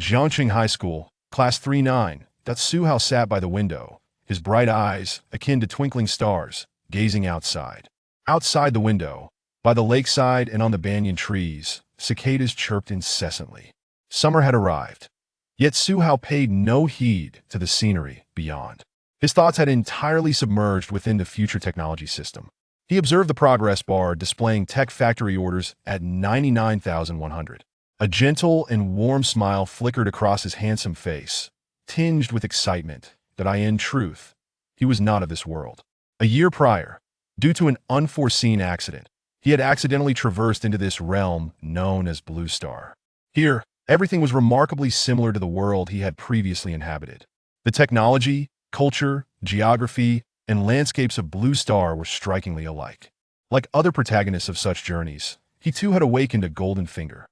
Jiangqing High School, Class 39. Zhihu sat by the window, his bright eyes, akin to twinkling stars, gazing outside. Outside the window, by the lakeside and on the banyan trees, cicadas chirped incessantly. Summer had arrived. Yet Zhihu paid no heed to the scenery beyond. His thoughts had entirely submerged within the future technology system. He observed the progress bar displaying tech factory orders at 99,100. A gentle and warm smile flickered across his handsome face, tinged with excitement that in truth, he was not of this world. A year prior, due to an unforeseen accident, he had accidentally traversed into this realm known as Blue Star. Here, everything was remarkably similar to the world he had previously inhabited. The technology, culture, geography, and landscapes of Blue Star were strikingly alike. Like other protagonists of such journeys, he too had awakened a golden finger.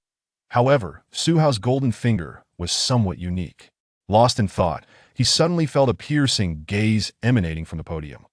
However, Zhihu's golden finger was somewhat unique. Lost in thought, he suddenly felt a piercing gaze emanating from the podium.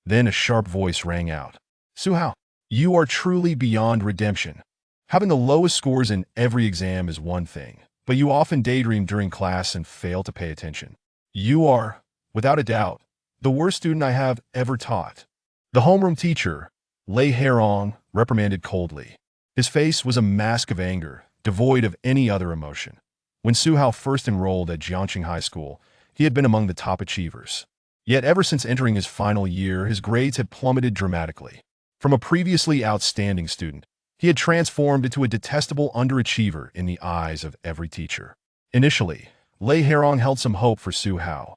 Then a sharp voice rang out. "Zhihu, you are truly beyond redemption. Having the lowest scores in every exam is one thing, but you often daydream during class and fail to pay attention. You are, without a doubt, the worst student I have ever taught." The homeroom teacher, Lei Herong, reprimanded coldly. His face was a mask of anger, devoid of any other emotion. When Zhihu first enrolled at Jiangqing High School, he had been among the top achievers. Yet ever since entering his final year, his grades had plummeted dramatically. From a previously outstanding student, he had transformed into a detestable underachiever in the eyes of every teacher. Initially, Lei Herong held some hope for Zhihu.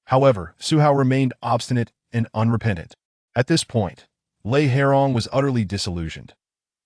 However, Zhihu remained obstinate and unrepentant. At this point, Lei Herong was utterly disillusioned.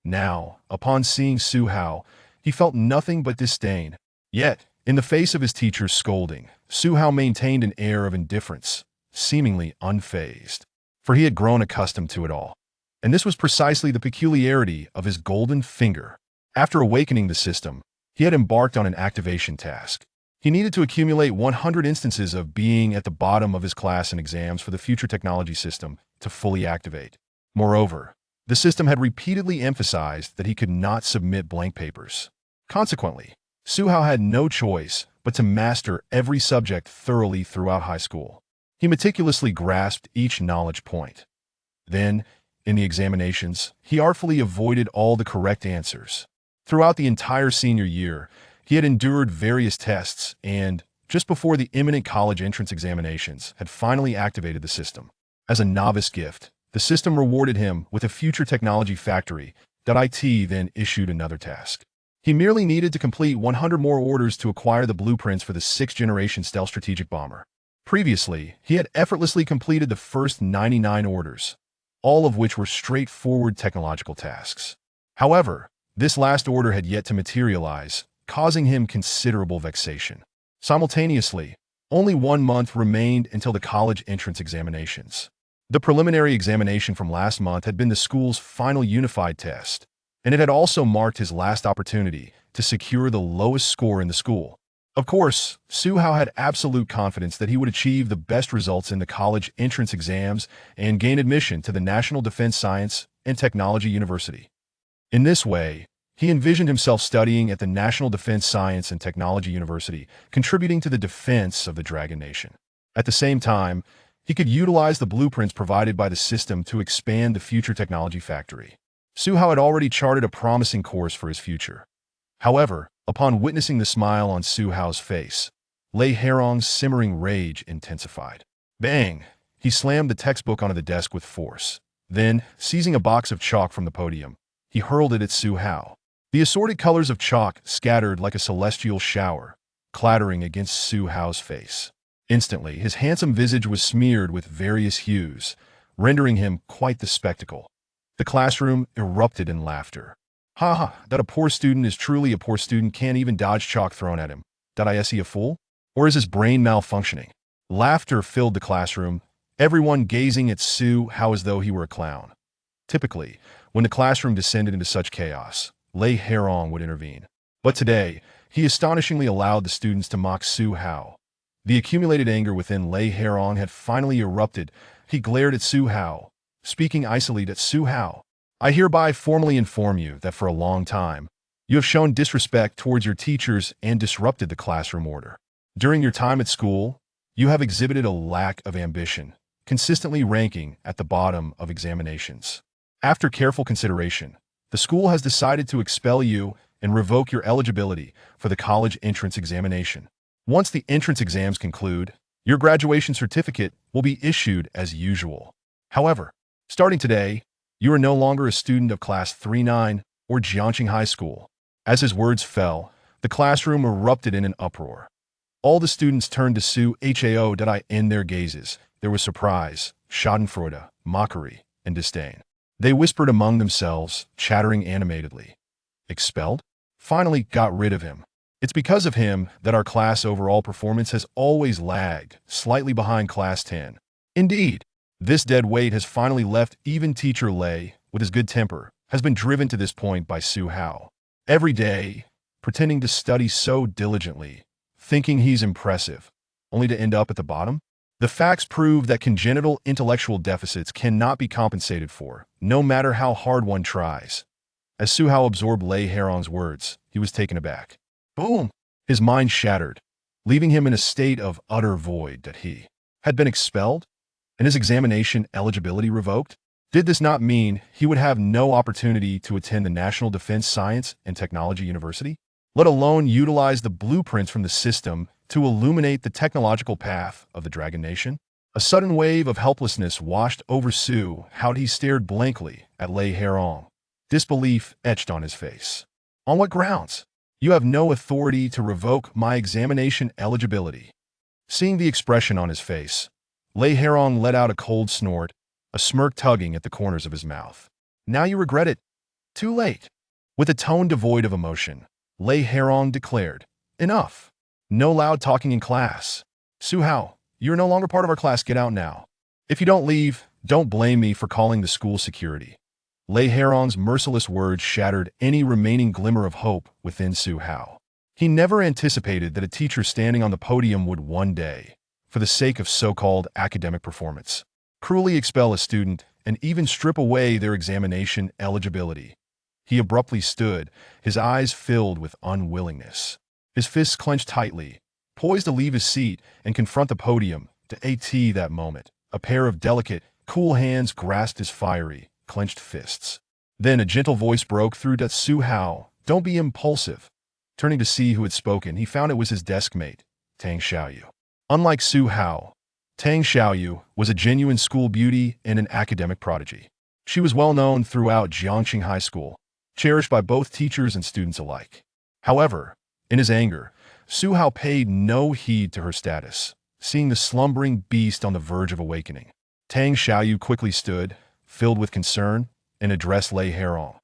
Now, upon seeing Zhihu, he felt nothing but disdain. Yet, in the face of his teacher's scolding, Zhihu maintained an air of indifference, seemingly unfazed, for he had grown accustomed to it all. And this was precisely the peculiarity of his golden finger. After awakening the system, he had embarked on an activation task. He needed to accumulate 100 instances of being at the bottom of his class in exams for the future technology system to fully activate. Moreover, the system had repeatedly emphasized that he could not submit blank papers. Consequently, Zhihu had no choice but to master every subject thoroughly throughout high school. He meticulously grasped each knowledge point. Then, in the examinations, he artfully avoided all the correct answers. Throughout the entire senior year, he had endured various tests and, just before the imminent college entrance examinations, had finally activated the system. As a novice gift, the system rewarded him with a future technology factory. IT then issued another task. He merely needed to complete 100 more orders to acquire the blueprints for the 6th-Generation stealth strategic bomber. Previously, he had effortlessly completed the first 99 orders, all of which were straightforward technological tasks. However, this last order had yet to materialize, causing him considerable vexation. Simultaneously, only 1 month remained until the college entrance examinations. The preliminary examination from last month had been the school's final unified test, and it had also marked his last opportunity to secure the lowest score in the school. Of course, Zhihu had absolute confidence that he would achieve the best results in the college entrance exams and gain admission to the National Defense Science and Technology University. In this way, he envisioned himself studying at the National Defense Science and Technology University, contributing to the defense of the Dragon Nation. At the same time, he could utilize the blueprints provided by the system to expand the future technology factory. Zhihu had already charted a promising course for his future. However, upon witnessing the smile on Zhihu's face, Lei Herong's simmering rage intensified. Bang! He slammed the textbook onto the desk with force. Then, seizing a box of chalk from the podium, he hurled it at Zhihu. The assorted colors of chalk scattered like a celestial shower, clattering against Zhihu's face. Instantly, his handsome visage was smeared with various hues, rendering him quite the spectacle. The classroom erupted in laughter. "Ha ha, that a poor student is truly a poor student can't even dodge chalk thrown at him. Is he a fool? Or is his brain malfunctioning?" Laughter filled the classroom, everyone gazing at Zhihu as though he were a clown. Typically, when the classroom descended into such chaos, Lei Herong would intervene. But today, he astonishingly allowed the students to mock Zhihu. The accumulated anger within Lei Herong had finally erupted. He glared at Zhihu, speaking icily to Zhihu. "I hereby formally inform you that for a long time, You have shown disrespect towards your teachers and disrupted the classroom order. During your time at school, you have exhibited a lack of ambition, consistently ranking at the bottom of examinations. After careful consideration, the school has decided to expel you and revoke your eligibility for the college entrance examination. Once the entrance exams conclude, your graduation certificate will be issued as usual. However, starting today, you are no longer a student of Class 3-9 or Jiangxing High School. As his words fell, the classroom erupted in an uproar. All the students turned to Zhihu in their gazes. There was surprise, schadenfreude, mockery, and disdain. They whispered among themselves, chattering animatedly. Expelled? Finally got rid of him. It's because of him that our class overall performance has always lagged, slightly behind Class 10. Indeed, this dead weight has finally left even Teacher Lei, with his good temper, has been driven to this point by Zhihu. Every day, pretending to study so diligently, thinking he's impressive, only to end up at the bottom? The facts prove that congenital intellectual deficits cannot be compensated for, no matter how hard one tries. As Zhihu absorbed Lei Heron's words, he was taken aback. Boom! His mind shattered, leaving him in a state of utter void that he had been expelled and his examination eligibility revoked. Did this not mean he would have no opportunity to attend the National Defense Science and Technology University, let alone utilize the blueprints from the system to illuminate the technological path of the Dragon Nation? A sudden wave of helplessness washed over Zhihu. How he stared blankly at Lei Heron, disbelief etched on his face. On what grounds? You have no authority to revoke my examination eligibility. Seeing the expression on his face, Lei Heron let out a cold snort, a smirk tugging at the corners of his mouth. Now you regret it. Too late. With a tone devoid of emotion, Lei Heron declared, Enough. No loud talking in class. Zhihu, you are no longer part of our class. Get out now. If you don't leave, don't blame me for calling the school security. Lei Heron's merciless words shattered any remaining glimmer of hope within Zhihu. He never anticipated that a teacher standing on the podium would one day, for the sake of so-called academic performance, cruelly expel a student and even strip away their examination eligibility. He abruptly stood, his eyes filled with unwillingness. His fists clenched tightly, poised to leave his seat and confront the podium. To that moment, a pair of delicate, cool hands grasped his fiery, clenched fists. Then a gentle voice broke through to Zhihu. Don't be impulsive. Turning to see who had spoken, he found it was his desk mate, Tang Xiaoyu. Unlike Zhihu, Tang Xiaoyu was a genuine school beauty and an academic prodigy. She was well known throughout Jiangxing High School, cherished by both teachers and students alike. However, in his anger, Zhihu paid no heed to her status, seeing the slumbering beast on the verge of awakening. Tang Xiaoyu quickly stood, filled with concern, and addressed Lei Heron.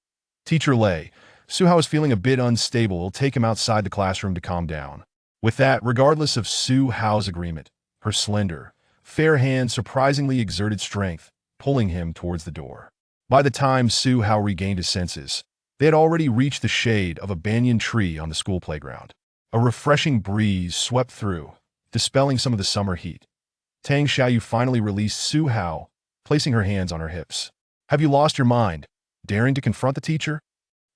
Teacher Lei, Zhihu is feeling a bit unstable. We'll take him outside the classroom to calm down. With that, regardless of Zhihu's agreement, her slender, fair hand surprisingly exerted strength, pulling him towards the door. By the time Zhihu regained his senses, they had already reached the shade of a banyan tree on the school playground. A refreshing breeze swept through, dispelling some of the summer heat. Tang Xiaoyu finally released Zhihu, placing her hands on her hips. Have you lost your mind, daring to confront the teacher?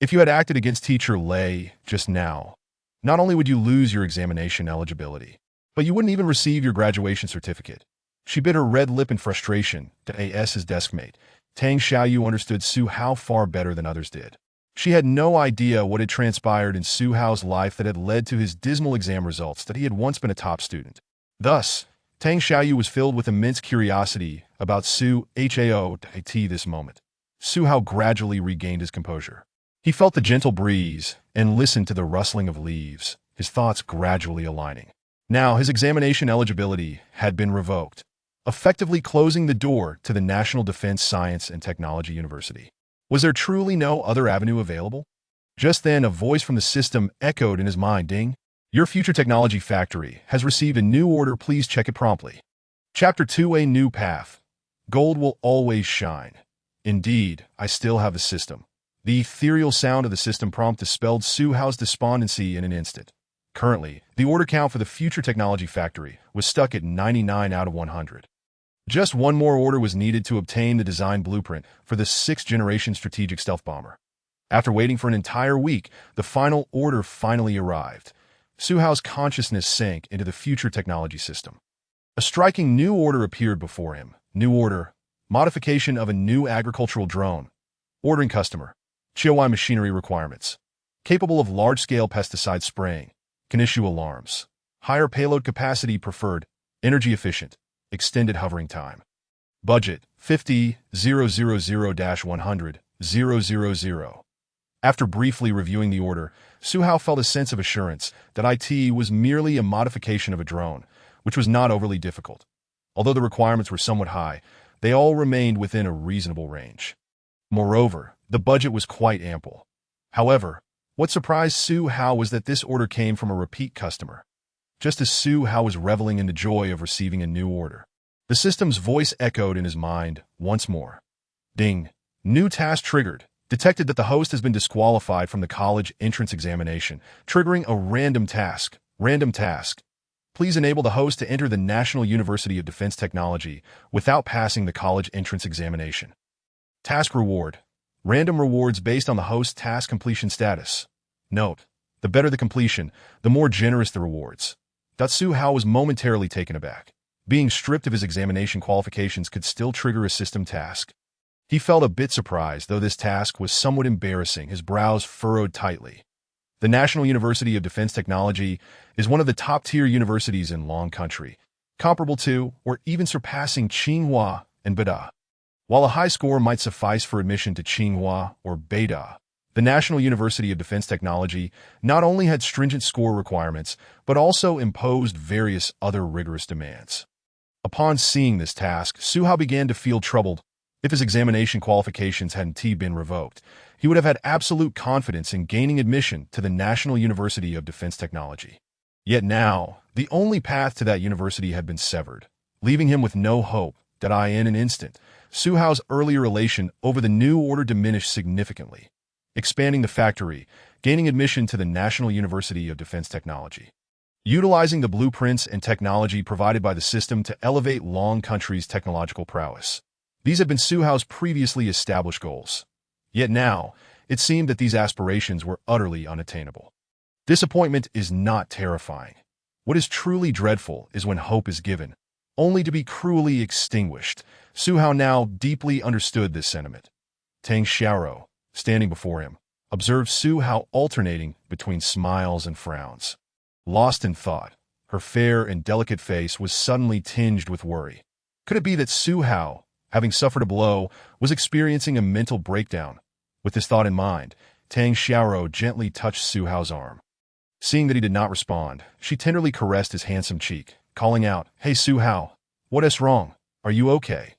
If you had acted against Teacher Lei just now, not only would you lose your examination eligibility, but you wouldn't even receive your graduation certificate. She bit her red lip in frustration. His deskmate, Tang Xiaoyu, understood Zhihu far better than others did. She had no idea what had transpired in Zhihu's life that had led to his dismal exam results, that he had once been a top student. Thus, Tang Xiaoyu was filled with immense curiosity about Zhihu this moment. Zhihu gradually regained his composure. He felt the gentle breeze and listened to the rustling of leaves, his thoughts gradually aligning. Now his examination eligibility had been revoked, effectively closing the door to the National Defense Science and Technology University. Was there truly no other avenue available? Just then, a voice from the system echoed in his mind. Ding! Your future technology factory has received a new order. Please check it promptly. Chapter 2: A New Path. Gold will always shine. Indeed, I still have the system. The ethereal sound of the system prompt dispelled Zhihu's despondency in an instant. Currently, the order count for the future technology factory was stuck at 99 out of 100. Just one more order was needed to obtain the design blueprint for the 6th-generation strategic stealth bomber. After waiting for an entire week, the final order finally arrived. Suhao's consciousness sank into the future technology system. A striking new order appeared before him. New order. Modification of a new agricultural drone. Ordering customer. Chihuahua machinery requirements. Capable of large-scale pesticide spraying. Can issue alarms. Higher payload capacity preferred. Energy efficient. Extended hovering time. Budget 50,000-100,000. After briefly reviewing the order, Suhao felt a sense of assurance that IT was merely a modification of a drone, which was not overly difficult. Although the requirements were somewhat high, they all remained within a reasonable range. Moreover, the budget was quite ample. However, what surprised Suhao was that this order came from a repeat customer. Just as Suhao was reveling in the joy of receiving a new order, the system's voice echoed in his mind once more. Ding! New task triggered. Detected that the host has been disqualified from the college entrance examination, triggering a random task. Random task. Please enable the host to enter the National University of Defense Technology without passing the college entrance examination. Task reward. Random rewards based on the host's task completion status. Note: the better the completion, the more generous the rewards. Suhao was momentarily taken aback. Being stripped of his examination qualifications could still trigger a system task. He felt a bit surprised, though this task was somewhat embarrassing. His brows furrowed tightly. The National University of Defense Technology is one of the top-tier universities in Long Country, comparable to or even surpassing Tsinghua and Beida. While a high score might suffice for admission to Tsinghua or Beida, the National University of Defense Technology not only had stringent score requirements, but also imposed various other rigorous demands. Upon seeing this task, Suhao began to feel troubled. If his examination qualifications hadn't been revoked, he would have had absolute confidence in gaining admission to the National University of Defense Technology. Yet now, the only path to that university had been severed, leaving him with no hope. In an instant, Suhao's earlier elation over the new order diminished significantly. Expanding the factory, gaining admission to the National University of Defense Technology. Utilizing the blueprints and technology provided by the system to elevate Long Country's technological prowess. These had been Suhao's previously established goals. Yet now, it seemed that these aspirations were utterly unattainable. Disappointment is not terrifying. What is truly dreadful is when hope is given, only to be cruelly extinguished. Suhao now deeply understood this sentiment. Tang Xiaoro, standing before him, observed Suhao alternating between smiles and frowns. Lost in thought, her fair and delicate face was suddenly tinged with worry. Could it be that Suhao, having suffered a blow, was experiencing a mental breakdown? With this thought in mind, Tang Xiaoro gently touched Suhao's arm. Seeing that he did not respond, she tenderly caressed his handsome cheek, calling out, "Hey Suhao, what is wrong? Are you okay?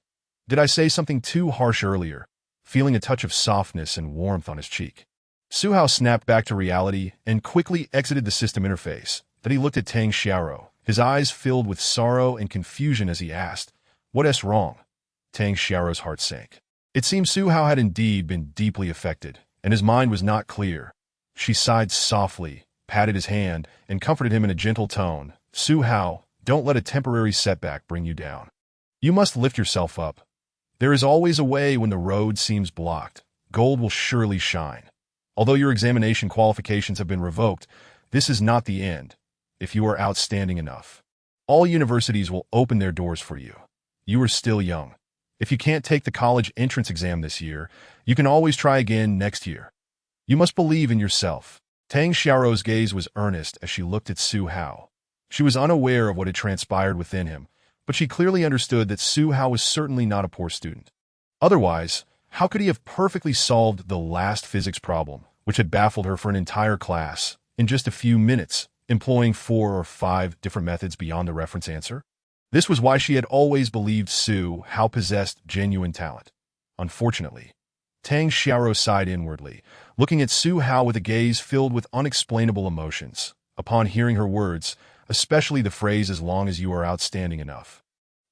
Did I say something too harsh earlier?" Feeling a touch of softness and warmth on his cheek, Suhao snapped back to reality and quickly exited the system interface. Then he looked at Tang Xiaoro, his eyes filled with sorrow and confusion as he asked, "What is wrong?" Tang Xiaoro's heart sank. It seemed Suhao had indeed been deeply affected, and his mind was not clear. She sighed softly, patted his hand, and comforted him in a gentle tone. "Suhao, don't let a temporary setback bring you down. You must lift yourself up. There is always a way when the road seems blocked. Gold will surely shine. Although your examination qualifications have been revoked, this is not the end. If you are outstanding enough, all universities will open their doors for you. You are still young. If you can't take the college entrance exam this year, you can always try again next year. You must believe in yourself." Tang Xiaoro's gaze was earnest as she looked at Suhao. She was unaware of what had transpired within him, but she clearly understood that Suhao was certainly not a poor student. Otherwise, how could he have perfectly solved the last physics problem, which had baffled her for an entire class, in just a few minutes, employing 4 or 5 different methods beyond the reference answer? This was why she had always believed Suhao possessed genuine talent. Unfortunately, Tang Xiaoro sighed inwardly, looking at Suhao with a gaze filled with unexplainable emotions. Upon hearing her words, especially the phrase "as long as you are outstanding enough,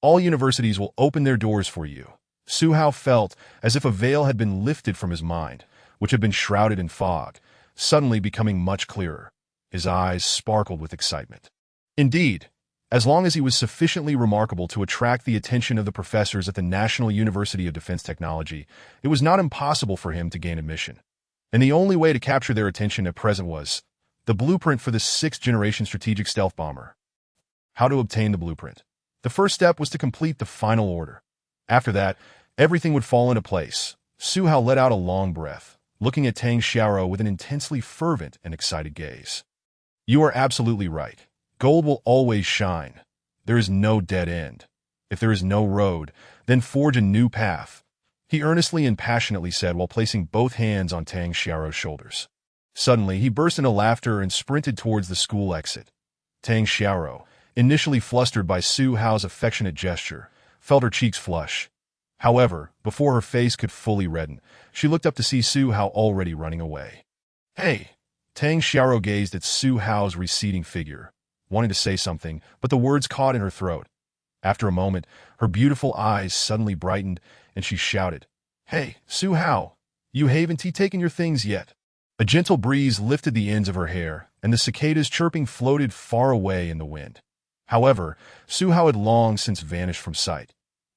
all universities will open their doors for you," Suhao felt as if a veil had been lifted from his mind, which had been shrouded in fog, suddenly becoming much clearer. His eyes sparkled with excitement. Indeed, as long as he was sufficiently remarkable to attract the attention of the professors at the National University of Defense Technology, it was not impossible for him to gain admission. And the only way to capture their attention at present was the blueprint for the 6th-generation strategic stealth bomber. How to obtain the blueprint? The first step was to complete the final order. After that, everything would fall into place. Su Hao let out a long breath, looking at Tang Xiaoro with an intensely fervent and excited gaze. You are absolutely right. Gold will always shine. There is no dead end. If there is no road, then forge a new path, he earnestly and passionately said while placing both hands on Tang Xiaoro's shoulders. Suddenly, he burst into laughter and sprinted towards the school exit. Tang Xiaoro, initially flustered by Su Hao's affectionate gesture, felt her cheeks flush. However, before her face could fully redden, she looked up to see Su Hao already running away. Hey! Tang Xiaoro gazed at Su Hao's receding figure, wanting to say something, but the words caught in her throat. After a moment, her beautiful eyes suddenly brightened, and she shouted, Hey, Su Hao! You haven't taken your things yet. A gentle breeze lifted the ends of her hair, and the cicadas chirping floated far away in the wind. However, Su Hao had long since vanished from sight.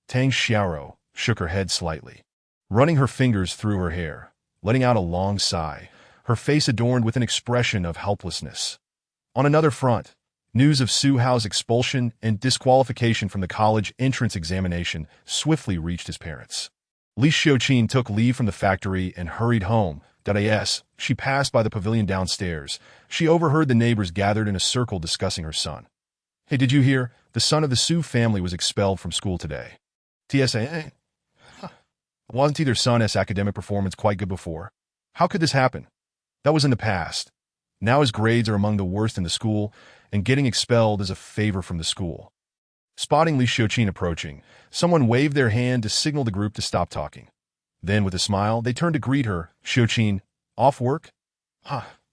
Tang Xiaoro shook her head slightly, running her fingers through her hair, letting out a long sigh, her face adorned with an expression of helplessness. On another front, news of Su Hao's expulsion and disqualification from the college entrance examination swiftly reached his parents. Li Xiuqin took leave from the factory and hurried home. As she passed by the pavilion downstairs, she overheard the neighbors gathered in a circle discussing her son. Hey, did you hear? The son of the Su family was expelled from school today. TSA? Wasn't either son's academic performance quite good before? How could this happen? That was in the past. Now his grades are among the worst in the school, and getting expelled is a favor from the school. Spotting Li Xiuqin approaching, someone waved their hand to signal the group to stop talking. Then, with a smile, they turned to greet her. Xiuqin, off work?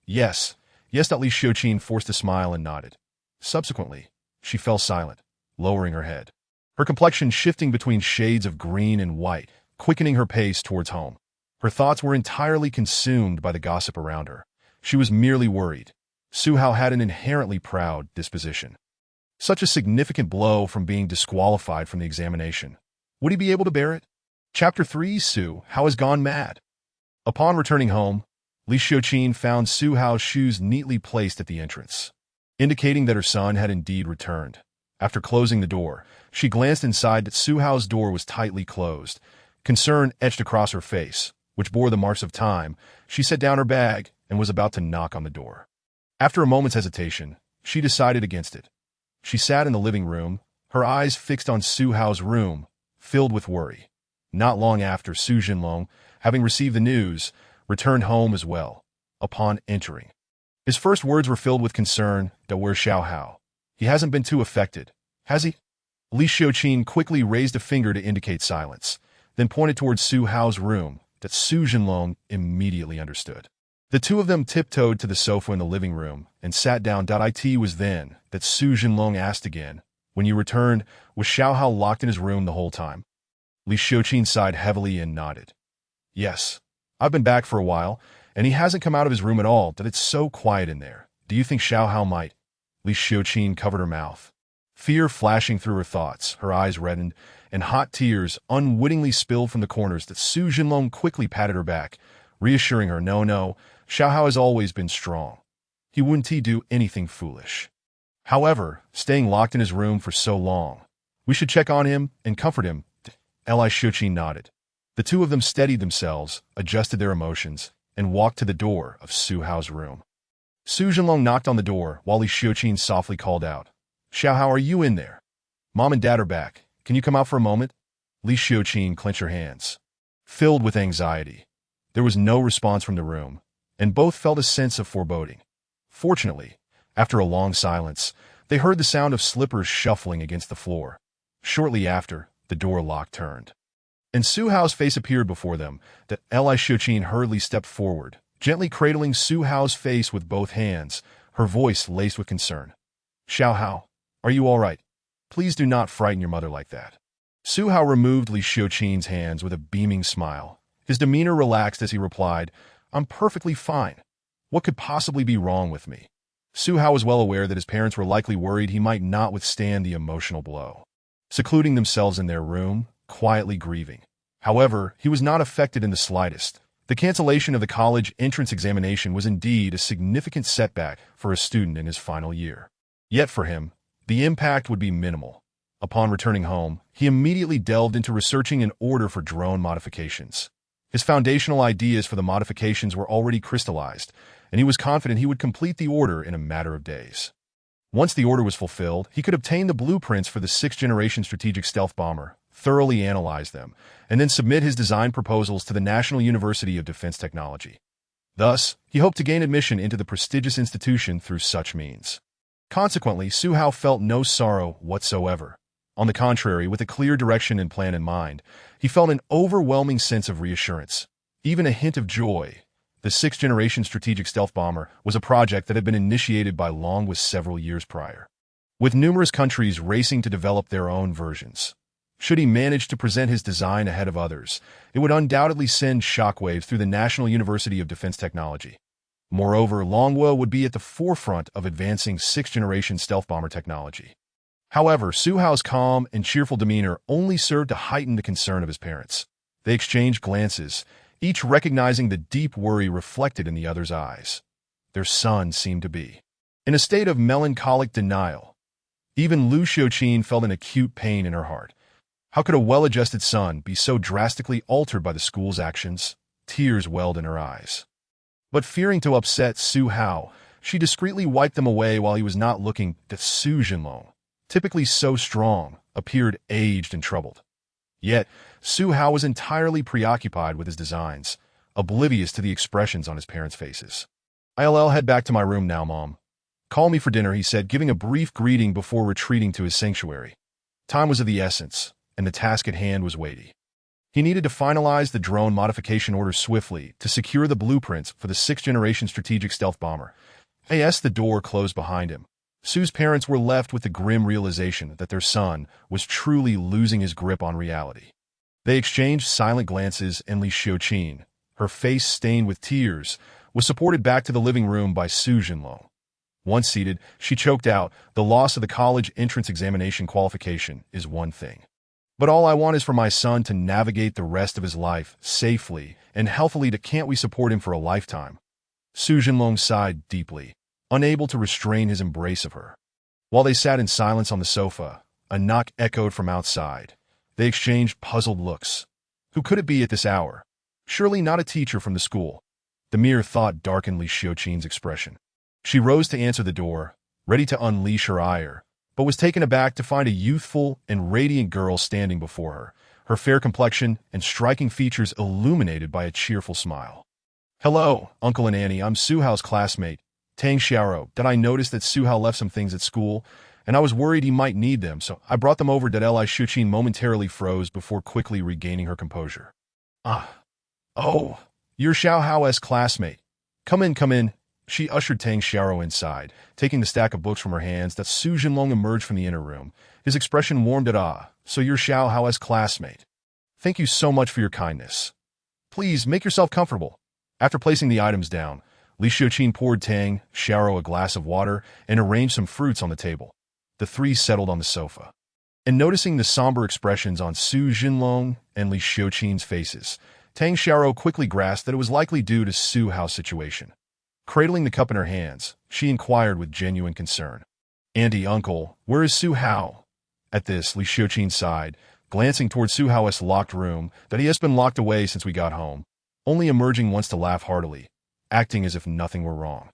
Yes. Yes. Li Xiuqin forced a smile and nodded. Subsequently, she fell silent, lowering her head, her complexion shifting between shades of green and white, quickening her pace towards home. Her thoughts were entirely consumed by the gossip around her. She was merely worried. Su Hao had an inherently proud disposition. Such a significant blow from being disqualified from the examination. Would he be able to bear it? Chapter 3, Su Hao has gone mad. Upon returning home, Li Xiuqin found Su Hao's shoes neatly placed at the entrance, indicating that her son had indeed returned. After closing the door, she glanced inside that Su Hao's door was tightly closed. Concern etched across her face, which bore the marks of time. She set down her bag and was about to knock on the door. After a moment's hesitation, she decided against it. She sat in the living room, her eyes fixed on Su Hao's room, filled with worry. Not long after, Su Jinlong, having received the news, returned home as well. Upon entering, his first words were filled with concern. Where's Xiao Hao? He hasn't been too affected, has he? Li Xiuqin quickly raised a finger to indicate silence, then pointed towards Su Hao's room. That Su Jinlong immediately understood. The two of them tiptoed to the sofa in the living room and sat down. It was then that Su Jinlong asked again, When you returned, was Xiao Hao locked in his room the whole time? Li Xiuqin sighed heavily and nodded. Yes. I've been back for a while, and he hasn't come out of his room at all. It's so quiet in there. Do you think Xiao Hao might? Li Xiuqin covered her mouth. Fear flashing through her thoughts, her eyes reddened, and hot tears unwittingly spilled from the corners. That Su Jinlong quickly patted her back, reassuring her, No, Xiao Hao has always been strong. He wouldn't do anything foolish. However, staying locked in his room for so long, we should check on him and comfort him. Li Xiuqin nodded. The two of them steadied themselves, adjusted their emotions, and walked to the door of Su Hao's room. Su Jinlong knocked on the door while Li Xiuqin softly called out, Xiao Hao, are you in there? Mom and Dad are back. Can you come out for a moment? Li Xiuqin clenched her hands, filled with anxiety. There was no response from the room, and both felt a sense of foreboding. Fortunately, after a long silence, they heard the sound of slippers shuffling against the floor. Shortly after, the door lock turned, and Su Hao's face appeared before them. That Li Xiuqin hurriedly stepped forward, gently cradling Su Hao's face with both hands, her voice laced with concern. Xiao Hao, are you all right? Please do not frighten your mother like that. Su Hao removed Li Xiuqin's hands with a beaming smile. His demeanor relaxed as he replied, I'm perfectly fine. What could possibly be wrong with me? Su Hao was well aware that his parents were likely worried he might not withstand the emotional blow, secluding themselves in their room, quietly grieving. However, he was not affected in the slightest. The cancellation of the college entrance examination was indeed a significant setback for a student in his final year. Yet for him, the impact would be minimal. Upon returning home, he immediately delved into researching an order for drone modifications. His foundational ideas for the modifications were already crystallized, and he was confident he would complete the order in a matter of days. Once the order was fulfilled, he could obtain the blueprints for the 6th-Generation strategic stealth bomber, thoroughly analyze them, and then submit his design proposals to the National University of Defense Technology. Thus, he hoped to gain admission into the prestigious institution through such means. Consequently, Zhihu felt no sorrow whatsoever. On the contrary, with a clear direction and plan in mind, he felt an overwhelming sense of reassurance, even a hint of joy. The 6th-Generation strategic stealth bomber was a project that had been initiated by Long with several years prior, with numerous countries racing to develop their own versions. Should he manage to present his design ahead of others, it would undoubtedly send shockwaves through the National University of Defense Technology. Moreover, Longwo would be at the forefront of advancing 6th-Generation stealth bomber technology. However, Zhihu's calm and cheerful demeanor only served to heighten the concern of his parents. They exchanged glances, each recognizing the deep worry reflected in the other's eyes. Their son seemed to be in a state of melancholic denial. Even Lu Xiuqin felt an acute pain in her heart. How could a well-adjusted son be so drastically altered by the school's actions? Tears welled in her eyes. But fearing to upset Zhihu, she discreetly wiped them away while he was not looking at Su Jinlong, typically so strong, appeared aged and troubled. Yet, Zhihu was entirely preoccupied with his designs, oblivious to the expressions on his parents' faces. "I'll head back to my room now, Mom. Call me for dinner," he said, giving a brief greeting before retreating to his sanctuary. Time was of the essence, and the task at hand was weighty. He needed to finalize the drone modification order swiftly to secure the blueprints for the 6th-Generation strategic stealth bomber. As the door closed behind him, Su's parents were left with the grim realization that their son was truly losing his grip on reality. They exchanged silent glances, and Li Xiuqin, her face stained with tears, was supported back to the living room by Su Jinlong. Once seated, she choked out, "The loss of the college entrance examination qualification is one thing. But all I want is for my son to navigate the rest of his life safely and healthily. Can't we support him for a lifetime?" Su Jinlong sighed deeply, unable to restrain his embrace of her. While they sat in silence on the sofa, a knock echoed from outside. They exchanged puzzled looks. Who could it be at this hour? Surely not a teacher from the school. The mere thought darkened Li Xiuqin's expression. She rose to answer the door, ready to unleash her ire, but was taken aback to find a youthful and radiant girl standing before her, her fair complexion and striking features illuminated by a cheerful smile. "Hello, Uncle and Annie. I'm Zhihu's classmate, Tang Xiao. Did I notice that Zhihu left some things at school, and I was worried he might need them, so I brought them over." Li Xiuqin momentarily froze before quickly regaining her composure. "Oh, you're Xiao's classmate. Come in." She ushered Tang Xiao inside, taking the stack of books from her hands. That Su Jinlong emerged from the inner room. His expression warmed at "So you're Xiao's classmate. Thank you so much for your kindness. Please make yourself comfortable." After placing the items down, Li Xiuqin poured Tang Xiao a glass of water and arranged some fruits on the table. The three settled on the sofa. And noticing the somber expressions on Su Jinlong and Li Xiuqin's faces, Tang Xiao quickly grasped that it was likely due to Zhihu's situation. Cradling the cup in her hands, she inquired with genuine concern, "Auntie, Uncle, where is Zhihu?" At this, Li Xiuqin sighed, glancing toward Zhihu's locked room. "That he has been locked away since we got home, only emerging once to laugh heartily, acting as if nothing were wrong."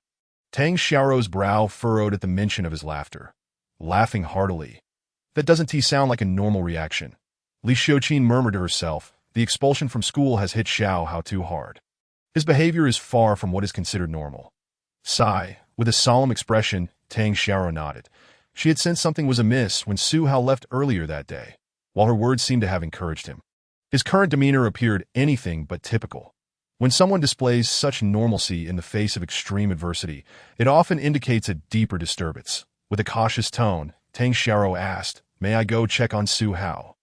Tang Xiao's brow furrowed at the mention of his laughter. Laughing heartily. That doesn't sound like a normal reaction. Li Xiuqin murmured to herself, the expulsion from school has hit Xiao too hard. His behavior is far from what is considered normal. Sigh, with a solemn expression, Tang Xiao nodded. She had sensed something was amiss when Zhihu left earlier that day, while her words seemed to have encouraged him. His current demeanor appeared anything but typical. When someone displays such normalcy in the face of extreme adversity, it often indicates a deeper disturbance. With a cautious tone, Tang Xiao asked, "May I go check on Zhihu?"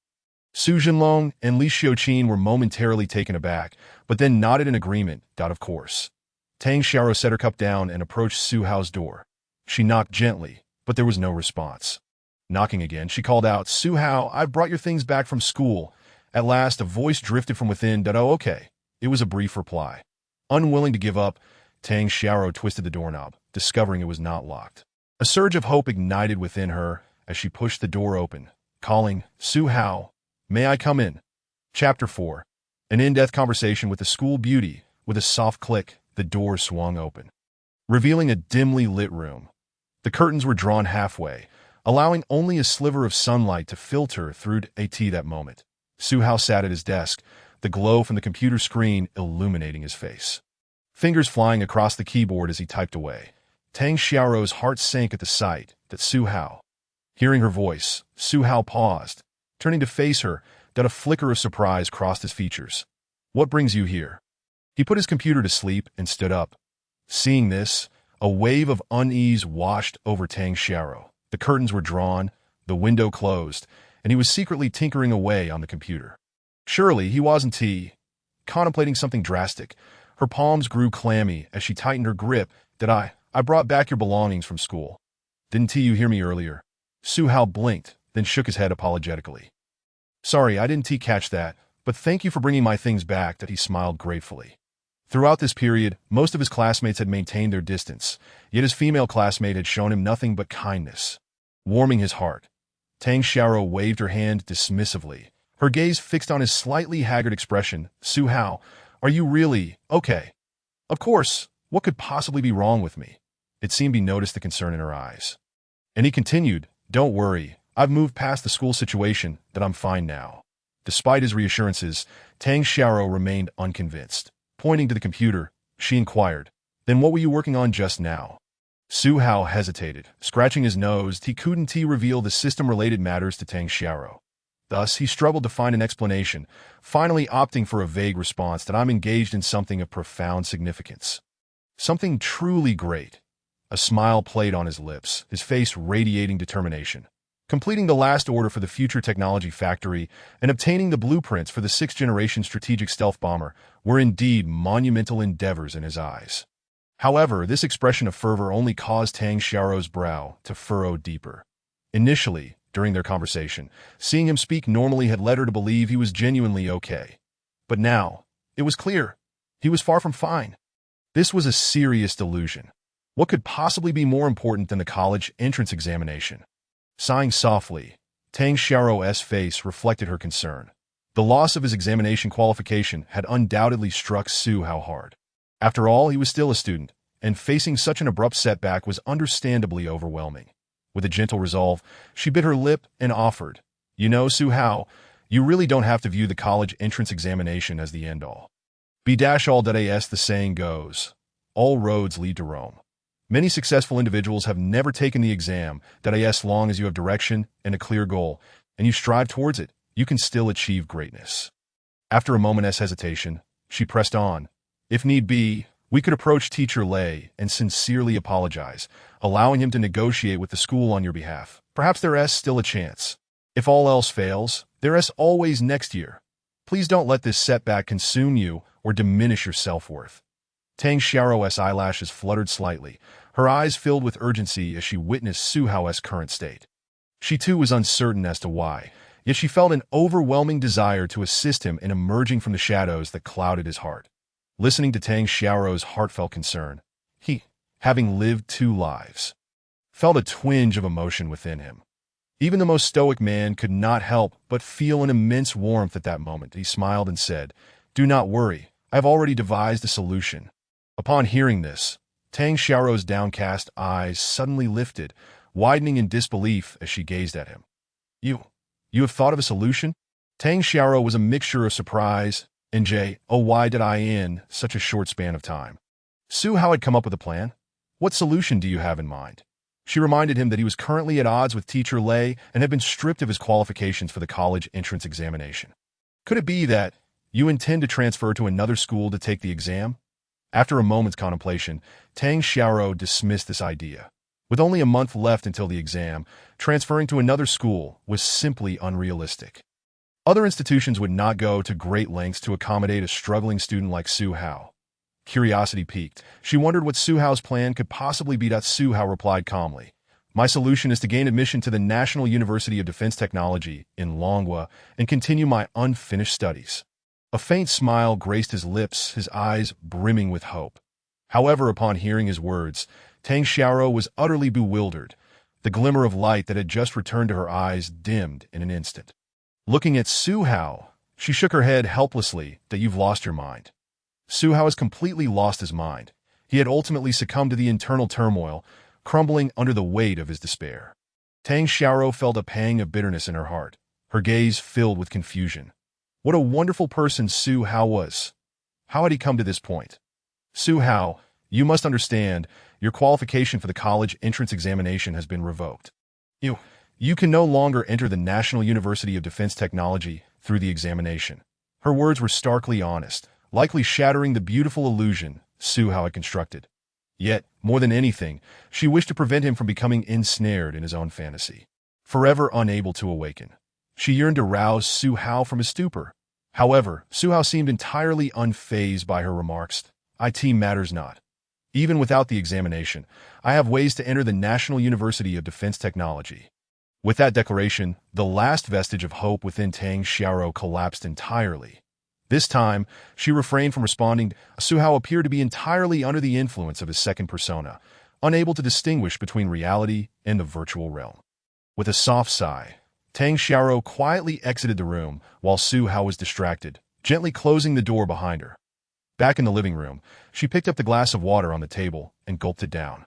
Su Jinlong and Li Xiuqin were momentarily taken aback, but then nodded in agreement. Of course. Tang Xiao set her cup down and approached Zhihu's door. She knocked gently, but there was no response. Knocking again, she called out, "Zhihu, I've brought your things back from school." At last, a voice drifted from within. "Oh, okay. It was a brief reply. Unwilling to give up, Tang Xiao twisted the doorknob, discovering it was not locked. A surge of hope ignited within her as she pushed the door open, calling, "Su Hao, may I come in?" Chapter 4. An in-depth conversation with the school beauty. With a soft click, the door swung open, revealing a dimly lit room. The curtains were drawn halfway, allowing only a sliver of sunlight to filter through that moment. Su Hao sat at his desk, the glow from the computer screen illuminating his face. Fingers flying across the keyboard as he typed away. Tang Xiao's heart sank at the sight that Su Hao. Hearing her voice, Su Hao paused, turning to face her, that a flicker of surprise crossed his features. "What brings you here?" He put his computer to sleep and stood up. Seeing this, a wave of unease washed over Tang Xiao. The curtains were drawn, the window closed, and he was secretly tinkering away on the computer. Surely he wasn't contemplating something drastic. Her palms grew clammy as she tightened her grip. I brought back your belongings from school. Didn't you hear me earlier?" Su Hao blinked, then shook his head apologetically. "Sorry, I didn't catch that, but thank you for bringing my things back." That he smiled gratefully. Throughout this period, most of his classmates had maintained their distance, yet his female classmate had shown him nothing but kindness. Warming his heart, Tang Xiao waved her hand dismissively, her gaze fixed on his slightly haggard expression. "Su Hao, are you really okay?" "Of course, what could possibly be wrong with me?" It seemed he noticed the concern in her eyes. And he continued, "Don't worry, I've moved past the school situation, that I'm fine now." Despite his reassurances, Tang Xiao remained unconvinced. Pointing to the computer, she inquired, "Then what were you working on just now?" Su Hao hesitated, scratching his nose. He couldn't reveal the system-related matters to Tang Xiao. Thus, he struggled to find an explanation, finally opting for a vague response that I'm engaged in something of profound significance. Something truly great. A smile played on his lips, his face radiating determination. Completing the last order for the Future Technology Factory and obtaining the blueprints for the 6th-Generation strategic stealth bomber were indeed monumental endeavors in his eyes. However, this expression of fervor only caused Tang Xiao's brow to furrow deeper. Initially, during their conversation, seeing him speak normally had led her to believe he was genuinely okay. But now, it was clear, he was far from fine. This was a serious delusion. What could possibly be more important than the college entrance examination? Sighing softly, Tang Xiao's face reflected her concern. The loss of his examination qualification had undoubtedly struck Su Hao hard. After all, he was still a student, and facing such an abrupt setback was understandably overwhelming. With a gentle resolve, she bit her lip and offered, "You know, Su Hao, you really don't have to view the college entrance examination as the end-all. Be-all-as the saying goes, all roads lead to Rome. Many successful individuals have never taken the exam, that as long as you have direction and a clear goal, and you strive towards it, you can still achieve greatness." After a moment's hesitation, she pressed on, "If need be, we could approach Teacher Lei and sincerely apologize, allowing him to negotiate with the school on your behalf. Perhaps there is still a chance. If all else fails, there is always next year. Please don't let this setback consume you or diminish your self-worth." Tang Xiao's eyelashes fluttered slightly, her eyes filled with urgency as she witnessed Su Hao's current state. She too was uncertain as to why, yet she felt an overwhelming desire to assist him in emerging from the shadows that clouded his heart. Listening to Tang Xiao's heartfelt concern, he, having lived 2 lives, felt a twinge of emotion within him. Even the most stoic man could not help but feel an immense warmth at that moment. He smiled and said, "Do not worry, I have already devised a solution." Upon hearing this, Tang Xiao's downcast eyes suddenly lifted, widening in disbelief as she gazed at him. You have thought of a solution?" Tang Xiao was a mixture of surprise and why did I in such a short span of time? Su Hao had come up with a plan. "What solution do you have in mind?" She reminded him that he was currently at odds with Teacher Lei and had been stripped of his qualifications for the college entrance examination. "Could it be that you intend to transfer to another school to take the exam?" After a moment's contemplation, Tang Xiao dismissed this idea. With only a month left until the exam, transferring to another school was simply unrealistic. Other institutions would not go to great lengths to accommodate a struggling student like Su Hao. Curiosity piqued. She wondered what Su Hao's plan could possibly be. Su Hao replied calmly, "My solution is to gain admission to the National University of Defense Technology in Longwa and continue my unfinished studies." A faint smile graced his lips, his eyes brimming with hope. However, upon hearing his words, Tang Xiaoro was utterly bewildered. The glimmer of light that had just returned to her eyes dimmed in an instant. Looking at Su Hao, she shook her head helplessly. That you've lost your mind. Su Hao has completely lost his mind. He had ultimately succumbed to the internal turmoil, crumbling under the weight of his despair. Tang Xiaoro felt a pang of bitterness in her heart, her gaze filled with confusion. What a wonderful person Su Hao was. How had he come to this point? Su Hao, you must understand, your qualification for the college entrance examination has been revoked. You can no longer enter the National University of Defense Technology through the examination. Her words were starkly honest, likely shattering the beautiful illusion Su Hao had constructed. Yet, more than anything, she wished to prevent him from becoming ensnared in his own fantasy. Forever unable to awaken, she yearned to rouse Su Hao from his stupor. However, Su Hao seemed entirely unfazed by her remarks. "It matters not. Even without the examination, I have ways to enter the National University of Defense Technology." With that declaration, the last vestige of hope within Tang Xiaoro collapsed entirely. This time, she refrained from responding. Su Hao appeared to be entirely under the influence of his second persona, unable to distinguish between reality and the virtual realm. With a soft sigh, Tang Xiaoro quietly exited the room while Su Hao was distracted, gently closing the door behind her. Back in the living room, she picked up the glass of water on the table and gulped it down.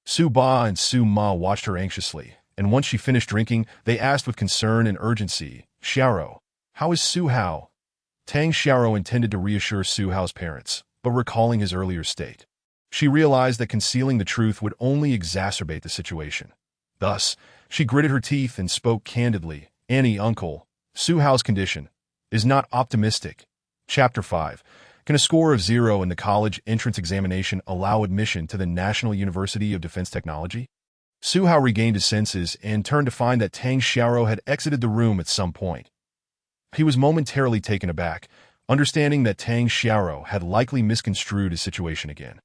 Su Ba and Su Ma watched her anxiously, and once she finished drinking, they asked with concern and urgency, "Xiaoro, how is Su Hao?" Tang Xiaoro intended to reassure Su Hao's parents, but recalling his earlier state, she realized that concealing the truth would only exacerbate the situation. Thus, she gritted her teeth and spoke candidly. "Uncle, Su Hao's condition is not optimistic." Chapter 5. Can a score of 0 in the college entrance examination allow admission to the National University of Defense Technology? Su Hao regained his senses and turned to find that Tang Xiaoro had exited the room at some point. He was momentarily taken aback, understanding that Tang Xiaoro had likely misconstrued his situation again.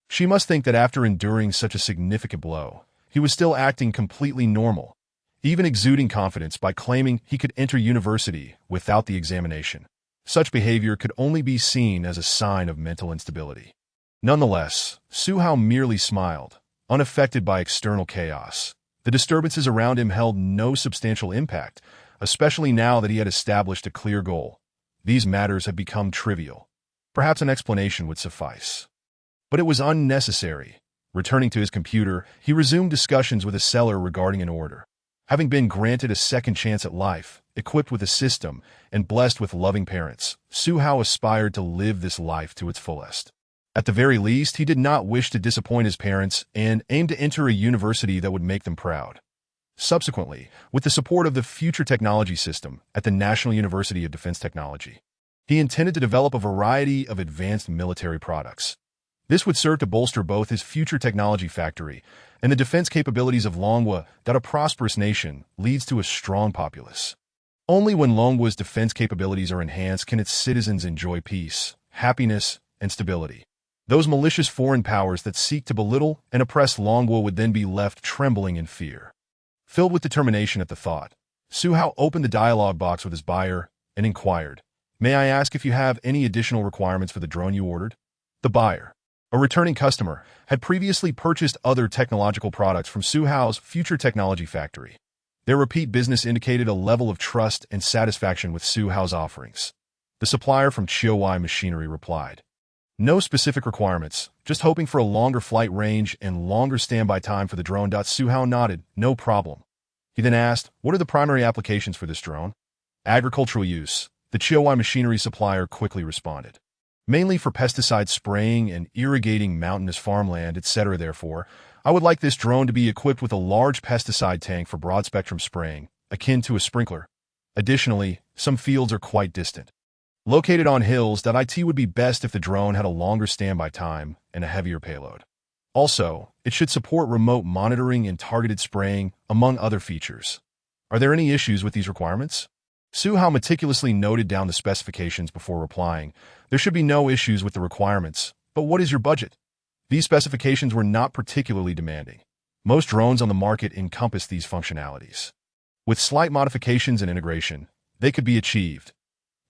She must think that after enduring such a significant blow, he was still acting completely normal, even exuding confidence by claiming he could enter university without the examination. Such behavior could only be seen as a sign of mental instability. Nonetheless, Su Hao merely smiled, unaffected by external chaos. The disturbances around him held no substantial impact, especially now that he had established a clear goal. These matters had become trivial. Perhaps an explanation would suffice. But it was unnecessary. Returning to his computer, he resumed discussions with a seller regarding an order. Having been granted a second chance at life, equipped with a system, and blessed with loving parents, Su Hao aspired to live this life to its fullest. At the very least, he did not wish to disappoint his parents and aimed to enter a university that would make them proud. Subsequently, with the support of the Future Technology System at the National University of Defense Technology, he intended to develop a variety of advanced military products. This would serve to bolster both his future technology factory and the defense capabilities of Longhua. That a prosperous nation leads to a strong populace. Only when Longhua's defense capabilities are enhanced can its citizens enjoy peace, happiness, and stability. Those malicious foreign powers that seek to belittle and oppress Longhua would then be left trembling in fear. Filled with determination at the thought, Su Hao opened the dialogue box with his buyer and inquired, "May I ask if you have any additional requirements for the drone you ordered?" The buyer, a returning customer, had previously purchased other technological products from Su Hao's Future Technology Factory. Their repeat business indicated a level of trust and satisfaction with Su Hao's offerings. The supplier from Chiuwai Machinery replied, "No specific requirements, just hoping for a longer flight range and longer standby time for the drone." Su Hao nodded, "No problem." He then asked, "What are the primary applications for this drone?" "Agricultural use," the Chiuwai Machinery supplier quickly responded. "Mainly for pesticide spraying and irrigating mountainous farmland, etc. Therefore, I would like this drone to be equipped with a large pesticide tank for broad-spectrum spraying, akin to a sprinkler. Additionally, some fields are quite distant, located on hills. It would be best if the drone had a longer standby time and a heavier payload. Also, it should support remote monitoring and targeted spraying, among other features. Are there any issues with these requirements?" Su Hao meticulously noted down the specifications before replying, "There should be no issues with the requirements, but what is your budget?" These specifications were not particularly demanding. Most drones on the market encompass these functionalities. With slight modifications and integration, they could be achieved.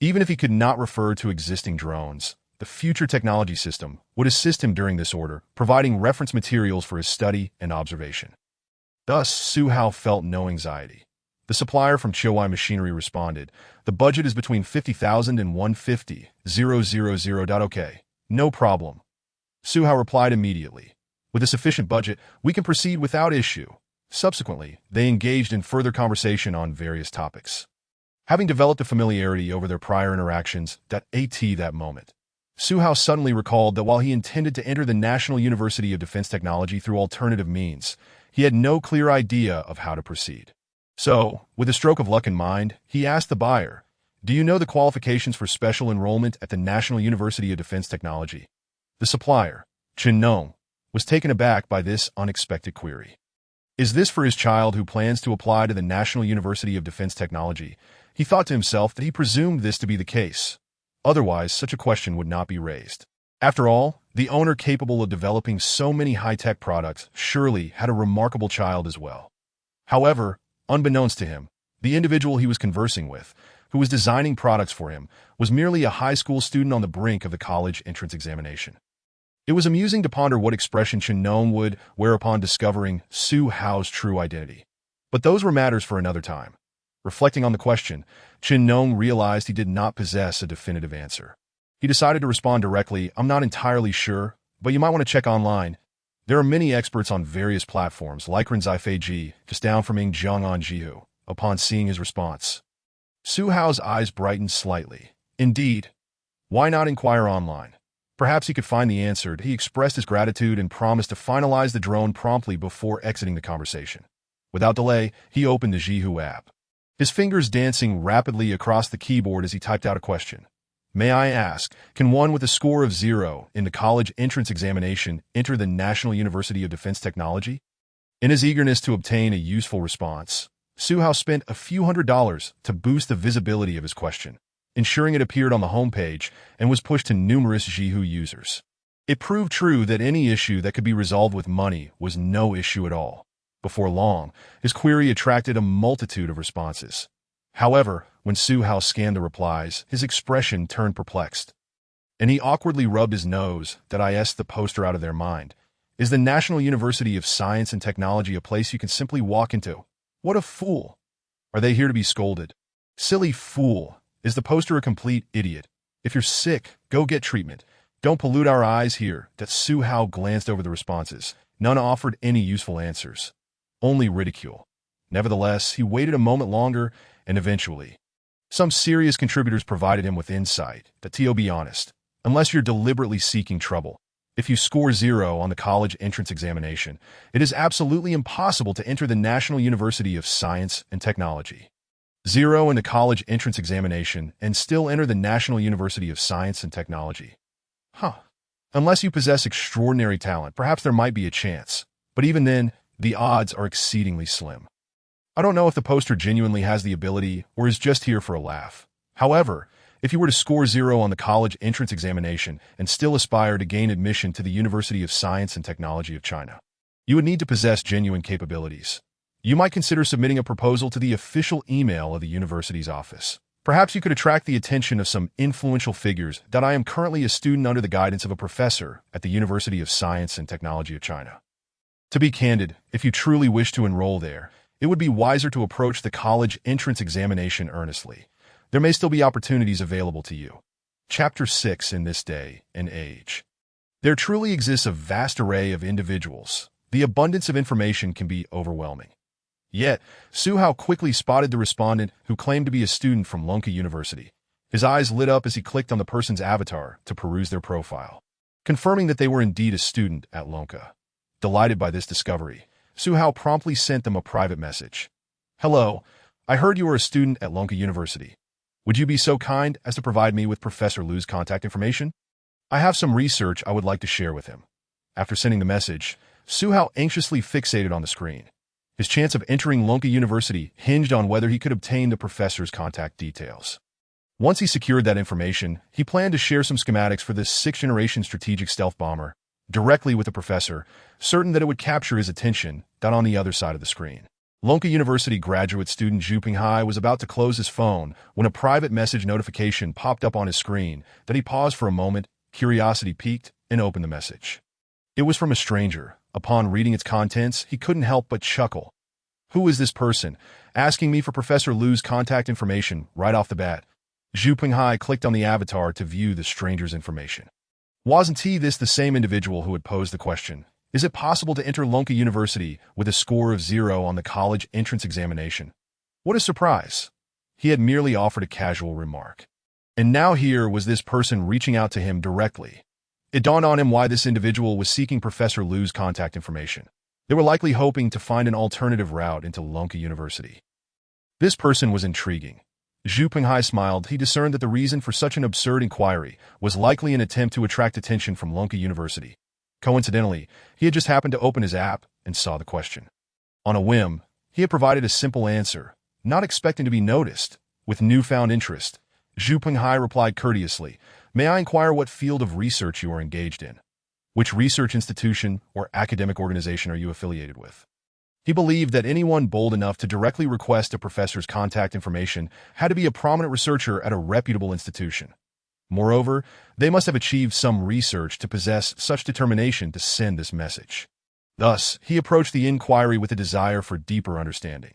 Even if he could not refer to existing drones, the future technology system would assist him during this order, providing reference materials for his study and observation. Thus, Su Hao felt no anxiety. The supplier from Chihuahua Machinery responded, "The budget is between 50,000 and 150,000. Okay, no problem." Su Hao replied immediately, "With a sufficient budget, we can proceed without issue." Subsequently, they engaged in further conversation on various topics. Having developed a familiarity over their prior interactions, that moment, Su Hao suddenly recalled that while he intended to enter the National University of Defense Technology through alternative means, he had no clear idea of how to proceed. So, with a stroke of luck in mind, he asked the buyer, "Do you know the qualifications for special enrollment at the National University of Defense Technology?" The supplier, Chen Nong, was taken aback by this unexpected query. Is this for his child who plans to apply to the National University of Defense Technology? He thought to himself that he presumed this to be the case. Otherwise, such a question would not be raised. After all, the owner capable of developing so many high-tech products surely had a remarkable child as well. However, unbeknownst to him, the individual he was conversing with, who was designing products for him, was merely a high school student on the brink of the college entrance examination. It was amusing to ponder what expression Chen Nong would wear upon discovering Su Hao's true identity. But those were matters for another time. Reflecting on the question, Chen Nong realized he did not possess a definitive answer. He decided to respond directly, "I'm not entirely sure, but you might want to check online. There are many experts on various platforms, like Renzai Feiji, just down from Yingjiang on Zhihu." Upon seeing his response, Su Hao's eyes brightened slightly. Indeed, why not inquire online? Perhaps he could find the answer. He expressed his gratitude and promised to finalize the drone promptly before exiting the conversation. Without delay, he opened the Zhihu app, his fingers dancing rapidly across the keyboard as he typed out a question. "May I ask, can one with a score of 0 in the college entrance examination enter the National University of Defense Technology?" In his eagerness to obtain a useful response, Su Hao spent a few $100s to boost the visibility of his question, ensuring it appeared on the homepage and was pushed to numerous Zhihu users. It proved true that any issue that could be resolved with money was no issue at all. Before long, his query attracted a multitude of responses. However, when Su Hao scanned the replies, his expression turned perplexed, and he awkwardly rubbed his nose. The poster out of their mind. Is the National University of Science and Technology a place you can simply walk into? What a fool! Are they here to be scolded? Silly fool! Is the poster a complete idiot? If you're sick, go get treatment. Don't pollute our eyes here. Su Hao glanced over the responses. None offered any useful answers. Only ridicule. Nevertheless, he waited a moment longer, and eventually, some serious contributors provided him with insight. To be honest, unless you're deliberately seeking trouble, if you score 0 on the college entrance examination, it is absolutely impossible to enter the National University of Science and Technology. 0 in the college entrance examination and still enter the National University of Science and Technology. Unless you possess extraordinary talent, perhaps there might be a chance. But even then, the odds are exceedingly slim. I don't know if the poster genuinely has the ability or is just here for a laugh. However, if you were to score 0 on the college entrance examination and still aspire to gain admission to the University of Science and Technology of China, you would need to possess genuine capabilities. You might consider submitting a proposal to the official email of the university's office. Perhaps you could attract the attention of some influential figures. I am currently a student under the guidance of a professor at the University of Science and Technology of China. To be candid, if you truly wish to enroll there, it would be wiser to approach the college entrance examination earnestly. There may still be opportunities available to you. Chapter 6 in this day and age. There truly exists a vast array of individuals. The abundance of information can be overwhelming. Yet, Su Hao quickly spotted the respondent who claimed to be a student from Lonka University. His eyes lit up as he clicked on the person's avatar to peruse their profile, confirming that they were indeed a student at Lonka. Delighted by this discovery, Su Hao promptly sent them a private message. "Hello, I heard you are a student at Lonka University. Would you be so kind as to provide me with Professor Lu's contact information? I have some research I would like to share with him." After sending the message, Su Hao anxiously fixated on the screen. His chance of entering Lonka University hinged on whether he could obtain the professor's contact details. Once he secured that information, he planned to share some schematics for this 6th-generation strategic stealth bomber directly with the professor, certain that it would capture his attention on the other side of the screen. Lonka University graduate student Zhu Pinghai was about to close his phone when a private message notification popped up on his screen that he paused for a moment, curiosity piqued, and opened the message. It was from a stranger. Upon reading its contents, he couldn't help but chuckle. Who is this person, asking me for Professor Lu's contact information right off the bat? Zhu Pinghai clicked on the avatar to view the stranger's information. Wasn't he this the same individual who had posed the question? Is it possible to enter Lonka University with a score of 0 on the college entrance examination? What a surprise! He had merely offered a casual remark. And now here was this person reaching out to him directly. It dawned on him why this individual was seeking Professor Lu's contact information. They were likely hoping to find an alternative route into Lonka University. This person was intriguing. Zhu Pinghai smiled. He discerned that the reason for such an absurd inquiry was likely an attempt to attract attention from Lonka University. Coincidentally, he had just happened to open his app and saw the question. On a whim, he had provided a simple answer, not expecting to be noticed. With newfound interest, Zhu Pinghai replied courteously, "May I inquire what field of research you are engaged in? Which research institution or academic organization are you affiliated with?" He believed that anyone bold enough to directly request a professor's contact information had to be a prominent researcher at a reputable institution. Moreover, they must have achieved some research to possess such determination to send this message. Thus, he approached the inquiry with a desire for deeper understanding.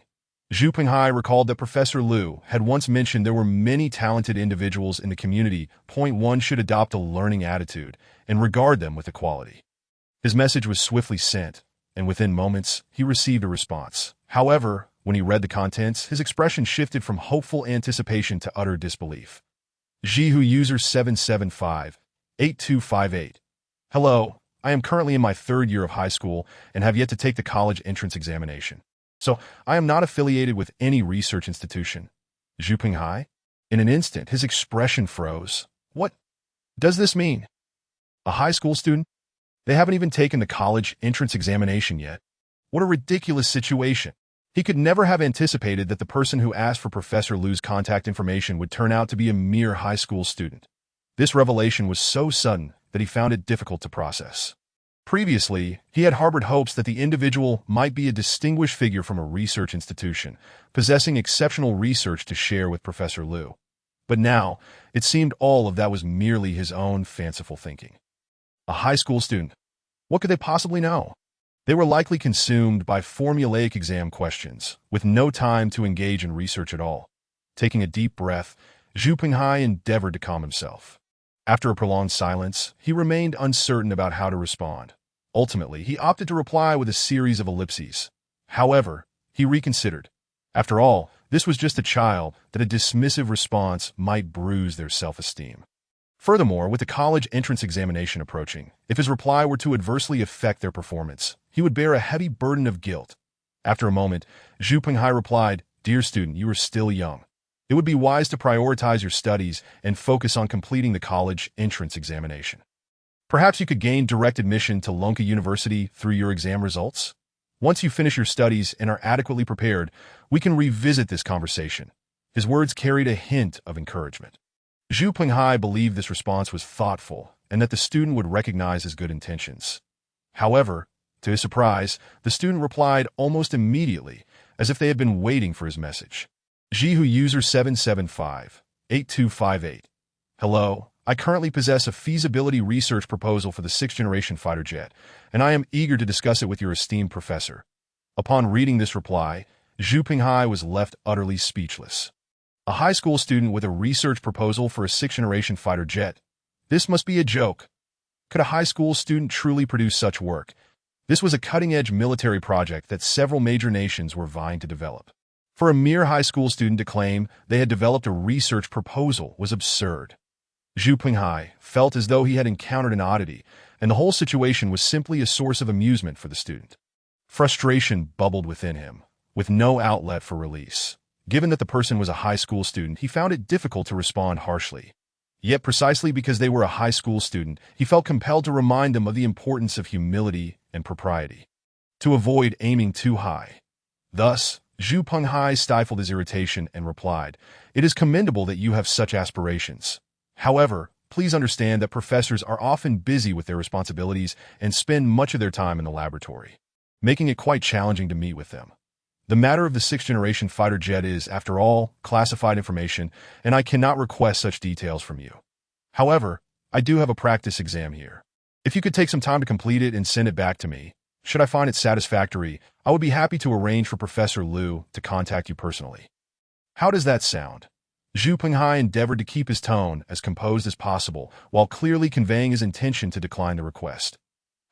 Zhu Pinghai recalled that Professor Lu had once mentioned there were many talented individuals in the community. One should adopt a learning attitude and regard them with equality. His message was swiftly sent, and within moments, he received a response. However, when he read the contents, his expression shifted from hopeful anticipation to utter disbelief. Zhihu user 775-8258. Hello, I am currently in my 3rd year of high school and have yet to take the college entrance examination. So, I am not affiliated with any research institution. Zhu Pinghai? In an instant, his expression froze. What does this mean? A high school student? They haven't even taken the college entrance examination yet. What a ridiculous situation. He could never have anticipated that the person who asked for Professor Lu's contact information would turn out to be a mere high school student. This revelation was so sudden that he found it difficult to process. Previously, he had harbored hopes that the individual might be a distinguished figure from a research institution, possessing exceptional research to share with Professor Lu. But now, it seemed all of that was merely his own fanciful thinking. A high school student. What could they possibly know? They were likely consumed by formulaic exam questions, with no time to engage in research at all. Taking a deep breath, Zhu Pinghai endeavored to calm himself. After a prolonged silence, he remained uncertain about how to respond. Ultimately, he opted to reply with a series of ellipses. However, he reconsidered. After all, this was just a child that a dismissive response might bruise their self-esteem. Furthermore, with the college entrance examination approaching, if his reply were to adversely affect their performance, he would bear a heavy burden of guilt. After a moment, Zhu Pinghai replied, "Dear student, you are still young. It would be wise to prioritize your studies and focus on completing the college entrance examination. Perhaps you could gain direct admission to Lonka University through your exam results? Once you finish your studies and are adequately prepared, we can revisit this conversation." His words carried a hint of encouragement. Zhu Pinghai believed this response was thoughtful and that the student would recognize his good intentions. However, to his surprise, the student replied almost immediately, as if they had been waiting for his message. Zhihu user 775-8258. Hello, I currently possess a feasibility research proposal for the 6th-Generation fighter jet, and I am eager to discuss it with your esteemed professor. Upon reading this reply, Zhu Pinghai was left utterly speechless. A high school student with a research proposal for a 6th-Generation fighter jet? This must be a joke. Could a high school student truly produce such work? This was a cutting-edge military project that several major nations were vying to develop. For a mere high school student to claim they had developed a research proposal was absurd. Zhu Pinghai felt as though he had encountered an oddity, and the whole situation was simply a source of amusement for the student. Frustration bubbled within him, with no outlet for release. Given that the person was a high school student, he found it difficult to respond harshly. Yet precisely because they were a high school student, he felt compelled to remind them of the importance of humility and propriety, to avoid aiming too high. Thus, Zhu Pinghai stifled his irritation and replied, "It is commendable that you have such aspirations. However, please understand that professors are often busy with their responsibilities and spend much of their time in the laboratory, making it quite challenging to meet with them. The matter of the sixth-generation fighter jet is, after all, classified information, and I cannot request such details from you. However, I do have a practice exam here. If you could take some time to complete it and send it back to me, should I find it satisfactory, I would be happy to arrange for Professor Liu to contact you personally. How does that sound? Zhu Penghai endeavored to keep his tone as composed as possible while clearly conveying his intention to decline the request.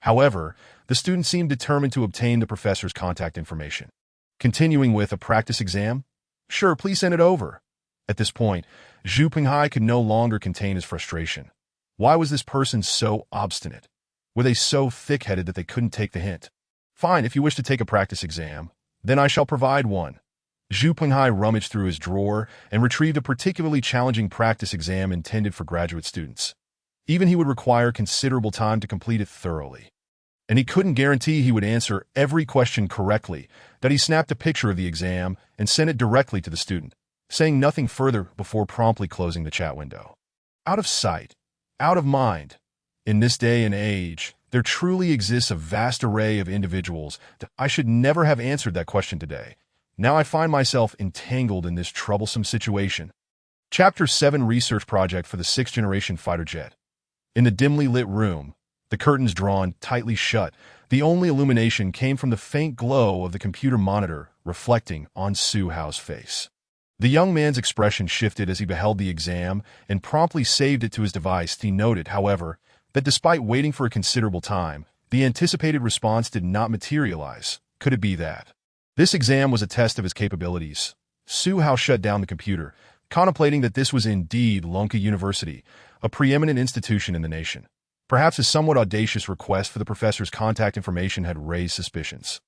However, the student seemed determined to obtain the professor's contact information. Continuing with a practice exam? Sure, please send it over. At this point, Zhu Penghai could no longer contain his frustration. Why was this person so obstinate? Were they so thick-headed that they couldn't take the hint? Fine, if you wish to take a practice exam, then I shall provide one. Zhu Penghai rummaged through his drawer and retrieved a particularly challenging practice exam intended for graduate students. Even he would require considerable time to complete it thoroughly. And he couldn't guarantee he would answer every question correctly, that he snapped a picture of the exam and sent it directly to the student, saying nothing further before promptly closing the chat window. Out of sight, out of mind. In this day and age, there truly exists a vast array of individuals that I should never have answered that question today. Now I find myself entangled in this troublesome situation. Chapter 7 Research Project for the 6th-Generation Fighter Jet. In the dimly lit room, the curtains drawn tightly shut, the only illumination came from the faint glow of the computer monitor reflecting on Su Hao's face. The young man's expression shifted as he beheld the exam and promptly saved it to his device. He noted, however, that despite waiting for a considerable time, the anticipated response did not materialize. Could it be that this exam was a test of his capabilities? Su Hao shut down the computer, contemplating that this was indeed Lonka University, a preeminent institution in the nation. Perhaps his somewhat audacious request for the professor's contact information had raised suspicions.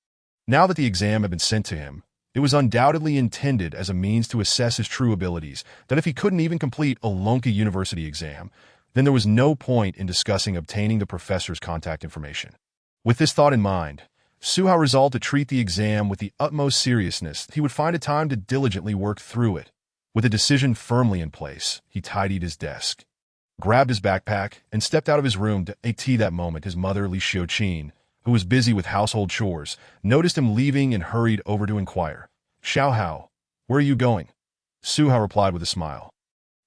Now that the exam had been sent to him, it was undoubtedly intended as a means to assess his true abilities, that if he couldn't even complete a Lonka University exam, then there was no point in discussing obtaining the professor's contact information. With this thought in mind, Su Hao resolved to treat the exam with the utmost seriousness. He would find a time to diligently work through it. With a decision firmly in place, he tidied his desk, grabbed his backpack, and stepped out of his room to at that moment. His mother, Li Xiuqin, who was busy with household chores, noticed him leaving and hurried over to inquire. Xiao Hao, where are you going? Su Hao replied with a smile.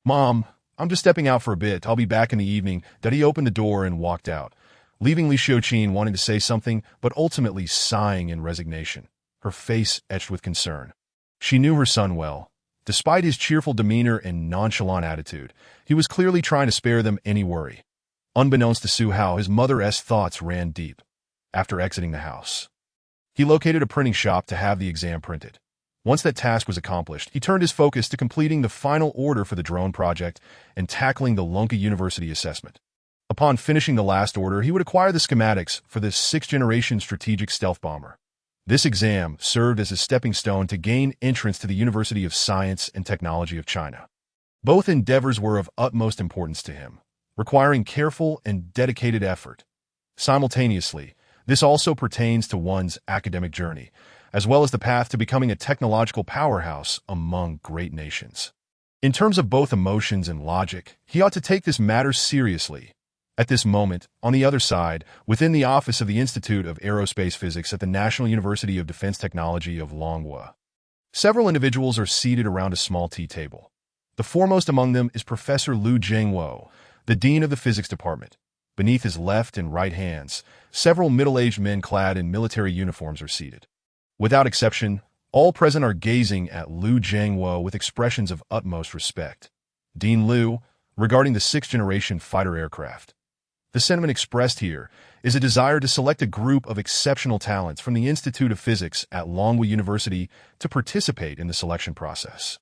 Mom, I'm just stepping out for a bit. I'll be back in the evening. That he opened the door and walked out, leaving Li Xiuqin wanting to say something, but ultimately sighing in resignation, her face etched with concern. She knew her son well. Despite his cheerful demeanor and nonchalant attitude, he was clearly trying to spare them any worry. Unbeknownst to Su Hao, his mother's thoughts ran deep. After exiting the house, he located a printing shop to have the exam printed. Once that task was accomplished, he turned his focus to completing the final order for the drone project and tackling the Lonka University assessment. Upon finishing the last order, he would acquire the schematics for the 6th-generation strategic stealth bomber. This exam served as a stepping stone to gain entrance to the University of Science and Technology of China. Both endeavors were of utmost importance to him, requiring careful and dedicated effort. Simultaneously, this also pertains to one's academic journey, as well as the path to becoming a technological powerhouse among great nations. In terms of both emotions and logic, he ought to take this matter seriously. At this moment, on the other side, within the office of the Institute of Aerospace Physics at the National University of Defense Technology of Longhua, several individuals are seated around a small tea table. The foremost among them is Professor Liu Zhengwo, the dean of the physics department. Beneath his left and right hands, several middle-aged men clad in military uniforms are seated. Without exception, all present are gazing at Liu Zhengwo with expressions of utmost respect. Dean Liu, regarding the 6th-generation fighter aircraft. The sentiment expressed here is a desire to select a group of exceptional talents from the Institute of Physics at Longhua University to participate in the selection process.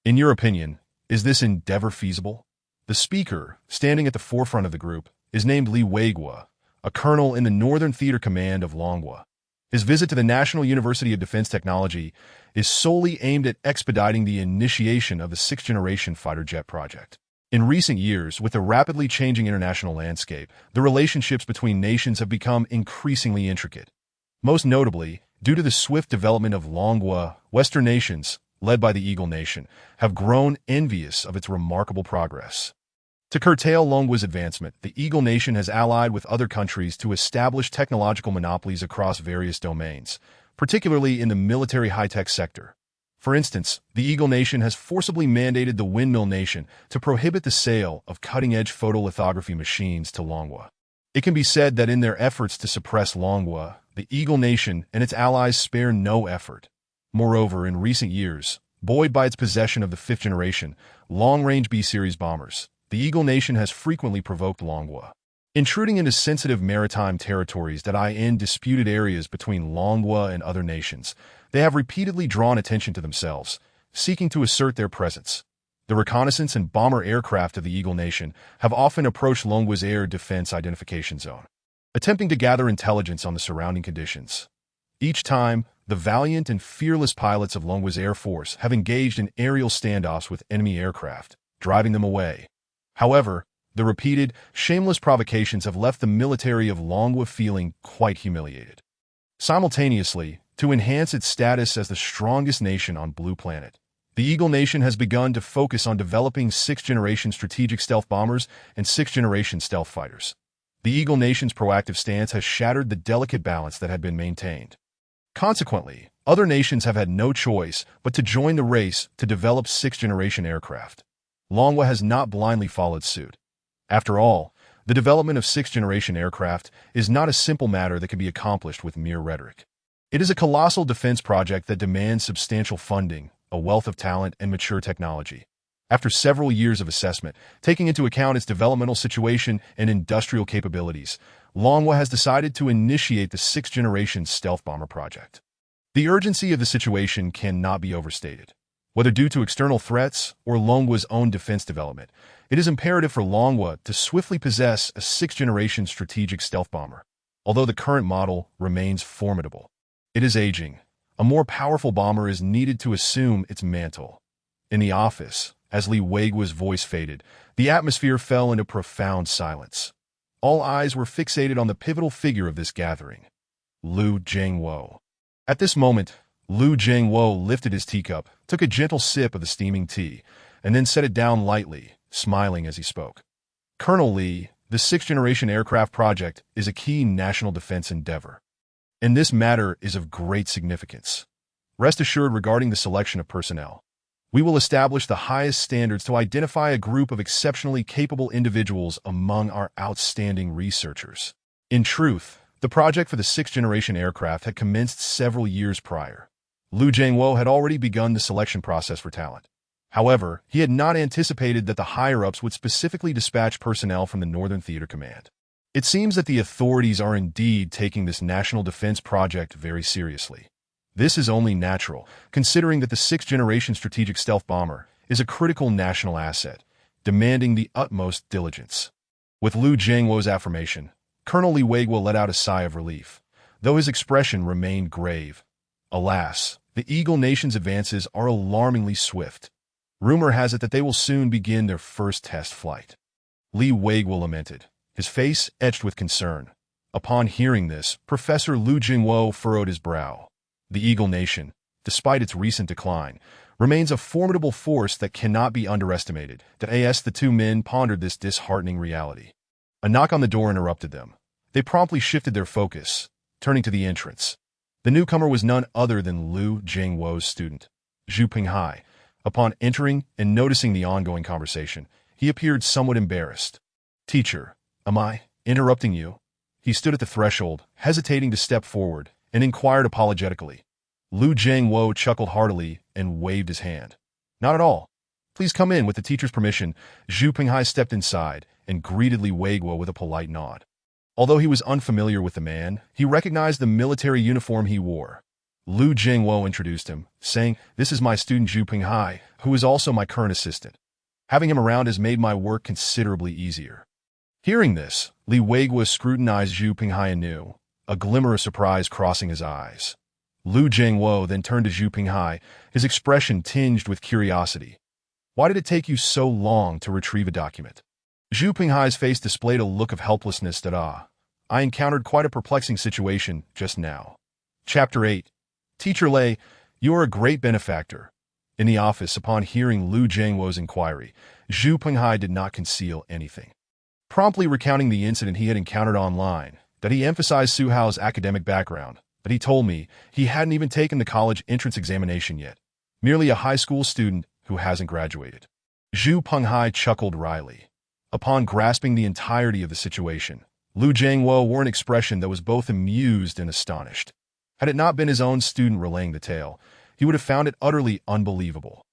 In your opinion, is this endeavor feasible? The speaker, standing at the forefront of the group, is named Li Weiguo, a colonel in the Northern Theater Command of Longhua. His visit to the National University of Defense Technology is solely aimed at expediting the initiation of the 6th-generation fighter jet project. In recent years, with the rapidly changing international landscape, the relationships between nations have become increasingly intricate. Most notably, due to the swift development of Longhua, Western nations, led by the Eagle Nation, have grown envious of its remarkable progress. To curtail Longhua's advancement, the Eagle Nation has allied with other countries to establish technological monopolies across various domains, particularly in the military high-tech sector. For instance, the Eagle Nation has forcibly mandated the Windmill Nation to prohibit the sale of cutting-edge photolithography machines to Longwa. It can be said that in their efforts to suppress Longwa, the Eagle Nation and its allies spare no effort. Moreover, in recent years, buoyed by its possession of the 5th-generation, long-range B-series bombers, the Eagle Nation has frequently provoked Longwa, intruding into sensitive maritime territories that lie in disputed areas between Longwa and other nations. They have repeatedly drawn attention to themselves, seeking to assert their presence. The reconnaissance and bomber aircraft of the Eagle Nation have often approached Longwa's air defense identification zone, attempting to gather intelligence on the surrounding conditions. Each time, the valiant and fearless pilots of Longwa's Air Force have engaged in aerial standoffs with enemy aircraft, driving them away. However, the repeated, shameless provocations have left the military of Longwa feeling quite humiliated. Simultaneously, to enhance its status as the strongest nation on Blue Planet, the Eagle Nation has begun to focus on developing 6th-generation strategic stealth bombers and 6th-generation stealth fighters. The Eagle Nation's proactive stance has shattered the delicate balance that had been maintained. Consequently, other nations have had no choice but to join the race to develop 6th-generation aircraft. Longwa has not blindly followed suit. After all, the development of 6th-generation aircraft is not a simple matter that can be accomplished with mere rhetoric. It is a colossal defense project that demands substantial funding, a wealth of talent, and mature technology. After several years of assessment, taking into account its developmental situation and industrial capabilities, Longwa has decided to initiate the 6th-generation stealth bomber project. The urgency of the situation cannot be overstated. Whether due to external threats or Longwa's own defense development, it is imperative for Longwa to swiftly possess a 6th-generation strategic stealth bomber. Although the current model remains formidable, it is aging. A more powerful bomber is needed to assume its mantle. In the office, as Li Weiguo's voice faded, the atmosphere fell into profound silence. All eyes were fixated on the pivotal figure of this gathering, Liu Jiangwo. At this moment, Liu Jiangwo lifted his teacup, took a gentle sip of the steaming tea, and then set it down lightly, smiling as he spoke. Colonel Li, the 6th-generation aircraft project is a key national defense endeavor, and this matter is of great significance. Rest assured regarding the selection of personnel. We will establish the highest standards to identify a group of exceptionally capable individuals among our outstanding researchers. In truth, the project for the 6th-generation aircraft had commenced several years prior. Liu Jiangwo had already begun the selection process for talent. However, he had not anticipated that the higher-ups would specifically dispatch personnel from the Northern Theater Command. It seems that the authorities are indeed taking this national defense project very seriously. This is only natural, considering that the 6th-generation strategic stealth bomber is a critical national asset, demanding the utmost diligence. With Liu Jiangwo's affirmation, Colonel Li Weiguo let out a sigh of relief, though his expression remained grave. Alas, the Eagle Nation's advances are alarmingly swift. Rumor has it that they will soon begin their first test flight. Li Weiguo lamented, his face etched with concern. Upon hearing this, Professor Liu Jiangwo furrowed his brow. The Eagle Nation, despite its recent decline, remains a formidable force that cannot be underestimated. The two men pondered this disheartening reality. A knock on the door interrupted them. They promptly shifted their focus, turning to the entrance. The newcomer was none other than Liu Jiangwo's student, Zhu Pinghai. Upon entering and noticing the ongoing conversation, he appeared somewhat embarrassed. "Teacher, am I interrupting you?" He stood at the threshold, hesitating to step forward, and inquired apologetically. Liu Jiangwo chuckled heartily and waved his hand. "Not at all. Please come in with the teacher's permission." Zhu Pinghai stepped inside and greeted Li Weiguo with a polite nod. Although he was unfamiliar with the man, he recognized the military uniform he wore. Liu Jiangwo introduced him, saying, "This is my student Zhu Pinghai, who is also my current assistant. Having him around has made my work considerably easier." Hearing this, Li Weiguo scrutinized Zhu Pinghai anew, a glimmer of surprise crossing his eyes. Liu Jiangwo then turned to Zhu Pinghai, his expression tinged with curiosity. "Why did it take you so long to retrieve a document?" Zhu Pinghai's face displayed a look of helplessness that I encountered quite a perplexing situation just now. Chapter 8. Teacher Lei, you are a great benefactor. In the office, upon hearing Liu Jiangwo's inquiry, Zhu Pinghai did not conceal anything. Promptly recounting the incident he had encountered online, that he emphasized Su Hao's academic background, but he told me he hadn't even taken the college entrance examination yet, merely a high school student who hasn't graduated. Zhu Penghai chuckled wryly. Upon grasping the entirety of the situation, Lu Jiangwo wore an expression that was both amused and astonished. Had it not been his own student relaying the tale, he would have found it utterly unbelievable.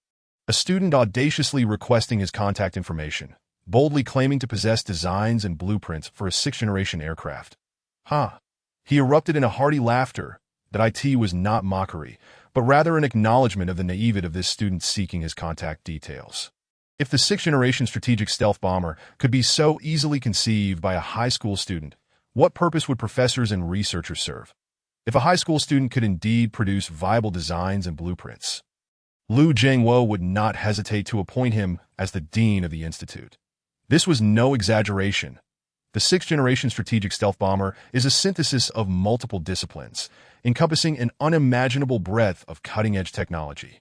A student audaciously requesting his contact information, boldly claiming to possess designs and blueprints for a 6th-generation aircraft. He erupted in a hearty laughter that it was not mockery, but rather an acknowledgement of the naivete of this student seeking his contact details. If the 6th-generation strategic stealth bomber could be so easily conceived by a high school student, what purpose would professors and researchers serve? If a high school student could indeed produce viable designs and blueprints, Lu Jiangwo would not hesitate to appoint him as the dean of the institute. This was no exaggeration. The 6th-generation strategic stealth bomber is a synthesis of multiple disciplines, encompassing an unimaginable breadth of cutting-edge technology.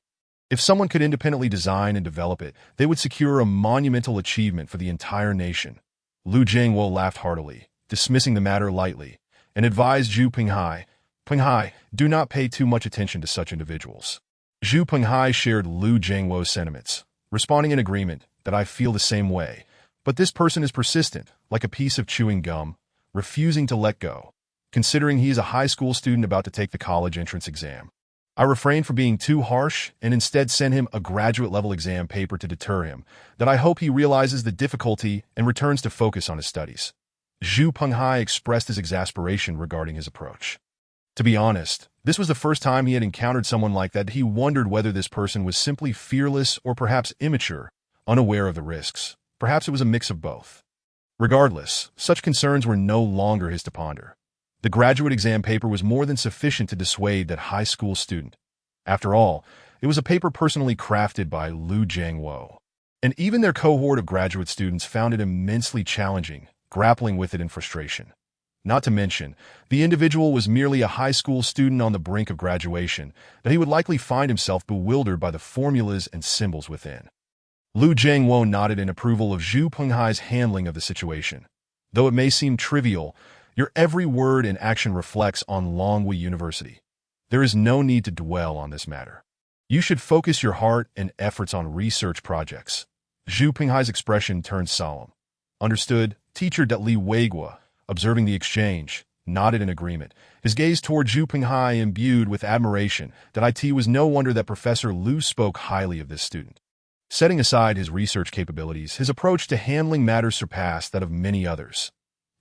If someone could independently design and develop it, they would secure a monumental achievement for the entire nation. Lu Jiangwo laughed heartily, dismissing the matter lightly, and advised Zhu Penghai, do not pay too much attention to such individuals. Zhu Penghai shared Lu Jiangwo's sentiments, responding in agreement that I feel the same way. But this person is persistent, like a piece of chewing gum, refusing to let go, considering he is a high school student about to take the college entrance exam. I refrained from being too harsh and instead sent him a graduate-level exam paper to deter him, that I hope he realizes the difficulty and returns to focus on his studies. Zhu Penghai expressed his exasperation regarding his approach. To be honest, this was the first time he had encountered someone like that. He wondered whether this person was simply fearless or perhaps immature, unaware of the risks. Perhaps it was a mix of both. Regardless, such concerns were no longer his to ponder. The graduate exam paper was more than sufficient to dissuade that high school student. After all, it was a paper personally crafted by Lu Jiangwo. And even their cohort of graduate students found it immensely challenging, grappling with it in frustration. Not to mention, the individual was merely a high school student on the brink of graduation, that he would likely find himself bewildered by the formulas and symbols within. Lu Jiangwo nodded in approval of Zhu Penghai's handling of the situation. Though it may seem trivial, your every word and action reflects on Longhui University. There is no need to dwell on this matter. You should focus your heart and efforts on research projects. Zhu Penghai's expression turned solemn. Understood, teacher Li Weigua, observing the exchange, nodded in agreement, his gaze toward Zhu Penghai imbued with admiration. That it was no wonder that Professor Lu spoke highly of this student. Setting aside his research capabilities, his approach to handling matters surpassed that of many others.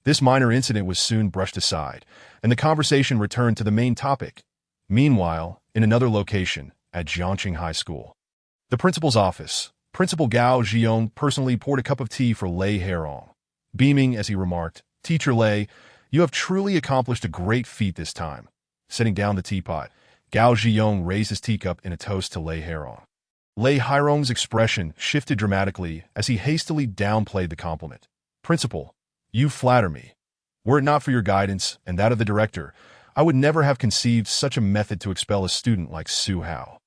This minor incident was soon brushed aside, and the conversation returned to the main topic. Meanwhile, in another location, at Jiangqing High School, the principal's office, Principal Gao Zhiyong personally poured a cup of tea for Lei Herong. Beaming as he remarked, "Teacher Lei, you have truly accomplished a great feat this time." Setting down the teapot, Gao Zhiyong raised his teacup in a toast to Lei Herong. Lei Herong's expression shifted dramatically as he hastily downplayed the compliment. "Principal, you flatter me. Were it not for your guidance and that of the director, I would never have conceived such a method to expel a student like Su Hao."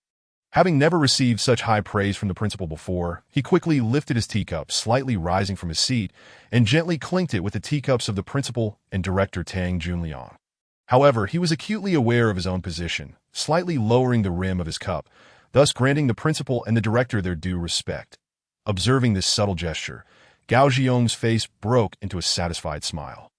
Having never received such high praise from the principal before, he quickly lifted his teacup, slightly rising from his seat, and gently clinked it with the teacups of the principal and director Tang Junliang. However, he was acutely aware of his own position, slightly lowering the rim of his cup, thus granting the principal and the director their due respect. Observing this subtle gesture, Gao Zhiyong's face broke into a satisfied smile.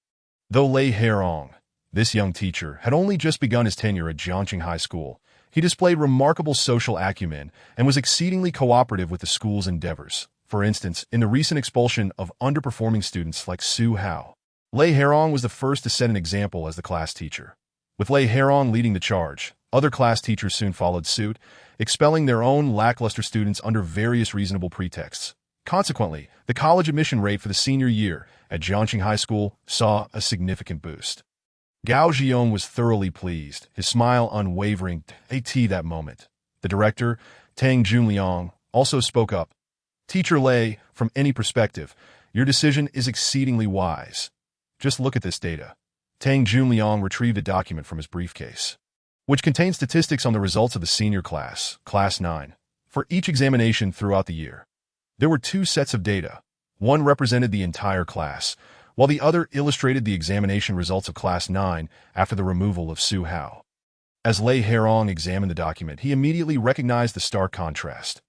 Though Lei Herong, this young teacher, had only just begun his tenure at Jiangqing High School, he displayed remarkable social acumen and was exceedingly cooperative with the school's endeavors. For instance, in the recent expulsion of underperforming students like Su Hao, Lei Herong was the first to set an example as the class teacher. With Lei Herong leading the charge, other class teachers soon followed suit, expelling their own lackluster students under various reasonable pretexts. Consequently, the college admission rate for the senior year at Jiangqing High School saw a significant boost. Gao Zhiyong was thoroughly pleased, his smile unwavering at that moment. The director, Tang Junliang, also spoke up. "Teacher Lei, from any perspective, your decision is exceedingly wise. Just look at this data." Tang Junliang retrieved a document from his briefcase, which contained statistics on the results of the senior class, Class 9, for each examination throughout the year. There were two sets of data. One represented the entire class, while the other illustrated the examination results of Class 9 after the removal of Su Hao. As Lei Herong examined the document, he immediately recognized the stark contrast.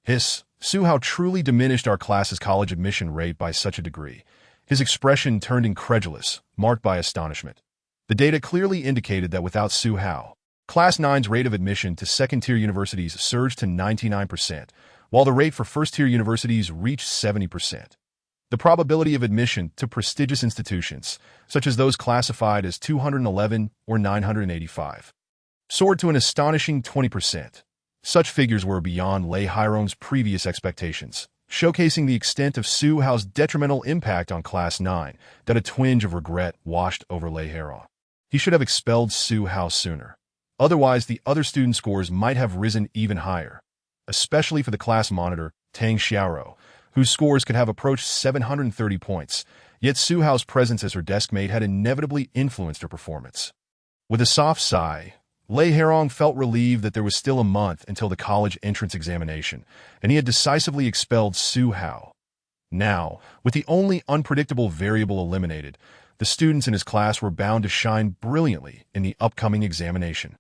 Zhihu truly diminished our class's college admission rate by such a degree. His expression turned incredulous, marked by astonishment. The data clearly indicated that without Zhihu, Class 9's rate of admission to second-tier universities surged to 99%, while the rate for first-tier universities reached 70%. The probability of admission to prestigious institutions, such as those classified as 211 or 985, soared to an astonishing 20%. Such figures were beyond Lei Herong's previous expectations, showcasing the extent of Zhihu's detrimental impact on Class 9 that a twinge of regret washed over Lei Herong. He should have expelled Zhihu sooner. Otherwise, the other student scores might have risen even higher, especially for the class monitor, Tang Xiaoro, whose scores could have approached 730 points, yet Zhihu's presence as her deskmate had inevitably influenced her performance. With a soft sigh, Lei Herong felt relieved that there was still a month until the college entrance examination, and he had decisively expelled Zhihu. Now, with the only unpredictable variable eliminated, the students in his class were bound to shine brilliantly in the upcoming examination.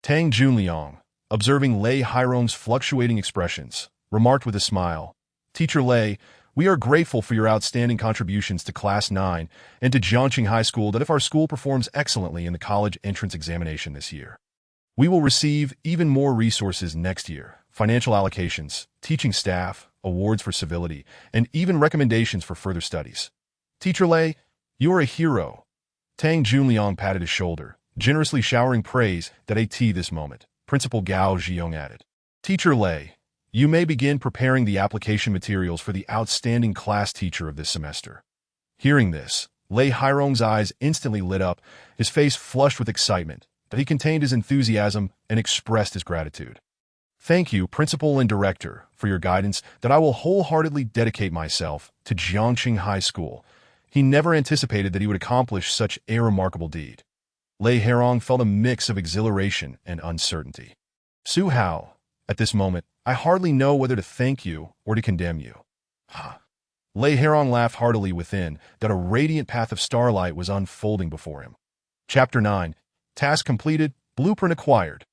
Tang Junliang, observing Lei Herong's fluctuating expressions, remarked with a smile, "Teacher Lei, we are grateful for your outstanding contributions to Class 9 and to Jiangqing High School that if our school performs excellently in the college entrance examination this year, we will receive even more resources next year, financial allocations, teaching staff, awards for civility, and even recommendations for further studies. Teacher Lei, you are a hero." Tang Junliang patted his shoulder, generously showering praise that at this moment, Principal Gao Zhiyong added, "Teacher Lei, you may begin preparing the application materials for the outstanding class teacher of this semester." Hearing this, Lei Herong's eyes instantly lit up, his face flushed with excitement, but he contained his enthusiasm and expressed his gratitude. "Thank you, Principal and Director, for your guidance that I will wholeheartedly dedicate myself to Jiangqing High School." He never anticipated that he would accomplish such a remarkable deed. Lei Herong felt a mix of exhilaration and uncertainty. "Zhihu, at this moment, I hardly know whether to thank you or to condemn you." Lei Herong laughed heartily within that a radiant path of starlight was unfolding before him. Chapter 9. Task completed, blueprint acquired.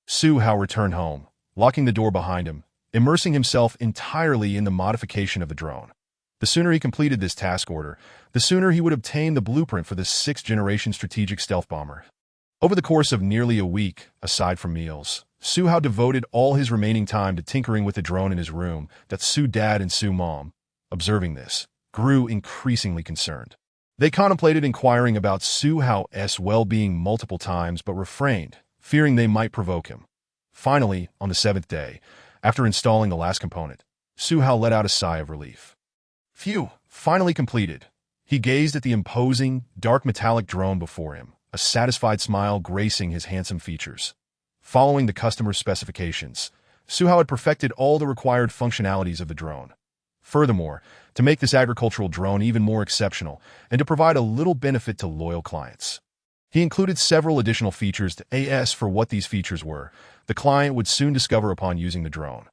Zhihu returned home, locking the door behind him, immersing himself entirely in the modification of the drone. The sooner he completed this task order, the sooner he would obtain the blueprint for the 6th-Generation strategic stealth bomber. Over the course of nearly a week, aside from meals, Zhihu devoted all his remaining time to tinkering with the drone in his room that Su Dad and Su Mom, observing this, grew increasingly concerned. They contemplated inquiring about Zhihu's well-being multiple times but refrained, fearing they might provoke him. Finally, on the 7th day, after installing the last component, Zhihu let out a sigh of relief. Phew, finally completed. He gazed at the imposing, dark metallic drone before him, a satisfied smile gracing his handsome features. Following the customer's specifications, Zhihu had perfected all the required functionalities of the drone. Furthermore, to make this agricultural drone even more exceptional and to provide a little benefit to loyal clients, he included several additional features to as for what these features were, the client would soon discover upon using the drone.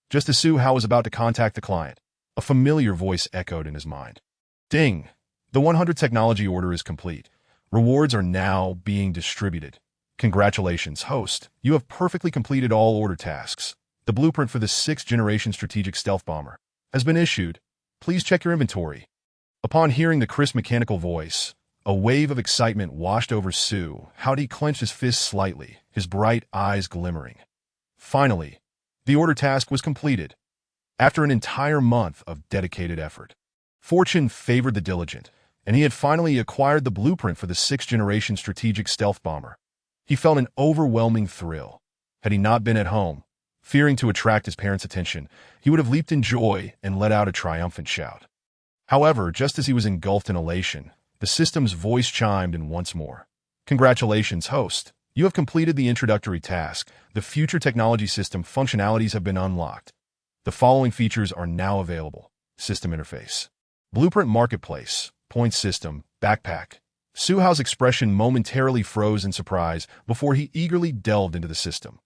Just as Zhihu was about to contact the client, a familiar voice echoed in his mind. Ding! The 100 technology order is complete. Rewards are now being distributed. Congratulations, host. You have perfectly completed all order tasks. The blueprint for the 6th-Generation strategic stealth bomber has been issued. Please check your inventory. Upon hearing the crisp mechanical voice, a wave of excitement washed over Zhihu. He clenched his fists slightly, his bright eyes glimmering. Finally, the order task was completed. After an entire month of dedicated effort, fortune favored the diligent, and he had finally acquired the blueprint for the 6th-Generation strategic stealth bomber. He felt an overwhelming thrill. Had he not been at home, fearing to attract his parents' attention, he would have leaped in joy and let out a triumphant shout. However, just as he was engulfed in elation, the system's voice chimed in once more. Congratulations, host. You have completed the introductory task. The future technology system functionalities have been unlocked. The following features are now available. System interface. Blueprint marketplace. Point system. Backpack. Zhihu's expression momentarily froze in surprise before he eagerly delved into the system.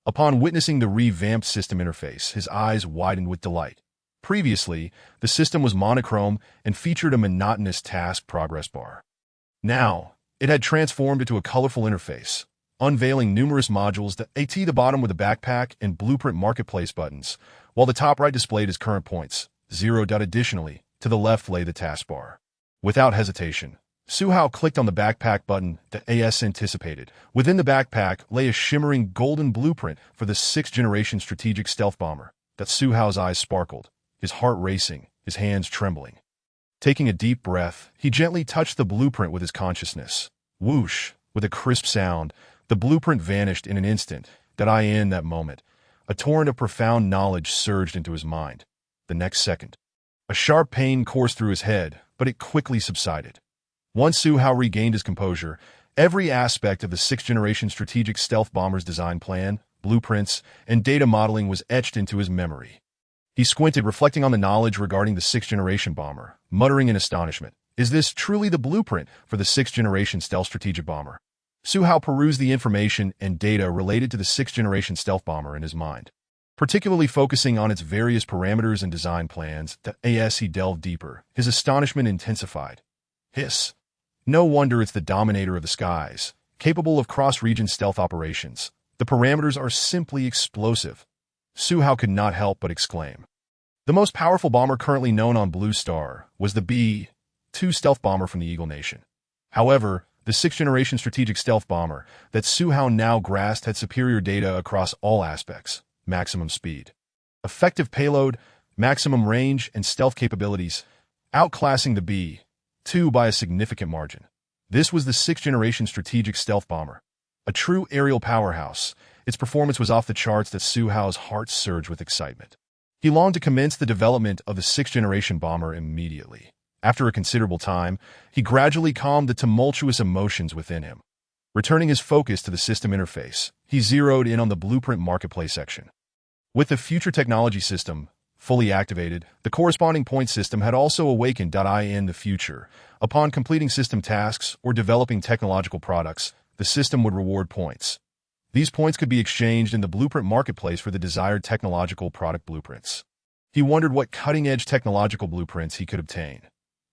Upon witnessing the revamped system interface, his eyes widened with delight. Previously, the system was monochrome and featured a monotonous task progress bar. Now, it had transformed into a colorful interface, unveiling numerous modules that at the bottom were the backpack and blueprint marketplace buttons, while the top right displayed his current points, 0. Additionally, to the left lay the taskbar. Without hesitation, Zhihu clicked on the backpack button that AS anticipated. Within the backpack lay a shimmering golden blueprint for the 6th-Generation strategic stealth bomber. That Zhihu's eyes sparkled, his heart racing, his hands trembling. Taking a deep breath, he gently touched the blueprint with his consciousness. Whoosh! With a crisp sound, the blueprint vanished in an instant. In that moment, a torrent of profound knowledge surged into his mind. The next second, a sharp pain coursed through his head, but it quickly subsided. Once Zhihu regained his composure, every aspect of the 6th-Generation strategic stealth bomber's design plan, blueprints, and data modeling was etched into his memory. He squinted, reflecting on the knowledge regarding the 6th-Generation bomber, muttering in astonishment, "Is this truly the blueprint for the 6th-Generation stealth strategic bomber?" Zhihu perused the information and data related to the 6th-Generation stealth bomber in his mind, particularly focusing on its various parameters and design plans. As he delved deeper, his astonishment intensified. Hiss! No wonder it's the dominator of the skies, capable of cross-region stealth operations. The parameters are simply explosive. Zhihu could not help but exclaim. The most powerful bomber currently known on Blue Star was the B-2 stealth bomber from the Eagle Nation. However, the 6th-Generation strategic stealth bomber that Zhihu now grasped had superior data across all aspects: maximum speed, effective payload, maximum range, and stealth capabilities, outclassing the B-2 by a significant margin. This was the 6th-Generation strategic stealth bomber, a true aerial powerhouse. Its performance was off the charts. Zhihu's heart surged with excitement. He longed to commence the development of the 6th-Generation bomber immediately. After a considerable time, he gradually calmed the tumultuous emotions within him. Returning his focus to the system interface, he zeroed in on the blueprint marketplace section. With the future technology system fully activated, the corresponding point system had also awakened. In the future, upon completing system tasks or developing technological products, the system would reward points. These points could be exchanged in the blueprint marketplace for the desired technological product blueprints. He wondered what cutting-edge technological blueprints he could obtain.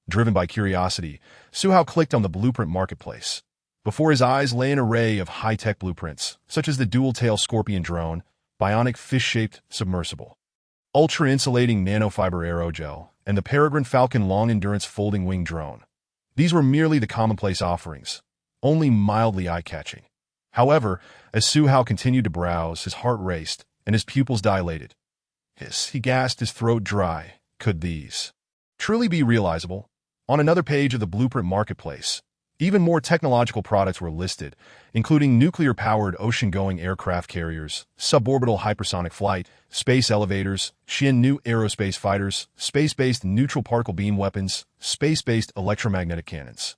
Driven by curiosity, Zhihu clicked on the blueprint marketplace. Before his eyes lay an array of high-tech blueprints, such as the dual-tail Scorpion drone, bionic fish-shaped submersible, ultra-insulating nanofiber aerogel, and the Peregrine Falcon long-endurance folding-wing drone. These were merely the commonplace offerings, only mildly eye-catching. However, as Zhihu continued to browse, his heart raced and his pupils dilated. Hiss! He gasped, his throat dry. Could these truly be realizable? On another page of the blueprint marketplace, even more technological products were listed, including nuclear-powered ocean-going aircraft carriers, suborbital hypersonic flight, space elevators, new aerospace fighters, space-based neutral particle beam weapons, space-based electromagnetic cannons,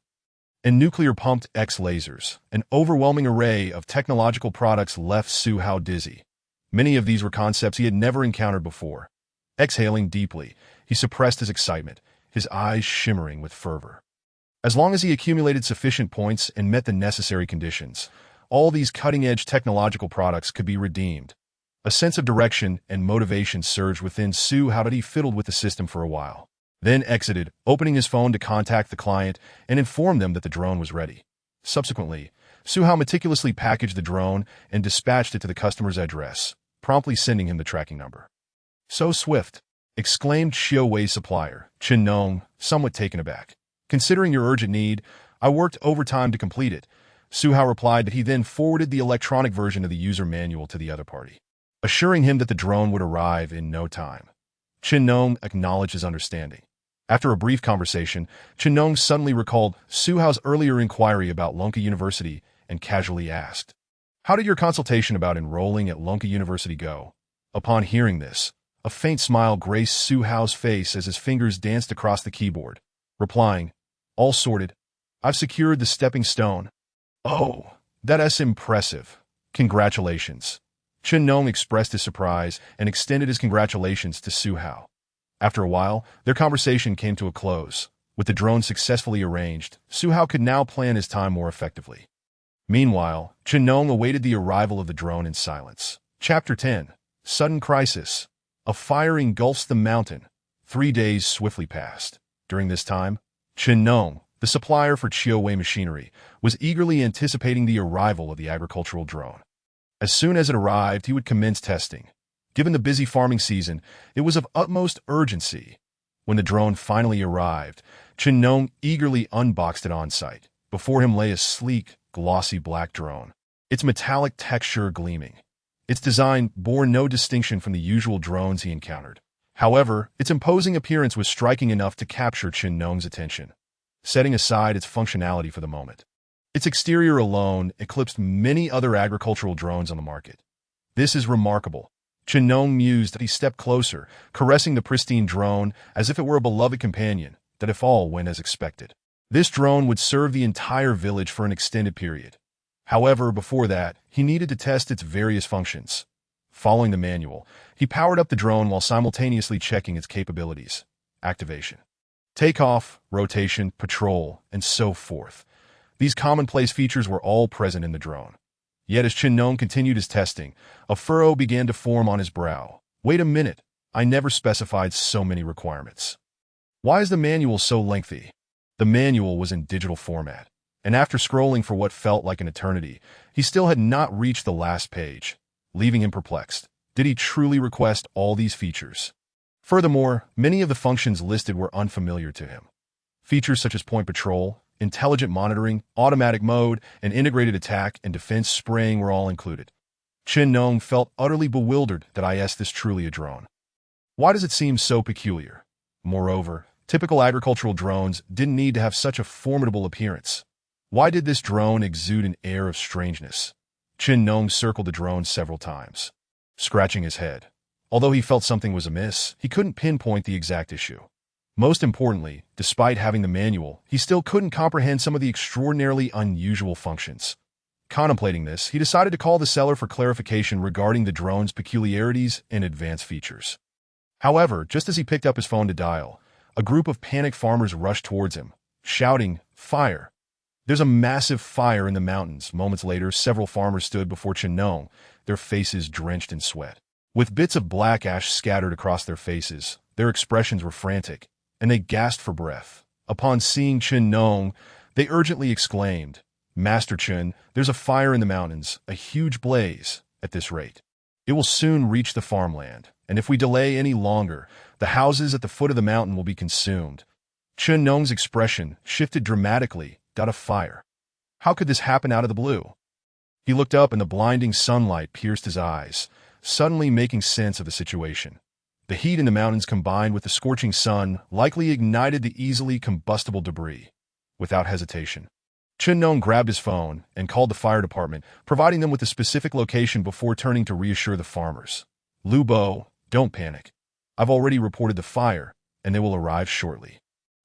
and nuclear-pumped X lasers. An overwhelming array of technological products left Zhihu dizzy. Many of these were concepts he had never encountered before. Exhaling deeply, he suppressed his excitement, his eyes shimmering with fervor. As long as he accumulated sufficient points and met the necessary conditions, all these cutting-edge technological products could be redeemed. A sense of direction and motivation surged within Zhihu. He fiddled with the system for a while, then exited, opening his phone to contact the client and inform them that the drone was ready. Subsequently, Zhihu meticulously packaged the drone and dispatched it to the customer's address, promptly sending him the tracking number. "So swift," exclaimed Xiaowei's supplier, Chen Nong, somewhat taken aback. "Considering your urgent need, I worked overtime to complete it." Zhihu replied that he then forwarded the electronic version of the user manual to the other party, assuring him that the drone would arrive in no time. Chen Nong acknowledged his understanding. After a brief conversation, Chen Nong suddenly recalled Zhihu's earlier inquiry about Lonka University and casually asked, "How did your consultation about enrolling at Lonka University go?" Upon hearing this, a faint smile graced Zhihu's face as his fingers danced across the keyboard, replying, "All sorted. I've secured the stepping stone." "Oh, that's impressive. Congratulations." Chen Nong expressed his surprise and extended his congratulations to Zhihu. After a while, their conversation came to a close. With the drone successfully arranged, Zhihu could now plan his time more effectively. Meanwhile, Chen Nong awaited the arrival of the drone in silence. Chapter 10. Sudden Crisis. A fire engulfs the mountain. 3 days swiftly passed. During this time, Chen Nong, The supplier for Chiu machinery was eagerly anticipating the arrival of the agricultural drone. As soon as it arrived, he would commence testing. Given the busy farming season, it was of utmost urgency. When the drone finally arrived, Chen eagerly unboxed it on site. Before him lay a sleek, glossy black drone, its metallic texture gleaming. Its design bore no distinction from the usual drones he encountered. However, its imposing appearance was striking enough to capture Chen attention, setting aside its functionality for the moment. Its exterior alone eclipsed many other agricultural drones on the market. This is remarkable. Chen mused as he stepped closer, caressing the pristine drone as if it were a beloved companion, that if all went as expected, this drone would serve the entire village for an extended period. However, before that, he needed to test its various functions. Following the manual, he powered up the drone while simultaneously checking its capabilities. Activation, takeoff, rotation, patrol, and so forth. These commonplace features were all present in the drone. Yet as Chen continued his testing, a furrow began to form on his brow. Wait a minute, I never specified so many requirements. Why is the manual so lengthy? The manual was in digital format, and after scrolling for what felt like an eternity, he still had not reached the last page, leaving him perplexed. Did he truly request all these features? Furthermore, many of the functions listed were unfamiliar to him. Features such as point patrol, intelligent monitoring, automatic mode, and integrated attack and defense spraying were all included. Chen felt utterly bewildered that is this truly a drone? Why does it seem so peculiar? Moreover, typical agricultural drones didn't need to have such a formidable appearance. Why did this drone exude an air of strangeness? Chen circled the drone several times, scratching his head. Although he felt something was amiss, he couldn't pinpoint the exact issue. Most importantly, despite having the manual, he still couldn't comprehend some of the extraordinarily unusual functions. Contemplating this, he decided to call the seller for clarification regarding the drone's peculiarities and advanced features. However, just as he picked up his phone to dial, a group of panicked farmers rushed towards him, shouting, "Fire! There's a massive fire in the mountains." Moments later, several farmers stood before Chen, their faces drenched in sweat. With bits of black ash scattered across their faces, their expressions were frantic, and they gasped for breath. Upon seeing Chen, they urgently exclaimed, "Master Chen, there's a fire in the mountains, a huge blaze. At this rate, it will soon reach the farmland, and if we delay any longer, the houses at the foot of the mountain will be consumed." Chen expression shifted dramatically. A fire? How could this happen out of the blue? He looked up and the blinding sunlight pierced his eyes, suddenly making sense of the situation. The heat in the mountains combined with the scorching sun likely ignited the easily combustible debris. Without hesitation, Chen grabbed his phone and called the fire department, providing them with a specific location before turning to reassure the farmers. "Lu Bo, don't panic. I've already reported the fire, and they will arrive shortly.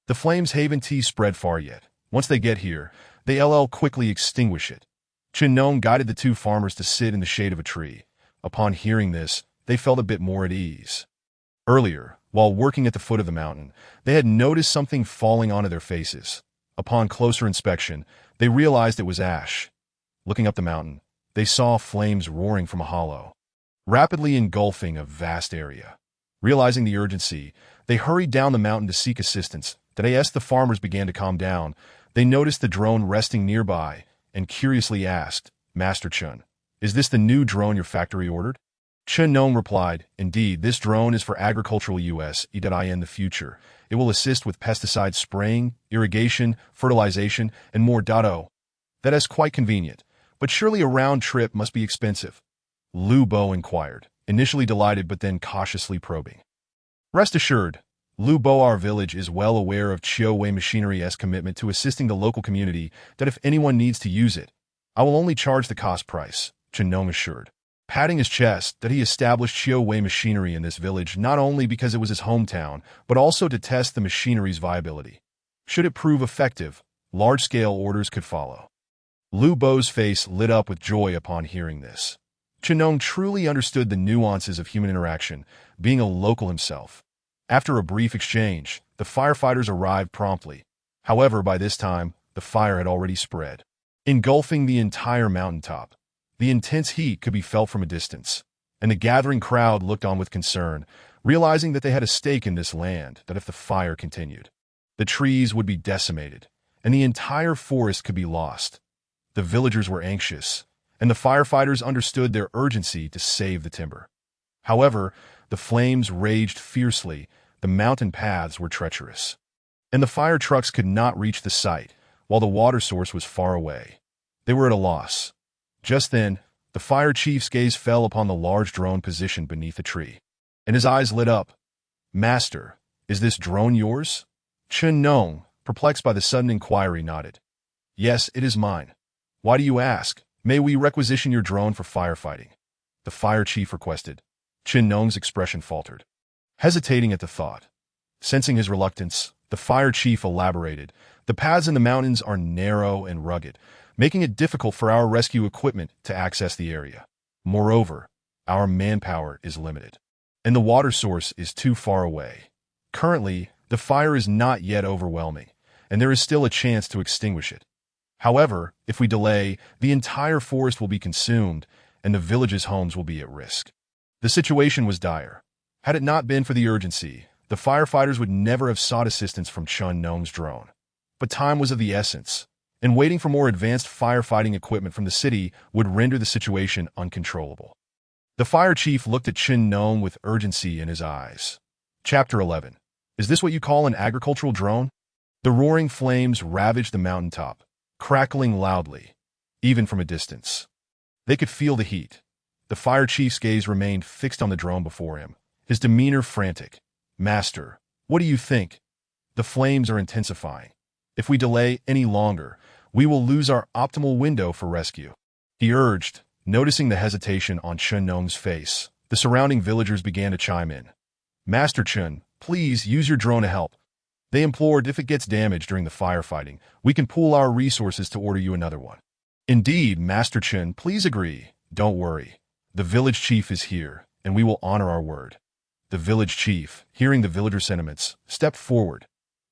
The flames haven't spread far yet. Once they get here, they'll quickly extinguish it." Chen guided the two farmers to sit in the shade of a tree. Upon hearing this, they felt a bit more at ease. Earlier, while working at the foot of the mountain, they had noticed something falling onto their faces. Upon closer inspection, they realized it was ash. Looking up the mountain, they saw flames roaring from a hollow, rapidly engulfing a vast area. Realizing the urgency, they hurried down the mountain to seek assistance. As the farmers began to calm down, they noticed the drone resting nearby and curiously asked, "Master Chen, is this the new drone your factory ordered?" Chen replied, "Indeed, this drone is for agricultural use in the future. It will assist with pesticide spraying, irrigation, fertilization, and more. That is quite convenient, but surely a round trip must be expensive." Lu Bo inquired, initially delighted but then cautiously probing. "Rest assured, Lu Bo, our village is well aware of Chiu Machinery's commitment to assisting the local community. If anyone needs to use it, I will only charge the cost price," Chen assured, patting his chest. He established Chiu Machinery in this village not only because it was his hometown, but also to test the machinery's viability. Should it prove effective, large-scale orders could follow. Lu Bo's face lit up with joy upon hearing this. Chen truly understood the nuances of human interaction, being a local himself. After a brief exchange, the firefighters arrived promptly. However, by this time, the fire had already spread, engulfing the entire mountaintop. The intense heat could be felt from a distance, and the gathering crowd looked on with concern, realizing that they had a stake in this land, that if the fire continued, the trees would be decimated, and the entire forest could be lost. The villagers were anxious, and the firefighters understood their urgency to save the timber. However, the flames raged fiercely, the mountain paths were treacherous, and the fire trucks could not reach the site, while the water source was far away. They were at a loss. Just then, the fire chief's gaze fell upon the large drone positioned beneath a tree, and his eyes lit up. "Master, is this drone yours?" Chen Nong, perplexed by the sudden inquiry, nodded. "Yes, it is mine. Why do you ask? May we requisition your drone for firefighting?" the fire chief requested. Chen Nong's expression faltered, hesitating at the thought. Sensing his reluctance, the fire chief elaborated. "The paths in the mountains are narrow and rugged, making it difficult for our rescue equipment to access the area. Moreover, our manpower is limited, and the water source is too far away. Currently, the fire is not yet overwhelming, and there is still a chance to extinguish it. However, if we delay, the entire forest will be consumed, and the village's homes will be at risk." The situation was dire. Had it not been for the urgency, the firefighters would never have sought assistance from Chen Nong's drone. But time was of the essence, and waiting for more advanced firefighting equipment from the city would render the situation uncontrollable. The fire chief looked at Chen Nong with urgency in his eyes. Chapter 11. Is this what you call an agricultural drone? The roaring flames ravaged the mountaintop, crackling loudly, even from a distance. They could feel the heat. The fire chief's gaze remained fixed on the drone before him, his demeanor frantic. "Master, what do you think? The flames are intensifying. If we delay any longer, we will lose our optimal window for rescue," he urged. Noticing the hesitation on Chen Nong's face, the surrounding villagers began to chime in. "Master Chen, please use your drone to help," they implored. "If it gets damaged during the firefighting, we can pool our resources to order you another one." "Indeed, Master Chen, please agree. Don't worry. The village chief is here, and we will honor our word." The village chief, hearing the villager sentiments, stepped forward.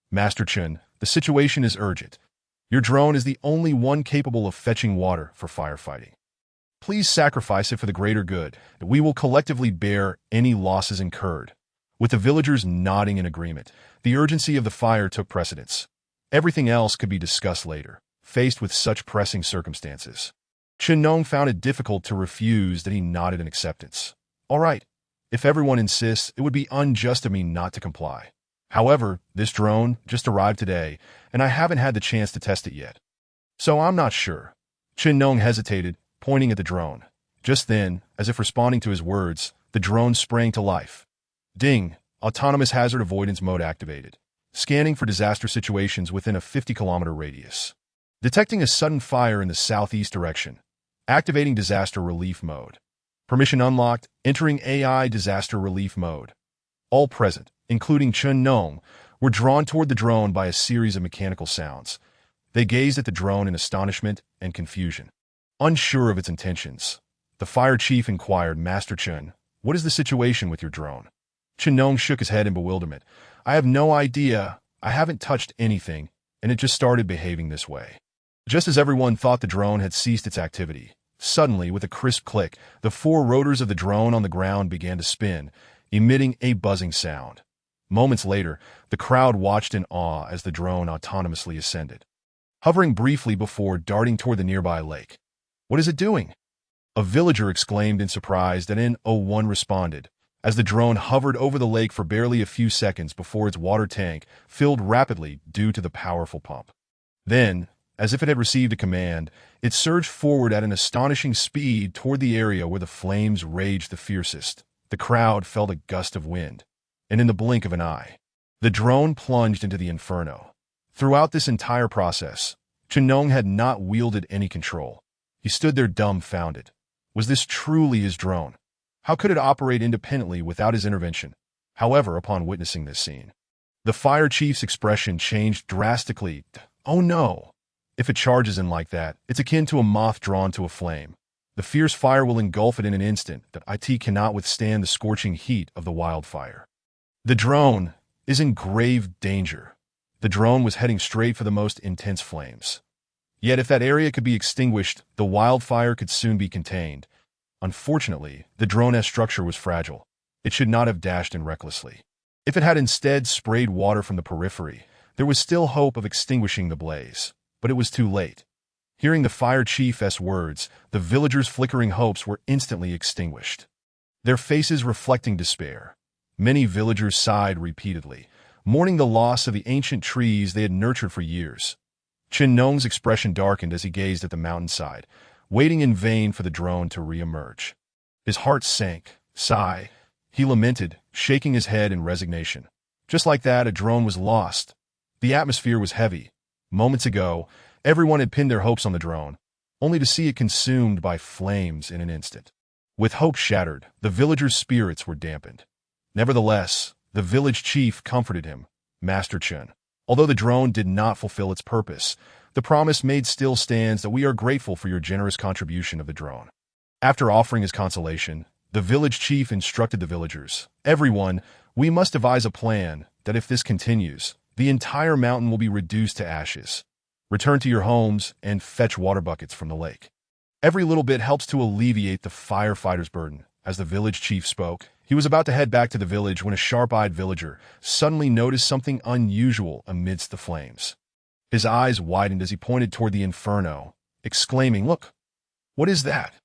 "Master Chen, the situation is urgent. Your drone is the only one capable of fetching water for firefighting. Please sacrifice it for the greater good, and we will collectively bear any losses incurred." With the villagers nodding in agreement, the urgency of the fire took precedence. Everything else could be discussed later, faced with such pressing circumstances. Chen Nong found it difficult to refuse that he nodded in acceptance. "All right. If everyone insists, it would be unjust of me not to comply. However, this drone just arrived today, and I haven't had the chance to test it yet, so I'm not sure." Chen Nong hesitated, pointing at the drone. Just then, as if responding to his words, the drone sprang to life. Ding! Autonomous hazard avoidance mode activated. Scanning for disaster situations within a 50-kilometer radius. Detecting a sudden fire in the southeast direction. Activating disaster relief mode. Permission unlocked. Entering AI disaster relief mode. All present, including Chen Nong, were drawn toward the drone by a series of mechanical sounds. They gazed at the drone in astonishment and confusion. Unsure of its intentions, the fire chief inquired, "Master Chen, what is the situation with your drone?" Chen Nong shook his head in bewilderment. "I have no idea. I haven't touched anything, and it just started behaving this way." Just as everyone thought the drone had ceased its activity, suddenly, with a crisp click, the four rotors of the drone on the ground began to spin, emitting a buzzing sound. Moments later, the crowd watched in awe as the drone autonomously ascended, hovering briefly before darting toward the nearby lake. "What is it doing?" a villager exclaimed in surprise, and N01 responded, as the drone hovered over the lake for barely a few seconds before its water tank filled rapidly due to the powerful pump. Then, as if it had received a command, it surged forward at an astonishing speed toward the area where the flames raged the fiercest. The crowd felt a gust of wind, and in the blink of an eye, the drone plunged into the inferno. Throughout this entire process, Chen Nong had not wielded any control. He stood there dumbfounded. Was this truly his drone? How could it operate independently without his intervention? However, upon witnessing this scene, the fire chief's expression changed drastically. "Oh no! If it charges in like that, it's akin to a moth drawn to a flame. The fierce fire will engulf it in an instant. That IT cannot withstand the scorching heat of the wildfire. The drone is in grave danger." The drone was heading straight for the most intense flames. Yet if that area could be extinguished, the wildfire could soon be contained. Unfortunately, the drone's structure was fragile. It should not have dashed in recklessly. If it had instead sprayed water from the periphery, There was still hope of extinguishing the blaze, but it was too late. Hearing the fire chief's words, the villagers' flickering hopes were instantly extinguished, their faces reflecting despair. Many villagers sighed repeatedly, mourning the loss of the ancient trees they had nurtured for years. Chen Nong's expression darkened as he gazed at the mountainside, waiting in vain for the drone to re-emerge. His heart sank. Sigh. He lamented, shaking his head in resignation. Just like that, a drone was lost. The atmosphere was heavy. Moments ago, everyone had pinned their hopes on the drone, only to see it consumed by flames in an instant. With hope shattered, the villagers' spirits were dampened. Nevertheless, the village chief comforted him, Master Chen. Although the drone did not fulfill its purpose, the promise made still stands that we are grateful for your generous contribution of the drone. After offering his consolation, the village chief instructed the villagers, "Everyone, we must devise a plan that if this continues, the entire mountain will be reduced to ashes. Return to your homes and fetch water buckets from the lake." Every little bit helps to alleviate the firefighters' burden. As the village chief spoke, he was about to head back to the village when a sharp-eyed villager suddenly noticed something unusual amidst the flames. His eyes widened as he pointed toward the inferno, exclaiming, "Look! What is that?"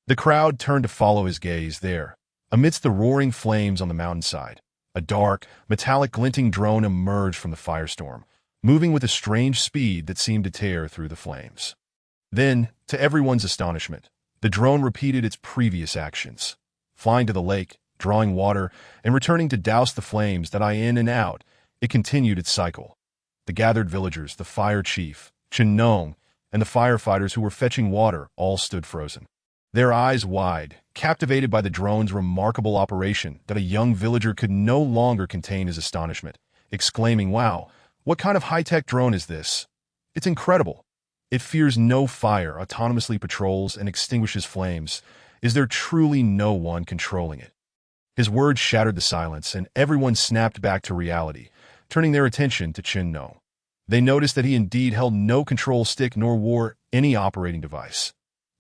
The crowd turned to follow his gaze there. Amidst the roaring flames on the mountainside, a dark, metallic glinting drone emerged from the firestorm, moving with a strange speed that seemed to tear through the flames. Then, to everyone's astonishment, the drone repeated its previous actions. Flying to the lake, drawing water, and returning to douse the flames that in and out, it continued its cycle. The gathered villagers, the fire chief, Chen Nong, and the firefighters who were fetching water all stood frozen, their eyes wide, captivated by the drone's remarkable operation that a young villager could no longer contain his astonishment, exclaiming, "Wow, what kind of high-tech drone is this? It's incredible. It fears no fire, autonomously patrols and extinguishes flames. Is there truly no one controlling it?" His words shattered the silence, and everyone snapped back to reality, turning their attention to Chen Nong. They noticed that he indeed held no control stick nor wore any operating device.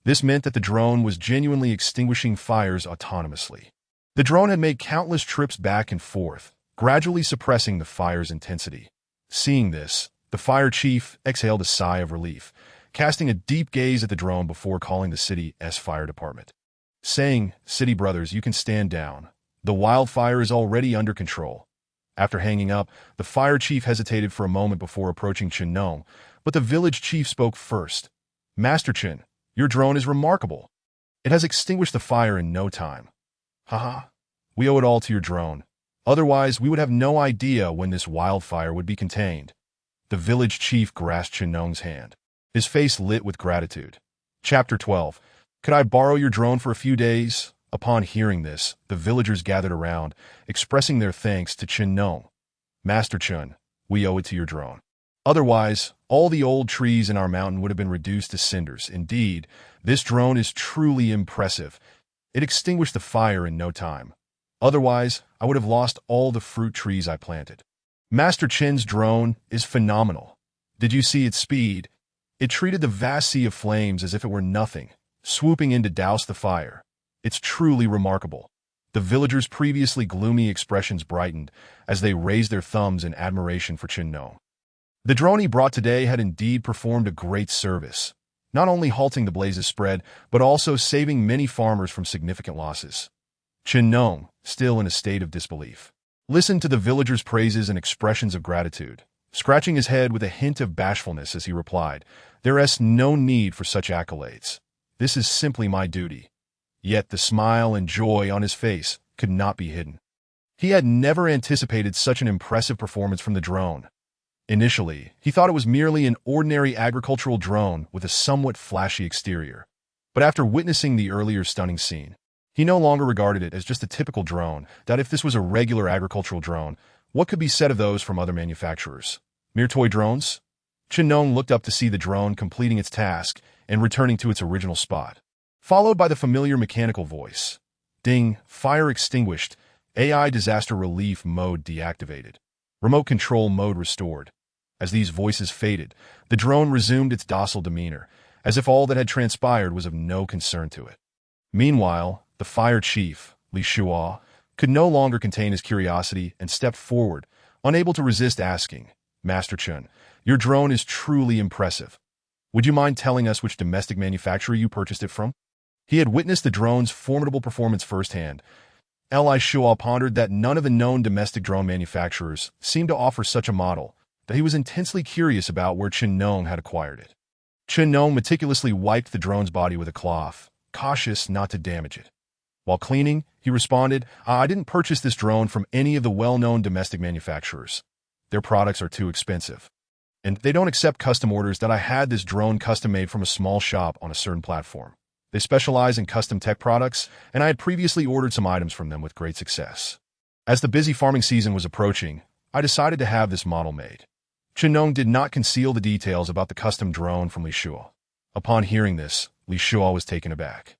This meant that the drone was genuinely extinguishing fires autonomously. The drone had made countless trips back and forth, gradually suppressing the fire's intensity. Seeing this, the fire chief exhaled a sigh of relief, casting a deep gaze at the drone before calling the city's fire department, saying, "City brothers, you can stand down. The wildfire is already under control." After hanging up, the fire chief hesitated for a moment before approaching Chen Nong, but the village chief spoke first. "Master Chen, your drone is remarkable. It has extinguished the fire in no time." "Haha, we owe it all to your drone. Otherwise, we would have no idea when this wildfire would be contained." The village chief grasped Chen Nong's hand, his face lit with gratitude. Chapter 12. "Could I borrow your drone for a few days?" Upon hearing this, the villagers gathered around, expressing their thanks to Chen Nong. "Master Chen, we owe it to your drone. Otherwise, all the old trees in our mountain would have been reduced to cinders. Indeed, this drone is truly impressive. It extinguished the fire in no time. Otherwise, I would have lost all the fruit trees I planted." Master Chen's drone is phenomenal. Did you see its speed? It treated the vast sea of flames as if it were nothing, swooping in to douse the fire. It's truly remarkable. The villagers' previously gloomy expressions brightened as they raised their thumbs in admiration for Chen Nong. The drone he brought today had indeed performed a great service, not only halting the blaze's spread, but also saving many farmers from significant losses. Chen Nong, still in a state of disbelief, listened to the villagers' praises and expressions of gratitude, scratching his head with a hint of bashfulness as he replied, "There is no need for such accolades. This is simply my duty." Yet the smile and joy on his face could not be hidden. He had never anticipated such an impressive performance from the drone. Initially, he thought it was merely an ordinary agricultural drone with a somewhat flashy exterior. But after witnessing the earlier stunning scene, he no longer regarded it as just a typical drone, that if this was a regular agricultural drone, what could be said of those from other manufacturers? Mere toy drones? Chen Nong looked up to see the drone completing its task and returning to its original spot, followed by the familiar mechanical voice. "Ding, fire extinguished, AI disaster relief mode deactivated, remote control mode restored." As these voices faded, the drone resumed its docile demeanor, as if all that had transpired was of no concern to it. Meanwhile, the fire chief, Li Shuo, could no longer contain his curiosity and stepped forward, unable to resist asking, Master Chun, your drone is truly impressive. Would you mind telling us which domestic manufacturer you purchased it from? He had witnessed the drone's formidable performance firsthand. Li Shuo pondered that none of the known domestic drone manufacturers seemed to offer such a model, that he was intensely curious about where Chen Nong had acquired it. Chen Nong meticulously wiped the drone's body with a cloth, cautious not to damage it. While cleaning, he responded, I didn't purchase this drone from any of the well-known domestic manufacturers. Their products are too expensive. And they don't accept custom orders. That I had this drone custom-made from a small shop on a certain platform. They specialize in custom tech products, and I had previously ordered some items from them with great success. As the busy farming season was approaching, I decided to have this model made. Chen Nong did not conceal the details about the custom drone from Li Shuo. Upon hearing this, Li Shuo was taken aback.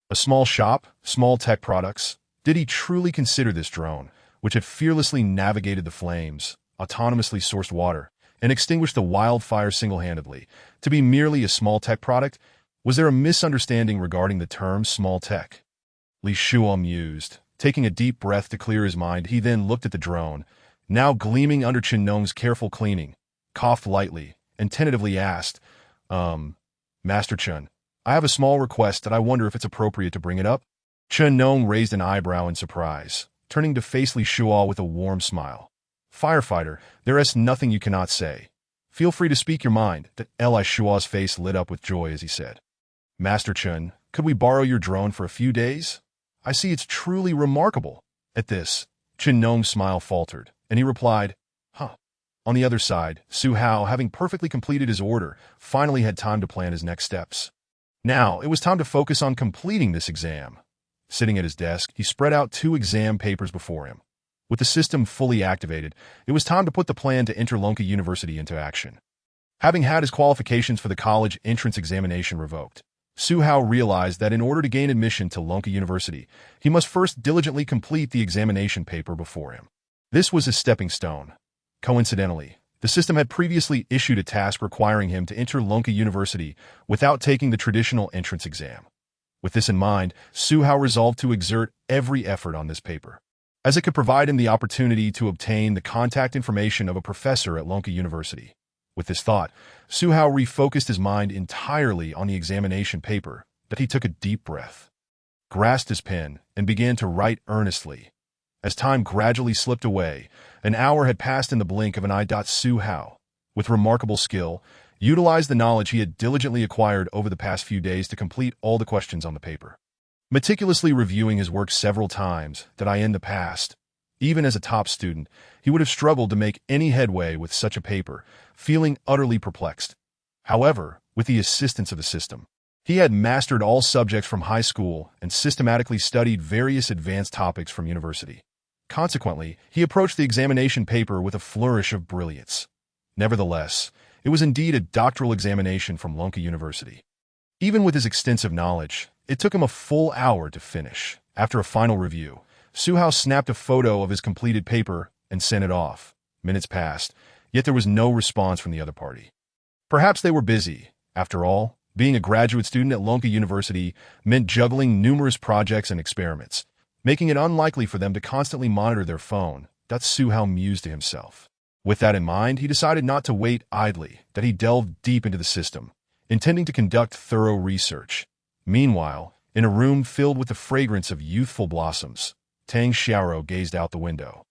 A small shop, small tech products. Did he truly consider this drone, which had fearlessly navigated the flames, autonomously sourced water, and extinguished the wildfire single-handedly, to be merely a small tech product? Was there a misunderstanding regarding the term small tech? Li Shuo mused. Taking a deep breath to clear his mind, he then looked at the drone, now gleaming under Chen Nong's careful cleaning, coughed lightly, and tentatively asked, Master Chun, I have a small request that I wonder if it's appropriate to bring it up. Chen Nong raised an eyebrow in surprise, turning to face Li Shuo with a warm smile. Firefighter, there is nothing you cannot say. Feel free to speak your mind. That Li Shuo's face lit up with joy as he said, Master Chun, could we borrow your drone for a few days? I see it's truly remarkable. At this, Chen Nong's smile faltered, and he replied, On the other side, Su Hao, having perfectly completed his order, finally had time to plan his next steps. Now, it was time to focus on completing this exam. Sitting at his desk, he spread out 2 exam papers before him. With the system fully activated, it was time to put the plan to enter Lonka University into action. Having had his qualifications for the college entrance examination revoked, Su Hao realized that in order to gain admission to Lonka University, he must first diligently complete the examination paper before him. This was his stepping stone. Coincidentally, the system had previously issued a task requiring him to enter Lonka University without taking the traditional entrance exam. With this in mind, Su Hao resolved to exert every effort on this paper, as it could provide him the opportunity to obtain the contact information of a professor at Lonka University. With this thought, Su Hao refocused his mind entirely on the examination paper. That he took a deep breath, grasped his pen, and began to write earnestly. As time gradually slipped away, an hour had passed in the blink of an eye. Su Hao, with remarkable skill, utilized the knowledge he had diligently acquired over the past few days to complete all the questions on the paper. Meticulously reviewing his work several times, in the past, even as a top student, he would have struggled to make any headway with such a paper, feeling utterly perplexed. However, with the assistance of the system, he had mastered all subjects from high school and systematically studied various advanced topics from university. Consequently, he approached the examination paper with a flourish of brilliance. Nevertheless, it was indeed a doctoral examination from Lonka University. Even with his extensive knowledge, it took him a full hour to finish. After a final review, Su Hao snapped a photo of his completed paper and sent it off. Minutes passed, yet there was no response from the other party. Perhaps they were busy. After all, being a graduate student at Lonka University meant juggling numerous projects and experiments, making it unlikely for them to constantly monitor their phone. Su Hao mused to himself. With that in mind, he decided not to wait idly. He delved deep into the system, intending to conduct thorough research. Meanwhile, in a room filled with the fragrance of youthful blossoms, Tang Xiaoro gazed out the window,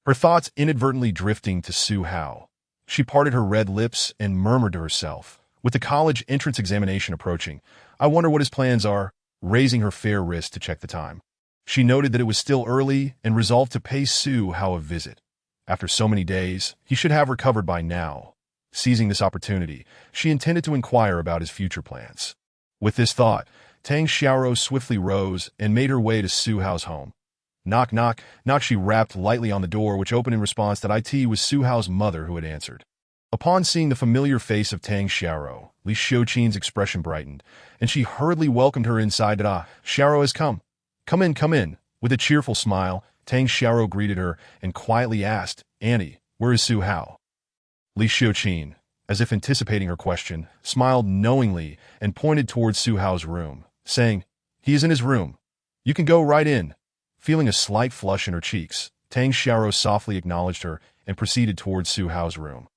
her thoughts inadvertently drifting to Su Hao. She parted her red lips and murmured to herself, with the college entrance examination approaching, I wonder what his plans are, raising her fair wrist to check the time. She noted that it was still early and resolved to pay Su Hao a visit. After so many days, he should have recovered by now. Seizing this opportunity, she intended to inquire about his future plans. With this thought, Tang Xiaoro swiftly rose and made her way to Su Hao's home. Knock, knock, knock. She rapped lightly on the door, which opened in response. It was Su Hao's mother who had answered. Upon seeing the familiar face of Tang Xiaoro, Li Xiuqin's expression brightened, and she hurriedly welcomed her inside. Xiaoro has come. Come in, come in. With a cheerful smile, Tang Xiaoro greeted her and quietly asked, Auntie, where is Su Hao? Li Xiuqin, as if anticipating her question, smiled knowingly and pointed towards Su Hao's room, saying, He is in his room. You can go right in. Feeling a slight flush in her cheeks, Tang Xiaoro softly acknowledged her and proceeded towards Su Hao's room.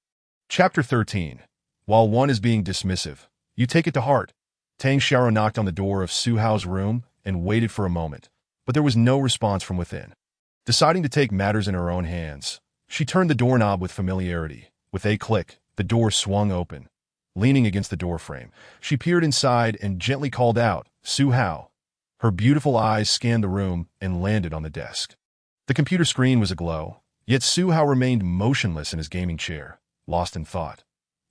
Chapter 13. While one is being dismissive, you take it to heart. Tang Xiaoro knocked on the door of Su Hao's room and waited for a moment, but there was no response from within. Deciding to take matters in her own hands, she turned the doorknob with familiarity. With a click, the door swung open. Leaning against the doorframe, she peered inside and gently called out, "Su Hao." Her beautiful eyes scanned the room and landed on the desk. The computer screen was aglow, yet Su Hao remained motionless in his gaming chair, lost in thought.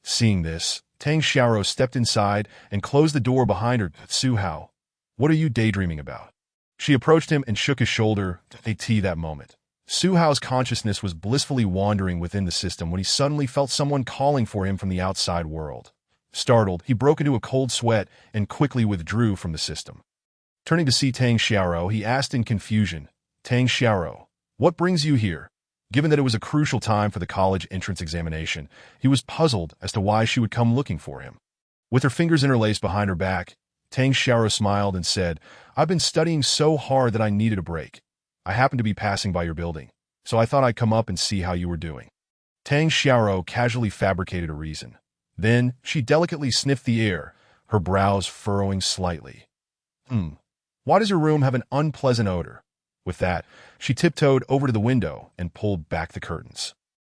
Seeing this, Tang Xiaoro stepped inside and closed the door behind her. "Su Hao, what are you daydreaming about?" She approached him and shook his shoulder. That moment, Su Hao's consciousness was blissfully wandering within the system when he suddenly felt someone calling for him from the outside world. Startled, he broke into a cold sweat and quickly withdrew from the system. Turning to see Tang Xiaoro, he asked in confusion, "Tang Xiaoro, what brings you here?" Given that it was a crucial time for the college entrance examination, he was puzzled as to why she would come looking for him. With her fingers interlaced behind her back, Tang Xiaoro smiled and said, "I've been studying so hard that I needed a break. I happened to be passing by your building, so I thought I'd come up and see how you were doing." Tang Xiaoro casually fabricated a reason. Then, she delicately sniffed the air, her brows furrowing slightly. Why does your room have an unpleasant odor?" With that, she tiptoed over to the window and pulled back the curtains.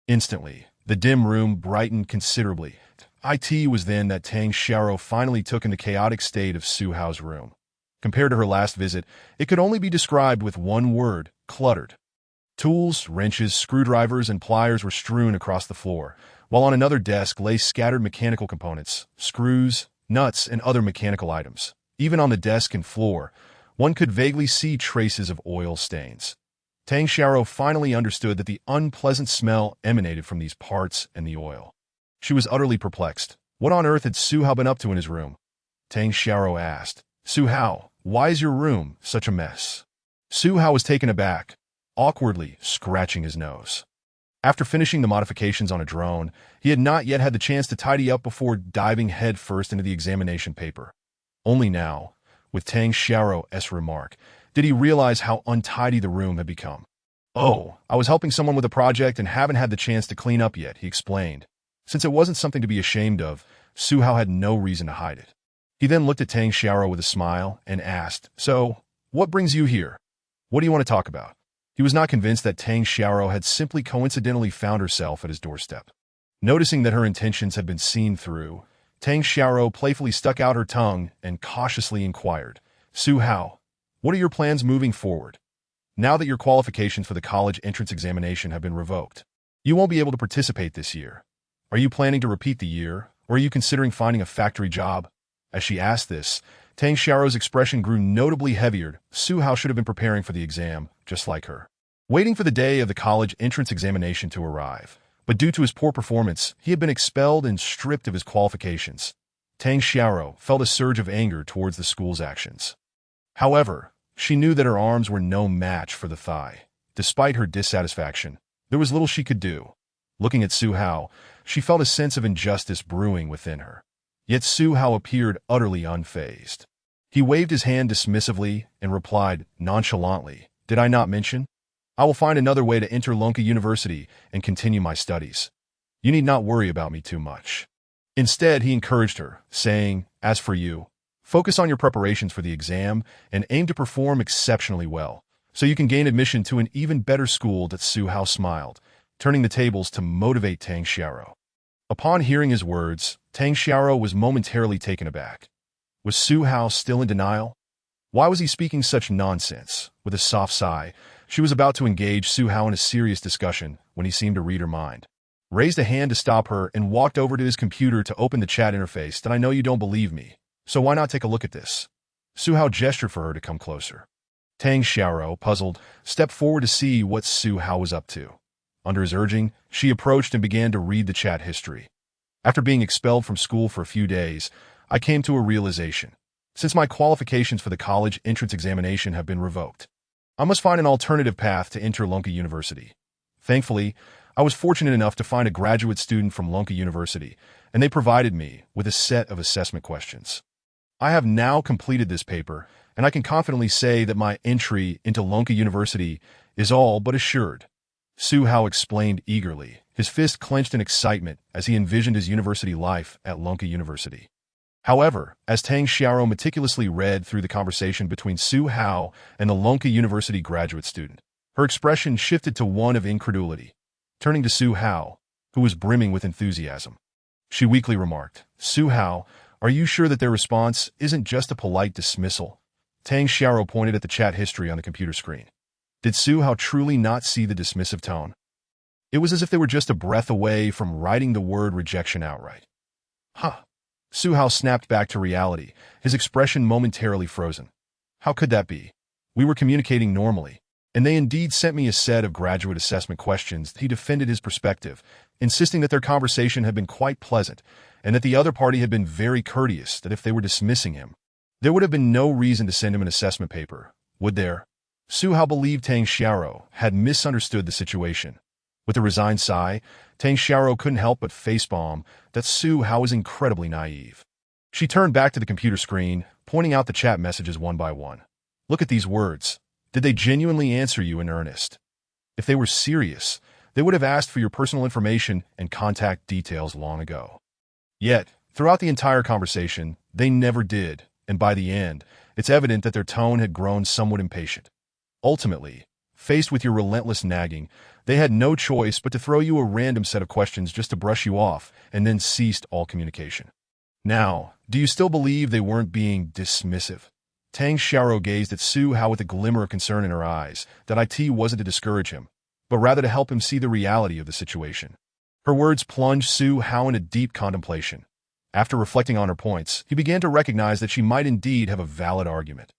Instantly, the dim room brightened considerably. It was then that Tang Xiaoro finally took in the chaotic state of Su Hao's room. Compared to her last visit, it could only be described with one word: cluttered. Tools, wrenches, screwdrivers, and pliers were strewn across the floor, while on another desk lay scattered mechanical components, screws, nuts, and other mechanical items. Even on the desk and floor, one could vaguely see traces of oil stains. Tang Xiaoro finally understood that the unpleasant smell emanated from these parts and the oil. She was utterly perplexed. What on earth had Su Hao been up to in his room? Tang Xiaoro asked, "Su Hao, why is your room such a mess?" Su Hao was taken aback, awkwardly scratching his nose. After finishing the modifications on a drone, he had not yet had the chance to tidy up before diving headfirst into the examination paper. Only now, with Tang Xiaoro's remark, did he realize how untidy the room had become. "Oh, I was helping someone with a project and haven't had the chance to clean up yet," he explained. Since it wasn't something to be ashamed of, Su Hao had no reason to hide it. He then looked at Tang Xiaoro with a smile and asked, "So, what brings you here? What do you want to talk about?" He was not convinced that Tang Xiaoro had simply coincidentally found herself at his doorstep. Noticing that her intentions had been seen through, Tang Xiaoro playfully stuck out her tongue and cautiously inquired, "Su Hao, what are your plans moving forward? Now that your qualifications for the college entrance examination have been revoked, you won't be able to participate this year. Are you planning to repeat the year, or are you considering finding a factory job?" As she asked this, Tang Xiaoro's expression grew notably heavier. Su Hao should have been preparing for the exam, just like her. Waiting for the day of the college entrance examination to arrive. But due to his poor performance, he had been expelled and stripped of his qualifications. Tang Xiaoro felt a surge of anger towards the school's actions. However, she knew that her arms were no match for the thigh. Despite her dissatisfaction, there was little she could do. Looking at Su Hao, she felt a sense of injustice brewing within her. Yet Su Hao appeared utterly unfazed. He waved his hand dismissively and replied nonchalantly, "Did I not mention? I will find another way to enter Lonka University and continue my studies. You need not worry about me too much." Instead, he encouraged her, saying, "As for you, focus on your preparations for the exam and aim to perform exceptionally well, so you can gain admission to an even better school." That Su Hao smiled, turning the tables to motivate Tang Xiaoro. Upon hearing his words, Tang Xiaoro was momentarily taken aback. Was Su Hao still in denial? Why was he speaking such nonsense? With a soft sigh, she was about to engage Su Hao in a serious discussion when he seemed to read her mind. Raised a hand to stop her and walked over to his computer to open the chat interface. "Then I know you don't believe me, so why not take a look at this?" Su Hao gestured for her to come closer. Tang Xiaoro, puzzled, stepped forward to see what Su Hao was up to. Under his urging, she approached and began to read the chat history. "After being expelled from school for a few days, I came to a realization. Since my qualifications for the college entrance examination have been revoked, I must find an alternative path to enter Lonka University. Thankfully, I was fortunate enough to find a graduate student from Lonka University, and they provided me with a set of assessment questions. I have now completed this paper, and I can confidently say that my entry into Lonka University is all but assured." Su Hao explained eagerly, his his fist clenched in excitement as he envisioned his university life at Lonka University. However, as Tang Xiaoro meticulously read through the conversation between Su Hao and the Lonka University graduate student, her expression shifted to one of incredulity. Turning to Su Hao, who was brimming with enthusiasm, she weakly remarked, "Su Hao, are you sure that their response isn't just a polite dismissal?" Tang Xiaoro pointed at the chat history on the computer screen. Did Su Hao truly not see the dismissive tone? It was as if they were just a breath away from writing the word rejection outright. Huh. Su Hao snapped back to reality, his expression momentarily frozen. How could that be? We were communicating normally, and they indeed sent me a set of graduate assessment questions. He defended his perspective, insisting that their conversation had been quite pleasant, and that the other party had been very courteous, that if they were dismissing him, there would have been no reason to send him an assessment paper, would there? Su Hao believed Tang Xiaoro had misunderstood the situation. With a resigned sigh, Tang Xiaoro couldn't help but facepalm that Su Hao was incredibly naive. She turned back to the computer screen, pointing out the chat messages one by one. Look at these words. Did they genuinely answer you in earnest? If they were serious, they would have asked for your personal information and contact details long ago. Yet, throughout the entire conversation, they never did, and by the end, it's evident that their tone had grown somewhat impatient. Ultimately, faced with your relentless nagging, they had no choice but to throw you a random set of questions just to brush you off, and then ceased all communication. Now, do you still believe they weren't being dismissive? Tang Xiaoro gazed at Su Hao with a glimmer of concern in her eyes, that it wasn't to discourage him, but rather to help him see the reality of the situation. Her words plunged Su Hao into deep contemplation. After reflecting on her points, he began to recognize that she might indeed have a valid argument.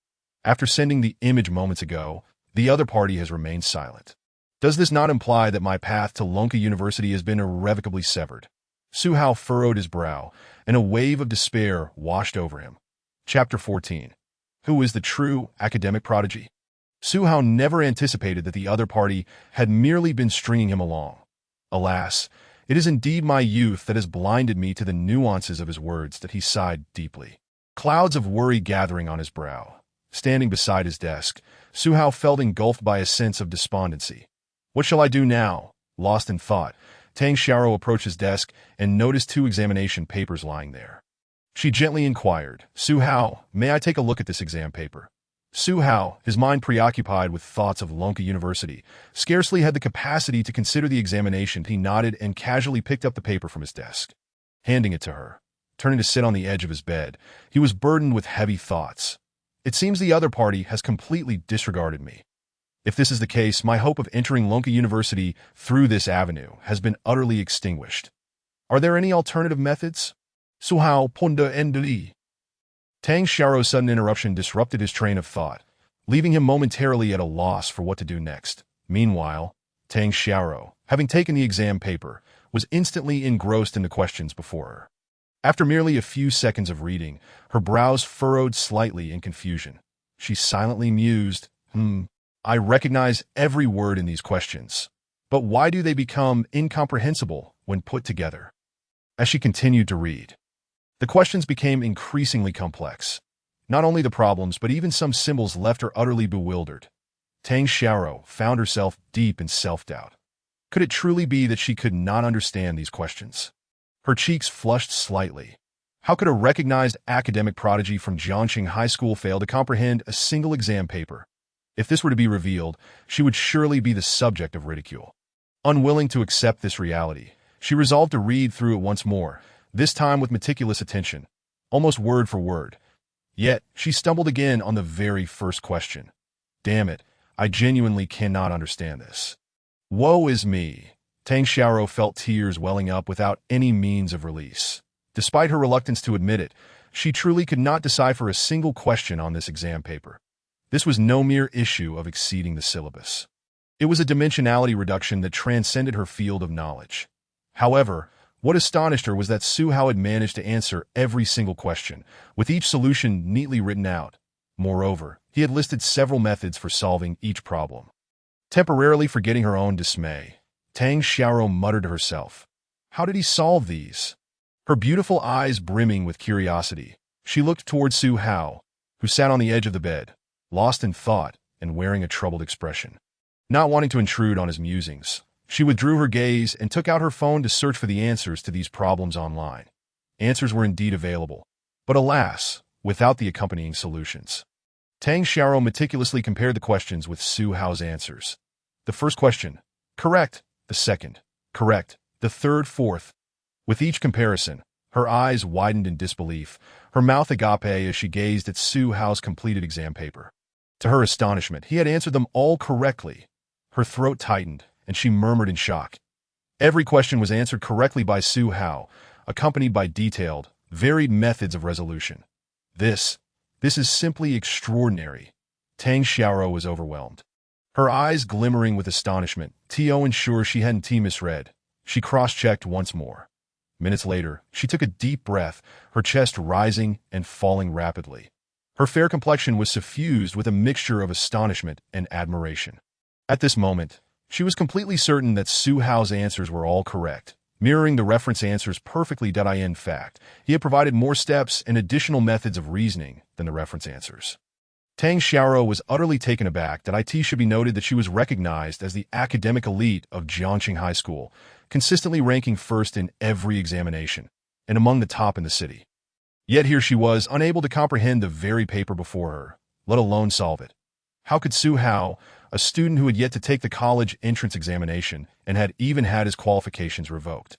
After sending the image moments ago, the other party has remained silent. Does this not imply that my path to Lonka University has been irrevocably severed? Su Hao furrowed his brow, and a wave of despair washed over him. Chapter 14. Who is the true academic prodigy? Su Hao never anticipated that the other party had merely been stringing him along. Alas, it is indeed my youth that has blinded me to the nuances of his words, that he sighed deeply. Clouds of worry gathering on his brow. Standing beside his desk, Su Hao felt engulfed by a sense of despondency. What shall I do now? Lost in thought, Tang Xiaoro approached his desk and noticed 2 examination papers lying there. She gently inquired, "Su Hao, may I take a look at this exam paper?" Su Hao, his mind preoccupied with thoughts of Lonka University, scarcely had the capacity to consider the examination. He nodded and casually picked up the paper from his desk. Handing it to her, turning to sit on the edge of his bed, he was burdened with heavy thoughts. It seems the other party has completely disregarded me. If this is the case, my hope of entering Lonka University through this avenue has been utterly extinguished. Are there any alternative methods? Su Hao ponda endli. Tang Xiaoro's sudden interruption disrupted his train of thought, leaving him momentarily at a loss for what to do next. Meanwhile, Tang Xiaoro, having taken the exam paper, was instantly engrossed in the questions before her. After merely a few seconds of reading, her brows furrowed slightly in confusion. She silently mused, I recognize every word in these questions, but why do they become incomprehensible when put together? As she continued to read, the questions became increasingly complex. Not only the problems, but even some symbols left her utterly bewildered. Tang Xiaoro found herself deep in self-doubt. Could it truly be that she could not understand these questions? Her cheeks flushed slightly. How could a recognized academic prodigy from Jiangxing High School fail to comprehend a single exam paper? If this were to be revealed, she would surely be the subject of ridicule. Unwilling to accept this reality, she resolved to read through it once more, this time with meticulous attention, almost word for word. Yet, she stumbled again on the very first question. Damn it, I genuinely cannot understand this. Woe is me. Tang Xiaoro felt tears welling up without any means of release. Despite her reluctance to admit it, she truly could not decipher a single question on this exam paper. This was no mere issue of exceeding the syllabus. It was a dimensionality reduction that transcended her field of knowledge. However, what astonished her was that Su Hao had managed to answer every single question, with each solution neatly written out. Moreover, he had listed several methods for solving each problem. Temporarily forgetting her own dismay, Tang Xiaoro muttered to herself, how did he solve these? Her beautiful eyes brimming with curiosity, she looked toward Su Hao, who sat on the edge of the bed, lost in thought and wearing a troubled expression. Not wanting to intrude on his musings, She withdrew her gaze and took out her phone to search for the answers to these problems online. Answers were indeed available, but alas, without the accompanying solutions. Tang Xiaoro meticulously compared the questions with Su Hao's answers. The first question, correct. The second, correct. The third, fourth. With each comparison, her eyes widened in disbelief, her mouth agape as she gazed at Su Hao's completed exam paper. To her astonishment, he had answered them all correctly. Her throat tightened, and she murmured in shock. Every question was answered correctly by Su Hao, accompanied by detailed, varied methods of resolution. This is simply extraordinary. Tang Xiaoro was overwhelmed. Her eyes glimmering with astonishment, Tio ensured she hadn't misread. She cross-checked once more. Minutes later, she took a deep breath, her chest rising and falling rapidly. Her fair complexion was suffused with a mixture of astonishment and admiration. At this moment, she was completely certain that Su Hao's answers were all correct, mirroring the reference answers perfectly. In fact, he had provided more steps and additional methods of reasoning than the reference answers. Tang Xiaoro was utterly taken aback. It should be noted that she was recognized as the academic elite of Jiangxing High School, consistently ranking first in every examination, and among the top in the city. Yet here she was, unable to comprehend the very paper before her, let alone solve it. How could Su Hao, a student who had yet to take the college entrance examination and had even had his qualifications revoked,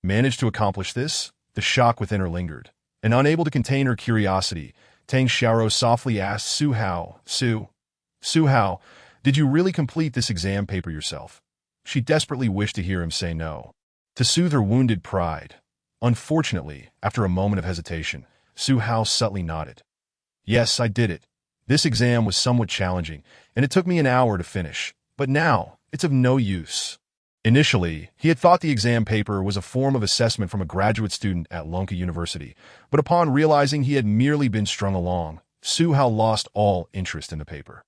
manage to accomplish this? The shock within her lingered, and unable to contain her curiosity, Tang Xiaoro softly asked Su Hao, Su Hao, did you really complete this exam paper yourself? She desperately wished to hear him say no, to soothe her wounded pride. Unfortunately, after a moment of hesitation, Su Hao subtly nodded. Yes, I did it. This exam was somewhat challenging, and it took me an hour to finish, but now it's of no use. Initially, he had thought the exam paper was a form of assessment from a graduate student at Lonka University, but upon realizing he had merely been strung along, Su Hao lost all interest in the paper.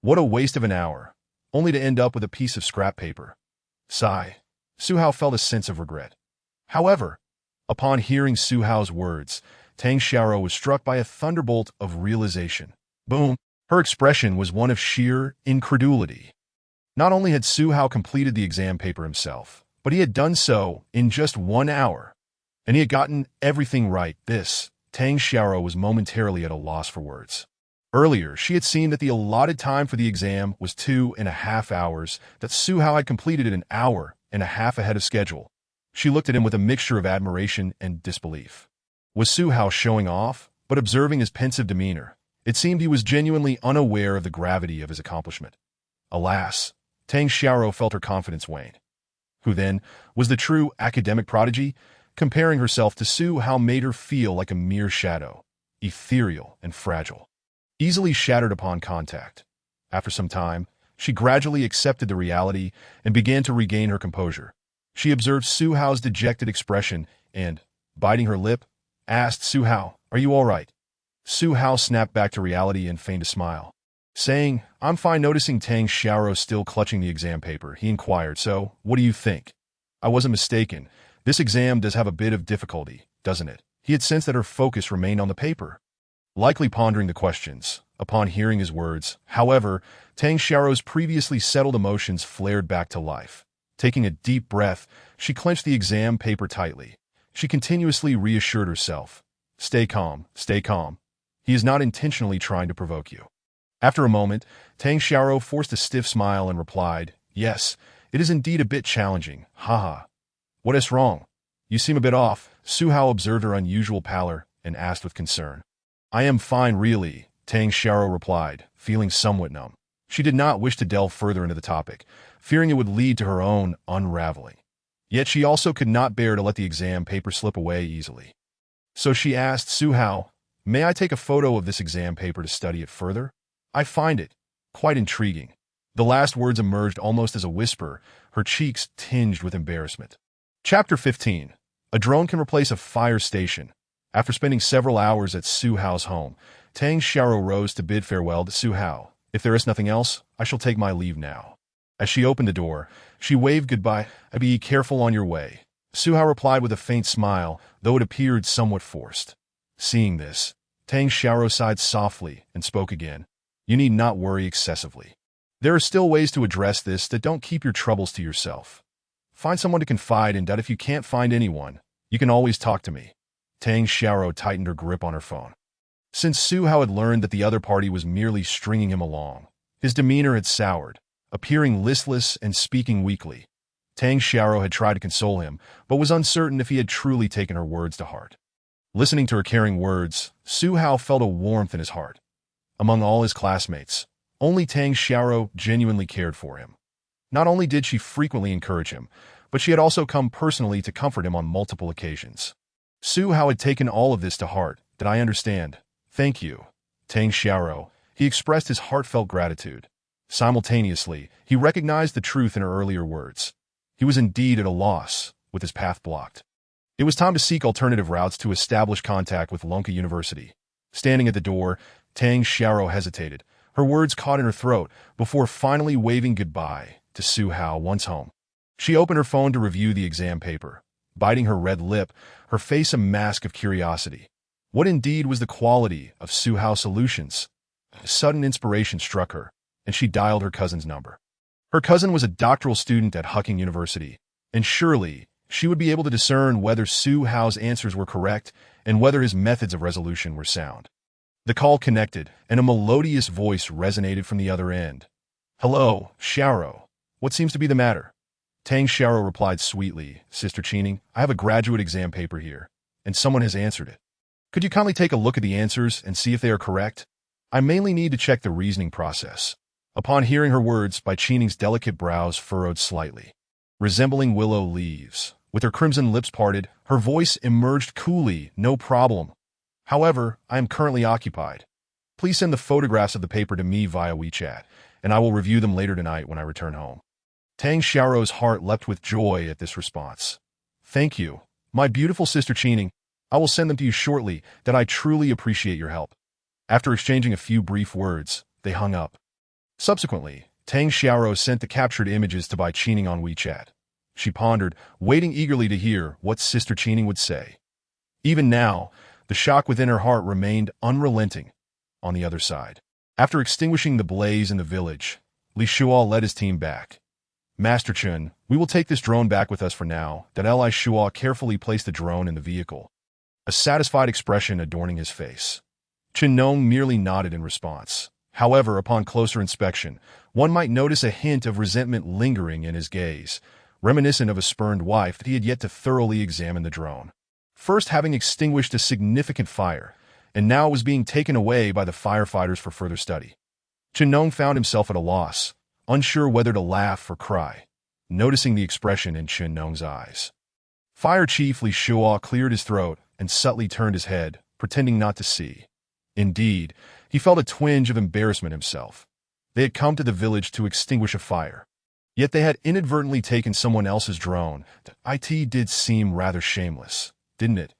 What a waste of an hour, only to end up with a piece of scrap paper. Sigh. Su Hao felt a sense of regret. However, upon hearing Su Hao's words, Tang Xiaoro was struck by a thunderbolt of realization. Boom! Her expression was one of sheer incredulity. Not only had Su Hao completed the exam paper himself, but he had done so in just 1 hour. And he had gotten everything right. Tang Xiaoro was momentarily at a loss for words. Earlier, she had seen that the allotted time for the exam was 2.5 hours, that Su Hao had completed it 1.5 hours ahead of schedule. She looked at him with a mixture of admiration and disbelief. Was Su Hao showing off? But observing his pensive demeanor, it seemed he was genuinely unaware of the gravity of his accomplishment. Alas, Tang Xiaoro felt her confidence wane. Who then was the true academic prodigy? Comparing herself to Su Hao made her feel like a mere shadow, ethereal and fragile, easily shattered upon contact. After some time, she gradually accepted the reality and began to regain her composure. She observed Su Hao's dejected expression and, biting her lip, asked Su Hao, "Are you all right?" Su Hao snapped back to reality and feigned a smile. Saying, "I'm fine." Noticing Tang Xiaoro still clutching the exam paper, he inquired, "So, what do you think?" "I wasn't mistaken. This exam does have a bit of difficulty, doesn't it?" He had sensed that her focus remained on the paper, likely pondering the questions. Upon hearing his words, however, Tang Xiaoro's previously settled emotions flared back to life. Taking a deep breath, she clenched the exam paper tightly. She continuously reassured herself, stay calm. He is not intentionally trying to provoke you." After a moment, Tang Xiaoro forced a stiff smile and replied, "Yes, it is indeed a bit challenging. Haha. What is wrong? You seem a bit off." Su Hao observed her unusual pallor and asked with concern. "I am fine, really," Tang Xiaoro replied, feeling somewhat numb. She did not wish to delve further into the topic, fearing it would lead to her own unraveling. Yet she also could not bear to let the exam paper slip away easily. So she asked Su Hao, "May I take a photo of this exam paper to study it further? I find it quite intriguing." The last words emerged almost as a whisper, her cheeks tinged with embarrassment. Chapter 15. A drone can replace a fire station. After spending several hours at Su Hao's home, Tang Xiaoro rose to bid farewell to Su Hao. "If there is nothing else, I shall take my leave now." As she opened the door, she waved goodbye. "Be careful on your way." Su Hao replied with a faint smile, though it appeared somewhat forced. Seeing this, Tang Xiaoro sighed softly and spoke again. "You need not worry excessively. There are still ways to address this that don't keep your troubles to yourself. Find someone to confide in. If you can't find anyone, you can always talk to me. Tang Xiao tightened her grip on her phone. Since Su Hao had learned that the other party was merely stringing him along, his demeanor had soured, appearing listless and speaking weakly. Tang Xiao had tried to console him, but was uncertain if he had truly taken her words to heart. Listening to her caring words, Su Hao felt a warmth in his heart. Among all his classmates, only Tang Xiao genuinely cared for him. Not only did she frequently encourage him, but she had also come personally to comfort him on multiple occasions. Su Hao had taken all of this to heart. Did I understand? Thank you. Tang Xiao. He expressed his heartfelt gratitude. Simultaneously, he recognized the truth in her earlier words. He was indeed at a loss, with his path blocked. It was time to seek alternative routes to establish contact with Lonka University. Standing at the door, Tang Xiao hesitated. Her words caught in her throat before finally waving goodbye to Su Hao once home. She opened her phone to review the exam paper. Biting her red lip, her face a mask of curiosity. What indeed was the quality of Su Hao solutions? A sudden inspiration struck her, and she dialed her cousin's number. Her cousin was a doctoral student at Hucking University, and surely she would be able to discern whether Su Hao's answers were correct and whether his methods of resolution were sound. The call connected, and a melodious voice resonated from the other end. Hello, Xiao. What seems to be the matter? Tang Xiao replied sweetly, Sister Qining, I have a graduate exam paper here, and someone has answered it. Could you kindly take a look at the answers and see if they are correct? I mainly need to check the reasoning process. Upon hearing her words, Bai Qining's delicate brows furrowed slightly. Resembling willow leaves, with her crimson lips parted, her voice emerged coolly, no problem. However, I am currently occupied. Please send the photographs of the paper to me via WeChat, and I will review them later tonight when I return home. Tang Xiao's heart leapt with joy at this response. Thank you, my beautiful Sister Qining. I will send them to you shortly. That I truly appreciate your help. After exchanging a few brief words, they hung up. Subsequently, Tang Xiao sent the captured images to Bai Qining on WeChat. She pondered, waiting eagerly to hear what Sister Qining would say. Even now, the shock within her heart remained unrelenting. On the other side, after extinguishing the blaze in the village, Li Shuo led his team back. Master Chun, we will take this drone back with us for now. Li Shuo carefully placed the drone in the vehicle, a satisfied expression adorning his face. Chen Nong merely nodded in response. However, upon closer inspection, one might notice a hint of resentment lingering in his gaze, reminiscent of a spurned wife that he had yet to thoroughly examine the drone. First having extinguished a significant fire, and now was being taken away by the firefighters for further study. Chen Nong found himself at a loss, unsure whether to laugh or cry, noticing the expression in Chen Nong's eyes. Fire Chief Li Shuo cleared his throat and subtly turned his head, pretending not to see. Indeed, he felt a twinge of embarrassment himself. They had come to the village to extinguish a fire. Yet they had inadvertently taken someone else's drone. It did seem rather shameless, didn't it?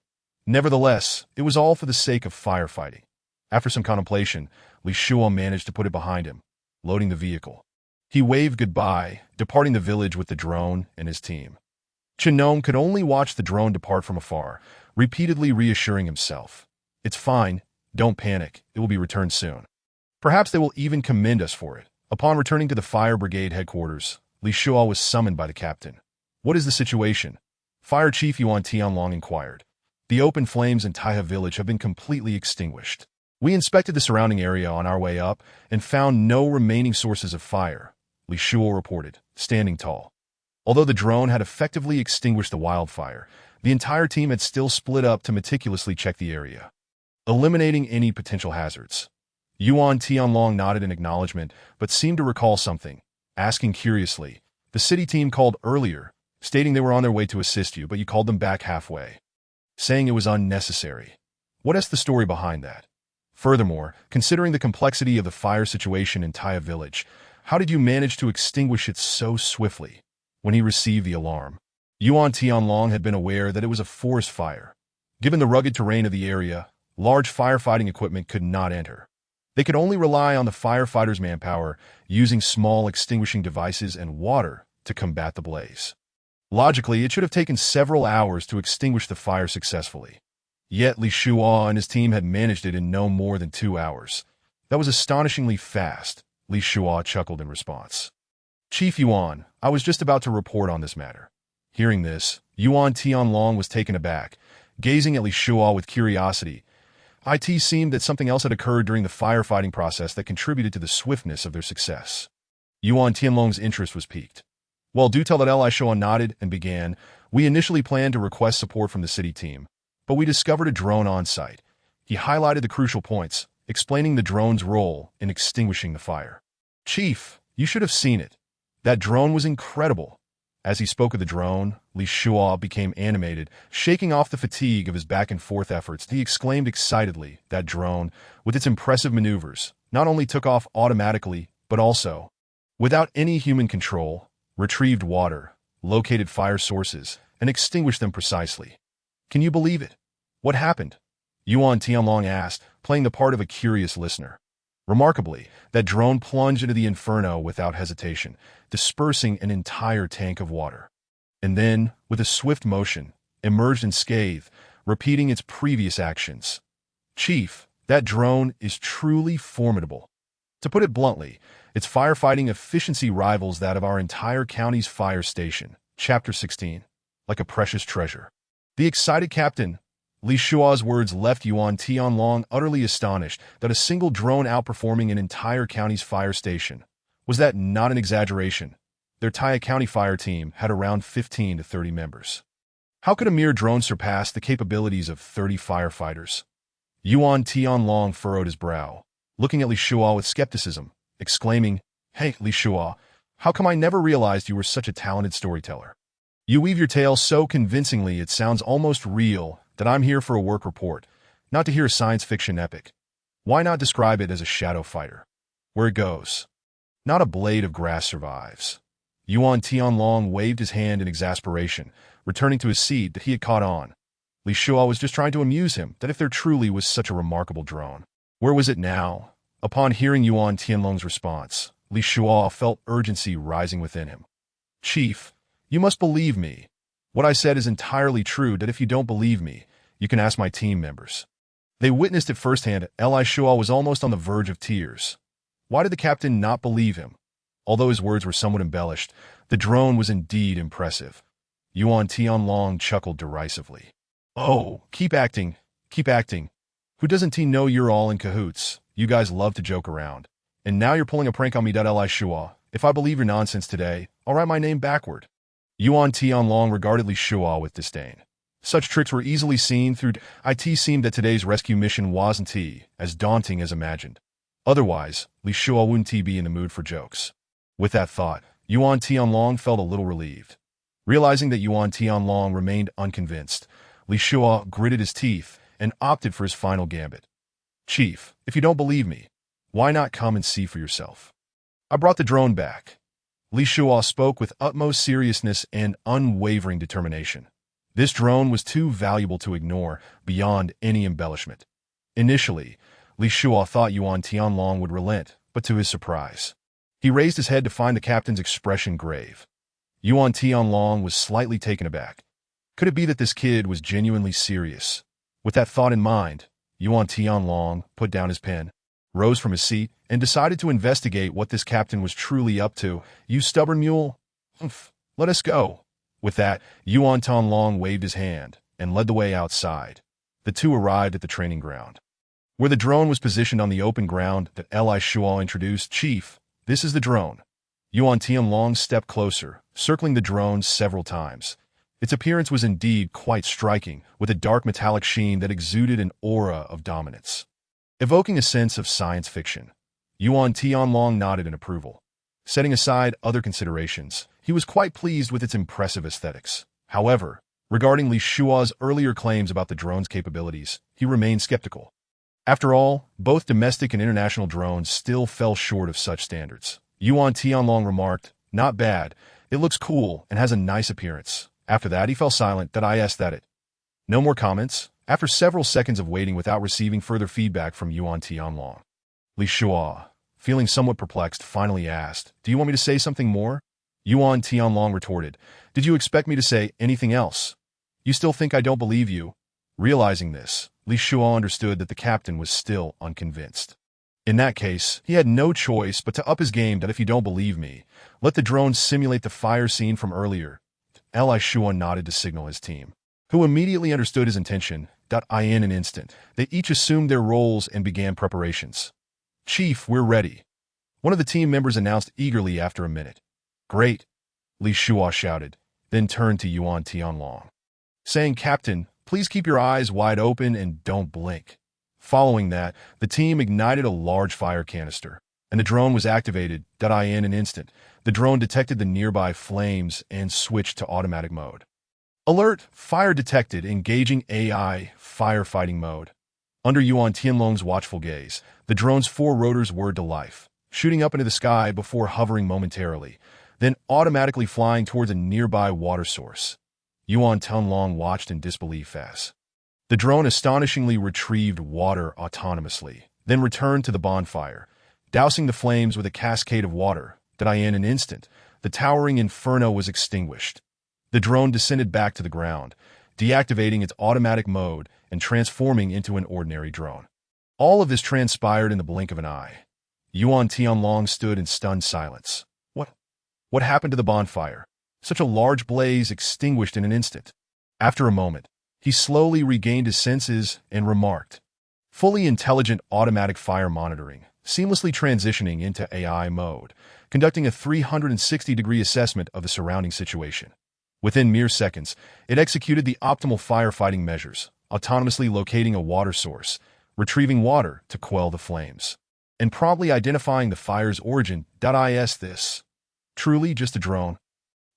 Nevertheless, it was all for the sake of firefighting. After some contemplation, Li Shuo managed to put it behind him, loading the vehicle. He waved goodbye, departing the village with the drone and his team. Chen Nong could only watch the drone depart from afar, repeatedly reassuring himself. It's fine, don't panic, it will be returned soon. Perhaps they will even commend us for it. Upon returning to the fire brigade headquarters, Li Shuo was summoned by the captain. What is the situation? Fire Chief Yuan Tianlong inquired. The open flames in Taihe village have been completely extinguished. We inspected the surrounding area on our way up and found no remaining sources of fire, Li Shuo reported, standing tall. Although the drone had effectively extinguished the wildfire, the entire team had still split up to meticulously check the area, eliminating any potential hazards. Yuan Tianlong nodded in acknowledgement, but seemed to recall something, asking curiously, the city team called earlier, stating they were on their way to assist you, but you called them back halfway, saying it was unnecessary. What is the story behind that? Furthermore, considering the complexity of the fire situation in Taihe village, how did you manage to extinguish it so swiftly? When he received the alarm, Yuan Tianlong had been aware that it was a forest fire. Given the rugged terrain of the area, large firefighting equipment could not enter. They could only rely on the firefighters' manpower, using small extinguishing devices and water to combat the blaze. Logically, it should have taken several hours to extinguish the fire successfully. Yet Li Shuo and his team had managed it in no more than 2 hours. That was astonishingly fast, Li Shuo chuckled in response. Chief Yuan, I was just about to report on this matter. Hearing this, Yuan Tianlong was taken aback, gazing at Li Shuo with curiosity. It seemed that something else had occurred during the firefighting process that contributed to the swiftness of their success. Yuan Tianlong's interest was piqued. Well, do tell that Li Shuo nodded and began. We initially planned to request support from the city team, but we discovered a drone on site. He highlighted the crucial points, explaining the drone's role in extinguishing the fire. Chief, you should have seen it. That drone was incredible. As he spoke of the drone, Li Shuo became animated, shaking off the fatigue of his back-and-forth efforts. He exclaimed excitedly, that drone, with its impressive maneuvers, not only took off automatically, but also, without any human control, retrieved water, located fire sources, and extinguished them precisely. Can you believe it? What happened? Yuan Tianlong asked, playing the part of a curious listener. Remarkably, that drone plunged into the inferno without hesitation, dispersing an entire tank of water. And then, with a swift motion, emerged unscathed, repeating its previous actions. Chief, that drone is truly formidable. To put it bluntly, its firefighting efficiency rivals that of our entire county's fire station, Chapter 16, like a precious treasure. The excited captain, Li Shuo's words left Yuan Tianlong utterly astonished that a single drone outperforming an entire county's fire station. Was that not an exaggeration? Their Taya County fire team had around 15 to 30 members. How could a mere drone surpass the capabilities of 30 firefighters? Yuan Tianlong furrowed his brow, looking at Li Shuo with skepticism, exclaiming, "Hey, Li Shuo, how come I never realized you were such a talented storyteller? You weave your tale so convincingly it sounds almost real that I'm here for a work report, not to hear a science fiction epic. Why not describe it as a shadow fighter? Where it goes. Not a blade of grass survives." Yuan Tianlong waved his hand in exasperation, returning to his seat that he had caught on. Li Shuo was just trying to amuse him that if there truly was such a remarkable drone. Where was it now? Upon hearing Yuan Tianlong's response, Li Shuo felt urgency rising within him. Chief, you must believe me. What I said is entirely true that if you don't believe me, you can ask my team members. They witnessed it firsthand. Li Shuo was almost on the verge of tears. Why did the captain not believe him? Although his words were somewhat embellished, the drone was indeed impressive. Yuan Tianlong chuckled derisively. Oh, keep acting, keep acting. Who doesn't know you're all in cahoots? You guys love to joke around. And now you're pulling a prank on me. Li Shuo. If I believe your nonsense today, I'll write my name backward. Yuan Tianlong regarded Li Shuo with disdain. Such tricks were easily seen through it. Seemed that today's rescue mission wasn't as daunting as imagined. Otherwise, Li Shuo wouldn't be in the mood for jokes. With that thought, Yuan Tianlong felt a little relieved. Realizing that Yuan Tianlong remained unconvinced, Li Shuo gritted his teeth and opted for his final gambit. Chief, if you don't believe me, why not come and see for yourself? I brought the drone back. Li Shuo spoke with utmost seriousness and unwavering determination. This drone was too valuable to ignore beyond any embellishment. Initially, Li Shuo thought Yuan Tianlong would relent, but to his surprise, he raised his head to find the captain's expression grave. Yuan Tianlong was slightly taken aback. Could it be that this kid was genuinely serious? With that thought in mind, Yuan Tianlong put down his pen, rose from his seat, and decided to investigate what this captain was truly up to. You stubborn mule? Humph, let us go. With that, Yuan Tianlong waved his hand and led the way outside. The two arrived at the training ground, where the drone was positioned on the open ground that Li Shuo introduced. Chief, this is the drone. Yuan Tianlong stepped closer, circling the drone several times. Its appearance was indeed quite striking, with a dark metallic sheen that exuded an aura of dominance, evoking a sense of science fiction. Yuan Tianlong nodded in approval. Setting aside other considerations, he was quite pleased with its impressive aesthetics. However, regarding Li Shuo's earlier claims about the drone's capabilities, he remained skeptical. After all, both domestic and international drones still fell short of such standards. Yuan Tianlong remarked, "Not bad. It looks cool and has a nice appearance." After that, he fell silent. That I asked that it. No more comments. After several seconds of waiting without receiving further feedback from Yuan Tianlong, Li Shuo, feeling somewhat perplexed, finally asked, "Do you want me to say something more?" Yuan Tianlong retorted, "Did you expect me to say anything else? You still think I don't believe you?" Realizing this, Li Shuo understood that the captain was still unconvinced. In that case, he had no choice but to up his game. That if you don't believe me, let the drone simulate the fire scene from earlier. Li Shuan nodded to signal his team, who immediately understood his intention. In an instant, they each assumed their roles and began preparations. "Chief, we're ready," one of the team members announced eagerly after a minute. "Great," Li Shuo shouted, then turned to Yuan Tianlong, saying, "Captain, please keep your eyes wide open and don't blink." Following that, the team ignited a large fire canister, and the drone was activated. In an instant, the drone detected the nearby flames and switched to automatic mode. Alert! Fire detected. Engaging AI firefighting mode. Under Yuan Tianlong's watchful gaze, the drone's 4 rotors whirred to life, shooting up into the sky before hovering momentarily, then automatically flying towards a nearby water source. Yuan Tianlong watched in disbelief as the drone astonishingly retrieved water autonomously, then returned to the bonfire, dousing the flames with a cascade of water. In an instant, the towering inferno was extinguished. The drone descended back to the ground, deactivating its automatic mode and transforming into an ordinary drone. All of this transpired in the blink of an eye. Yuan Tianlong stood in stunned silence. What happened to the bonfire? Such a large blaze extinguished in an instant. After a moment, he slowly regained his senses and remarked, "Fully intelligent automatic fire monitoring, seamlessly transitioning into AI mode, conducting a 360-degree assessment of the surrounding situation. Within mere seconds, it executed the optimal firefighting measures, autonomously locating a water source, retrieving water to quell the flames, and promptly identifying the fire's origin. Is this truly just a drone?"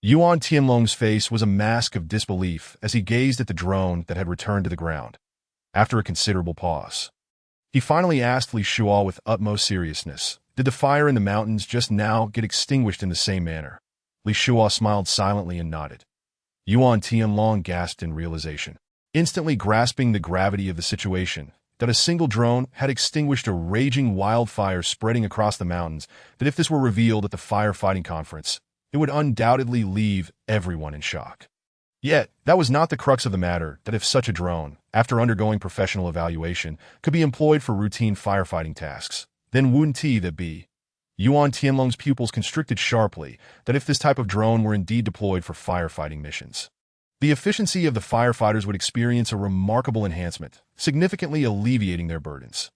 Yuan Tianlong's face was a mask of disbelief as he gazed at the drone that had returned to the ground. After a considerable pause, he finally asked Li Shuo with utmost seriousness, "Did the fire in the mountains just now get extinguished in the same manner?" Li Shuo smiled silently and nodded. Yuan Tianlong gasped in realization, instantly grasping the gravity of the situation, that a single drone had extinguished a raging wildfire spreading across the mountains, that if this were revealed at the firefighting conference, it would undoubtedly leave everyone in shock. Yet, that was not the crux of the matter, that if such a drone, after undergoing professional evaluation, could be employed for routine firefighting tasks, then wouldn't that be? Yuan Tianlong's pupils constricted sharply, that if this type of drone were indeed deployed for firefighting missions, the efficiency of the firefighters would experience a remarkable enhancement, significantly alleviating their burdens.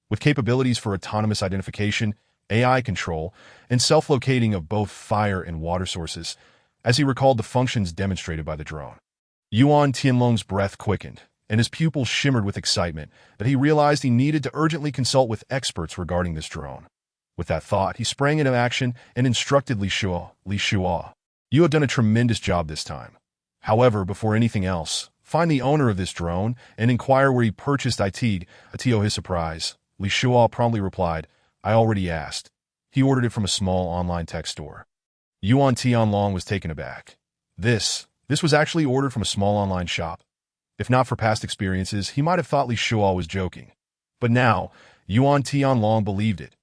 With capabilities for autonomous identification, AI control, and self-locating of both fire and water sources, as he recalled the functions demonstrated by the drone, Yuan Tianlong's breath quickened, and his pupils shimmered with excitement that he realized he needed to urgently consult with experts regarding this drone. With that thought, he sprang into action and instructed Li Shuo, "You have done a tremendous job this time. However, before anything else, find the owner of this drone and inquire where he purchased it." To his surprise, Li Shuo promptly replied, "I already asked. He ordered it from a small online tech store." Yuan Tianlong was taken aback. This was actually ordered from a small online shop. If not for past experiences, he might have thought Li Shuo was joking. But now, Yuan Tianlong believed it.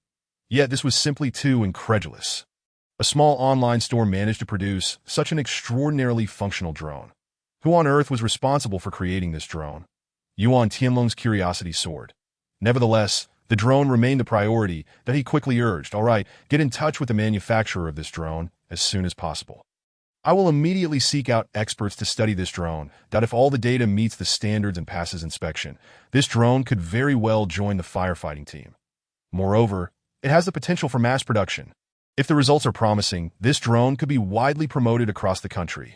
Yet this was simply too incredulous. A small online store managed to produce such an extraordinarily functional drone. Who on earth was responsible for creating this drone? Yuan Tianlong's curiosity soared. Nevertheless, the drone remained the priority that he quickly urged. "All right, get in touch with the manufacturer of this drone as soon as possible. I will immediately seek out experts to study this drone, that if all the data meets the standards and passes inspection, this drone could very well join the firefighting team. Moreover, it has the potential for mass production. If the results are promising, this drone could be widely promoted across the country."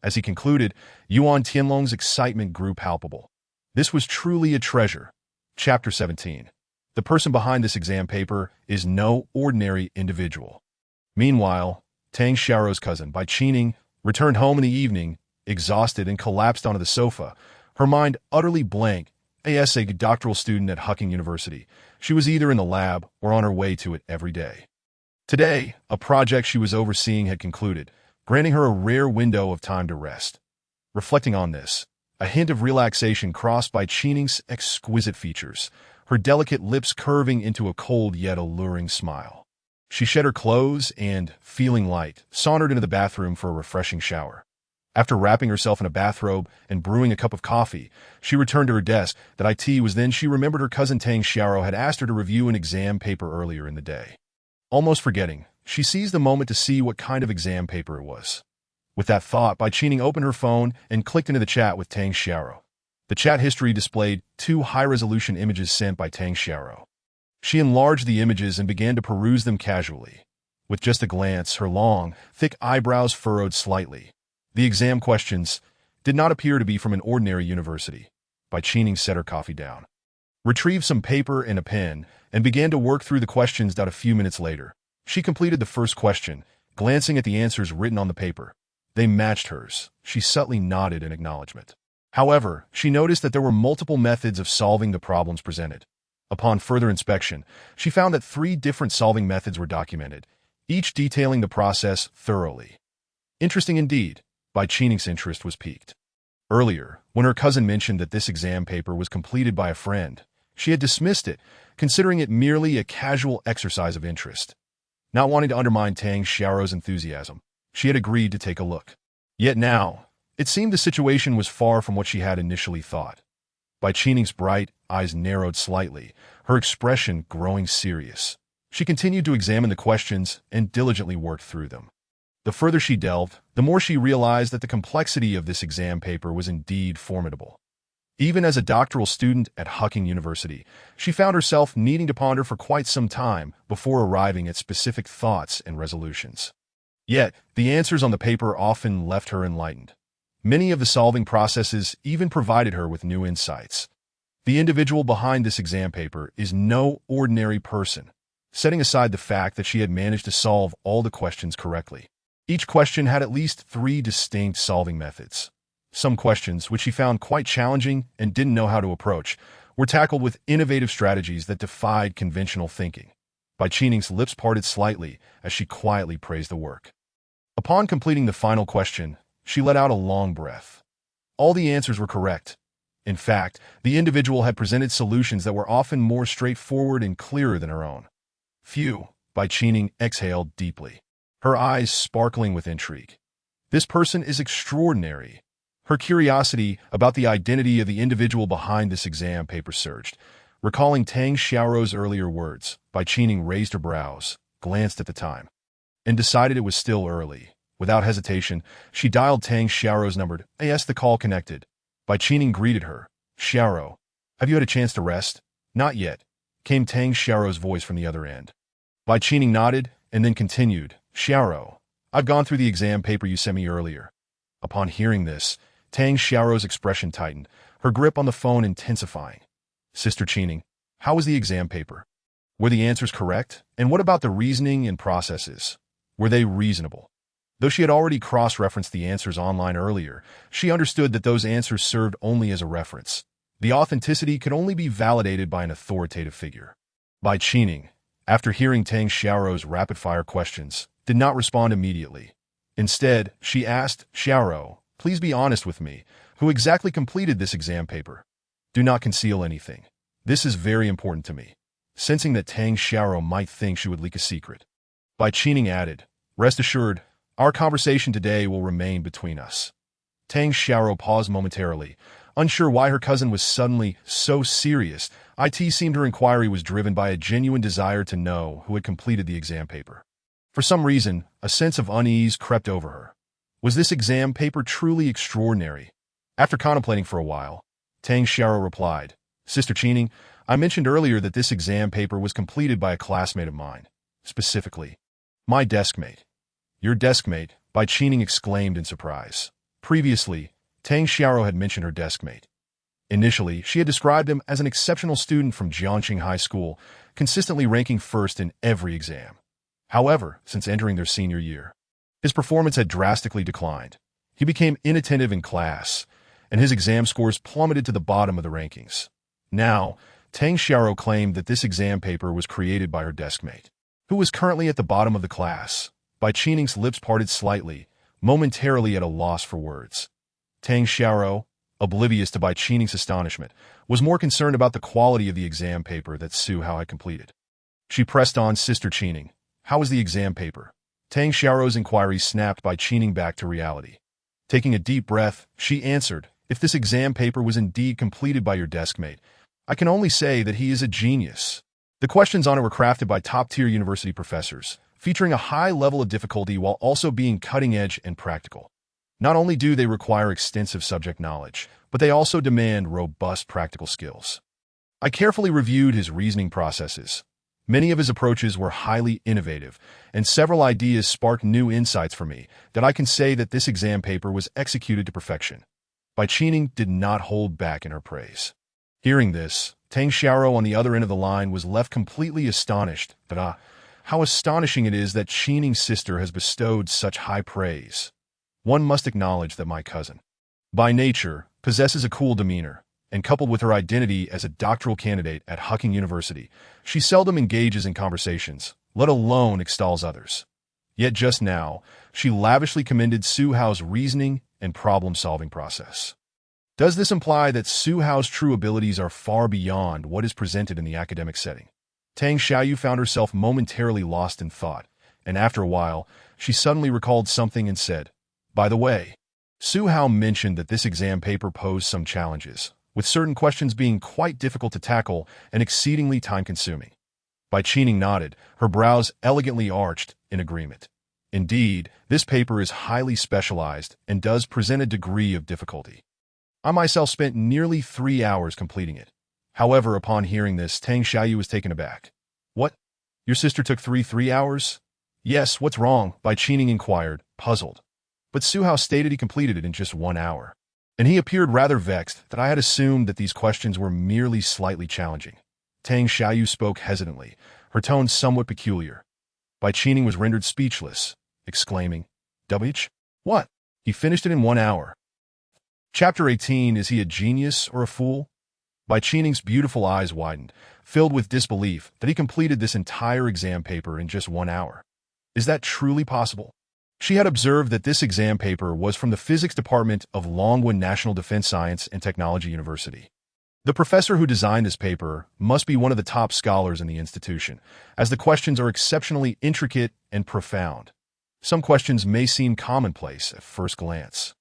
As he concluded, Yuan Tianlong's excitement grew palpable. This was truly a treasure. Chapter 17. The person behind this exam paper is no ordinary individual. Meanwhile, Tang Xiaorou's cousin, Bai Qining, returned home in the evening, exhausted and collapsed onto the sofa, her mind utterly blank. As a doctoral student at Hucking University, she was either in the lab or on her way to it every day. Today, a project she was overseeing had concluded, granting her a rare window of time to rest. Reflecting on this, a hint of relaxation crossed by Chining's exquisite features, her delicate lips curving into a cold yet alluring smile. She shed her clothes and, feeling light, sauntered into the bathroom for a refreshing shower. After wrapping herself in a bathrobe and brewing a cup of coffee, she returned to her desk. Then she remembered her cousin Tang Xiaorou had asked her to review an exam paper earlier in the day. Almost forgetting, she seized the moment to see what kind of exam paper it was. With that thought, Bai Qining opened her phone and clicked into the chat with Tang Xiao. The chat history displayed 2 high-resolution images sent by Tang Xiao. She enlarged the images and began to peruse them casually. With just a glance, her long, thick eyebrows furrowed slightly. The exam questions did not appear to be from an ordinary university. Bai Qining set her coffee down, retrieved some paper and a pen, and began to work through the questions. A few minutes later, she completed the first question, glancing at the answers written on the paper. They matched hers. She subtly nodded in acknowledgement. However, she noticed that there were multiple methods of solving the problems presented. Upon further inspection, she found that 3 different solving methods were documented, each detailing the process thoroughly. Interesting indeed. Bai Qining's interest was piqued. Earlier, when her cousin mentioned that this exam paper was completed by a friend, she had dismissed it, considering it merely a casual exercise of interest. Not wanting to undermine Tang Xiao's enthusiasm, she had agreed to take a look. Yet now, it seemed the situation was far from what she had initially thought. Bai Qining's bright eyes narrowed slightly, her expression growing serious. She continued to examine the questions and diligently worked through them. The further she delved, the more she realized that the complexity of this exam paper was indeed formidable. Even as a doctoral student at Hucking University, she found herself needing to ponder for quite some time before arriving at specific thoughts and resolutions. Yet, the answers on the paper often left her enlightened. Many of the solving processes even provided her with new insights. The individual behind this exam paper is no ordinary person, setting aside the fact that she had managed to solve all the questions correctly. Each question had at least 3 distinct solving methods. Some questions, which she found quite challenging and didn't know how to approach, were tackled with innovative strategies that defied conventional thinking. Bai Qining's lips parted slightly as she quietly praised the work. Upon completing the final question, she let out a long breath. All the answers were correct. In fact, the individual had presented solutions that were often more straightforward and clearer than her own. Phew, Bai Qining exhaled deeply, her eyes sparkling with intrigue. This person is extraordinary. Her curiosity about the identity of the individual behind this exam paper surged. Recalling Tang Xiao's earlier words, Bai Qining raised her brows, glanced at the time, and decided it was still early. Without hesitation, she dialed Tang Xiao's number. As the call connected, Bai Qining greeted her. "Xiao, have you had a chance to rest?" "Not yet," came Tang Xiao's voice from the other end. Bai Qining nodded and then continued. "Xiao, I've gone through the exam paper you sent me earlier." Upon hearing this, Tang Xiao's expression tightened, her grip on the phone intensifying. "Sister Qining, how was the exam paper? Were the answers correct? And what about the reasoning and processes? Were they reasonable?" Though she had already cross-referenced the answers online earlier, she understood that those answers served only as a reference. The authenticity could only be validated by an authoritative figure. Bai Qining, after hearing Tang Xiao's rapid-fire questions, did not respond immediately. Instead, she asked, "Xiao, please be honest with me. Who exactly completed this exam paper? Do not conceal anything. This is very important to me." Sensing that Tang Xiao might think she would leak a secret, Bai Qining added, "Rest assured, our conversation today will remain between us." Tang Xiao paused momentarily, unsure why her cousin was suddenly so serious. It seemed her inquiry was driven by a genuine desire to know who had completed the exam paper. For some reason, a sense of unease crept over her. Was this exam paper truly extraordinary? After contemplating for a while, Tang Xiao replied, "Sister Qining, I mentioned earlier that this exam paper was completed by a classmate of mine. Specifically, my deskmate." "Your deskmate?" Bai Qining exclaimed in surprise. Previously, Tang Xiao had mentioned her deskmate. Initially, she had described him as an exceptional student from Jiangxing High School, consistently ranking first in every exam. However, since entering their senior year, his performance had drastically declined. He became inattentive in class, and his exam scores plummeted to the bottom of the rankings. Now, Tang Xiao claimed that this exam paper was created by her deskmate, who was currently at the bottom of the class. Bai Qining's lips parted slightly, momentarily at a loss for words. Tang Xiao, oblivious to Bai Qining's astonishment, was more concerned about the quality of the exam paper that Zhihu had completed. She pressed on, "Sister Qining, how was the exam paper?" Tang Xiao's inquiry snapped Bai Qining back to reality. Taking a deep breath, she answered, "If this exam paper was indeed completed by your deskmate, I can only say that he is a genius." The questions on it were crafted by top-tier university professors, featuring a high level of difficulty while also being cutting-edge and practical. Not only do they require extensive subject knowledge, but they also demand robust practical skills. I carefully reviewed his reasoning processes. Many of his approaches were highly innovative, and several ideas sparked new insights for me that I can say that this exam paper was executed to perfection. Bai Qining did not hold back in her praise. Hearing this, Tang Xiaoro on the other end of the line was left completely astonished that, how astonishing it is that Qining's sister has bestowed such high praise. One must acknowledge that my cousin, by nature, possesses a cool demeanor, and coupled with her identity as a doctoral candidate at Hucking University, she seldom engages in conversations, let alone extols others. Yet just now, she lavishly commended Su Hao's reasoning and problem-solving process. Does this imply that Su Hao's true abilities are far beyond what is presented in the academic setting? Tang Xiaoyu found herself momentarily lost in thought, and after a while, she suddenly recalled something and said, "By the way, Su Hao mentioned that this exam paper posed some challenges, with certain questions being quite difficult to tackle and exceedingly time-consuming." Bai Qining nodded, her brows elegantly arched in agreement. Indeed, this paper is highly specialized and does present a degree of difficulty. I myself spent nearly 3 hours completing it. However, upon hearing this, Tang Xiaoyu was taken aback. "What? Your sister took 3 hours?" "Yes, what's wrong?" Bai Qining inquired, puzzled. But Su Hao stated he completed it in just 1 hour. And he appeared rather vexed that I had assumed that these questions were merely slightly challenging. Tang Xiaoyu spoke hesitantly, her tone somewhat peculiar. Bai Qining was rendered speechless, exclaiming, "WH? What? He finished it in 1 hour." Chapter 18, Is he a genius or a fool? Bai Qining's beautiful eyes widened, filled with disbelief that he completed this entire exam paper in just 1 hour. Is that truly possible? She had observed that this exam paper was from the physics department of Longwen National Defense Science and Technology University. The professor who designed this paper must be one of the top scholars in the institution, as the questions are exceptionally intricate and profound. Some questions may seem commonplace at first glance.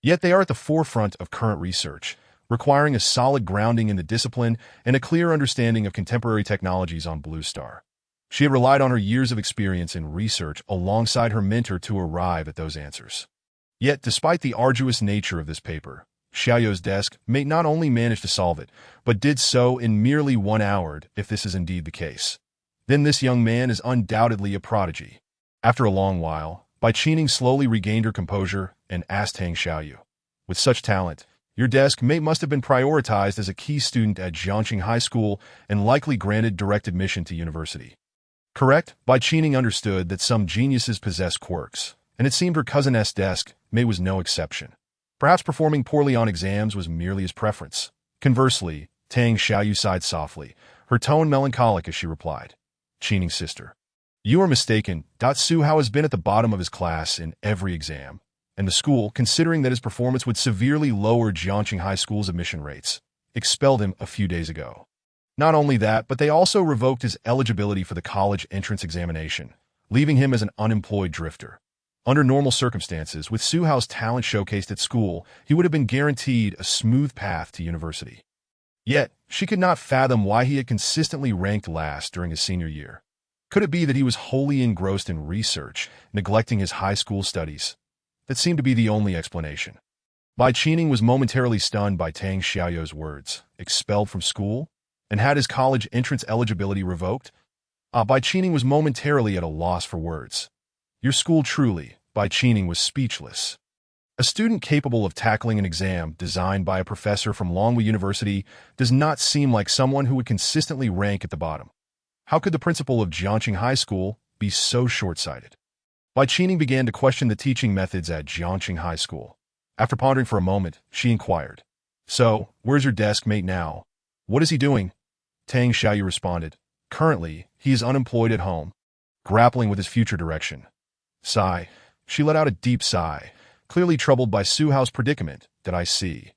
Yet they are at the forefront of current research, requiring a solid grounding in the discipline and a clear understanding of contemporary technologies on Blue Star. She had relied on her years of experience in research alongside her mentor to arrive at those answers. Yet, despite the arduous nature of this paper, Xiaoyu's desk may not only manage to solve it, but did so in merely 1 hour, if this is indeed the case. Then this young man is undoubtedly a prodigy. After a long while, Bai Qining slowly regained her composure and asked Tang Xiaoyu, "With such talent, your desk mate must have been prioritized as a key student at Jiangxing High School and likely granted direct admission to university." Correct? Bai Qining understood that some geniuses possess quirks, and it seemed her cousin's desk mate was no exception. Perhaps performing poorly on exams was merely his preference. Conversely, Tang Xiaoyu sighed softly, her tone melancholic as she replied, "Qining's sister, you are mistaken. Su Hao has been at the bottom of his class in every exam, and the school, considering that his performance would severely lower Jiangxing High School's admission rates, expelled him a few days ago. Not only that, but they also revoked his eligibility for the college entrance examination, leaving him as an unemployed drifter. Under normal circumstances, with Su Hao's talent showcased at school, he would have been guaranteed a smooth path to university. Yet, she could not fathom why he had consistently ranked last during his senior year. Could it be that he was wholly engrossed in research, neglecting his high school studies? That seemed to be the only explanation. Bai Qining was momentarily stunned by Tang Xiaoyu's words. Expelled from school? And had his college entrance eligibility revoked? Bai Qining was momentarily at a loss for words. Your school truly, Bai Qining was speechless. A student capable of tackling an exam designed by a professor from Longwu University does not seem like someone who would consistently rank at the bottom. How could the principal of Jiangxing High School be so short-sighted? Bai Qining began to question the teaching methods at Jiangxing High School. After pondering for a moment, she inquired, "So, where's your desk mate now? What is he doing?" Tang Xiaoyu responded, "Currently, he is unemployed at home, grappling with his future direction." Sigh. She let out a deep sigh, clearly troubled by Su Hao's predicament. That I see.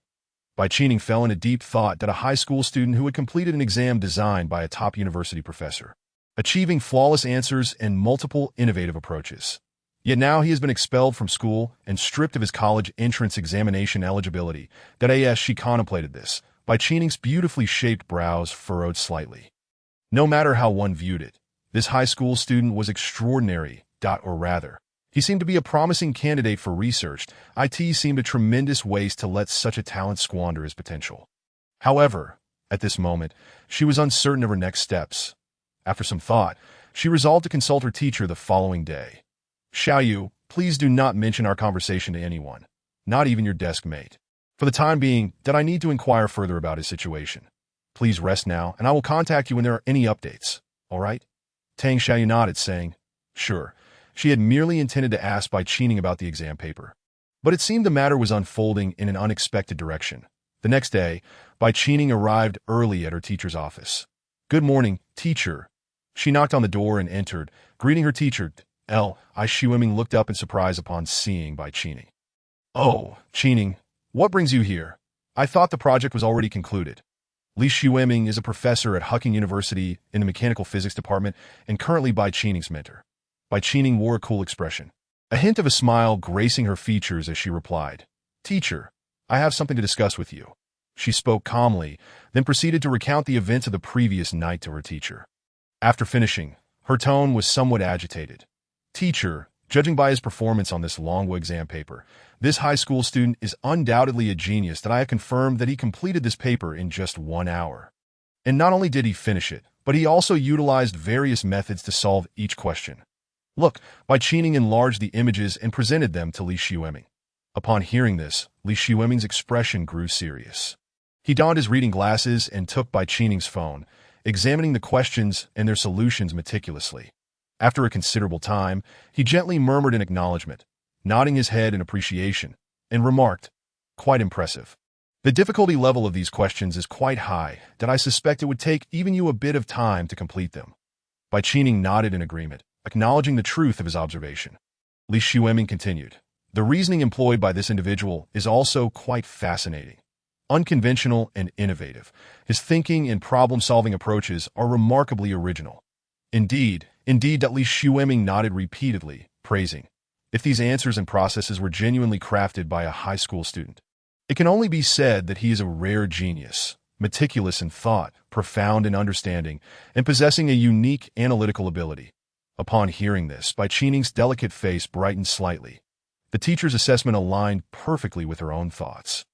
Bai Qining fell into deep thought that a high school student who had completed an exam designed by a top university professor, achieving flawless answers and multiple innovative approaches. Yet now he has been expelled from school and stripped of his college entrance examination eligibility. That as she contemplated this, Bai Qining's beautifully shaped brows furrowed slightly. No matter how one viewed it, this high school student was extraordinary, or rather, He seemed to be a promising candidate for research. IT seemed a tremendous waste to let such a talent squander his potential. However, at this moment, she was uncertain of her next steps. After some thought, she resolved to consult her teacher the following day. Zhihu, please do not mention our conversation to anyone, not even your desk mate. For the time being, that I need to inquire further about his situation. Please rest now, and I will contact you when there are any updates. All right? Zhihu nodded, saying, sure. She had merely intended to ask Bai Qining about the exam paper. But it seemed the matter was unfolding in an unexpected direction. The next day, Bai Qining arrived early at her teacher's office. Good morning, teacher. She knocked on the door and entered, greeting her teacher. Xiueming looked up in surprise upon seeing Bai Qining. Oh, Qining, what brings you here? I thought the project was already concluded. Xiueming is a professor at Hucking University in the Mechanical Physics Department and currently Bai Qining's mentor. Bai Qining wore a cool expression, a hint of a smile gracing her features as she replied, Teacher, I have something to discuss with you. She spoke calmly, then proceeded to recount the events of the previous night to her teacher. After finishing, her tone was somewhat agitated. Teacher, judging by his performance on this long exam paper, this high school student is undoubtedly a genius that I have confirmed that he completed this paper in just 1 hour. And not only did he finish it, but he also utilized various methods to solve each question. Look, Bai Qining enlarged the images and presented them to Xiueming. Upon hearing this, Xiueming's expression grew serious. He donned his reading glasses and took Bai Qining's phone, examining the questions and their solutions meticulously. After a considerable time, he gently murmured an acknowledgement, nodding his head in appreciation, and remarked, quite impressive. The difficulty level of these questions is quite high, that I suspect it would take even you a bit of time to complete them. Bai Qining nodded in agreement, acknowledging the truth of his observation. Xiueming continued, the reasoning employed by this individual is also quite fascinating. Unconventional and innovative, his thinking and problem-solving approaches are remarkably original. Indeed, Xiueming nodded repeatedly, praising. If these answers and processes were genuinely crafted by a high school student, it can only be said that he is a rare genius, meticulous in thought, profound in understanding, and possessing a unique analytical ability. Upon hearing this, Bai Qining's delicate face brightened slightly. The teacher's assessment aligned perfectly with her own thoughts.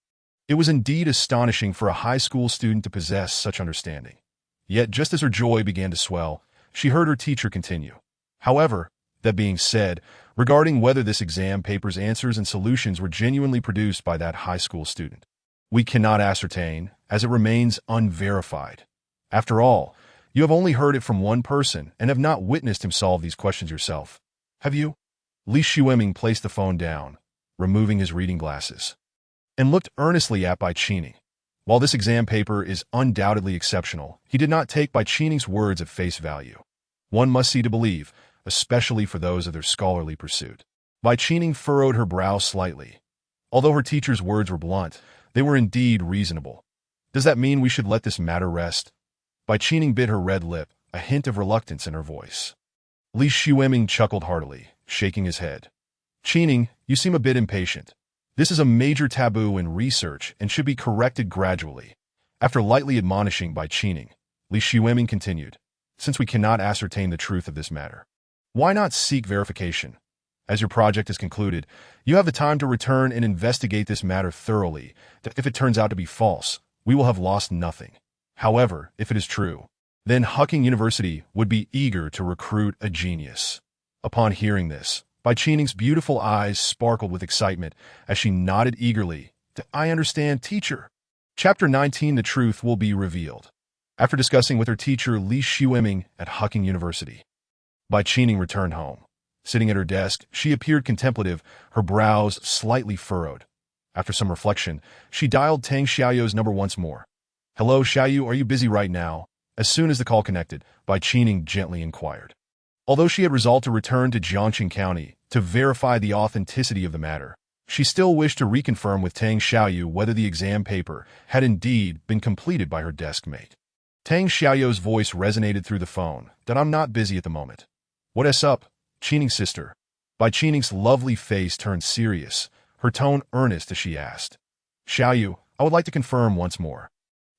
It was indeed astonishing for a high school student to possess such understanding. Yet, just as her joy began to swell, she heard her teacher continue. However, that being said, regarding whether this exam paper's answers and solutions were genuinely produced by that high school student, we cannot ascertain, as it remains unverified. After all, you have only heard it from one person and have not witnessed him solve these questions yourself. Have you? Xiueming placed the phone down, removing his reading glasses, and looked earnestly at Bai Qining. While this exam paper is undoubtedly exceptional, he did not take Bai Qining's words at face value. One must see to believe, especially for those of their scholarly pursuit. Bai Qining furrowed her brow slightly. Although her teacher's words were blunt, they were indeed reasonable. Does that mean we should let this matter rest? Bai Qining bit her red lip, a hint of reluctance in her voice. Xiueming chuckled heartily, shaking his head. Qining, you seem a bit impatient. This is a major taboo in research and should be corrected gradually. After lightly admonishing Bai Qining, Xiueming continued, since we cannot ascertain the truth of this matter, why not seek verification? As your project is concluded, you have the time to return and investigate this matter thoroughly. If it turns out to be false, we will have lost nothing. However, if it is true, then Hucking University would be eager to recruit a genius. Upon hearing this, Bai Qining's beautiful eyes sparkled with excitement as she nodded eagerly. I understand, teacher. Chapter 19, The Truth Will Be Revealed. After discussing with her teacher Xiueming at Hucking University, Bai Qining returned home. Sitting at her desk, she appeared contemplative, her brows slightly furrowed. After some reflection, she dialed Tang Xiaoyu's number once more. Hello, Xiaoyu, are you busy right now? As soon as the call connected, Bai Qining gently inquired. Although she had resolved to return to Jiangxing County to verify the authenticity of the matter, she still wished to reconfirm with Tang Xiaoyu whether the exam paper had indeed been completed by her desk mate. Tang Xiaoyu's voice resonated through the phone. I'm not busy at the moment. What's up, Qining's sister? Bai Qining's lovely face turned serious, her tone earnest as she asked. Xiaoyu, I would like to confirm once more.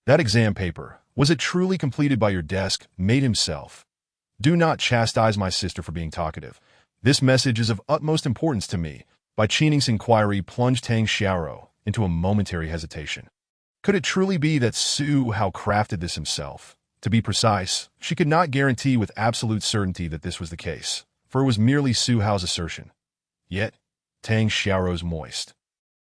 That exam paper, was it truly completed by your desk mate himself? Do not chastise my sister for being talkative. This message is of utmost importance to me. By Qining's inquiry plunged Tang Xiaoro into a momentary hesitation. Could it truly be that Su Hao crafted this himself? To be precise, she could not guarantee with absolute certainty that this was the case, for it was merely Su Hao's assertion. Yet, Tang Xiaoro's moist,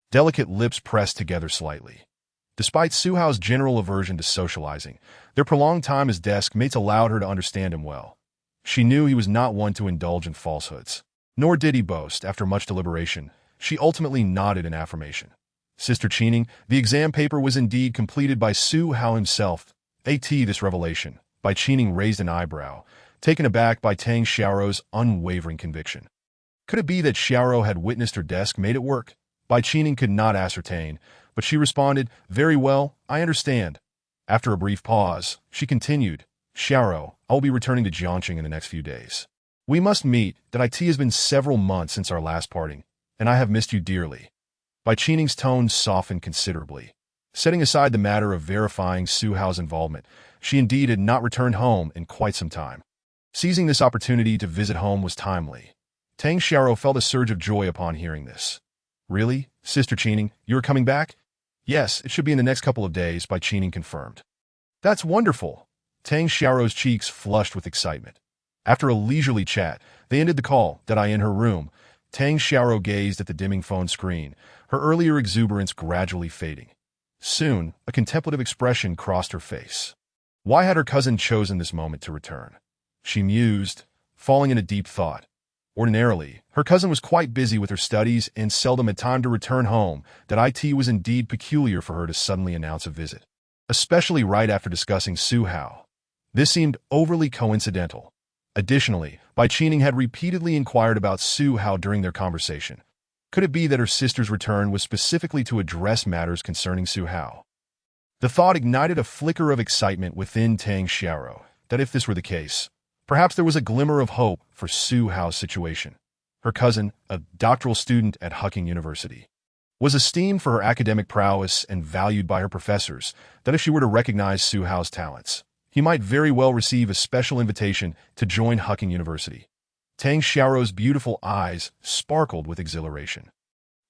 delicate lips pressed together slightly. Despite Su Hao's general aversion to socializing, their prolonged time as desk mates allowed her to understand him well. She knew he was not one to indulge in falsehoods. Nor did he boast. After much deliberation, she ultimately nodded in affirmation. Sister Qining, the exam paper was indeed completed by Su Hao himself. This revelation. Bai Qining raised an eyebrow, taken aback by Tang Xiaoro's unwavering conviction. Could it be that Xiaoro had witnessed her desk mate at work? Bai Qining could not ascertain, but she responded, "Very well, I understand." After a brief pause, she continued, "Xiaoro, I will be returning to Jiangqing in the next few days. We must meet. That it has been several months since our last parting, and I have missed you dearly." Bai Qining's tone softened considerably. Setting aside the matter of verifying Su Hao's involvement, she indeed had not returned home in quite some time. Seizing this opportunity to visit home was timely. Tang Xiaoro felt a surge of joy upon hearing this. "Really, Sister Qining, you are coming back?" "Yes, it should be in the next couple of days," Bai Qining confirmed. "That's wonderful." Tang Xiaoro's cheeks flushed with excitement. After a leisurely chat, they ended the call. In her room, Tang Xiaoro gazed at the dimming phone screen, her earlier exuberance gradually fading. Soon, a contemplative expression crossed her face. Why had her cousin chosen this moment to return? She mused, falling into deep thought. Ordinarily, her cousin was quite busy with her studies and seldom had time to return home. It was indeed peculiar for her to suddenly announce a visit, especially right after discussing Su Hao. This seemed overly coincidental. Additionally, Bai Qining had repeatedly inquired about Su Hao during their conversation. Could it be that her sister's return was specifically to address matters concerning Su Hao? The thought ignited a flicker of excitement within Tang Xiaoro, that if this were the case, perhaps there was a glimmer of hope for Su Hao's situation. Her cousin, a doctoral student at Hucking University, was esteemed for her academic prowess and valued by her professors. That if she were to recognize Su Hao's talents, he might very well receive a special invitation to join Hucking University. Tang Xiaoro's beautiful eyes sparkled with exhilaration.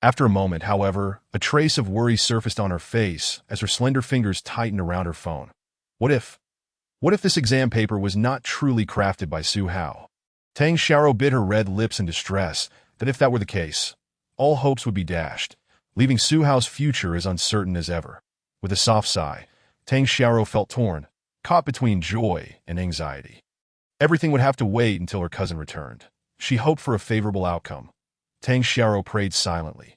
After a moment, however, a trace of worry surfaced on her face as her slender fingers tightened around her phone. What if this exam paper was not truly crafted by Su Hao? Tang Xiaoro bit her red lips in distress. That if that were the case, all hopes would be dashed, leaving Su Hao's future as uncertain as ever. With a soft sigh, Tang Xiaoro felt torn, caught between joy and anxiety. Everything would have to wait until her cousin returned. She hoped for a favorable outcome. Tang Xiaoro prayed silently.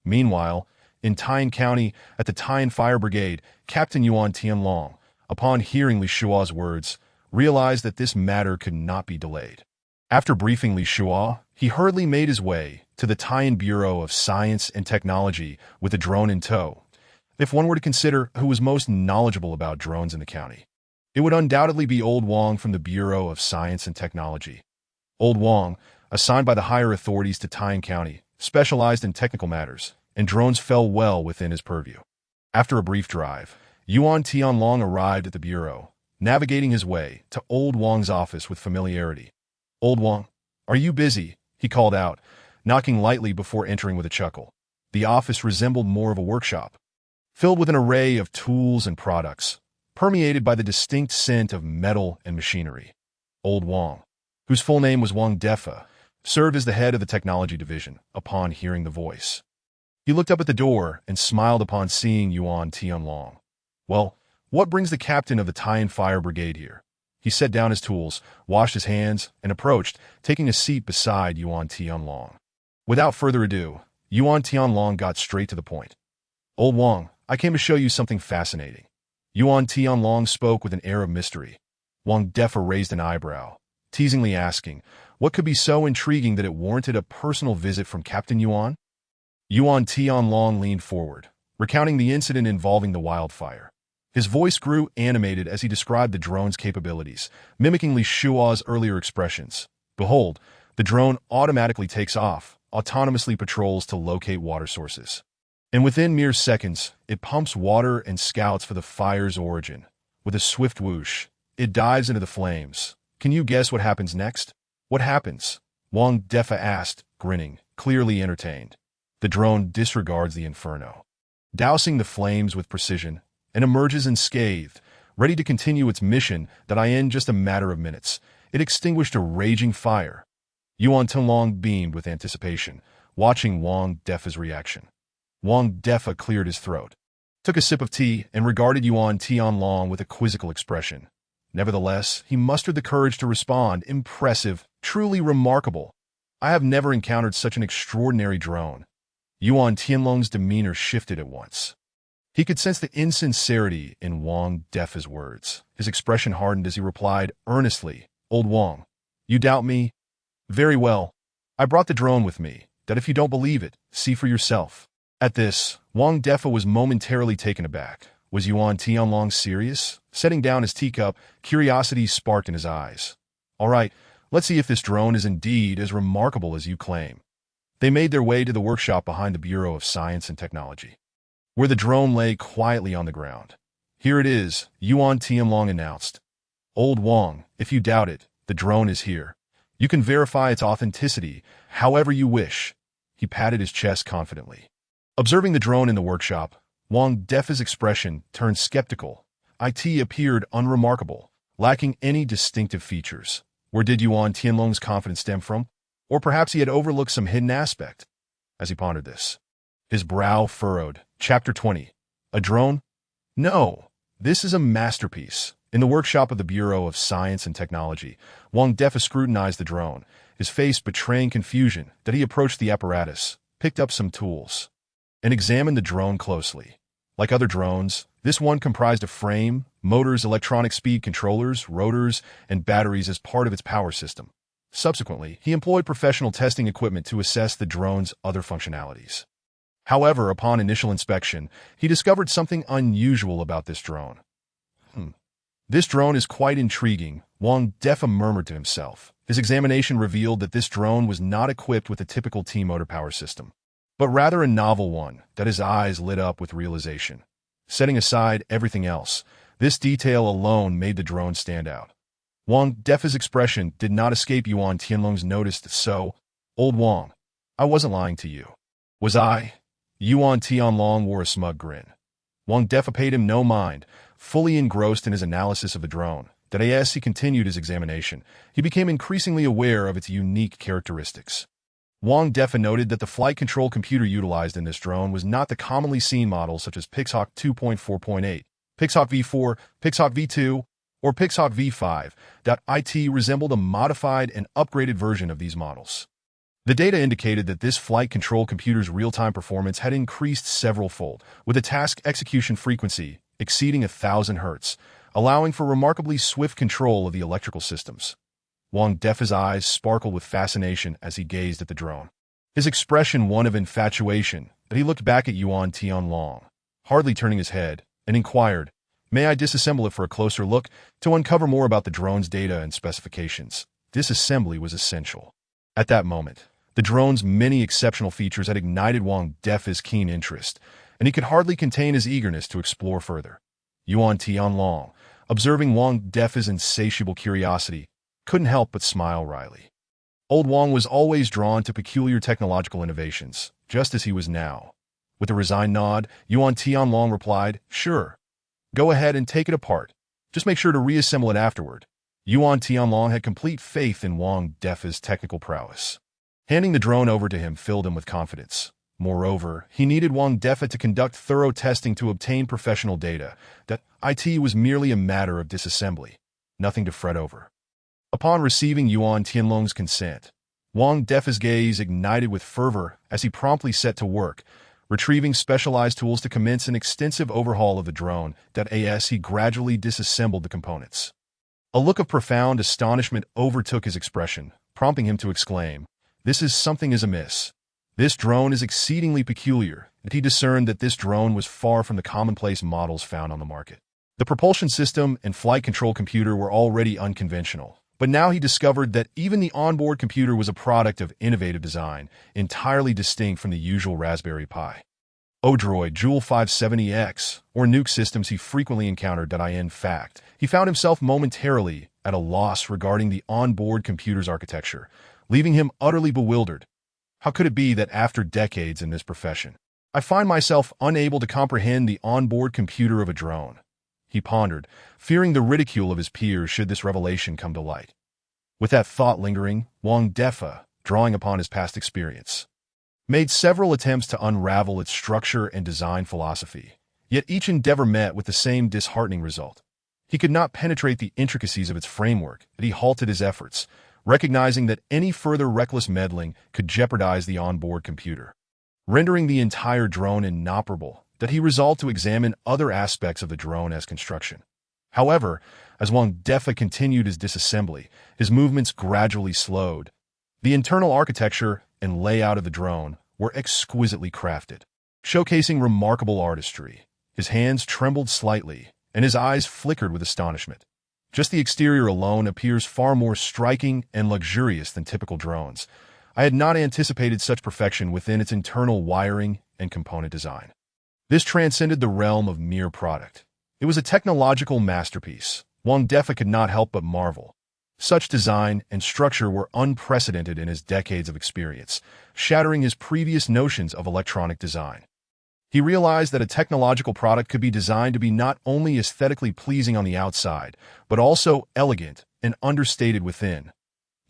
Meanwhile, in Taiyuan County, at the Taiyuan Fire Brigade, Captain Yuan Tianlong, upon hearing Li Shua's words, realized that this matter could not be delayed. After briefing Li Shua, he hurriedly made his way to the Taiyuan Bureau of Science and Technology with a drone in tow. If one were to consider who was most knowledgeable about drones in the county, it would undoubtedly be Old Wang from the Bureau of Science and Technology. Old Wang, assigned by the higher authorities to Taiyuan County, specialized in technical matters, and drones fell well within his purview. After a brief drive, Yuan Tianlong arrived at the bureau, navigating his way to Old Wang's office with familiarity. "Old Wang, are you busy?" he called out, knocking lightly before entering with a chuckle. The office resembled more of a workshop, filled with an array of tools and products, permeated by the distinct scent of metal and machinery. Old Wang, whose full name was Wang Defa, served as the head of the technology division upon hearing the voice. He looked up at the door and smiled upon seeing Yuan Tianlong. "Well, what brings the captain of the Taiyuan Fire Brigade here?" He set down his tools, washed his hands, and approached, taking a seat beside Yuan Tianlong. Without further ado, Yuan Tianlong got straight to the point. "Old Wang, I came to show you something fascinating." Yuan Tianlong spoke with an air of mystery. Wang Defa raised an eyebrow, teasingly asking, what could be so intriguing that it warranted a personal visit from Captain Yuan? Yuan Tianlong leaned forward, recounting the incident involving the wildfire. His voice grew animated as he described the drone's capabilities, mimicking Li Shua's earlier expressions. "Behold, the drone automatically takes off, autonomously patrols to locate water sources. And within mere seconds, it pumps water and scouts for the fire's origin. With a swift whoosh, it dives into the flames. Can you guess what happens next?" "What happens?" Wang Defa asked, grinning, clearly entertained. The drone disregards the inferno, dousing the flames with precision, and emerges unscathed, ready to continue its mission that in just a matter of minutes. It extinguished a raging fire. Yuan Tianlong beamed with anticipation, watching Wang Defa's reaction. Wang Defa cleared his throat, took a sip of tea, and regarded Yuan Tianlong with a quizzical expression. Nevertheless, he mustered the courage to respond, impressive, truly remarkable. I have never encountered such an extraordinary drone. Yuan Tianlong's demeanor shifted at once. He could sense the insincerity in Wang Defa's words. His expression hardened as he replied earnestly, Old Wang, you doubt me? Very well. I brought the drone with me, that if you don't believe it, see for yourself. At this, Wang Defa was momentarily taken aback. Was Yuan Tianlong serious? Setting down his teacup, curiosity sparked in his eyes. All right, let's see if this drone is indeed as remarkable as you claim. They made their way to the workshop behind the Bureau of Science and Technology, where the drone lay quietly on the ground. Here it is, Yuan Tianlong announced. Old Wang, if you doubt it, the drone is here. You can verify its authenticity however you wish. He patted his chest confidently. Observing the drone in the workshop, Wang Defa's expression turned skeptical. It appeared unremarkable, lacking any distinctive features. Where did Yuan Tianlong's confidence stem from? Or perhaps he had overlooked some hidden aspect. As he pondered this, his brow furrowed. Chapter 20. A drone? No, this is a masterpiece. In the workshop of the Bureau of Science and Technology, Wang Defa scrutinized the drone, his face betraying confusion. That he approached the apparatus, picked up some tools, and examined the drone closely. Like other drones, this one comprised a frame, motors, electronic speed controllers, rotors, and batteries as part of its power system. Subsequently, he employed professional testing equipment to assess the drone's other functionalities. However, upon initial inspection, he discovered something unusual about this drone. This drone is quite intriguing, Wang Defa murmured to himself. His examination revealed that this drone was not equipped with a typical T-motor power system, but rather a novel one. That his eyes lit up with realization. Setting aside everything else, this detail alone made the drone stand out. Wang Defa's expression did not escape Yuan Tianlong's notice. So, Old Wang, I wasn't lying to you, was I? Yuan Tianlong wore a smug grin. Wang Defa paid him no mind, fully engrossed in his analysis of the drone. That as he continued his examination, he became increasingly aware of its unique characteristics. Wang Defa noted that the flight control computer utilized in this drone was not the commonly seen models such as Pixhawk 2.4.8, Pixhawk V4, Pixhawk V2, or Pixhawk V5. It resembled a modified and upgraded version of these models. The data indicated that this flight control computer's real-time performance had increased several-fold, with a task execution frequency exceeding 1,000 Hz, allowing for remarkably swift control of the electrical systems. Wang Defa's eyes sparkled with fascination as he gazed at the drone, his expression one of infatuation. That he looked back at Yuan Tianlong, hardly turning his head, and inquired, May I disassemble it for a closer look to uncover more about the drone's data and specifications? Disassembly was essential. At that moment, the drone's many exceptional features had ignited Wang Defa's keen interest, and he could hardly contain his eagerness to explore further. Yuan Tianlong, observing Wang Defa's insatiable curiosity, couldn't help but smile wryly. Old Wang was always drawn to peculiar technological innovations, just as he was now. With a resigned nod, Yuan Tianlong replied, Sure. Go ahead and take it apart. Just make sure to reassemble it afterward. Yuan Tianlong had complete faith in Wang Defa's technical prowess. Handing the drone over to him filled him with confidence. Moreover, he needed Wang Defa to conduct thorough testing to obtain professional data. That it was merely a matter of disassembly, nothing to fret over. Upon receiving Yuan Tianlong's consent, Wang Defa's gaze ignited with fervor as he promptly set to work, retrieving specialized tools to commence an extensive overhaul of the drone. As he gradually disassembled the components, a look of profound astonishment overtook his expression, prompting him to exclaim, This is something is amiss. This drone is exceedingly peculiar, and he discerned that this drone was far from the commonplace models found on the market. The propulsion system and flight control computer were already unconventional, but now he discovered that even the onboard computer was a product of innovative design, entirely distinct from the usual Raspberry Pi, Odroid, Joule 570X, or Nuke systems he frequently encountered. In fact, he found himself momentarily at a loss regarding the onboard computer's architecture, leaving him utterly bewildered. How could it be that after decades in this profession, I find myself unable to comprehend the onboard computer of a drone? He pondered, fearing the ridicule of his peers should this revelation come to light. With that thought lingering, Wang Defa, drawing upon his past experience, made several attempts to unravel its structure and design philosophy, yet each endeavor met with the same disheartening result. He could not penetrate the intricacies of its framework, and he halted his efforts, recognizing that any further reckless meddling could jeopardize the onboard computer, rendering the entire drone inoperable, that he resolved to examine other aspects of the drone as construction. However, as Wang Defa continued his disassembly, his movements gradually slowed. The internal architecture and layout of the drone were exquisitely crafted, showcasing remarkable artistry. His hands trembled slightly, and his eyes flickered with astonishment. Just the exterior alone appears far more striking and luxurious than typical drones. I had not anticipated such perfection within its internal wiring and component design. This transcended the realm of mere product. It was a technological masterpiece. Wang Defa could not help but marvel. Such design and structure were unprecedented in his decades of experience, shattering his previous notions of electronic design. He realized that a technological product could be designed to be not only aesthetically pleasing on the outside, but also elegant and understated within.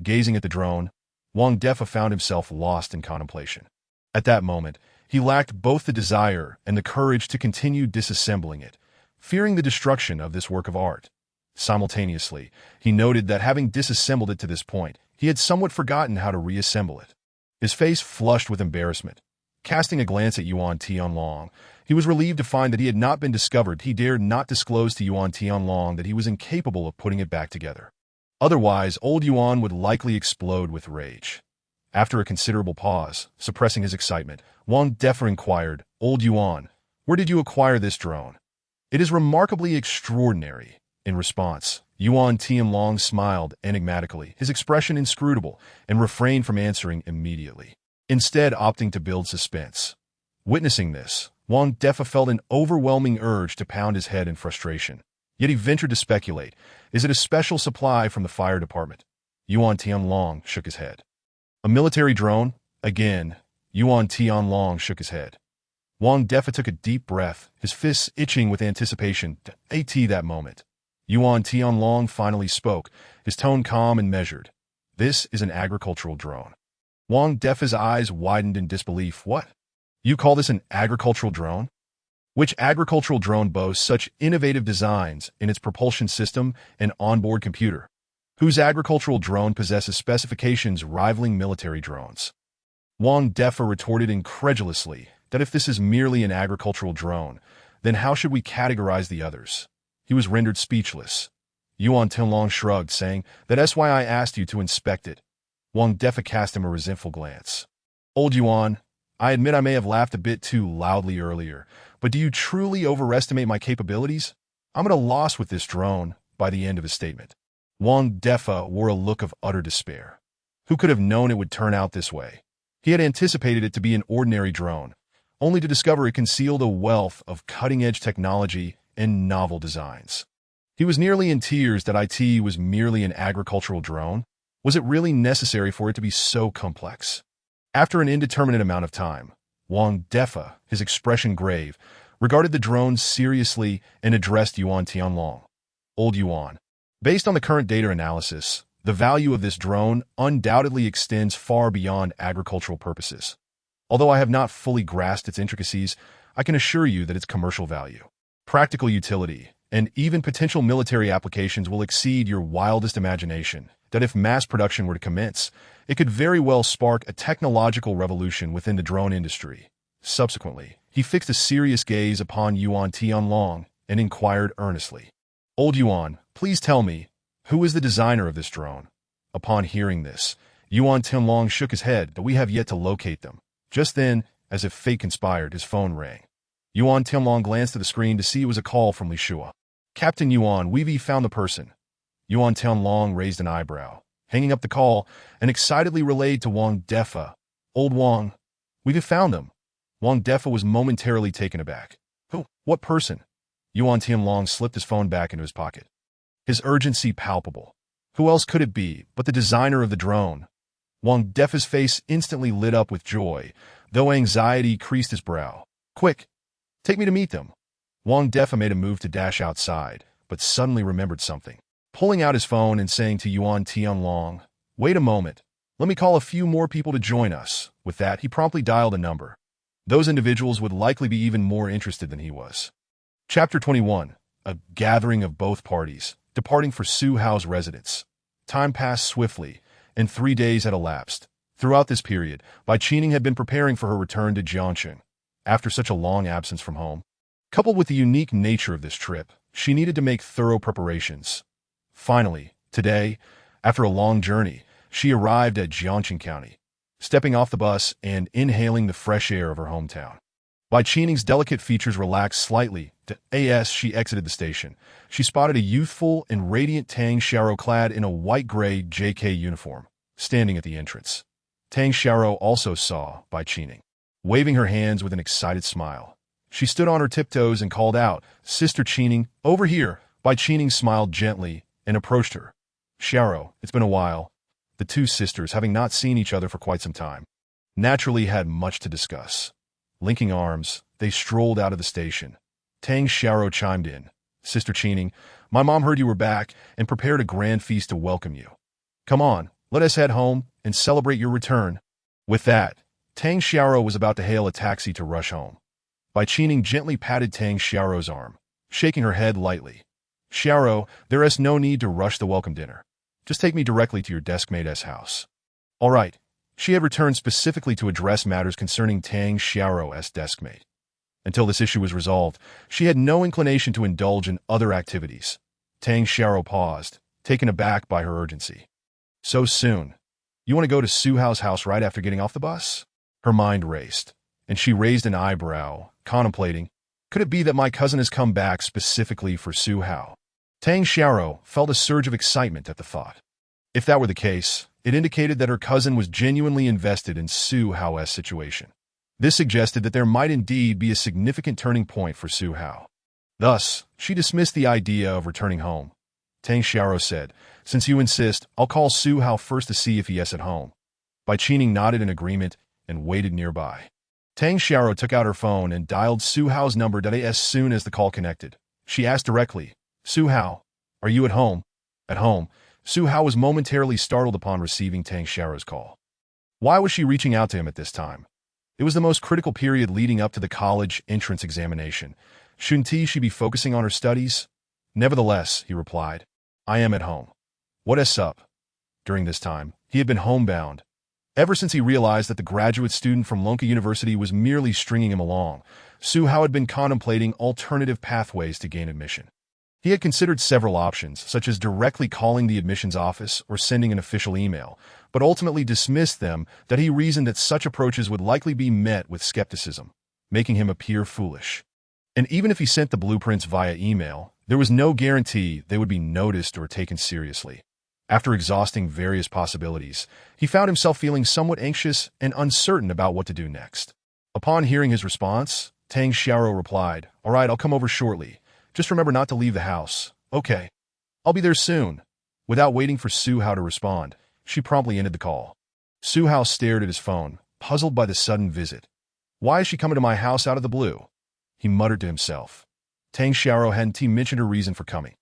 Gazing at the drone, Wang Defa found himself lost in contemplation. At that moment, he lacked both the desire and the courage to continue disassembling it, fearing the destruction of this work of art. Simultaneously, he noted that having disassembled it to this point, he had somewhat forgotten how to reassemble it. His face flushed with embarrassment. Casting a glance at Yuan Tianlong, he was relieved to find that he had not been discovered. He dared not disclose to Yuan Tianlong that he was incapable of putting it back together. Otherwise, old Yuan would likely explode with rage. After a considerable pause, suppressing his excitement, Wang Defa inquired, "Old Yuan, where did you acquire this drone?" "It is remarkably extraordinary." In response, Yuan Tianlong smiled enigmatically, his expression inscrutable, and refrained from answering immediately, instead opting to build suspense. Witnessing this, Wang Defa felt an overwhelming urge to pound his head in frustration. Yet he ventured to speculate, "Is it a special supply from the fire department?" Yuan Tianlong shook his head. "A military drone?" Again, Yuan Tianlong shook his head. Wang Defa took a deep breath, his fists itching with anticipation. At that moment, Yuan Tianlong finally spoke, his tone calm and measured. "This is an agricultural drone." Wang Defa's eyes widened in disbelief. "What? You call this an agricultural drone? Which agricultural drone boasts such innovative designs in its propulsion system and onboard computer? Whose agricultural drone possesses specifications rivaling military drones?" Wang Defa retorted incredulously that if this is merely an agricultural drone, then how should we categorize the others? He was rendered speechless. Yuan Tianlong shrugged, saying, "That's why I asked you to inspect it." Wang Defa cast him a resentful glance. "Old Yuan, I admit I may have laughed a bit too loudly earlier, but do you truly overestimate my capabilities? I'm at a loss with this drone." By the end of his statement, Wang Defa wore a look of utter despair. Who could have known it would turn out this way? He had anticipated it to be an ordinary drone, only to discover it concealed a wealth of cutting-edge technology and novel designs. He was nearly in tears that IT was merely an agricultural drone. Was it really necessary for it to be so complex? After an indeterminate amount of time, Wang Defa, his expression grave, regarded the drone seriously and addressed Yuan Tianlong. "Old Yuan, based on the current data analysis, the value of this drone undoubtedly extends far beyond agricultural purposes. Although I have not fully grasped its intricacies, I can assure you that its commercial value, practical utility, and even potential military applications will exceed your wildest imagination. That if mass production were to commence, it could very well spark a technological revolution within the drone industry." Subsequently, he fixed a serious gaze upon Yuan Tianlong and inquired earnestly, "Old Yuan, please tell me, who is the designer of this drone?" Upon hearing this, Yuan Tianlong shook his head, "But we have yet to locate them." Just then, as if fate conspired, his phone rang. Yuan Tianlong glanced at the screen to see it was a call from Li Shua. "Captain Yuan, we've found the person." Yuan Tianlong raised an eyebrow, hanging up the call, and excitedly relayed to Wang Defa, "Old Wang, we've found them." Wang Defa was momentarily taken aback. "Who? What person?" Yuan Tianlong slipped his phone back into his pocket, his urgency palpable. Who else could it be but the designer of the drone? Wang Defa's face instantly lit up with joy, though anxiety creased his brow. Quick, take me to meet them. Wang Defa made a move to dash outside, but suddenly remembered something. Pulling out his phone and saying to Yuan Tianlong, "Wait a moment. Let me call a few more people to join us." With that, he promptly dialed a number. Those individuals would likely be even more interested than he was. Chapter 21. A gathering of both parties, departing for Su Hao's residence. Time passed swiftly, and 3 days had elapsed. Throughout this period, Bai Qining had been preparing for her return to Jiangcheng. After such a long absence from home, coupled with the unique nature of this trip, she needed to make thorough preparations. Finally, today, after a long journey, she arrived at Jiangcheng County, stepping off the bus and inhaling the fresh air of her hometown. Bai Qining's delicate features relaxed slightly. As she exited the station, she spotted a youthful and radiant Tang Xiao clad in a white-gray JK uniform, standing at the entrance. Tang Xiao also saw Bai Qining, waving her hands with an excited smile. She stood on her tiptoes and called out, "Sister Qining, over here." Bai Qining smiled gently and approached her. "Xiao, it's been a while." The two sisters, having not seen each other for quite some time, naturally had much to discuss. Linking arms, they strolled out of the station. Tang Xiao chimed in, "Sister Qining, my mom heard you were back and prepared a grand feast to welcome you. Come on, let us head home and celebrate your return." With that, Tang Xiao was about to hail a taxi to rush home. Bai Qining gently patted Tang Xiao's arm, shaking her head lightly. "Xiao, there is no need to rush the welcome dinner. Just take me directly to your deskmate's house." All right. She had returned specifically to address matters concerning Tang Xiao's deskmate. Until this issue was resolved, she had no inclination to indulge in other activities. Tang Xiao paused, taken aback by her urgency. "So soon? You want to go to Su Hao's house right after getting off the bus?" Her mind raced, and she raised an eyebrow, contemplating, could it be that my cousin has come back specifically for Su Hao? Tang Xiao felt a surge of excitement at the thought. If that were the case, it indicated that her cousin was genuinely invested in Su Hao's situation. This suggested that there might indeed be a significant turning point for Su Hao. Thus, she dismissed the idea of returning home. Tang Xiao said, "Since you insist, I'll call Su Hao first to see if he is at home." Bai Qining nodded in agreement and waited nearby. Tang Xiao took out her phone and dialed Su Hao's number. As soon as the call connected, she asked directly, "Su Hao, are you at home?" At home, Su Hao was momentarily startled upon receiving Tang Xiao's call. Why was she reaching out to him at this time? It was the most critical period leading up to the college entrance examination. Shouldn't she be focusing on her studies? "Nevertheless," he replied, "I am at home." "What is up?" During this time, he had been homebound. Ever since he realized that the graduate student from Lonka University was merely stringing him along, Su Hao had been contemplating alternative pathways to gain admission. He had considered several options, such as directly calling the admissions office or sending an official email, but ultimately dismissed them that he reasoned that such approaches would likely be met with skepticism, making him appear foolish. And even if he sent the blueprints via email, there was no guarantee they would be noticed or taken seriously. After exhausting various possibilities, he found himself feeling somewhat anxious and uncertain about what to do next. Upon hearing his response, Tang Xiao replied, "All right, I'll come over shortly. Just remember not to leave the house." "Okay. I'll be there soon." Without waiting for Su Hao to respond, she promptly ended the call. Su Hao stared at his phone, puzzled by the sudden visit. "Why is she coming to my house out of the blue?" he muttered to himself. Tang Xiao hadn't mentioned her reason for coming,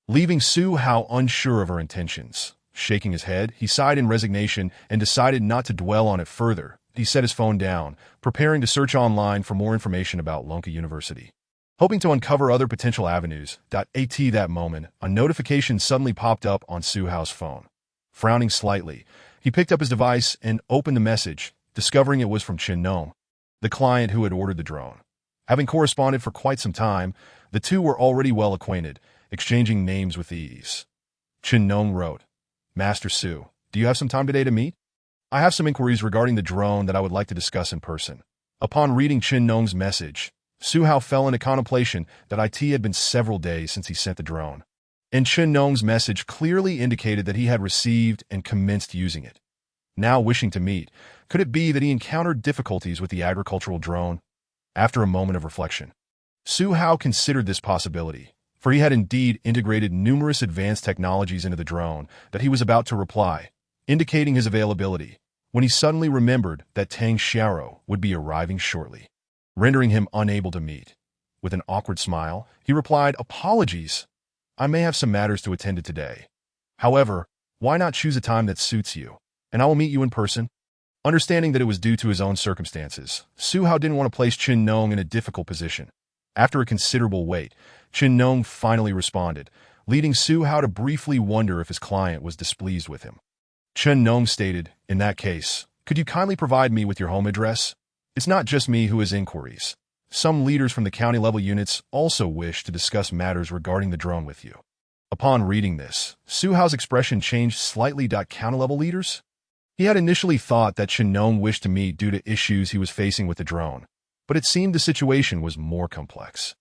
leaving Su Hao unsure of her intentions. Shaking his head, he sighed in resignation and decided not to dwell on it further. He set his phone down, preparing to search online for more information about Lonka University, hoping to uncover other potential avenues. At that moment, a notification suddenly popped up on Su Hao's phone. Frowning slightly, he picked up his device and opened the message, discovering it was from Chen Nong, the client who had ordered the drone. Having corresponded for quite some time, the two were already well acquainted, exchanging names with ease. Chen Nong wrote, "Master Su, do you have some time today to meet? I have some inquiries regarding the drone that I would like to discuss in person." Upon reading Chen Nong's message, Su Hao fell into contemplation that it had been several days since he sent the drone, and Chen Nong's message clearly indicated that he had received and commenced using it. Now wishing to meet, could it be that he encountered difficulties with the agricultural drone? After a moment of reflection, Su Hao considered this possibility, for he had indeed integrated numerous advanced technologies into the drone that he was about to reply, indicating his availability. when he suddenly remembered that Tang Xiao would be arriving shortly, rendering him unable to meet. With an awkward smile, he replied, "Apologies. I may have some matters to attend to today. However, why not choose a time that suits you, and I will meet you in person?" Understanding that it was due to his own circumstances, Su Hao didn't want to place Chen Nong in a difficult position. After a considerable wait, Chen Nong finally responded, leading Su Hao to briefly wonder if his client was displeased with him. Chen Nong stated, "In that case, could you kindly provide me with your home address? It's not just me who has inquiries. Some leaders from the county-level units also wish to discuss matters regarding the drone with you." Upon reading this, Su Hao's expression changed slightly. County-level leaders? He had initially thought that Chen Nong wished to meet due to issues he was facing with the drone, but it seemed the situation was more complex.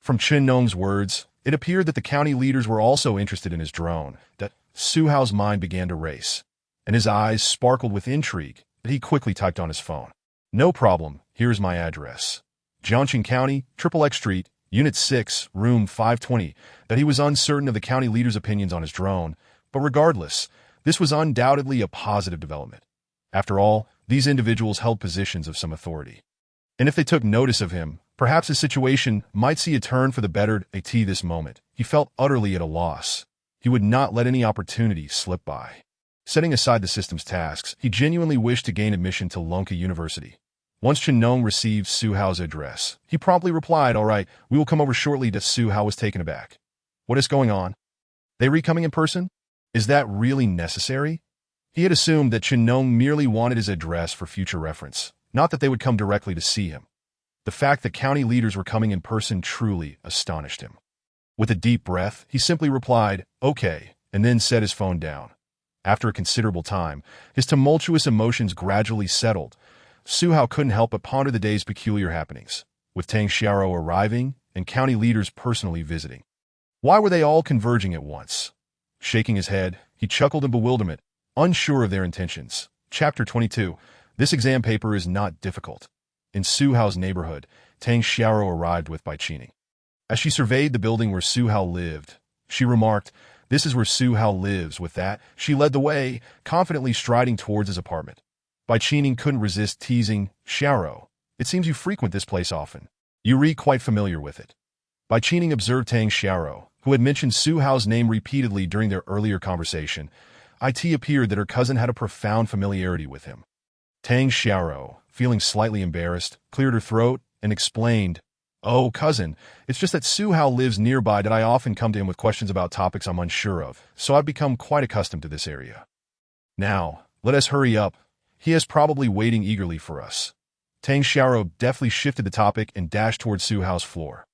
From Chen Nong's words, it appeared that the county leaders were also interested in his drone. That Su Hao's mind began to race, and his eyes sparkled with intrigue that he quickly typed on his phone. "No problem, here's my address. Jiangqing County, XXX Street, Unit 6, Room 520, that he was uncertain of the county leaders' opinions on his drone, but regardless, this was undoubtedly a positive development. After all, these individuals held positions of some authority. And if they took notice of him, perhaps his situation might see a turn for the better. At this moment, he felt utterly at a loss. He would not let any opportunity slip by. Setting aside the system's tasks, he genuinely wished to gain admission to Lonka University. Once Chen Nong received Su Hao's address, he promptly replied, "All right, we will come over shortly." Su Hao was taken aback. "What is going on? They re-coming in person? Is that really necessary?" He had assumed that Chen Nong merely wanted his address for future reference, not that they would come directly to see him. The fact that county leaders were coming in person truly astonished him. With a deep breath, he simply replied, "Okay," and then set his phone down. After a considerable time, his tumultuous emotions gradually settled. Su Hao couldn't help but ponder the day's peculiar happenings, with Tang Xiao arriving and county leaders personally visiting. Why were they all converging at once? Shaking his head, he chuckled in bewilderment, unsure of their intentions. Chapter 22. This exam paper is not difficult. In Su Hao's neighborhood, Tang Xiao arrived with Bai Qining. As she surveyed the building where Su Hao lived, she remarked, "This is where Su Hao lives." With that, she led the way, confidently striding towards his apartment. Bai Qining couldn't resist teasing, "Xiao, it seems you frequent this place often. You're quite familiar with it." Bai Qining observed Tang Xiao, who had mentioned Su Hao's name repeatedly during their earlier conversation. It appeared that her cousin had a profound familiarity with him. Tang Xiao, feeling slightly embarrassed, cleared her throat and explained, "Oh, cousin, it's just that Su Hao lives nearby that I often come to him with questions about topics I'm unsure of, so I've become quite accustomed to this area. Now, let us hurry up. He is probably waiting eagerly for us." Tang Xiao deftly shifted the topic and dashed towards Su Hao's floor.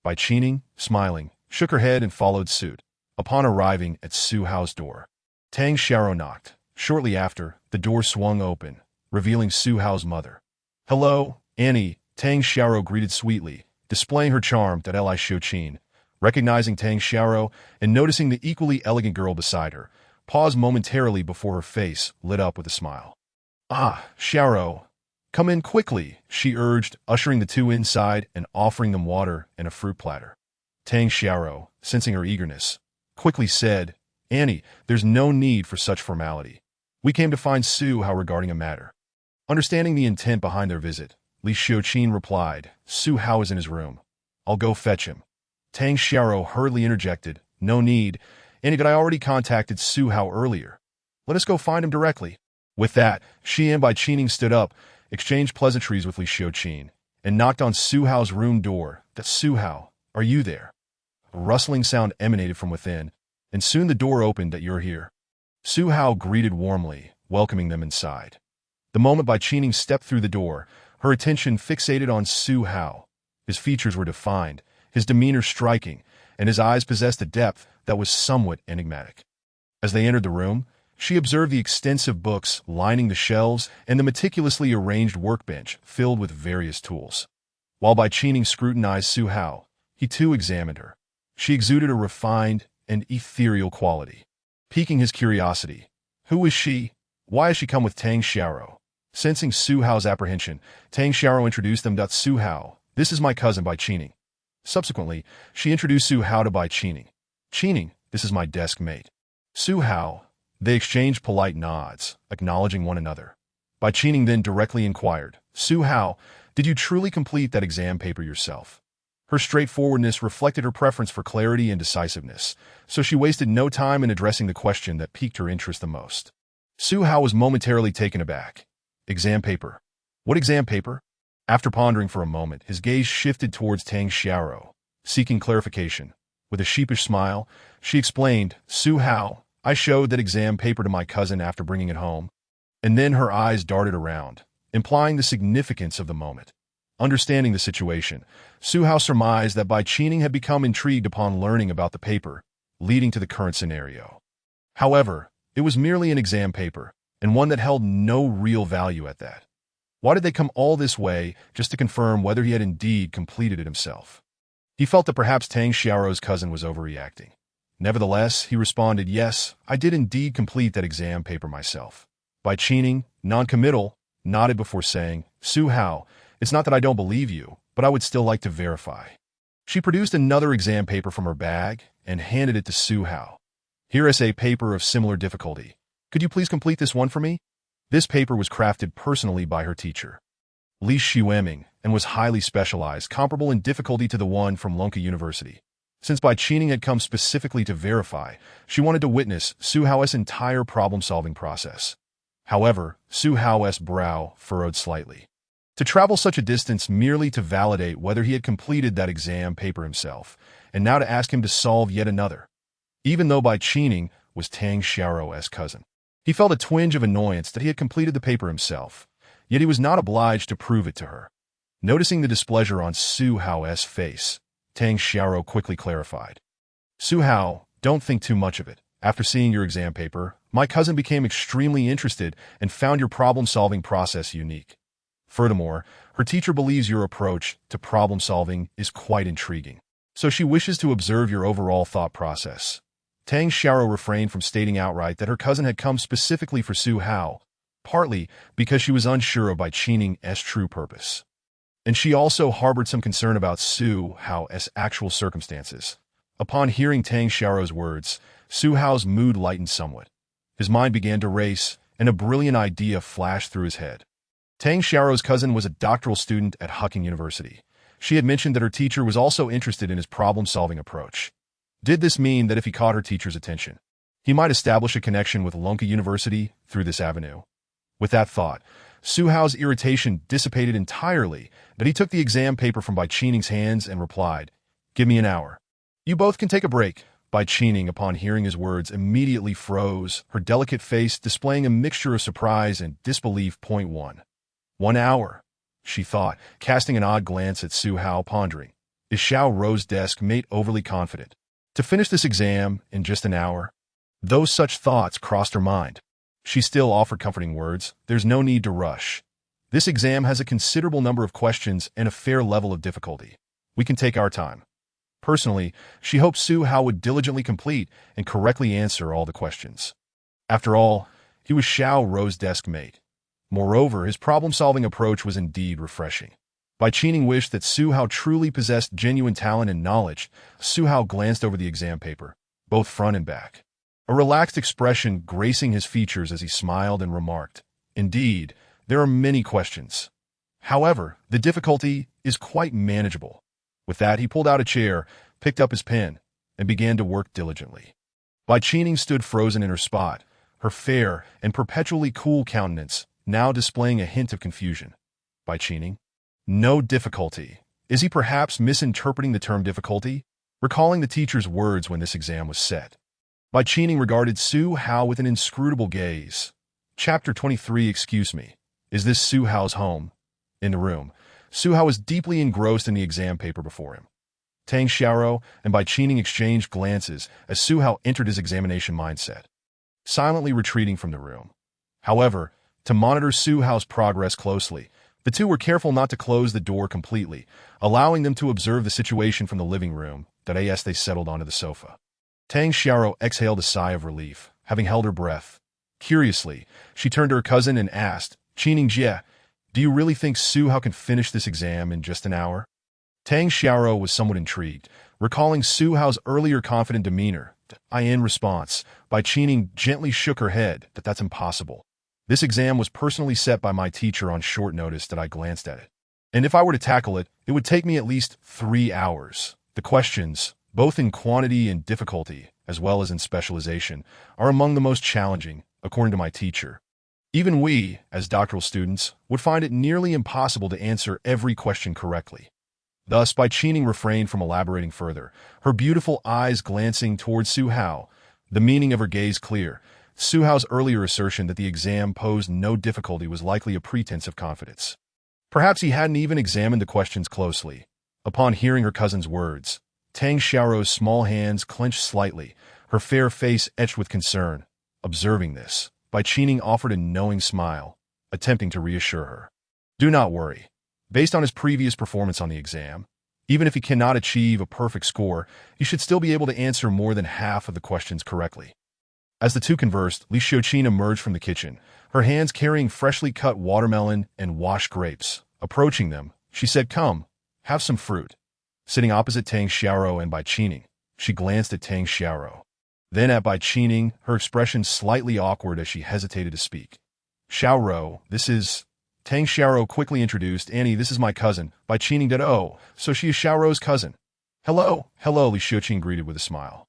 Bai Qining, smiling, shook her head and followed suit. Upon arriving at Su Hao's door, Tang Xiao knocked. Shortly after, the door swung open, revealing Su Hao's mother. "Hello, Annie," Tang Xiao greeted sweetly, displaying her charm. Li Xiuqin, recognizing Tang Xiao and noticing the equally elegant girl beside her, paused momentarily before her face lit up with a smile. "Ah, Xiao, come in quickly," she urged, ushering the two inside and offering them water and a fruit platter. Tang Xiao, sensing her eagerness, quickly said, "Annie, there's no need for such formality. We came to find Su Hao regarding a matter." Understanding the intent behind their visit, Li Xiuqin replied, "Su Hao is in his room. I'll go fetch him." Tang Xiao hurriedly interjected, "No need, Annie, but I already contacted Su Hao earlier. Let us go find him directly." With that, she and Bai Qining stood up, exchanged pleasantries with Li Xiuqin, and knocked on Su Hao's room door. "That's Su Hao. Are you there?" A rustling sound emanated from within, and soon the door opened. "You're here." Su Hao greeted warmly, welcoming them inside. The moment Bai Qining stepped through the door, her attention fixated on Su Hao. His features were defined, his demeanor striking, and his eyes possessed a depth that was somewhat enigmatic. As they entered the room, she observed the extensive books lining the shelves and the meticulously arranged workbench filled with various tools. While Bai Qining scrutinized Su Hao, he too examined her. She exuded a refined and ethereal quality, piquing his curiosity. Who is she? Why has she come with Tang Xiao? Sensing Su Hao's apprehension, Tang Xiao introduced them. "Su Hao, this is my cousin Bai Qining." Subsequently, she introduced Su Hao to Bai Qining. "Qining, this is my desk mate." "Su Hao." They exchanged polite nods, acknowledging one another. Bai Qining then directly inquired, Su Hao, did you truly complete that exam paper yourself? Her straightforwardness reflected her preference for clarity and decisiveness, so she wasted no time in addressing the question that piqued her interest the most. Su Hao was momentarily taken aback. Exam paper? What exam paper? After pondering for a moment, his gaze shifted towards Tang Xiaoro, seeking clarification. With a sheepish smile, she explained, Su Hao, I showed that exam paper to my cousin after bringing it home. And then her eyes darted around, implying the significance of the moment. Understanding the situation, Su Hao surmised that Bai Qining had become intrigued upon learning about the paper, leading to the current scenario. However, it was merely an exam paper, and one that held no real value at that. Why did they come all this way just to confirm whether he had indeed completed it himself? He felt that perhaps Tang Xiaoro's cousin was overreacting. Nevertheless, he responded, yes, I did indeed complete that exam paper myself. Bai Qining, non-committal, nodded before saying, Su Hao, it's not that I don't believe you, but I would still like to verify. She produced another exam paper from her bag and handed it to Su Hao. Here is a paper of similar difficulty. Could you please complete this one for me? This paper was crafted personally by her teacher, Li Xueming, and was highly specialized, comparable in difficulty to the one from Lonka University. Since Bai Qining had come specifically to verify, she wanted to witness Su Hao's entire problem-solving process. However, Su Hao's brow furrowed slightly. To travel such a distance merely to validate whether he had completed that exam paper himself, and now to ask him to solve yet another. Even though Bai Qining was Tang Xiaoro's cousin, he felt a twinge of annoyance that he had completed the paper himself, yet he was not obliged to prove it to her. Noticing the displeasure on Su Hao's face, Tang Xiaoro quickly clarified. Su Hao, don't think too much of it. After seeing your exam paper, my cousin became extremely interested and found your problem-solving process unique. Furthermore, her teacher believes your approach to problem-solving is quite intriguing, so she wishes to observe your overall thought process. Tang Xiaoro refrained from stating outright that her cousin had come specifically for Su Hao, partly because she was unsure of Bai Qining's true purpose. And she also harbored some concern about Su Hao's actual circumstances. Upon hearing Tang Xiaoro's words, Su Hao's mood lightened somewhat. His mind began to race, and a brilliant idea flashed through his head. Tang Xiaoro's cousin was a doctoral student at Hucking University. She had mentioned that her teacher was also interested in his problem-solving approach. Did this mean that if he caught her teacher's attention, he might establish a connection with Lonka University through this avenue? With that thought, Su Hao's irritation dissipated entirely, but he took the exam paper from Bai Qining's hands and replied, Give me an hour. You both can take a break. Bai Qining, upon hearing his words, immediately froze, her delicate face displaying a mixture of surprise and disbelief. 1 hour, she thought, casting an odd glance at Su Hao, pondering. Is Xiao Rou's desk mate overly confident? To finish this exam in just an hour? Though such thoughts crossed her mind, she still offered comforting words. There's no need to rush. This exam has a considerable number of questions and a fair level of difficulty. We can take our time. Personally, she hoped Su Hao would diligently complete and correctly answer all the questions. After all, he was Xiao Rou's desk mate. Moreover, his problem-solving approach was indeed refreshing. Bai Qining wished that Su Hao truly possessed genuine talent and knowledge. Su Hao glanced over the exam paper, both front and back, a relaxed expression gracing his features as he smiled and remarked, Indeed, there are many questions. However, the difficulty is quite manageable. With that, he pulled out a chair, picked up his pen, and began to work diligently. Bai Qining stood frozen in her spot, her fair and perpetually cool countenance now displaying a hint of confusion. Bai Qining? No difficulty. Is he perhaps misinterpreting the term difficulty? Recalling the teacher's words when this exam was set, Bai Qining regarded Su Hao with an inscrutable gaze. Chapter 23. Excuse me. Is this Su Hao's home? In the room, Su Hao was deeply engrossed in the exam paper before him. Tang Xiaoro and Bai Qining exchanged glances as Su Hao entered his examination mindset, silently retreating from the room. However, to monitor Su Hao's progress closely, the two were careful not to close the door completely, allowing them to observe the situation from the living room. As they settled onto the sofa, Tang Xiaoro exhaled a sigh of relief, having held her breath. Curiously, she turned to her cousin and asked, Qining Jie, do you really think Su Hao can finish this exam in just an hour? Tang Xiaoro was somewhat intrigued, recalling Su Hao's earlier confident demeanor. In response, Bai Qining gently shook her head that's impossible. This exam was personally set by my teacher on short notice that I glanced at it. And if I were to tackle it, it would take me at least 3 hours. The questions, both in quantity and difficulty, as well as in specialization, are among the most challenging, according to my teacher. Even we, as doctoral students, would find it nearly impossible to answer every question correctly. Thus, Bai Qining refrained from elaborating further, her beautiful eyes glancing towards Su Hao, the meaning of her gaze clear. Su Hao's earlier assertion that the exam posed no difficulty was likely a pretense of confidence. Perhaps he hadn't even examined the questions closely. Upon hearing her cousin's words, Tang Xiaoro's small hands clenched slightly, her fair face etched with concern. Observing this, Bai Qining offered a knowing smile, attempting to reassure her. Do not worry. Based on his previous performance on the exam, even if he cannot achieve a perfect score, he should still be able to answer more than half of the questions correctly. As the two conversed, Li Xiuqin emerged from the kitchen, her hands carrying freshly cut watermelon and washed grapes. Approaching them, she said, "Come, have some fruit." Sitting opposite Tang Xiaoro and Bai Qining, she glanced at Tang Xiaoro. Then at Bai Qining, her expression slightly awkward as she hesitated to speak. "Xiaoro, this is..." Tang Xiaoro quickly introduced, "Annie, this is my cousin." Bai Qining did, "Oh, so she is Xiaoro's cousin." "Hello, hello," Li Xiuqin greeted with a smile.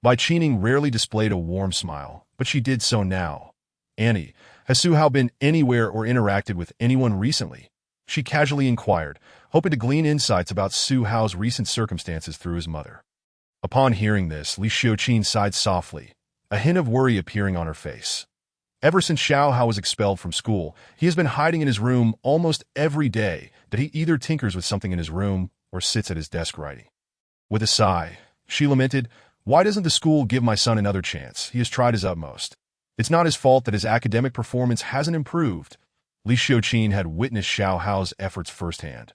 Bai Qining rarely displayed a warm smile, but she did so now. "Annie, has Su Hao been anywhere or interacted with anyone recently?" She casually inquired, hoping to glean insights about Su Hao's recent circumstances through his mother. Upon hearing this, Li Xiuqin sighed softly, a hint of worry appearing on her face. Ever since Xiao Hao was expelled from school, he has been hiding in his room almost every day that he either tinkers with something in his room or sits at his desk writing. With a sigh, she lamented, "Why doesn't the school give my son another chance? He has tried his utmost. It's not his fault that his academic performance hasn't improved." Li Xiuqin had witnessed Xiao Hao's efforts firsthand.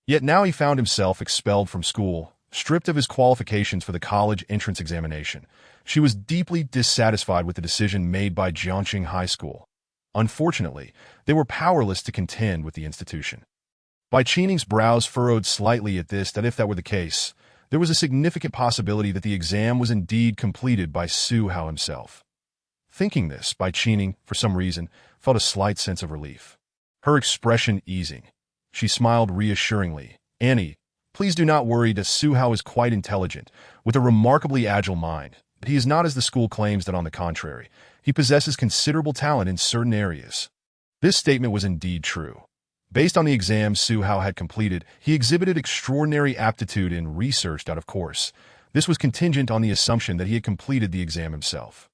Yet now he found himself expelled from school, stripped of his qualifications for the college entrance examination. She was deeply dissatisfied with the decision made by Jiangxing High School. Unfortunately, they were powerless to contend with the institution. Bai Qining's brows furrowed slightly at this, that if that were the case, there was a significant possibility that the exam was indeed completed by Su Hao himself. Thinking this, Bai Qining, for some reason, felt a slight sense of relief. Her expression easing, she smiled reassuringly. "Annie, please do not worry that Su Hao is quite intelligent, with a remarkably agile mind. But he is not as the school claims that on the contrary. He possesses considerable talent in certain areas." This statement was indeed true. Based on the exam Su Hao had completed, he exhibited extraordinary aptitude in research. Of course, this was contingent on the assumption that he had completed the exam himself.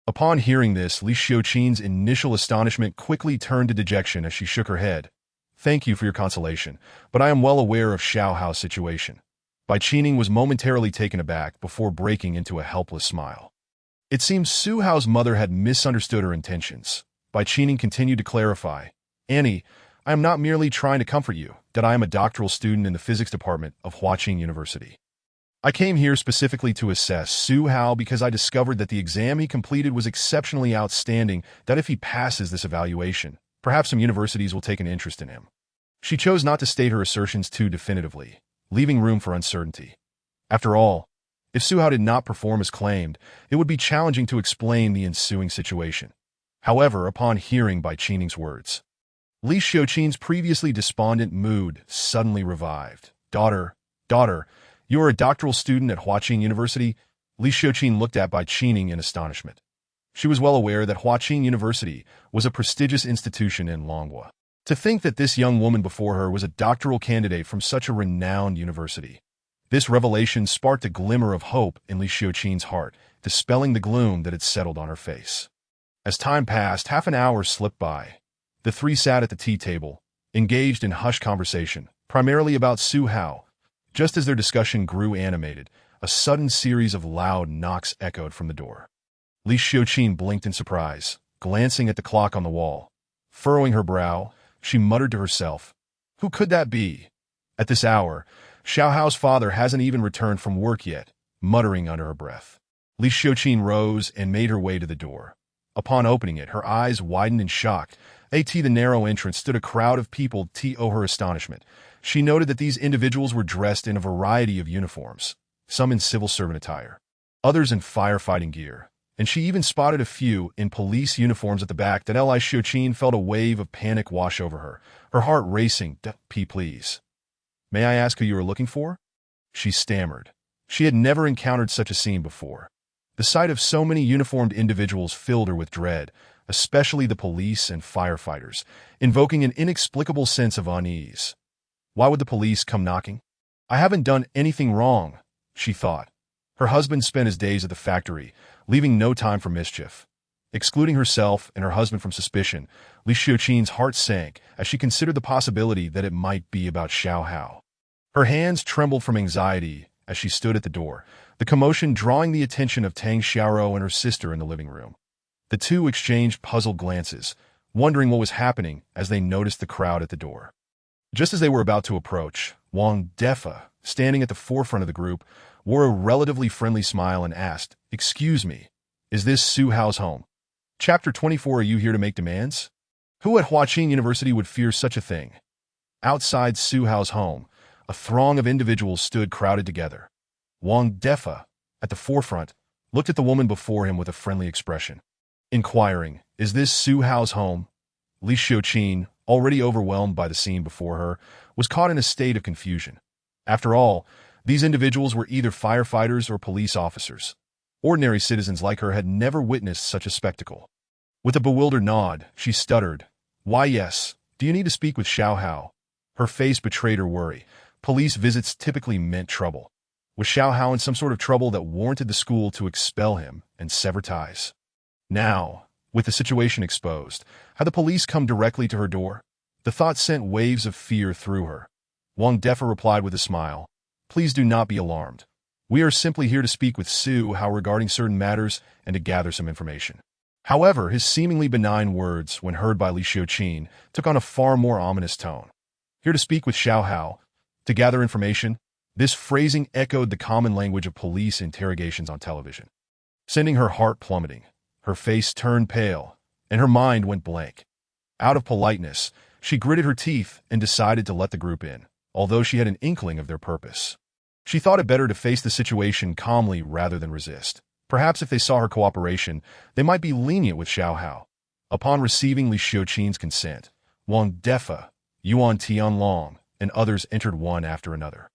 Upon hearing this, Li Xiuqin's initial astonishment quickly turned to dejection as she shook her head. "Thank you for your consolation, but I am well aware of Xiao Hao's situation." Bai Qining was momentarily taken aback before breaking into a helpless smile. It seems Su Hao's mother had misunderstood her intentions. Bai Qining continued to clarify, "Annie, I am not merely trying to comfort you, that I am a doctoral student in the physics department of Huaqing University. I came here specifically to assess Su Hao because I discovered that the exam he completed was exceptionally outstanding, that if he passes this evaluation, perhaps some universities will take an interest in him." She chose not to state her assertions too definitively, leaving room for uncertainty. After all, if Su Hao did not perform as claimed, it would be challenging to explain the ensuing situation. However, upon hearing Bai Qining's words, Li Xiuqin's previously despondent mood suddenly revived. Daughter, you are a doctoral student at Huaqing University?" Li Xiuqin looked at Bai Qining in astonishment. She was well aware that Huaqing University was a prestigious institution in Longhua. To think that this young woman before her was a doctoral candidate from such a renowned university. This revelation sparked a glimmer of hope in Li Xiuqin's heart, dispelling the gloom that had settled on her face. As time passed, half an hour slipped by. The three sat at the tea table, engaged in hushed conversation, primarily about Su Hao. Just as their discussion grew animated, a sudden series of loud knocks echoed from the door. Li Xiuqin blinked in surprise, glancing at the clock on the wall. Furrowing her brow, she muttered to herself, "Who could that be? At this hour, Xiao Hao's father hasn't even returned from work yet," muttering under her breath. Li Xiuqin rose and made her way to the door. Upon opening it, her eyes widened in shock. At the narrow entrance stood a crowd of people. To her astonishment, she noted that these individuals were dressed in a variety of uniforms, some in civil servant attire, others in firefighting gear, and she even spotted a few in police uniforms at the back. That Li Xiuqin felt a wave of panic wash over her, her heart racing. Please. May I ask who you are looking for? She stammered. She had never encountered such a scene before. The sight of so many uniformed individuals filled her with dread, especially the police and firefighters, invoking an inexplicable sense of unease. Why would the police come knocking? I haven't done anything wrong, she thought. Her husband spent his days at the factory, leaving no time for mischief. Excluding herself and her husband from suspicion, Li Xiuqin's heart sank as she considered the possibility that it might be about Xiao Hao. Her hands trembled from anxiety as she stood at the door, the commotion drawing the attention of Tang Xiaoro and her sister in the living room. The two exchanged puzzled glances, wondering what was happening as they noticed the crowd at the door. Just as they were about to approach, Wang Defa, standing at the forefront of the group, wore a relatively friendly smile and asked, "Excuse me, is this Su Hao's home?" Chapter 24. Are you here to make demands? Who at Huaqing University would fear such a thing? Outside Su Hao's home, a throng of individuals stood crowded together. Wang Defa, at the forefront, looked at the woman before him with a friendly expression. Inquiring, "Is this Su Hao's home?" Li Xiuqin, already overwhelmed by the scene before her, was caught in a state of confusion. After all, these individuals were either firefighters or police officers. Ordinary citizens like her had never witnessed such a spectacle. With a bewildered nod, she stuttered, "Why yes, do you need to speak with Xiao Hao?" Her face betrayed her worry. Police visits typically meant trouble. Was Xiao Hao in some sort of trouble that warranted the school to expel him and sever ties? Now, with the situation exposed, had the police come directly to her door? The thought sent waves of fear through her. Wang Defa replied with a smile, "Please do not be alarmed. We are simply here to speak with Su Hao regarding certain matters and to gather some information." However, his seemingly benign words, when heard by Li Xiuqin, took on a far more ominous tone. Here to speak with Xiao Hao, to gather information, this phrasing echoed the common language of police interrogations on television, sending her heart plummeting. Her face turned pale, and her mind went blank. Out of politeness, she gritted her teeth and decided to let the group in, although she had an inkling of their purpose. She thought it better to face the situation calmly rather than resist. Perhaps if they saw her cooperation, they might be lenient with Xiao Hao. Upon receiving Li Xiuqin's consent, Wang Defa, Yuan Tianlong, and others entered one after another.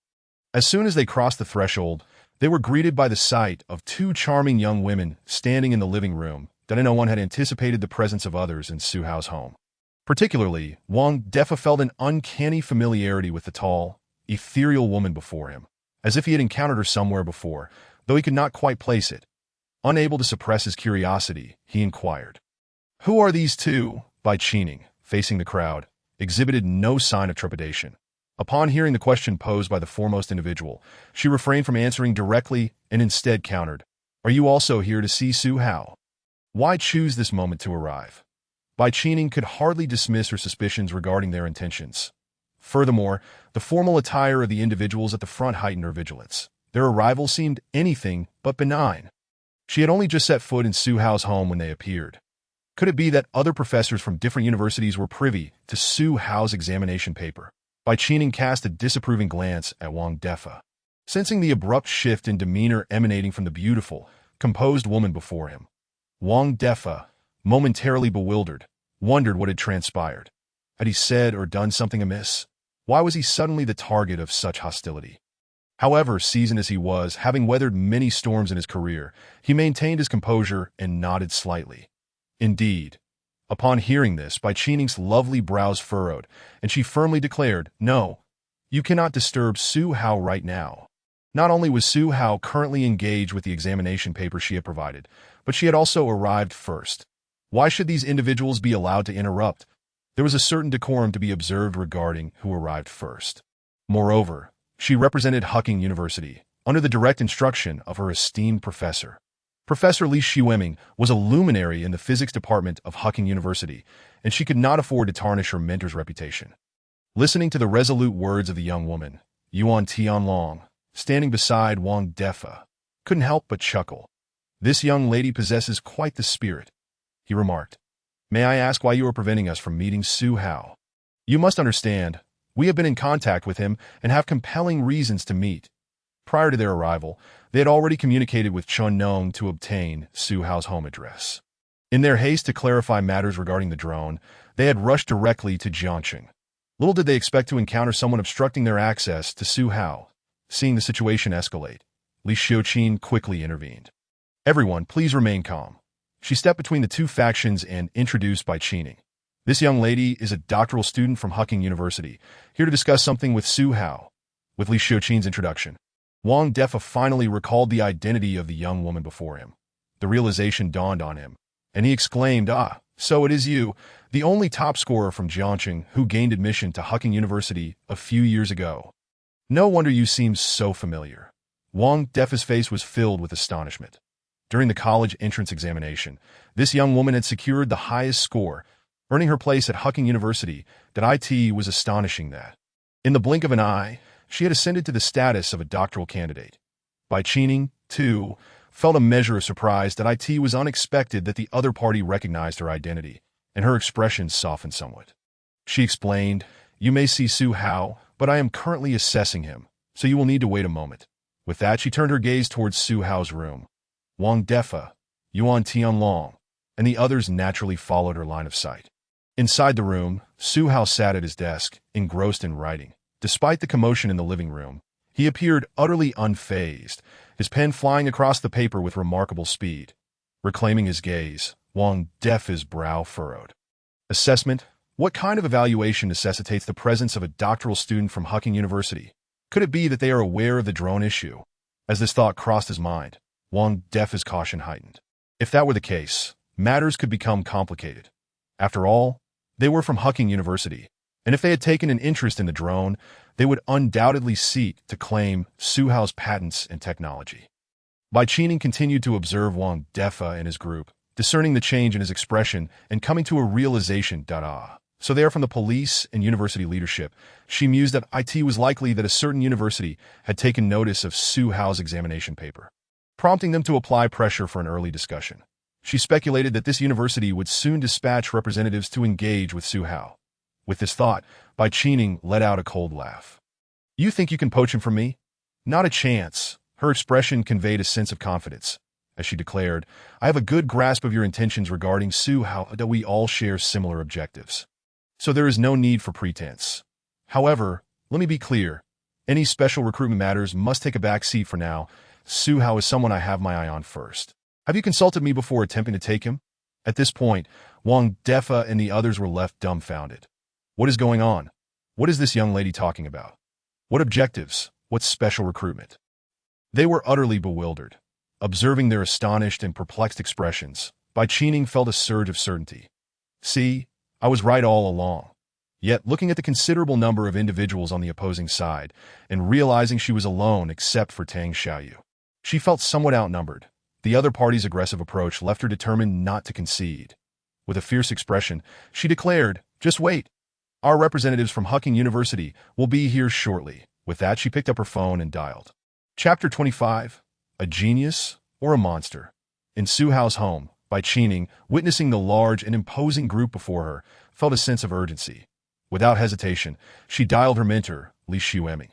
As soon as they crossed the threshold, they were greeted by the sight of two charming young women standing in the living room. That no one had anticipated the presence of others in Su Hao's home. Particularly, Wang Defa felt an uncanny familiarity with the tall, ethereal woman before him, as if he had encountered her somewhere before, though he could not quite place it. Unable to suppress his curiosity, he inquired, "Who are these two?" Bai Qining, facing the crowd, exhibited no sign of trepidation. Upon hearing the question posed by the foremost individual, she refrained from answering directly and instead countered, "Are you also here to see Su Hao? Why choose this moment to arrive?" Bai Qining could hardly dismiss her suspicions regarding their intentions. Furthermore, the formal attire of the individuals at the front heightened her vigilance. Their arrival seemed anything but benign. She had only just set foot in Su Hao's home when they appeared. Could it be that other professors from different universities were privy to Su Hao's examination paper? Bai Qining cast a disapproving glance at Wang Defa. Sensing the abrupt shift in demeanor emanating from the beautiful, composed woman before him, Wang Defa, momentarily bewildered, wondered what had transpired. Had he said or done something amiss? Why was he suddenly the target of such hostility? However, seasoned as he was, having weathered many storms in his career, he maintained his composure and nodded slightly. Indeed. Upon hearing this, Bai Qining's lovely brows furrowed, and she firmly declared, "No, you cannot disturb Su Hao right now." Not only was Su Hao currently engaged with the examination paper she had provided, but she had also arrived first. Why should these individuals be allowed to interrupt? There was a certain decorum to be observed regarding who arrived first. Moreover, she represented Huqing University, under the direct instruction of her esteemed professor. Professor Li Xiueming was a luminary in the physics department of Huqing University, and she could not afford to tarnish her mentor's reputation. Listening to the resolute words of the young woman, Yuan Tianlong, standing beside Wang Defa, couldn't help but chuckle. "This young lady possesses quite the spirit," he remarked. "May I ask why you are preventing us from meeting Su Hao?" "You must understand, we have been in contact with him and have compelling reasons to meet." Prior to their arrival, they had already communicated with Chun Nong to obtain Su Hao's home address. In their haste to clarify matters regarding the drone, they had rushed directly to Jiangqing. Little did they expect to encounter someone obstructing their access to Su Hao. Seeing the situation escalate, Li Xiuqin quickly intervened. "Everyone, please remain calm." She stepped between the two factions and introduced Bai Qining. "This young lady is a doctoral student from Huqing University, here to discuss something with Su Hao." With Li Xiuqin's introduction, Wang Defa finally recalled the identity of the young woman before him. The realization dawned on him, and he exclaimed, "Ah, so it is you, the only top scorer from Jiangqing who gained admission to Huqing University a few years ago. No wonder you seem so familiar." Wang Defa's face was filled with astonishment. During the college entrance examination, this young woman had secured the highest score, earning her place at Huqing University. That IT was astonishing that. In the blink of an eye, she had ascended to the status of a doctoral candidate. Bai Qining, too, felt a measure of surprise that IT was unexpected that the other party recognized her identity, and her expression softened somewhat. She explained, "You may see Su Hao, but I am currently assessing him, so you will need to wait a moment." With that, she turned her gaze towards Su Hao's room. Wang Defa, Yuan Tianlong, and the others naturally followed her line of sight. Inside the room, Su Hao sat at his desk, engrossed in writing. Despite the commotion in the living room, he appeared utterly unfazed, his pen flying across the paper with remarkable speed. Reclaiming his gaze, Wang Defa's brow furrowed. "Assessment? What kind of evaluation necessitates the presence of a doctoral student from Huqing University? Could it be that they are aware of the drone issue?" As this thought crossed his mind, Wang Defa's caution heightened. If that were the case, matters could become complicated. After all, they were from Huqing University, and if they had taken an interest in the drone, they would undoubtedly seek to claim Su Hao's patents and technology. Bai Qining continued to observe Wang Defa and his group, discerning the change in his expression and coming to a realization. So they are from the police and university leadership. She mused that it was likely that a certain university had taken notice of Su Hao's examination paper, prompting them to apply pressure for an early discussion. She speculated that this university would soon dispatch representatives to engage with Su Hao. With this thought, Bai Qining let out a cold laugh. "You think you can poach him from me? Not a chance." Her expression conveyed a sense of confidence. As she declared, "I have a good grasp of your intentions regarding Su Hao, that we all share similar objectives. So there is no need for pretense. However, let me be clear. Any special recruitment matters must take a back seat for now. Su Hao is someone I have my eye on first. Have you consulted me before attempting to take him?" At this point, Wang Defa and the others were left dumbfounded. What is going on? What is this young lady talking about? What objectives? What special recruitment? They were utterly bewildered. Observing their astonished and perplexed expressions, Bai Qining felt a surge of certainty. "See, I was right all along." Yet, looking at the considerable number of individuals on the opposing side, and realizing she was alone except for Tang Xiaoyu, she felt somewhat outnumbered. The other party's aggressive approach left her determined not to concede. With a fierce expression, she declared, "Just wait. Our representatives from Huqing University will be here shortly." With that, she picked up her phone and dialed. Chapter 25. A Genius or a Monster? In Su Hao's home, Bai Qining, witnessing the large and imposing group before her, felt a sense of urgency. Without hesitation, she dialed her mentor, Li Xiueming.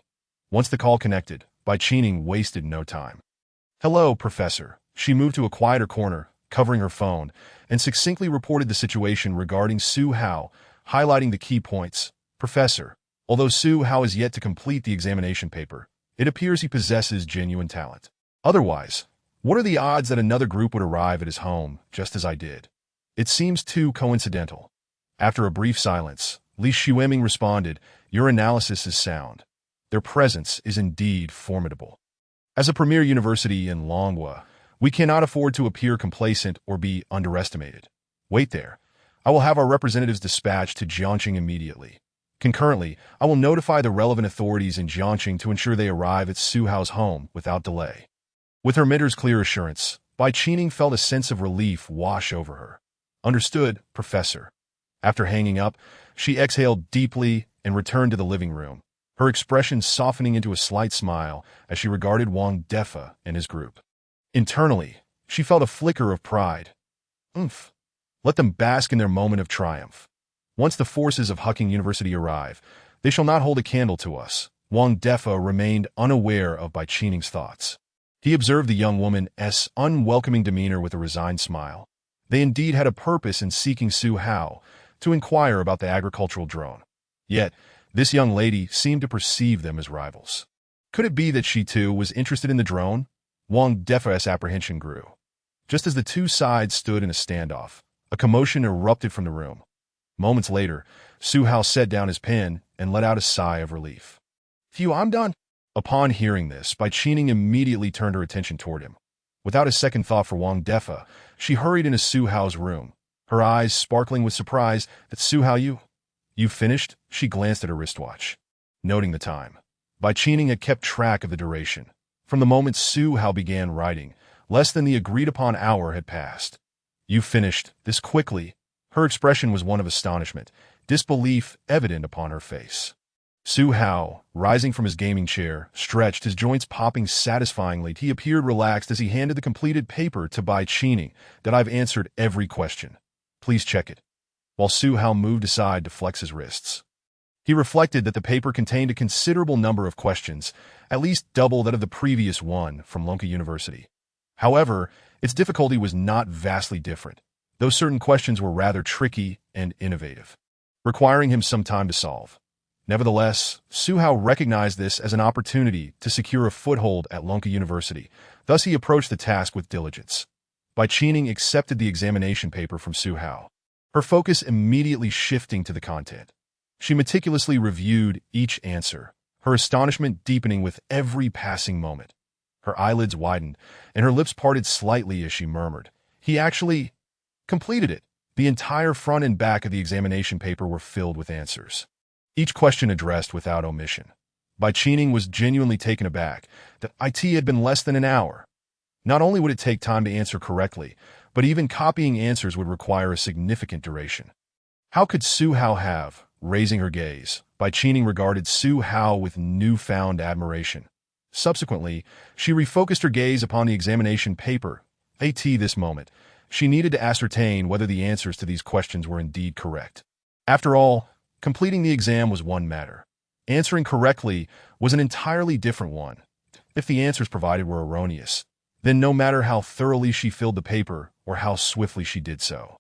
Once the call connected, Bai Qining wasted no time. "Hello, Professor." She moved to a quieter corner, covering her phone, and succinctly reported the situation regarding Su Hao, highlighting the key points. "Professor, although Su Hao is yet to complete the examination paper, it appears he possesses genuine talent. Otherwise, what are the odds that another group would arrive at his home, just as I did? It seems too coincidental." After a brief silence, Li Xiueming responded, "Your analysis is sound. Their presence is indeed formidable. As a premier university in Longhua, we cannot afford to appear complacent or be underestimated. Wait there. I will have our representatives dispatched to Jiangqing immediately. Concurrently, I will notify the relevant authorities in Jiangqing to ensure they arrive at Su Hao's home without delay." With her mentor's clear assurance, Bai Qining felt a sense of relief wash over her. "Understood, Professor." After hanging up, she exhaled deeply and returned to the living room, her expression softening into a slight smile as she regarded Wang Defa and his group. Internally, she felt a flicker of pride. Oomph! Let them bask in their moment of triumph. Once the forces of Huqing University arrive, they shall not hold a candle to us. Wang Defa remained unaware of Bai Qining's thoughts. He observed the young woman's unwelcoming demeanor with a resigned smile. They indeed had a purpose in seeking Su Hao, to inquire about the agricultural drone. Yet, this young lady seemed to perceive them as rivals. Could it be that she too was interested in the drone? Wang Defa's apprehension grew. Just as the two sides stood in a standoff, a commotion erupted from the room. Moments later, Su Hao set down his pen and let out a sigh of relief. "Phew, I'm done." Upon hearing this, Bai Qining immediately turned her attention toward him. Without a second thought for Wang Defa, she hurried into Su Hao's room, her eyes sparkling with surprise. "That Su Hao, you finished?" She glanced at her wristwatch, noting the time. Bai Qining had kept track of the duration. From the moment Su Hao began writing, less than the agreed-upon hour had passed. "You finished this quickly?" Her expression was one of astonishment, disbelief evident upon her face. Su Hao, rising from his gaming chair, stretched, his joints popping satisfyingly. He appeared relaxed as he handed the completed paper to Bai Qining. "That I've answered every question. Please check it." While Su Hao moved aside to flex his wrists, he reflected that the paper contained a considerable number of questions, at least double that of the previous one from Lonka University. However, its difficulty was not vastly different, though certain questions were rather tricky and innovative, requiring him some time to solve. Nevertheless, Su Hao recognized this as an opportunity to secure a foothold at Lonka University. Thus he approached the task with diligence. Bai Qining accepted the examination paper from Su Hao, her focus immediately shifting to the content. She meticulously reviewed each answer, her astonishment deepening with every passing moment. Her eyelids widened, and her lips parted slightly as she murmured, "He actually completed it." The entire front and back of the examination paper were filled with answers, each question addressed without omission. Bai Qining was genuinely taken aback that it had been less than an hour. Not only would it take time to answer correctly, but even copying answers would require a significant duration. How could Su Hao have? Raising her gaze, Bai Qining regarded Su Hao with newfound admiration. Subsequently, she refocused her gaze upon the examination paper. This moment, she needed to ascertain whether the answers to these questions were indeed correct. After all, completing the exam was one matter. Answering correctly was an entirely different one. If the answers provided were erroneous, then no matter how thoroughly she filled the paper or how swiftly she did so,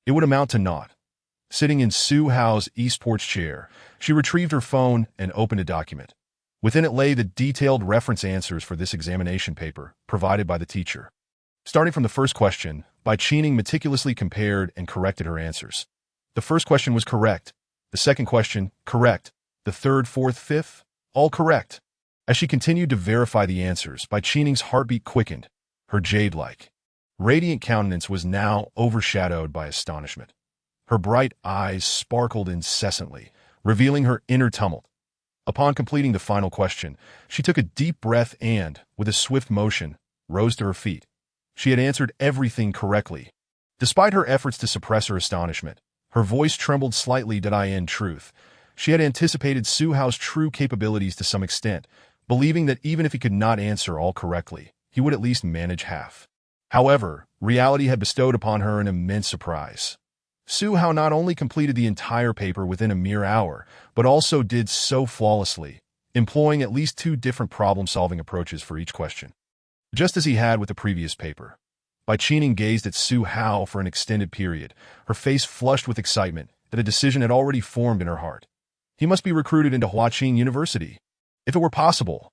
it would amount to naught. Sitting in Su Hao's esports chair, she retrieved her phone and opened a document. Within it lay the detailed reference answers for this examination paper, provided by the teacher. Starting from the first question, Bai Qining meticulously compared and corrected her answers. The first question was correct. The second question, correct. The third, fourth, fifth, all correct. As she continued to verify the answers, Bai Qining's heartbeat quickened. Her jade-like, radiant countenance was now overshadowed by astonishment. Her bright eyes sparkled incessantly, revealing her inner tumult. Upon completing the final question, she took a deep breath and, with a swift motion, rose to her feet. She had answered everything correctly. Despite her efforts to suppress her astonishment, her voice trembled slightly. In truth, she had anticipated Su Hao's true capabilities to some extent, believing that even if he could not answer all correctly, he would at least manage half. However, reality had bestowed upon her an immense surprise. Su Hao not only completed the entire paper within a mere hour, but also did so flawlessly, employing at least 2 different problem-solving approaches for each question. Just as he had with the previous paper, Bai Qining gazed at Su Hao for an extended period, her face flushed with excitement that a decision had already formed in her heart. He must be recruited into Huaqing University. If it were possible,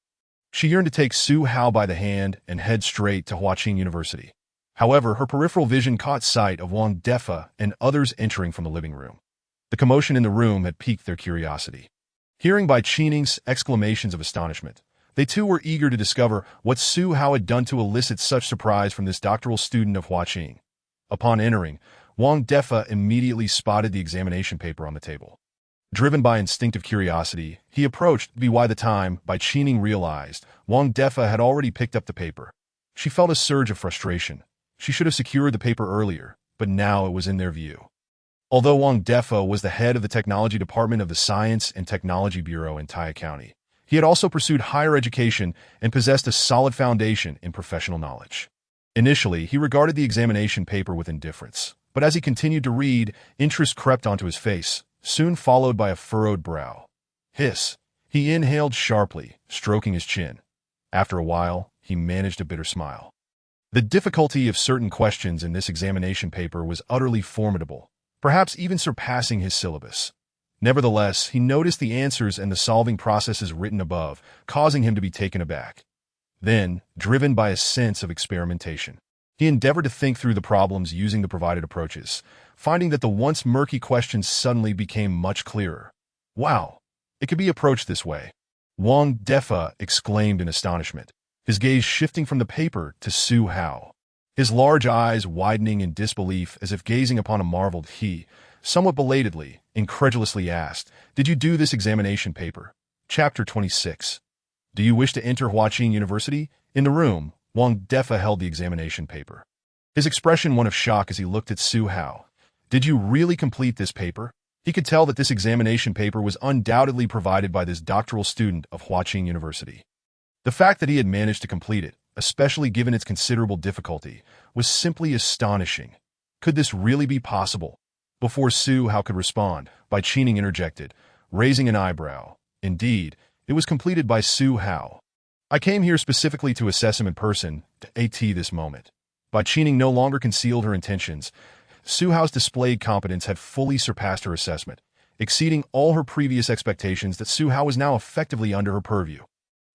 she yearned to take Su Hao by the hand and head straight to Huaqing University. However, her peripheral vision caught sight of Wang Defa and others entering from the living room. The commotion in the room had piqued their curiosity. Hearing Bai Qining's exclamations of astonishment, they too were eager to discover what Su Hao had done to elicit such surprise from this doctoral student of Huaqing. Upon entering, Wang Defa immediately spotted the examination paper on the table. Driven by instinctive curiosity, he approached. By the time Bai Qining realized, Wang Defa had already picked up the paper. She felt a surge of frustration. She should have secured the paper earlier, but now it was in their view. Although Wang Defa was the head of the technology department of the Science and Technology Bureau in Taya County, he had also pursued higher education and possessed a solid foundation in professional knowledge. Initially, he regarded the examination paper with indifference, but as he continued to read, interest crept onto his face, soon followed by a furrowed brow. He inhaled sharply, stroking his chin. After a while, he managed a bitter smile. The difficulty of certain questions in this examination paper was utterly formidable, perhaps even surpassing his syllabus. Nevertheless, he noticed the answers and the solving processes written above, causing him to be taken aback. Then, driven by a sense of experimentation, he endeavored to think through the problems using the provided approaches, finding that the once murky questions suddenly became much clearer. Wow! It could be approached this way. Wang Defa exclaimed in astonishment, his gaze shifting from the paper to Su Hao. His large eyes widening in disbelief as if gazing upon a marvel. He, somewhat belatedly, incredulously asked, "Did you do this examination paper?" Chapter 26. Do you wish to enter Huaqing University? In the room, Wang Defa held the examination paper. His expression one of shock as he looked at Su Hao. Did you really complete this paper? He could tell that this examination paper was undoubtedly provided by this doctoral student of Huaqing University. The fact that he had managed to complete it, especially given its considerable difficulty, was simply astonishing. Could this really be possible? Before Su Hao could respond, Bai Qining interjected, raising an eyebrow. Indeed, it was completed by Su Hao. I came here specifically to assess him in person, to this moment. Bai Qining no longer concealed her intentions. Su Hao's displayed competence had fully surpassed her assessment, exceeding all her previous expectations that Su Hao was now effectively under her purview.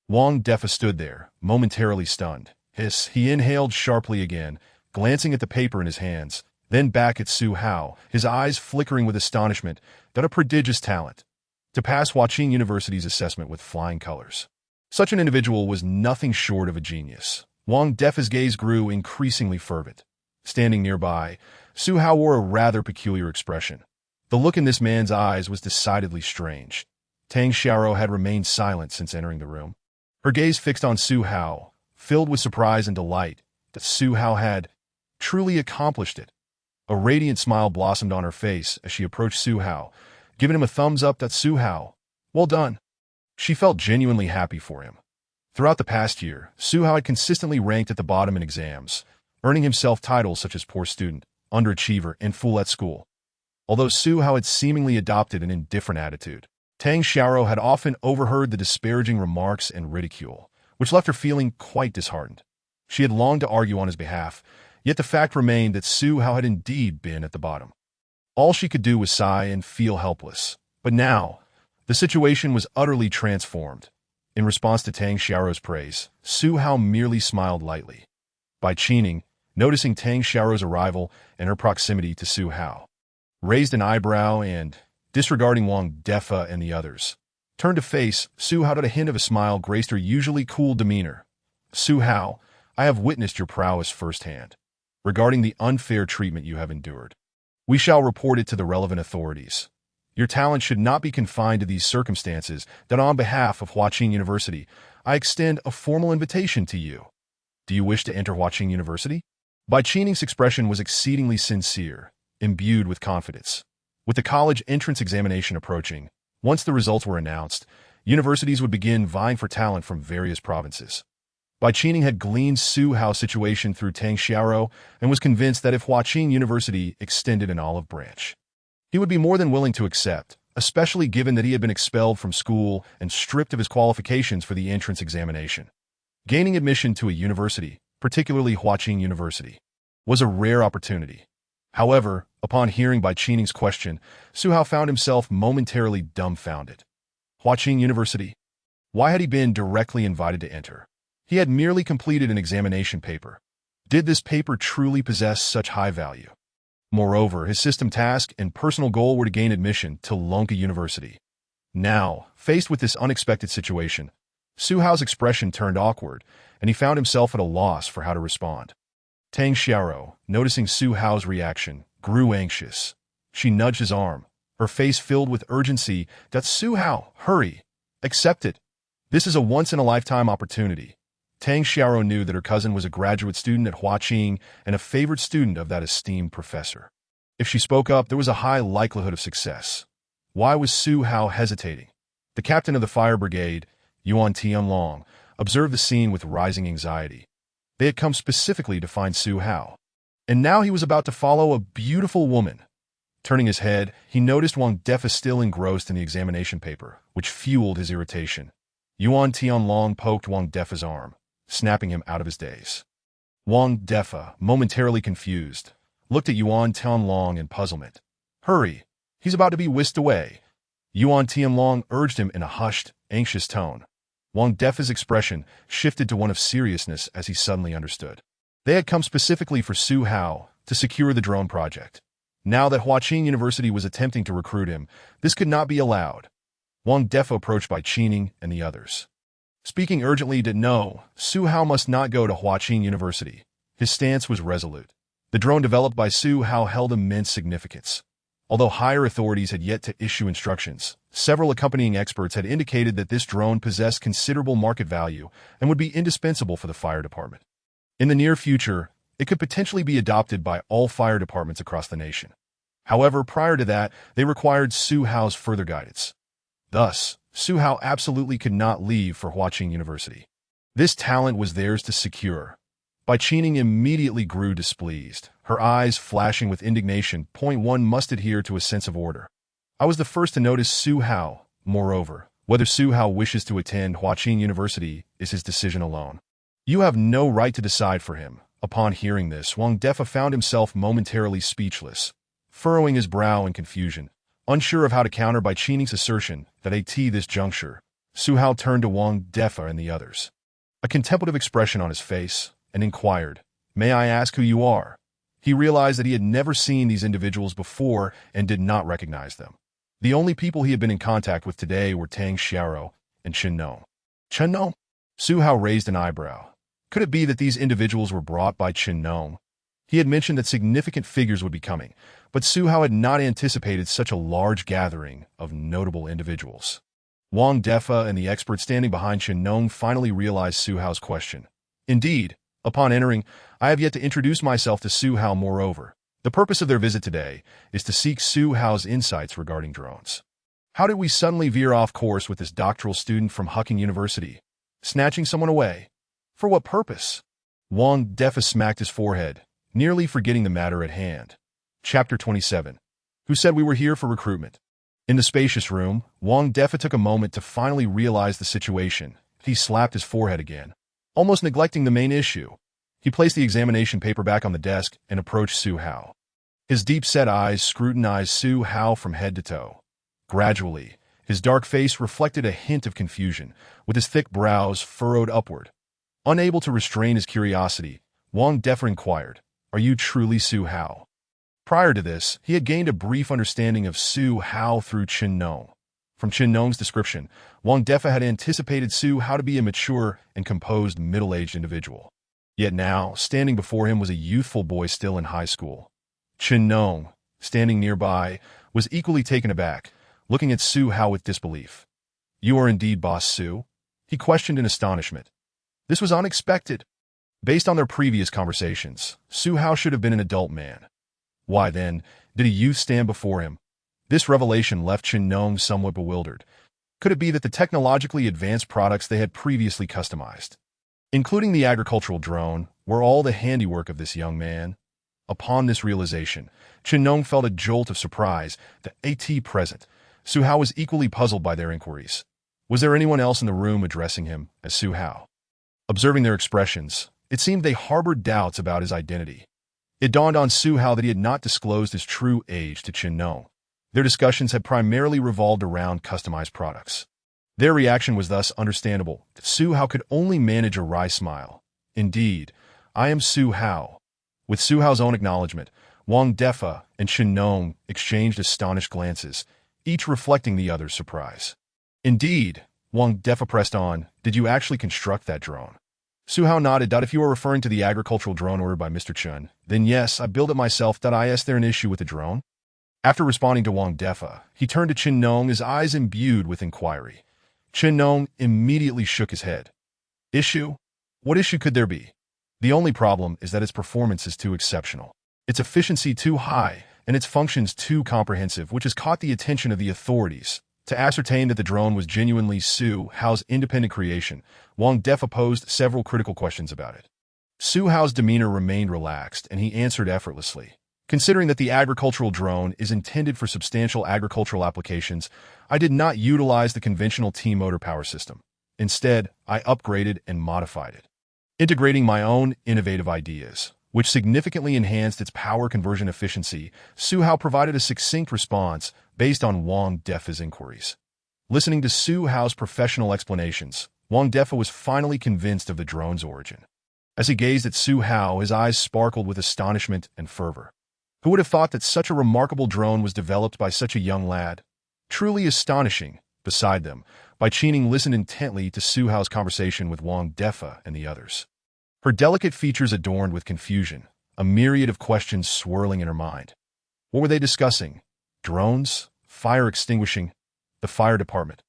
Wang Defa stood there, momentarily stunned. He inhaled sharply again, glancing at the paper in his hands, then back at Su Hao, his eyes flickering with astonishment. That a prodigious talent. To pass Huaqing University's assessment with flying colors. Such an individual was nothing short of a genius. Wang Defa's gaze grew increasingly fervent. Standing nearby, Su Hao wore a rather peculiar expression. The look in this man's eyes was decidedly strange. Tang Xiaoro had remained silent since entering the room. Her gaze fixed on Su Hao, filled with surprise and delight that Su Hao had truly accomplished it. A radiant smile blossomed on her face as she approached Su Hao, giving him a thumbs up. That Su Hao, well done. She felt genuinely happy for him. Throughout the past year, Su Hao had consistently ranked at the bottom in exams, earning himself titles such as poor student, underachiever, and fool at school. Although Su Hao had seemingly adopted an indifferent attitude, Tang Xiaoro had often overheard the disparaging remarks and ridicule, which left her feeling quite disheartened. She had longed to argue on his behalf, yet the fact remained that Su Hao had indeed been at the bottom. All she could do was sigh and feel helpless. But now, the situation was utterly transformed. In response to Tang Xiaoro's praise, Su Hao merely smiled lightly. Bai Qining, noticing Tang Xiaoro's arrival and her proximity to Su Hao, raised an eyebrow and, disregarding Wang Defa and the others, turned to face Su Hao. At a hint of a smile graced her usually cool demeanor. Su Hao, I have witnessed your prowess firsthand. Regarding the unfair treatment you have endured, we shall report it to the relevant authorities. Your talent should not be confined to these circumstances. That on behalf of Huaqing University, I extend a formal invitation to you. Do you wish to enter Huaqing University? Bai Qining's expression was exceedingly sincere, imbued with confidence. With the college entrance examination approaching, once the results were announced, universities would begin vying for talent from various provinces. Bai Qining had gleaned Su Hao's situation through Tang Xiaoro and was convinced that if Huaqing University extended an olive branch, he would be more than willing to accept, especially given that he had been expelled from school and stripped of his qualifications for the entrance examination. Gaining admission to a university, particularly Huaqing University, was a rare opportunity. However, upon hearing Bai Qining's question, Su Hao found himself momentarily dumbfounded. Huaqing University? Why had he been directly invited to enter? He had merely completed an examination paper. Did this paper truly possess such high value? Moreover, his system task and personal goal were to gain admission to Lonka University. Now, faced with this unexpected situation, Su Hao's expression turned awkward, and he found himself at a loss for how to respond. Tang Xiaoro, noticing Su Hao's reaction, grew anxious. She nudged his arm, her face filled with urgency. That Su Hao, hurry, accept it. This is a once-in-a-lifetime opportunity. Tang Xiaoro knew that her cousin was a graduate student at Huaqing and a favored student of that esteemed professor. If she spoke up, there was a high likelihood of success. Why was Su Hao hesitating? The captain of the fire brigade, Yuan Tianlong, observed the scene with rising anxiety. They had come specifically to find Su Hao. And now he was about to follow a beautiful woman. Turning his head, he noticed Wang Defa still engrossed in the examination paper, which fueled his irritation. Yuan Tianlong poked Wang Defa's arm, snapping him out of his daze. Wang Defa, momentarily confused, looked at Yuan Tianlong in puzzlement. "Hurry, he's about to be whisked away." Yuan Tianlong urged him in a hushed, anxious tone. Wang Defa's expression shifted to one of seriousness as he suddenly understood. They had come specifically for Su Hao to secure the drone project. Now that Huaqing University was attempting to recruit him, this could not be allowed. Wang Defa approached by Qining and the others, speaking urgently that no, Su Hao must not go to Huaqing University. His stance was resolute. The drone developed by Su Hao held immense significance. Although higher authorities had yet to issue instructions, several accompanying experts had indicated that this drone possessed considerable market value and would be indispensable for the fire department. In the near future, it could potentially be adopted by all fire departments across the nation. However, prior to that, they required Su Hao's further guidance. Thus, Su Hao absolutely could not leave for Huaqing University. This talent was theirs to secure. Bai Qining immediately grew displeased, her eyes flashing with indignation. One must adhere to a sense of order. I was the first to notice Su Hao. Moreover, whether Su Hao wishes to attend Huaqing University is his decision alone. You have no right to decide for him. Upon hearing this, Wang Defa found himself momentarily speechless, furrowing his brow in confusion. Unsure of how to counter Bai Qining's assertion that at this juncture, Su Hao turned to Wang Defa and the others, a contemplative expression on his face, and inquired, "May I ask who you are?" He realized that he had never seen these individuals before and did not recognize them. The only people he had been in contact with today were Tang Xiao and Chen Nong. Chen Nong? Su Hao raised an eyebrow. Could it be that these individuals were brought by Chen Nong? He had mentioned that significant figures would be coming, but Su Hao had not anticipated such a large gathering of notable individuals. Wang Defa and the expert standing behind Chen Nong finally realized Su Hao's question. Indeed, upon entering, I have yet to introduce myself to Su Hao. Moreover, the purpose of their visit today is to seek Su Hao's insights regarding drones. How did we suddenly veer off course with this doctoral student from Huqing University, snatching someone away? For what purpose? Wang Defa smacked his forehead, nearly forgetting the matter at hand. Chapter 27. Who said we were here for recruitment? In the spacious room, Wang Defa took a moment to finally realize the situation. He slapped his forehead again, almost neglecting the main issue. He placed the examination paper back on the desk and approached Su Hao. His deep-set eyes scrutinized Su Hao from head to toe. Gradually, his dark face reflected a hint of confusion, with his thick brows furrowed upward. Unable to restrain his curiosity, Wang Defa inquired, "Are you truly Su Hao?" Prior to this, he had gained a brief understanding of Su Hao through Chen Nong. From Chen Nong's description, Wang Defa had anticipated Su Hao to be a mature and composed middle-aged individual. Yet now, standing before him was a youthful boy still in high school. Chen Nong, standing nearby, was equally taken aback, looking at Su Hao with disbelief. "You are indeed Boss Su?" he questioned in astonishment. This was unexpected. Based on their previous conversations, Su Hao should have been an adult man. Why, then, did a youth stand before him? This revelation left Chen Nong somewhat bewildered. Could it be that the technologically advanced products they had previously customized, including the agricultural drone, were all the handiwork of this young man? Upon this realization, Chen Nong felt a jolt of surprise. The present, Su Hao was equally puzzled by their inquiries. Was there anyone else in the room addressing him as Su Hao? Observing their expressions, it seemed they harbored doubts about his identity. It dawned on Su Hao that he had not disclosed his true age to Chen Nong. Their discussions had primarily revolved around customized products. Their reaction was thus understandable. Su Hao could only manage a wry smile. "Indeed, I am Su Hao." With Su Hao's own acknowledgement, Wang Defa and Chen Nong exchanged astonished glances, each reflecting the other's surprise. "Indeed," Wang Defa pressed on, "did you actually construct that drone?" Su Hao nodded. "If you are referring to the agricultural drone ordered by Mr. Chen, then yes, I built it myself. Is there an issue with the drone?" After responding to Wang Defa, he turned to Chen Nong, his eyes imbued with inquiry. Chen Nong immediately shook his head. "Issue? What issue could there be? The only problem is that its performance is too exceptional, its efficiency too high, and its functions too comprehensive, which has caught the attention of the authorities." To ascertain that the drone was genuinely Su Hao's independent creation, Wang Defa posed several critical questions about it. Su Hao's demeanor remained relaxed, and he answered effortlessly. Considering that the agricultural drone is intended for substantial agricultural applications, I did not utilize the conventional T-motor power system. Instead, I upgraded and modified it, integrating my own innovative ideas, which significantly enhanced its power conversion efficiency. Zhihu provided a succinct response based on Wang Defa's inquiries. Listening to Zhihu's professional explanations, Wang Defa was finally convinced of the drone's origin. As he gazed at Zhihu, his eyes sparkled with astonishment and fervor. Who would have thought that such a remarkable drone was developed by such a young lad? Truly astonishing. Beside them, Bai Qining listened intently to Zhihu's conversation with Wang Defa and the others. Her delicate features adorned with confusion, a myriad of questions swirling in her mind. What were they discussing? Drones? Fire extinguishing? The fire department?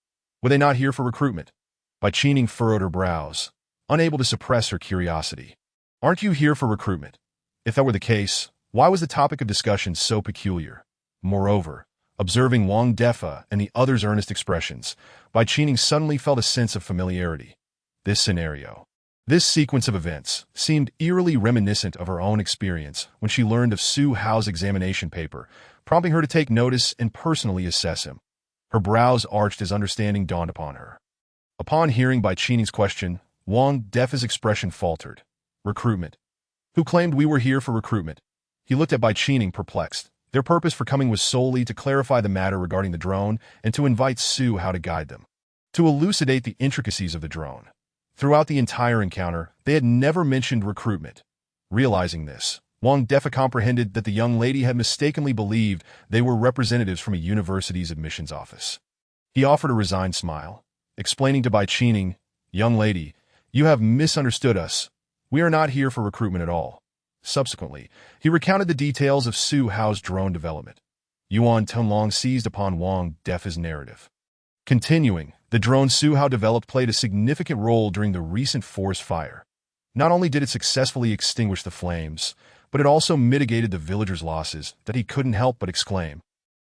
Were they not here for recruitment? Bai Qining furrowed her brows, unable to suppress her curiosity. Aren't you here for recruitment? If that were the case, why was the topic of discussion so peculiar? Moreover, observing Wang Defa and the others' earnest expressions, Bai Qining suddenly felt a sense of familiarity. This scenario, this sequence of events, seemed eerily reminiscent of her own experience when she learned of Zhihu's examination paper, prompting her to take notice and personally assess him. Her brows arched as understanding dawned upon her. Upon hearing Bai Qining's question, Wang Defa's expression faltered. Recruitment. Who claimed we were here for recruitment? He looked at Bai Qining, perplexed. Their purpose for coming was solely to clarify the matter regarding the drone and to invite Zhihu to guide them, to elucidate the intricacies of the drone. Throughout the entire encounter, they had never mentioned recruitment. Realizing this, Wang Defa comprehended that the young lady had mistakenly believed they were representatives from a university's admissions office. He offered a resigned smile, explaining to Bai Qining, "Young lady, you have misunderstood us. We are not here for recruitment at all." Subsequently, he recounted the details of Zhihu's drone development. Yuan Tonglong seized upon Wang Defa's narrative. Continuing, the drone Zhihu developed played a significant role during the recent forest fire. Not only did it successfully extinguish the flames, but it also mitigated the villagers' losses that he couldn't help but exclaim.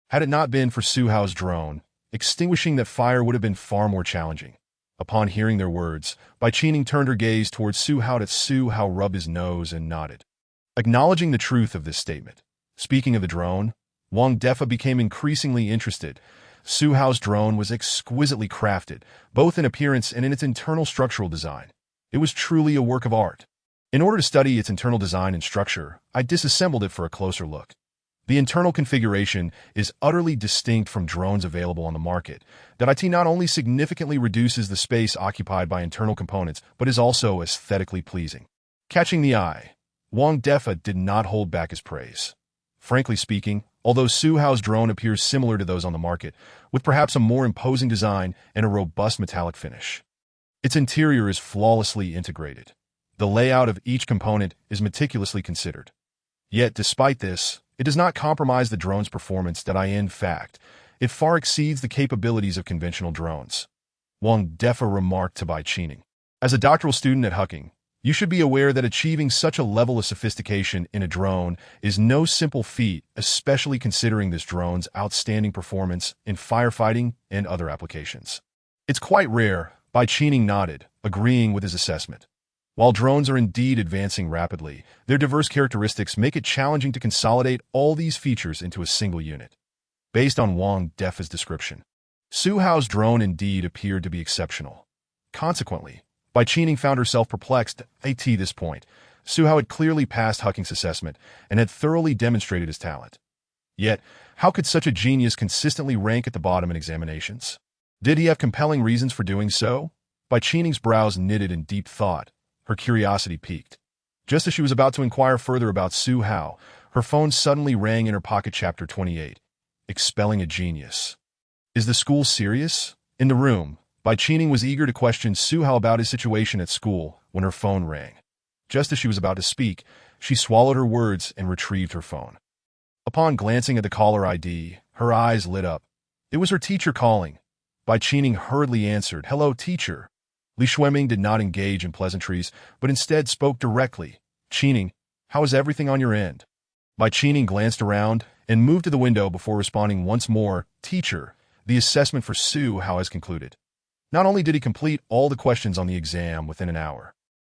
Had it not been for Zhihu's drone, extinguishing that fire would have been far more challenging. Upon hearing their words, Bai Qining turned her gaze towards Zhihu. Zhihu rubbed his nose and nodded, acknowledging the truth of this statement. Speaking of the drone, Wang Defa became increasingly interested. Zhihu's drone was exquisitely crafted, both in appearance and in its internal structural design. It was truly a work of art. In order to study its internal design and structure, I disassembled it for a closer look. The internal configuration is utterly distinct from drones available on the market. That IT not only significantly reduces the space occupied by internal components, but is also aesthetically pleasing. Catching the eye, Wang Defa did not hold back his praise. Frankly speaking, although Zhihu's drone appears similar to those on the market, with perhaps a more imposing design and a robust metallic finish, its interior is flawlessly integrated. The layout of each component is meticulously considered. Yet, despite this, it does not compromise the drone's performance. In fact, it far exceeds the capabilities of conventional drones. Wang Defa remarked to Bai Qining. As a doctoral student at Hucking, you should be aware that achieving such a level of sophistication in a drone is no simple feat, especially considering this drone's outstanding performance in firefighting and other applications. It's quite rare. Bai Qining nodded, agreeing with his assessment. While drones are indeed advancing rapidly, their diverse characteristics make it challenging to consolidate all these features into a single unit. Based on Wang Defa's description, Zhihu's drone indeed appeared to be exceptional. Consequently, Bai Qining found herself perplexed. At this point, Zhihu had clearly passed Hucking's assessment and had thoroughly demonstrated his talent. Yet, how could such a genius consistently rank at the bottom in examinations? Did he have compelling reasons for doing so? Bai Qining's brows knitted in deep thought. Her curiosity piqued. Just as she was about to inquire further about Zhihu, her phone suddenly rang in her pocket. Chapter 28. Expelling a Genius. Is the school serious? In the room, Bai Qining was eager to question Zhihu about his situation at school when her phone rang. Just as she was about to speak, she swallowed her words and retrieved her phone. Upon glancing at the caller ID, her eyes lit up. It was her teacher calling. Bai Qining hurriedly answered, "Hello, teacher." Li Xueming did not engage in pleasantries, but instead spoke directly. "Qining, how is everything on your end?" Bai Qining glanced around and moved to the window before responding once more, "Teacher, the assessment for Zhihu has concluded." Not only did he complete all the questions on the exam within an hour,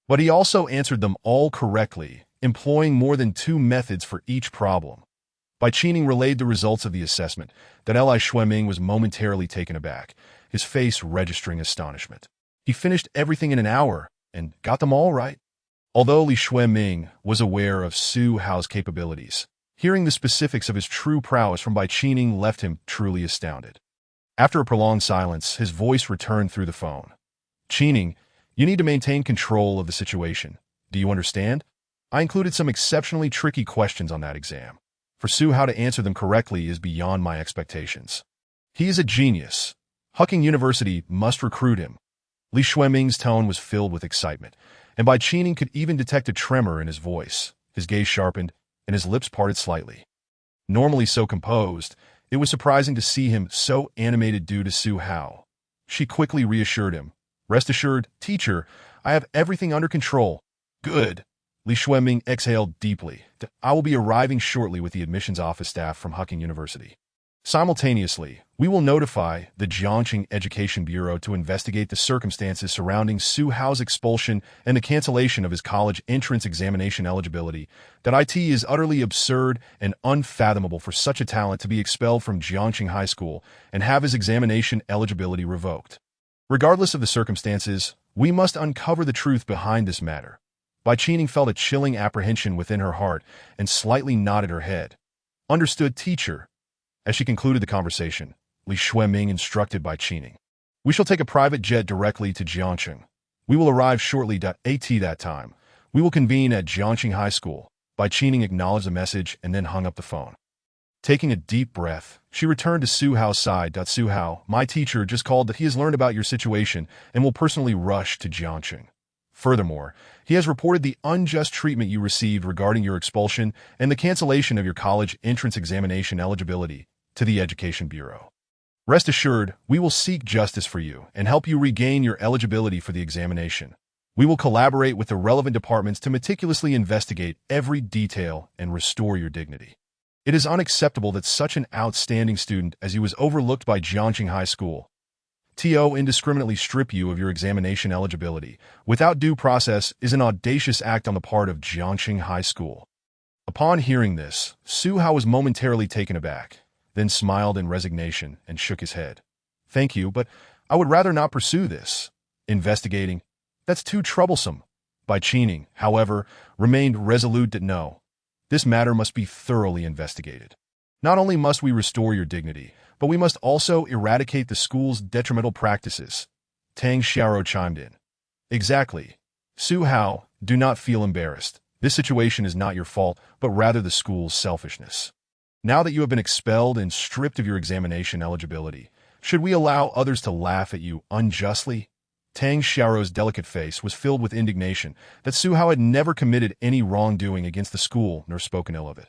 but he also answered them all correctly. employing more than 2 methods for each problem. Bai Qining relayed the results of the assessment that Li Xueming was momentarily taken aback, his face registering astonishment. He finished everything in an hour and got them all right. Although Li Xueming was aware of Su Hao's capabilities, hearing the specifics of his true prowess from Bai Qining left him truly astounded. After a prolonged silence, his voice returned through the phone. Qining, you need to maintain control of the situation. Do you understand? I included some exceptionally tricky questions on that exam. For Su Hao to answer them correctly is beyond my expectations. He is a genius. Hucking University must recruit him. Li Xueming's tone was filled with excitement, and Bai Qining could even detect a tremor in his voice. His gaze sharpened, and his lips parted slightly. Normally so composed, it was surprising to see him so animated due to Su Hao. She quickly reassured him. Rest assured, teacher, I have everything under control. Good. Li Xueming exhaled deeply. I will be arriving shortly with the admissions office staff from Hucking University. Simultaneously, we will notify the Jiangxing Education Bureau to investigate the circumstances surrounding Su Hao's expulsion and the cancellation of his college entrance examination eligibility. That IT is utterly absurd and unfathomable for such a talent to be expelled from Jiangxing High School and have his examination eligibility revoked. Regardless of the circumstances, we must uncover the truth behind this matter. Bai Qining felt a chilling apprehension within her heart and slightly nodded her head. Understood, teacher. As she concluded the conversation, Li Xueming instructed Bai Qining. We shall take a private jet directly to Jiangxing. We will arrive shortly at that time. We will convene at Jiangxing High School. Bai Qining acknowledged the message and then hung up the phone. Taking a deep breath, she returned to Su Hao's side. Su Hao, my teacher just called that he has learned about your situation and will personally rush to Jiangxing. Furthermore, he has reported the unjust treatment you received regarding your expulsion and the cancellation of your college entrance examination eligibility to the Education Bureau. Rest assured, we will seek justice for you and help you regain your eligibility for the examination. We will collaborate with the relevant departments to meticulously investigate every detail and restore your dignity. It is unacceptable that such an outstanding student as you was overlooked by Jiangxing High School. To indiscriminately strip you of your examination eligibility without due process is an audacious act on the part of Jiangxing High School. Upon hearing this, Su Hao was momentarily taken aback, then smiled in resignation and shook his head. Thank you, but I would rather not pursue this. Investigating, that's too troublesome. Bai Qining, however, remained resolute that no, this matter must be thoroughly investigated. Not only must we restore your dignity, but we must also eradicate the school's detrimental practices. Tang Xiaoro chimed in. Exactly. Su Hao, do not feel embarrassed. This situation is not your fault, but rather the school's selfishness. Now that you have been expelled and stripped of your examination eligibility, should we allow others to laugh at you unjustly? Tang Xiaoro's delicate face was filled with indignation that Su Hao had never committed any wrongdoing against the school nor spoken ill of it.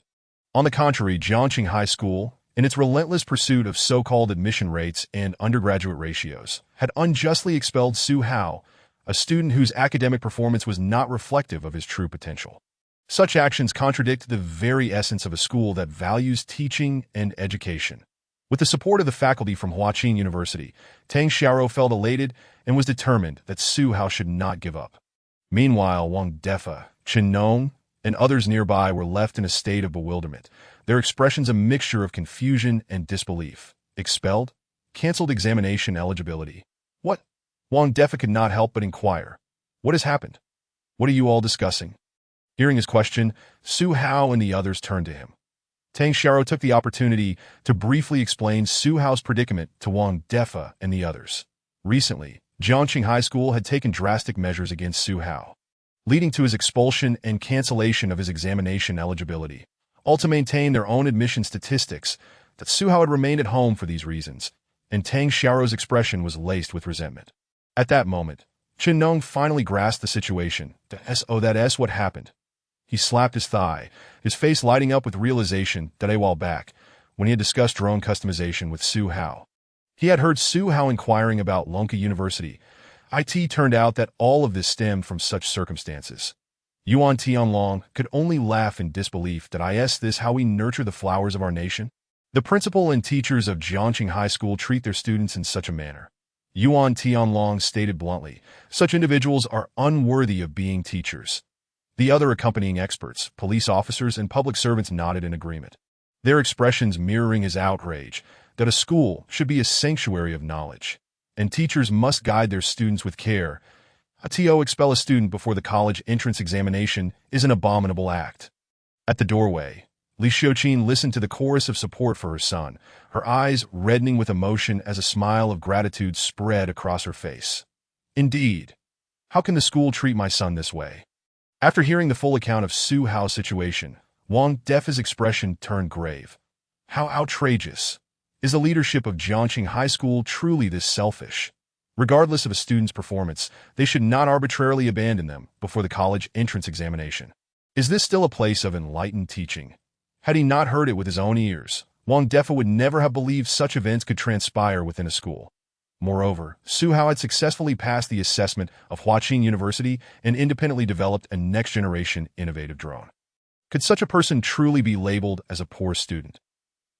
On the contrary, Jiangxing High School, in its relentless pursuit of so-called admission rates and undergraduate ratios, had unjustly expelled Su Hao, a student whose academic performance was not reflective of his true potential. Such actions contradict the very essence of a school that values teaching and education. With the support of the faculty from Huaqing University, Tang Xiaoro felt elated and was determined that Su Hao should not give up. Meanwhile, Wang Defa, Chen Nong, and others nearby were left in a state of bewilderment, their expressions a mixture of confusion and disbelief. Expelled? Cancelled examination eligibility. What? Wang Defa could not help but inquire. What has happened? What are you all discussing? Hearing his question, Su Hao and the others turned to him. Tang Xiaoro took the opportunity to briefly explain Su Hao's predicament to Wang Defa and the others. Recently, Jiangxing High School had taken drastic measures against Su Hao, leading to his expulsion and cancellation of his examination eligibility, all to maintain their own admission statistics. That Su Hao had remained at home for these reasons, and Tang Xiaoro's expression was laced with resentment. At that moment, Chen Nong finally grasped the situation. That's what happened. He slapped his thigh, his face lighting up with realization that a while back, when he had discussed drone customization with Su Hao, he had heard Su Hao inquiring about Lonka University. It turned out that all of this stemmed from such circumstances. Yuan Tianlong could only laugh in disbelief that this how we nurture the flowers of our nation? The principal and teachers of Jiangxing High School treat their students in such a manner. Yuan Tianlong stated bluntly, such individuals are unworthy of being teachers. The other accompanying experts, police officers, and public servants nodded in agreement, their expressions mirroring his outrage that a school should be a sanctuary of knowledge, and teachers must guide their students with care. To expel a student before the college entrance examination is an abominable act. At the doorway, Li Xiuqin listened to the chorus of support for her son, her eyes reddening with emotion as a smile of gratitude spread across her face. Indeed, how can the school treat my son this way? After hearing the full account of Su Hao's situation, Wang Defa's expression turned grave. How outrageous! Is the leadership of Jiangqing High School truly this selfish? Regardless of a student's performance, they should not arbitrarily abandon them before the college entrance examination. Is this still a place of enlightened teaching? Had he not heard it with his own ears, Wang Defa would never have believed such events could transpire within a school. Moreover, Su Hao had successfully passed the assessment of Huaqing University and independently developed a next-generation innovative drone. Could such a person truly be labeled as a poor student?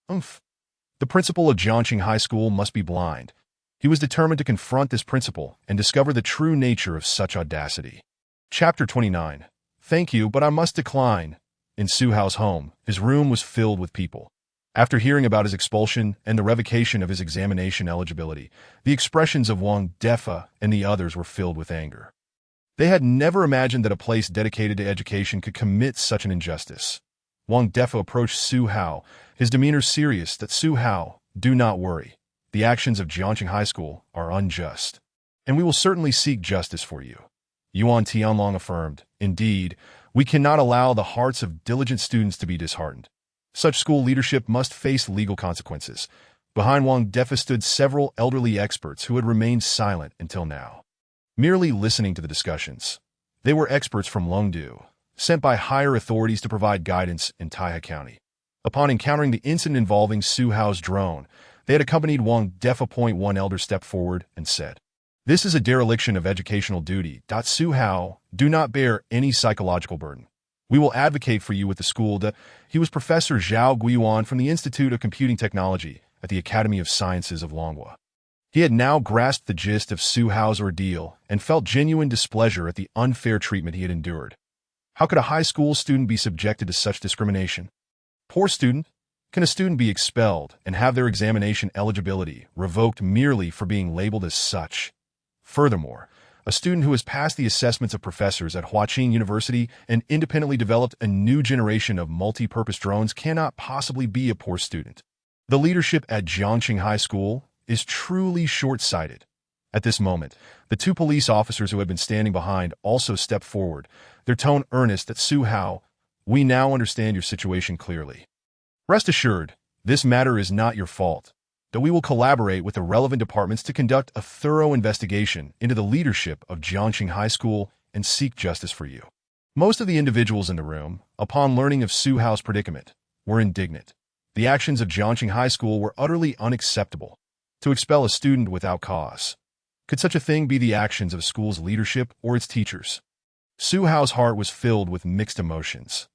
The principal of Jiangqing High School must be blind. He was determined to confront this principal and discover the true nature of such audacity. Chapter 29. Thank you, but I must decline. In Su Hao's home, his room was filled with people. After hearing about his expulsion and the revocation of his examination eligibility, the expressions of Wang Defa and the others were filled with anger. They had never imagined that a place dedicated to education could commit such an injustice. Wang Defa approached Su Hao, his demeanor serious that Su Hao, do not worry. The actions of Jiangqing High School are unjust, and we will certainly seek justice for you. Yuan Tianlong affirmed, indeed, we cannot allow the hearts of diligent students to be disheartened. Such school leadership must face legal consequences. Behind Wang Defa stood several elderly experts who had remained silent until now, merely listening to the discussions. They were experts from Longdu, sent by higher authorities to provide guidance in Taihe County. Upon encountering the incident involving Su Hao's drone, they had accompanied Wang Defa. One elder stepped forward and said, "This is a dereliction of educational duty. Su Hao, do not bear any psychological burden. We will advocate for you with the school." He was Professor Zhao Guiyuan from the Institute of Computing Technology at the Academy of Sciences of Longhua. He had now grasped the gist of Su Hao's ordeal and felt genuine displeasure at the unfair treatment he had endured. How could a high school student be subjected to such discrimination? Poor student? Can a student be expelled and have their examination eligibility revoked merely for being labeled as such? Furthermore, a student who has passed the assessments of professors at Huaqing University and independently developed a new generation of multi-purpose drones cannot possibly be a poor student. The leadership at Jiangqing High School is truly short-sighted. At this moment, the two police officers who had been standing behind also stepped forward, their tone earnest that Su Hao, we now understand your situation clearly. Rest assured, this matter is not your fault, that we will collaborate with the relevant departments to conduct a thorough investigation into the leadership of Jiangqing High School and seek justice for you. Most of the individuals in the room, upon learning of Su Hao's predicament, were indignant. The actions of Jiangqing High School were utterly unacceptable. To expel a student without cause. Could such a thing be the actions of a school's leadership or its teachers? Su Hao's heart was filled with mixed emotions.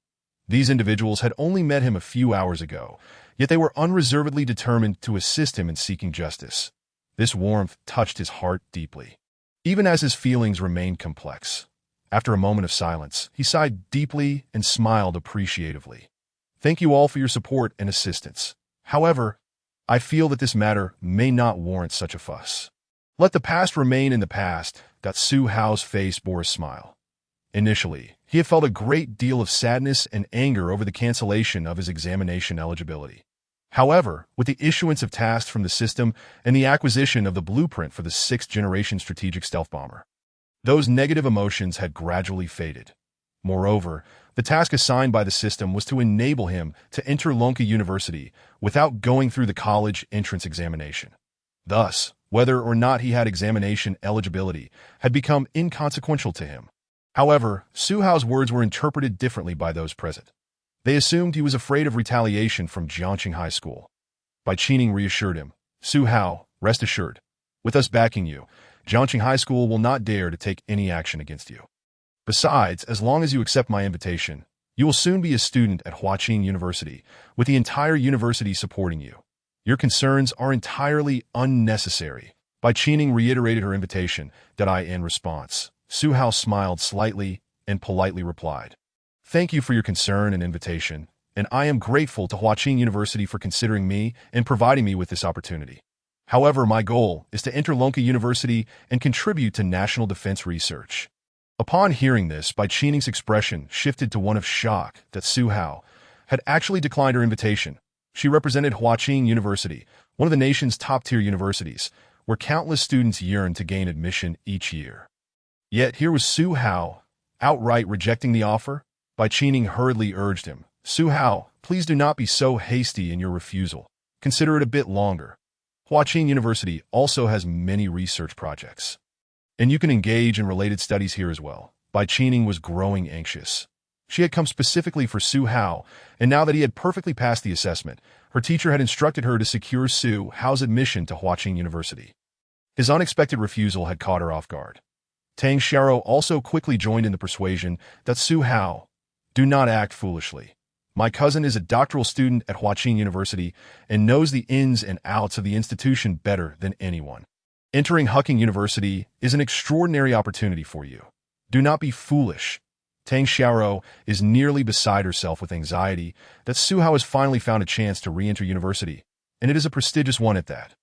These individuals had only met him a few hours ago, yet they were unreservedly determined to assist him in seeking justice. This warmth touched his heart deeply, even as his feelings remained complex. After a moment of silence, he sighed deeply and smiled appreciatively. Thank you all for your support and assistance. However, I feel that this matter may not warrant such a fuss. Let the past remain in the past. Su Hao's face bore a smile. Initially, he had felt a great deal of sadness and anger over the cancellation of his examination eligibility. However, with the issuance of tasks from the system and the acquisition of the blueprint for the 6th-Generation strategic stealth bomber, those negative emotions had gradually faded. Moreover, the task assigned by the system was to enable him to enter Longhua University without going through the college entrance examination. Thus, whether or not he had examination eligibility had become inconsequential to him. However, Su Hao's words were interpreted differently by those present. They assumed he was afraid of retaliation from Jiangqing High School. Bai Qining reassured him, Su Hao, rest assured. With us backing you, Jiangqing High School will not dare to take any action against you. Besides, as long as you accept my invitation, you will soon be a student at Huaqing University, with the entire university supporting you. Your concerns are entirely unnecessary. Bai Qining reiterated her invitation, in response. Su Hao smiled slightly and politely replied, "Thank you for your concern and invitation, and I am grateful to Huaqing University for considering me and providing me with this opportunity. However, my goal is to enter Lonka University and contribute to national defense research." Upon hearing this, Bai Qining's expression shifted to one of shock that Su Hao had actually declined her invitation. She represented Huaqing University, one of the nation's top-tier universities, where countless students yearn to gain admission each year. Yet here was Su Hao, outright rejecting the offer. Bai Qining hurriedly urged him, "Su Hao, please do not be so hasty in your refusal. Consider it a bit longer. Huaqing University also has many research projects, and you can engage in related studies here as well." Bai Qining was growing anxious. She had come specifically for Su Hao, and now that he had perfectly passed the assessment, her teacher had instructed her to secure Su Hao's admission to Huaqing University. His unexpected refusal had caught her off guard. Tang Xiao also quickly joined in the persuasion that Su Hao, "Do not act foolishly. My cousin is a doctoral student at Huaqing University and knows the ins and outs of the institution better than anyone. Entering Huqing University is an extraordinary opportunity for you. Do not be foolish." Tang Xiao is nearly beside herself with anxiety that Su Hao has finally found a chance to re-enter university, and it is a prestigious one at that.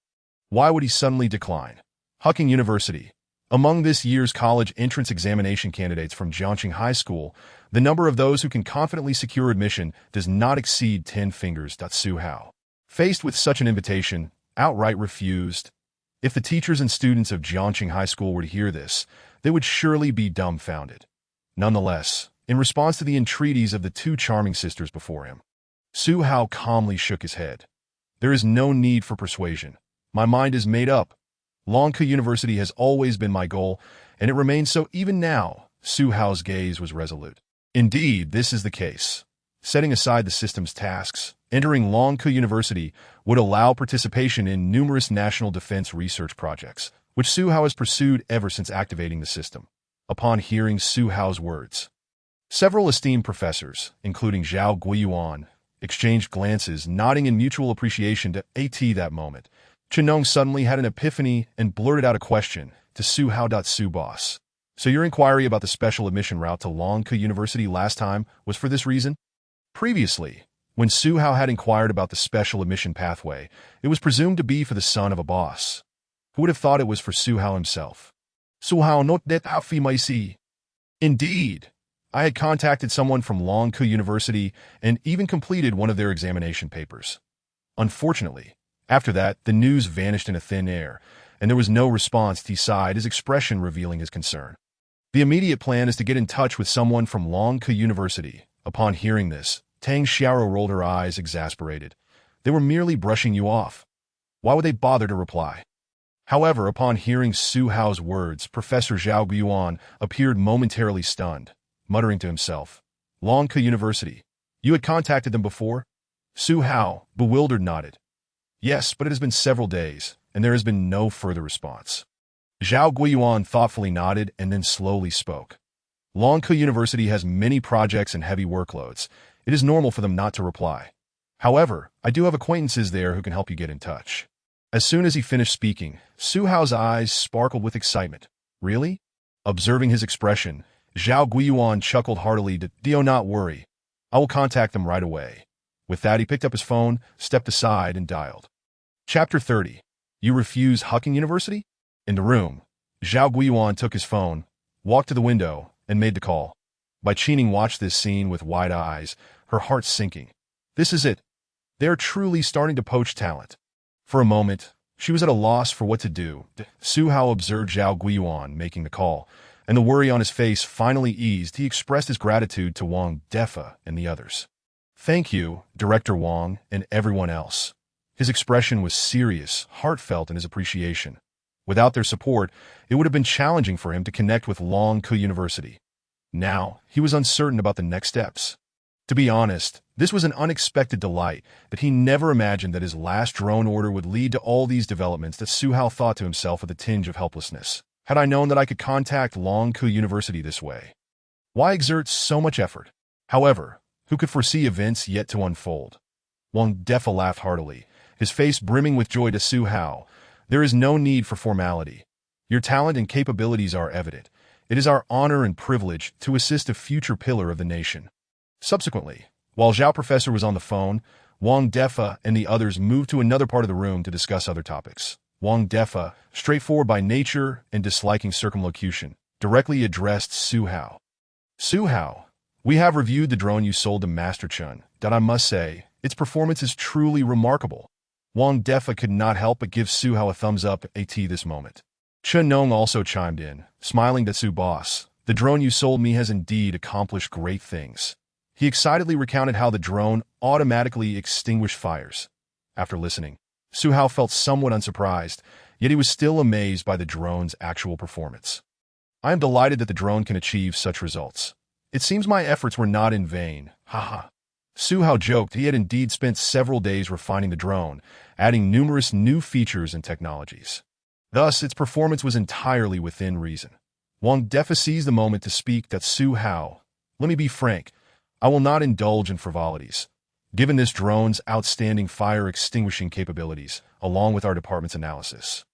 Why would he suddenly decline? Huqing University. Among this year's college entrance examination candidates from Jiangxing High School, the number of those who can confidently secure admission does not exceed 10 fingers. Su Hao, faced with such an invitation, outright refused. If the teachers and students of Jiangxing High School were to hear this, they would surely be dumbfounded. Nonetheless, in response to the entreaties of the two charming sisters before him, Su Hao calmly shook his head. "There is no need for persuasion. My mind is made up. Lonka University has always been my goal, and it remains so even now." Su Hao's gaze was resolute. "Indeed, this is the case. Setting aside the system's tasks, entering Lonka University would allow participation in numerous national defense research projects, which Su Hao has pursued ever since activating the system." Upon hearing Su Hao's words, several esteemed professors, including Zhao Guiyuan, exchanged glances, nodding in mutual appreciation to that moment. Chenong suddenly had an epiphany and blurted out a question to Su Hao. "Su boss, so your inquiry about the special admission route to Lonka University last time was for this reason?" Previously, when Su Hao had inquired about the special admission pathway, it was presumed to be for the son of a boss. Who would have thought it was for Su Hao himself? "Su Hao not that happy my see." Indeed, I had contacted someone from Lonka University and even completed one of their examination papers. Unfortunately, after that, the news vanished in a thin air, and there was no response. He sighed, his expression revealing his concern. "The immediate plan is to get in touch with someone from Lonka University." Upon hearing this, Tang Xiao rolled her eyes, exasperated. They were merely brushing you off. Why would they bother to reply? However, upon hearing Su Hao's words, Professor Zhao Guiyuan appeared momentarily stunned, muttering to himself, "Lonka University. You had contacted them before?" Su Hao, bewildered, nodded. "Yes, but it has been several days, and there has been no further response." Zhao Guiyuan thoughtfully nodded and then slowly spoke. "Lonka University has many projects and heavy workloads. It is normal for them not to reply. However, I do have acquaintances there who can help you get in touch." As soon as he finished speaking, Su Hao's eyes sparkled with excitement. "Really?" Observing his expression, Zhao Guiyuan chuckled heartily. "Do not worry. I will contact them right away." With that, he picked up his phone, stepped aside, and dialed. Chapter 30. You refuse Huqing University? In the room, Zhao Guiyuan took his phone, walked to the window, and made the call. Bai Qining watched this scene with wide eyes, her heart sinking. This is it. They are truly starting to poach talent. For a moment, she was at a loss for what to do. Su Hao observed Zhao Guiyuan making the call, and the worry on his face finally eased. He expressed his gratitude to Wang Defa and the others. "Thank you, Director Wang, and everyone else." His expression was serious, heartfelt in his appreciation. Without their support, it would have been challenging for him to connect with Lonka University. Now, he was uncertain about the next steps. To be honest, this was an unexpected delight that he never imagined that his last drone order would lead to all these developments. That Su Hao thought to himself with a tinge of helplessness. Had I known that I could contact Lonka University this way? Why exert so much effort? However, who could foresee events yet to unfold? Wang Defa laughed heartily, his face brimming with joy. To Su Hao, there is no need for formality. Your talent and capabilities are evident, It is our honor and privilege to assist a future pillar of the nation. Subsequently, while Zhao Professor was on the phone, Wang Defa and the others moved to another part of the room to discuss other topics. Wang Defa, straightforward by nature and disliking circumlocution, directly addressed Su Hao. Su Hao, we have reviewed the drone you sold to Master Chun, that I must say, its performance is truly remarkable. Wang Defa could not help but give Su Hao a thumbs up at this moment. Chen Nong also chimed in, smiling at Su boss. The drone you sold me has indeed accomplished great things. He excitedly recounted how the drone automatically extinguished fires. After listening, Su Hao felt somewhat unsurprised, yet he was still amazed by the drone's actual performance. I am delighted that the drone can achieve such results. It seems my efforts were not in vain, haha. Su Hao joked he had indeed spent several days refining the drone, adding numerous new features and technologies. Thus, its performance was entirely within reason. Wang Defa seized the moment to speak that Su Hao, let me be frank, I will not indulge in frivolities. Given this drone's outstanding fire extinguishing capabilities, along with our department's analysis,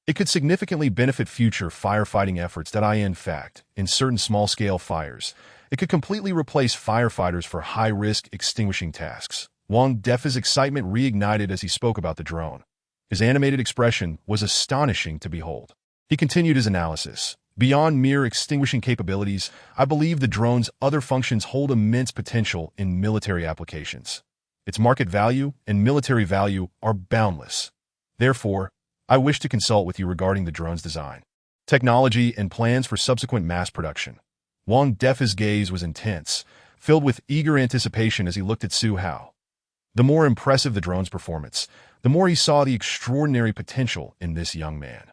it could significantly benefit future firefighting efforts that in fact, in certain small-scale fires, it could completely replace firefighters for high-risk extinguishing tasks. Wang Defa's excitement reignited as he spoke about the drone. His animated expression was astonishing to behold. He continued his analysis. Beyond mere extinguishing capabilities, I believe the drone's other functions hold immense potential in military applications. Its market value and military value are boundless. Therefore, I wish to consult with you regarding the drone's design, technology, and plans for subsequent mass production. Wang Defa's gaze was intense, filled with eager anticipation as he looked at Su Hao. The more impressive the drone's performance, the more he saw the extraordinary potential in this young man.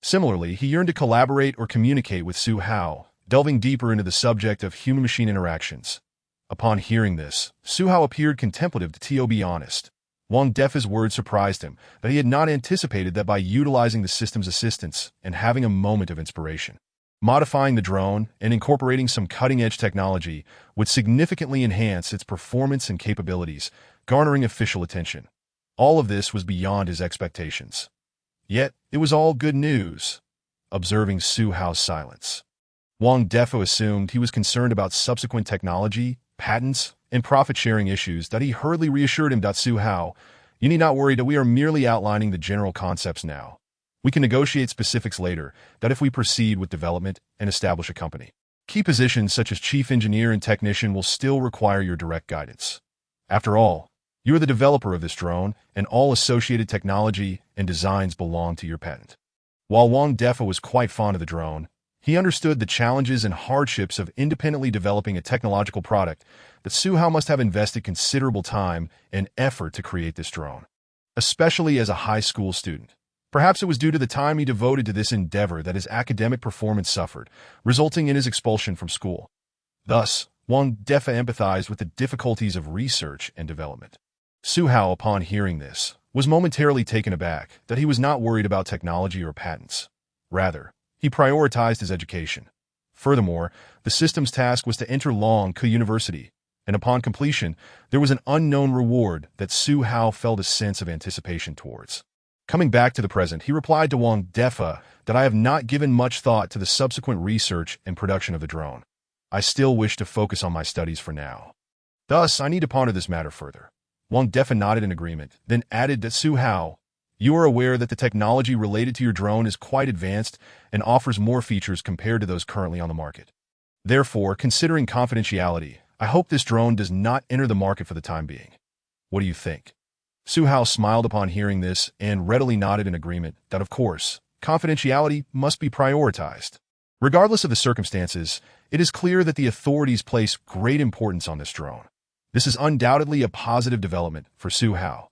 Similarly, he yearned to collaborate or communicate with Su Hao, delving deeper into the subject of human-machine interactions. Upon hearing this, Su Hao appeared contemplative to be honest. Wang Defa's words surprised him, but he had not anticipated that by utilizing the system's assistance and having a moment of inspiration, modifying the drone and incorporating some cutting-edge technology would significantly enhance its performance and capabilities, garnering official attention. All of this was beyond his expectations. Yet, it was all good news. Observing Su Hao's silence, Wang Defa assumed he was concerned about subsequent technology, patents, and profit-sharing issues that he hurriedly reassured him. Su Hao, you need not worry that we are merely outlining the general concepts now. We can negotiate specifics later, that if we proceed with development and establish a company. Key positions such as chief engineer and technician will still require your direct guidance. After all, you are the developer of this drone, and all associated technology and designs belong to your patent. While Wang Defa was quite fond of the drone, he understood the challenges and hardships of independently developing a technological product that Su Hao must have invested considerable time and effort to create this drone, especially as a high school student. Perhaps it was due to the time he devoted to this endeavor that his academic performance suffered, resulting in his expulsion from school. Thus, Wang Defa empathized with the difficulties of research and development. Su Hao, upon hearing this, was momentarily taken aback that he was not worried about technology or patents. Rather, he prioritized his education. Furthermore, the system's task was to enter Longkou University, and upon completion, there was an unknown reward that Su Hao felt a sense of anticipation towards. Coming back to the present, he replied to Wang Defa that I have not given much thought to the subsequent research and production of the drone. I still wish to focus on my studies for now. Thus, I need to ponder this matter further. Wang Defa nodded in agreement, then added that Su Hao, you are aware that the technology related to your drone is quite advanced and offers more features compared to those currently on the market. Therefore, considering confidentiality, I hope this drone does not enter the market for the time being. What do you think? Su Hao smiled upon hearing this and readily nodded in agreement that, of course, confidentiality must be prioritized. Regardless of the circumstances, it is clear that the authorities place great importance on this drone. This is undoubtedly a positive development for Su Hao.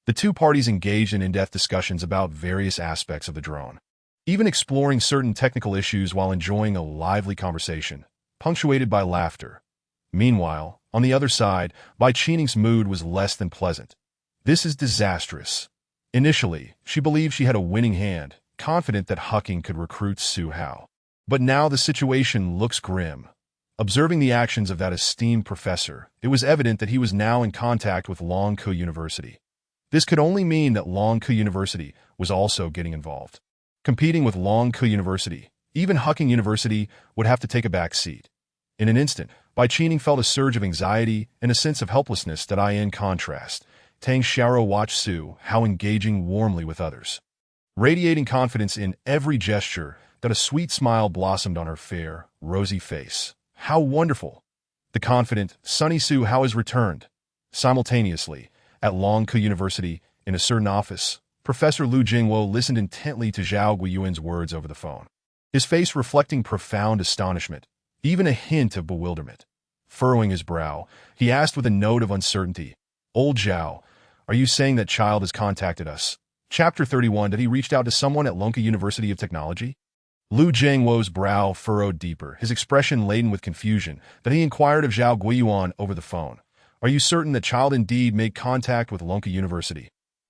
The two parties engaged in in-depth discussions about various aspects of the drone, even exploring certain technical issues while enjoying a lively conversation, punctuated by laughter. Meanwhile, on the other side, Bai Qining's mood was less than pleasant. This is disastrous. Initially, she believed she had a winning hand, confident that Hucking could recruit Su Hao. But now the situation looks grim. Observing the actions of that esteemed professor, it was evident that he was now in contact with Longkou University. This could only mean that Longkou University was also getting involved. Competing with Longkou University, Even Hucking University would have to take a back seat. In an instant, Bai Qining felt a surge of anxiety and a sense of helplessness that in contrast, Tang Xiao watched Su how engaging warmly with others. Radiating confidence in every gesture, that a sweet smile blossomed on her fair, rosy face. How wonderful! The confident, sunny Su Hao has returned. Simultaneously, at Longke University, in a certain office, Professor Lu Jingwo listened intently to Zhao Guiyuan's words over the phone, his face reflecting profound astonishment, even a hint of bewilderment. Furrowing his brow, he asked with a note of uncertainty, "Old Zhao, are you saying that child has contacted us?" Chapter 31. Did he reach out to someone at Longke University of Technology? Lu Jingwo's brow furrowed deeper, his expression laden with confusion, that he inquired of Zhao Guiyuan over the phone. "Are you certain that child indeed made contact with Longke University?"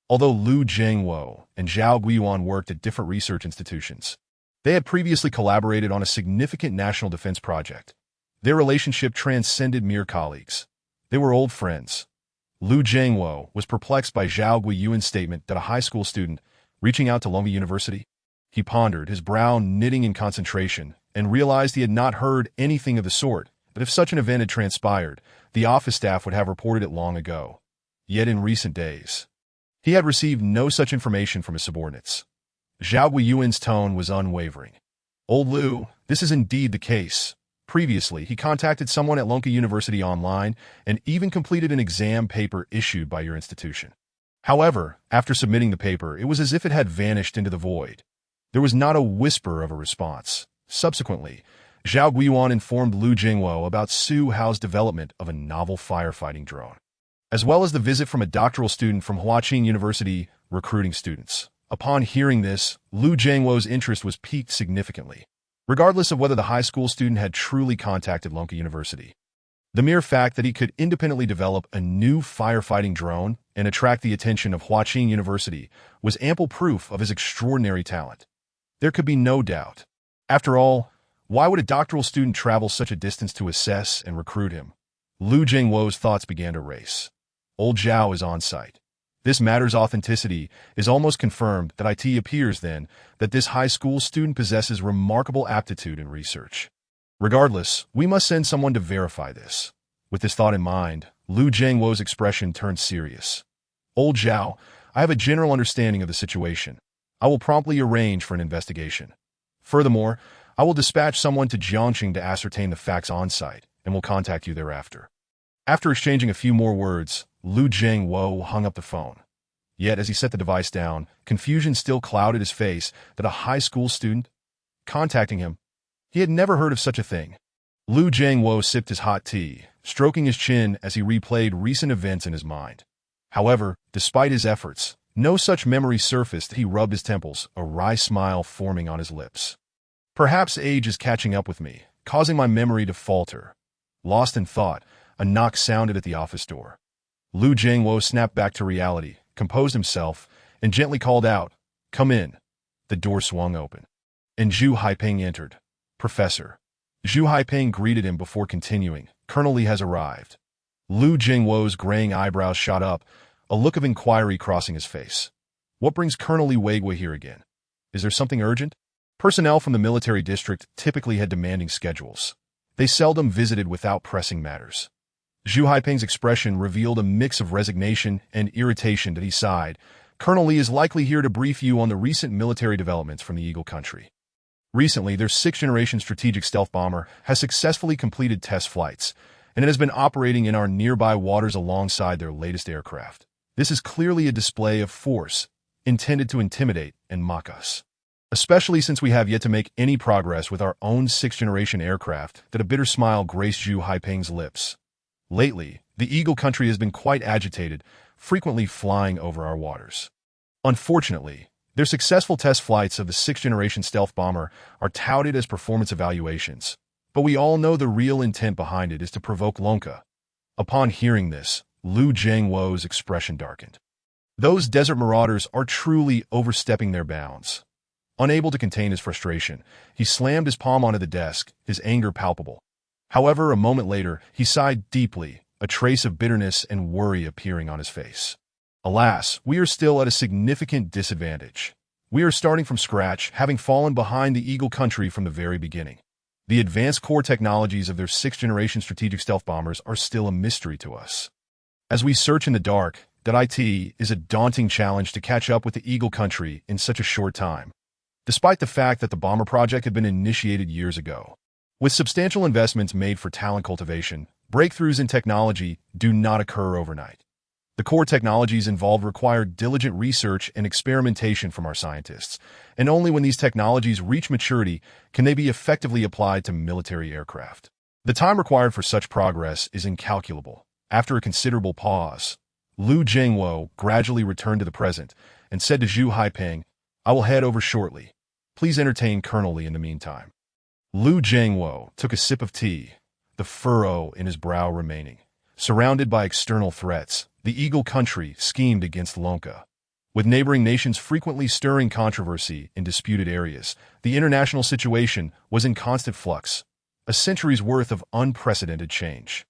Although Lu Jingwo and Zhao Guiyuan worked at different research institutions, they had previously collaborated on a significant national defense project. Their relationship transcended mere colleagues. They were old friends. Lu Jingwo was perplexed by Zhao Guiyuan's statement that a high school student reaching out to Longke University. He pondered, his brow knitting in concentration, and realized he had not heard anything of the sort, but if such an event had transpired, the office staff would have reported it long ago. Yet in recent days, he had received no such information from his subordinates. Zhao Guiyuan's tone was unwavering. "Old Lu, this is indeed the case. Previously, he contacted someone at Longke University online and even completed an exam paper issued by your institution. However, after submitting the paper, it was as if it had vanished into the void. There was not a whisper of a response. Subsequently, Zhao Guiyuan informed Lu Jingwo about Su Hao's development of a novel firefighting drone, as well as the visit from a doctoral student from Huaqing University recruiting students. Upon hearing this, Lu Jingwo's interest was piqued significantly, regardless of whether the high school student had truly contacted Longke University. The mere fact that he could independently develop a new firefighting drone and attract the attention of Huaqing University was ample proof of his extraordinary talent. There could be no doubt. After all, why would a doctoral student travel such a distance to assess and recruit him? Lu Jingwo's thoughts began to race. Old Zhao is on site. This matter's authenticity is almost confirmed. That it appears then that this high school student possesses remarkable aptitude in research. Regardless, we must send someone to verify this. With this thought in mind, Lu Jingwo's expression turned serious. Old Zhao, I have a general understanding of the situation. I will promptly arrange for an investigation. Furthermore, I will dispatch someone to Jiangxing to ascertain the facts on site and will contact you thereafter. After exchanging a few more words, Lu Jingwo hung up the phone. Yet, as he set the device down, confusion still clouded his face. That a high school student contacting him. He had never heard of such a thing. Lu Jingwo sipped his hot tea, stroking his chin as he replayed recent events in his mind. However, despite his efforts, no such memory surfaced. He rubbed his temples, a wry smile forming on his lips. Perhaps age is catching up with me, causing my memory to falter. Lost in thought, a knock sounded at the office door. Lu Jingwo snapped back to reality, composed himself, and gently called out, "Come in." The door swung open, and Zhu Haiping entered. "Professor." Zhu Haiping greeted him before continuing, "Colonel Li has arrived." Lu Jingwo's graying eyebrows shot up, a look of inquiry crossing his face. "What brings Colonel Li Weigui here again? Is there something urgent?" Personnel from the military district typically had demanding schedules. They seldom visited without pressing matters. Zhu Haiping's expression revealed a mix of resignation and irritation. That he sighed. "Colonel Li is likely here to brief you on the recent military developments from the Eagle country. Recently, their 6th-generation strategic stealth bomber has successfully completed test flights, and it has been operating in our nearby waters alongside their latest aircraft. This is clearly a display of force, intended to intimidate and mock us. Especially since we have yet to make any progress with our own 6th-generation aircraft." That a bitter smile graced Zhu Haiping's lips. "Lately, the Eagle country has been quite agitated, frequently flying over our waters. Unfortunately, their successful test flights of the 6th-generation stealth bomber are touted as performance evaluations, but we all know the real intent behind it is to provoke Longke." Upon hearing this, Lu Jingwo's expression darkened. Those desert marauders are truly overstepping their bounds. Unable to contain his frustration, he slammed his palm onto the desk, his anger palpable. However, a moment later, he sighed deeply, a trace of bitterness and worry appearing on his face. "Alas, we are still at a significant disadvantage. We are starting from scratch, having fallen behind the Eagle country from the very beginning. The advanced core technologies of their 6th-generation strategic stealth bombers are still a mystery to us. As we search in the dark, that it is a daunting challenge to catch up with the Eagle country in such a short time, despite the fact that the bomber project had been initiated years ago. With substantial investments made for talent cultivation, breakthroughs in technology do not occur overnight. The core technologies involved require diligent research and experimentation from our scientists, and only when these technologies reach maturity can they be effectively applied to military aircraft. The time required for such progress is incalculable. After a considerable pause, Lu Jingwo gradually returned to the present and said to Zhu Haiping, "I will head over shortly. Please entertain Colonel Li in the meantime." Lu Jingwo took a sip of tea, the furrow in his brow remaining. Surrounded by external threats, the Eagle country schemed against Lonka. With neighboring nations frequently stirring controversy in disputed areas, the international situation was in constant flux, a century's worth of unprecedented change.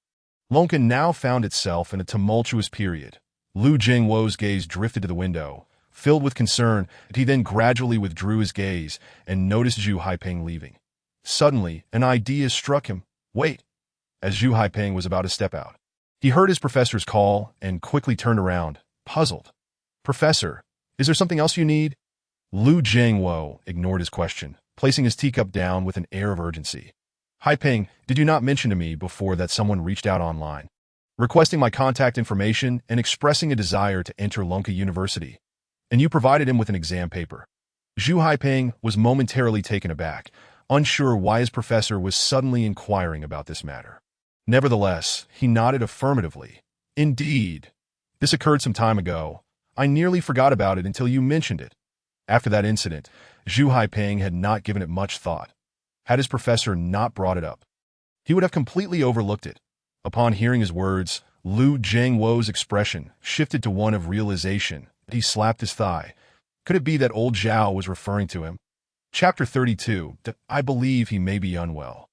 Lonka now found itself in a tumultuous period. Lu Jingwo's gaze drifted to the window. Filled with concern, he then gradually withdrew his gaze and noticed Zhu Haiping leaving. Suddenly, an idea struck him. Wait! As Zhu Haiping was about to step out, he heard his professor's call and quickly turned around, puzzled. "Professor, is there something else you need?" Lu Jingwo ignored his question, placing his teacup down with an air of urgency. "Haiping, did you not mention to me before that someone reached out online, requesting my contact information and expressing a desire to enter Lonka University? And you provided him with an exam paper?" Zhu Haiping was momentarily taken aback, unsure why his professor was suddenly inquiring about this matter. Nevertheless, he nodded affirmatively. "Indeed. This occurred some time ago. I nearly forgot about it until you mentioned it." After that incident, Zhu Haiping had not given it much thought. Had his professor not brought it up, he would have completely overlooked it. Upon hearing his words, Lu Jingwo's expression shifted to one of realization. He slapped his thigh. Could it be that old Zhao was referring to him? Chapter 32. I believe he may be unwell.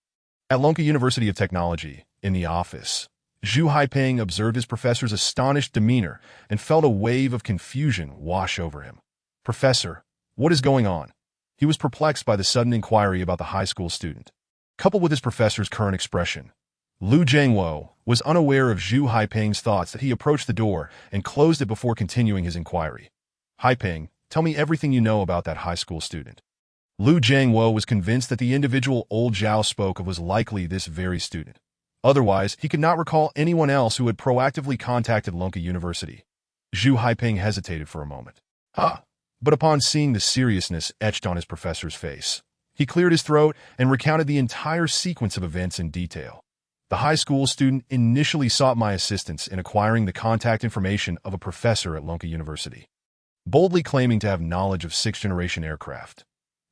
At Lonka University of Technology, in the office, Zhu Haiping observed his professor's astonished demeanor and felt a wave of confusion wash over him. "Professor, what is going on?" He was perplexed by the sudden inquiry about the high school student. Coupled with his professor's current expression, Lu Jingwo was unaware of Zhu Haiping's thoughts that he approached the door and closed it before continuing his inquiry. "Haiping, tell me everything you know about that high school student." Lu Jingwo was convinced that the individual old Zhao spoke of was likely this very student. Otherwise, he could not recall anyone else who had proactively contacted Lonka University. Zhu Haiping hesitated for a moment. But upon seeing the seriousness etched on his professor's face, he cleared his throat and recounted the entire sequence of events in detail. "The high school student initially sought my assistance in acquiring the contact information of a professor at Lonka University, boldly claiming to have knowledge of 6th-generation aircraft."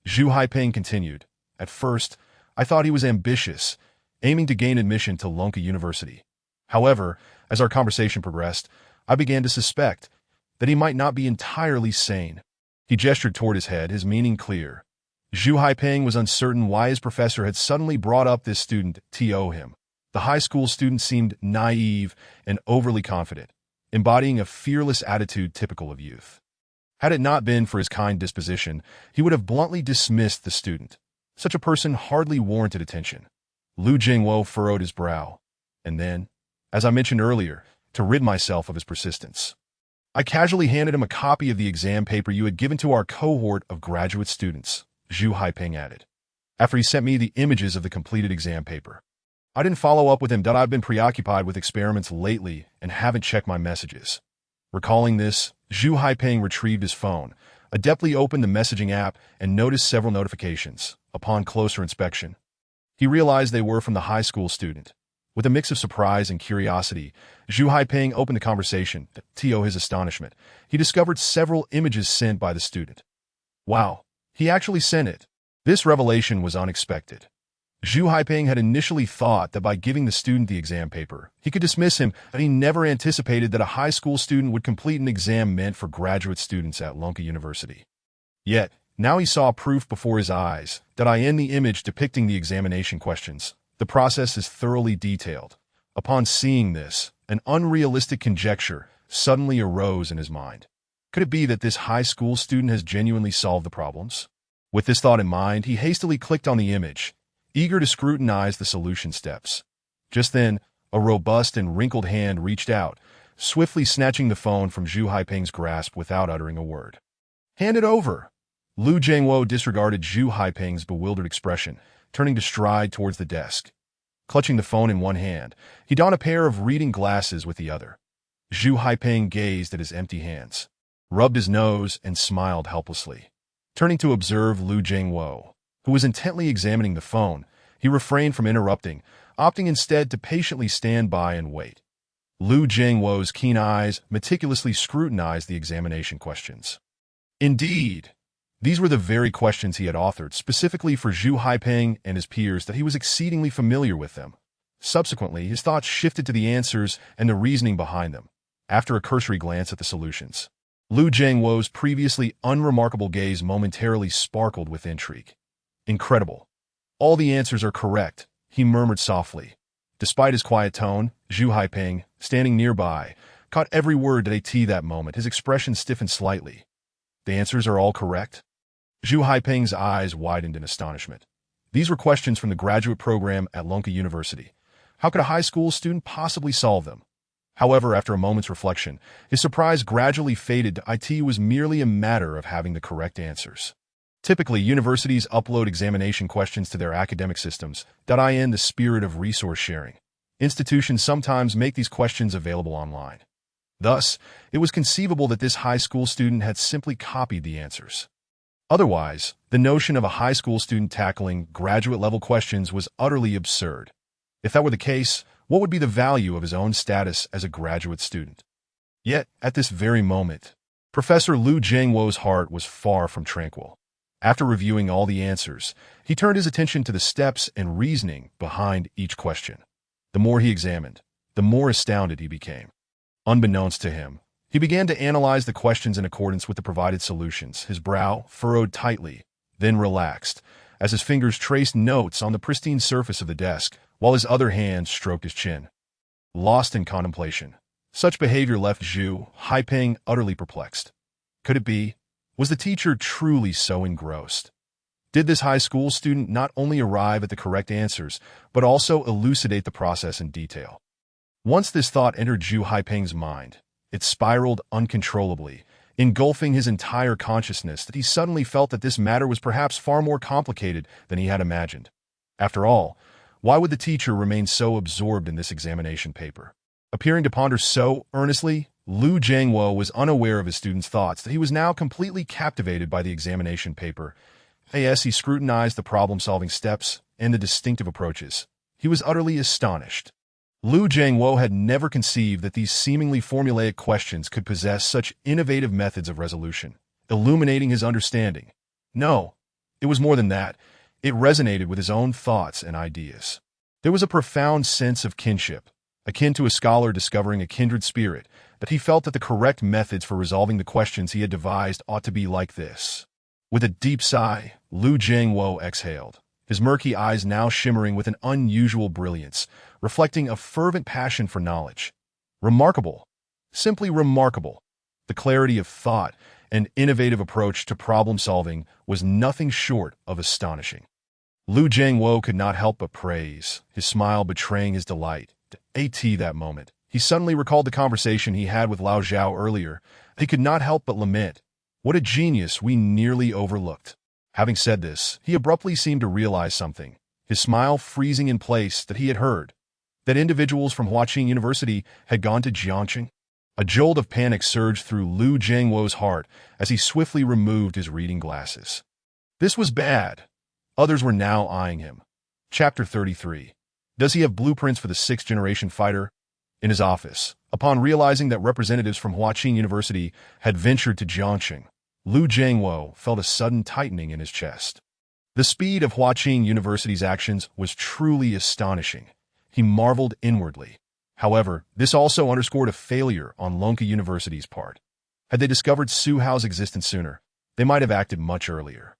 Zhu Haiping continued, "At first, I thought he was ambitious, aiming to gain admission to Lonka University. However, as our conversation progressed, I began to suspect that he might not be entirely sane." He gestured toward his head, his meaning clear. Zhu Haiping was uncertain why his professor had suddenly brought up this student to him. The high school student seemed naive and overly confident, embodying a fearless attitude typical of youth. Had it not been for his kind disposition, he would have bluntly dismissed the student. Such a person hardly warranted attention. Lu Jingwo furrowed his brow. And then, as I mentioned earlier, to rid myself of his persistence, I casually handed him a copy of the exam paper you had given to our cohort of graduate students, Zhu Haiping added, after he sent me the images of the completed exam paper. I didn't follow up with him that I've been preoccupied with experiments lately and haven't checked my messages. Recalling this, Zhu Haiping retrieved his phone, adeptly opened the messaging app, and noticed several notifications. Upon closer inspection, he realized they were from the high school student. With a mix of surprise and curiosity, Zhu Haiping opened the conversation. To his astonishment, he discovered several images sent by the student. Wow, he actually sent it. This revelation was unexpected. Zhu Haiping had initially thought that by giving the student the exam paper, he could dismiss him, but he never anticipated that a high school student would complete an exam meant for graduate students at Lonka University. Yet, now he saw proof before his eyes that in the image depicting the examination questions, the process is thoroughly detailed. Upon seeing this, an unrealistic conjecture suddenly arose in his mind. Could it be that this high school student has genuinely solved the problems? With this thought in mind, he hastily clicked on the image, eager to scrutinize the solution steps. Just then, a robust and wrinkled hand reached out, swiftly snatching the phone from Zhu Haiping's grasp without uttering a word. "Hand it over!" Lu Jiangwo disregarded Zhu Haiping's bewildered expression, turning to stride towards the desk. Clutching the phone in one hand, he donned a pair of reading glasses with the other. Zhu Haiping gazed at his empty hands, rubbed his nose, and smiled helplessly. Turning to observe Lu Jiangwo, who was intently examining the phone, he refrained from interrupting, opting instead to patiently stand by and wait. Lu Jiangwo's keen eyes meticulously scrutinized the examination questions. Indeed, these were the very questions he had authored specifically for Zhu Haiping and his peers, that he was exceedingly familiar with them. Subsequently, his thoughts shifted to the answers and the reasoning behind them. After a cursory glance at the solutions, Lu Jiangwo's previously unremarkable gaze momentarily sparkled with intrigue. Incredible. All the answers are correct, he murmured softly. Despite his quiet tone, Zhu Haiping, standing nearby, caught every word to a T that moment. His expression stiffened slightly. The answers are all correct? Zhu Haiping's eyes widened in astonishment. These were questions from the graduate program at Lonka University. How could a high school student possibly solve them? However, after a moment's reflection, his surprise gradually faded to it was merely a matter of having the correct answers. Typically, universities upload examination questions to their academic systems, in the spirit of resource sharing. Institutions sometimes make these questions available online. Thus, it was conceivable that this high school student had simply copied the answers. Otherwise, the notion of a high school student tackling graduate-level questions was utterly absurd. If that were the case, what would be the value of his own status as a graduate student? Yet, at this very moment, Professor Lu Jiangwo's heart was far from tranquil. After reviewing all the answers, he turned his attention to the steps and reasoning behind each question. The more he examined, the more astounded he became. Unbeknownst to him, he began to analyze the questions in accordance with the provided solutions. His brow furrowed tightly, then relaxed, as his fingers traced notes on the pristine surface of the desk, while his other hand stroked his chin. Lost in contemplation, such behavior left Zhu Haiping utterly perplexed. Could it be? Was the teacher truly so engrossed? Did this high school student not only arrive at the correct answers, but also elucidate the process in detail? Once this thought entered Zhu Haiping's mind, it spiraled uncontrollably, engulfing his entire consciousness, that he suddenly felt that this matter was perhaps far more complicated than he had imagined. After all, why would the teacher remain so absorbed in this examination paper? Appearing to ponder so earnestly, Lu Jiangwo was unaware of his student's thoughts, that he was now completely captivated by the examination paper. As he scrutinized the problem-solving steps and the distinctive approaches, he was utterly astonished. Lu Jiangwo had never conceived that these seemingly formulaic questions could possess such innovative methods of resolution, illuminating his understanding. No, it was more than that. It resonated with his own thoughts and ideas. There was a profound sense of kinship, akin to a scholar discovering a kindred spirit, that he felt that the correct methods for resolving the questions he had devised ought to be like this. With a deep sigh, Lu Jiangwo exhaled, his murky eyes now shimmering with an unusual brilliance, reflecting a fervent passion for knowledge. Remarkable. Simply remarkable. The clarity of thought and innovative approach to problem-solving was nothing short of astonishing. Lu Jiangwo could not help but praise, his smile betraying his delight. That moment, he suddenly recalled the conversation he had with Lao Zhao earlier. He could not help but lament, "What a genius we nearly overlooked." Having said this, he abruptly seemed to realize something, his smile freezing in place, that he had heard that individuals from Huaqing University had gone to Jiangxing. A jolt of panic surged through Lu Jiangwo's heart as he swiftly removed his reading glasses. This was bad. Others were now eyeing him. Chapter 33. Does he have blueprints for the 6th-generation fighter? In his office, upon realizing that representatives from Huaqing University had ventured to Jiangxing, Lu Jiangwo felt a sudden tightening in his chest. The speed of Huaqing University's actions was truly astonishing. He marveled inwardly. However, this also underscored a failure on Lonka University's part. Had they discovered Su Hao's existence sooner, they might have acted much earlier.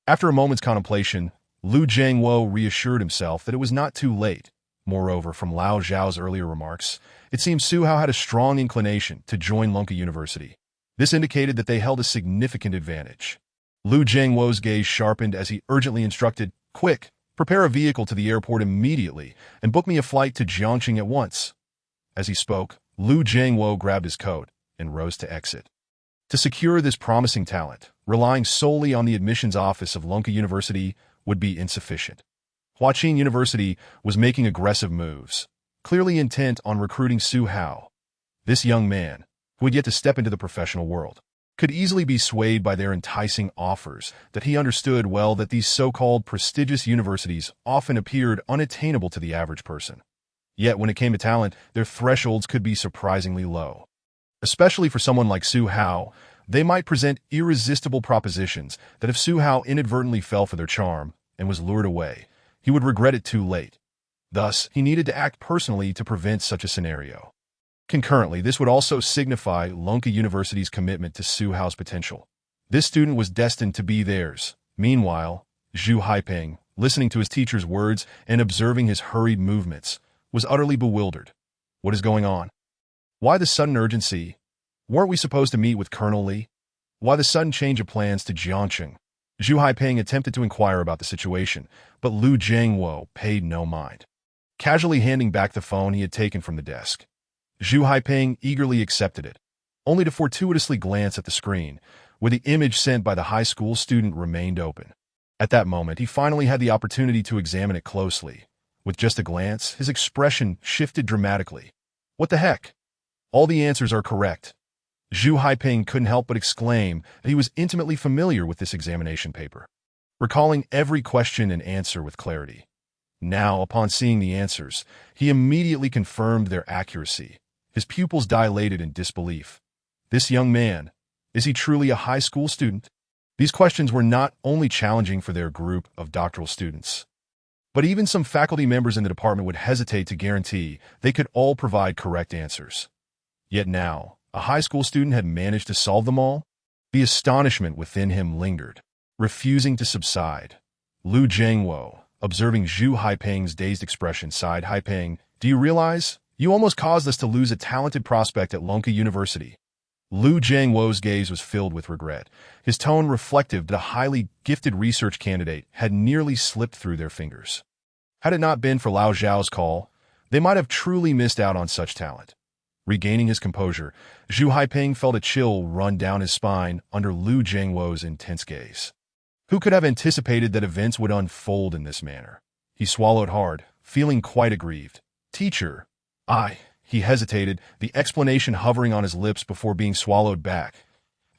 After a moment's contemplation, Lu Jiangwo reassured himself that it was not too late. Moreover, from Lao Zhao's earlier remarks, it seemed Su Hao had a strong inclination to join Lonka University. This indicated that they held a significant advantage. Lu Jiangwo's gaze sharpened as he urgently instructed, "Quick, prepare a vehicle to the airport immediately and book me a flight to Jiangxing at once." As he spoke, Lu Jiangwo grabbed his coat and rose to exit. To secure this promising talent, relying solely on the admissions office of Lonka University would be insufficient. Huaqing University was making aggressive moves, clearly intent on recruiting Su Hao. This young man, who had yet to step into the professional world, could easily be swayed by their enticing offers that he understood well that these so-called prestigious universities often appeared unattainable to the average person. Yet when it came to talent, their thresholds could be surprisingly low. Especially for someone like Su Hao, they might present irresistible propositions that if Su Hao inadvertently fell for their charm and was lured away, he would regret it too late. Thus, he needed to act personally to prevent such a scenario. Concurrently, this would also signify Lonka University's commitment to Su Hao's potential. This student was destined to be theirs. Meanwhile, Zhu Haiping, listening to his teacher's words and observing his hurried movements, was utterly bewildered. What is going on? Why the sudden urgency? Weren't we supposed to meet with Colonel Li? Why the sudden change of plans to Jiangxing? Zhu Haiping attempted to inquire about the situation, but Lu Jiangwo paid no mind. Casually handing back the phone he had taken from the desk, Zhu Haiping eagerly accepted it, only to fortuitously glance at the screen, where the image sent by the high school student remained open. At that moment, he finally had the opportunity to examine it closely. With just a glance, his expression shifted dramatically. What the heck? All the answers are correct. Zhu Haiping couldn't help but exclaim that he was intimately familiar with this examination paper, recalling every question and answer with clarity. Now, upon seeing the answers, he immediately confirmed their accuracy. His pupils dilated in disbelief. This young man, is he truly a high school student? These questions were not only challenging for their group of doctoral students, but even some faculty members in the department would hesitate to guarantee they could all provide correct answers. Yet now, a high school student had managed to solve them all? The astonishment within him lingered, refusing to subside. Lu Jiangwo, observing Zhu Haiping's dazed expression, sighed. "Haiping, do you realize? You almost caused us to lose a talented prospect at Lonka University." Lu Jiangwo's gaze was filled with regret, his tone reflective that a highly gifted research candidate had nearly slipped through their fingers. Had it not been for Lao Zhao's call, they might have truly missed out on such talent. Regaining his composure, Zhu Haiping felt a chill run down his spine under Lu Jiangwo's intense gaze. Who could have anticipated that events would unfold in this manner? He swallowed hard, feeling quite aggrieved. "Teacher, he hesitated, the explanation hovering on his lips before being swallowed back.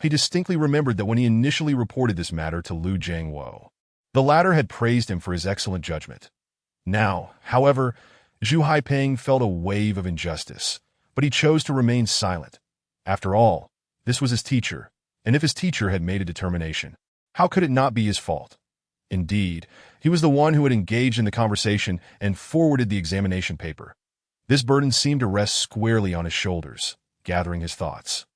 He distinctly remembered that when he initially reported this matter to Lu Jiangwo, the latter had praised him for his excellent judgment. Now, however, Zhu Haiping felt a wave of injustice, but he chose to remain silent. After all, this was his teacher, and if his teacher had made a determination, how could it not be his fault? Indeed, he was the one who had engaged in the conversation and forwarded the examination paper. This burden seemed to rest squarely on his shoulders, gathering his thoughts.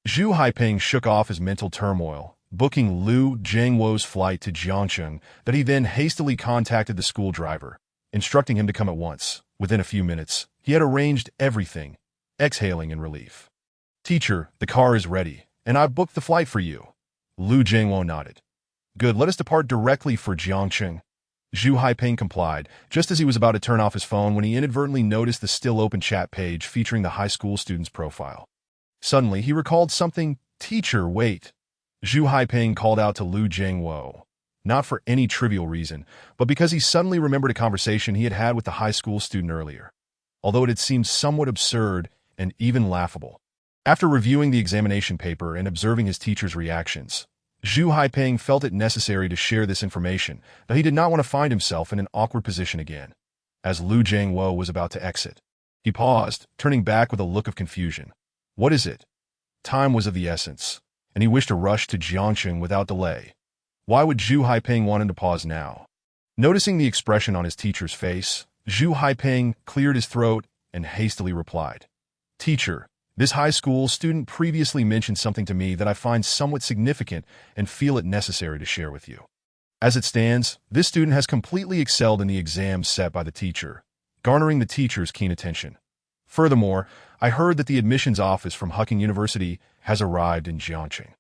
Zhu Haiping shook off his mental turmoil, booking Lu Jiangwo's flight to Jiangxing, that he then hastily contacted the school driver, instructing him to come at once. Within a few minutes, he had arranged everything, exhaling in relief. "Teacher, the car is ready, and I've booked the flight for you." Lu Jiangwo nodded. "Good, let us depart directly for Jiangxing." Zhu Haiping complied, just as he was about to turn off his phone when he inadvertently noticed the still open chat page featuring the high school student's profile. Suddenly, he recalled something. "Teacher, wait." Zhu Haiping called out to Lu Jiangwo, not for any trivial reason, but because he suddenly remembered a conversation he had had with the high school student earlier, although it had seemed somewhat absurd and even laughable. After reviewing the examination paper and observing his teacher's reactions, Zhu Haiping felt it necessary to share this information, that he did not want to find himself in an awkward position again. As Lu Jiangwo was about to exit, he paused, turning back with a look of confusion. What is it? Time was of the essence, and he wished to rush to Jiangxing without delay. Why would Zhu Haiping want him to pause now? Noticing the expression on his teacher's face, Zhu Haiping cleared his throat and hastily replied, "Teacher, this high school student previously mentioned something to me that I find somewhat significant and feel it necessary to share with you. As it stands, this student has completely excelled in the exams set by the teacher, garnering the teacher's keen attention. Furthermore, I heard that the admissions office from Huqing University has arrived in Jiangqing.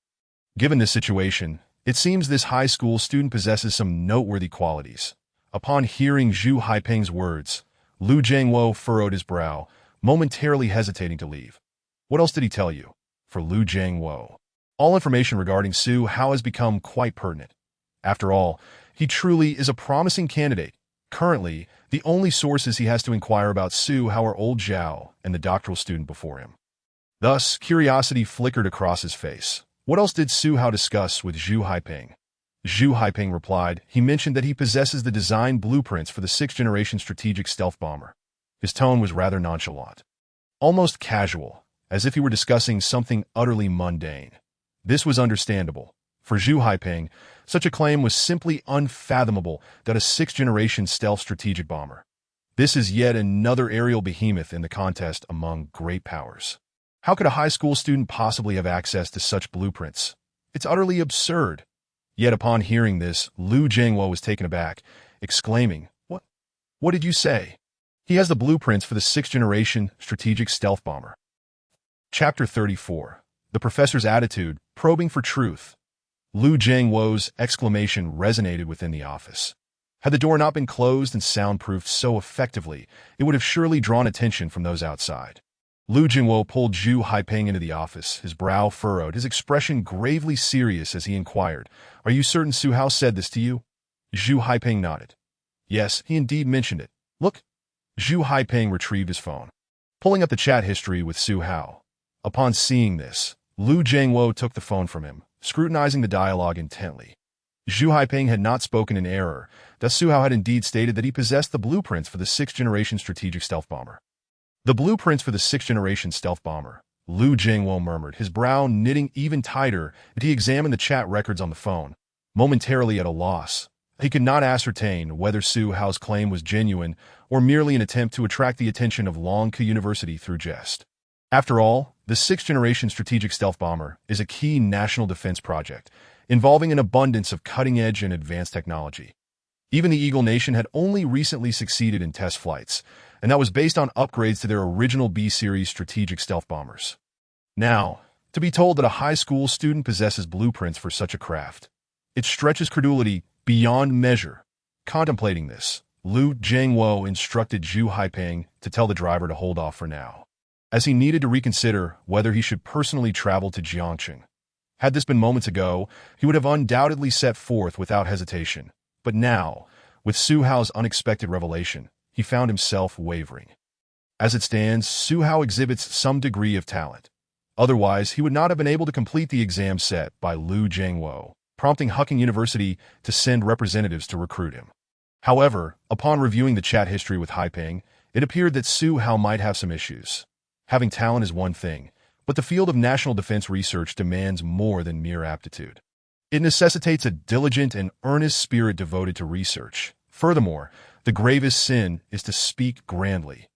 Given this situation, it seems this high school student possesses some noteworthy qualities. Upon hearing Zhu Haipeng's words, Lu Jiangwo furrowed his brow, momentarily hesitating to leave. What else did he tell you? For Lu Jiangwo, all information regarding Su Hao has become quite pertinent. After all, he truly is a promising candidate. Currently, the only sources he has to inquire about Su Hao are old Zhao and the doctoral student before him. Thus, curiosity flickered across his face. What else did Su Hao discuss with Zhu Haipeng? Zhu Haipeng replied, he mentioned that he possesses the design blueprints for the 6th-Generation strategic stealth bomber. His tone was rather nonchalant, almost casual, as if he were discussing something utterly mundane. This was understandable. For Zhu Haipeng, such a claim was simply unfathomable that a 6th-generation stealth strategic bomber. This is yet another aerial behemoth in the contest among great powers. How could a high school student possibly have access to such blueprints? It's utterly absurd. Yet upon hearing this, Lu Jiangwo was taken aback, exclaiming, What? What did you say? He has the blueprints for the 6th-generation strategic stealth bomber. Chapter 34. The Professor's Attitude, Probing for Truth. Lu Jiangwo's exclamation resonated within the office. Had the door not been closed and soundproofed so effectively, it would have surely drawn attention from those outside. Lu Jiangwo pulled Zhu Haipeng into the office, his brow furrowed, his expression gravely serious as he inquired, Are you certain Su Hao said this to you? Zhu Haipeng nodded. Yes, he indeed mentioned it. Look. Zhu Haipeng retrieved his phone, pulling up the chat history with Su Hao. Upon seeing this, Lu Jiangwo took the phone from him, scrutinizing the dialogue intently. Zhu Haipeng had not spoken in error, thus Su Hao had indeed stated that he possessed the blueprints for the 6th-generation strategic stealth bomber. The blueprints for the 6th-generation stealth bomber, Lu Jiangwo murmured, his brow knitting even tighter as he examined the chat records on the phone, momentarily at a loss. He could not ascertain whether Su Hao's claim was genuine or merely an attempt to attract the attention of Longke University through jest. After all, the 6th-generation strategic stealth bomber is a key national defense project, involving an abundance of cutting-edge and advanced technology. Even the Eagle Nation had only recently succeeded in test flights, and that was based on upgrades to their original B-series strategic stealth bombers. Now, to be told that a high school student possesses blueprints for such a craft, it stretches credulity beyond measure. Contemplating this, Lu Jiangwo instructed Zhu Haipeng to tell the driver to hold off for now, as he needed to reconsider whether he should personally travel to Jiangqing. Had this been moments ago, he would have undoubtedly set forth without hesitation. But now, with Su Hao's unexpected revelation, he found himself wavering. As it stands, Su Hao exhibits some degree of talent. Otherwise, he would not have been able to complete the exam set by Lu Jiangwo, prompting Hucking University to send representatives to recruit him. However, upon reviewing the chat history with Haipeng, it appeared that Su Hao might have some issues. Having talent is one thing, but the field of national defense research demands more than mere aptitude. It necessitates a diligent and earnest spirit devoted to research. Furthermore, the gravest sin is to speak grandly.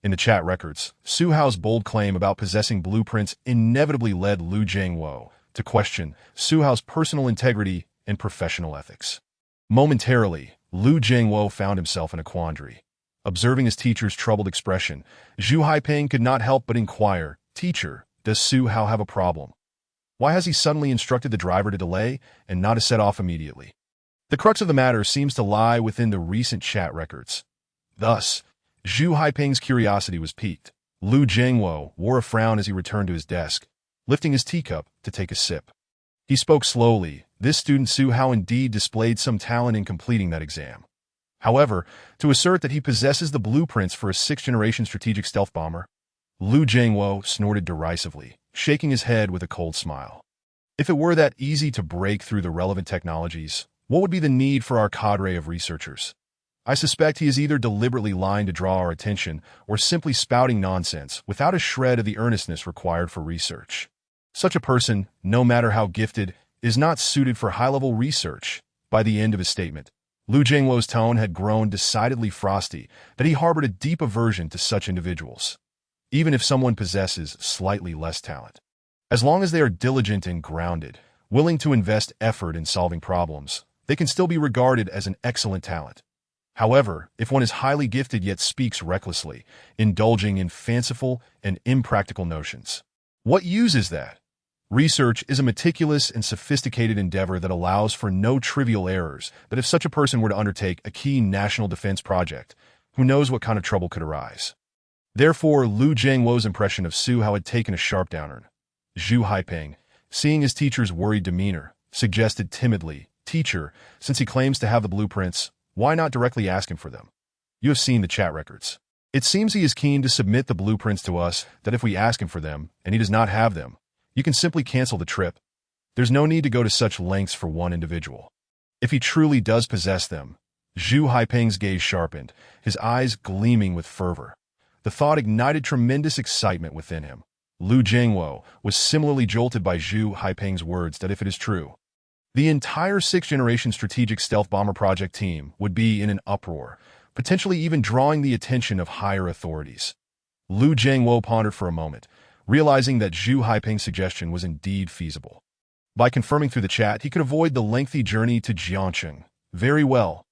In the chat records, Su Hao's bold claim about possessing blueprints inevitably led Lu Jiangwo to question Su Hao's personal integrity and professional ethics. Momentarily, Lu Jiangwo found himself in a quandary. Observing his teacher's troubled expression, Zhu Haipeng could not help but inquire, Teacher, does Su Hao have a problem? Why has he suddenly instructed the driver to delay and not to set off immediately? The crux of the matter seems to lie within the recent chat records. Thus, Zhu Haipeng's curiosity was piqued. Lu Jiangwo wore a frown as he returned to his desk, lifting his teacup to take a sip. He spoke slowly. This student Su Hao indeed displayed some talent in completing that exam. However, to assert that he possesses the blueprints for a 6th-generation strategic stealth bomber, Lu Jiangwo snorted derisively, shaking his head with a cold smile. If it were that easy to break through the relevant technologies, what would be the need for our cadre of researchers? I suspect he is either deliberately lying to draw our attention or simply spouting nonsense without a shred of the earnestness required for research. Such a person, no matter how gifted, is not suited for high-level research. By the end of his statement, Lu Jiangwo's tone had grown decidedly frosty that he harbored a deep aversion to such individuals, even if someone possesses slightly less talent. As long as they are diligent and grounded, willing to invest effort in solving problems, they can still be regarded as an excellent talent. However, if one is highly gifted yet speaks recklessly, indulging in fanciful and impractical notions, what use is that? Research is a meticulous and sophisticated endeavor that allows for no trivial errors, but if such a person were to undertake a key national defense project, who knows what kind of trouble could arise. Therefore, Lu Jiangwo's impression of Su Hao had taken a sharp downturn. Zhu Haiping, seeing his teacher's worried demeanor, suggested timidly, "Teacher, since he claims to have the blueprints, why not directly ask him for them? You have seen the chat records. It seems he is keen to submit the blueprints to us, that if we ask him for them, and he does not have them, you can simply cancel the trip. There's no need to go to such lengths for one individual. If he truly does possess them." Zhu Haiping's gaze sharpened, his eyes gleaming with fervor. The thought ignited tremendous excitement within him. Lu Jiangwo was similarly jolted by Zhu Haiping's words that if it is true, the entire 6th-Generation strategic stealth bomber project team would be in an uproar, potentially even drawing the attention of higher authorities. Lu Jiangwo pondered for a moment, realizing that Zhu Haiping's suggestion was indeed feasible. By confirming through the chat, he could avoid the lengthy journey to Jiangcheng. "Very well.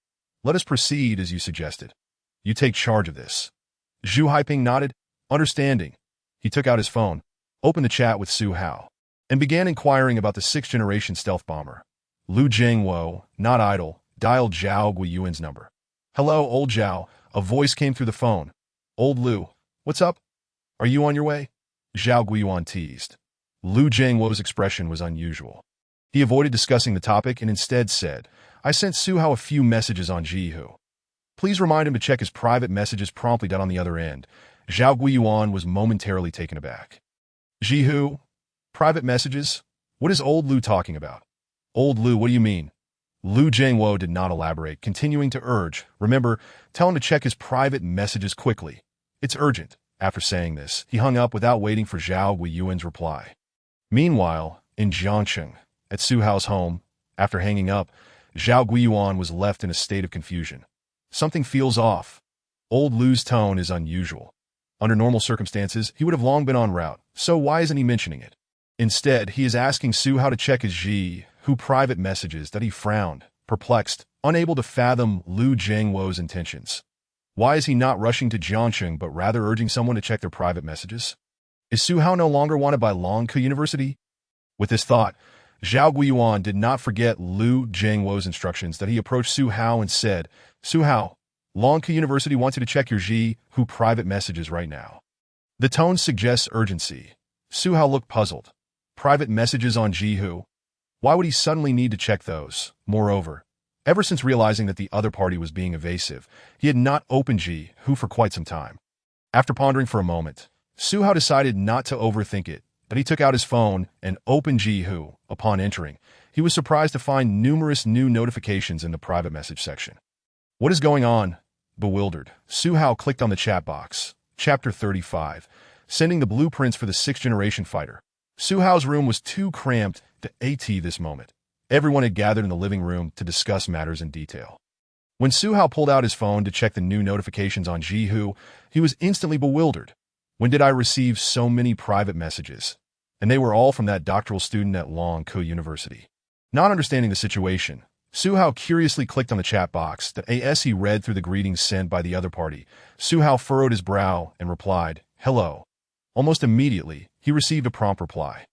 Let us proceed as you suggested. You take charge of this." Zhu Haiping nodded, understanding. He took out his phone, opened the chat with Su Hao, and began inquiring about the 6th-Generation stealth bomber. Lu Jiangwo, not idle, dialed Zhao Guiyuan's number. "Hello, old Zhao," a voice came through the phone. "Old Lu, what's up? Are you on your way?" Zhao Guiyuan teased. Lu Jiangwo's expression was unusual. He avoided discussing the topic and instead said, "I sent Su Hao a few messages on Zhihu. Please remind him to check his private messages promptly down on the other end." Zhao Guiyuan was momentarily taken aback. "Zhihu? Private messages? What is old Lu talking about?" "Old Lu, what do you mean?" Lu Jiangwo did not elaborate, continuing to urge, "Remember, tell him to check his private messages quickly. It's urgent." After saying this, he hung up without waiting for Zhao Guiyuan's reply. Meanwhile, in Jiangcheng, at Su Hao's home, after hanging up, Zhao Guiyuan was left in a state of confusion. Something feels off. Old Lu's tone is unusual. Under normal circumstances, he would have long been en route, so why isn't he mentioning it? Instead, he is asking Su Hao to check his Zhihu private messages that he frowned, perplexed, unable to fathom Lu Jiangwo's intentions. Why is he not rushing to Jiangcheng but rather urging someone to check their private messages? Is Su Hao no longer wanted by Longkou University? With this thought, Zhao Guiyuan did not forget Lu Jiangwo's instructions that he approached Su Hao and said, "Su Hao, Longkou University wants you to check your Zhihu private messages right now." The tone suggests urgency. Su Hao looked puzzled. Private messages on Zhihu? Why would he suddenly need to check those? Moreover, ever since realizing that the other party was being evasive, he had not opened Zhihu for quite some time. After pondering for a moment, Su Hao decided not to overthink it, but he took out his phone and opened Zhihu. Upon entering, he was surprised to find numerous new notifications in the private message section. What is going on? Bewildered, Su Hao clicked on the chat box. Chapter 35. Sending the blueprints for the 6th-Generation fighter. Su Hao's room was too cramped to AT this moment. Everyone had gathered in the living room to discuss matters in detail. When Su Hao pulled out his phone to check the new notifications on Zhihu, he was instantly bewildered. When did I receive so many private messages? And they were all from that doctoral student at Longkou University. Not understanding the situation, Su Hao curiously clicked on the chat box that as he read through the greetings sent by the other party. Su Hao furrowed his brow and replied, "Hello." Almost immediately, he received a prompt reply.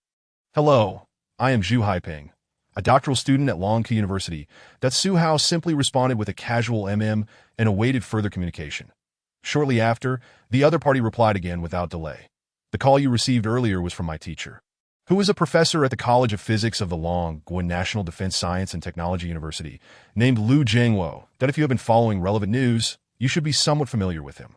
"Hello, I am Zhu Haiping, a doctoral student at Longkou University." That Su Hao simply responded with a casual and awaited further communication. Shortly after, the other party replied again without delay. "The call you received earlier was from my teacher, who is a professor at the College of Physics of the Longkou National Defense Science and Technology University, named Lu Jiangwo, that if you have been following relevant news, you should be somewhat familiar with him."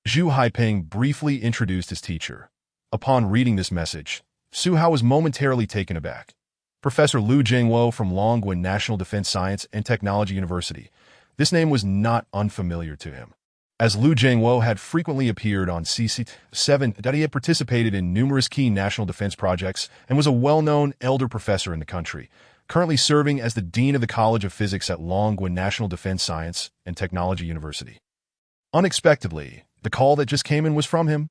Zhu Haiping briefly introduced his teacher. Upon reading this message, Su Hao was momentarily taken aback. Professor Lu Jiangwo from Longkou National Defense Science and Technology University. This name was not unfamiliar to him, as Lu Jiangwo had frequently appeared on CC7, that he had participated in numerous key national defense projects and was a well-known elder professor in the country, currently serving as the Dean of the College of Physics at Longkou National Defense Science and Technology University. Unexpectedly, the call that just came in was from him.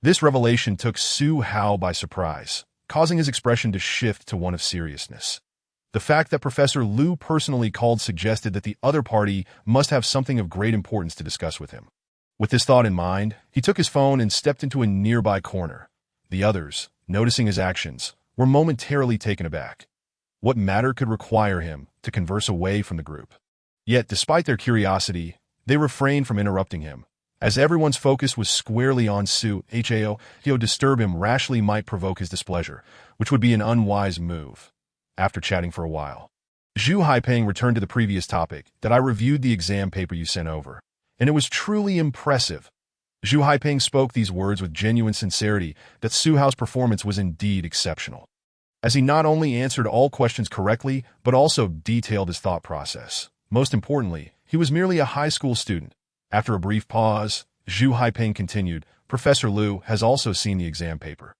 This revelation took Su Hao by surprise, causing his expression to shift to one of seriousness. The fact that Professor Lu personally called suggested that the other party must have something of great importance to discuss with him. With this thought in mind, he took his phone and stepped into a nearby corner. The others, noticing his actions, were momentarily taken aback. What matter could require him to converse away from the group? Yet, despite their curiosity, they refrained from interrupting him, as everyone's focus was squarely on Zhihu. To disturb him rashly might provoke his displeasure, which would be an unwise move. After chatting for a while, Zhu Haipeng returned to the previous topic, that I reviewed the exam paper you sent over, and it was truly impressive. Zhu Haipeng spoke these words with genuine sincerity that Su Hao's performance was indeed exceptional, as he not only answered all questions correctly, but also detailed his thought process. Most importantly, he was merely a high school student. After a brief pause, Zhu Haipeng continued, Professor Liu has also seen the exam paper,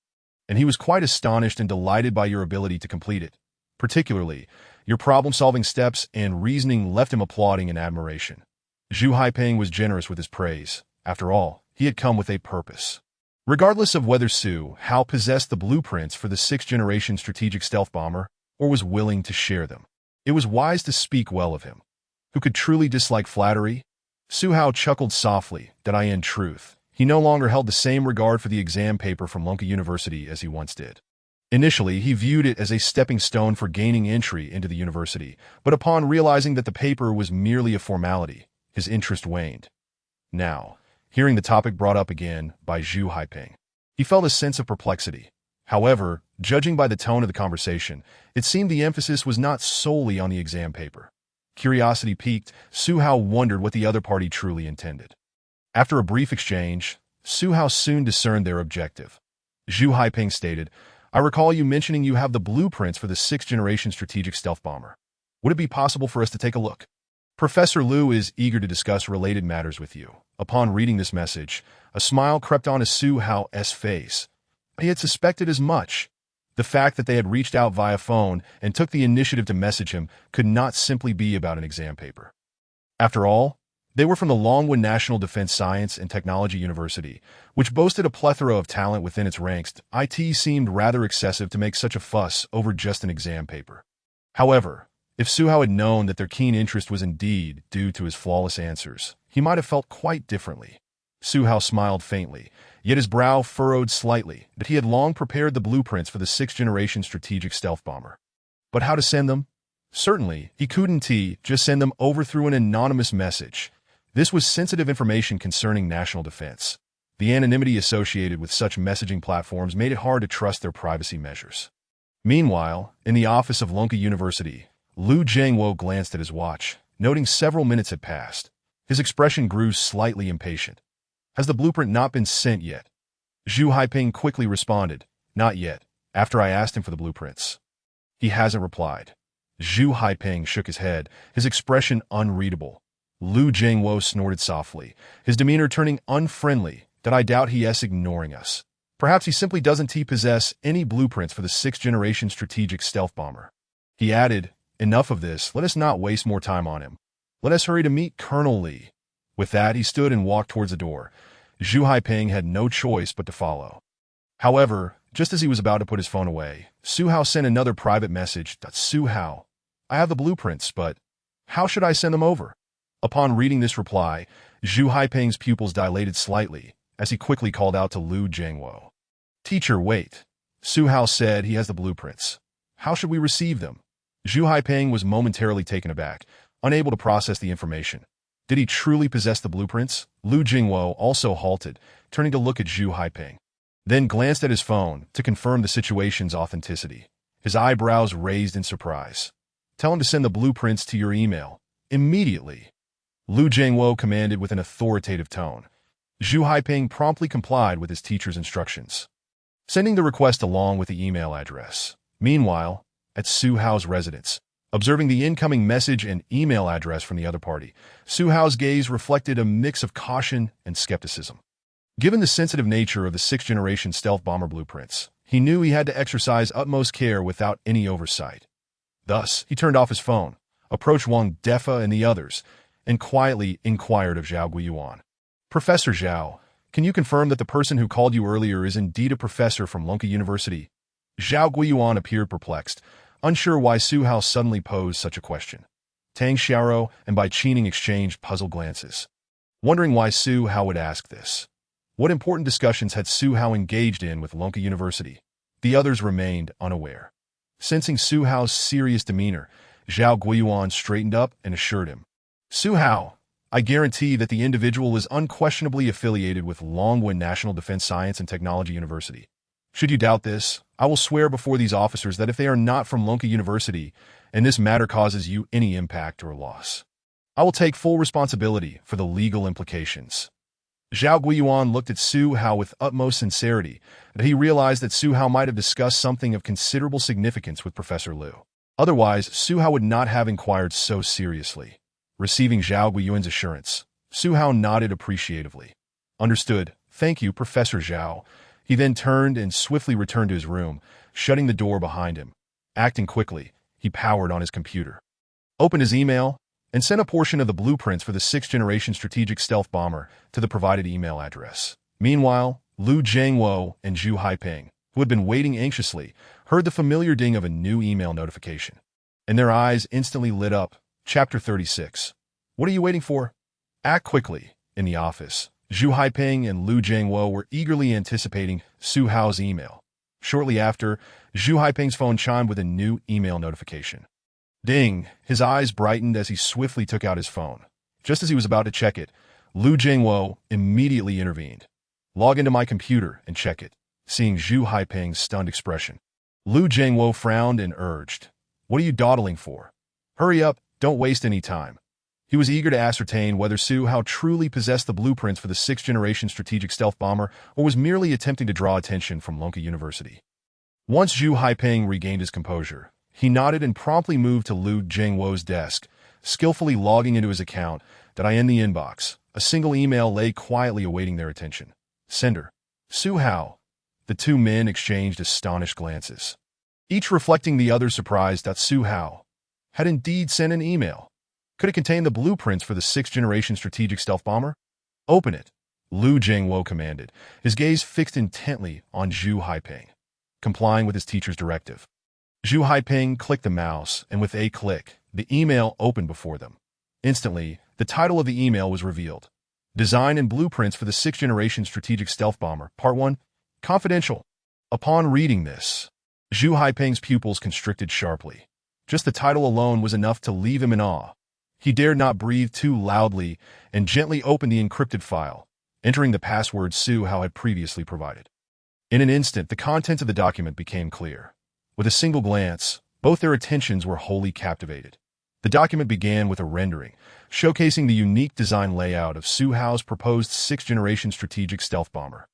and he was quite astonished and delighted by your ability to complete it. Particularly, your problem-solving steps and reasoning left him applauding in admiration. Zhu Haipeng was generous with his praise. After all, he had come with a purpose. Regardless of whether Su Hao possessed the blueprints for the 6th-Generation strategic stealth bomber or was willing to share them, it was wise to speak well of him. Who could truly dislike flattery? Su Hao chuckled softly that in truth, he no longer held the same regard for the exam paper from Lonka University as he once did. Initially, he viewed it as a stepping stone for gaining entry into the university, but upon realizing that the paper was merely a formality, his interest waned. Now, hearing the topic brought up again by Zhu Haipeng, he felt a sense of perplexity. However, judging by the tone of the conversation, it seemed the emphasis was not solely on the exam paper. Curiosity piqued, Su Hao wondered what the other party truly intended. After a brief exchange, Su Hao soon discerned their objective. Zhu Haipeng stated, I recall you mentioning you have the blueprints for the 6th-Generation strategic stealth bomber. Would it be possible for us to take a look? Professor Liu is eager to discuss related matters with you. Upon reading this message, a smile crept onto Su Hao's face. He had suspected as much. The fact that they had reached out via phone and took the initiative to message him could not simply be about an exam paper. After all, they were from the Longwood National Defense Science and Technology University, which boasted a plethora of talent within its ranks. It seemed rather excessive to make such a fuss over just an exam paper. However, if Su Hao had known that their keen interest was indeed due to his flawless answers, he might have felt quite differently. Su Hao smiled faintly, yet his brow furrowed slightly, that he had long prepared the blueprints for the 6th-Generation strategic stealth bomber. But how to send them? Certainly, he couldn't just send them over through an anonymous message. This was sensitive information concerning national defense. The anonymity associated with such messaging platforms made it hard to trust their privacy measures. Meanwhile, in the office of Lonka University, Liu Jiangwo glanced at his watch, noting several minutes had passed. His expression grew slightly impatient. Has the blueprint not been sent yet? Zhu Haipeng quickly responded, Not yet, after I asked him for the blueprints. He hasn't replied. Zhu Haipeng shook his head, his expression unreadable. Liu Jiangwo snorted softly, his demeanor turning unfriendly, that I doubt he is ignoring us. Perhaps he simply doesn't possess any blueprints for the 6th-Generation strategic stealth bomber. He added, Enough of this, let us not waste more time on him. Let us hurry to meet Colonel Li. With that, he stood and walked towards the door. Zhu Haipeng had no choice but to follow. However, just as he was about to put his phone away, Su Hao sent another private message. Su Hao, I have the blueprints, but how should I send them over? Upon reading this reply, Zhu Haipeng's pupils dilated slightly, as he quickly called out to Liu Jiangwo. Teacher, wait. Su Hao said he has the blueprints. How should we receive them? Zhu Haipeng was momentarily taken aback, unable to process the information. Did he truly possess the blueprints? Liu Jiangwo also halted, turning to look at Zhu Haipeng, then glanced at his phone to confirm the situation's authenticity. His eyebrows raised in surprise. Tell him to send the blueprints to your email. Immediately. Liu Jiangwo commanded with an authoritative tone. Zhu Haipeng promptly complied with his teacher's instructions, sending the request along with the email address. Meanwhile, at Su Hao's residence, observing the incoming message and email address from the other party, Su Hao's gaze reflected a mix of caution and skepticism. Given the sensitive nature of the 6th-Generation stealth bomber blueprints, he knew he had to exercise utmost care without any oversight. Thus, he turned off his phone, approached Wang Defa and the others, and quietly inquired of Zhao Guiyuan. Professor Zhao, can you confirm that the person who called you earlier is indeed a professor from Lonka University? Zhao Guiyuan appeared perplexed, unsure why Su Hao suddenly posed such a question. Tang Xiaoro and Bai Qining exchanged puzzled glances, wondering why Su Hao would ask this. What important discussions had Su Hao engaged in with Lonka University? The others remained unaware. Sensing Su Hao's serious demeanor, Zhao Guiyuan straightened up and assured him, "Su Hao, I guarantee that the individual is unquestionably affiliated with Longwen National Defense Science and Technology University. Should you doubt this, I will swear before these officers that if they are not from Lonka University and this matter causes you any impact or loss, I will take full responsibility for the legal implications." Zhao Guiyuan looked at Su Hao with utmost sincerity, but he realized that Su Hao might have discussed something of considerable significance with Professor Liu. Otherwise, Su Hao would not have inquired so seriously. Receiving Zhao Guiyuan's assurance, Su Hao nodded appreciatively. "Understood. Thank you, Professor Zhao." He then turned and swiftly returned to his room, shutting the door behind him. Acting quickly, he powered on his computer, opened his email, and sent a portion of the blueprints for the 6th-Generation strategic stealth bomber to the provided email address. Meanwhile, Lu Jiangwo and Zhu Haiping, who had been waiting anxiously, heard the familiar ding of a new email notification, and their eyes instantly lit up. Chapter 36. What are you waiting for? Act quickly. In the office, Zhu Haiping and Lu Jiangwo were eagerly anticipating Su Hao's email. Shortly after, Zhu Haiping's phone chimed with a new email notification. Ding! His eyes brightened as he swiftly took out his phone. Just as he was about to check it, Lu Jiangwo immediately intervened. "Log into my computer and check it." Seeing Zhu Haiping's stunned expression, Lu Jiangwo frowned and urged, "What are you dawdling for? Hurry up, don't waste any time." He was eager to ascertain whether Su Hao truly possessed the blueprints for the 6th-Generation strategic stealth bomber or was merely attempting to draw attention from Lonka University. Once Zhu Haiping regained his composure, he nodded and promptly moved to Lu Jiangwo's desk, skillfully logging into his account. "That I in the inbox." A single email lay quietly awaiting their attention. Sender: Su Hao. The two men exchanged astonished glances, each reflecting the other's surprise that Su Hao had indeed sent an email. Could it contain the blueprints for the 6th-Generation strategic stealth bomber? "Open it," Lu Jiangwo commanded, his gaze fixed intently on Zhu Haiping. Complying with his teacher's directive, Zhu Haiping clicked the mouse, and with a click, the email opened before them. Instantly, the title of the email was revealed. Design and Blueprints for the 6th-Generation Strategic Stealth Bomber, Part 1, Confidential. Upon reading this, Zhu Haiping's pupils constricted sharply. Just the title alone was enough to leave him in awe. He dared not breathe too loudly and gently opened the encrypted file, entering the password Su Hao had previously provided. In an instant, the contents of the document became clear. With a single glance, both their attentions were wholly captivated. The document began with a rendering, showcasing the unique design layout of Su Hao's proposed 6th-Generation strategic stealth bomber.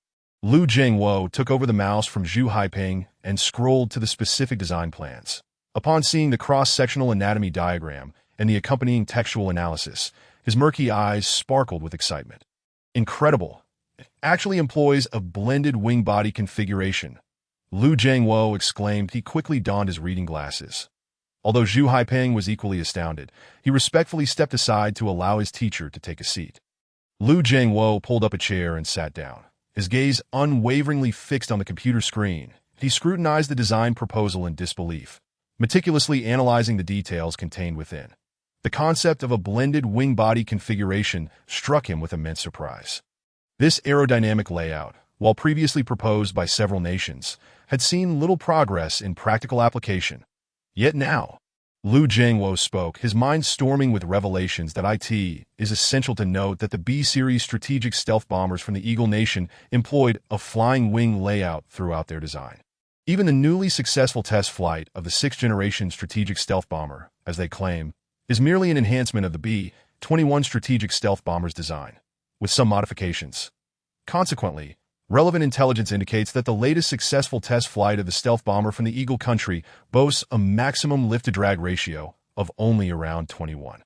Lu Jiangwo took over the mouse from Zhu Haiping and scrolled to the specific design plans. Upon seeing the cross-sectional anatomy diagram and the accompanying textual analysis, his murky eyes sparkled with excitement. "Incredible! It actually employs a blended wing-body configuration," Lu Jiangwo exclaimed. He quickly donned his reading glasses. Although Zhu Haiping was equally astounded, he respectfully stepped aside to allow his teacher to take a seat. Lu Jiangwo pulled up a chair and sat down, his gaze unwaveringly fixed on the computer screen. He scrutinized the design proposal in disbelief, meticulously analyzing the details contained within. The concept of a blended wing-body configuration struck him with immense surprise. This aerodynamic layout, while previously proposed by several nations, had seen little progress in practical application. Yet now, Lu Jiangwo spoke, his mind storming with revelations that it is essential to note that the B-series strategic stealth bombers from the Eagle Nation employed a flying wing layout throughout their design. Even the newly successful test flight of the 6th-Generation strategic stealth bomber, as they claim, is merely an enhancement of the B-21 strategic stealth bomber's design, with some modifications. Consequently, relevant intelligence indicates that the latest successful test flight of the stealth bomber from the Eagle country boasts a maximum lift-to-drag ratio of only around 21.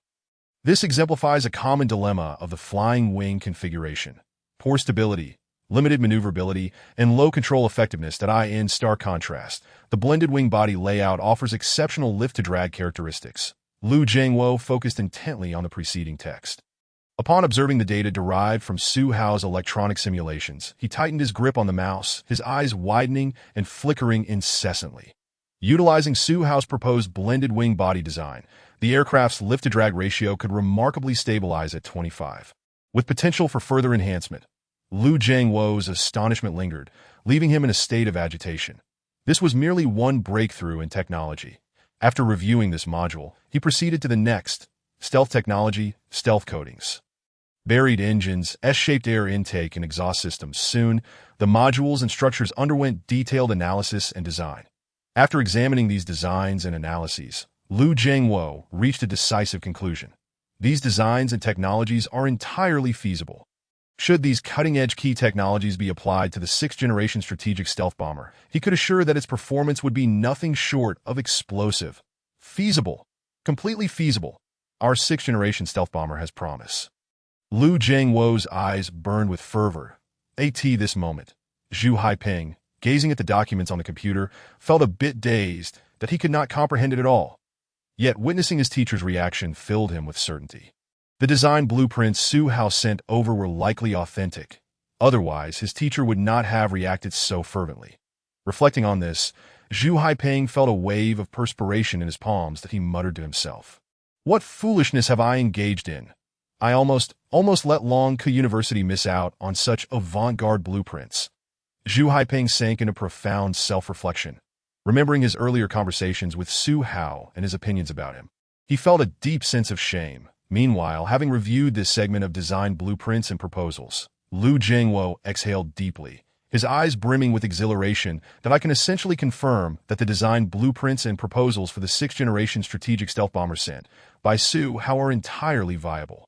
This exemplifies a common dilemma of the flying wing configuration: poor stability, limited maneuverability, and low control effectiveness. In stark contrast, the blended wing body layout offers exceptional lift-to-drag characteristics. Lu Jiangwo focused intently on the preceding text. Upon observing the data derived from Su Hao's electronic simulations, he tightened his grip on the mouse, his eyes widening and flickering incessantly. Utilizing Su Hao's proposed blended wing body design, the aircraft's lift-to-drag ratio could remarkably stabilize at 25. With potential for further enhancement, Lu Jiangwo's astonishment lingered, leaving him in a state of agitation. This was merely one breakthrough in technology. After reviewing this module, he proceeded to the next: stealth technology, stealth coatings. Buried engines, S-shaped air intake, and exhaust systems. Soon, the modules and structures underwent detailed analysis and design. After examining these designs and analyses, Liu Jianguo reached a decisive conclusion. These designs and technologies are entirely feasible. Should these cutting-edge key technologies be applied to the 6th-generation strategic stealth bomber, he could assure that its performance would be nothing short of explosive. Feasible. Completely feasible. Our 6th-generation stealth bomber has promise. Liu Jianguo's eyes burned with fervor. This moment, Zhu Haiping, gazing at the documents on the computer, felt a bit dazed that he could not comprehend it at all. Yet witnessing his teacher's reaction filled him with certainty. The design blueprints Su Hao sent over were likely authentic. Otherwise, his teacher would not have reacted so fervently. Reflecting on this, Zhu Haiping felt a wave of perspiration in his palms that he muttered to himself. What foolishness have I engaged in? I almost let Longke University miss out on such avant-garde blueprints. Zhu Haiping sank into profound self-reflection, remembering his earlier conversations with Su Hao and his opinions about him. He felt a deep sense of shame. Meanwhile, having reviewed this segment of design blueprints and proposals, Liu Jianguo exhaled deeply, his eyes brimming with exhilaration that I can essentially confirm that the design blueprints and proposals for the 6th-generation strategic stealth bomber sent by Su Hao are entirely viable.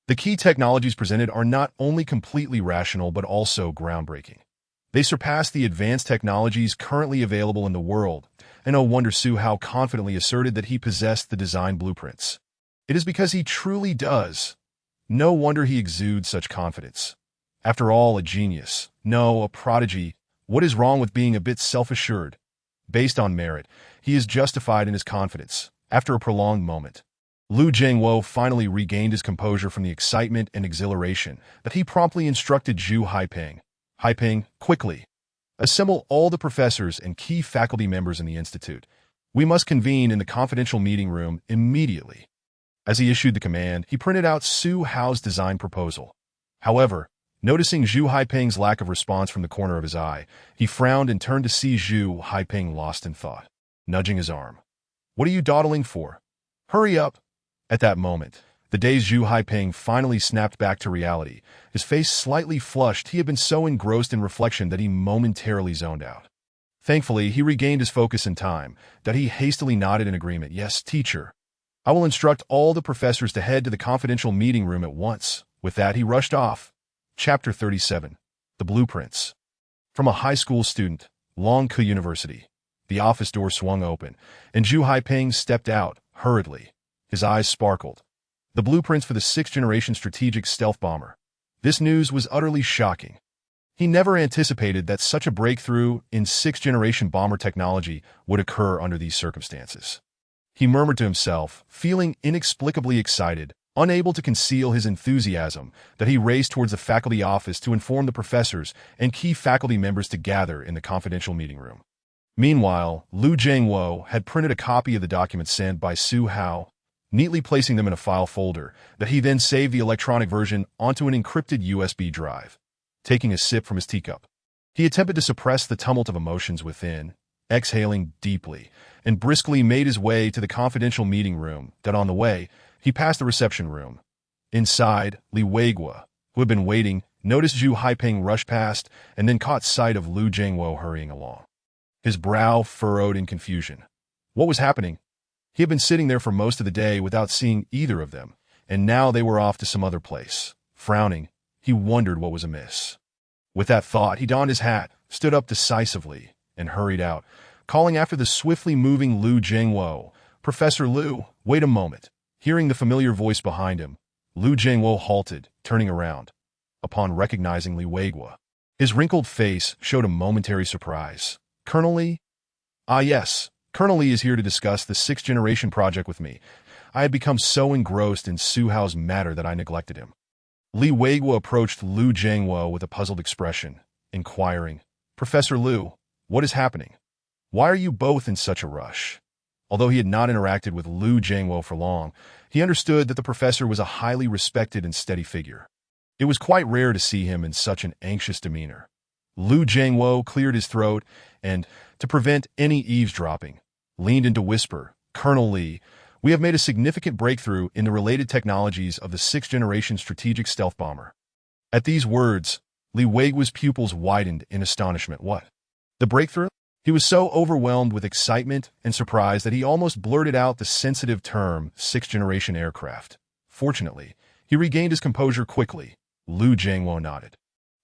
The key technologies presented are not only completely rational but also groundbreaking. They surpass the advanced technologies currently available in the world, and no wonder Su Hao confidently asserted that he possessed the design blueprints. It is because he truly does. No wonder he exudes such confidence. After all, a genius. No, a prodigy. What is wrong with being a bit self-assured? Based on merit, he is justified in his confidence. After a prolonged moment, Liu Jianguo finally regained his composure from the excitement and exhilaration that he promptly instructed Zhu Haiping. Haiping, quickly. Assemble all the professors and key faculty members in the institute. We must convene in the confidential meeting room immediately. As he issued the command, he printed out Su Hao's design proposal. However, noticing Zhu Haiping's lack of response from the corner of his eye, he frowned and turned to see Zhu Haiping lost in thought, nudging his arm. What are you dawdling for? Hurry up! At that moment, the dazed Zhu Haiping finally snapped back to reality. His face slightly flushed. He had been so engrossed in reflection that he momentarily zoned out. Thankfully, he regained his focus in time, that he hastily nodded in agreement. Yes, teacher. I will instruct all the professors to head to the confidential meeting room at once. With that, he rushed off. Chapter 37. The Blueprints. From a high school student, Longke University, the office door swung open, and Zhu Haiping stepped out, hurriedly. His eyes sparkled. The blueprints for the 6th-generation strategic stealth bomber. This news was utterly shocking. He never anticipated that such a breakthrough in 6th-generation bomber technology would occur under these circumstances. He murmured to himself, feeling inexplicably excited, unable to conceal his enthusiasm, that he raced towards the faculty office to inform the professors and key faculty members to gather in the confidential meeting room. Meanwhile, Liu Jianguo had printed a copy of the documents sent by Su Hao, neatly placing them in a file folder that he then saved the electronic version onto an encrypted USB drive. Taking a sip from his teacup, he attempted to suppress the tumult of emotions within, exhaling deeply, and briskly made his way to the confidential meeting room. That on the way, he passed the reception room. Inside, Li Weiguo, who had been waiting, noticed Zhu Haiping rush past and then caught sight of Liu Jianguo hurrying along. His brow furrowed in confusion. What was happening? He had been sitting there for most of the day without seeing either of them, and now they were off to some other place. Frowning, he wondered what was amiss. With that thought, he donned his hat, stood up decisively, and hurried out, calling after the swiftly moving Liu Jianguo. Professor Liu, wait a moment. Hearing the familiar voice behind him, Liu Jianguo halted, turning around. Upon recognizing Li Weiguo, his wrinkled face showed a momentary surprise. Colonel Li? Ah yes, Colonel Li is here to discuss the 6th-generation project with me. I had become so engrossed in Su Hao's matter that I neglected him. Li Weiguo approached Liu Jianguo with a puzzled expression, inquiring, Professor Liu, what is happening? Why are you both in such a rush? Although he had not interacted with Liu Jianguo for long, he understood that the professor was a highly respected and steady figure. It was quite rare to see him in such an anxious demeanor. Lu Jiangwo cleared his throat and, to prevent any eavesdropping, leaned in to whisper, "Colonel Li, we have made a significant breakthrough in the related technologies of the 6th-generation strategic stealth bomber." At these words, Li Weiguo's pupils widened in astonishment. What? The breakthrough? He was so overwhelmed with excitement and surprise that he almost blurted out the sensitive term 6th-generation aircraft. Fortunately, he regained his composure quickly. Lu Jiangwo nodded.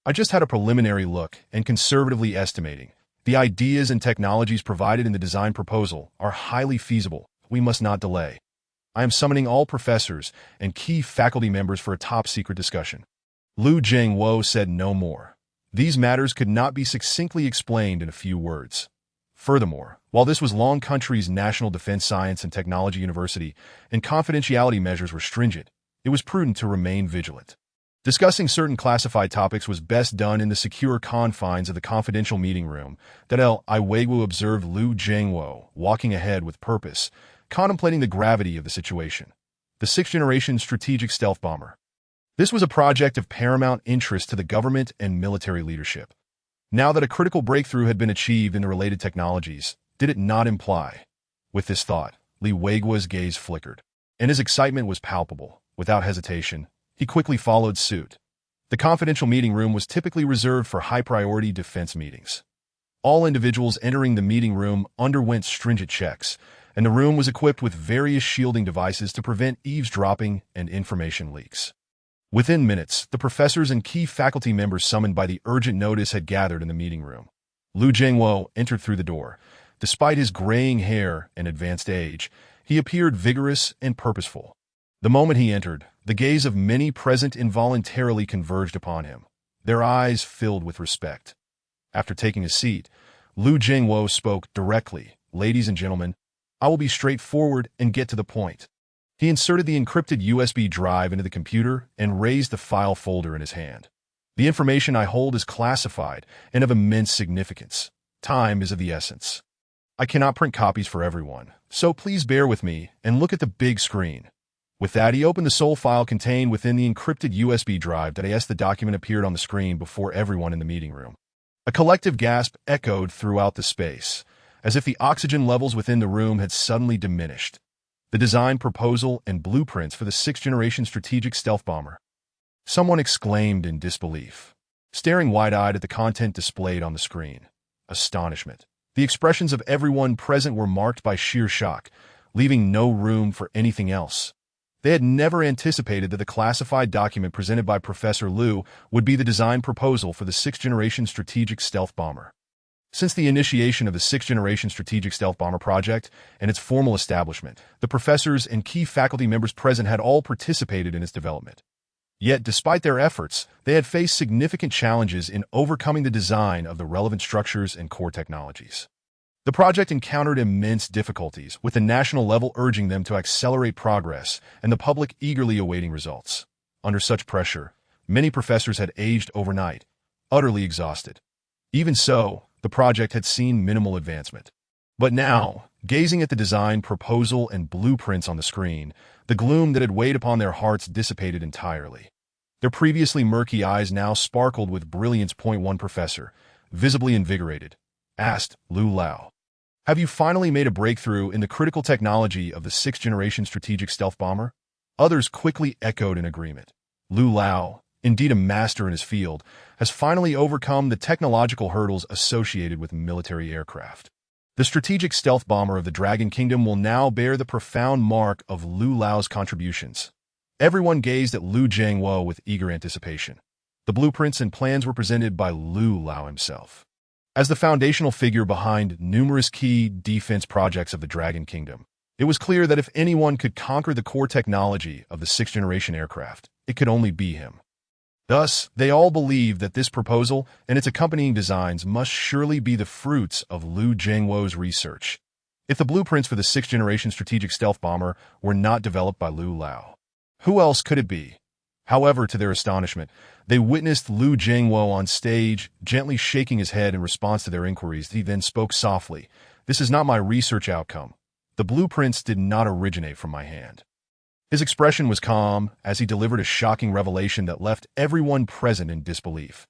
"I just had a preliminary look, and conservatively estimating, the ideas and technologies provided in the design proposal are highly feasible. We must not delay. I am summoning all professors and key faculty members for a top-secret discussion." Lu Jiangwo said no more. These matters could not be succinctly explained in a few words. Furthermore, while this was Long Country's National Defense Science and Technology University and confidentiality measures were stringent, it was prudent to remain vigilant. Discussing certain classified topics was best done in the secure confines of the confidential meeting room that Li Weiguo observed Lu Jiangwo walking ahead with purpose, contemplating the gravity of the situation. The 6th-generation strategic stealth bomber. This was a project of paramount interest to the government and military leadership. Now that a critical breakthrough had been achieved in the related technologies, did it not imply? With this thought, Li Weiguo's gaze flickered, and his excitement was palpable. Without hesitation, he quickly followed suit. The confidential meeting room was typically reserved for high-priority defense meetings. All individuals entering the meeting room underwent stringent checks, and the room was equipped with various shielding devices to prevent eavesdropping and information leaks. Within minutes, the professors and key faculty members summoned by the urgent notice had gathered in the meeting room. Lu Jiangwo entered through the door. Despite his graying hair and advanced age, he appeared vigorous and purposeful. The moment he entered, the gaze of many present involuntarily converged upon him, their eyes filled with respect. After taking a seat, Lu Jiangwo spoke directly. "Ladies and gentlemen, I will be straightforward and get to the point." He inserted the encrypted USB drive into the computer and raised the file folder in his hand. "The information I hold is classified and of immense significance. Time is of the essence. I cannot print copies for everyone, so please bear with me and look at the big screen." With that, he opened the sole file contained within the encrypted USB drive. As the document appeared on the screen before everyone in the meeting room. A collective gasp echoed throughout the space, as if the oxygen levels within the room had suddenly diminished. The design proposal and blueprints for the 6th-generation strategic stealth bomber. Someone exclaimed in disbelief, staring wide-eyed at the content displayed on the screen. Astonishment. The expressions of everyone present were marked by sheer shock, leaving no room for anything else. They had never anticipated that the classified document presented by Professor Lu would be the design proposal for the 6th-generation strategic stealth bomber. Since the initiation of the 6th-generation strategic stealth bomber project and its formal establishment, the professors and key faculty members present had all participated in its development. Yet, despite their efforts, they had faced significant challenges in overcoming the design of the relevant structures and core technologies. The project encountered immense difficulties, with the national level urging them to accelerate progress and the public eagerly awaiting results. Under such pressure, many professors had aged overnight, utterly exhausted. Even so, the project had seen minimal advancement. But now, gazing at the design proposal and blueprints on the screen, the gloom that had weighed upon their hearts dissipated entirely. Their previously murky eyes now sparkled with brilliance. One professor, visibly invigorated, asked Lu Lao, "Have you finally made a breakthrough in the critical technology of the 6th-generation strategic stealth bomber?" Others quickly echoed in agreement. Lu Lao, indeed a master in his field, has finally overcome the technological hurdles associated with military aircraft. The strategic stealth bomber of the Dragon Kingdom will now bear the profound mark of Lu Lao's contributions. Everyone gazed at Lu Jiangwo with eager anticipation. The blueprints and plans were presented by Lu Lao himself. As the foundational figure behind numerous key defense projects of the Dragon Kingdom, it was clear that if anyone could conquer the core technology of the 6th-generation aircraft, it could only be him. Thus, they all believed that this proposal and its accompanying designs must surely be the fruits of Lu Jiangwo's research. If the blueprints for the 6th-generation strategic stealth bomber were not developed by Lu Lao, who else could it be? However, to their astonishment, they witnessed Lu Jiangwo on stage, gently shaking his head in response to their inquiries. He then spoke softly, "This is not my research outcome. The blueprints did not originate from my hand." His expression was calm as he delivered a shocking revelation that left everyone present in disbelief.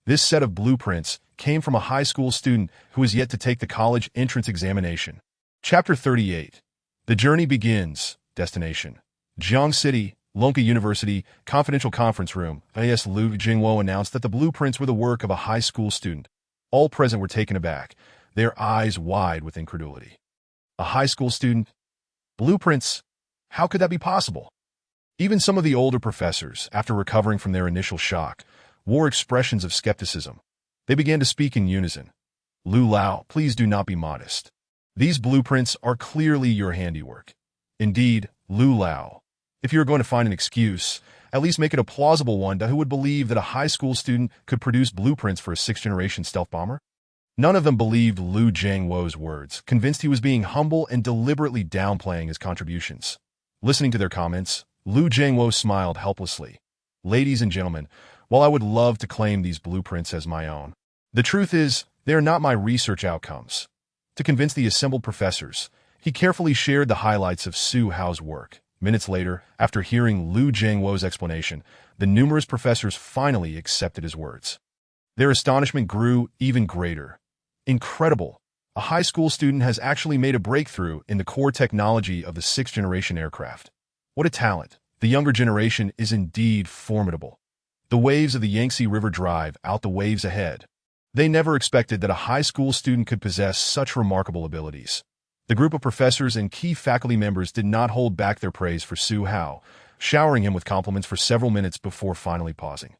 This set of blueprints came from a high school student who is yet to take the college entrance examination. Chapter 38. The journey begins. Destination: Jiang City, Lonka University, confidential conference room. Liu Jingwo announced that the blueprints were the work of a high school student. All present were taken aback, their eyes wide with incredulity. A high school student? Blueprints? How could that be possible? Even some of the older professors, after recovering from their initial shock, wore expressions of skepticism. They began to speak in unison. Lu Lao, please do not be modest. These blueprints are clearly your handiwork. Indeed, Lu Lao, if you are going to find an excuse, at least make it a plausible one who would believe that a high school student could produce blueprints for a 6th-generation stealth bomber. None of them believed Lu Jingwo's words, convinced he was being humble and deliberately downplaying his contributions. Listening to their comments, Lu Jingwo smiled helplessly. Ladies and gentlemen, while I would love to claim these blueprints as my own, the truth is, they are not my research outcomes. To convince the assembled professors, he carefully shared the highlights of Su Hao's work. Minutes later, after hearing Lu Jingwo's explanation, the numerous professors finally accepted his words. Their astonishment grew even greater. Incredible! A high school student has actually made a breakthrough in the core technology of the 6th-generation aircraft. What a talent! The younger generation is indeed formidable. The waves of the Yangtze River drive out the waves ahead. They never expected that a high school student could possess such remarkable abilities. The group of professors and key faculty members did not hold back their praise for Su Hao, showering him with compliments for several minutes before finally pausing.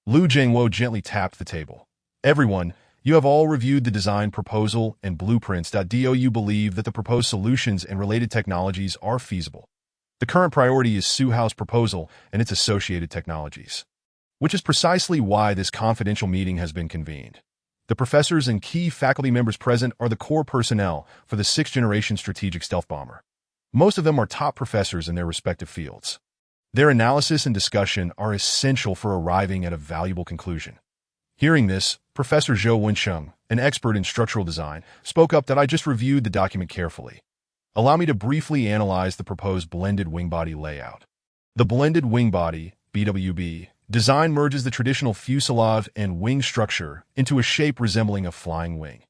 Lu Jingwo gently tapped the table. Everyone, you have all reviewed the design proposal and blueprints. Do you believe that the proposed solutions and related technologies are feasible? The current priority is Su Hao's proposal and its associated technologies, which is precisely why this confidential meeting has been convened. The professors and key faculty members present are the core personnel for the 6th-generation strategic stealth bomber. Most of them are top professors in their respective fields. Their analysis and discussion are essential for arriving at a valuable conclusion. Hearing this, Professor Zhou Wensheng, an expert in structural design, spoke up that I just reviewed the document carefully. Allow me to briefly analyze the proposed blended wingbody layout. The blended wingbody, BWB, design merges the traditional fuselage and wing structure into a shape resembling a flying wing.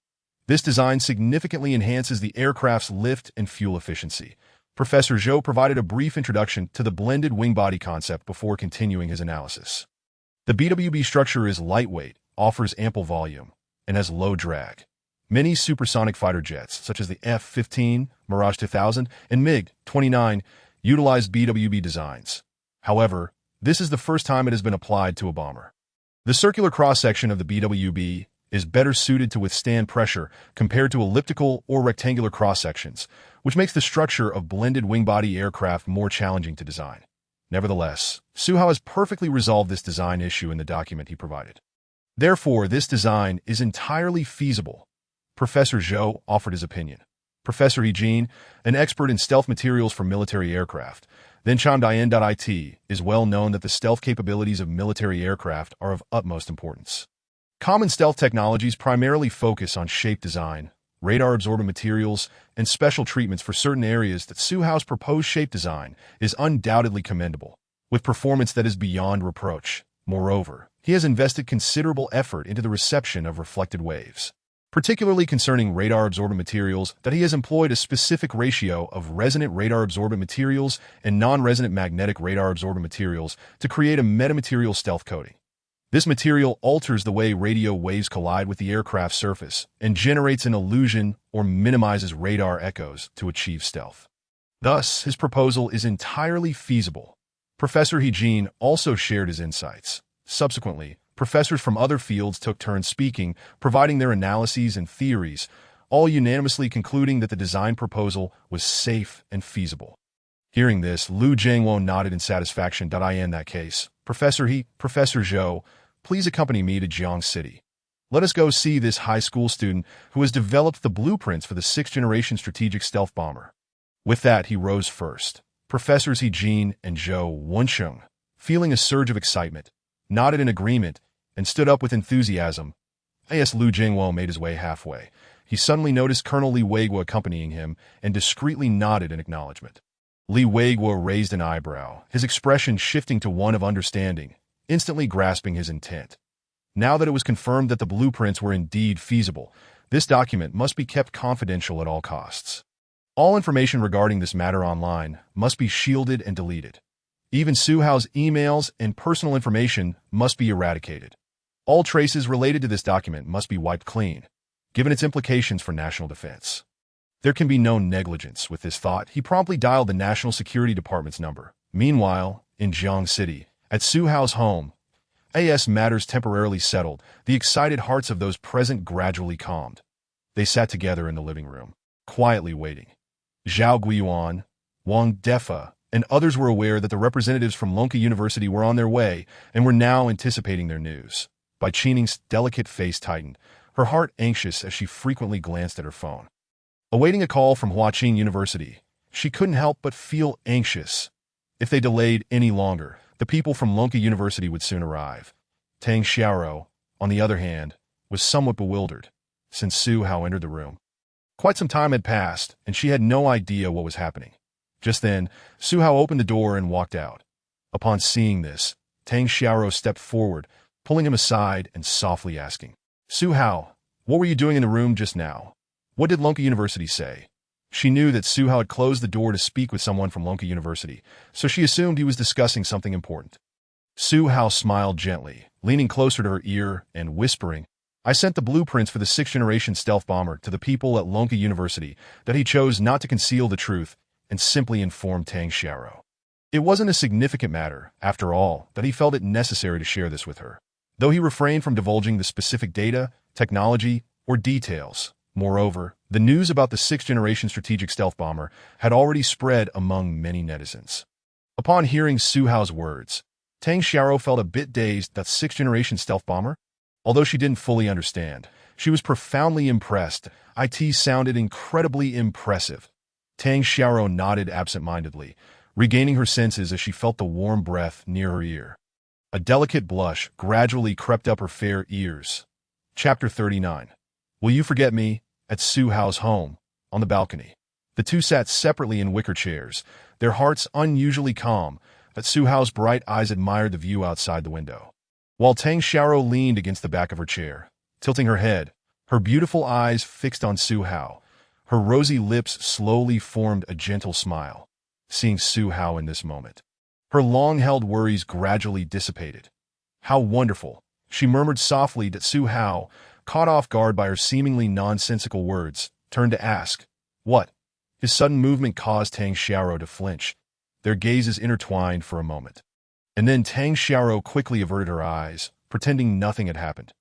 This design significantly enhances the aircraft's lift and fuel efficiency. Professor Zhou provided a brief introduction to the blended wingbody concept before continuing his analysis. The BWB structure is lightweight, offers ample volume, and has low drag. Many supersonic fighter jets, such as the F-15, Mirage 2000, and MiG-29, utilize BWB designs. However, this is the first time it has been applied to a bomber. The circular cross-section of the BWB is better suited to withstand pressure compared to elliptical or rectangular cross-sections, which makes the structure of blended wingbody aircraft more challenging to design. Nevertheless, Su Hao has perfectly resolved this design issue in the document he provided. Therefore, this design is entirely feasible. Professor Zhou offered his opinion. Professor He Jin, an expert in stealth materials for military aircraft, then Chandian.it, is well known that the stealth capabilities of military aircraft are of utmost importance. Common stealth technologies primarily focus on shape design, radar-absorbent materials, and special treatments for certain areas. That Su Hao's proposed shape design is undoubtedly commendable, with performance that is beyond reproach. Moreover, he has invested considerable effort into the reception of reflected waves. Particularly concerning radar-absorbent materials, that he has employed a specific ratio of resonant radar-absorbent materials and non-resonant magnetic radar-absorbent materials to create a metamaterial stealth coating. This material alters the way radio waves collide with the aircraft's surface and generates an illusion or minimizes radar echoes to achieve stealth. Thus, his proposal is entirely feasible. Professor He Jin also shared his insights. Subsequently, professors from other fields took turns speaking, providing their analyses and theories, all unanimously concluding that the design proposal was safe and feasible. Hearing this, Lu Jingwo nodded in satisfaction. In that case, Professor Zhou, please accompany me to Jiang City. Let us go see this high school student who has developed the blueprints for the 6th-generation strategic stealth bomber. With that, he rose first. Professors He Jin and Zhou Wensheng, feeling a surge of excitement, nodded in agreement and stood up with enthusiasm. As Lu Jingwo made his way halfway, he suddenly noticed Colonel Li Weiguo accompanying him and discreetly nodded in acknowledgement. Li Weiguo raised an eyebrow, his expression shifting to one of understanding, instantly grasping his intent. Now that it was confirmed that the blueprints were indeed feasible, this document must be kept confidential at all costs. All information regarding this matter online must be shielded and deleted. Even Zhihu's emails and personal information must be eradicated. All traces related to this document must be wiped clean, given its implications for national defense. There can be no negligence. With this thought, he promptly dialed the National Security Department's number. Meanwhile, in Jiang City, at Zhihu's home, as matters temporarily settled, the excited hearts of those present gradually calmed. They sat together in the living room, quietly waiting. Zhao Guiyuan, Wang Defa, and others were aware that the representatives from Lonka University were on their way and were now anticipating their news. Bai Qining's delicate face tightened, her heart anxious as she frequently glanced at her phone. Awaiting a call from Huaqing University, she couldn't help but feel anxious. If they delayed any longer, the people from Lonka University would soon arrive. Tang Xiaoro, on the other hand, was somewhat bewildered, since Zhihu entered the room. Quite some time had passed, and she had no idea what was happening. Just then, Zhihu opened the door and walked out. Upon seeing this, Tang Xiaoro stepped forward, pulling him aside and softly asking, "Zhihu, what were you doing in the room just now? What did Lonka University say?" She knew that Zhihu had closed the door to speak with someone from Lonka University, so she assumed he was discussing something important. Zhihu smiled gently, leaning closer to her ear and whispering, "I sent the blueprints for the 6th-Generation stealth bomber to the people at Lonka University that he chose not to conceal the truth and simply informed Tang Xiaoro. It wasn't a significant matter, after all, that he felt it necessary to share this with her, though he refrained from divulging the specific data, technology, or details. Moreover, the news about the 6th-Generation strategic stealth bomber had already spread among many netizens. Upon hearing Zhihu's words, Tang Xiaoro felt a bit dazed. That 6th-Generation stealth bomber? Although she didn't fully understand, she was profoundly impressed. It sounded incredibly impressive. Tang Xiaoro nodded absent-mindedly, regaining her senses as she felt the warm breath near her ear. A delicate blush gradually crept up her fair ears. Chapter 39. Will you forget me? At Zhihu's home, on the balcony. The two sat separately in wicker chairs, their hearts unusually calm, as Zhihu's bright eyes admired the view outside the window. While Tang Xiaoro leaned against the back of her chair, tilting her head, her beautiful eyes fixed on Zhihu, her rosy lips slowly formed a gentle smile. Seeing Zhihu in this moment, her long-held worries gradually dissipated. "How wonderful," she murmured softly. That Zhihu, caught off guard by her seemingly nonsensical words, turned to ask, "What?" His sudden movement caused Tang Xiaoro to flinch. Their gazes intertwined for a moment. And then Tang Xiaoro quickly averted her eyes, pretending nothing had happened.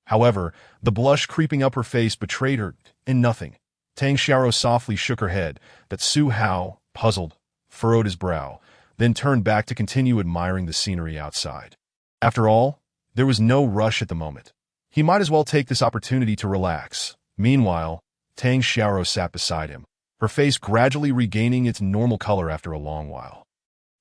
However, the blush creeping up her face betrayed her in nothing. Tang Xiaoro softly shook her head. That Zhihu, puzzled, furrowed his brow, then turned back to continue admiring the scenery outside. After all, there was no rush at the moment. He might as well take this opportunity to relax. Meanwhile, Tang Xiaoro sat beside him, her face gradually regaining its normal color after a long while.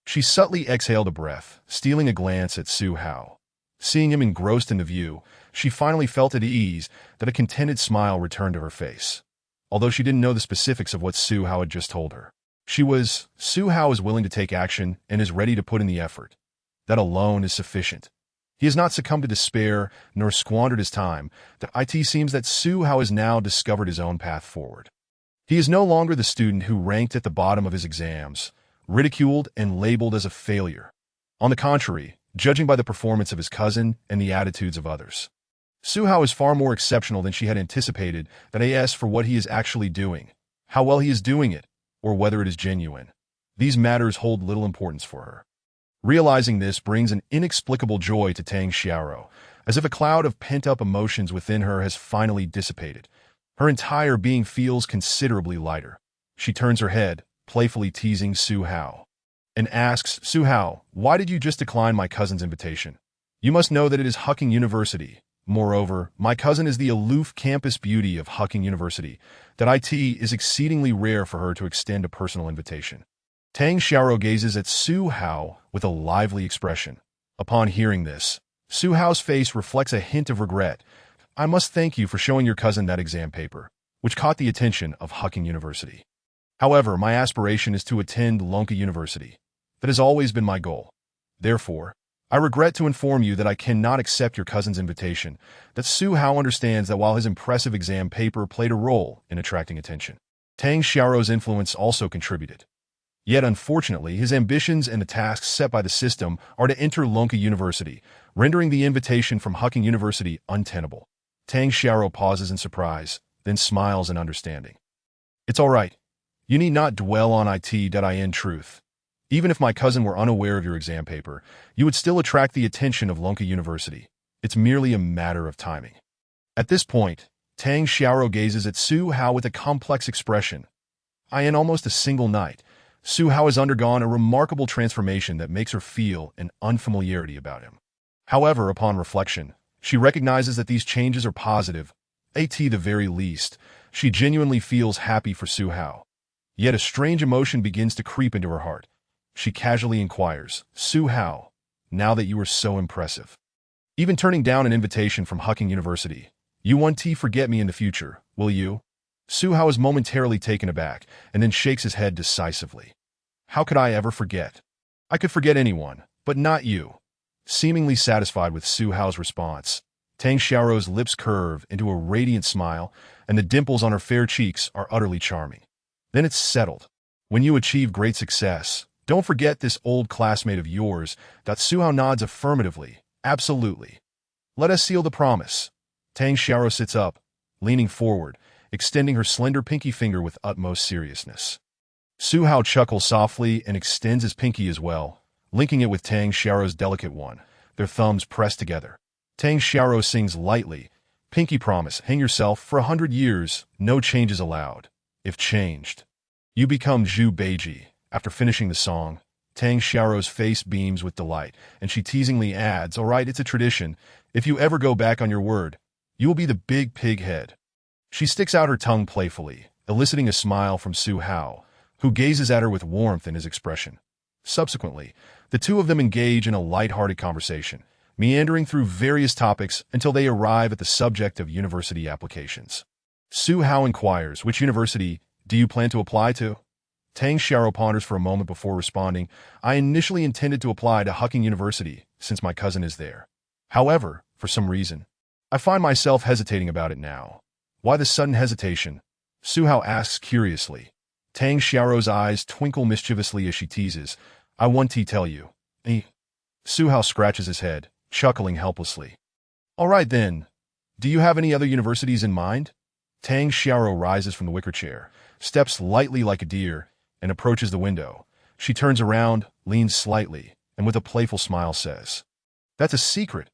She subtly exhaled a breath, stealing a glance at Zhihu. Seeing him engrossed in the view, she finally felt at ease. That a contented smile returned to her face. Although she didn't know the specifics of what Zhihu had just told her, Zhihu is willing to take action and is ready to put in the effort. That alone is sufficient. He has not succumbed to despair, nor squandered his time. It seems that Zhihu has now discovered his own path forward. He is no longer the student who ranked at the bottom of his exams, ridiculed and labeled as a failure. On the contrary, judging by the performance of his cousin and the attitudes of others, Zhihu is far more exceptional than she had anticipated. As for what he is actually doing, how well he is doing it, or whether it is genuine, these matters hold little importance for her. Realizing this brings an inexplicable joy to Tang Xiaoro, as if a cloud of pent-up emotions within her has finally dissipated. Her entire being feels considerably lighter. She turns her head, playfully teasing Zhihu, and asks, "Zhihu, why did you just decline my cousin's invitation? You must know that it is Huqing University. Moreover, my cousin is the aloof campus beauty of Huqing University. It is exceedingly rare for her to extend a personal invitation." Tang Xiaoro gazes at Zhihu with a lively expression. Upon hearing this, Zhihu's face reflects a hint of regret. "I must thank you for showing your cousin that exam paper, which caught the attention of Huqing University. However, my aspiration is to attend Lonka University. That has always been my goal. Therefore, I regret to inform you that I cannot accept your cousin's invitation. That Su Hao understands that while his impressive exam paper played a role in attracting attention, Tang Xiaorou's influence also contributed. Yet, unfortunately, his ambitions and the tasks set by the system are to enter Lonka University, rendering the invitation from Hucking University untenable. Tang Xiaorou pauses in surprise, then smiles in understanding. It's all right. You need not dwell on it.in truth. Even if my cousin were unaware of your exam paper, you would still attract the attention of Lonka University. It's merely a matter of timing. At this point, Tang Xiaorou gazes at Su Hao with a complex expression. In almost a single night, Su Hao has undergone a remarkable transformation that makes her feel an unfamiliarity about him. However, upon reflection, she recognizes that these changes are positive. At the very least, she genuinely feels happy for Su Hao. Yet a strange emotion begins to creep into her heart. She casually inquires, Su Hao, now that you are so impressive, even turning down an invitation from Hucking University, you won't forget me in the future, will you? Su Hao is momentarily taken aback and then shakes his head decisively. How could I ever forget? I could forget anyone, but not you. Seemingly satisfied with Su Hao's response, Tang Xiaorou's lips curve into a radiant smile, and the dimples on her fair cheeks are utterly charming. Then it's settled. When you achieve great success, don't forget this old classmate of yours. Su Hao nods affirmatively. Absolutely. Let us seal the promise. Tang Xiaorou sits up, leaning forward, extending her slender pinky finger with utmost seriousness. Su Hao chuckles softly and extends his pinky as well, linking it with Tang Xiaorou's delicate one, their thumbs pressed together. Tang Xiaorou sings lightly, Pinky promise, hang yourself for 100 years, no changes allowed. If changed, you become Zhu Beiji. After finishing the song, Tang Xiaorou's face beams with delight, and she teasingly adds, all right, it's a tradition. If you ever go back on your word, you will be the big pig head. She sticks out her tongue playfully, eliciting a smile from Su Hao, who gazes at her with warmth in his expression. Subsequently, the two of them engage in a light-hearted conversation, meandering through various topics until they arrive at the subject of university applications. Su Hao inquires, which university do you plan to apply to? Tang Xiaorou ponders for a moment before responding, I initially intended to apply to Hucking University, since my cousin is there. However, for some reason, I find myself hesitating about it now. Why the sudden hesitation? Su Hao asks curiously. Tang Xiaorou's eyes twinkle mischievously as she teases, I want to tell you. Su Hao scratches his head, chuckling helplessly. All right then. Do you have any other universities in mind? Tang Xiaorou rises from the wicker chair, steps lightly like a deer, and approaches the window. She turns around, leans slightly, and with a playful smile says, That's a secret.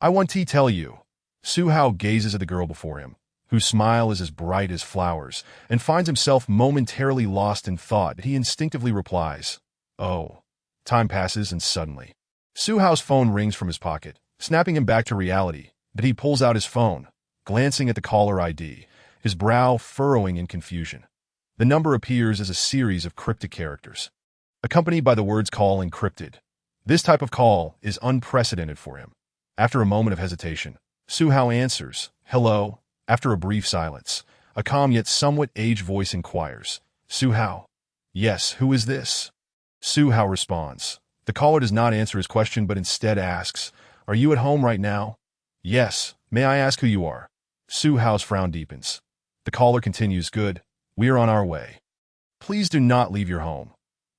I want to tell you. Su Hao gazes at the girl before him, whose smile is as bright as flowers, and finds himself momentarily lost in thought. He instinctively replies, Oh. Time passes, and suddenly, Su Hao's phone rings from his pocket, snapping him back to reality. But he pulls out his phone, glancing at the caller ID, his brow furrowing in confusion. The number appears as a series of cryptic characters, accompanied by the words call encrypted. This type of call is unprecedented for him. After a moment of hesitation, Su Hao answers, Hello. After a brief silence, a calm yet somewhat aged voice inquires, Su Hao. Yes, who is this? Su Hao responds. The caller does not answer his question but instead asks, Are you at home right now? Yes. May I ask who you are? Su Hao's frown deepens. The caller continues, Good. We are on our way. Please do not leave your home.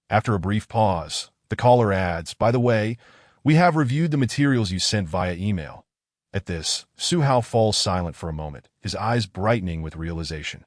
After a brief pause, the caller adds, By the way, we have reviewed the materials you sent via email. At this, Su Hao falls silent for a moment, his eyes brightening with realization.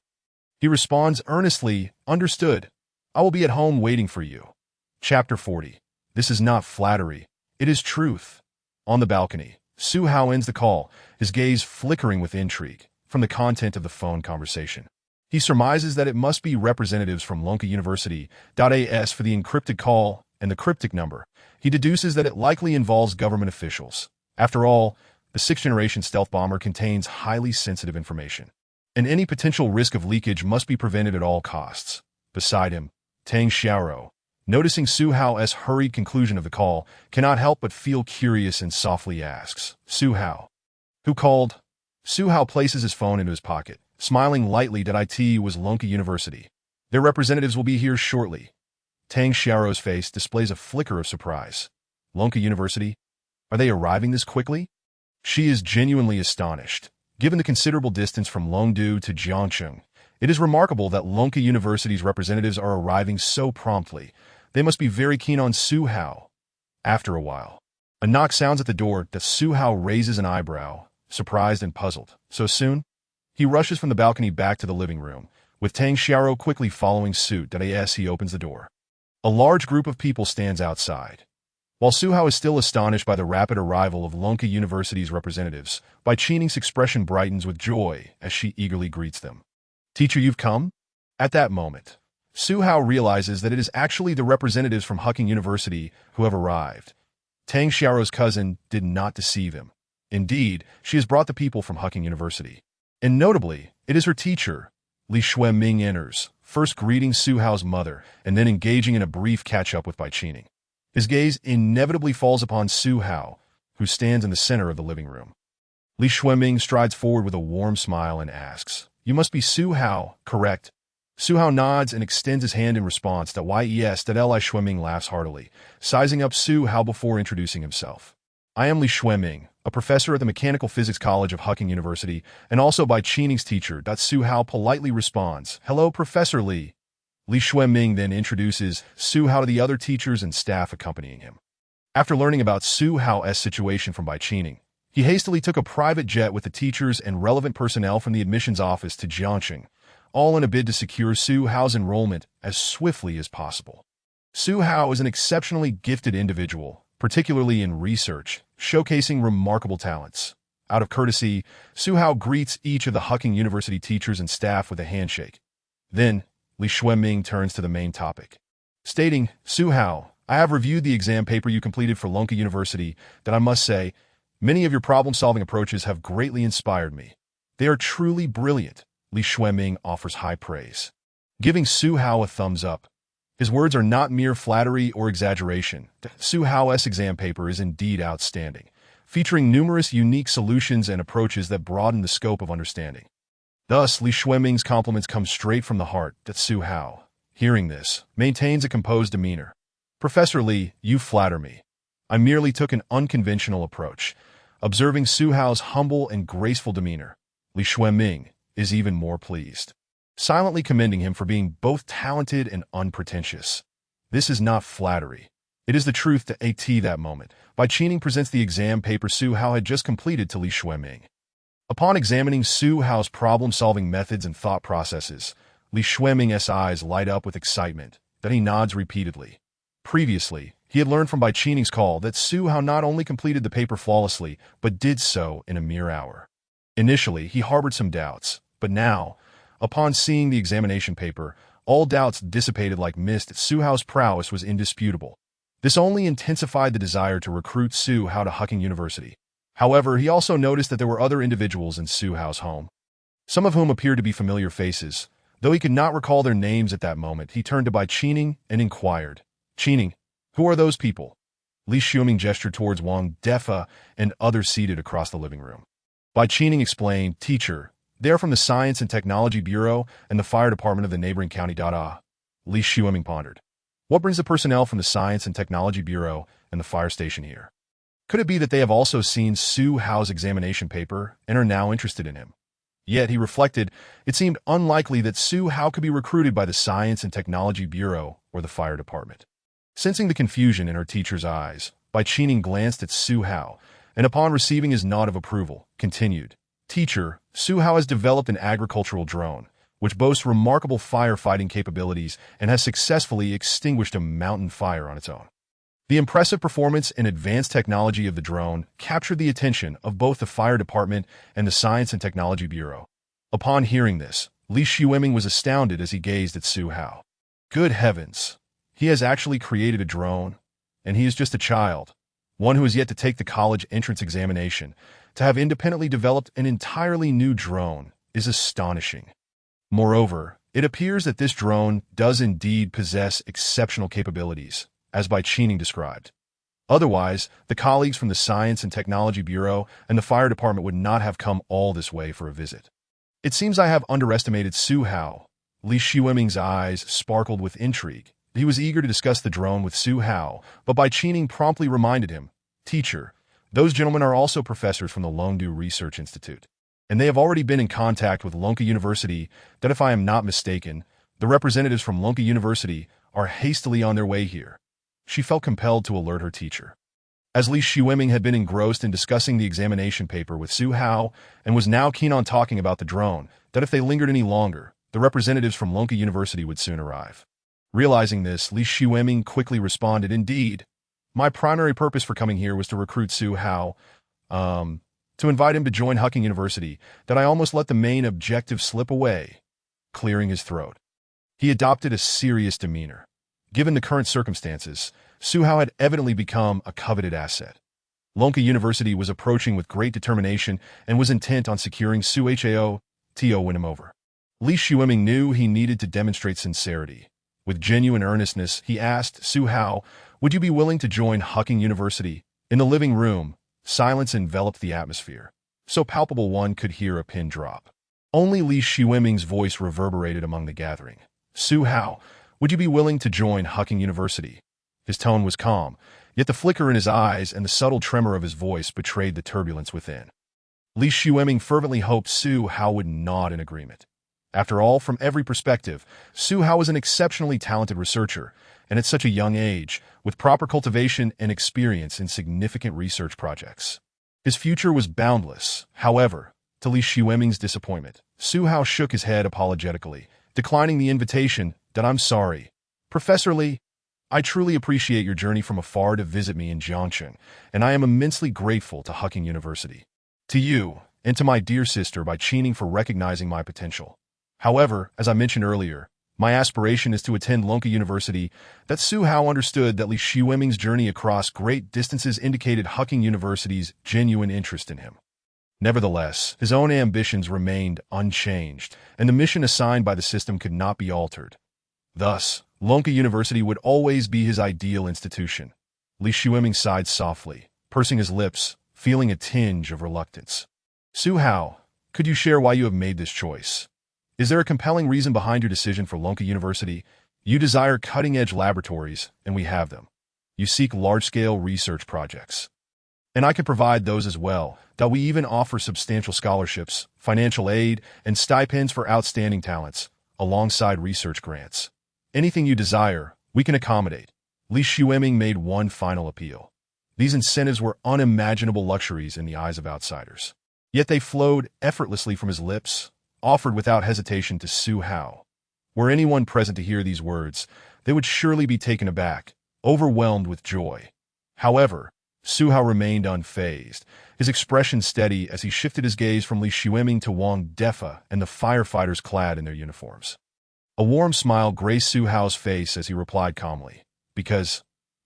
He responds earnestly, Understood. I will be at home waiting for you. Chapter 40. This is not flattery. It is truth. On the balcony, Su Hao ends the call, his gaze flickering with intrigue from the content of the phone conversation. He surmises that it must be representatives from Lonka University. As for the encrypted call and the cryptic number, he deduces that it likely involves government officials. After all, the 6th-Generation stealth bomber contains highly sensitive information, and any potential risk of leakage must be prevented at all costs. Beside him, Tang Xiaorou, noticing Su Hao's hurried conclusion of the call, cannot help but feel curious and softly asks, Su Hao. Who called? Su Hao places his phone into his pocket, smiling lightly that it was Lonka University. Their representatives will be here shortly. Tang Xiaorou's face displays a flicker of surprise. Lonka University? Are they arriving this quickly? She is genuinely astonished. Given the considerable distance from Longdu to Jiangcheng, it is remarkable that Lonka University's representatives are arriving so promptly. They must be very keen on Su Hao. After a while, a knock sounds at the door that Su Hao raises an eyebrow, surprised and puzzled. So soon? He rushes from the balcony back to the living room, with Tang Xiao quickly following suit. As he opens the door, a large group of people stands outside. While Su Hao is still astonished by the rapid arrival of Lonka University's representatives, Bai Qining's expression brightens with joy as she eagerly greets them. Teacher, you've come? At that moment, Su Hao realizes that it is actually the representatives from Huqing University who have arrived. Tang Xiao's cousin did not deceive him. Indeed, she has brought the people from Huqing University. And notably, it is her teacher, Li Xueming enters, first greeting Su Hao's mother and then engaging in a brief catch-up with Bai Qining. His gaze inevitably falls upon Su Hao, who stands in the center of the living room. Li Xueming strides forward with a warm smile and asks, "You must be Su Hao, correct?" Su Hao nods and extends his hand in response. Yes, Li Xueming laughs heartily, sizing up Su Hao before introducing himself. "I am Li Xueming, a professor at the Mechanical Physics College of Huqing University, and also Bai Qining's teacher." Su Hao politely responds, "Hello, Professor Li." Li Xueming then introduces Su Hao to the other teachers and staff accompanying him. After learning about Su Hao's situation from Bai Qining, he hastily took a private jet with the teachers and relevant personnel from the admissions office to Jiangcheng, all in a bid to secure Su Hao's enrollment as swiftly as possible. Su Hao is an exceptionally gifted individual, particularly in research, showcasing remarkable talents. Out of courtesy, Su Hao greets each of the Huqing University teachers and staff with a handshake. Then, Li Xueming turns to the main topic, stating, "Su Hao, I have reviewed the exam paper you completed for Lonka University that I must say, many of your problem-solving approaches have greatly inspired me. They are truly brilliant." Li Xueming offers high praise, giving Su Hao a thumbs up. His words are not mere flattery or exaggeration. Su Hao's exam paper is indeed outstanding, featuring numerous unique solutions and approaches that broaden the scope of understanding. Thus, Li Xueming's compliments come straight from the heart. Su Hao, hearing this, maintains a composed demeanor. "Professor Li, you flatter me. I merely took an unconventional approach." Observing Su Hao's humble and graceful demeanor, Li Xueming is even more pleased, silently commending him for being both talented and unpretentious. This is not flattery. It is the truth. At that moment, Bai Qining presents the exam paper Su Hao had just completed to Li Xueming. Upon examining Su Hao's problem-solving methods and thought processes, Li Xueming's eyes light up with excitement. Then he nods repeatedly. Previously, he had learned from Bai Qining's call that Su Hao not only completed the paper flawlessly, but did so in a mere hour. Initially, he harbored some doubts, but now, upon seeing the examination paper, all doubts dissipated like mist. Su Hao's prowess was indisputable. This only intensified the desire to recruit Su Hao to Huqing University. However, he also noticed that there were other individuals in Su Hao's home, some of whom appeared to be familiar faces. Though he could not recall their names at that moment, he turned to Bai Qining and inquired, "Qining, who are those people?" Li Xueming gestured towards Wang Defa and others seated across the living room. Bai Qining explained, "Teacher, they are from the Science and Technology Bureau and the Fire Department of the neighboring county." Li Xueming pondered. What brings the personnel from the Science and Technology Bureau and the fire station here? Could it be that they have also seen Su Hao's examination paper and are now interested in him? Yet, he reflected, it seemed unlikely that Su Hao could be recruited by the Science and Technology Bureau or the Fire Department. Sensing the confusion in her teacher's eyes, Bai Qining glanced at Su Hao, and upon receiving his nod of approval, continued, "Teacher, Su Hao has developed an agricultural drone, which boasts remarkable firefighting capabilities and has successfully extinguished a mountain fire on its own." The impressive performance and advanced technology of the drone captured the attention of both the Fire Department and the Science and Technology Bureau. Upon hearing this, Li Xueming was astounded as he gazed at Su Hao. Good heavens! He has actually created a drone, and he is just a child, one who has yet to take the college entrance examination. To have independently developed an entirely new drone is astonishing. Moreover, it appears that this drone does indeed possess exceptional capabilities, as Bai Qining described. Otherwise, the colleagues from the Science and Technology Bureau and the Fire Department would not have come all this way for a visit. It seems I have underestimated Su Hao. Li Xueming's eyes sparkled with intrigue. He was eager to discuss the drone with Su Hao, but Bai Qining promptly reminded him, "Teacher, Those gentlemen are also professors from the Longdu Research Institute, and they have already been in contact with Lonka University that, if I am not mistaken, the representatives from Lonka University are hastily on their way here. She felt compelled to alert her teacher. As Li Xueming had been engrossed in discussing the examination paper with Su Hao and was now keen on talking about the drone, that if they lingered any longer, the representatives from Lonka University would soon arrive. Realizing this, Li Xueming quickly responded, "Indeed, my primary purpose for coming here was to recruit Su Hao, to invite him to join Hucking University, that I almost let the main objective slip away." Clearing his throat, he adopted a serious demeanor. Given the current circumstances, Su Hao had evidently become a coveted asset. Lonka University was approaching with great determination and was intent on securing Su Hao to win him over. Li Xueming knew he needed to demonstrate sincerity. With genuine earnestness, he asked Su Hao, "Would you be willing to join Hucking University?" In the living room, silence enveloped the atmosphere, so palpable one could hear a pin drop. Only Li Xueming's voice reverberated among the gathering. "Su Hao, would you be willing to join Hucking University?" His tone was calm, yet the flicker in his eyes and the subtle tremor of his voice betrayed the turbulence within. Li Xueming fervently hoped Su Hao would nod in agreement. After all, from every perspective, Su Hao was an exceptionally talented researcher, and at such a young age, with proper cultivation and experience in significant research projects. His future was boundless. However, to Li Xueming's disappointment, Su Hao shook his head apologetically, declining the invitation. "That I'm sorry. Professor Li, I truly appreciate your journey from afar to visit me in Jiangcheng, and I am immensely grateful to Hucking University, to you, and to my dear sister by Cheaning for recognizing my potential. However, as I mentioned earlier, my aspiration is to attend Lonka University." That Su Hao understood that Li Xueming's journey across great distances indicated Hucking University's genuine interest in him. Nevertheless, his own ambitions remained unchanged, and the mission assigned by the system could not be altered. Thus, Lonka University would always be his ideal institution. Li Xueming sighed softly, pursing his lips, feeling a tinge of reluctance. "Su Hao, could you share why you have made this choice? Is there a compelling reason behind your decision for Lonka University? You desire cutting-edge laboratories, and we have them. You seek large-scale research projects, and I can provide those as well. That we even offer substantial scholarships, financial aid, and stipends for outstanding talents, alongside research grants. Anything you desire, we can accommodate." Li Xueming made one final appeal. These incentives were unimaginable luxuries in the eyes of outsiders. Yet they flowed effortlessly from his lips, offered without hesitation to Su Hao. Were anyone present to hear these words, they would surely be taken aback, overwhelmed with joy. However, Su Hao remained unfazed, his expression steady as he shifted his gaze from Li Xueming to Wang Defa and the firefighters clad in their uniforms. A warm smile graced Su Hao's face as he replied calmly, "Because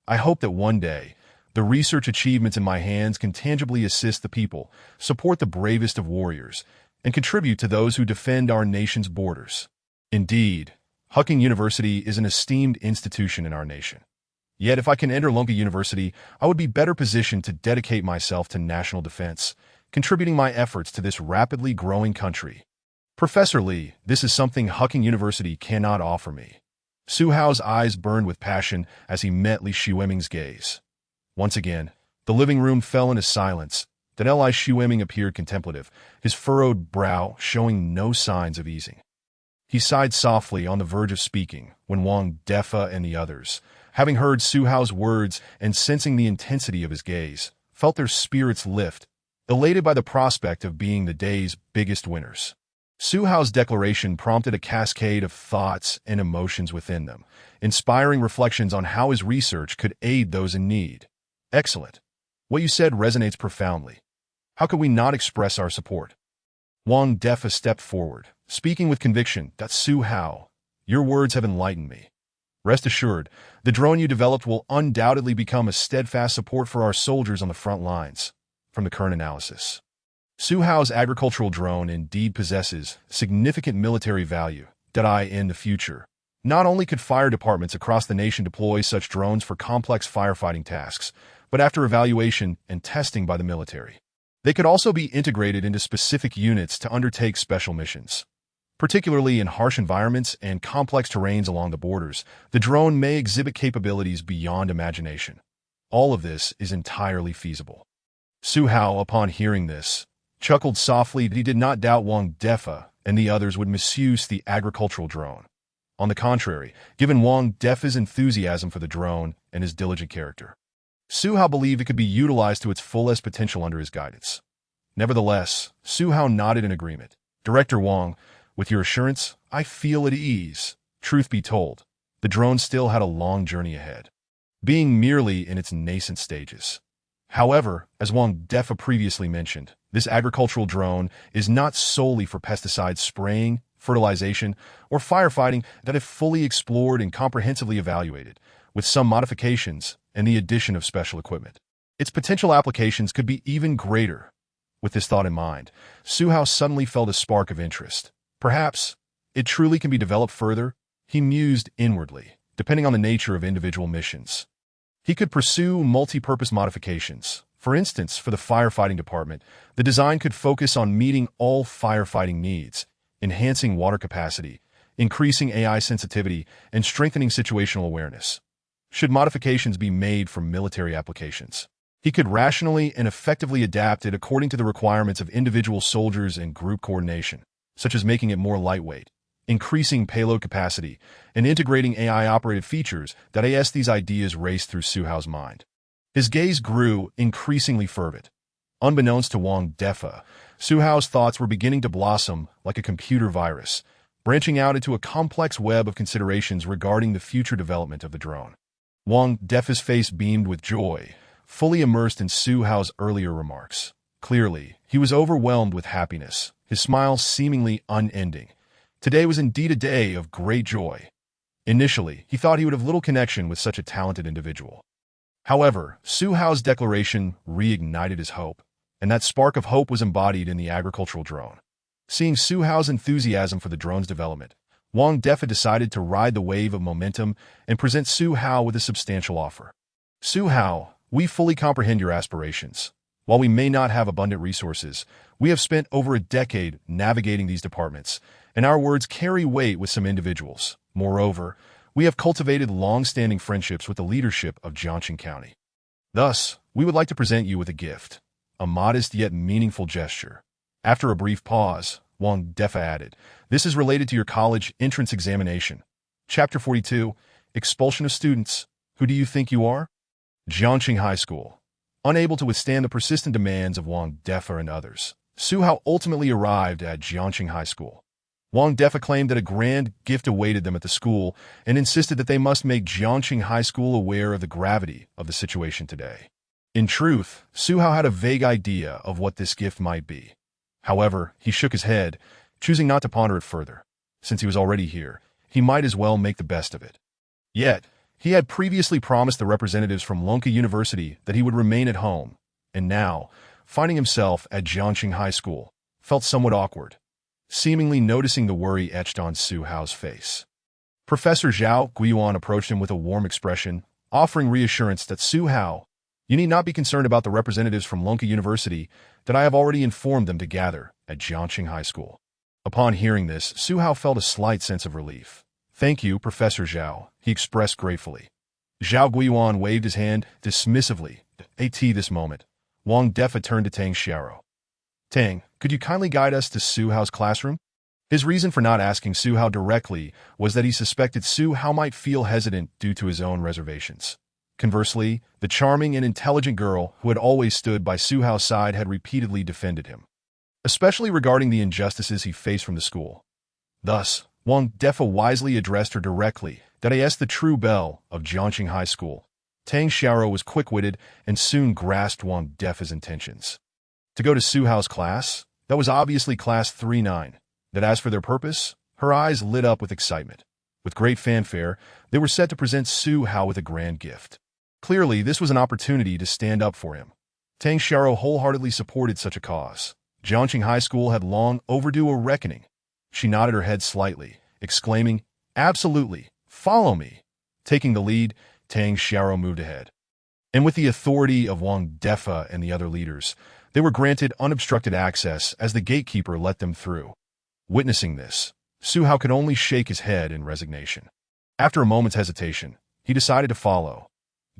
I hope that one day, the research achievements in my hands can tangibly assist the people, support the bravest of warriors, and contribute to those who defend our nation's borders." Indeed, Hucking University is an esteemed institution in our nation. Yet if I can enter Lonka University, I would be better positioned to dedicate myself to national defense, contributing my efforts to this rapidly growing country. Professor Li, this is something Hucking University cannot offer me. Su Hao's eyes burned with passion as he met Li Xueming's gaze. Once again, the living room fell into silence. Then Li Xueming appeared contemplative, his furrowed brow showing no signs of easing. He sighed softly on the verge of speaking when Wang Defa and the others, having heard Su Hao's words and sensing the intensity of his gaze, felt their spirits lift, elated by the prospect of being the day's biggest winners. Su Hao's declaration prompted a cascade of thoughts and emotions within them, inspiring reflections on how his research could aid those in need. "Excellent. What you said resonates profoundly. How could we not express our support?" Wang Defa stepped forward, speaking with conviction. "That Su Hao, your words have enlightened me. Rest assured, the drone you developed will undoubtedly become a steadfast support for our soldiers on the front lines." From the current analysis, Su Hao's agricultural drone indeed possesses significant military value that in the future, not only could fire departments across the nation deploy such drones for complex firefighting tasks, but after evaluation and testing by the military, they could also be integrated into specific units to undertake special missions. Particularly in harsh environments and complex terrains along the borders, the drone may exhibit capabilities beyond imagination. All of this is entirely feasible. Su Hao, upon hearing this, chuckled softly that he did not doubt Wang Defa and the others would misuse the agricultural drone. On the contrary, given Wang Defa's enthusiasm for the drone and his diligent character, Su Hao believed it could be utilized to its fullest potential under his guidance. Nevertheless, Su Hao nodded in agreement. Director Wang, with your assurance, I feel at ease. Truth be told, the drone still had a long journey ahead, being merely in its nascent stages. However, as Wang Defa previously mentioned, this agricultural drone is not solely for pesticide spraying, fertilization, or firefighting that if fully explored and comprehensively evaluated, with some modifications and the addition of special equipment, its potential applications could be even greater. With this thought in mind, Su Hao suddenly felt a spark of interest. Perhaps it truly can be developed further, he mused inwardly, depending on the nature of individual missions. He could pursue multi-purpose modifications. For instance, for the firefighting department, the design could focus on meeting all firefighting needs, enhancing water capacity, increasing AI sensitivity, and strengthening situational awareness. Should modifications be made for military applications, he could rationally and effectively adapt it according to the requirements of individual soldiers and group coordination, such as making it more lightweight, increasing payload capacity, and integrating AI-operated features that as these ideas raced through Su Hao's mind. His gaze grew increasingly fervent. Unbeknownst to Wang Defa, Su Hao's thoughts were beginning to blossom like a computer virus, branching out into a complex web of considerations regarding the future development of the drone. Wang Defa's face beamed with joy, fully immersed in Su Hao's earlier remarks. Clearly, he was overwhelmed with happiness, his smile seemingly unending. Today was indeed a day of great joy. Initially, he thought he would have little connection with such a talented individual. However, Su Hao's declaration reignited his hope, and that spark of hope was embodied in the agricultural drone. Seeing Su Hao's enthusiasm for the drone's development, Wang Defa decided to ride the wave of momentum and present Su Hao with a substantial offer. Su Hao, we fully comprehend your aspirations. While we may not have abundant resources, we have spent over a decade navigating these departments, and our words carry weight with some individuals. Moreover, we have cultivated long-standing friendships with the leadership of Jiangxing County. Thus, we would like to present you with a gift, a modest yet meaningful gesture. After a brief pause, Wang Defa added, this is related to your college entrance examination. Chapter 42, Expulsion of Students. Who do you think you are? Jiangxing High School. Unable to withstand the persistent demands of Wang Defa and others, Su Hao ultimately arrived at Jiangxing High School. Wang Defa claimed that a grand gift awaited them at the school and insisted that they must make Jiangxing High School aware of the gravity of the situation today. In truth, Su Hao had a vague idea of what this gift might be. However, he shook his head, choosing not to ponder it further. Since he was already here, he might as well make the best of it. Yet, he had previously promised the representatives from Lonka University that he would remain at home, and now, finding himself at Jiangxing High School, felt somewhat awkward, seemingly noticing the worry etched on Su Hao's face. Professor Zhao Guiyuan approached him with a warm expression, offering reassurance that Su Hao, you need not be concerned about the representatives from Lonka University, that I have already informed them to gather at Jiangxing High School. Upon hearing this, Su Hao felt a slight sense of relief. Thank you, Professor Zhao, he expressed gratefully. Zhao Guiyuan waved his hand dismissively. At this moment, Wang Defa turned to Tang Xiao. Tang, could you kindly guide us to Su Hao's classroom? His reason for not asking Su Hao directly was that he suspected Su Hao might feel hesitant due to his own reservations. Conversely, the charming and intelligent girl who had always stood by Su Hao's side had repeatedly defended him, especially regarding the injustices he faced from the school. Thus, Wang Defa wisely addressed her directly, that I asked the true belle of Jiangxing High School. Tang Xiao was quick-witted and soon grasped Wang Defa's intentions. To go to Su Hao's class? That was obviously class 3-9. That as for their purpose, her eyes lit up with excitement. With great fanfare, they were set to present Su Hao with a grand gift. Clearly, this was an opportunity to stand up for him. Tang Xiao wholeheartedly supported such a cause. Jiangxing High School had long overdue a reckoning. She nodded her head slightly, exclaiming, absolutely, follow me. Taking the lead, Tang Xiao moved ahead. And with the authority of Wang Defa and the other leaders, they were granted unobstructed access as the gatekeeper let them through. Witnessing this, Su Hao could only shake his head in resignation. After a moment's hesitation, he decided to follow.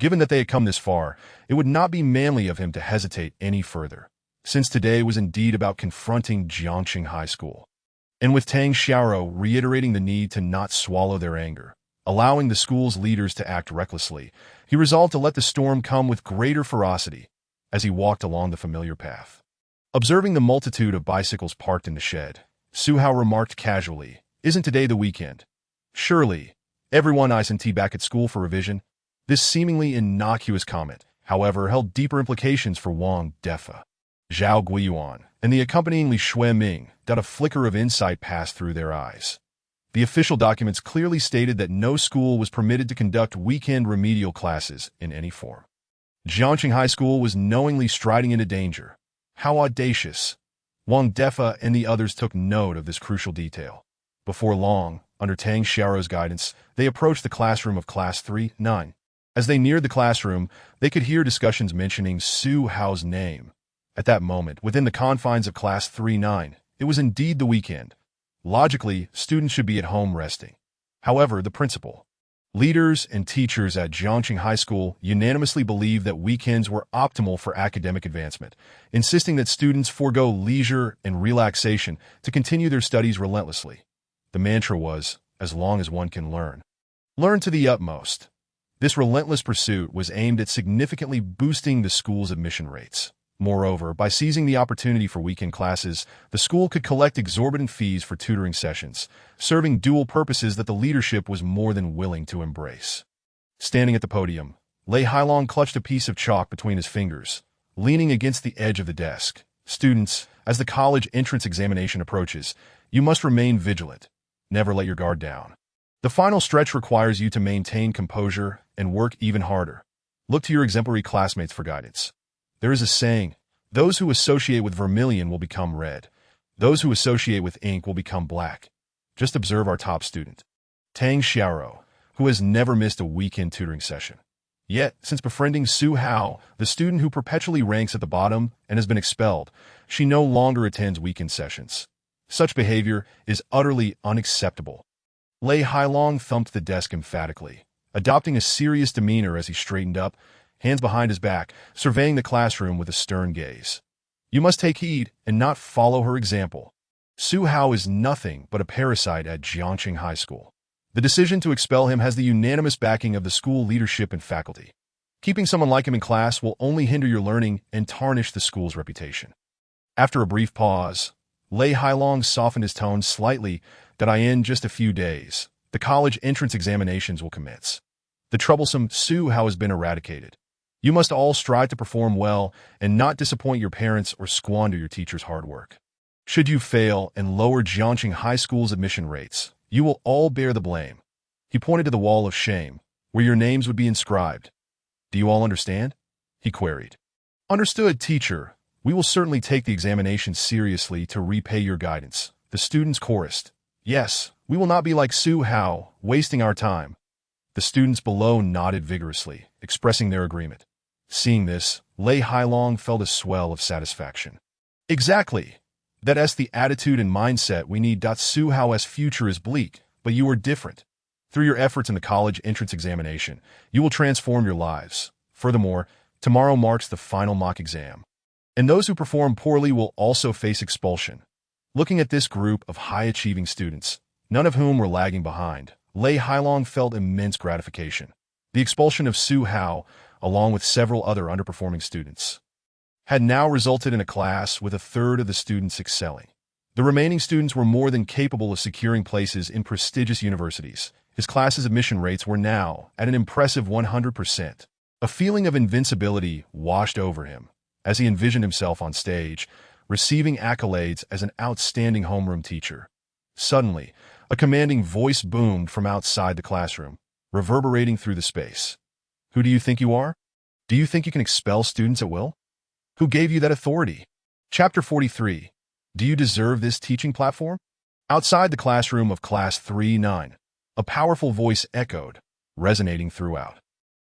Given that they had come this far, it would not be manly of him to hesitate any further, since today was indeed about confronting Jiangxing High School. And with Tang Xiaoro reiterating the need to not swallow their anger, allowing the school's leaders to act recklessly, he resolved to let the storm come with greater ferocity as he walked along the familiar path. Observing the multitude of bicycles parked in the shed, Su Hao remarked casually, "Isn't today the weekend? Surely, everyone isn't back at school for revision?" This seemingly innocuous comment, however, held deeper implications for Wang Defa, Zhao Guiyuan, and the accompanying Li Xueming that a flicker of insight passed through their eyes. The official documents clearly stated that no school was permitted to conduct weekend remedial classes in any form. Jiangxing High School was knowingly striding into danger. How audacious! Wang Defa and the others took note of this crucial detail. Before long, under Tang Xiaoro's guidance, they approached the classroom of Class 3-9. As they neared the classroom, they could hear discussions mentioning Su Hao's name. At that moment, within the confines of Class 3-9, it was indeed the weekend. Logically, students should be at home resting. However, the principal, leaders, and teachers at Jiangxing High School unanimously believed that weekends were optimal for academic advancement, insisting that students forego leisure and relaxation to continue their studies relentlessly. The mantra was, as long as one can learn. Learn to the utmost. This relentless pursuit was aimed at significantly boosting the school's admission rates. Moreover, by seizing the opportunity for weekend classes, the school could collect exorbitant fees for tutoring sessions, serving dual purposes that the leadership was more than willing to embrace. Standing at the podium, Lei Hailong clutched a piece of chalk between his fingers, leaning against the edge of the desk. "Students, as the college entrance examination approaches, you must remain vigilant. Never let your guard down. The final stretch requires you to maintain composure and work even harder. Look to your exemplary classmates for guidance. There is a saying, those who associate with vermilion will become red. Those who associate with ink will become black. Just observe our top student, Tang Xiaoro, who has never missed a weekend tutoring session. Yet, since befriending Su Hao, the student who perpetually ranks at the bottom and has been expelled, she no longer attends weekend sessions. Such behavior is utterly unacceptable." Lei Hailong thumped the desk emphatically, adopting a serious demeanor as he straightened up, hands behind his back, surveying the classroom with a stern gaze. "You must take heed and not follow her example. Su Hao is nothing but a parasite at Jiangxing High School. The decision to expel him has the unanimous backing of the school leadership and faculty. Keeping someone like him in class will only hinder your learning and tarnish the school's reputation." After a brief pause, Lei Hailong softened his tone slightly that in just a few days, the college entrance examinations will commence. The troublesome Su Hao has been eradicated. You must all strive to perform well and not disappoint your parents or squander your teachers' hard work. Should you fail and lower Jiangxing High School's admission rates, you will all bear the blame. He pointed to the wall of shame, where your names would be inscribed. "Do you all understand?" he queried. "Understood, teacher. We will certainly take the examination seriously to repay your guidance," the students chorused. "Yes, we will not be like Su Hao, wasting our time." The students below nodded vigorously, expressing their agreement. Seeing this, Lei Hailong felt a swell of satisfaction. "Exactly. That's the attitude and mindset we need. Su Hao's future is bleak, but you are different. Through your efforts in the college entrance examination, you will transform your lives. Furthermore, tomorrow marks the final mock exam, and those who perform poorly will also face expulsion." Looking at this group of high-achieving students, none of whom were lagging behind, Lei Hailong felt immense gratification. The expulsion of Su Hao, along with several other underperforming students, had now resulted in a class with a third of the students excelling. The remaining students were more than capable of securing places in prestigious universities. His class's admission rates were now at an impressive 100%. A feeling of invincibility washed over him as he envisioned himself on stage, receiving accolades as an outstanding homeroom teacher. Suddenly, a commanding voice boomed from outside the classroom, reverberating through the space. "Who do you think you are? Do you think you can expel students at will? Who gave you that authority?" Chapter 43. Do you deserve this teaching platform? Outside the classroom of Class 3-9, a powerful voice echoed, resonating throughout.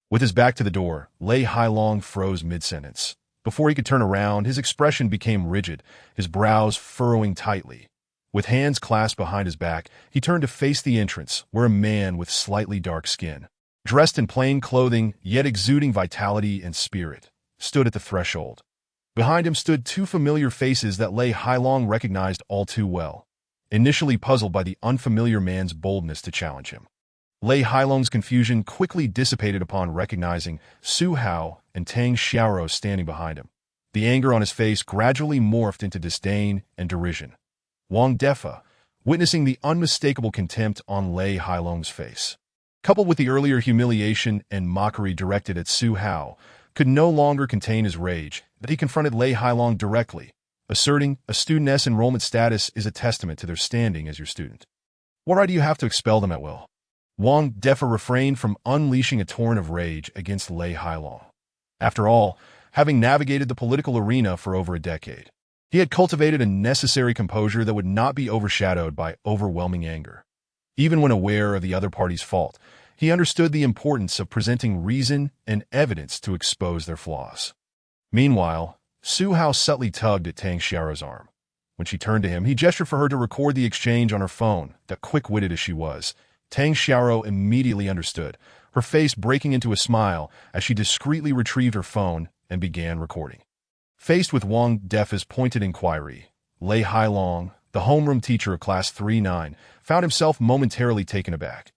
With his back to the door, Lei Hailong froze mid-sentence. Before he could turn around, his expression became rigid, his brows furrowing tightly. With hands clasped behind his back, he turned to face the entrance, where a man with slightly dark skin, dressed in plain clothing, yet exuding vitality and spirit, stood at the threshold. Behind him stood two familiar faces that Lei Hailong recognized all too well, initially puzzled by the unfamiliar man's boldness to challenge him. Lei Hailong's confusion quickly dissipated upon recognizing Su Hao and Tang Xiaoro standing behind him. The anger on his face gradually morphed into disdain and derision. Wang Defa, witnessing the unmistakable contempt on Lei Hailong's face, coupled with the earlier humiliation and mockery directed at Su Hao, could no longer contain his rage, that he confronted Lei Hailong directly, asserting a student's enrollment status is a testament to their standing as your student. What right do you have to expel them at will? Wang Defa refrained from unleashing a torrent of rage against Lei Hailong. After all, having navigated the political arena for over a decade, he had cultivated a necessary composure that would not be overshadowed by overwhelming anger. Even when aware of the other party's fault, he understood the importance of presenting reason and evidence to expose their flaws. Meanwhile, Su Hao subtly tugged at Tang Xiaoro's arm. When she turned to him, he gestured for her to record the exchange on her phone. That quick-witted as she was, Tang Xiaoro immediately understood, her face breaking into a smile as she discreetly retrieved her phone and began recording. Faced with Wang Defa's pointed inquiry, Lei Hailong, the homeroom teacher of Class 3-9, found himself momentarily taken aback.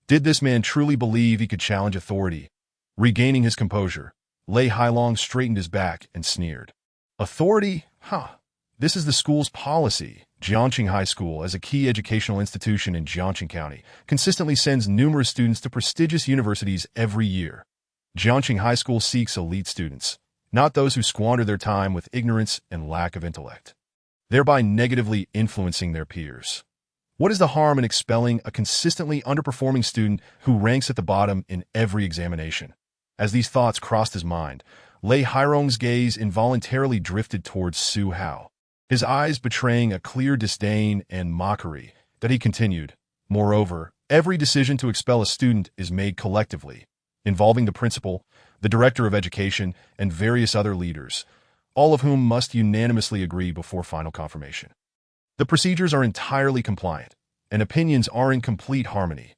Did this man truly believe he could challenge authority? Regaining his composure, Lei Hailong straightened his back and sneered. Authority? Huh. This is the school's policy. Jiangqing High School, as a key educational institution in Jiangqing County, consistently sends numerous students to prestigious universities every year. Jiangqing High School seeks elite students, not those who squander their time with ignorance and lack of intellect, thereby negatively influencing their peers. What is the harm in expelling a consistently underperforming student who ranks at the bottom in every examination? As these thoughts crossed his mind, Lei Hailong's gaze involuntarily drifted towards Su Hao, his eyes betraying a clear disdain and mockery that he continued. Moreover, every decision to expel a student is made collectively, involving the principal, the director of education, and various other leaders, all of whom must unanimously agree before final confirmation. The procedures are entirely compliant, and opinions are in complete harmony.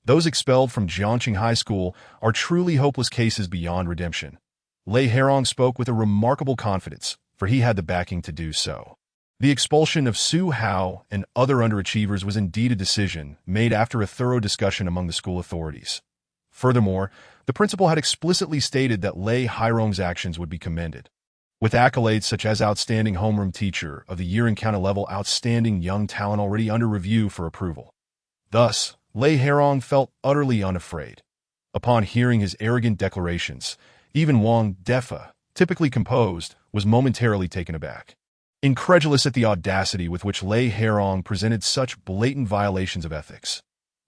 Those expelled from Jiangqing High School are truly hopeless cases beyond redemption. Lei Hailong spoke with a remarkable confidence, for he had the backing to do so. The expulsion of Su Hao and other underachievers was indeed a decision made after a thorough discussion among the school authorities. Furthermore, the principal had explicitly stated that Lei Hailong's actions would be commended, with accolades such as Outstanding Homeroom Teacher of the Year and Counter-Level Outstanding Young Talent already under review for approval. Thus, Lei Hailong felt utterly unafraid. Upon hearing his arrogant declarations, even Wang Defa, typically composed, was momentarily taken aback, incredulous at the audacity with which Lei Hailong presented such blatant violations of ethics.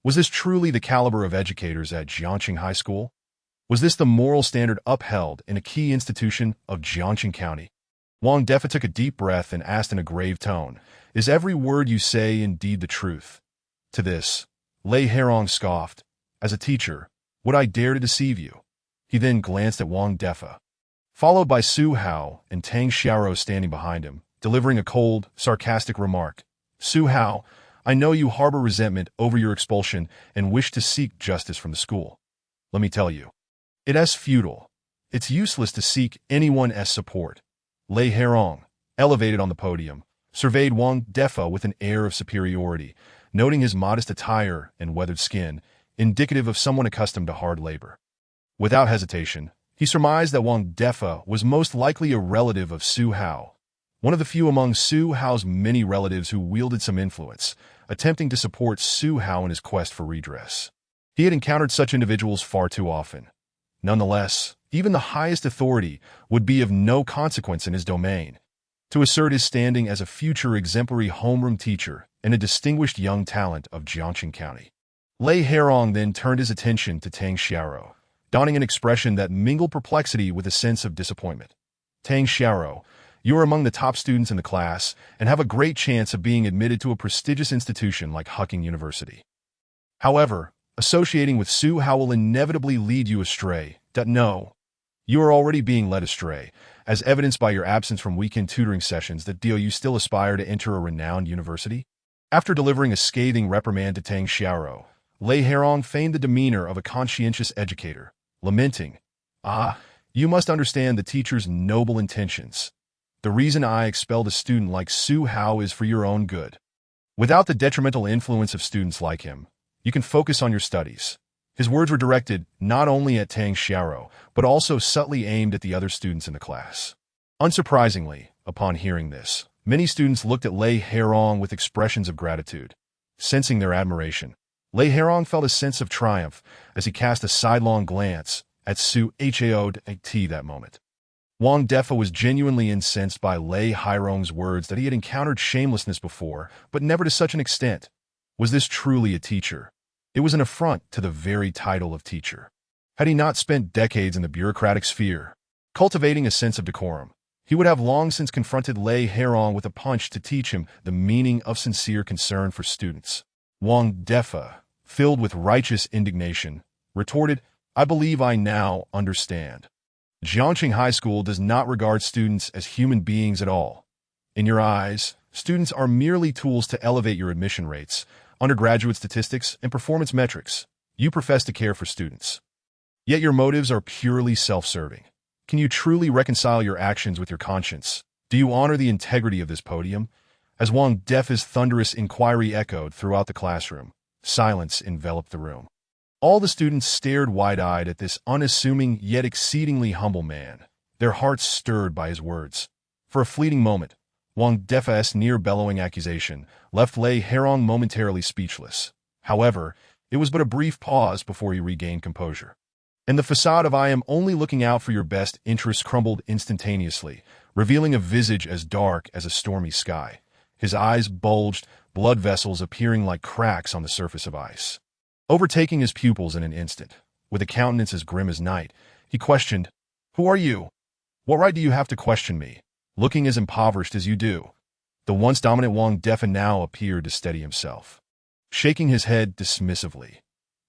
Was this truly the caliber of educators at Jiangqing High School? Was this the moral standard upheld in a key institution of Jiangqing County? Wang Defa took a deep breath and asked in a grave tone, "Is every word you say indeed the truth?" To this, Lei Hailong scoffed. "As a teacher, would I dare to deceive you?" He then glanced at Wang Defa, followed by Su Hao and Tang Xiaoro standing behind him, delivering a cold, sarcastic remark. "Su Hao, I know you harbor resentment over your expulsion and wish to seek justice from the school. Let me tell you, it is futile. It's useless to seek anyone's support." Lei Hailong, elevated on the podium, surveyed Wang Defa with an air of superiority, noting his modest attire and weathered skin, indicative of someone accustomed to hard labor. Without hesitation, he surmised that Wang Defa was most likely a relative of Su Hao, one of the few among Su Hao's many relatives who wielded some influence, attempting to support Su Hao in his quest for redress. He had encountered such individuals far too often. Nonetheless, even the highest authority would be of no consequence in his domain. To assert his standing as a future exemplary homeroom teacher and a distinguished young talent of Jiangqing County, Lei Hailong then turned his attention to Tang Xiaoro, donning an expression that mingled perplexity with a sense of disappointment. "Tang Xiaoro, you are among the top students in the class and have a great chance of being admitted to a prestigious institution like Hucking University. However, associating with Su Hao will inevitably lead you astray. No, you are already being led astray, as evidenced by your absence from weekend tutoring sessions. Do you still aspire to enter a renowned university?" After delivering a scathing reprimand to Tang Xiaoro, Lei Herong feigned the demeanor of a conscientious educator, lamenting, "Ah, you must understand the teacher's noble intentions. The reason I expelled a student like Su Hao is for your own good. Without the detrimental influence of students like him, you can focus on your studies." His words were directed not only at Tang Xiaoro, but also subtly aimed at the other students in the class. Unsurprisingly, upon hearing this, many students looked at Lei Herong with expressions of gratitude. Sensing their admiration, Lei Herong felt a sense of triumph as he cast a sidelong glance at Su Hao that moment. Wang Defa was genuinely incensed by Lei Herong's words that he had encountered shamelessness before, but never to such an extent. Was this truly a teacher? It was an affront to the very title of teacher. Had he not spent decades in the bureaucratic sphere, cultivating a sense of decorum, he would have long since confronted Lei Herong with a punch to teach him the meaning of sincere concern for students. Wang Defa, filled with righteous indignation, retorted, "I believe I now understand. Jiangqing High School does not regard students as human beings at all. In your eyes, students are merely tools to elevate your admission rates, undergraduate statistics, and performance metrics. You profess to care for students. Yet your motives are purely self-serving. Can you truly reconcile your actions with your conscience? Do you honor the integrity of this podium?" As Wang Defa's thunderous inquiry echoed throughout the classroom, silence enveloped the room. All the students stared wide-eyed at this unassuming yet exceedingly humble man, their hearts stirred by his words. For a fleeting moment, Wang Defa's near-bellowing accusation left Lei Herong momentarily speechless. However, it was but a brief pause before he regained composure. And the facade of "I am only looking out for your best interests" crumbled instantaneously, revealing a visage as dark as a stormy sky. His eyes bulged, blood vessels appearing like cracks on the surface of ice. Overtaking his pupils in an instant, with a countenance as grim as night, he questioned, "Who are you? What right do you have to question me, looking as impoverished as you do?" The once dominant Wang Defa now appeared to steady himself, shaking his head dismissively.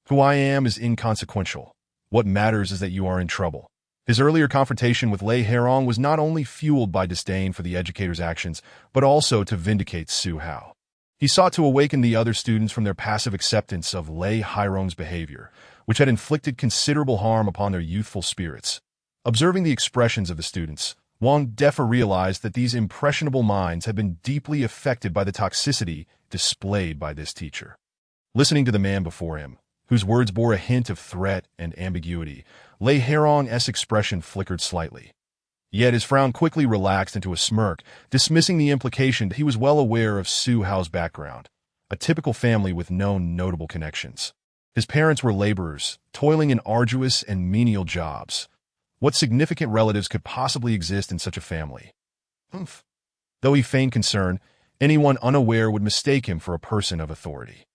"Who I am is inconsequential. What matters is that you are in trouble." His earlier confrontation with Lei Herong was not only fueled by disdain for the educator's actions, but also to vindicate Su Hao. He sought to awaken the other students from their passive acceptance of Lei Herong's behavior, which had inflicted considerable harm upon their youthful spirits. Observing the expressions of the students, Wang Defa realized that these impressionable minds had been deeply affected by the toxicity displayed by this teacher. Listening to the man before him, whose words bore a hint of threat and ambiguity, Lei Herong's expression flickered slightly. Yet his frown quickly relaxed into a smirk, dismissing the implication that he was well aware of Su Hao's background, a typical family with no notable connections. His parents were laborers, toiling in arduous and menial jobs. What significant relatives could possibly exist in such a family? Humph. Though he feigned concern, anyone unaware would mistake him for a person of authority.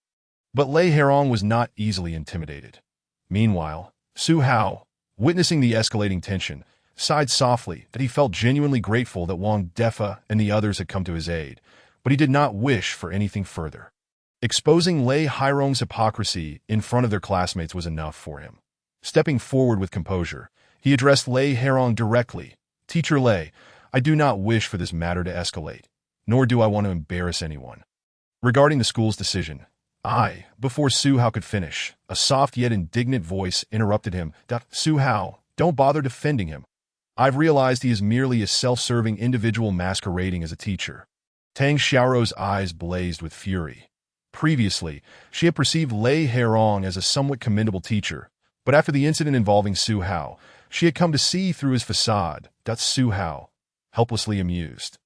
But Lei Herong was not easily intimidated. Meanwhile, Su Hao, witnessing the escalating tension, sighed softly that he felt genuinely grateful that Wang Defa and the others had come to his aid, but he did not wish for anything further. Exposing Lei Herong's hypocrisy in front of their classmates was enough for him. Stepping forward with composure, he addressed Lei Herong directly. "Teacher Lei, I do not wish for this matter to escalate, nor do I want to embarrass anyone. Regarding the school's decision, before Su Hao could finish, a soft yet indignant voice interrupted him. "Su Hao, don't bother defending him. I've realized he is merely a self-serving individual masquerading as a teacher." Tang Xiaoro's eyes blazed with fury. Previously, she had perceived Lei Herong as a somewhat commendable teacher, but after the incident involving Su Hao, she had come to see through his facade. Su Hao, helplessly amused,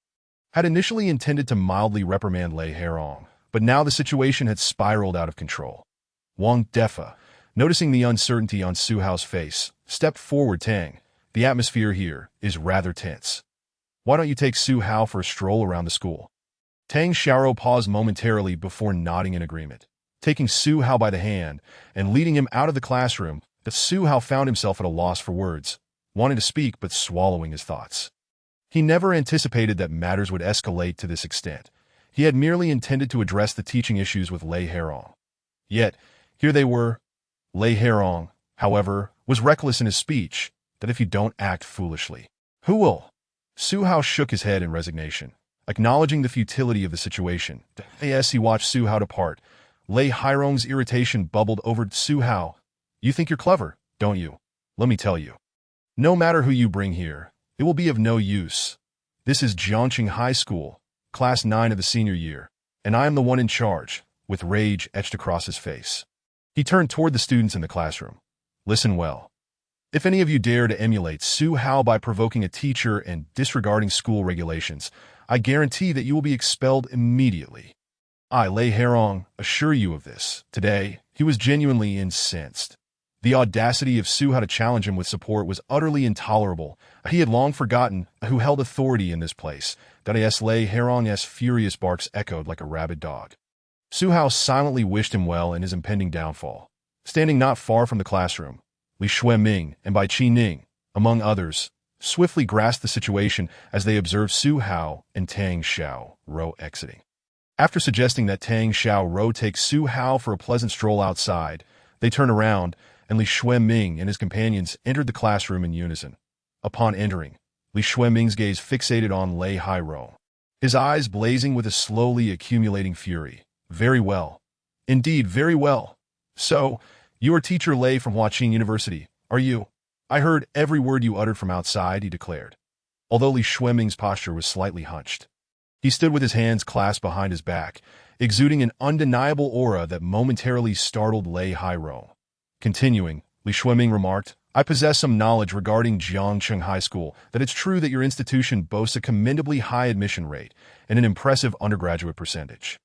had initially intended to mildly reprimand Lei Herong, but now the situation had spiraled out of control. Wang Defa, noticing the uncertainty on Su Hao's face, stepped forward. "Tang, the atmosphere here is rather tense. Why don't you take Su Hao for a stroll around the school?" Tang Xiaoro paused momentarily before nodding in agreement. Taking Su Hao by the hand and leading him out of the classroom, Su Hao found himself at a loss for words, wanting to speak but swallowing his thoughts. He never anticipated that matters would escalate to this extent. He had merely intended to address the teaching issues with Lei Herong. Yet, here they were. Lei Herong, however, was reckless in his speech, that "if you don't act foolishly, who will?" Su Hao shook his head in resignation, acknowledging the futility of the situation. As he watched Su Hao depart, Lei Hairong's irritation bubbled over. Zhihu, you think you're clever, don't you? Let me tell you. No matter who you bring here, it will be of no use. This is Jiangqing High School, Class 9 of the senior year, and I am the one in charge, with rage etched across his face. He turned toward the students in the classroom. Listen well. If any of you dare to emulate Zhihu by provoking a teacher and disregarding school regulations, I guarantee that you will be expelled immediately. I, Lei Hairong, assure you of this. Today, he was genuinely incensed. The audacity of Zhihu to challenge him with support was utterly intolerable. He had long forgotten who held authority in this place. That Lei Hairong's furious barks echoed like a rabid dog. Zhihu silently wished him well in his impending downfall. Standing not far from the classroom, Li Xueming and Bai Qining, among others, swiftly grasped the situation as they observed Zhihu and Tang Xiaorou exiting. After suggesting that Tang Xiaorou take Zhihu for a pleasant stroll outside, they turned around, and Li Xueming and his companions entered the classroom in unison. Upon entering, Li Xueming's gaze fixated on Lei Hairong, his eyes blazing with a slowly accumulating fury. Very well. Indeed, very well. So, you are teacher Lei from Huaqing University, are you? I heard every word you uttered from outside, he declared. Although Li Xueming's posture was slightly hunched, he stood with his hands clasped behind his back, exuding an undeniable aura that momentarily startled Lei Hairong. Continuing, Li Xueming remarked, I possess some knowledge regarding Jiangqing High School, that it's true that your institution boasts a commendably high admission rate and an impressive undergraduate percentage.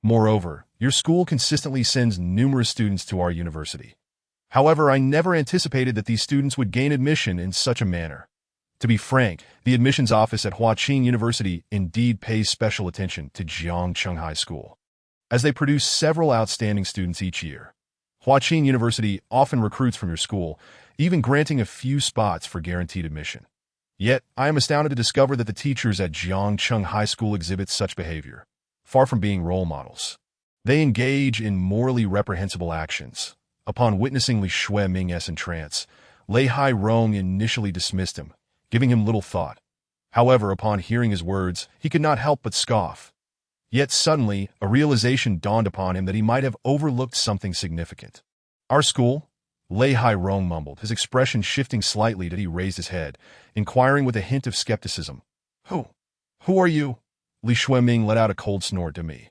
Moreover, your school consistently sends numerous students to our university. However, I never anticipated that these students would gain admission in such a manner. To be frank, the admissions office at Huaqing University indeed pays special attention to Jiangqing High School, as they produce several outstanding students each year. Huaqing University often recruits from your school, even granting a few spots for guaranteed admission. Yet, I am astounded to discover that the teachers at Jiangqing High School exhibit such behavior. Far from being role models, they engage in morally reprehensible actions. Upon witnessing Li Xueming's entrance, Lei Hairong initially dismissed him, giving him little thought. However, upon hearing his words, he could not help but scoff. Yet suddenly, a realization dawned upon him that he might have overlooked something significant. Our school? Lei Hairong mumbled, his expression shifting slightly as he raised his head, inquiring with a hint of skepticism. Who are you? Li Xueming let out a cold snort to me.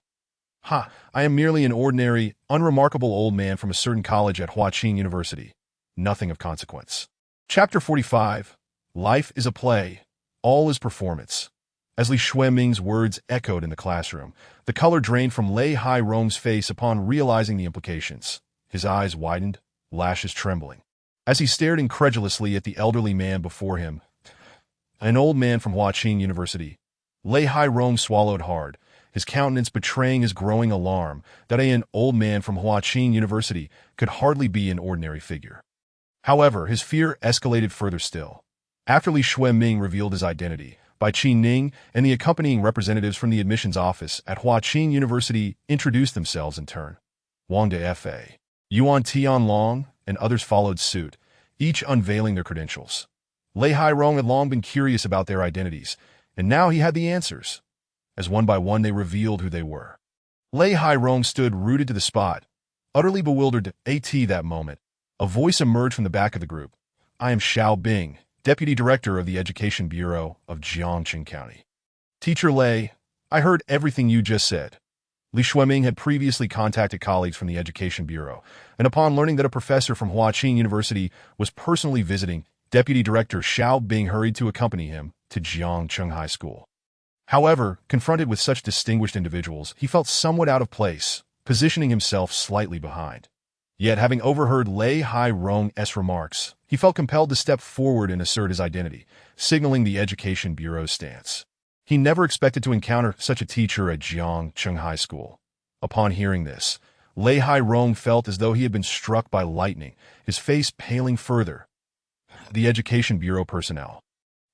Ha, I am merely an ordinary, unremarkable old man from a certain college at Huaqing University. Nothing of consequence. Chapter 45. Life is a play. All is performance. As Li Xueming's words echoed in the classroom, the color drained from Lei Hairong's face upon realizing the implications. His eyes widened, lashes trembling, as he stared incredulously at the elderly man before him. An old man from Huaqing University. Lei Hairong swallowed hard, his countenance betraying his growing alarm that an old man from Huaqing University could hardly be an ordinary figure. However, his fear escalated further still. After Li Xueming revealed his identity, Bai Qining and the accompanying representatives from the admissions office at Huaqing University introduced themselves in turn. Wang De Fa, Yuan Tianlong, and others followed suit, each unveiling their credentials. Lei Hairong had long been curious about their identities, and now he had the answers. As one by one they revealed who they were. Lei Hairong stood rooted to the spot, utterly bewildered. At that moment, a voice emerged from the back of the group. I am Xiao Bing, Deputy Director of the Education Bureau of Jiangqing County. Teacher Lei, I heard everything you just said. Li Xueming had previously contacted colleagues from the Education Bureau, and upon learning that a professor from Huaqing University was personally visiting, Deputy Director Xiao Bing hurried to accompany him to Jiangqing High School. However, confronted with such distinguished individuals, he felt somewhat out of place, positioning himself slightly behind. Yet, having overheard Lei Hairong's remarks, he felt compelled to step forward and assert his identity, signaling the Education Bureau's stance. He never expected to encounter such a teacher at Jiangqing High School. Upon hearing this, Lei Hairong felt as though he had been struck by lightning, his face paling further. The Education Bureau personnel.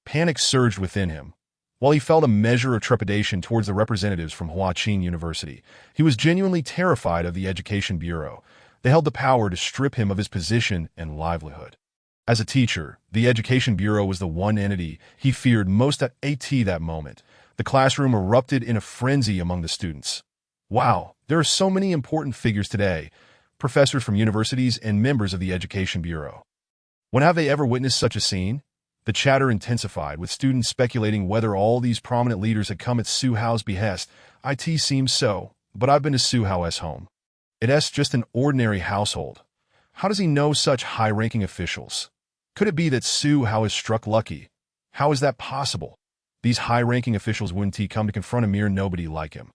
Panic surged within him. While he felt a measure of trepidation towards the representatives from Huaqing University, he was genuinely terrified of the Education Bureau. They held the power to strip him of his position and livelihood. As a teacher, the Education Bureau was the one entity he feared most. At that moment, the classroom erupted in a frenzy among the students. Wow, there are so many important figures today, professors from universities and members of the Education Bureau. When have they ever witnessed such a scene? The chatter intensified, with students speculating whether all these prominent leaders had come at Su Hao's behest. It seems so, but I've been to Su Hao's home. It's just an ordinary household. How does he know such high-ranking officials? Could it be that Su Hao is struck lucky? How is that possible? These high-ranking officials wouldn't come to confront a mere nobody like him.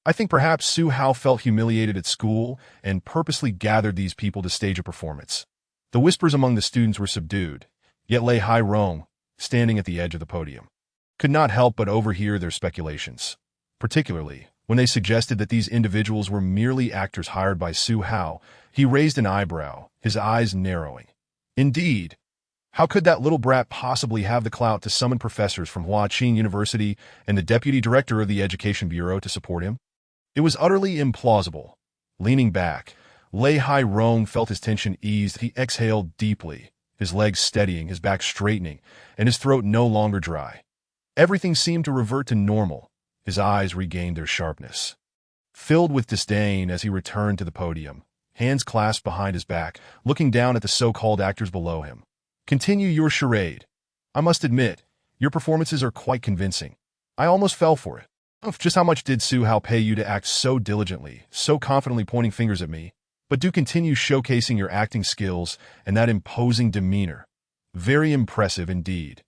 I think perhaps Su Hao felt humiliated at school and purposely gathered these people to stage a performance. The whispers among the students were subdued, yet Lei Hai-rong, standing at the edge of the podium, could not help but overhear their speculations, particularly when they suggested that these individuals were merely actors hired by Su Hao. He raised an eyebrow, his eyes narrowing. Indeed, how could that little brat possibly have the clout to summon professors from Huaqing University and the deputy director of the Education Bureau to support him? It was utterly implausible. Leaning back, Lei Hai-rong felt his tension eased. He exhaled deeply, his legs steadying, his back straightening, and his throat no longer dry. Everything seemed to revert to normal. His eyes regained their sharpness. Filled with disdain as he returned to the podium, hands clasped behind his back, looking down at the so-called actors below him. Continue your charade. I must admit, your performances are quite convincing. I almost fell for it. Just how much did Su Hao pay you to act so diligently, so confidently pointing fingers at me? But do continue showcasing your acting skills and that imposing demeanor. Very impressive indeed.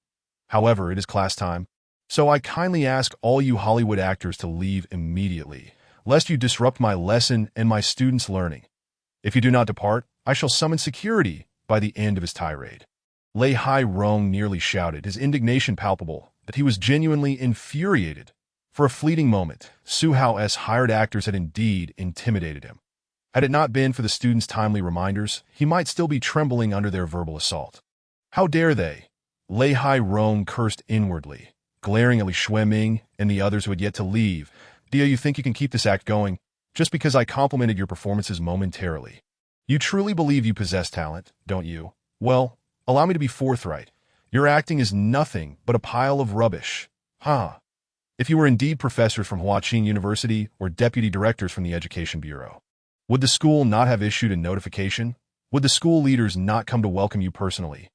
However, it is class time, so I kindly ask all you Hollywood actors to leave immediately, lest you disrupt my lesson and my students' learning. If you do not depart, I shall summon security by the end of his tirade. Lei Hai-rong nearly shouted, his indignation palpable, that he was genuinely infuriated. For a fleeting moment, Su Hao's hired actors had indeed intimidated him. Had it not been for the students' timely reminders, he might still be trembling under their verbal assault. How dare they? Lei Hai-rong cursed inwardly, glaring at Li Xueming and the others who had yet to leave. Do you think you can keep this act going, just because I complimented your performances momentarily? You truly believe you possess talent, don't you? Well, allow me to be forthright. Your acting is nothing but a pile of rubbish. If you were indeed professors from Huaqing University or deputy directors from the Education Bureau, would the school not have issued a notification? Would the school leaders not come to welcome you personally?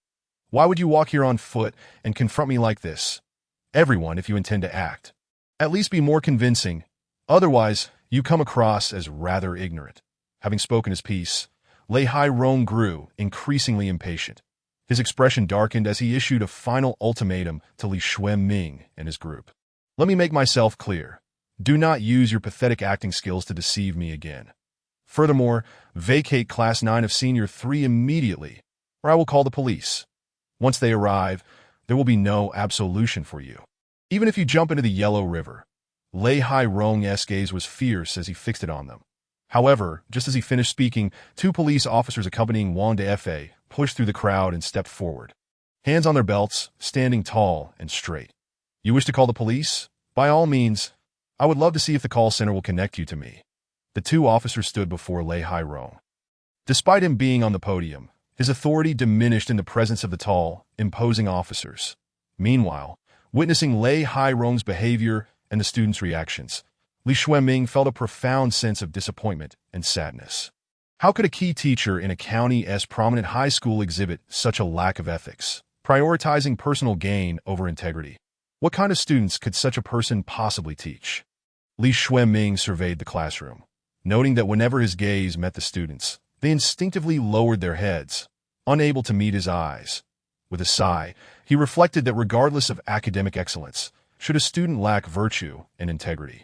Why would you walk here on foot and confront me like this? Everyone, if you intend to act, at least be more convincing. Otherwise, you come across as rather ignorant. Having spoken his piece, Lei Hai-rong grew increasingly impatient. His expression darkened as he issued a final ultimatum to Li Xueming and his group. Let me make myself clear. Do not use your pathetic acting skills to deceive me again. Furthermore, vacate Class 9 of Senior 3 immediately, or I will call the police. Once they arrive, there will be no absolution for you, even if you jump into the Yellow River. Lei Hai-rong's gaze was fierce as he fixed it on them. However, just as he finished speaking, two police officers accompanying Wang Defe pushed through the crowd and stepped forward, hands on their belts, standing tall and straight. You wish to call the police? By all means. I would love to see if the call center will connect you to me. The two officers stood before Lei Hai-rong. Despite him being on the podium, his authority diminished in the presence of the tall, imposing officers. Meanwhile, witnessing Lei Hai-rong's behavior and the students' reactions, Li Xueming felt a profound sense of disappointment and sadness. How could a key teacher in a county's prominent high school exhibit such a lack of ethics, prioritizing personal gain over integrity? What kind of students could such a person possibly teach? Li Xueming surveyed the classroom, noting that whenever his gaze met the students, they instinctively lowered their heads, unable to meet his eyes. With a sigh, he reflected that regardless of academic excellence, should a student lack virtue and integrity,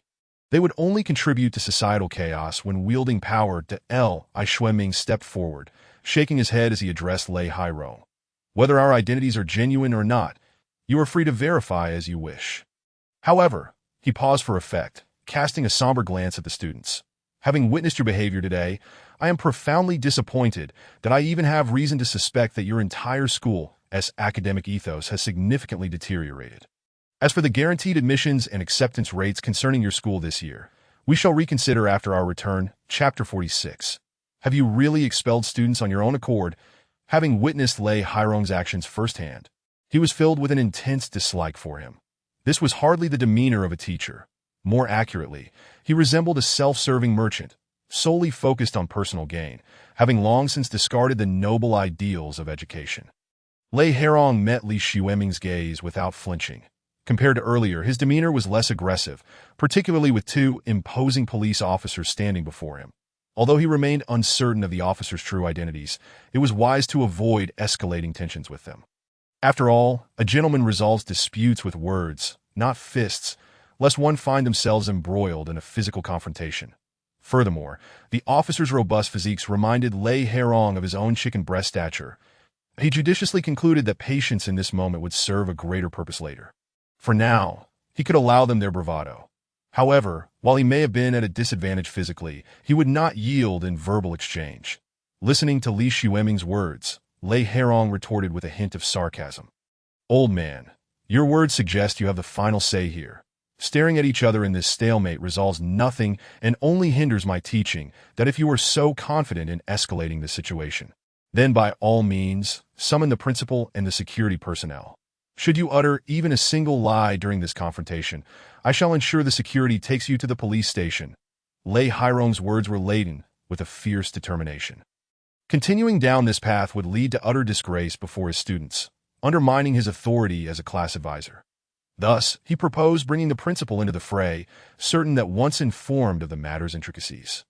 they would only contribute to societal chaos when wielding power. Li Xueming stepped forward, shaking his head as he addressed Lei Hai-rong. Whether our identities are genuine or not, you are free to verify as you wish. However, he paused for effect, casting a somber glance at the students. Having witnessed your behavior today, I am profoundly disappointed that I even have reason to suspect that your entire school's academic ethos has significantly deteriorated. As for the guaranteed admissions and acceptance rates concerning your school this year, we shall reconsider after our return. Chapter 46. Have you really expelled students on your own accord? Having witnessed Lei Hai-rong's actions firsthand, he was filled with an intense dislike for him. This was hardly the demeanor of a teacher. More accurately, he resembled a self-serving merchant, solely focused on personal gain, having long since discarded the noble ideals of education. Lei Hairong met Li Xueming's gaze without flinching. Compared to earlier, his demeanor was less aggressive, particularly with two imposing police officers standing before him. Although he remained uncertain of the officers' true identities, it was wise to avoid escalating tensions with them. After all, a gentleman resolves disputes with words, not fists, lest one find themselves embroiled in a physical confrontation. Furthermore, the officer's robust physiques reminded Lei Hairong of his own chicken breast stature. He judiciously concluded that patience in this moment would serve a greater purpose later. For now, he could allow them their bravado. However, while he may have been at a disadvantage physically, he would not yield in verbal exchange. Listening to Li Xueming's words, Lei Hairong retorted with a hint of sarcasm. "Old man, your words suggest you have the final say here. Staring at each other in this stalemate resolves nothing and only hinders my teaching that if you are so confident in escalating the situation, then by all means, summon the principal and the security personnel. Should you utter even a single lie during this confrontation, I shall ensure the security takes you to the police station." Lei Hairong's words were laden with a fierce determination. Continuing down this path would lead to utter disgrace before his students, undermining his authority as a class advisor. Thus, he proposed bringing the principal into the fray, certain that once informed of the matter's intricacies,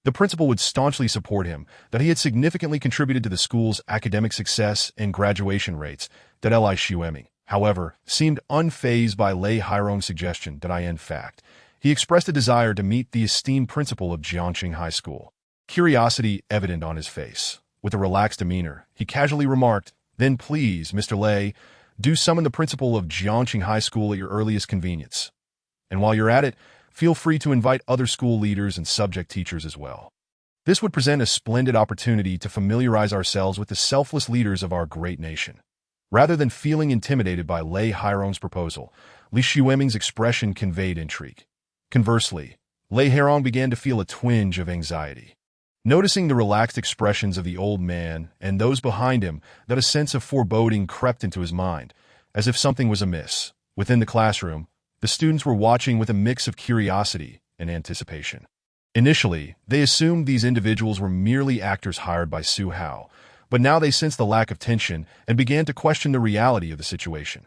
the principal would staunchly support him, that he had significantly contributed to the school's academic success and graduation rates, that Li Xueming, however, seemed unfazed by Lei Hairong's suggestion that in fact, he expressed a desire to meet the esteemed principal of Jiangxing High School. Curiosity evident on his face. With a relaxed demeanor, he casually remarked, "Then please, Mr. Lei, do summon the principal of Jiangxing High School at your earliest convenience. And while you're at it, feel free to invite other school leaders and subject teachers as well." This would present a splendid opportunity to familiarize ourselves with the selfless leaders of our great nation. Rather than feeling intimidated by Lei Hairong's proposal, Li Xueming's expression conveyed intrigue. Conversely, Lei Hairong began to feel a twinge of anxiety. Noticing the relaxed expressions of the old man and those behind him, that a sense of foreboding crept into his mind, as if something was amiss. Within the classroom, the students were watching with a mix of curiosity and anticipation. Initially, they assumed these individuals were merely actors hired by Su Hao, but now they sensed the lack of tension and began to question the reality of the situation.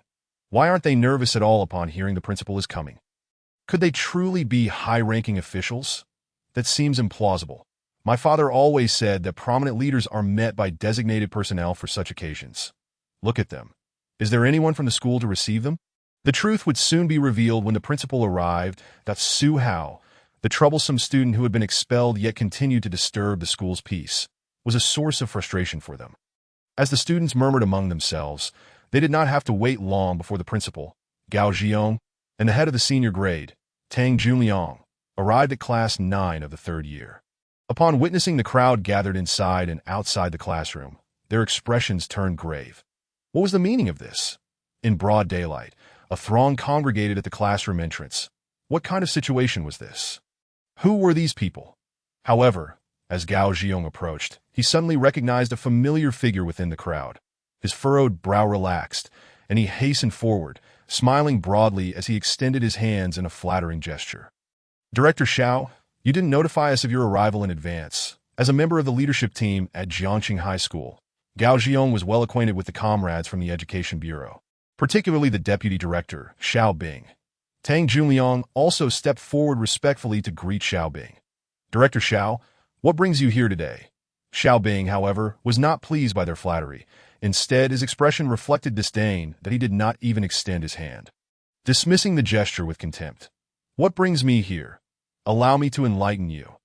Why aren't they nervous at all upon hearing the principal is coming? Could they truly be high-ranking officials? That seems implausible. My father always said that prominent leaders are met by designated personnel for such occasions. Look at them. Is there anyone from the school to receive them? The truth would soon be revealed when the principal arrived, that Su Hao, the troublesome student who had been expelled yet continued to disturb the school's peace, was a source of frustration for them. As the students murmured among themselves, they did not have to wait long before the principal, Gao Zhiong, and the head of the senior grade, Tang Junliang, arrived at class 9 of the 3rd year. Upon witnessing the crowd gathered inside and outside the classroom, their expressions turned grave. What was the meaning of this? In broad daylight, a throng congregated at the classroom entrance. What kind of situation was this? Who were these people? However, as Gao Zhiong approached, he suddenly recognized a familiar figure within the crowd. His furrowed brow relaxed, and he hastened forward, smiling broadly as he extended his hands in a flattering gesture. "Director Xiao, you didn't notify us of your arrival in advance. As a member of the leadership team at Jiangxing High School, Gao Zhiong was well acquainted with the comrades from the Education Bureau, particularly the deputy director, Xiao Bing. Tang Junliang also stepped forward respectfully to greet Xiao Bing. "Director Xiao, what brings you here today?" Xiao Bing, however, was not pleased by their flattery. Instead, his expression reflected disdain that he did not even extend his hand, dismissing the gesture with contempt. "What brings me here? Allow me to enlighten you.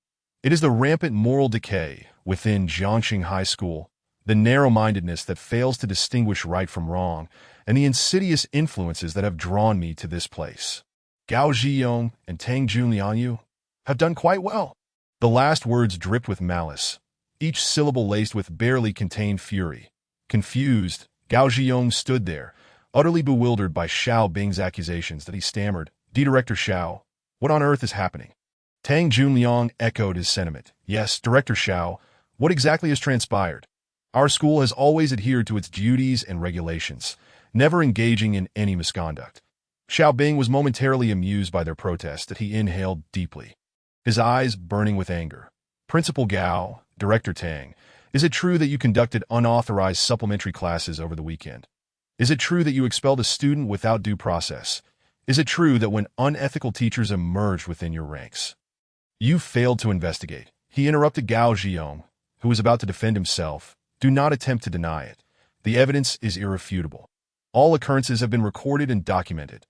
It is the rampant moral decay within Jiangxing High School, the narrow-mindedness that fails to distinguish right from wrong, and the insidious influences that have drawn me to this place. Gao Zhiyong and Tang Junliang have done quite well." The last words dripped with malice, each syllable laced with barely contained fury. Confused, Gao Zhiyong stood there, utterly bewildered by Xiao Bing's accusations that he stammered, "Director Xiao, what on earth is happening?" Tang Junliang echoed his sentiment. "Yes, Director Xiao, what exactly has transpired? Our school has always adhered to its duties and regulations, never engaging in any misconduct." Xiao Bing was momentarily amused by their protest that he inhaled deeply, his eyes burning with anger. Principal Gao, Director Tang, is it true that you conducted unauthorized supplementary classes over the weekend? Is it true that you expelled a student without due process? Is it true that when unethical teachers emerged within your ranks, you failed to investigate? He interrupted Gao Zhiyong, who was about to defend himself. Do not attempt to deny it. The evidence is irrefutable. All occurrences have been recorded and documented.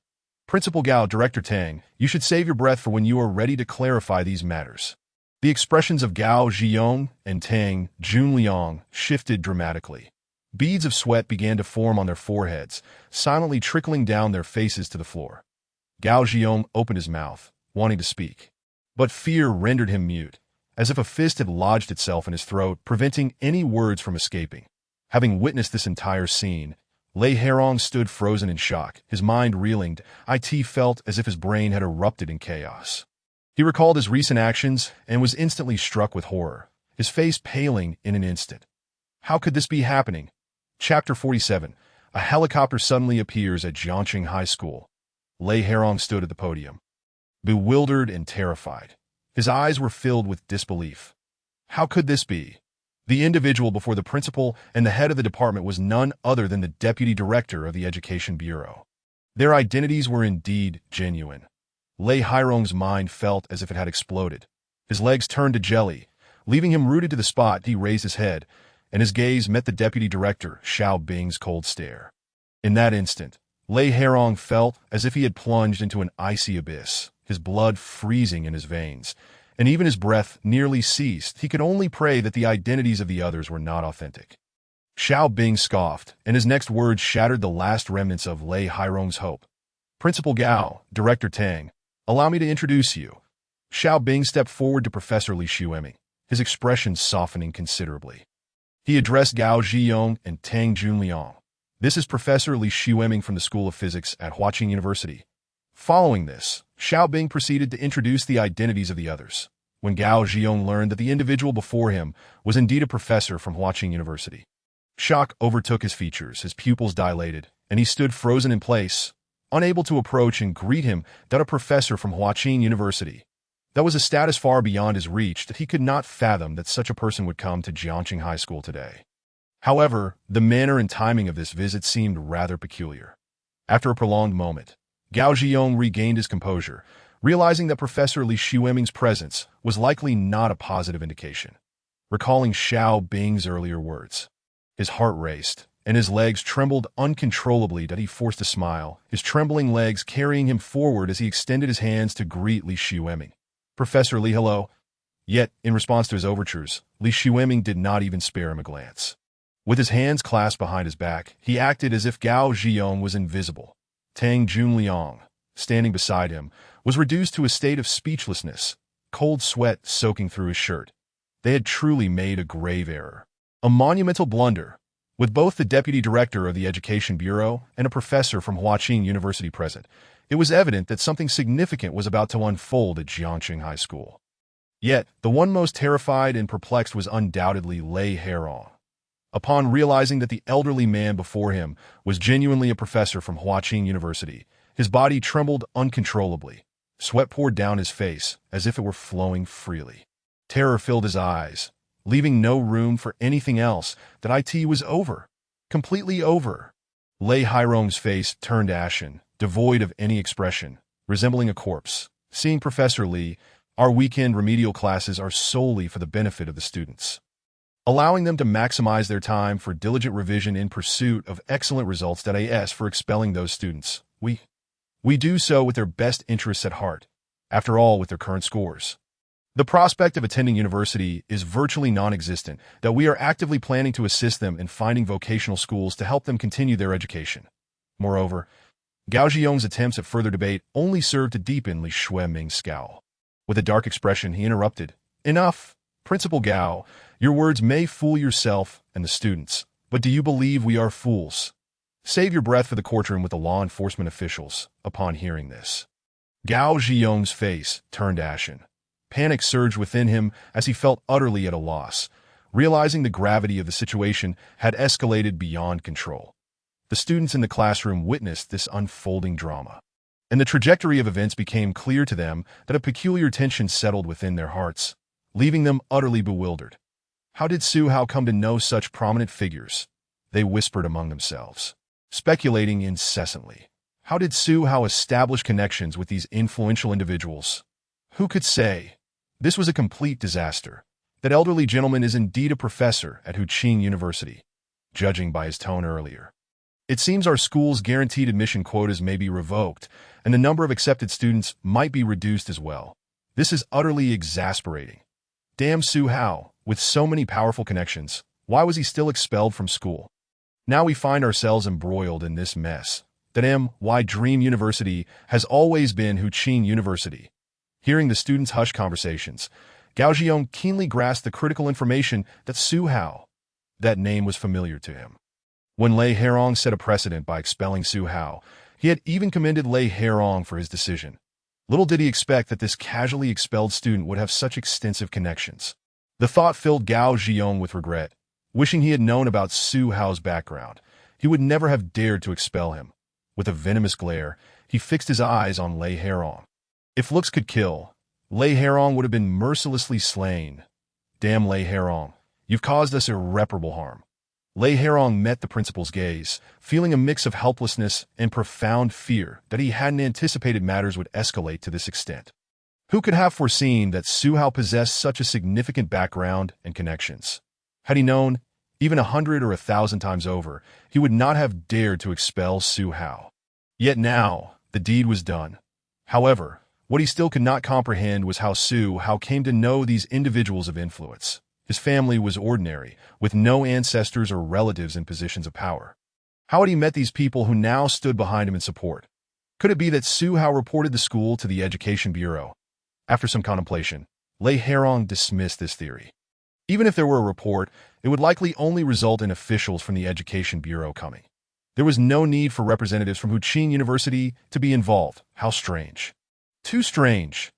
Principal Gao, Director Tang, you should save your breath for when you are ready to clarify these matters. The expressions of Gao Zhiyong and Tang Junliang shifted dramatically. Beads of sweat began to form on their foreheads, silently trickling down their faces to the floor. Gao Zhiyong opened his mouth, wanting to speak, but fear rendered him mute, as if a fist had lodged itself in his throat, preventing any words from escaping. Having witnessed this entire scene, Lei Herong stood frozen in shock, his mind reeling. It felt as if his brain had erupted in chaos. He recalled his recent actions and was instantly struck with horror, his face paling in an instant. How could this be happening? Chapter 47. A helicopter suddenly appears at Jiangqing High School. Lei Herong stood at the podium, bewildered and terrified. His eyes were filled with disbelief. How could this be? The individual before the principal and the head of the department was none other than the deputy director of the Education Bureau. Their identities were indeed genuine. Lei Hairong's mind felt as if it had exploded. His legs turned to jelly. Leaving him rooted to the spot, he raised his head, and his gaze met the deputy director, Xiao Bing's cold stare. In that instant, Lei Hairong felt as if he had plunged into an icy abyss, his blood freezing in his veins, and even his breath nearly ceased. He could only pray that the identities of the others were not authentic. Xiao Bing scoffed, and his next words shattered the last remnants of Lei Hairong's hope. Principal Gao, Director Tang, allow me to introduce you. Xiao Bing stepped forward to Professor Li Xueming, his expression softening considerably. He addressed Gao Zhiyong and Tang Junliang. This is Professor Li Xueming from the School of Physics at Huaqing University. Following this, Xiao Bing proceeded to introduce the identities of the others. When Gao Zhiyong learned that the individual before him was indeed a professor from Huaqing University, shock overtook his features, his pupils dilated, and he stood frozen in place, unable to approach and greet him. That a professor from Huaqing University. That was a status far beyond his reach, that he could not fathom that such a person would come to Jiangqing High School today. However, the manner and timing of this visit seemed rather peculiar. After a prolonged moment, Gao Zhiyong regained his composure, realizing that Professor Li Xueming's presence was likely not a positive indication. Recalling Xiao Bing's earlier words, his heart raced, and his legs trembled uncontrollably. That he forced a smile, his trembling legs carrying him forward as he extended his hands to greet Li Xueming. Professor Li, hello. Yet, in response to his overtures, Li Xueming did not even spare him a glance. With his hands clasped behind his back, he acted as if Gao Zhiyong was invisible. Tang Junliang, standing beside him, was reduced to a state of speechlessness, cold sweat soaking through his shirt. They had truly made a grave error, a monumental blunder. With both the deputy director of the Education Bureau and a professor from Huaqing University present, it was evident that something significant was about to unfold at Jiangqing High School. Yet, the one most terrified and perplexed was undoubtedly Lei Hairong. Upon realizing that the elderly man before him was genuinely a professor from Huaqing University, his body trembled uncontrollably. Sweat poured down his face as if it were flowing freely. Terror filled his eyes, leaving no room for anything else. That it was over. Completely over. Lei Hairong's face turned ashen, devoid of any expression, resembling a corpse. Seeing Professor Li, our weekend remedial classes are solely for the benefit of the students, allowing them to maximize their time for diligent revision in pursuit of excellent results. As for expelling those students, we do so with their best interests at heart. After all, with their current scores, the prospect of attending university is virtually non-existent. That we are actively planning to assist them in finding vocational schools to help them continue their education. Moreover, Gao Zhiyong's attempts at further debate only served to deepen Li Xueming's scowl. With a dark expression, he interrupted. Enough, Principal Gao. Your words may fool yourself and the students, but do you believe we are fools? Save your breath for the courtroom with the law enforcement officials. Upon hearing this, Gao Zhiyong's face turned ashen. Panic surged within him as he felt utterly at a loss, realizing the gravity of the situation had escalated beyond control. The students in the classroom witnessed this unfolding drama. and the trajectory of events became clear to them that a peculiar tension settled within their hearts, leaving them utterly bewildered. How did Zhihu come to know such prominent figures? They whispered among themselves, speculating incessantly. How did Zhihu establish connections with these influential individuals? Who could say? This was a complete disaster. That elderly gentleman is indeed a professor at Huqing University, judging by his tone earlier. It seems our school's guaranteed admission quotas may be revoked, and the number of accepted students might be reduced as well. This is utterly exasperating. Damn Zhihu, with so many powerful connections, why was he still expelled from school? Now we find ourselves embroiled in this mess. That why Dream University has always been Huqing University. Hearing the students' hushed conversations, Gao Zhiyong keenly grasped the critical information that Zhihu. That name was familiar to him. When Lei Herong set a precedent by expelling Zhihu, he had even commended Lei Herong for his decision. Little did he expect that this casually expelled student would have such extensive connections. The thought filled Gao Zhiyong with regret, wishing he had known about Zhihu's background. He would never have dared to expel him. With a venomous glare, he fixed his eyes on Lei Herong. If looks could kill, Lei Herong would have been mercilessly slain. Damn Lei Herong, you've caused us irreparable harm. Lei Herong met the principal's gaze, feeling a mix of helplessness and profound fear that he hadn't anticipated matters would escalate to this extent. Who could have foreseen that Zhihu possessed such a significant background and connections? Had he known, even 100 or 1,000 times over, he would not have dared to expel Zhihu. Yet now, the deed was done. However, what he still could not comprehend was how Zhihu came to know these individuals of influence. His family was ordinary, with no ancestors or relatives in positions of power. How had he met these people who now stood behind him in support? Could it be that Zhihu reported the school to the Education Bureau? After some contemplation, Lei Herong dismissed this theory. Even if there were a report, it would likely only result in officials from the Education Bureau coming. There was no need for representatives from Huqing University to be involved. How strange. Too strange.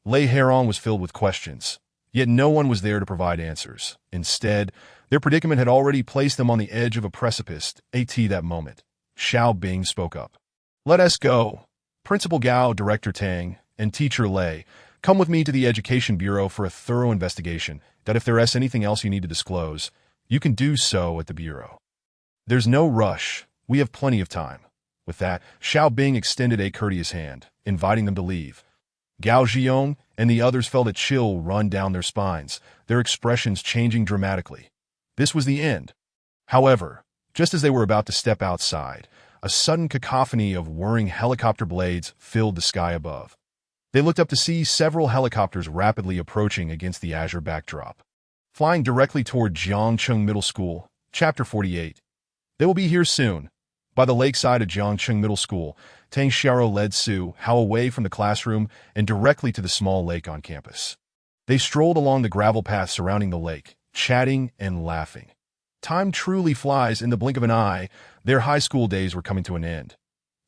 Lei Herong was filled with questions, yet no one was there to provide answers. Instead, their predicament had already placed them on the edge of a precipice. That moment, Xiao Bing spoke up. Let us go. Principal Gao, Director Tang, and Teacher Lei, come with me to the Education Bureau for a thorough investigation. That if there is anything else you need to disclose, you can do so at the Bureau. There's no rush. We have plenty of time. With that, Xiao Bing extended a courteous hand, inviting them to leave. Gao Zhiyong and the others felt a chill run down their spines, their expressions changing dramatically. This was the end. However, just as they were about to step outside, a sudden cacophony of whirring helicopter blades filled the sky above. They looked up to see several helicopters rapidly approaching against the azure backdrop. Flying directly toward Jiangcheng Middle School, Chapter 48. They will be here soon. By the lakeside of Jiangcheng Middle School, Tang Xiao led Zhihu away from the classroom and directly to the small lake on campus. They strolled along the gravel path surrounding the lake, chatting and laughing. Time truly flies in the blink of an eye. Their high school days were coming to an end.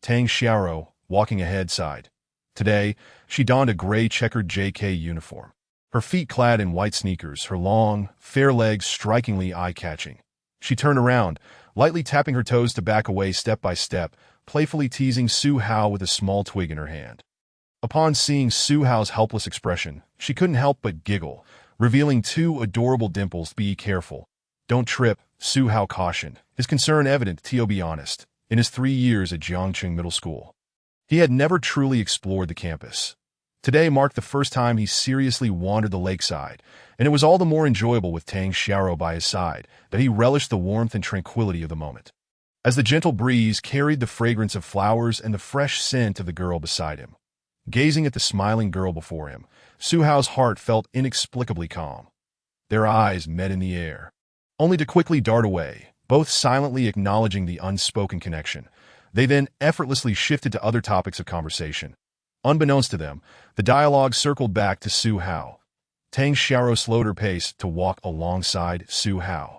Tang Xiao, walking ahead, sighed. Today, she donned a gray checkered JK uniform. Her feet clad in white sneakers, her long, fair legs strikingly eye-catching. She turned around, lightly tapping her toes to back away step by step, playfully teasing Zhihu with a small twig in her hand. Upon seeing Zhihu's helpless expression, she couldn't help but giggle, revealing two adorable dimples. Be careful. Don't trip, Zhihu cautioned, his concern evident, to be honest, in his 3 years at Jiangcheng Middle School. He had never truly explored the campus. Today marked the first time he seriously wandered the lakeside, and it was all the more enjoyable with Tang Xiao by his side that he relished the warmth and tranquility of the moment. As the gentle breeze carried the fragrance of flowers and the fresh scent of the girl beside him. Gazing at the smiling girl before him, Zhihu's heart felt inexplicably calm. Their eyes met in the air, only to quickly dart away, both silently acknowledging the unspoken connection. They then effortlessly shifted to other topics of conversation. Unbeknownst to them, the dialogue circled back to Zhihu. Tang Xiao slowed her pace to walk alongside Zhihu,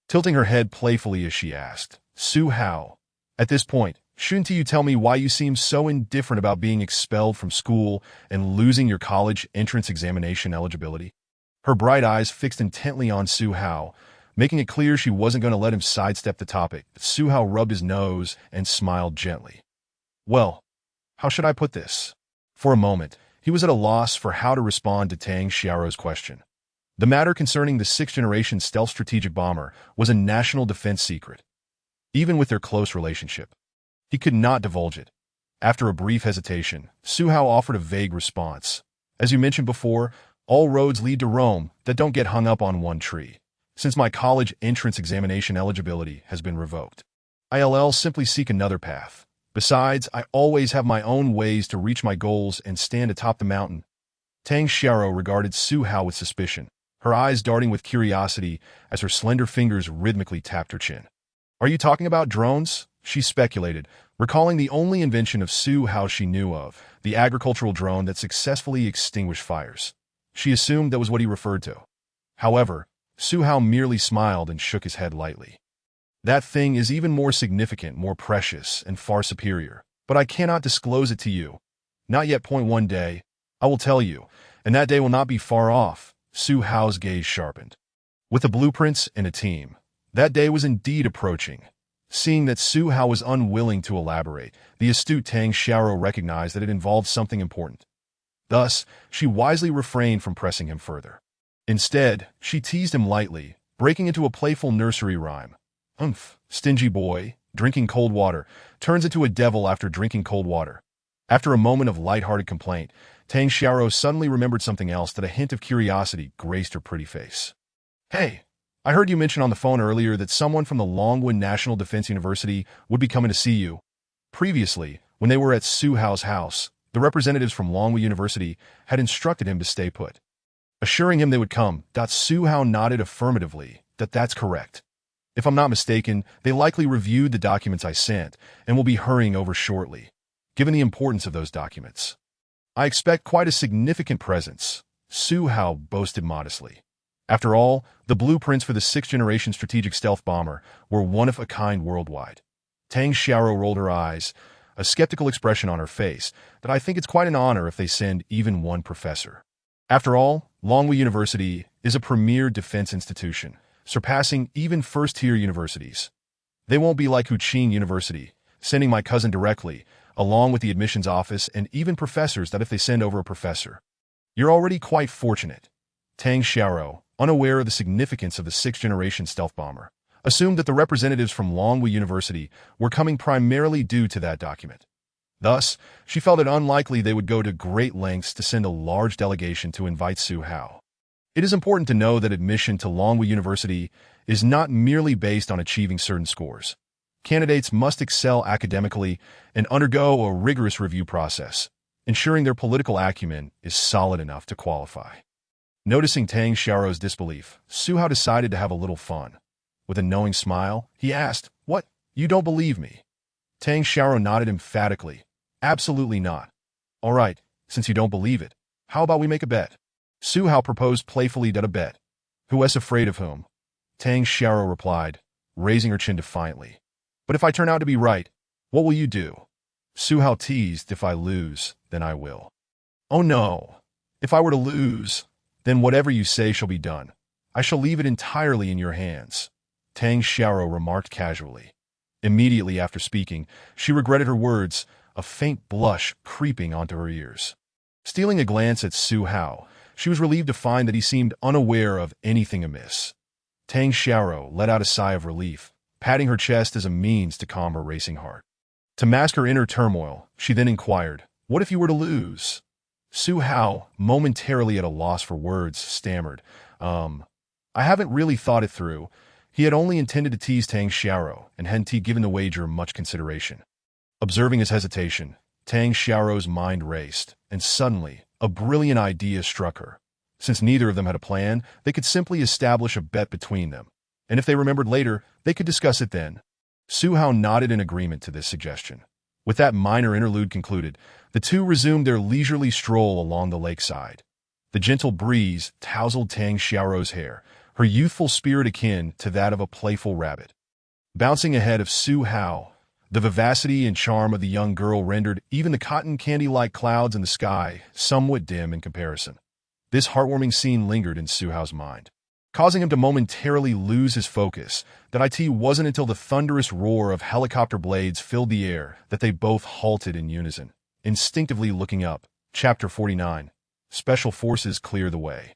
tilting her head playfully as she asked, Zhihu, at this point, shouldn't you tell me why you seem so indifferent about being expelled from school and losing your college entrance examination eligibility? Her bright eyes fixed intently on Zhihu, making it clear she wasn't going to let him sidestep the topic. Zhihu rubbed his nose and smiled gently. Well, How should I put this? For a moment, he was at a loss for how to respond to Tang Xiaoro's question. The matter concerning the 6th-generation stealth strategic bomber was a national defense secret, even with their close relationship. He could not divulge it. After a brief hesitation, Su Hao offered a vague response. As you mentioned before, all roads lead to Rome that don't get hung up on one tree. Since my college entrance examination eligibility has been revoked, I'll simply seek another path. Besides, I always have my own ways to reach my goals and stand atop the mountain. Tang Xiaoro regarded Su Hao with suspicion, her eyes darting with curiosity as her slender fingers rhythmically tapped her chin. Are you talking about drones? She speculated, recalling the only invention of Su Hao she knew of, the agricultural drone that successfully extinguished fires. She assumed that was what he referred to. However, Su Hao merely smiled and shook his head lightly. That thing is even more significant, more precious, and far superior, but I cannot disclose it to you. Not yet. One day, I will tell you, and that day will not be far off. Su Hao's gaze sharpened. With the blueprints and a team, that day was indeed approaching. Seeing that Su Hao was unwilling to elaborate, the astute Tang Xiaoro recognized that it involved something important. Thus, she wisely refrained from pressing him further. Instead, she teased him lightly, breaking into a playful nursery rhyme. Stingy boy, drinking cold water, turns into a devil after drinking cold water. After a moment of light-hearted complaint, Tang Xiaoro suddenly remembered something else that a hint of curiosity graced her pretty face. Hey, I heard you mention on the phone earlier that someone from the Longwood National Defense University would be coming to see you. Previously, when they were at Su Hao's house, the representatives from Longwood University had instructed him to stay put. Assuring him they would come, Su Hao nodded affirmatively that that's correct. If I'm not mistaken, they likely reviewed the documents I sent and will be hurrying over shortly. Given the importance of those documents, I expect quite a significant presence, Su Hao boasted modestly. After all, the blueprints for the 6th-generation strategic stealth bomber were one of a kind worldwide. Tang Xiaoro rolled her eyes, a skeptical expression on her face, that I think it's quite an honor if they send even one professor. After all, Longwood University is a premier defense institution, surpassing even first-tier universities. They won't be like Huqing University, sending my cousin directly, along with the admissions office and even professors that if they send over a professor. You're already quite fortunate. Tang Xiaoro, unaware of the significance of the 6th-generation stealth bomber, assumed that the representatives from Longwood University were coming primarily due to that document. Thus, she felt it unlikely they would go to great lengths to send a large delegation to invite Su Hao. It is important to know that admission to Longwood University is not merely based on achieving certain scores. Candidates must excel academically and undergo a rigorous review process, ensuring their political acumen is solid enough to qualify. Noticing Tang Xiaoro's disbelief, Su Hao decided to have a little fun. With a knowing smile, he asked, "What? You don't believe me?" Tang Xiaoro nodded emphatically. "Absolutely not." "All right, since you don't believe it, how about we make a bet?" Su Hao proposed playfully that a bet. "Who is afraid of whom?" Tang Xiaoro replied, raising her chin defiantly. "But if I turn out to be right, what will you do?" Su Hao teased, "If I lose, then I will." "Oh no. If I were to lose, then whatever you say shall be done. I shall leave it entirely in your hands," Tang Xiaoro remarked casually. Immediately after speaking, she regretted her words, a faint blush creeping onto her ears. Stealing a glance at Su Hao, she was relieved to find that he seemed unaware of anything amiss. Tang Xiaoro let out a sigh of relief, patting her chest as a means to calm her racing heart. To mask her inner turmoil, she then inquired, "What if you were to lose?" Su Hao, momentarily at a loss for words, stammered, I haven't really thought it through." He had only intended to tease Tang Xiaoro and hadn't given the wager much consideration. Observing his hesitation, Tang Xiaoro's mind raced, and suddenly, a brilliant idea struck her. Since neither of them had a plan, they could simply establish a bet between them, and if they remembered later, they could discuss it then. Su Hao nodded in agreement to this suggestion. With that minor interlude concluded, the two resumed their leisurely stroll along the lakeside. The gentle breeze tousled Tang Xiaoro's hair, her youthful spirit akin to that of a playful rabbit. Bouncing ahead of Su Hao, the vivacity and charm of the young girl rendered even the cotton candy-like clouds in the sky somewhat dim in comparison. This heartwarming scene lingered in Su Hao's mind, causing him to momentarily lose his focus. That it wasn't until the thunderous roar of helicopter blades filled the air that they both halted in unison. instinctively looking up. Chapter 49. Special Forces clear the way.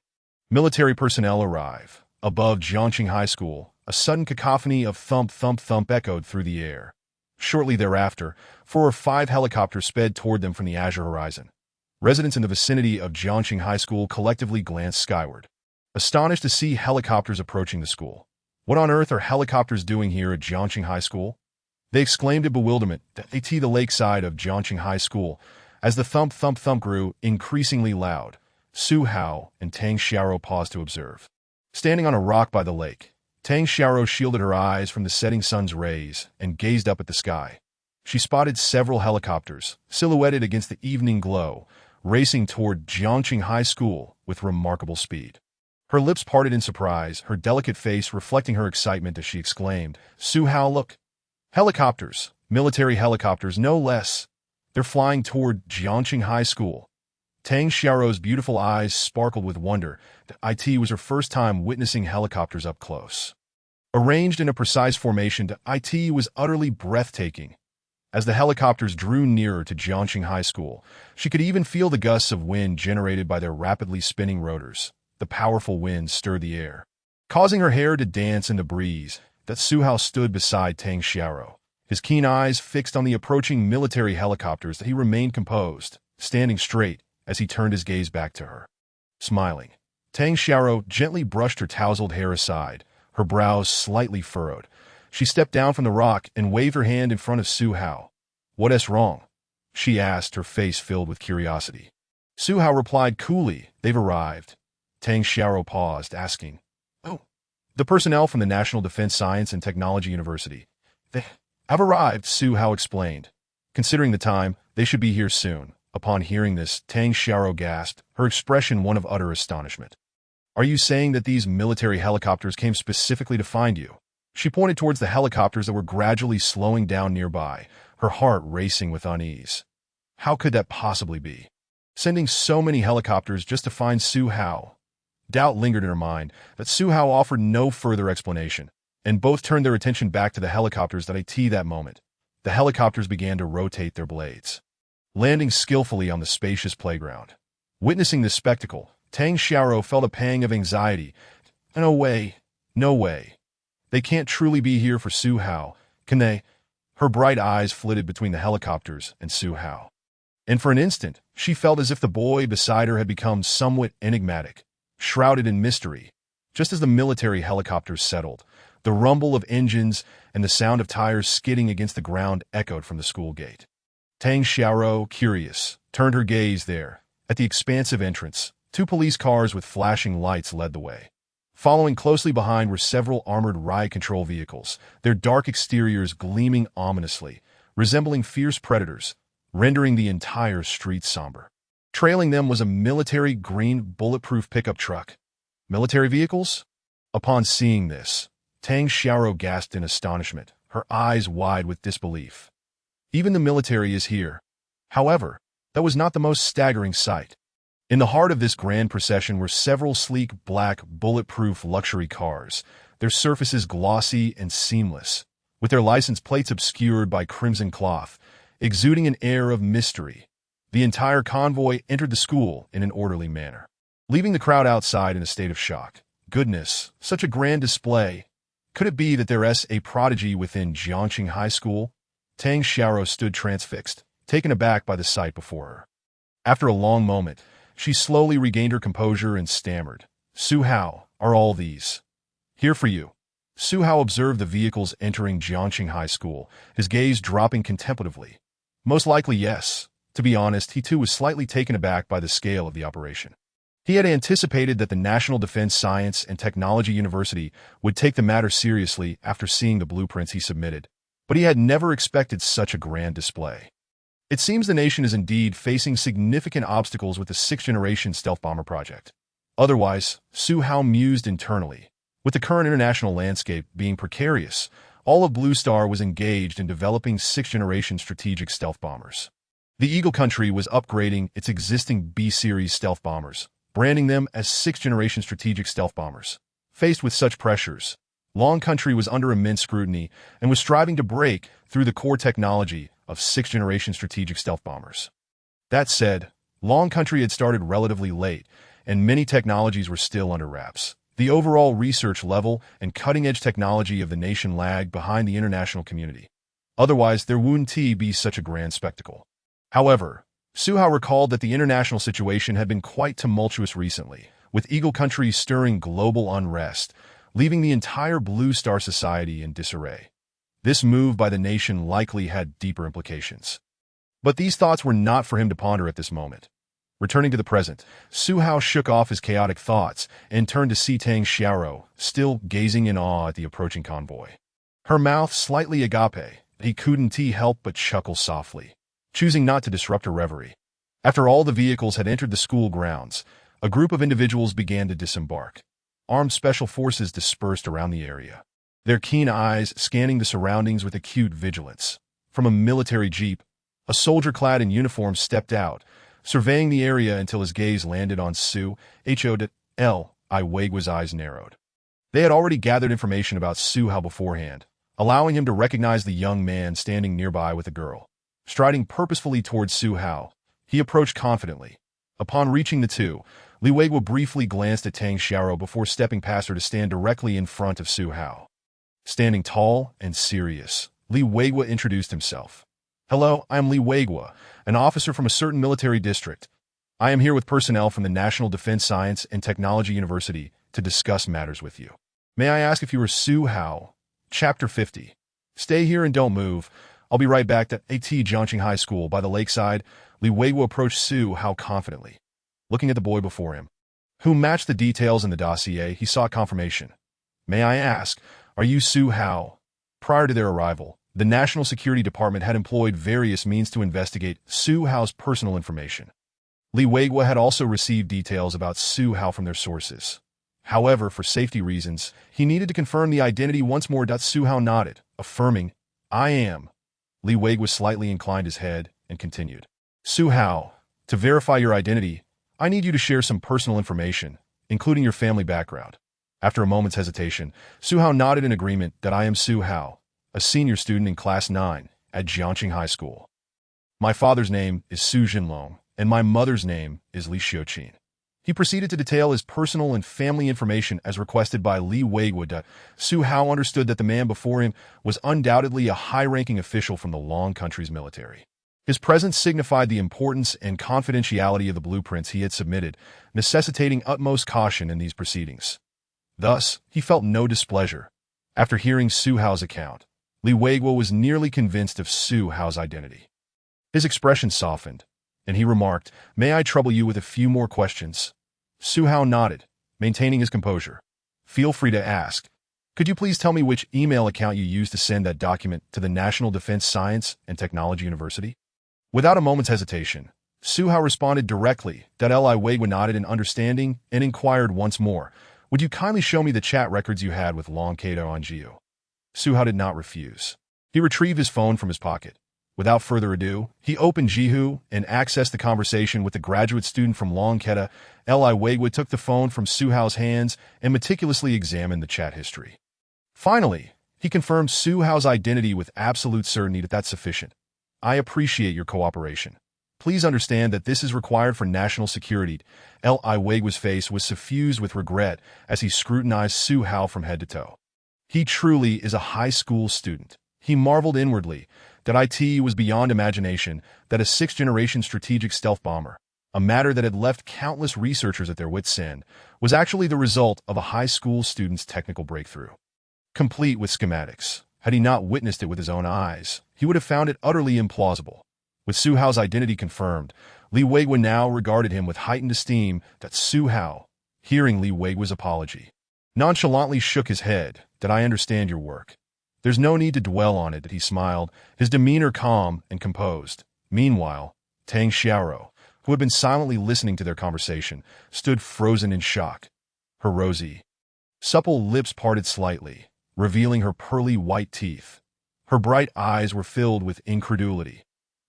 Military personnel arrive. Above Jiangqing High School, a sudden cacophony of thump, thump, thump echoed through the air. Shortly thereafter, 4 or 5 helicopters sped toward them from the azure horizon. Residents in the vicinity of Jiangqing High School collectively glanced skyward, astonished to see helicopters approaching the school. What on earth are helicopters doing here at Jiangqing High School? They exclaimed in bewilderment at the lakeside of Jiangqing High School as the thump, thump, thump grew increasingly loud. Su Hao and Tang Xiaoro paused to observe. Standing on a rock by the lake, Tang Xiaoro shielded her eyes from the setting sun's rays and gazed up at the sky. She spotted several helicopters, silhouetted against the evening glow, racing toward Jiangqing High School with remarkable speed. Her lips parted in surprise, her delicate face reflecting her excitement as she exclaimed, "Su Hao, look! Helicopters! Military helicopters, no less! They're flying toward Jiangqing High School." Tang Xiaoro's beautiful eyes sparkled with wonder. It was her first time witnessing helicopters up close. Arranged in a precise formation, it was utterly breathtaking. As the helicopters drew nearer to Jiangqing High School, she could even feel the gusts of wind generated by their rapidly spinning rotors. The powerful wind stirred the air, causing her hair to dance in the breeze. Su Hao stood beside Tang Xiaoro, his keen eyes fixed on the approaching military helicopters. He remained composed, standing straight as he turned his gaze back to her. Smiling, Tang Xiaoro gently brushed her tousled hair aside, her brows slightly furrowed. She stepped down from the rock and waved her hand in front of Su Hao. "What's wrong?" she asked, her face filled with curiosity. Su Hao replied coolly, "They've arrived." Tang Xiaoro paused, asking, "Oh, the personnel from the National Defense Science and Technology University. They have arrived," Su Hao explained. Considering the time, they should be here soon. Upon hearing this, Tang Xiaoro gasped, her expression one of utter astonishment. "Are you saying that these military helicopters came specifically to find you?" She pointed towards the helicopters that were gradually slowing down nearby, her heart racing with unease. How could that possibly be? Sending so many helicopters just to find Su Hao? Doubt lingered in her mind, but Su Hao offered no further explanation, and both turned their attention back to the helicopters that moment. The helicopters began to rotate their blades, landing skillfully on the spacious playground. Witnessing this spectacle, Tang Xiaoro felt a pang of anxiety. No way, no way. They can't truly be here for Su Hao, can they? Her bright eyes flitted between the helicopters and Su Hao. And for an instant, she felt as if the boy beside her had become somewhat enigmatic, shrouded in mystery. Just as the military helicopters settled, the rumble of engines and the sound of tires skidding against the ground echoed from the school gate. Tang Xiaoro, curious, turned her gaze there. At the expansive entrance, 2 police cars with flashing lights led the way. Following closely behind were several armored riot control vehicles, their dark exteriors gleaming ominously, resembling fierce predators, rendering the entire street somber. Trailing them was a military green bulletproof pickup truck. Military vehicles? Upon seeing this, Tang Xiaoro gasped in astonishment, her eyes wide with disbelief. Even the military is here. However, that was not the most staggering sight. In the heart of this grand procession were several sleek, black, bulletproof luxury cars, their surfaces glossy and seamless, with their license plates obscured by crimson cloth, exuding an air of mystery. The entire convoy entered the school in an orderly manner, leaving the crowd outside in a state of shock. Goodness, such a grand display. Could it be that there's a prodigy within Jiangqing High School? Tang Xiaoro stood transfixed, taken aback by the sight before her. After a long moment, she slowly regained her composure and stammered, "Su Hao, are all these here for you?" Su Hao observed the vehicles entering Jiangqing High School, his gaze dropping contemplatively. Most likely yes. To be honest, he too was slightly taken aback by the scale of the operation. He had anticipated that the National Defense Science and Technology University would take the matter seriously after seeing the blueprints he submitted, but he had never expected such a grand display. It seems the nation is indeed facing significant obstacles with the 6th-Generation stealth bomber project. Otherwise, Su Hao mused internally. With the current international landscape being precarious, all of Blue Star was engaged in developing 6th-Generation strategic stealth bombers. The Eagle country was upgrading its existing B-series stealth bombers, branding them as 6th-Generation strategic stealth bombers. Faced with such pressures, Long Country was under immense scrutiny and was striving to break through the core technology of 6th-Generation strategic stealth bombers. That said, Long Country had started relatively late, and many technologies were still under wraps. The overall research level and cutting-edge technology of the nation lagged behind the international community. Otherwise, there wouldn't be such a grand spectacle. However, Zhihu recalled that the international situation had been quite tumultuous recently, with Eagle countries stirring global unrest, leaving the entire Blue Star Society in disarray. This move by the nation likely had deeper implications. But these thoughts were not for him to ponder at this moment. Returning to the present, Zhihu shook off his chaotic thoughts and turned to see Tang Xiaoro, still gazing in awe at the approaching convoy. Her mouth slightly agape, he couldn't help but chuckle softly, choosing not to disrupt her reverie. After all the vehicles had entered the school grounds, a group of individuals began to disembark. Armed special forces dispersed around the area, their keen eyes scanning the surroundings with acute vigilance. From a military jeep, a soldier clad in uniform stepped out, surveying the area until his gaze landed on Zhihu. Weiguo's eyes narrowed. They had already gathered information about Zhihu beforehand, allowing him to recognize the young man standing nearby with a girl. Striding purposefully towards Zhihu, he approached confidently. Upon reaching the two, Weiguo briefly glanced at Tang Xiaoro before stepping past her to stand directly in front of Zhihu. Standing tall and serious, Weiguo introduced himself. "Hello, I am Weiguo, an officer from a certain military district. I am here with personnel from the National Defense Science and Technology University to discuss matters with you. May I ask if you are Zhihu?" Chapter 50. Stay here and don't move. I'll be right back at Jiangqing High School by the lakeside. Weiguo approached Zhihu confidently, looking at the boy before him, who matched the details in the dossier. He sought confirmation. "May I ask, are you Zhihu?" Prior to their arrival, the National Security Department had employed various means to investigate Zhihu's personal information. Weiguo had also received details about Zhihu from their sources. However, for safety reasons, he needed to confirm the identity once more. Zhihu nodded, affirming, "I am." Weiguo slightly inclined his head and continued. "Zhihu, to verify your identity, I need you to share some personal information, including your family background." After a moment's hesitation, Zhihu nodded in agreement. "I am Zhihu, a senior student in Class 9 at Jiangqing High School. My father's name is Su Jinlong, and my mother's name is Li Xiuqin." He proceeded to detail his personal and family information as requested by Weiguo. Zhihu understood that the man before him was undoubtedly a high-ranking official from the Long Country's military. His presence signified the importance and confidentiality of the blueprints he had submitted, necessitating utmost caution in these proceedings. Thus, he felt no displeasure. After hearing Zhihu's account, Weiguo was nearly convinced of Zhihu's identity. His expression softened, and he remarked, "May I trouble you with a few more questions?" Zhihu nodded, maintaining his composure. "Feel free to ask. Could you please tell me which email account you used to send that document to the National Defense Science and Technology University?" Without a moment's hesitation, Zhihu responded directly. Weiguo nodded in understanding and inquired once more, "Would you kindly show me the chat records you had with Long Kato on Zhihu?" Zhihu did not refuse. He retrieved his phone from his pocket. Without further ado, he opened Zhihu and accessed the conversation with the graduate student from Long Kato. Weiguo took the phone from Zhihu's hands and meticulously examined the chat history. Finally, he confirmed Zhihu's identity with absolute certainty. "That's sufficient. I appreciate your cooperation. Please understand that this is required for national security." Weiguo's face was suffused with regret as he scrutinized Zhihu from head to toe. He truly is a high school student. He marveled inwardly that it was beyond imagination that a 6th-generation strategic stealth bomber, a matter that had left countless researchers at their wits' end, was actually the result of a high school student's technical breakthrough. Complete with schematics, had he not witnessed it with his own eyes, he would have found it utterly implausible. With Zhihu's identity confirmed, Weiguo now regarded him with heightened esteem. Zhihu, hearing Weiguo's apology, nonchalantly shook his head. "I understand your work. There's no need to dwell on it." He smiled, his demeanor calm and composed. Meanwhile, Tang Xiaoro, who had been silently listening to their conversation, stood frozen in shock. Her rosy, supple lips parted slightly, revealing her pearly white teeth. Her bright eyes were filled with incredulity.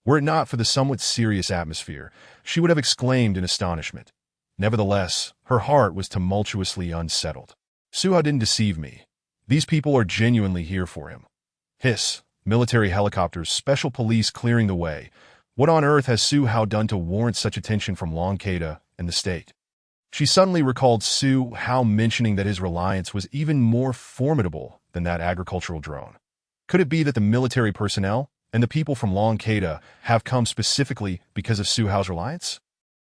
Were it not for the somewhat serious atmosphere, she would have exclaimed in astonishment. Nevertheless, her heart was tumultuously unsettled. "Zhihu didn't deceive me. These people are genuinely here for him." Hiss, military helicopters, special police clearing the way. What on earth has Su Hao done to warrant such attention from Long Keita and the state? She suddenly recalled Su Hao mentioning that his reliance was even more formidable than that agricultural drone. Could it be that the military personnel and the people from Long Keita have come specifically because of Su Hao's reliance?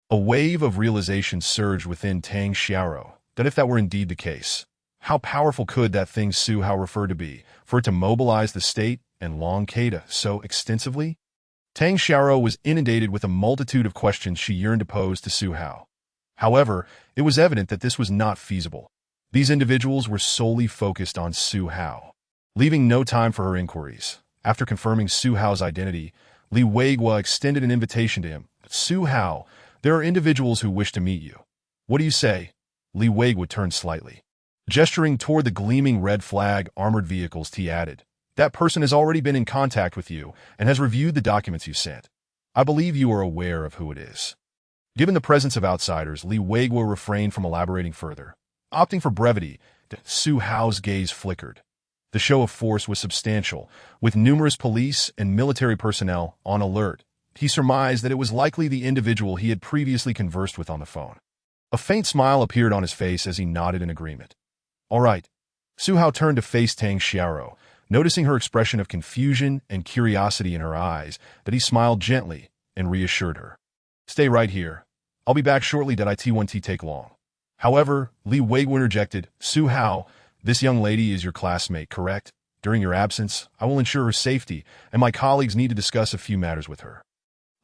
A wave of realization surged within Tang Xiaoro that if that were indeed the case, how powerful could that thing Su Hao refer to be for it to mobilize the state and Long Keita so extensively? Tang Xiaoro was inundated with a multitude of questions she yearned to pose to Su Hao. However, it was evident that this was not feasible. These individuals were solely focused on Su Hao, leaving no time for her inquiries. After confirming Su Hao's identity, Li Weiguo extended an invitation to him. Su Hao, there are individuals who wish to meet you. What do you say? Li Weiguo turned slightly. Gesturing toward the gleaming red flag armored vehicles, he added, that person has already been in contact with you and has reviewed the documents you sent. I believe you are aware of who it is. Given the presence of outsiders, Li Weiguo refrained from elaborating further. Opting for brevity, Su Hao's gaze flickered. The show of force was substantial, with numerous police and military personnel on alert. He surmised that it was likely the individual he had previously conversed with on the phone. A faint smile appeared on his face as he nodded in agreement. All right. Su Hao turned to face Tang Xiaoro, noticing her expression of confusion and curiosity in her eyes, that he smiled gently and reassured her. Stay right here. I'll be back shortly. It won't take long. However, Li Weiguo interjected, Su Hao, this young lady is your classmate, correct? During your absence, I will ensure her safety, and my colleagues need to discuss a few matters with her.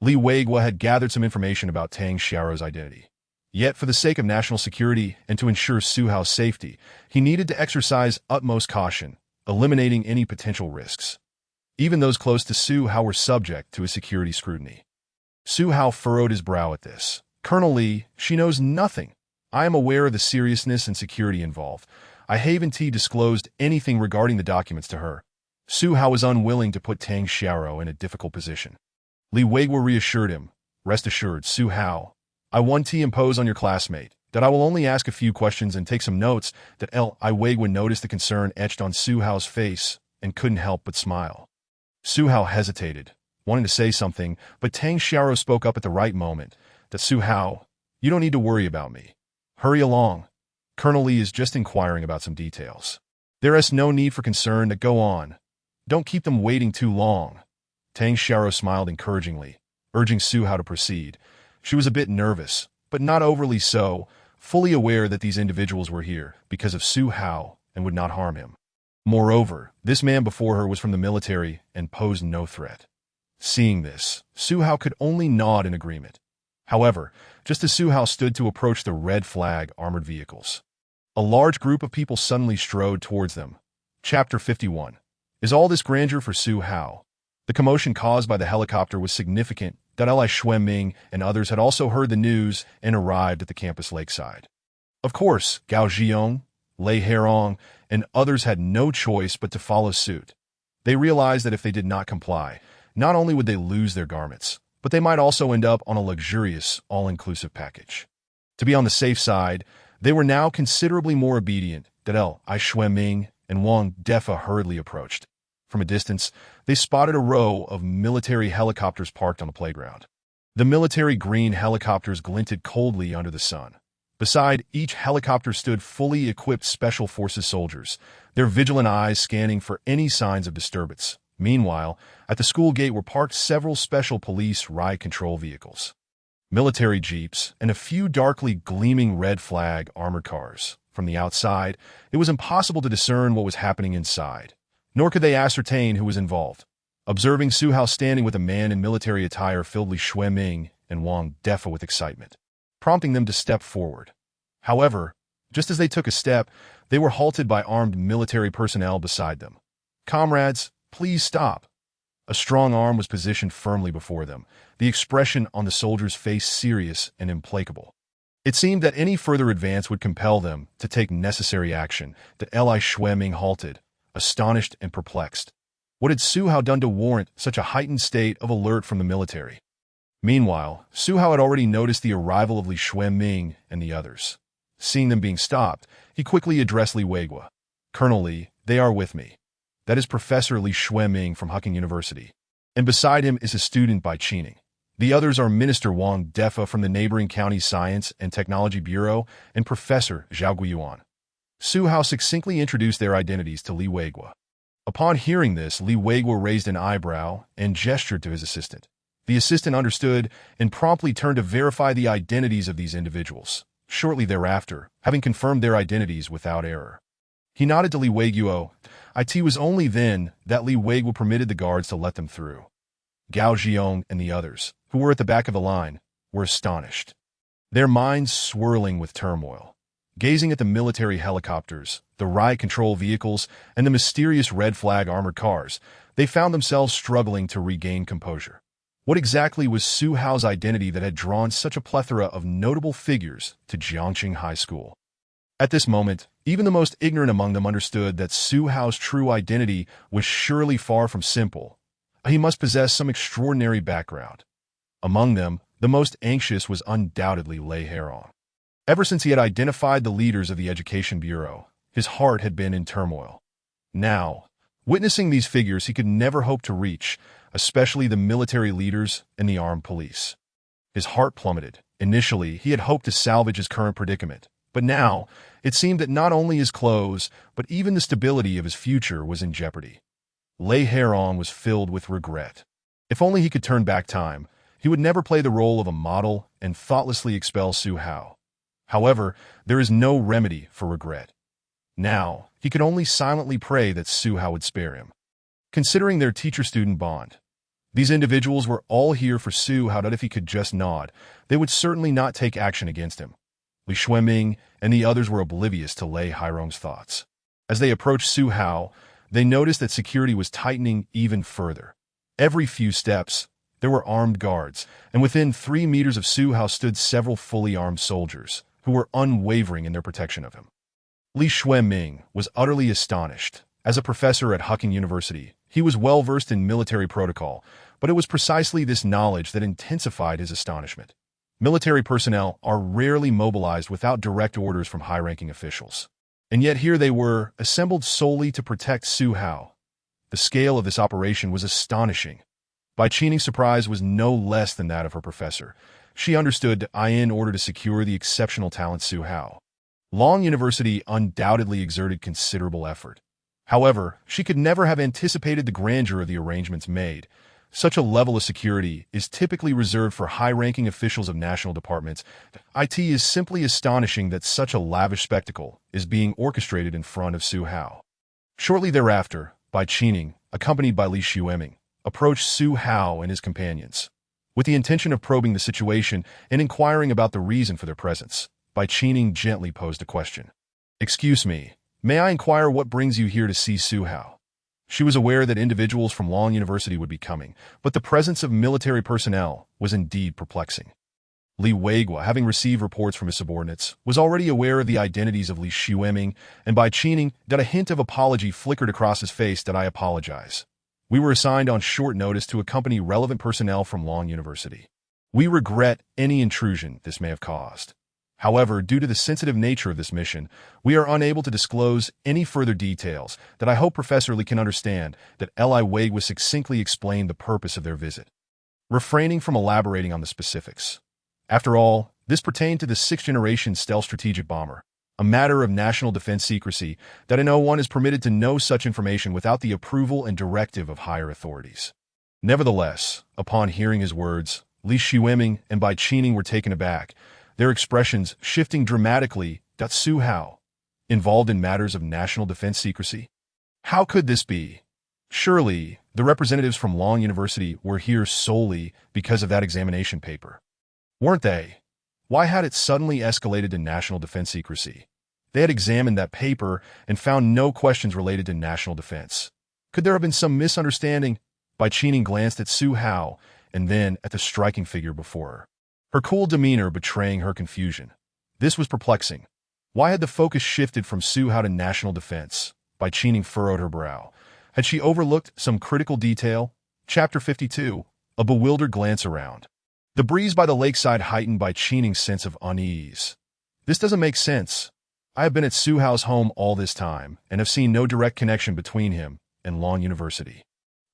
Li Weiguo had gathered some information about Tang Xiaoro's identity. Yet, for the sake of national security and to ensure Su Hao's safety, he needed to exercise utmost caution, eliminating any potential risks. Even those close to Su Hao were subject to his security scrutiny. Su Hao furrowed his brow at this. Colonel Li, she knows nothing. I am aware of the seriousness and security involved. I haven't disclosed anything regarding the documents to her. Su Hao was unwilling to put Tang Xiaoro in a difficult position. Li Weiguo reassured him, rest assured, Su Hao, I want to impose on your classmate that I will only ask a few questions and take some notes. That Li Weiguo noticed the concern etched on Su Hao's face and couldn't help but smile. Su Hao hesitated, wanting to say something, but Tang Xiaoro spoke up at the right moment. That Su Hao, you don't need to worry about me. Hurry along. Colonel Li is just inquiring about some details. There is no need for concern. Go on. Don't keep them waiting too long. Tang Xiaoro smiled encouragingly, urging Su Hao to proceed. She was a bit nervous, but not overly so, fully aware that these individuals were here because of Su Hao and would not harm him. Moreover, this man before her was from the military and posed no threat. Seeing this, Su Hao could only nod in agreement. However, just as Su Hao stood to approach the red flag armored vehicles, a large group of people suddenly strode towards them. Chapter 51. Is all this grandeur for Su Hao? The commotion caused by the helicopter was significant. Li Xueming and others had also heard the news and arrived at the campus lakeside. Of course, Gao Zhiyong, Lei Herong, and others had no choice but to follow suit. They realized that if they did not comply, not only would they lose their garments, but they might also end up on a luxurious, all-inclusive package. To be on the safe side, they were now considerably more obedient. Li Xueming and Wang Defa hurriedly approached. From a distance, they spotted a row of military helicopters parked on the playground. The military green helicopters glinted coldly under the sun. Beside each helicopter stood fully equipped Special Forces soldiers, their vigilant eyes scanning for any signs of disturbance. Meanwhile, at the school gate were parked several special police riot control vehicles, military jeeps, and a few darkly gleaming red flag armored cars. From the outside, it was impossible to discern what was happening inside, nor could they ascertain who was involved. Observing Su Hao standing with a man in military attire filled Li Xueming and Wang Defa with excitement, prompting them to step forward. However, just as they took a step, they were halted by armed military personnel beside them. Comrades, please stop. A strong arm was positioned firmly before them, the expression on the soldier's face serious and implacable. It seemed that any further advance would compel them to take necessary action. Li Xueming halted, astonished and perplexed. What had Su Hao done to warrant such a heightened state of alert from the military? Meanwhile, Su Hao had already noticed the arrival of Li Xueming and the others. Seeing them being stopped, he quickly addressed Li Weiguo. Colonel Li, they are with me. That is Professor Li Xueming from Huqing University. And beside him is a student by Qining. The others are Minister Wang Defa from the neighboring county Science and Technology Bureau and Professor Zhao Guiyuan. Su Hao succinctly introduced their identities to Li Weiguo. Upon hearing this, Li Weiguo raised an eyebrow and gestured to his assistant. The assistant understood and promptly turned to verify the identities of these individuals. Shortly thereafter, having confirmed their identities without error, he nodded to Li Weiguo. It was only then that Li Weiguo permitted the guards to let them through. Gao Zhiong and the others, who were at the back of the line, were astonished, their minds swirling with turmoil. Gazing at the military helicopters, the riot control vehicles, and the mysterious red flag armored cars, they found themselves struggling to regain composure. What exactly was Su Hao's identity that had drawn such a plethora of notable figures to Jiangqing High School? At this moment, even the most ignorant among them understood that Su Hao's true identity was surely far from simple. He must possess some extraordinary background. Among them, the most anxious was undoubtedly Lei Herong. Ever since he had identified the leaders of the Education Bureau, his heart had been in turmoil. Now, witnessing these figures he could never hope to reach, especially the military leaders and the armed police. His heart plummeted. Initially, he had hoped to salvage his current predicament, but now, it seemed that not only his clothes, but even the stability of his future was in jeopardy. Lei Herong was filled with regret. If only he could turn back time, he would never play the role of a model and thoughtlessly expel Su Hao. However, there is no remedy for regret. Now, he could only silently pray that Su Hao would spare him. Considering their teacher-student bond, these individuals were all here for Su Hao that if he could just nod, they would certainly not take action against him. Li Xueming and the others were oblivious to Lei Herong's thoughts. As they approached Su Hao, they noticed that security was tightening even further. Every few steps, there were armed guards, and within 3 meters of Su Hao stood several fully armed soldiers, who were unwavering in their protection of him. Li Xueming was utterly astonished. As a professor at Huqing University, he was well-versed in military protocol, but it was precisely this knowledge that intensified his astonishment. Military personnel are rarely mobilized without direct orders from high-ranking officials. And yet here they were, assembled solely to protect Su Hao. The scale of this operation was astonishing. Bai Qining's surprise was no less than that of her professor. She understood that in order to secure the exceptional talent Su Hao, Long University undoubtedly exerted considerable effort. However, she could never have anticipated the grandeur of the arrangements made. Such a level of security is typically reserved for high-ranking officials of national departments. It is simply astonishing that such a lavish spectacle is being orchestrated in front of Su Hao. Shortly thereafter, Bai Qining, accompanied by Li Xueming, approached Su Hao and his companions. With the intention of probing the situation and inquiring about the reason for their presence, Bai Qining gently posed a question. "Excuse me, may I inquire what brings you here to see Su Hao?" She was aware that individuals from Long University would be coming, but the presence of military personnel was indeed perplexing. Li Weiguo, having received reports from his subordinates, was already aware of the identities of Li Xueming, and Bai Qining got a hint of apology flickered across his face that I apologize. We were assigned on short notice to accompany relevant personnel from Long University. We regret any intrusion this may have caused. However, due to the sensitive nature of this mission, we are unable to disclose any further details that I hope Professor Li can understand that Li Weiguo succinctly explained the purpose of their visit, refraining from elaborating on the specifics. After all, this pertained to the 6th-Generation stealth strategic bomber, a matter of national defense secrecy that no one is permitted to know such information without the approval and directive of higher authorities. Nevertheless, upon hearing his words, Li Xueming and Bai Qining were taken aback, their expressions shifting dramatically. Su Hao, involved in matters of national defense secrecy? How could this be? Surely, the representatives from Long University were here solely because of that examination paper. Weren't they? Why had it suddenly escalated to national defense secrecy? They had examined that paper and found no questions related to national defense. Could there have been some misunderstanding? Bai Qining glanced at Su Hao and then at the striking figure before her, her cool demeanor betraying her confusion. This was perplexing. Why had the focus shifted from Su Hao to national defense? Bai Qining furrowed her brow. Had she overlooked some critical detail? Chapter 52. A bewildered glance around. The breeze by the lakeside heightened Bai Qining's sense of unease. This doesn't make sense. I have been at Su Hao's home all this time and have seen no direct connection between him and Long University.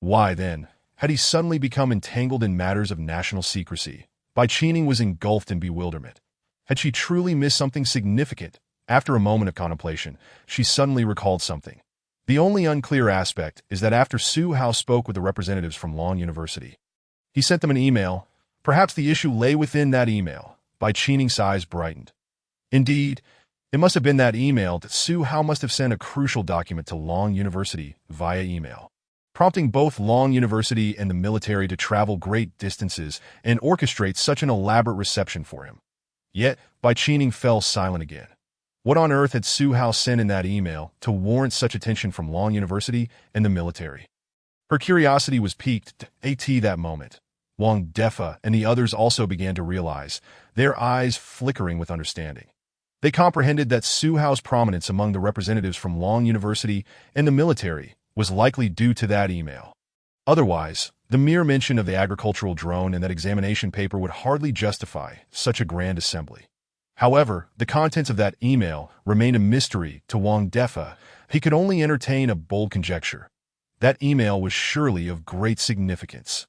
Why, then, Had he suddenly become entangled in matters of national secrecy? Bai Qining was engulfed in bewilderment. Had she truly missed something significant? After a moment of contemplation, she suddenly recalled something. The only unclear aspect is that after Su Hao spoke with the representatives from Long University, he sent them an email. Perhaps the issue lay within that email. Bai Qining's eyes brightened. Indeed, it must have been that email that Su Hao must have sent a crucial document to Long University via email, prompting both Long University and the military to travel great distances and orchestrate such an elaborate reception for him. Yet, Bai Qining fell silent again. What on earth had Su Hao sent in that email to warrant such attention from Long University and the military? Her curiosity was piqued at that moment. Wang Defa and the others also began to realize, their eyes flickering with understanding. They comprehended that Su Hao's prominence among the representatives from Long University and the military was likely due to that email. Otherwise, the mere mention of the agricultural drone and that examination paper would hardly justify such a grand assembly. However, the contents of that email remained a mystery to Wang Defa. He could only entertain a bold conjecture. That email was surely of great significance.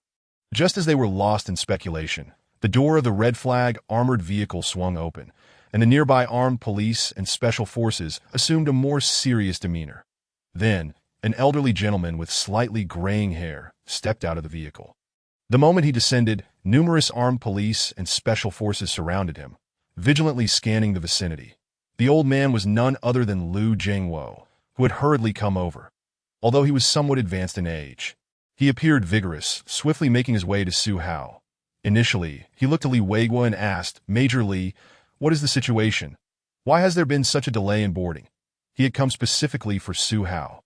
Just as they were lost in speculation, the door of the red flag armored vehicle swung open, and the nearby armed police and special forces assumed a more serious demeanor. Then, an elderly gentleman with slightly graying hair stepped out of the vehicle. The moment he descended, numerous armed police and special forces surrounded him, vigilantly scanning the vicinity. The old man was none other than Liu Jingwo, who had hurriedly come over. Although he was somewhat advanced in age, he appeared vigorous, swiftly making his way to Su Hao. Initially, he looked to Li Weiguo and asked, "Major Li, what is the situation? Why has there been such a delay in boarding?" He had come specifically for Su Hao.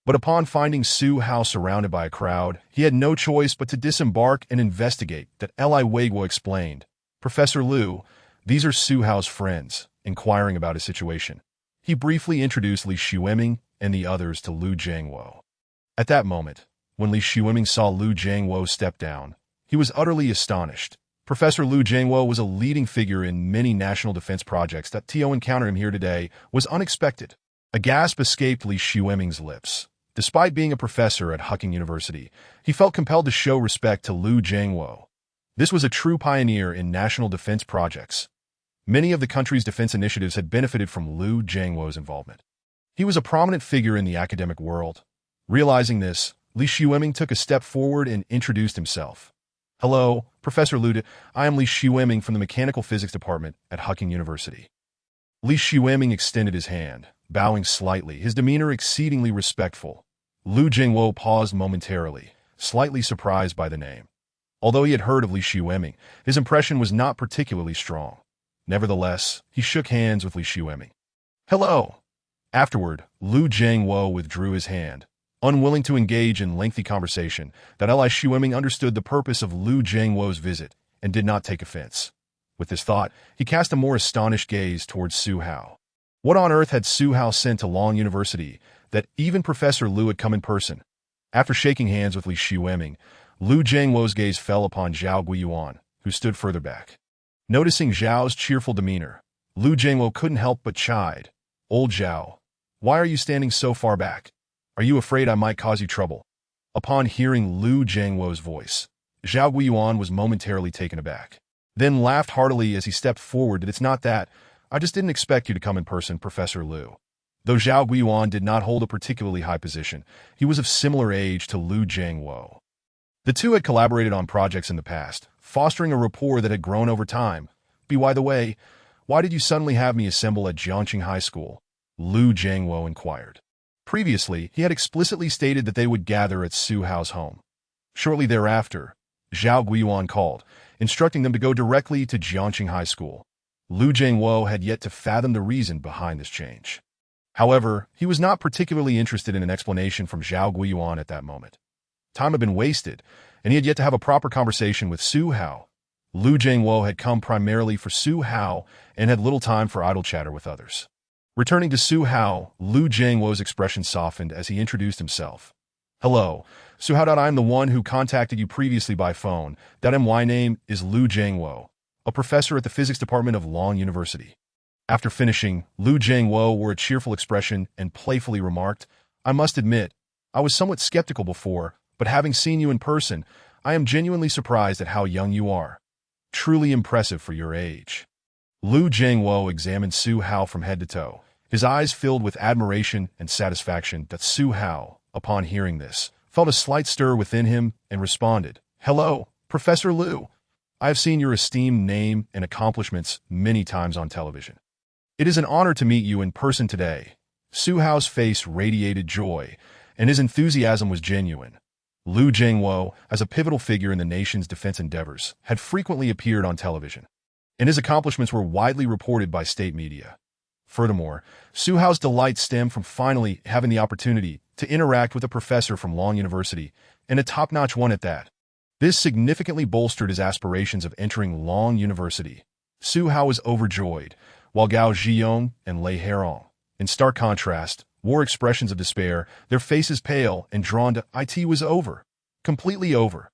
But upon finding Su Hao surrounded by a crowd, he had no choice but to disembark and investigate. That Li Weiguo explained, "Professor Liu, these are Su Hao's friends, inquiring about his situation." He briefly introduced Li Xueming and the others to Liu Jingwo. At that moment, when Li Xueming saw Liu Jingwo step down, he was utterly astonished. Professor Liu Jingwo was a leading figure in many national defense projects. That to encounter him here today was unexpected. A gasp escaped Li Xueming's lips. Despite being a professor at Hucking University, he felt compelled to show respect to Liu Jingwo. This was a true pioneer in national defense projects. Many of the country's defense initiatives had benefited from Liu Jingwo's involvement. He was a prominent figure in the academic world. Realizing this, Li Xueming took a step forward and introduced himself. "Hello, Professor Liu. I am Li Xueming from the Mechanical Physics Department at Hucking University." Li Xueming extended his hand, bowing slightly, his demeanor exceedingly respectful. Liu Jingwo paused momentarily, slightly surprised by the name. Although he had heard of Li Xueming, his impression was not particularly strong. Nevertheless, he shook hands with Li Xueming. "Hello." Afterward, Liu Jingwo withdrew his hand, unwilling to engage in lengthy conversation. That Li Xueming understood the purpose of Liu Jingwo's visit and did not take offense. With this thought, he cast a more astonished gaze towards Su Hao. What on earth had Su Hao sent to Long University that even Professor Liu had come in person? After shaking hands with Li Xueming, Liu Jingwo's gaze fell upon Zhao Guiyuan, who stood further back. Noticing Zhao's cheerful demeanor, Liu Jingwo couldn't help but chide. "Old Zhao, why are you standing so far back? Are you afraid I might cause you trouble?" Upon hearing Liu Jingwo's voice, Zhao Guiyuan was momentarily taken aback, then laughed heartily as he stepped forward. "It's not that. I just didn't expect you to come in person, Professor Liu." Though Zhao Guiyuan did not hold a particularly high position, he was of similar age to Liu Jingwo. The two had collaborated on projects in the past, fostering a rapport that had grown over time. By the way, why did you suddenly have me assemble at Jiangqing High School?" Liu Jingwo inquired. Previously, he had explicitly stated that they would gather at Su Hao's home. Shortly thereafter, Zhao Guiyuan called, instructing them to go directly to Jiangqing High School. Liu Jingwo had yet to fathom the reason behind this change. However, he was not particularly interested in an explanation from Zhao Guiyuan at that moment. Time had been wasted, and he had yet to have a proper conversation with Su Hao. Liu Jingwo had come primarily for Su Hao and had little time for idle chatter with others. Returning to Su Hao, Liu Jingwo's expression softened as he introduced himself. "Hello, Su Hao. I am the one who contacted you previously by phone. My name is Liu Jingwo, a professor at the physics department of Long University." After finishing, Liu Jingwo wore a cheerful expression and playfully remarked, "I must admit, I was somewhat skeptical before, but having seen you in person, I am genuinely surprised at how young you are. Truly impressive for your age. Lu Jiangwo examined Su Hao from head to toe, his eyes filled with admiration and satisfaction. That Su Hao, upon hearing this, felt a slight stir within him and responded, "Hello, Professor Lu. I have seen your esteemed name and accomplishments many times on television. It is an honor to meet you in person today." Su Hao's face radiated joy, and his enthusiasm was genuine. Lu Jiangwo, as a pivotal figure in the nation's defense endeavors, had frequently appeared on television, and his accomplishments were widely reported by state media. Furthermore, Su Hao's delight stemmed from finally having the opportunity to interact with a professor from Long University, and a top-notch one at that. This significantly bolstered his aspirations of entering Long University. Su Hao was overjoyed, while Gao Zhiyong and Lei Herong, in stark contrast, wore expressions of despair, their faces pale and drawn to "It was over. Completely over."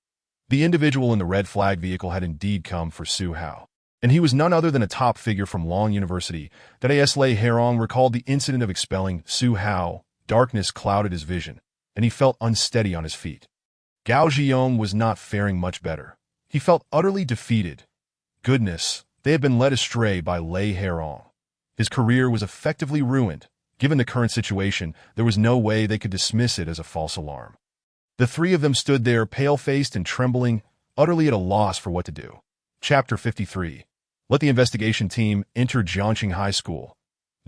The individual in the red flag vehicle had indeed come for Su Hao, and he was none other than a top figure from Long University. That as Lei Herong recalled the incident of expelling Su Hao, darkness clouded his vision, and he felt unsteady on his feet. Gao Zhiyong was not faring much better. He felt utterly defeated. Goodness, they had been led astray by Lei Herong. His career was effectively ruined. Given the current situation, there was no way they could dismiss it as a false alarm. The three of them stood there, pale-faced and trembling, utterly at a loss for what to do. Chapter 53. Let the investigation team enter Jiangxing High School.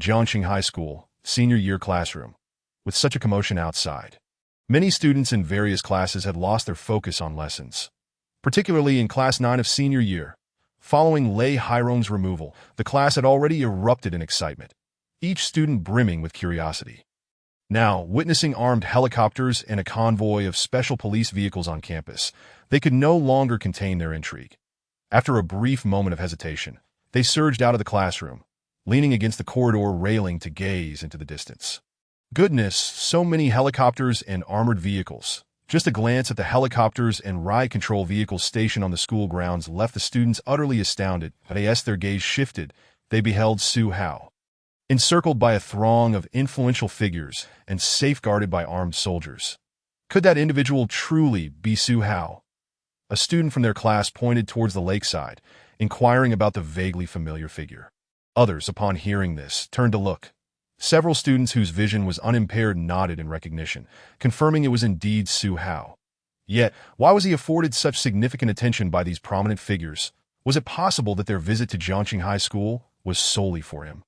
Jiangxing High School, senior year classroom. With such a commotion outside, many students in various classes had lost their focus on lessons. Particularly in Class 9 of senior year. Following Lei Herong's removal, the class had already erupted in excitement, each student brimming with curiosity. Now, witnessing armed helicopters and a convoy of special police vehicles on campus, they could no longer contain their intrigue. After a brief moment of hesitation, they surged out of the classroom, leaning against the corridor railing to gaze into the distance. Goodness, so many helicopters and armored vehicles. Just a glance at the helicopters and riot control vehicles stationed on the school grounds left the students utterly astounded. As their gaze shifted, they beheld Su Hao, encircled by a throng of influential figures and safeguarded by armed soldiers. Could that individual truly be Su Hao? A student from their class pointed towards the lakeside, inquiring about the vaguely familiar figure. Others, upon hearing this, turned to look. Several students whose vision was unimpaired nodded in recognition, confirming it was indeed Su Hao. Yet, why was he afforded such significant attention by these prominent figures? Was it possible that their visit to Jiangxing High School was solely for him?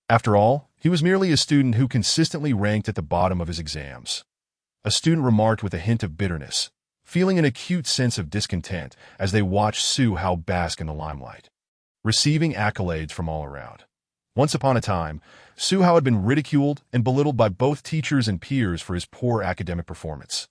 After all, he was merely a student who consistently ranked at the bottom of his exams. A student remarked with a hint of bitterness, feeling an acute sense of discontent as they watched Su Hao bask in the limelight, receiving accolades from all around. Once upon a time, Su Hao had been ridiculed and belittled by both teachers and peers for his poor academic performance.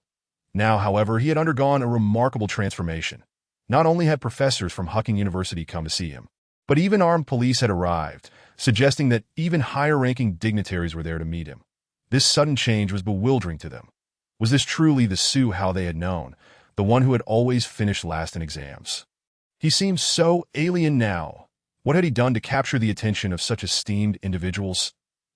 Now, however, he had undergone a remarkable transformation. Not only had professors from Hucking University come to see him, but even armed police had arrived, suggesting that even higher-ranking dignitaries were there to meet him. This sudden change was bewildering to them. Was this truly the Su Hao they had known, the one who had always finished last in exams? He seemed so alien now. What had he done to capture the attention of such esteemed individuals?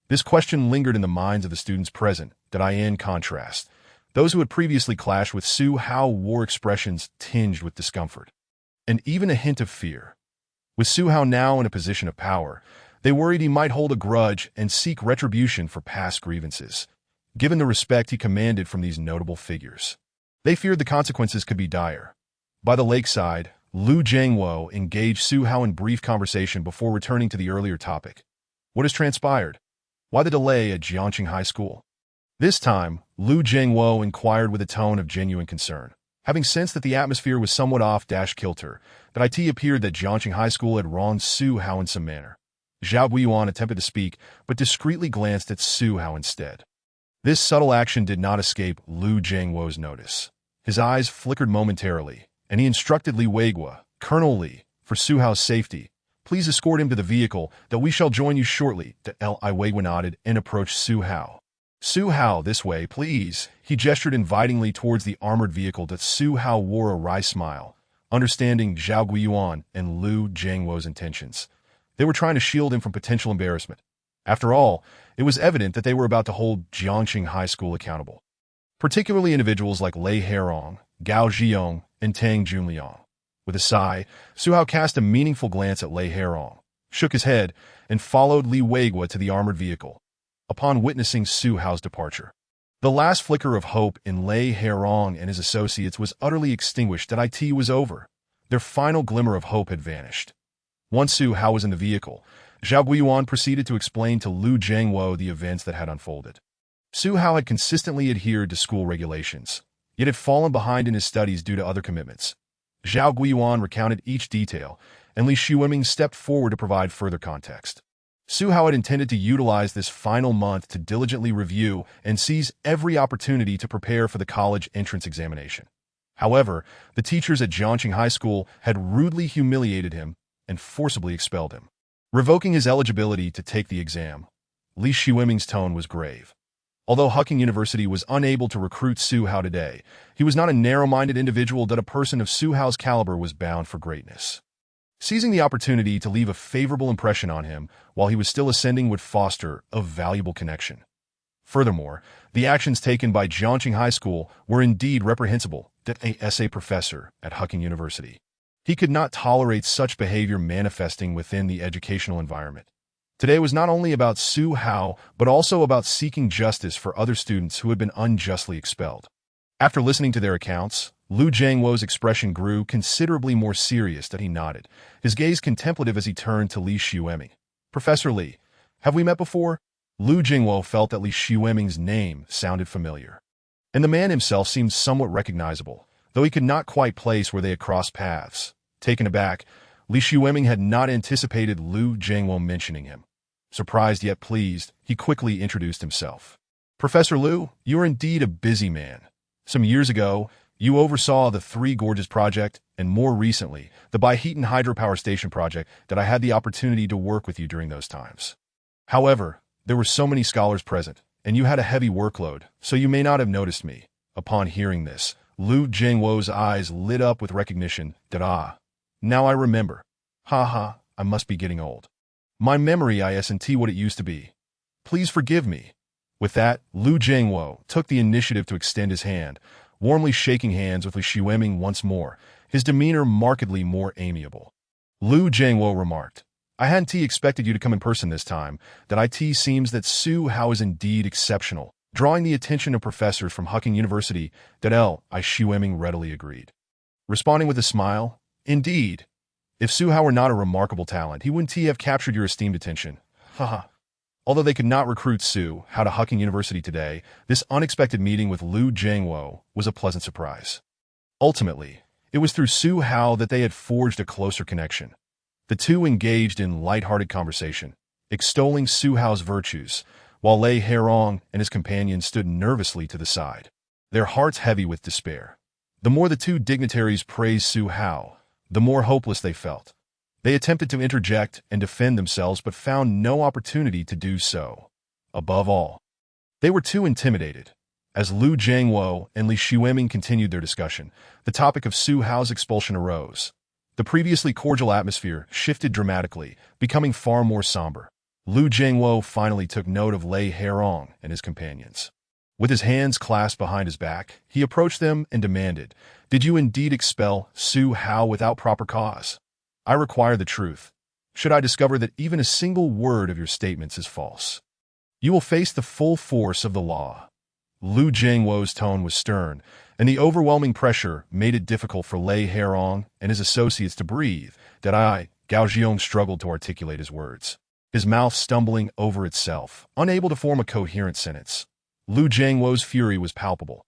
This question lingered in the minds of the students present. In contrast, those who had previously clashed with Su Hao wore expressions tinged with discomfort, and even a hint of fear. With Su Hao now in a position of power, they worried he might hold a grudge and seek retribution for past grievances, given the respect he commanded from these notable figures. They feared the consequences could be dire. By the lakeside, Lu Jiangwo engaged Su Hao in brief conversation before returning to the earlier topic. What has transpired? Why the delay at Jiangxing High School? This time, Lu Jiangwo inquired with a tone of genuine concern. Having sensed that the atmosphere was somewhat off-kilter, that it appeared that Jiangxing High School had wronged Su Hao in some manner. Zhao Guiyuan attempted to speak, but discreetly glanced at Su Hao instead. This subtle action did not escape Lu Jiangwo's notice. His eyes flickered momentarily, and he instructed Li Weigua, "Colonel Li, for Su Hao's safety, please escort him to the vehicle, that we shall join you shortly." Li Weigua nodded and approached Su Hao. "Su Hao, this way, please." He gestured invitingly towards the armored vehicle. Su Hao wore a wry smile, understanding Zhao Guiyuan and Lu Jiangwo's intentions. They were trying to shield him from potential embarrassment. After all, it was evident that they were about to hold Jiangxing High School accountable. particularly individuals like Lei Herong, Gao Zhiyong, and Tang Junliang. With a sigh, Su Hao cast a meaningful glance at Lei Herong, shook his head, and followed Li Weigua to the armored vehicle. Upon witnessing Su Hao's departure, the last flicker of hope in Lei Herong and his associates was utterly extinguished. That IT was over. Their final glimmer of hope had vanished. Once Su Hao was in the vehicle, Zhao Guiyuan proceeded to explain to Lu Zhengwo the events that had unfolded. Su Hao had consistently adhered to school regulations, yet had fallen behind in his studies due to other commitments. Zhao Guiyuan recounted each detail, and Li Xueming stepped forward to provide further context. Su Hao had intended to utilize this final month to diligently review and seize every opportunity to prepare for the college entrance examination. However, the teachers at Jiangqing High School had rudely humiliated him and forcibly expelled him, revoking his eligibility to take the exam. Li Xueming's tone was grave. Although Huqing University was unable to recruit Su Hao today, he was not a narrow-minded individual. That a person of Su Hao's caliber was bound for greatness. Seizing the opportunity to leave a favorable impression on him while he was still ascending would foster a valuable connection. Furthermore, the actions taken by Jiangqing High School were indeed reprehensible. That a SA professor at Huqing University, he could not tolerate such behavior manifesting within the educational environment. Today was not only about Su Hao, but also about seeking justice for other students who had been unjustly expelled. After listening to their accounts, Lu Zhengwo's expression grew considerably more serious. That he nodded, his gaze contemplative as he turned to Li Xueming. "Professor Li, have we met before?" Lu Zhengwo felt that Li Xueming's name sounded familiar, and the man himself seemed somewhat recognizable, though he could not quite place where they had crossed paths. Taken aback, Li Xueming had not anticipated Lu Zhengwo mentioning him. Surprised yet pleased, he quickly introduced himself. "Professor Lu, you are indeed a busy man. Some years ago, you oversaw the Three Gorges project, and more recently, the Baihetan hydropower station project. That I had the opportunity to work with you during those times. However, there were so many scholars present, and you had a heavy workload, so you may not have noticed me." Upon hearing this, Lu Zhengwo's eyes lit up with recognition. "That now I remember. Ha, I must be getting old. My memory isn't what it used to be. Please forgive me." With that, Lu Zhengwo took the initiative to extend his hand, warmly shaking hands with Li Xueming once more, his demeanor markedly more amiable. Lu Zhengwo remarked, "I hadn't expected you to come in person this time. That it seems that Su Hao is indeed exceptional," drawing the attention of professors from Huqing University. That Li Xueming readily agreed, responding with a smile, "Indeed. If Su Hao were not a remarkable talent, he wouldn't have captured your esteemed attention. Haha." Although they could not recruit Su Hao to Huqing University today, this unexpected meeting with Lu Zhengwo was a pleasant surprise. Ultimately, it was through Su Hao that they had forged a closer connection. The two engaged in light-hearted conversation, extolling Su Hao's virtues, while Lei Herong and his companions stood nervously to the side, their hearts heavy with despair. The more the two dignitaries praised Su Hao, the more hopeless they felt. They attempted to interject and defend themselves but found no opportunity to do so. Above all, they were too intimidated. As Lu Zhengwo and Li Xueming continued their discussion, the topic of Su Hao's expulsion arose. The previously cordial atmosphere shifted dramatically, becoming far more somber. Lu Zhengwo finally took note of Lei Herong and his companions. With his hands clasped behind his back, he approached them and demanded, "Did you indeed expel Su Hao without proper cause? I require the truth. Should I discover that even a single word of your statements is false, you will face the full force of the law." Lu Zhengwo's tone was stern, and the overwhelming pressure made it difficult for Lei Herong and his associates to breathe. That Gao Zhiyong struggled to articulate his words, his mouth stumbling over itself, unable to form a coherent sentence. Lu Zhengwo's fury was palpable.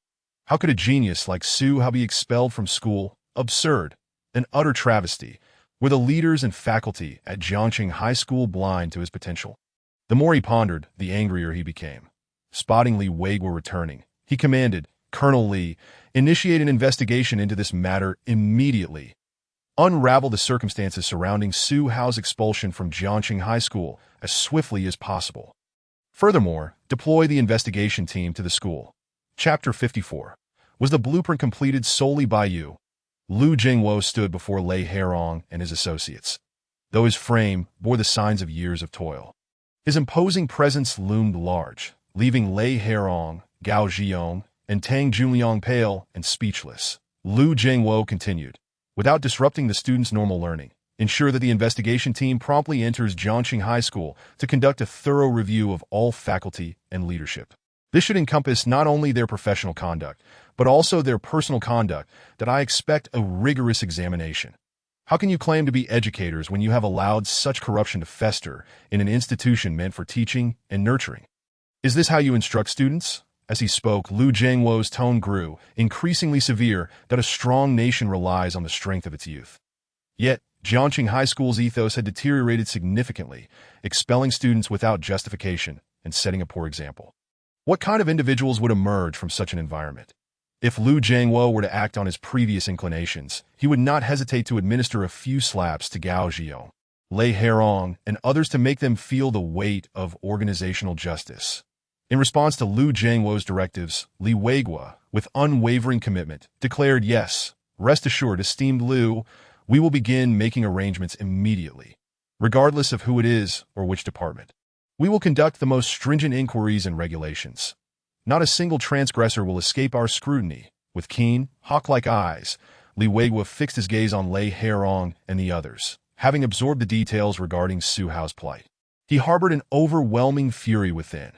How could a genius like Su Hao be expelled from school? Absurd. An utter travesty. Were the leaders and faculty at Jiangqing High School blind to his potential? The more he pondered, the angrier he became. Spotting Li Weigua returning, he commanded, "Colonel Li, initiate an investigation into this matter immediately. Unravel the circumstances surrounding Su Hao's expulsion from Jiangqing High School as swiftly as possible. Furthermore, deploy the investigation team to the school." Chapter 54. Was the blueprint completed solely by you? Lu Zhengwo stood before Lei Herong and his associates, though his frame bore the signs of years of toil. His imposing presence loomed large, leaving Lei Herong, Gao Zhiyong, and Tang Junliang pale and speechless. Lu Jingwo continued, without disrupting the students' normal learning, ensure that the investigation team promptly enters Jiangxing High School to conduct a thorough review of all faculty and leadership. This should encompass not only their professional conduct, but also their personal conduct, that I expect a rigorous examination. How can you claim to be educators when you have allowed such corruption to fester in an institution meant for teaching and nurturing? Is this how you instruct students? As he spoke, Lu Jingwo's tone grew, increasingly severe, that a strong nation relies on the strength of its youth. Yet, Jiangxing High School's ethos had deteriorated significantly, expelling students without justification and setting a poor example. What kind of individuals would emerge from such an environment? If Lu Jingwo were to act on his previous inclinations, he would not hesitate to administer a few slaps to Gao Zhiong, Lei Herong, and others to make them feel the weight of organizational justice. In response to Lu Jingwo's directives, Li Weiguo, with unwavering commitment, declared, "Yes, rest assured, esteemed Lu, we will begin making arrangements immediately, regardless of who it is or which department. We will conduct the most stringent inquiries and regulations. Not a single transgressor will escape our scrutiny." With keen, hawk-like eyes, Li Weiguo fixed his gaze on Lei Herong and the others, having absorbed the details regarding Su Hao's plight. He harbored an overwhelming fury within.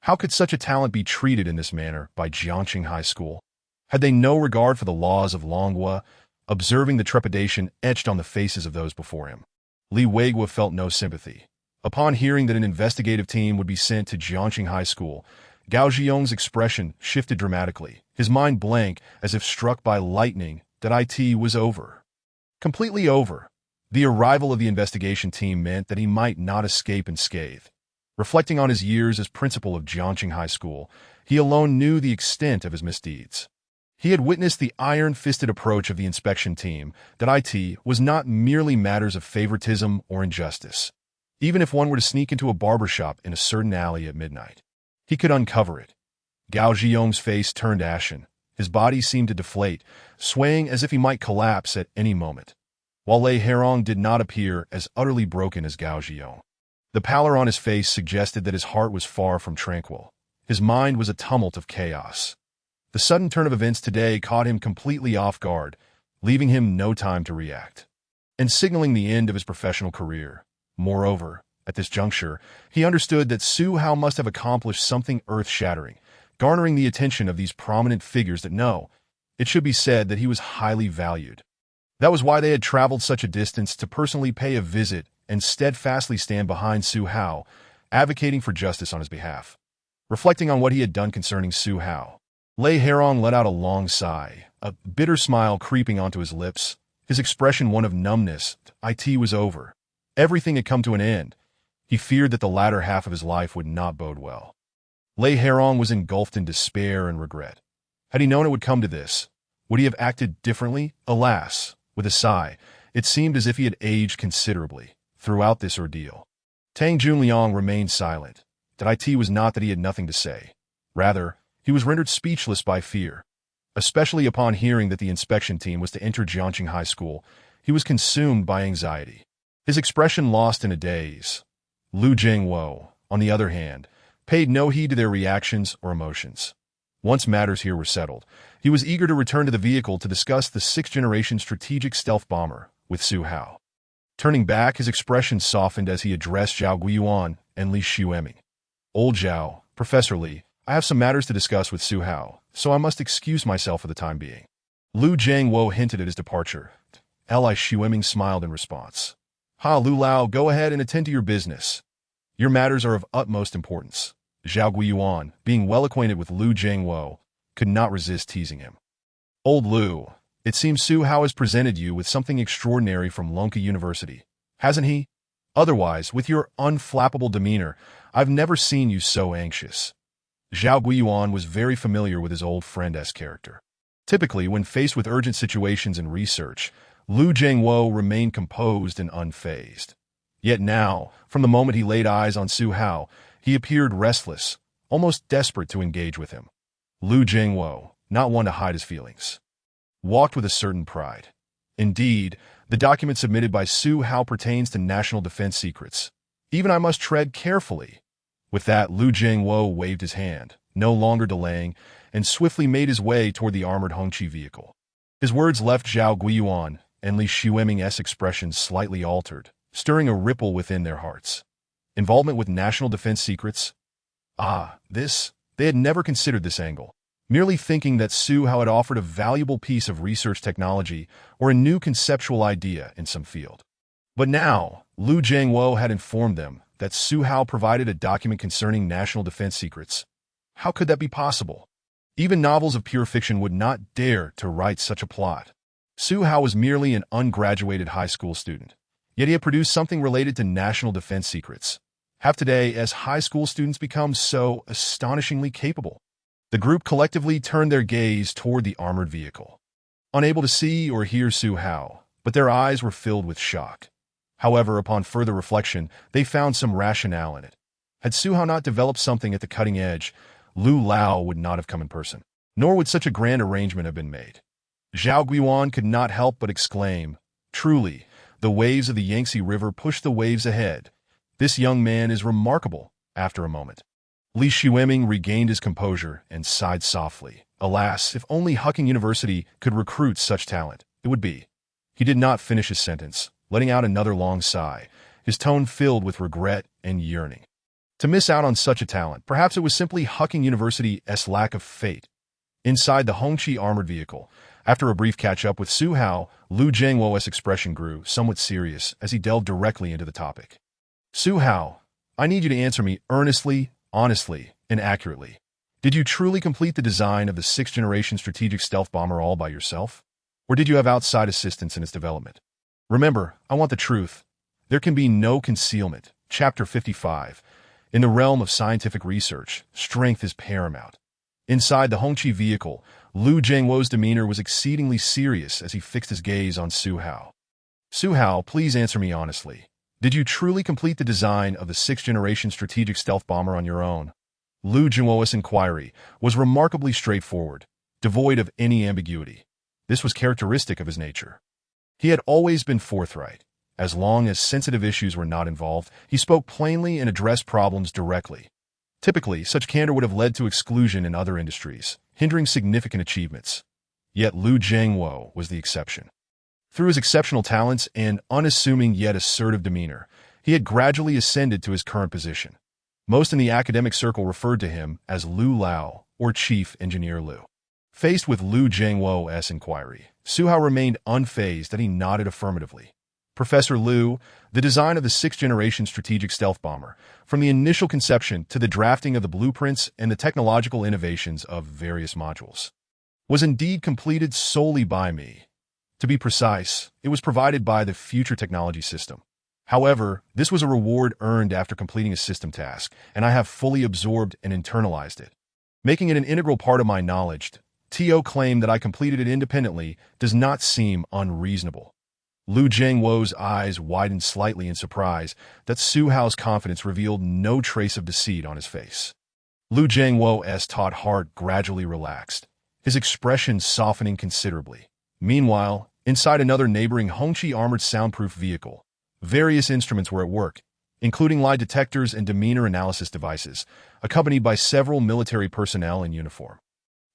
How could such a talent be treated in this manner by Jiangxing High School? Had they no regard for the laws of Longhua? Observing the trepidation etched on the faces of those before him, Li Weiguo felt no sympathy. Upon hearing that an investigative team would be sent to Jiangxing High School, Gao Zhiyong's expression shifted dramatically, his mind blank as if struck by lightning. That IT was over. Completely over. The arrival of the investigation team meant that he might not escape unscathed. Reflecting on his years as principal of Jiangxing High School, he alone knew the extent of his misdeeds. He had witnessed the iron-fisted approach of the inspection team, that IT was not merely matters of favoritism or injustice. Even if one were to sneak into a barbershop in a certain alley at midnight, he could uncover it. Gao Zhiyong's face turned ashen. His body seemed to deflate, swaying as if he might collapse at any moment. While Lei Herong did not appear as utterly broken as Gao Zhiyong, the pallor on his face suggested that his heart was far from tranquil. His mind was a tumult of chaos. The sudden turn of events today caught him completely off guard, leaving him no time to react, and signaling the end of his professional career. Moreover, at this juncture, he understood that Su Hao must have accomplished something earth-shattering, garnering the attention of these prominent figures that it should be said that he was highly valued. That was why they had traveled such a distance to personally pay a visit and steadfastly stand behind Su Hao, advocating for justice on his behalf. Reflecting on what he had done concerning Su Hao, Lei Herong let out a long sigh, a bitter smile creeping onto his lips, his expression one of numbness. IT was over. Everything had come to an end. He feared that the latter half of his life would not bode well. Lei Herong was engulfed in despair and regret. Had he known it would come to this, would he have acted differently? Alas, with a sigh, it seemed as if he had aged considerably throughout this ordeal. Tang Junliang remained silent. That it was not that he had nothing to say. Rather, he was rendered speechless by fear. Especially upon hearing that the inspection team was to enter Jiangxing High School, he was consumed by anxiety, his expression lost in a daze. Lu Jingwo, on the other hand, paid no heed to their reactions or emotions. Once matters here were settled, he was eager to return to the vehicle to discuss the 6th-Generation strategic stealth bomber with Su Hao. Turning back, his expression softened as he addressed Zhao Guiyuan and Li Xueming. "Old Zhao, Professor Li, I have some matters to discuss with Su Hao, so I must excuse myself for the time being." Lu Jingwo hinted at his departure. Li Xueming smiled in response. "Ha, Lu Lao, go ahead and attend to your business. Your matters are of utmost importance." Zhao Guiyuan, being well acquainted with Lu Jingwo, could not resist teasing him. "Old Lu, it seems Su Hao has presented you with something extraordinary from Longhua University, hasn't he? Otherwise, with your unflappable demeanor, I've never seen you so anxious." Zhao Guiyuan was very familiar with his old friend-esque character. Typically, when faced with urgent situations in research, Lu Jingwo remained composed and unfazed. Yet now, from the moment he laid eyes on Su Hao, he appeared restless, almost desperate to engage with him. Lu Jingwo, not one to hide his feelings, walked with a certain pride. Indeed, the document submitted by Su Hao pertains to national defense secrets. Even I must tread carefully. With that, Lu Jingwo waved his hand, no longer delaying, and swiftly made his way toward the armored Hongqi vehicle. His words left Zhao Guiyuan and Li Xueming's expressions slightly altered, stirring a ripple within their hearts. Involvement with national defense secrets? They had never considered this angle, merely thinking that Su Hao had offered a valuable piece of research technology or a new conceptual idea in some field. But now, Lu Jiangwo had informed them that Su Hao provided a document concerning national defense secrets. How could that be possible? Even novels of pure fiction would not dare to write such a plot. Su Hao was merely an ungraduated high school student, yet he had produced something related to national defense secrets. Have today as high school students become so astonishingly capable? The group collectively turned their gaze toward the armored vehicle, unable to see or hear Su Hao, but their eyes were filled with shock. However, upon further reflection, they found some rationale in it. Had Su Hao not developed something at the cutting edge, Lu Lao would not have come in person, nor would such a grand arrangement have been made. Zhao Guiyuan could not help but exclaim, "Truly, the waves of the Yangtze River push the waves ahead. This young man is remarkable." After a moment, Li Xueming regained his composure and sighed softly. Alas, if only Hucking University could recruit such talent, it would be. He did not finish his sentence, letting out another long sigh, his tone filled with regret and yearning. To miss out on such a talent, perhaps it was simply Hucking University's lack of fate. Inside the Hongqi armored vehicle, after a brief catch-up with Su Hao, Lu Jiangwo's expression grew somewhat serious as he delved directly into the topic. "Su Hao, I need you to answer me earnestly, honestly, and accurately. Did you truly complete the design of the 6th-Generation strategic stealth bomber all by yourself? Or did you have outside assistance in its development? Remember, I want the truth. There can be no concealment." Chapter 55. In the realm of scientific research, strength is paramount. Inside the Hongqi vehicle, Lu Jiangwo's demeanor was exceedingly serious as he fixed his gaze on Su Hao. "Su Hao, please answer me honestly. Did you truly complete the design of the 6th-Generation strategic stealth bomber on your own?" Lu Jiangwo's inquiry was remarkably straightforward, devoid of any ambiguity. This was characteristic of his nature. He had always been forthright. As long as sensitive issues were not involved, he spoke plainly and addressed problems directly. Typically, such candor would have led to exclusion in other industries, hindering significant achievements. Yet Lu Jiangwo was the exception. Through his exceptional talents and unassuming yet assertive demeanor, he had gradually ascended to his current position. Most in the academic circle referred to him as Lu Lao, or Chief Engineer Lu. Faced with Lu Jiangwo's inquiry, Su Hao remained unfazed and he nodded affirmatively. "Professor Lu, the design of the 6th-Generation strategic stealth bomber, from the initial conception to the drafting of the blueprints and the technological innovations of various modules, was indeed completed solely by me. To be precise, it was provided by the Future Technology System. However, this was a reward earned after completing a system task, and I have fully absorbed and internalized it, making it an integral part of my knowledge. To claim that I completed it independently does not seem unreasonable." Lu Jiangwo's eyes widened slightly in surprise that Su Hao's confidence revealed no trace of deceit on his face. Lu Jiangwo's taut heart gradually relaxed, his expression softening considerably. Meanwhile, inside another neighboring Hongqi armored soundproof vehicle, various instruments were at work, including lie detectors and demeanor analysis devices, accompanied by several military personnel in uniform.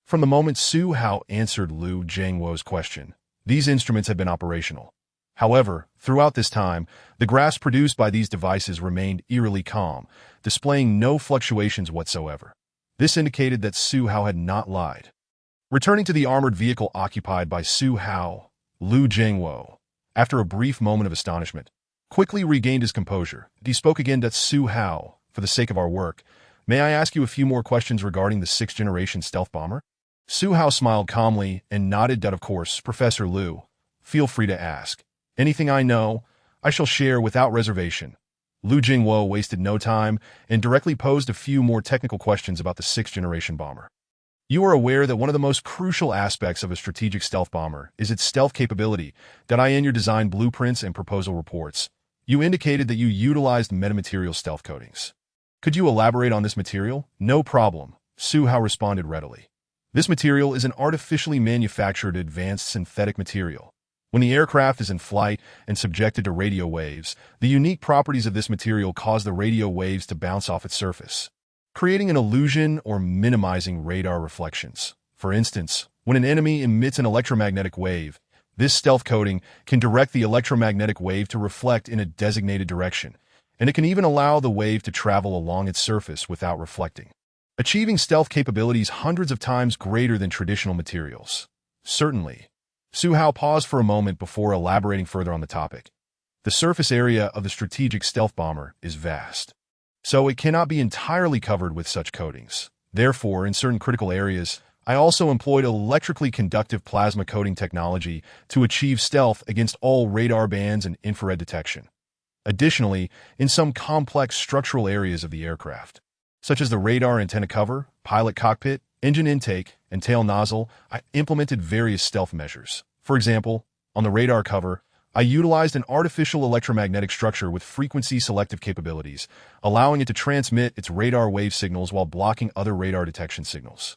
From the moment Su Hao answered Lu Jiangwo's question, these instruments had been operational. However, throughout this time, the graphs produced by these devices remained eerily calm, displaying no fluctuations whatsoever. This indicated that Su Hao had not lied. Returning to the armored vehicle occupied by Su Hao, Lu Jiangwo, after a brief moment of astonishment, quickly regained his composure. He spoke again to Su Hao, "For the sake of our work, may I ask you a few more questions regarding the 6th-Generation stealth bomber?" Su Hao smiled calmly and nodded that, "Of course, Professor Lu. Feel free to ask. Anything I know, I shall share without reservation." Lu Jiangwo wasted no time and directly posed a few more technical questions about the 6th-Generation bomber. "You are aware that one of the most crucial aspects of a strategic stealth bomber is its stealth capability that I in your design blueprints and proposal reports. You indicated that you utilized metamaterial stealth coatings. Could you elaborate on this material?" "No problem," Su Hao responded readily. "This material is an artificially manufactured advanced synthetic material. When the aircraft is in flight and subjected to radio waves, the unique properties of this material cause the radio waves to bounce off its surface. creating an illusion or minimizing radar reflections. For instance, when an enemy emits an electromagnetic wave, this stealth coating can direct the electromagnetic wave to reflect in a designated direction, and it can even allow the wave to travel along its surface without reflecting, achieving stealth capabilities hundreds of times greater than traditional materials. Certainly. Zhihu paused for a moment before elaborating further on the topic. The surface area of the strategic stealth bomber is vast, so it cannot be entirely covered with such coatings. Therefore, in certain critical areas, I also employed electrically conductive plasma coating technology to achieve stealth against all radar bands and infrared detection. Additionally, in some complex structural areas of the aircraft, such as the radar antenna cover, pilot cockpit, engine intake, and tail nozzle, I implemented various stealth measures. For example, on the radar cover, I utilized an artificial electromagnetic structure with frequency-selective capabilities, allowing it to transmit its radar wave signals while blocking other radar detection signals.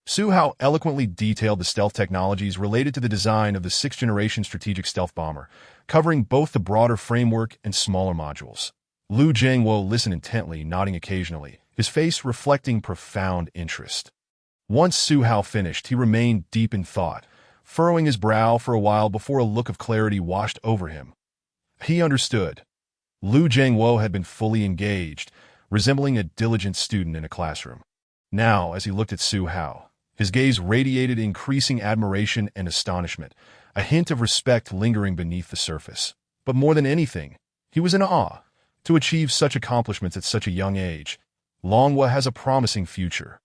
Zhihu eloquently detailed the stealth technologies related to the design of the 6th-generation strategic stealth bomber, covering both the broader framework and smaller modules. Liu Jiangwo listened intently, nodding occasionally, his face reflecting profound interest. Once Zhihu finished, he remained deep in thought, furrowing his brow for a while before a look of clarity washed over him. He understood. Liu Jiangwo had been fully engaged, resembling a diligent student in a classroom. Now, as he looked at Zhihu, his gaze radiated increasing admiration and astonishment, a hint of respect lingering beneath the surface. But more than anything, he was in awe. To achieve such accomplishments at such a young age, Longhua has a promising future.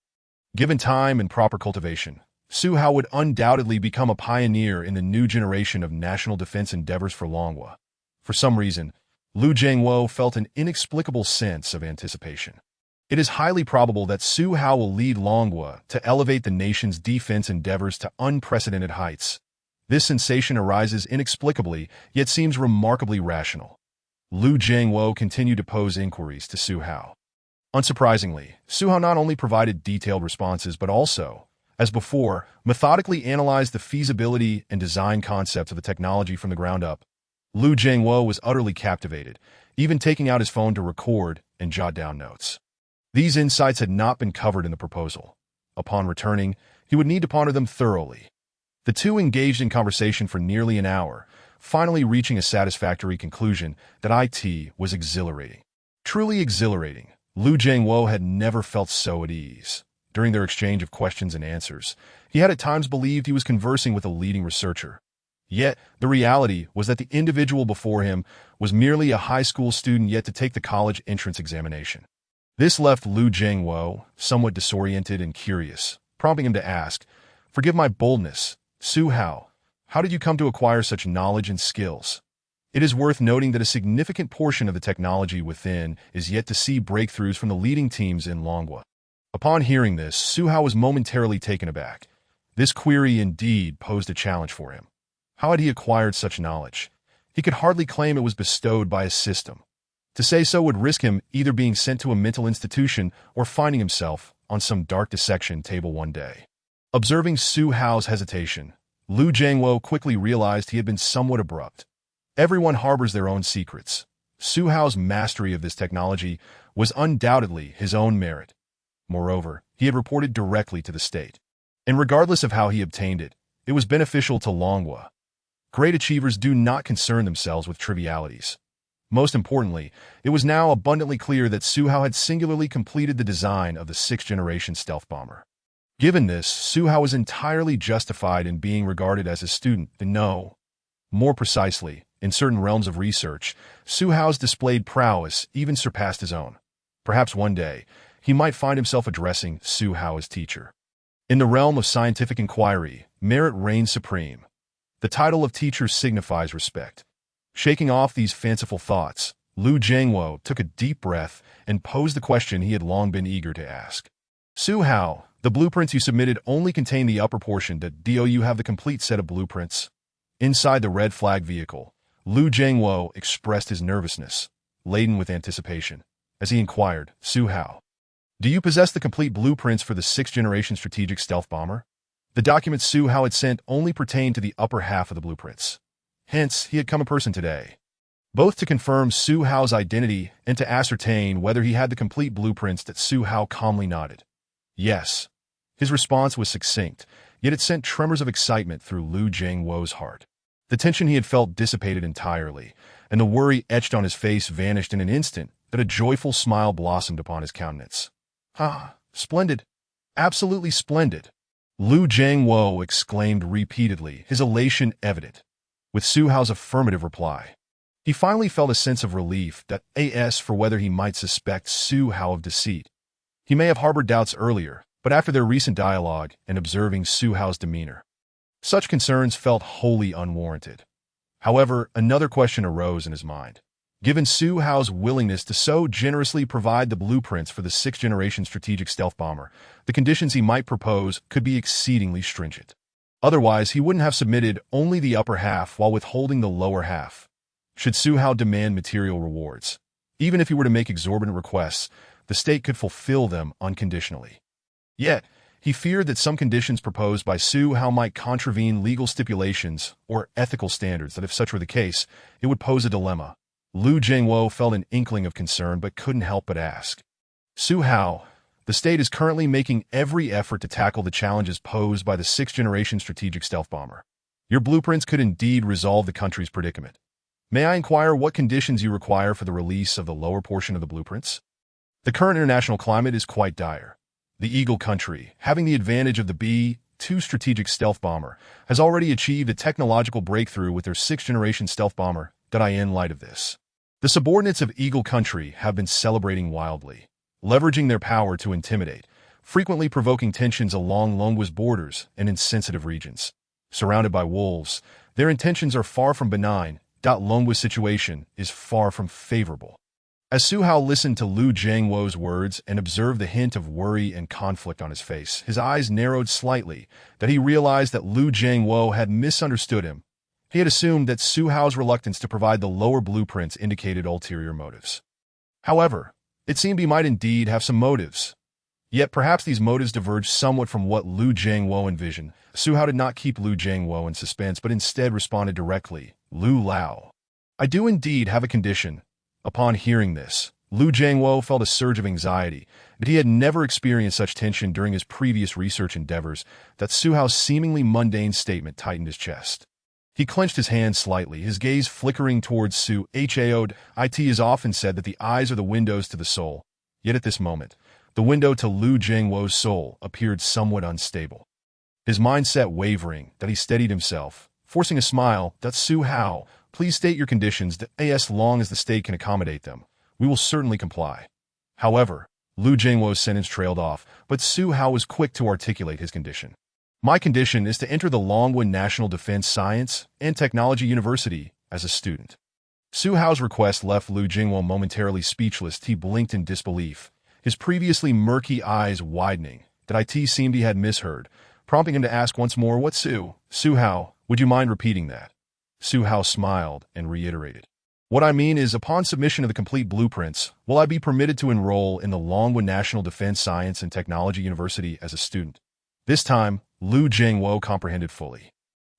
Given time and proper cultivation, Zhihu would undoubtedly become a pioneer in the new generation of national defense endeavors for Longhua. For some reason, Liu Jiangwo felt an inexplicable sense of anticipation. It is highly probable that Zhihu will lead Longhua to elevate the nation's defense endeavors to unprecedented heights. This sensation arises inexplicably, yet seems remarkably rational. Liu Jiangwo continued to pose inquiries to Zhihu. Unsurprisingly, Zhihu not only provided detailed responses but also, as before, methodically analyzed the feasibility and design concepts of the technology from the ground up. Liu Jiangwo was utterly captivated, even taking out his phone to record and jot down notes. These insights had not been covered in the proposal. Upon returning, he would need to ponder them thoroughly. The two engaged in conversation for nearly an hour, finally reaching a satisfactory conclusion that IT was exhilarating. Truly exhilarating. Liu Jiangwo had never felt so at ease. During their exchange of questions and answers, he had at times believed he was conversing with a leading researcher. Yet, the reality was that the individual before him was merely a high school student yet to take the college entrance examination. This left Liu Jiangwo somewhat disoriented and curious, prompting him to ask, "Forgive my boldness, Zhihu, how did you come to acquire such knowledge and skills?" It is worth noting that a significant portion of the technology within is yet to see breakthroughs from the leading teams in Longhua. Upon hearing this, Zhihu was momentarily taken aback. This query indeed posed a challenge for him. How had he acquired such knowledge? He could hardly claim it was bestowed by a system. To say so would risk him either being sent to a mental institution or finding himself on some dark dissection table one day. Observing Zhihu's hesitation, Liu Jiangwo quickly realized he had been somewhat abrupt. Everyone harbors their own secrets. Zhihu's mastery of this technology was undoubtedly his own merit. Moreover, he had reported directly to the state. And regardless of how he obtained it, it was beneficial to Longhua. Great achievers do not concern themselves with trivialities. Most importantly, it was now abundantly clear that Zhihu had singularly completed the design of the 6th-generation stealth bomber. Given this, Zhihu was entirely justified in being regarded as a student to know. More precisely, in certain realms of research, Zhihu's displayed prowess even surpassed his own. Perhaps one day, he might find himself addressing Zhihu as teacher. In the realm of scientific inquiry, merit reigns supreme. The title of teacher signifies respect. Shaking off these fanciful thoughts, Liu Jiangwo took a deep breath and posed the question he had long been eager to ask. "Zhihu, the blueprints you submitted only contain the upper portion. Do you have the complete set of blueprints?" Inside the red flag vehicle, Liu Jiangwo expressed his nervousness, laden with anticipation, as he inquired, "Zhihu, do you possess the complete blueprints for the 6th-generation strategic stealth bomber?" The documents Zhihu had sent only pertained to the upper half of the blueprints. Hence, he had come in person today. both to confirm Su Hao's identity and to ascertain whether he had the complete blueprints. That Su Hao calmly nodded. Yes. His response was succinct, yet it sent tremors of excitement through Lu Jingwo's heart. The tension he had felt dissipated entirely, and the worry etched on his face vanished in an instant that a joyful smile blossomed upon his countenance. Ah, splendid. Absolutely splendid. Lu Jingwo exclaimed repeatedly, his elation evident. With Su Hao's affirmative reply, he finally felt a sense of relief that as for whether he might suspect Su Hao of deceit. He may have harbored doubts earlier, but after their recent dialogue and observing Su Hao's demeanor, such concerns felt wholly unwarranted. However, another question arose in his mind. Given Su Hao's willingness to so generously provide the blueprints for the 6th-Generation strategic stealth bomber, the conditions he might propose could be exceedingly stringent. Otherwise, he wouldn't have submitted only the upper half while withholding the lower half. Should Su Hao demand material rewards, even if he were to make exorbitant requests, the state could fulfill them unconditionally. Yet, he feared that some conditions proposed by Su Hao might contravene legal stipulations or ethical standards, that if such were the case, it would pose a dilemma. Lu Jingwo felt an inkling of concern but couldn't help but ask. Su Hao, the state is currently making every effort to tackle the challenges posed by the 6th-Generation strategic stealth bomber. Your blueprints could indeed resolve the country's predicament. May I inquire what conditions you require for the release of the lower portion of the blueprints? The current international climate is quite dire. The Eagle country, having the advantage of the B-2 strategic stealth bomber, has already achieved a technological breakthrough with their 6th-Generation stealth bomber. In light of this, the subordinates of Eagle country have been celebrating wildly, leveraging their power to intimidate, frequently provoking tensions along Longwa's borders and in sensitive regions. Surrounded by wolves, their intentions are far from benign. Longwa's situation is far from favorable. As Su Hao listened to Lu Jingwo's words and observed the hint of worry and conflict on his face, his eyes narrowed slightly, that he realized that Lu Jingwo had misunderstood him. He had assumed that Su Hao's reluctance to provide the lower blueprints indicated ulterior motives. However, it seemed he might indeed have some motives. Yet perhaps these motives diverged somewhat from what Lu Jingwo envisioned. Su Hao did not keep Lu Jingwo in suspense, but instead responded directly, Lu Lao. I do indeed have a condition. Upon hearing this, Lu Jingwo felt a surge of anxiety, but he had never experienced such tension during his previous research endeavors. That Su Hao's seemingly mundane statement tightened his chest. He clenched his hand slightly, his gaze flickering towards Su Hao. It is often said that the eyes are the windows to the soul, yet at this moment, the window to Lu Jingwo's soul appeared somewhat unstable. His mindset wavering, that he steadied himself, forcing a smile. That Su Hao, please state your conditions. As long as the state can accommodate them, we will certainly comply. However, Lu Jingwo's sentence trailed off, but Su Hao was quick to articulate his condition. My condition is to enter the Longwood National Defense Science and Technology University as a student. Su Hao's request left Lu Jingwo momentarily speechless. He blinked in disbelief, his previously murky eyes widening. That it seemed he had misheard, prompting him to ask once more, what Su Hao, would you mind repeating that? Su Hao smiled and reiterated. What I mean is, upon submission of the complete blueprints, will I be permitted to enroll in the Longwood National Defense Science and Technology University as a student? This time, Lu Jingwo comprehended fully.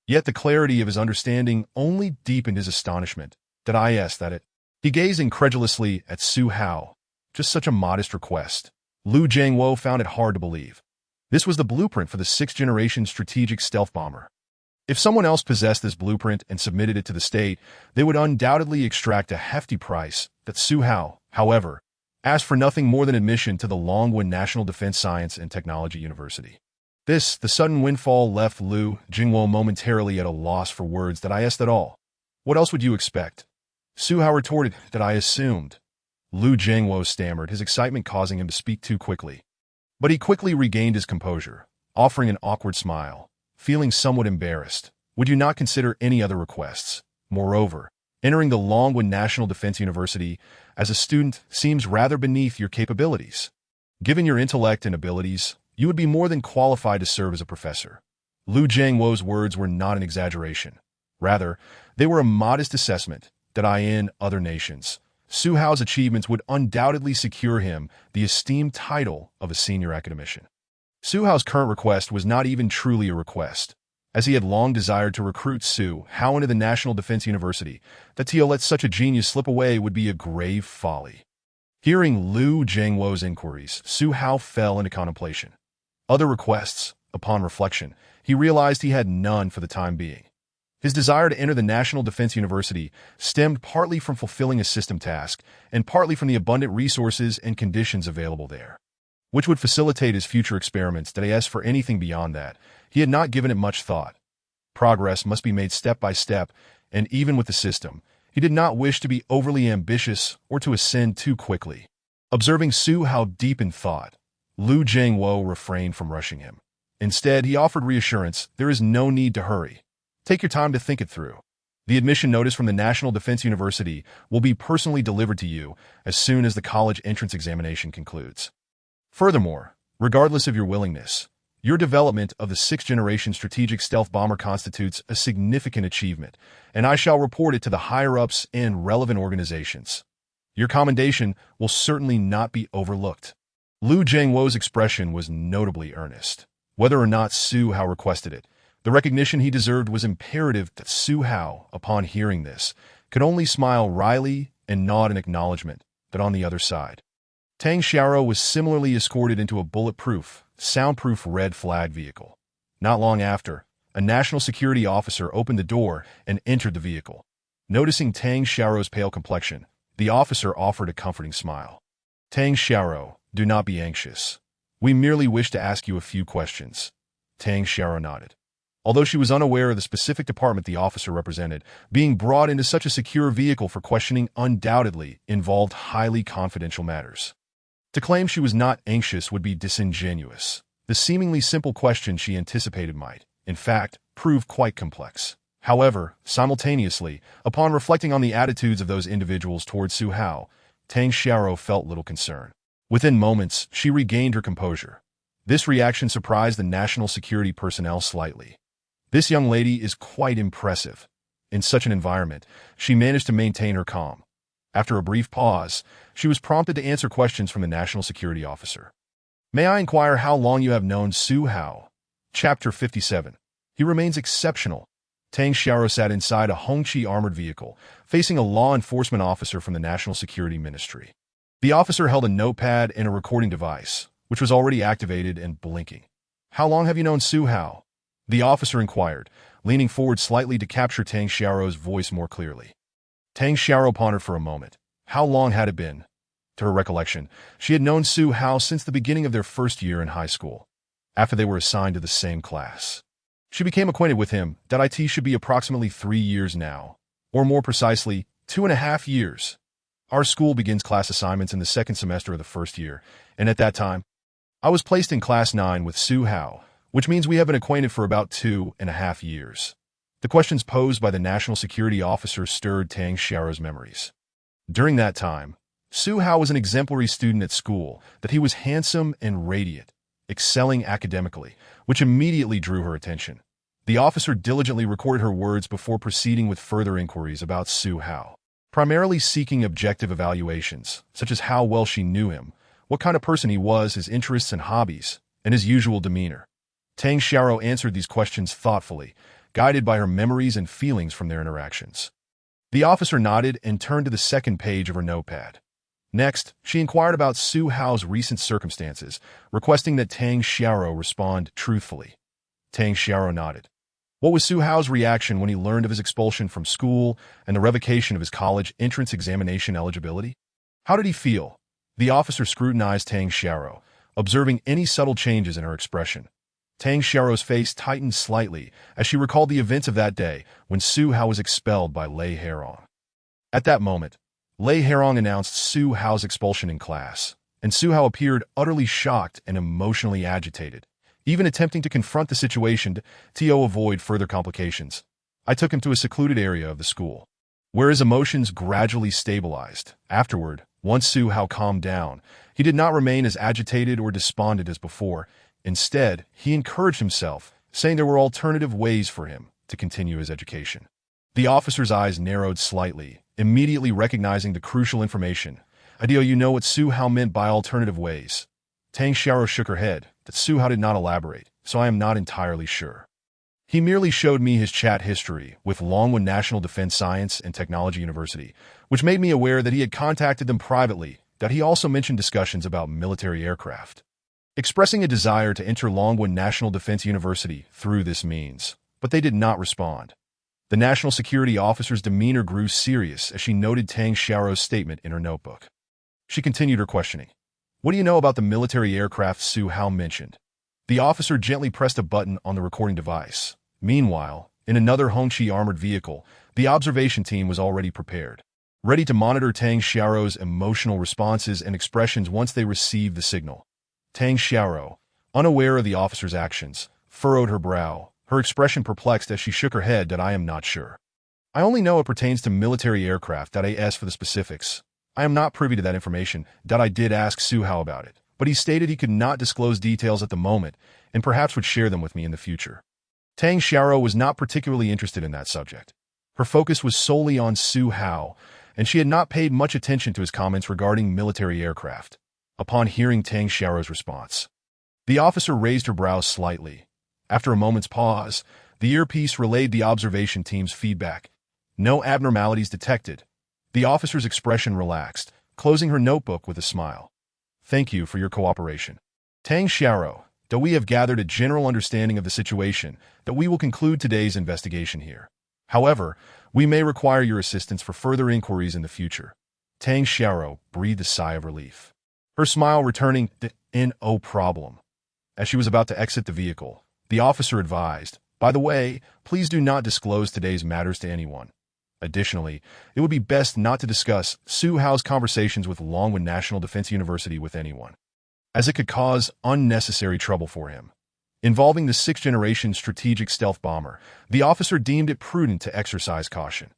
Yet the clarity of his understanding only deepened his astonishment. He gazed incredulously at Su Hao. Just such a modest request. Lu Jingwo found it hard to believe. This was the blueprint for the 6th-Generation strategic stealth bomber. If someone else possessed this blueprint and submitted it to the state, they would undoubtedly extract a hefty price. That Su Hao, however, asked for nothing more than admission to the Longwood National Defense Science and Technology University. The sudden windfall left Lu Jingwo momentarily at a loss for words. At all. What else would you expect? Su Hao retorted. That I assumed. Lu Jingwo stammered, his excitement causing him to speak too quickly. But he quickly regained his composure, offering an awkward smile, feeling somewhat embarrassed. Would you not consider any other requests? Moreover, entering the Longwood National Defense University as a student seems rather beneath your capabilities. Given your intellect and abilities, you would be more than qualified to serve as a professor. Lu Jingwo's words were not an exaggeration. Rather, they were a modest assessment that in other nations, Su Hao's achievements would undoubtedly secure him the esteemed title of a senior academician. Su Hao's current request was not even truly a request, as he had long desired to recruit Su Hao into the National Defense University. That Tio let such a genius slip away would be a grave folly. Hearing Liu Zhengwo's inquiries, Su Hao fell into contemplation. Other requests, upon reflection, he realized he had none for the time being. His desire to enter the National Defense University stemmed partly from fulfilling a system task and partly from the abundant resources and conditions available there, which would facilitate his future experiments. That as for anything beyond that, he had not given it much thought. Progress must be made step by step, and even with the system, he did not wish to be overly ambitious or to ascend too quickly. Observing Su Hao deep in thought, Liu Zhengwo refrained from rushing him. Instead, he offered reassurance. There is no need to hurry. Take your time to think it through. The admission notice from the National Defense University will be personally delivered to you as soon as the college entrance examination concludes. Furthermore, regardless of your willingness, your development of the 6th-Generation strategic stealth bomber constitutes a significant achievement, and I shall report it to the higher-ups and relevant organizations. Your commendation will certainly not be overlooked. Liu Zhengwo's expression was notably earnest. Whether or not Su Hao requested it, the recognition he deserved was imperative. That Su Hao, upon hearing this, could only smile wryly and nod in acknowledgement. That on the other side, Tang Xiaoro was similarly escorted into a bulletproof, soundproof red flag vehicle. Not long after, a national security officer opened the door and entered the vehicle. Noticing Tang Xiaoro's pale complexion, the officer offered a comforting smile. Tang Xiaoro, do not be anxious. We merely wish to ask you a few questions. Tang Xiaoro nodded. Although she was unaware of the specific department the officer represented, being brought into such a secure vehicle for questioning undoubtedly involved highly confidential matters. To claim she was not anxious would be disingenuous. The seemingly simple question she anticipated might, in fact, prove quite complex. However, simultaneously, upon reflecting on the attitudes of those individuals towards Su Hao, Tang Xiaoro felt little concern. Within moments, she regained her composure. This reaction surprised the national security personnel slightly. This young lady is quite impressive. In such an environment, she managed to maintain her calm. After a brief pause, she was prompted to answer questions from the national security officer. May I inquire how long you have known Su Hao? Chapter 57. He remains exceptional. Tang Xiaoro sat inside a Hongqi armored vehicle, facing a law enforcement officer from the National Security Ministry. The officer held a notepad and a recording device, which was already activated and blinking. How long have you known Su Hao? The officer inquired, leaning forward slightly to capture Tang Xiaoro's voice more clearly. Tang Xiaoro pondered for a moment. How long had it been? To her recollection, she had known Su Hao since the beginning of their first year in high school, after they were assigned to the same class. She became acquainted with him. It should be approximately 3 years now, or more precisely, 2.5 years. Our school begins class assignments in the second semester of the first year, and at that time, I was placed in class 9 with Su Hao, which means we have been acquainted for about 2.5 years. The questions posed by the national security officer stirred Tang Xiaoro's memories. During that time, Su Hao was an exemplary student at school. That he was handsome and radiant, excelling academically, which immediately drew her attention. The officer diligently recorded her words before proceeding with further inquiries about Su Hao, primarily seeking objective evaluations, such as how well she knew him, what kind of person he was, his interests and hobbies, and his usual demeanor. Tang Xiaoro answered these questions thoughtfully, guided by her memories and feelings from their interactions. The officer nodded and turned to the second page of her notepad. Next, she inquired about Su Hao's recent circumstances, requesting that Tang Xiaoro respond truthfully. Tang Xiaoro nodded. What was Su Hao's reaction when he learned of his expulsion from school and the revocation of his college entrance examination eligibility? How did he feel? The officer scrutinized Tang Xiaoro, observing any subtle changes in her expression. Tang Xiaoro's face tightened slightly as she recalled the events of that day when Su Hao was expelled by Lei Herong. At that moment, Lei Herong announced Su Hao's expulsion in class, and Su Hao appeared utterly shocked and emotionally agitated, even attempting to confront the situation to avoid further complications. I took him to a secluded area of the school, where his emotions gradually stabilized. Afterward, once Su Hao calmed down, he did not remain as agitated or despondent as before. Instead, he encouraged himself, saying there were alternative ways for him to continue his education. The officer's eyes narrowed slightly, immediately recognizing the crucial information. Do you know what Su Hao meant by alternative ways? Tang Xiaoro shook her head, that Su Hao did not elaborate, so I am not entirely sure. He merely showed me his chat history with Longwood National Defense Science and Technology University, which made me aware that he had contacted them privately, that he also mentioned discussions about military aircraft, expressing a desire to enter Longwood National Defense University through this means, but they did not respond. The national security officer's demeanor grew serious as she noted Tang Xiaorou's statement in her notebook. She continued her questioning. What do you know about the military aircraft Su Hao mentioned? The officer gently pressed a button on the recording device. Meanwhile, in another Hongqi armored vehicle, the observation team was already prepared, ready to monitor Tang Xiaorou's emotional responses and expressions once they received the signal. Tang Xiaorou, unaware of the officer's actions, furrowed her brow, her expression perplexed as she shook her head that I am not sure. I only know it pertains to military aircraft. As for the specifics, I am not privy to that information. I did ask Su Hao about it, but he stated he could not disclose details at the moment and perhaps would share them with me in the future. Tang Xiaorou was not particularly interested in that subject. Her focus was solely on Su Hao, and she had not paid much attention to his comments regarding military aircraft. Upon hearing Tang Xiaorou's response, the officer raised her brows slightly. After a moment's pause, the earpiece relayed the observation team's feedback. No abnormalities detected. The officer's expression relaxed, closing her notebook with a smile. Thank you for your cooperation, Tang Xiaorou. Though we have gathered a general understanding of the situation, that we will conclude today's investigation here. However, we may require your assistance for further inquiries in the future. Tang Xiaorou breathed a sigh of relief, her smile returning to no problem. As she was about to exit the vehicle, the officer advised, by the way, please do not disclose today's matters to anyone. Additionally, it would be best not to discuss Su Hao's conversations with Longwood National Defense University with anyone, as it could cause unnecessary trouble for him. Involving the 6th-Generation strategic stealth bomber, the officer deemed it prudent to exercise caution,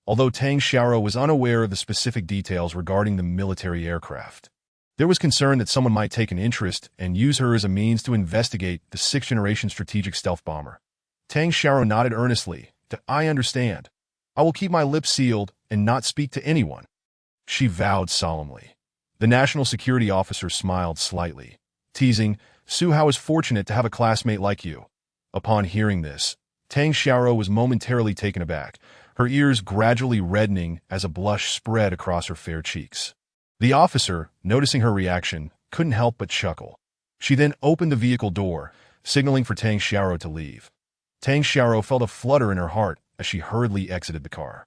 although Tang Xiaorou was unaware of the specific details regarding the military aircraft. There was concern that someone might take an interest and use her as a means to investigate the 6th-Generation strategic stealth bomber. Tang Xiaorou nodded earnestly. I understand. I will keep my lips sealed and not speak to anyone, she vowed solemnly. The national security officer smiled slightly, teasing, Su Hao is fortunate to have a classmate like you. Upon hearing this, Tang Xiaorou was momentarily taken aback, her ears gradually reddening as a blush spread across her fair cheeks. The officer, noticing her reaction, couldn't help but chuckle. She then opened the vehicle door, signaling for Tang Xiaorou to leave. Tang Xiaorou felt a flutter in her heart as she hurriedly exited the car.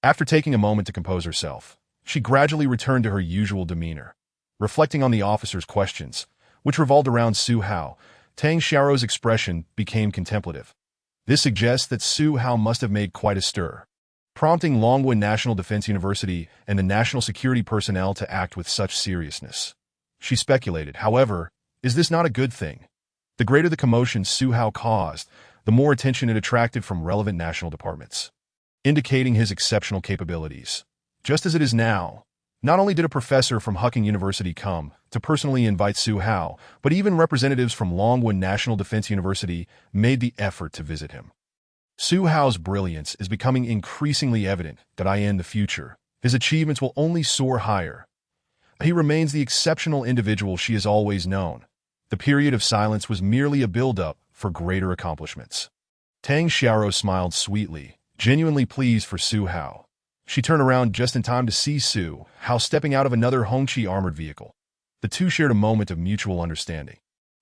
After taking a moment to compose herself, she gradually returned to her usual demeanor. Reflecting on the officer's questions, which revolved around Su Hao, Tang Xiaorou's expression became contemplative. This suggests that Su Hao must have made quite a stir, prompting Longwood National Defense University and the national security personnel to act with such seriousness. She speculated, however, is this not a good thing? The greater the commotion Su Hao caused, the more attention it attracted from relevant national departments, indicating his exceptional capabilities. Just as it is now, not only did a professor from Hucking University come to personally invite Su Hao, but even representatives from Longwood National Defense University made the effort to visit him. Su Hao's brilliance is becoming increasingly evident that in the future, his achievements will only soar higher. He remains the exceptional individual she has always known. The period of silence was merely a build-up for greater accomplishments. Tang Xiaorou smiled sweetly, genuinely pleased for Su Hao. She turned around just in time to see Su Hao stepping out of another Hongqi armored vehicle. The two shared a moment of mutual understanding,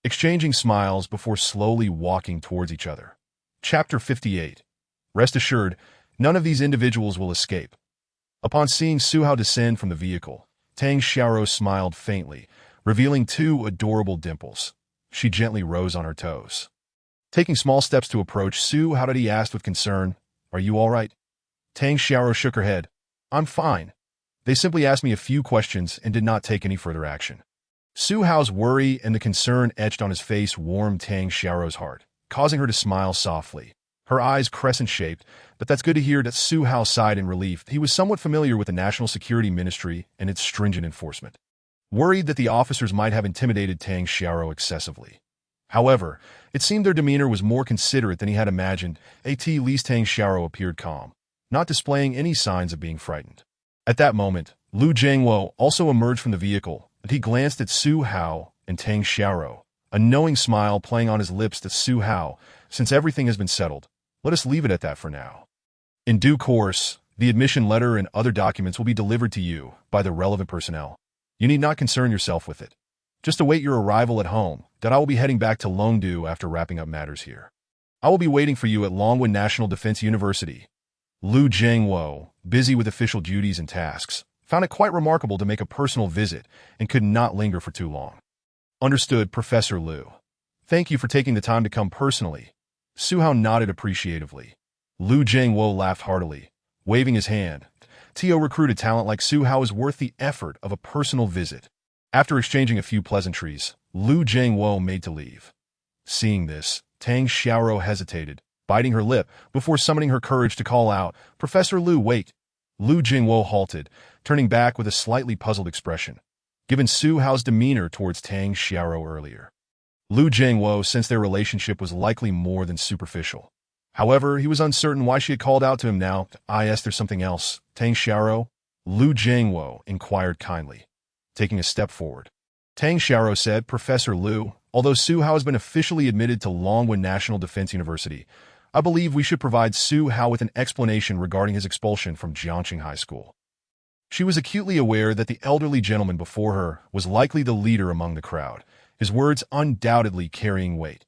exchanging smiles before slowly walking towards each other. Chapter 58. Rest assured, none of these individuals will escape. Upon seeing Su Hao descend from the vehicle, Tang Xiaorou smiled faintly, revealing two adorable dimples. She gently rose on her toes. Taking small steps to approach Su Hao, he asked with concern, "Are you all right?" Tang Xiaorou shook her head. "I'm fine. They simply asked me a few questions and did not take any further action." Su Hao's worry and the concern etched on his face warmed Tang Xiaorou's heart, causing her to smile softly. Her eyes crescent-shaped, but that's good to hear that Su Hao sighed in relief. He was somewhat familiar with the National Security Ministry and its stringent enforcement, worried that the officers might have intimidated Tang Xiaorou excessively. However, it seemed their demeanor was more considerate than he had imagined. At least Tang Xiaorou appeared calm, not displaying any signs of being frightened. At that moment, Lu Jiangwo also emerged from the vehicle, and he glanced at Su Hao and Tang Xiaorou, a knowing smile playing on his lips to Su Hao. Since everything has been settled, let us leave it at that for now. In due course, the admission letter and other documents will be delivered to you by the relevant personnel. You need not concern yourself with it. Just await your arrival at home, that I will be heading back to Longdu after wrapping up matters here. I will be waiting for you at Longwen National Defense University. Lu Jiangwo, busy with official duties and tasks, found it quite remarkable to make a personal visit and could not linger for too long. Understood, Professor Lu. Thank you for taking the time to come personally. Su Hao nodded appreciatively. Lu Jiangwo laughed heartily, waving his hand. Tio recruited talent like Su Hao is worth the effort of a personal visit. After exchanging a few pleasantries, Lu Jiangwo made to leave. Seeing this, Tang Xiaoro hesitated, biting her lip before summoning her courage to call out, "Professor Lu, wait!" Lu Jingwo halted, turning back with a slightly puzzled expression, given Su Hao's demeanor towards Tang Xiaoro earlier. Lu Jingwo sensed their relationship was likely more than superficial. However, he was uncertain why she had called out to him now. "Is there something else, Tang Xiaoro?" Lu Jingwo inquired kindly, taking a step forward. Tang Xiaoro said, "Professor Lu, although Su Hao has been officially admitted to Longwen National Defense University, I believe we should provide Su Hao with an explanation regarding his expulsion from Jiangqing High School." She was acutely aware that the elderly gentleman before her was likely the leader among the crowd, his words undoubtedly carrying weight.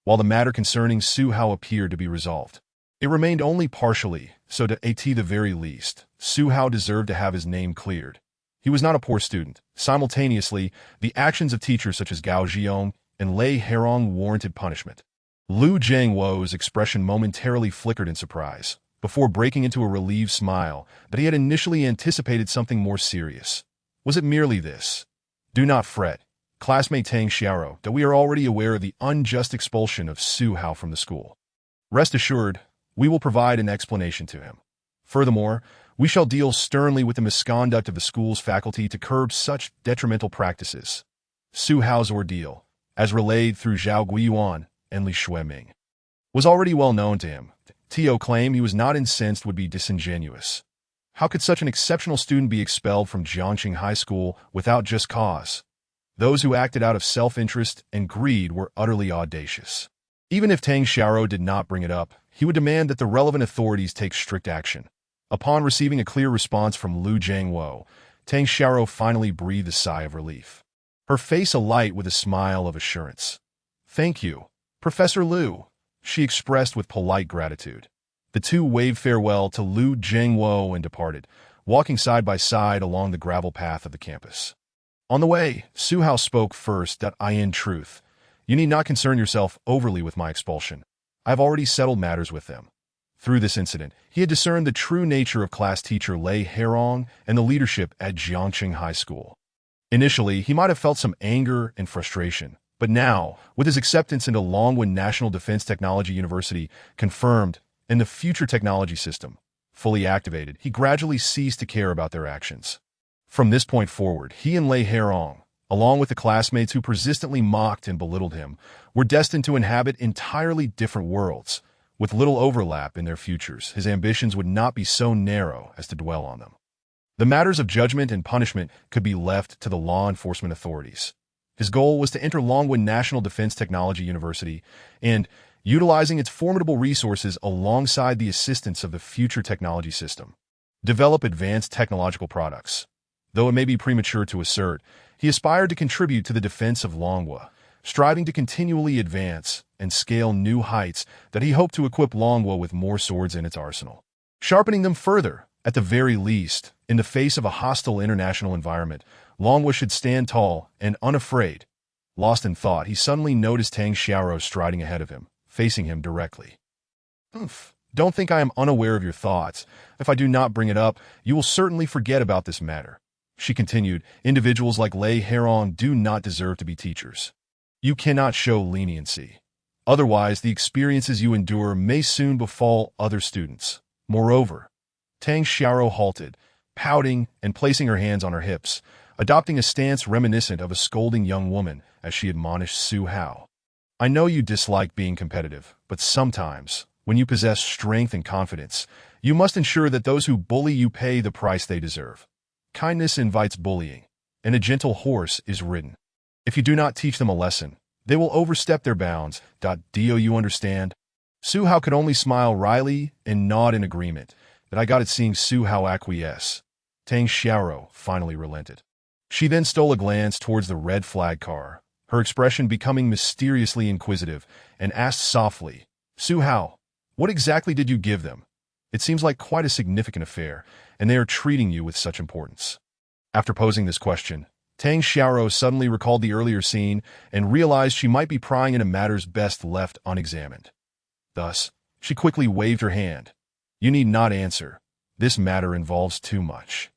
While the matter concerning Su Hao appeared to be resolved, it remained only partially, so to at the very least, Su Hao deserved to have his name cleared. He was not a poor student. Simultaneously, the actions of teachers such as Gao Zhiong and Lei Herong warranted punishment. Lu Jiangwo's expression momentarily flickered in surprise, before breaking into a relieved smile, but he had initially anticipated something more serious. Was it merely this? "Do not fret, classmate Tang Xiaoro, that we are already aware of the unjust expulsion of Su Hao from the school. Rest assured, we will provide an explanation to him. Furthermore, we shall deal sternly with the misconduct of the school's faculty to curb such detrimental practices." Su Hao's ordeal, as relayed through Zhao Guiyuan and Li Xueming, was already well known to him. Tio claimed he was not incensed would be disingenuous. How could such an exceptional student be expelled from Jiangqing High School without just cause? Those who acted out of self-interest and greed were utterly audacious. Even if Tang Xiaoro did not bring it up, he would demand that the relevant authorities take strict action. Upon receiving a clear response from Lu Jiangwo, Tang Xiaoro finally breathed a sigh of relief, her face alight with a smile of assurance. "Thank you, Professor Lu," she expressed with polite gratitude. The two waved farewell to Lu Jiangwo and departed, walking side by side along the gravel path of the campus. On the way, Su Hao spoke first. "In truth, you need not concern yourself overly with my expulsion. I have already settled matters with them." Through this incident, he had discerned the true nature of class teacher Lei Herong and the leadership at Jiangqing High School. Initially, he might have felt some anger and frustration, but now, with his acceptance into Longwen National Defense Technology University confirmed and the future technology system fully activated, he gradually ceased to care about their actions. From this point forward, he and Lei Herong, along with the classmates who persistently mocked and belittled him, were destined to inhabit entirely different worlds. With little overlap in their futures, his ambitions would not be so narrow as to dwell on them. The matters of judgment and punishment could be left to the law enforcement authorities. His goal was to enter Longwen National Defense Technology University and, utilizing its formidable resources alongside the assistance of the future technology system, develop advanced technological products. Though it may be premature to assert, he aspired to contribute to the defense of Longwa, striving to continually advance and scale new heights that he hoped to equip Longwa with more swords in its arsenal, sharpening them further. At the very least, in the face of a hostile international environment, Longwa should stand tall and unafraid. Lost in thought, he suddenly noticed Tang Xiaoro striding ahead of him, facing him directly. Don't think I am unaware of your thoughts. If I do not bring it up, you will certainly forget about this matter." She continued, "Individuals like Lei Herong do not deserve to be teachers. You cannot show leniency. Otherwise, the experiences you endure may soon befall other students. Moreover," Tang Xiaoro halted, pouting and placing her hands on her hips, adopting a stance reminiscent of a scolding young woman as she admonished Su Hao. "I know you dislike being competitive, but sometimes, when you possess strength and confidence, you must ensure that those who bully you pay the price they deserve. Kindness invites bullying, and a gentle horse is ridden. If you do not teach them a lesson, They will overstep their bounds. Do you understand? Su Hao could only smile wryly and nod in agreement. That I got it seeing Su Hao acquiesce. Tang Xiaoro finally relented. She then stole a glance towards the red flag car, her expression becoming mysteriously inquisitive, and asked softly, Su Hao, what exactly did you give them? It seems like quite a significant affair, and they are treating you with such importance. After posing this question, Tang Xiaoro suddenly recalled the earlier scene and realized she might be prying into matters best left unexamined. Thus, she quickly waved her hand. You need not answer. This matter involves too much.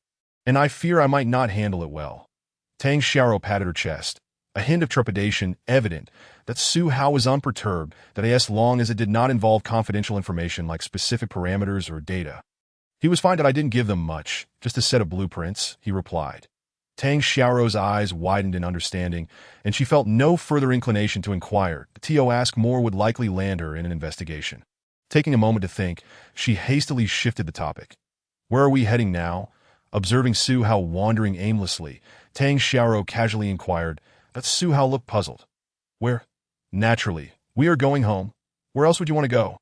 And I fear I might not handle it well. Tang Xiaoro patted her chest, a hint of trepidation evident that Su Hao was unperturbed, that as long as it did not involve confidential information like specific parameters or data. He was fine that I didn't give them much, just a set of blueprints, he replied. Tang Xiaoro's eyes widened in understanding, and she felt no further inclination to inquire. To ask more would likely land her in an investigation. Taking a moment to think, she hastily shifted the topic. Where are we heading now? Observing Su Hao wandering aimlessly, Tang Xiaoro casually inquired. That Su Hao looked puzzled. Where? Naturally, we are going home. Where else would you want to go?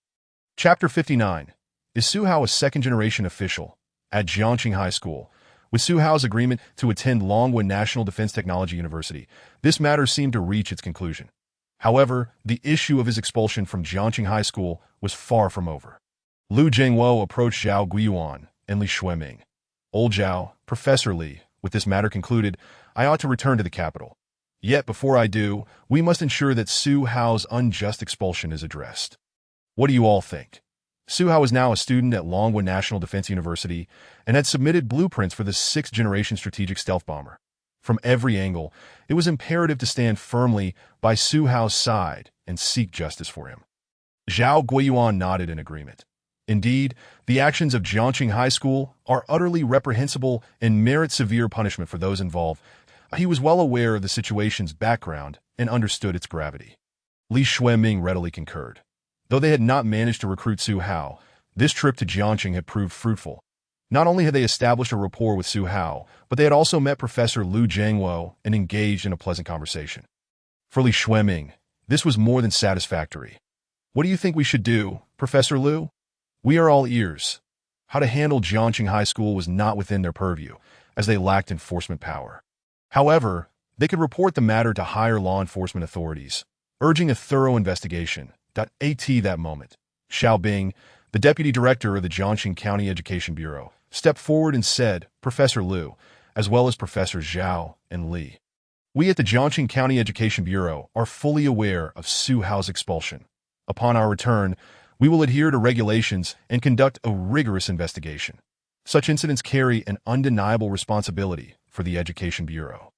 Chapter 59. Is Su Hao a second-generation official? At Jiangxing High School. With Su Hao's agreement to attend Longwen National Defense Technology University, this matter seemed to reach its conclusion. However, the issue of his expulsion from Jiangxing High School was far from over. Lu Jingwo approached Zhao Guiyuan and Li Xueming. Old Zhao, Professor Li, with this matter concluded, I ought to return to the capital. Yet before I do, we must ensure that Su Hao's unjust expulsion is addressed. What do you all think? Su Hao is now a student at Longwen National Defense University and had submitted blueprints for the 6th-Generation strategic stealth bomber. From every angle, it was imperative to stand firmly by Su Hao's side and seek justice for him. Zhao Guiyuan nodded in agreement. Indeed, the actions of Jiangxing High School are utterly reprehensible and merit severe punishment for those involved. He was well aware of the situation's background and understood its gravity. Li Xueming readily concurred. Though they had not managed to recruit Su Hao, this trip to Jiangxing had proved fruitful. Not only had they established a rapport with Su Hao, but they had also met Professor Lu Jingwo and engaged in a pleasant conversation. For Li Xueming, this was more than satisfactory. What do you think we should do, Professor Lu? We are all ears. How to handle Jiangxing High School was not within their purview, as they lacked enforcement power. However, they could report the matter to higher law enforcement authorities, urging a thorough investigation. At that moment, Xiao Bing, the deputy director of the Jiangxing County Education Bureau, stepped forward and said, Professor Lu, as well as Professor Zhao and Li. We at the Jiangxing County Education Bureau are fully aware of Su Hao's expulsion. Upon our return, we will adhere to regulations and conduct a rigorous investigation. Such incidents carry an undeniable responsibility for the Education Bureau.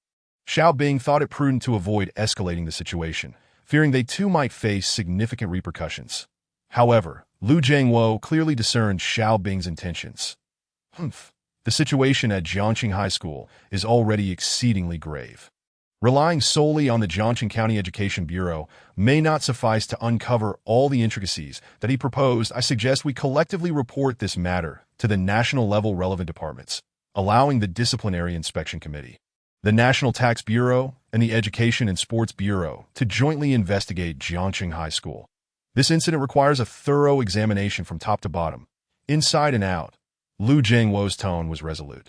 Xiao Bing thought it prudent to avoid escalating the situation, fearing they too might face significant repercussions. However, Lu Jingwo clearly discerned Xiao Bing's intentions. The situation at Jiangxing High School is already exceedingly grave. Relying solely on the Jiangxing County Education Bureau may not suffice to uncover all the intricacies that he proposed. I suggest we collectively report this matter to the national-level relevant departments, allowing the Disciplinary Inspection Committee, the National Tax Bureau, and the Education and Sports Bureau to jointly investigate Jiangxing High School. This incident requires a thorough examination from top to bottom, inside and out. Lu Jingwo's tone was resolute.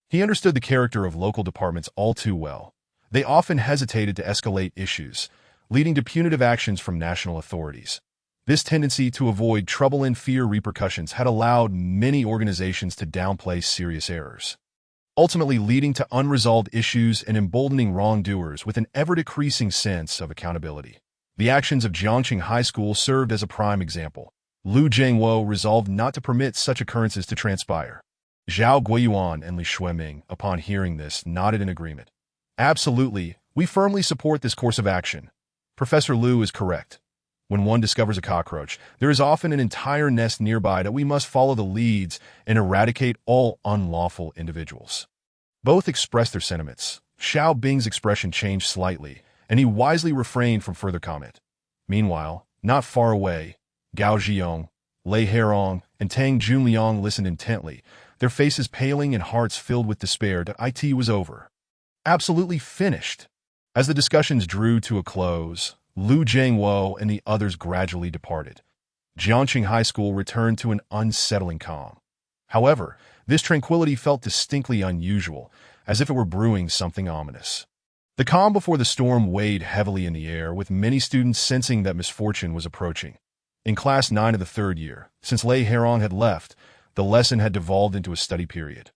He understood the character of local departments all too well. They often hesitated to escalate issues, leading to punitive actions from national authorities. This tendency to avoid trouble and fear repercussions had allowed many organizations to downplay serious errors, ultimately leading to unresolved issues and emboldening wrongdoers with an ever-decreasing sense of accountability. The actions of Jiangxing High School served as a prime example. Lu Jingwo resolved not to permit such occurrences to transpire. Zhao Guiyuan and Li Xueming, upon hearing this, nodded in agreement. Absolutely, we firmly support this course of action. Professor Lu is correct. When one discovers a cockroach, there is often an entire nest nearby that we must follow the leads and eradicate all unlawful individuals. Both expressed their sentiments. Xiao Bing's expression changed slightly, and he wisely refrained from further comment. Meanwhile, not far away, Gao Zhiyong, Lei Herong, and Tang Junliang listened intently, their faces paling and hearts filled with despair that it was over. Absolutely finished. As the discussions drew to a close, Lu Jiangwo and the others gradually departed. Jiangqing High School returned to an unsettling calm. However, this tranquility felt distinctly unusual, as if it were brewing something ominous. The calm before the storm weighed heavily in the air, with many students sensing that misfortune was approaching. In Class 9 of the third year, since Lei Herong had left, the lesson had devolved into a study period.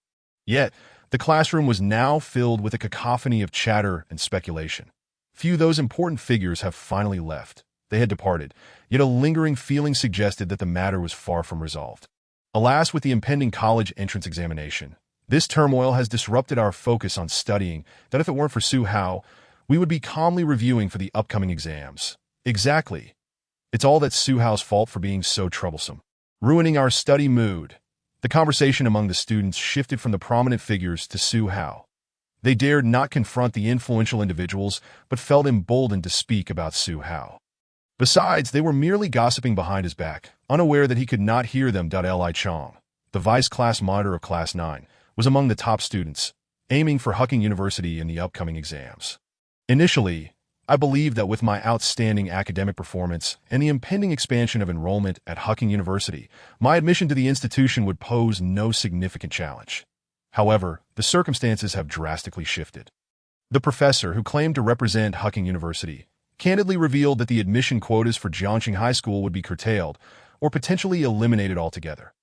Yet, the classroom was now filled with a cacophony of chatter and speculation. Few of those important figures have finally left. They had departed, yet a lingering feeling suggested that the matter was far from resolved. Alas, with the impending college entrance examination, this turmoil has disrupted our focus on studying that if it weren't for Su Hao, we would be calmly reviewing for the upcoming exams. Exactly. It's all that Su Hao's fault for being so troublesome, ruining our study mood. The conversation among the students shifted from the prominent figures to Su Hao. They dared not confront the influential individuals, but felt emboldened to speak about Su Hao. Besides, they were merely gossiping behind his back, unaware that he could not hear them. Li Chong, the vice-class monitor of Class 9, was among the top students, aiming for Hucking University in the upcoming exams. Initially, I believed that with my outstanding academic performance and the impending expansion of enrollment at Hucking University, my admission to the institution would pose no significant challenge. However, the circumstances have drastically shifted. The professor who claimed to represent Hucking University candidly revealed that the admission quotas for Jiangqing High School would be curtailed or potentially eliminated altogether.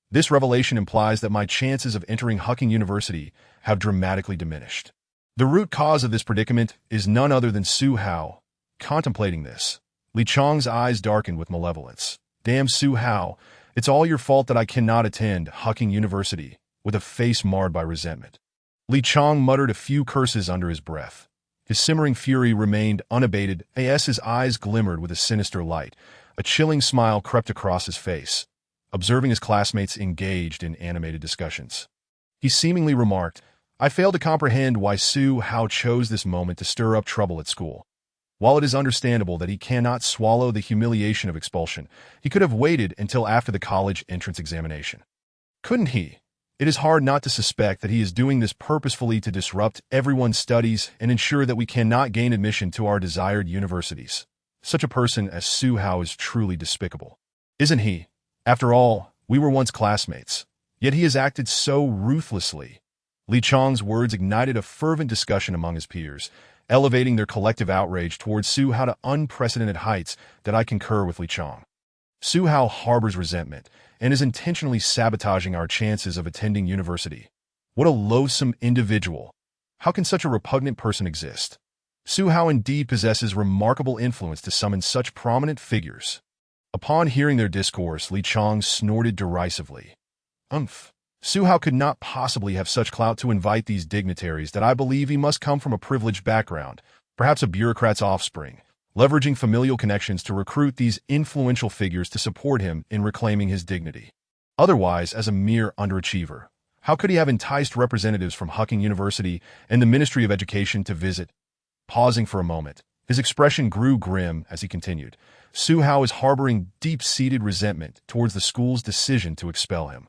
This revelation implies that my chances of entering Hucking University have dramatically diminished. The root cause of this predicament is none other than Su Hao. Contemplating this, Li Chong's eyes darkened with malevolence. Damn Su Hao, it's all your fault that I cannot attend Hucking University, with a face marred by resentment. Li Chong muttered a few curses under his breath. His simmering fury remained unabated as his eyes glimmered with a sinister light. A chilling smile crept across his face, observing his classmates engaged in animated discussions. He seemingly remarked, I fail to comprehend why Su Hao chose this moment to stir up trouble at school. While it is understandable that he cannot swallow the humiliation of expulsion, he could have waited until after the college entrance examination. Couldn't he? It is hard not to suspect that he is doing this purposefully to disrupt everyone's studies and ensure that we cannot gain admission to our desired universities. Such a person as Su Hao is truly despicable. Isn't he? After all, we were once classmates. Yet he has acted so ruthlessly. Li Chong's words ignited a fervent discussion among his peers, elevating their collective outrage towards Su Hao to unprecedented heights that I concur with Li Chong. Su Hao harbors resentment and is intentionally sabotaging our chances of attending university. What a loathsome individual. How can such a repugnant person exist? Su Hao indeed possesses remarkable influence to summon such prominent figures. Upon hearing their discourse, Li Chong snorted derisively. Su Hao could not possibly have such clout to invite these dignitaries that I believe he must come from a privileged background, perhaps a bureaucrat's offspring, leveraging familial connections to recruit these influential figures to support him in reclaiming his dignity. Otherwise, as a mere underachiever, how could he have enticed representatives from Hucking University and the Ministry of Education to visit? Pausing for a moment, his expression grew grim as he continued. Su Hao is harboring deep-seated resentment towards the school's decision to expel him.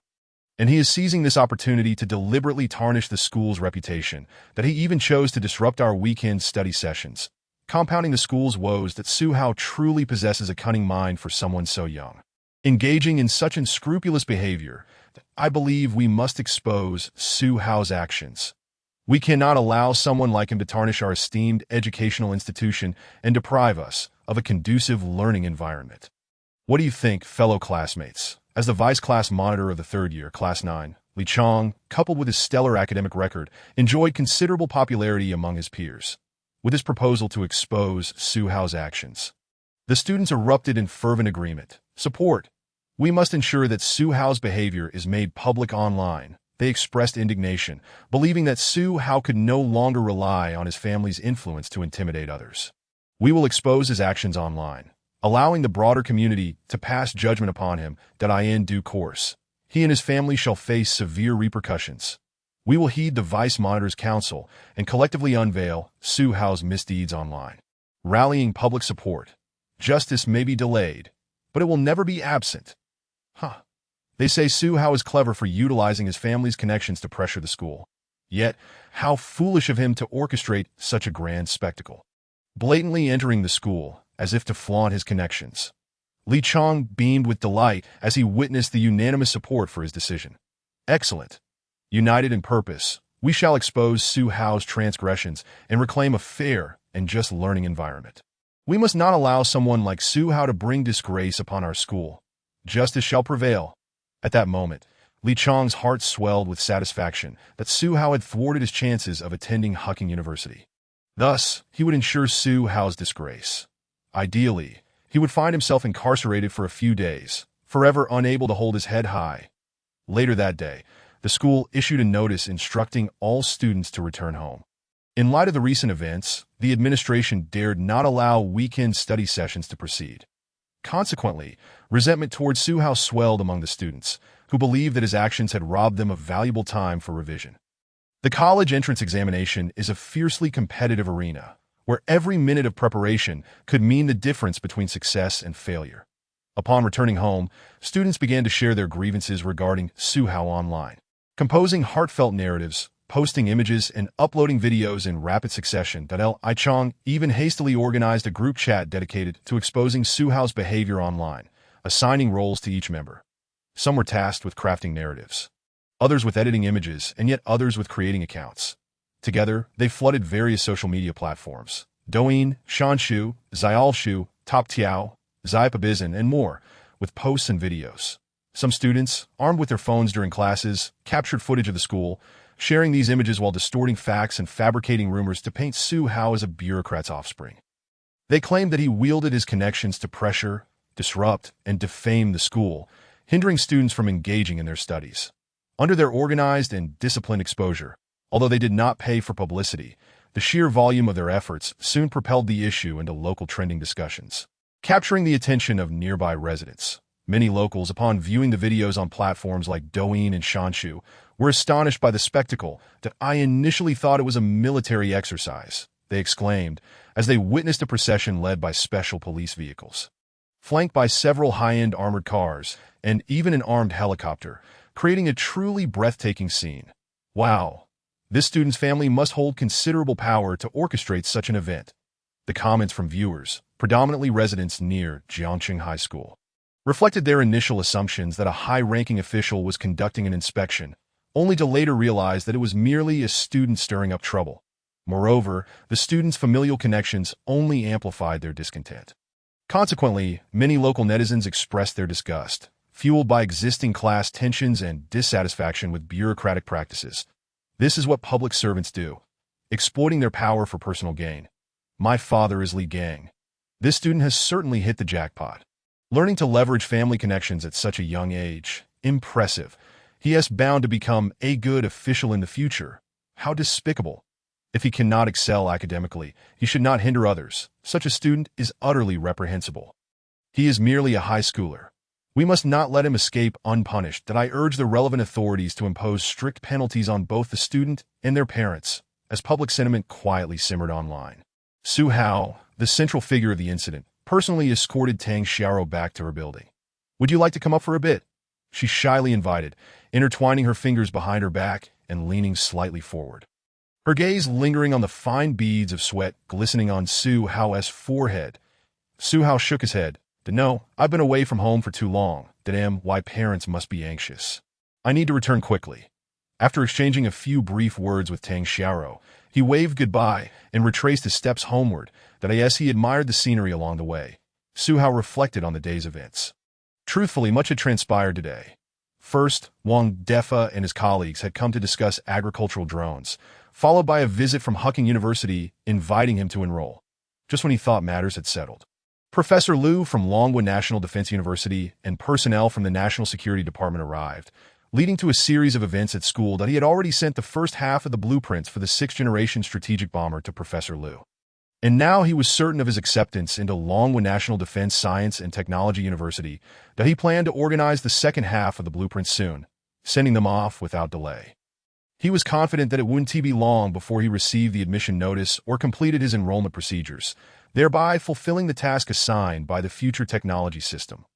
And he is seizing this opportunity to deliberately tarnish the school's reputation, that he even chose to disrupt our weekend study sessions, compounding the school's woes that Su Hao truly possesses a cunning mind for someone so young. Engaging in such unscrupulous behavior, I believe we must expose Su Hao's actions. We cannot allow someone like him to tarnish our esteemed educational institution and deprive us of a conducive learning environment. What do you think, fellow classmates? As the vice-class monitor of the third year, Class 9, Li Chong, coupled with his stellar academic record, enjoyed considerable popularity among his peers. With his proposal to expose Su Hao's actions, the students erupted in fervent agreement. Support. We must ensure that Su Hao's behavior is made public online. They expressed indignation, believing that Su Hao could no longer rely on his family's influence to intimidate others. We will expose his actions online, allowing the broader community to pass judgment upon him in due course. He and his family shall face severe repercussions. We will heed the Vice Monitor's counsel and collectively unveil Su Hao's misdeeds online. Rallying public support. Justice may be delayed, but it will never be absent. They say Su Hao is clever for utilizing his family's connections to pressure the school. Yet, how foolish of him to orchestrate such a grand spectacle. Blatantly entering the school, as if to flaunt his connections. Li Chong beamed with delight as he witnessed the unanimous support for his decision. Excellent. United in purpose, we shall expose Su Hao's transgressions and reclaim a fair and just learning environment. We must not allow someone like Su Hao to bring disgrace upon our school. Justice shall prevail. At that moment, Li Chong's heart swelled with satisfaction that Su Hao had thwarted his chances of attending Hucking University. Thus, he would ensure Su Hao's disgrace. Ideally, he would find himself incarcerated for a few days, forever unable to hold his head high. Later that day, the school issued a notice instructing all students to return home. In light of the recent events, the administration dared not allow weekend study sessions to proceed. Consequently, resentment towards Su Hao swelled among the students, who believed that his actions had robbed them of valuable time for revision. The college entrance examination is a fiercely competitive arena, where every minute of preparation could mean the difference between success and failure. Upon returning home, students began to share their grievances regarding Su Hao online. Composing heartfelt narratives, posting images, and uploading videos in rapid succession, Li Chong even hastily organized a group chat dedicated to exposing Su Hao's behavior online, assigning roles to each member. Some were tasked with crafting narratives, others with editing images, and yet others with creating accounts. Together, they flooded various social media platforms, Douyin, Shanshu, Xiaoshu, TopTiao, Xiaopabizin, and more, with posts and videos. Some students, armed with their phones during classes, captured footage of the school, sharing these images while distorting facts and fabricating rumors to paint Su Hao as a bureaucrat's offspring. They claimed that he wielded his connections to pressure, disrupt, and defame the school, hindering students from engaging in their studies. Under their organized and disciplined exposure, although they did not pay for publicity, the sheer volume of their efforts soon propelled the issue into local trending discussions, capturing the attention of nearby residents. Many locals, upon viewing the videos on platforms like Douyin and Shanshu, were astonished by the spectacle that I initially thought it was a military exercise, they exclaimed, as they witnessed a procession led by special police vehicles. Flanked by several high-end armored cars, and even an armed helicopter, creating a truly breathtaking scene. Wow! This student's family must hold considerable power to orchestrate such an event. The comments from viewers, predominantly residents near Jiangqing High School, reflected their initial assumptions that a high-ranking official was conducting an inspection, only to later realize that it was merely a student stirring up trouble. Moreover, the students' familial connections only amplified their discontent. Consequently, many local netizens expressed their disgust, fueled by existing class tensions and dissatisfaction with bureaucratic practices. This is what public servants do, exploiting their power for personal gain. My father is Li Gang. This student has certainly hit the jackpot. Learning to leverage family connections at such a young age, impressive. He is bound to become a good official in the future. How despicable. If he cannot excel academically, he should not hinder others. Such a student is utterly reprehensible. He is merely a high schooler. We must not let him escape unpunished. That I urge the relevant authorities to impose strict penalties on both the student and their parents, as public sentiment quietly simmered online. Su Hao, the central figure of the incident, personally escorted Tang Xiao back to her building. Would you like to come up for a bit? She shyly invited, intertwining her fingers behind her back and leaning slightly forward. Her gaze lingering on the fine beads of sweat glistening on Su Hao's forehead. Su Hao shook his head. No, I've been away from home for too long. Why parents must be anxious. I need to return quickly. After exchanging a few brief words with Tang Xiao, he waved goodbye and retraced his steps homeward. As he admired the scenery along the way, Su Hao reflected on the day's events. Truthfully, much had transpired today. First, Wang Defa and his colleagues had come to discuss agricultural drones, followed by a visit from Hucking University inviting him to enroll, just when he thought matters had settled. Professor Liu from Longwa National Defense University and personnel from the National Security Department arrived, leading to a series of events at school that he had already sent the first half of the blueprints for the 6th-Generation strategic bomber to Professor Liu. And now he was certain of his acceptance into Longwa National Defense Science and Technology University that he planned to organize the second half of the blueprints soon, sending them off without delay. He was confident that it wouldn't be long before he received the admission notice or completed his enrollment procedures, thereby fulfilling the task assigned by the future technology system.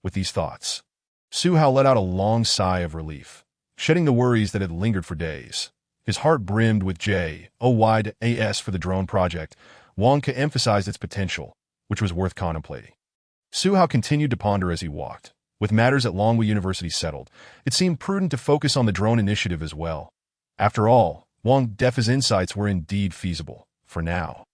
With these thoughts, Su Hao let out a long sigh of relief, shedding the worries that had lingered for days. His heart brimmed with joy for the drone project. Wang Ke emphasized its potential, which was worth contemplating. Su Hao continued to ponder as he walked. With matters at Longwu University settled, it seemed prudent to focus on the drone initiative as well. After all, Wang Defa's insights were indeed feasible, for now.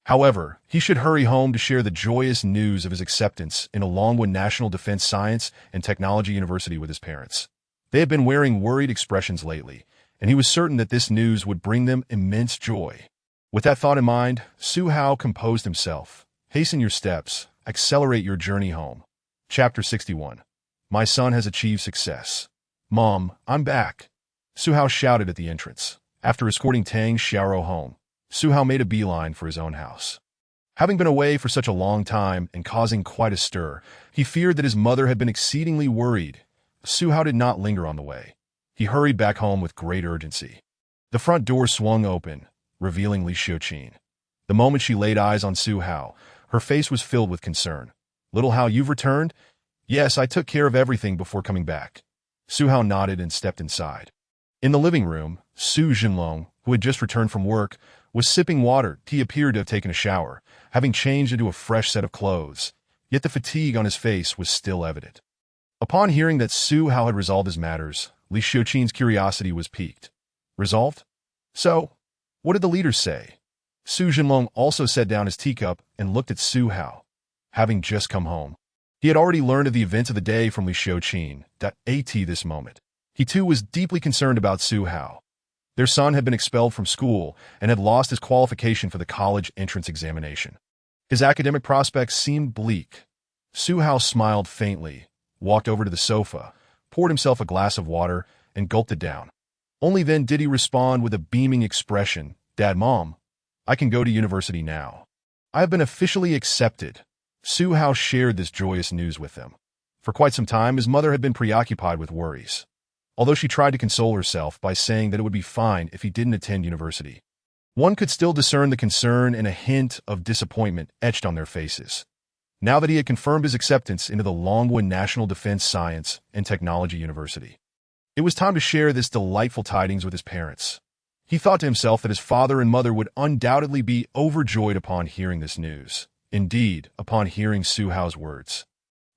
However, he should hurry home to share the joyous news of his acceptance in a Longwu National Defense Science and Technology University with his parents. They had been wearing worried expressions lately, and he was certain that this news would bring them immense joy. With that thought in mind, Su Hao composed himself. Hasten your steps, accelerate your journey home. Chapter 61. My son has achieved success. Mom, I'm back. Su Hao shouted at the entrance. After escorting Tang Xiaoro home, Su Hao made a beeline for his own house. Having been away for such a long time and causing quite a stir, he feared that his mother had been exceedingly worried. Su Hao did not linger on the way. He hurried back home with great urgency. The front door swung open, revealing Li Xiuqin. The moment she laid eyes on Su Hao, her face was filled with concern. Little Hao, you've returned? Yes, I took care of everything before coming back. Su Hao nodded and stepped inside. In the living room, Su Jinlong, who had just returned from work, was sipping water. He appeared to have taken a shower, having changed into a fresh set of clothes, yet the fatigue on his face was still evident. Upon hearing that Su Hao had resolved his matters, Li Xiuqin's curiosity was piqued. Resolved? So, what did the leaders say? Su Jinlong also set down his teacup and looked at Su Hao. Having just come home, he had already learned of the events of the day from Li Xiuqin. At this moment, he too was deeply concerned about Su Hao. Their son had been expelled from school and had lost his qualification for the college entrance examination. His academic prospects seemed bleak. Su Hao smiled faintly, walked over to the sofa, poured himself a glass of water, and gulped it down. Only then did he respond with a beaming expression. Dad, Mom, I can go to university now. I have been officially accepted. Su Hao shared this joyous news with them. For quite some time, his mother had been preoccupied with worries, although she tried to console herself by saying that it would be fine if he didn't attend university. One could still discern the concern and a hint of disappointment etched on their faces. Now that he had confirmed his acceptance into the Longwu National Defense Science and Technology University, it was time to share this delightful tidings with his parents. He thought to himself that his father and mother would undoubtedly be overjoyed upon hearing this news. Indeed, upon hearing Su Hao's words.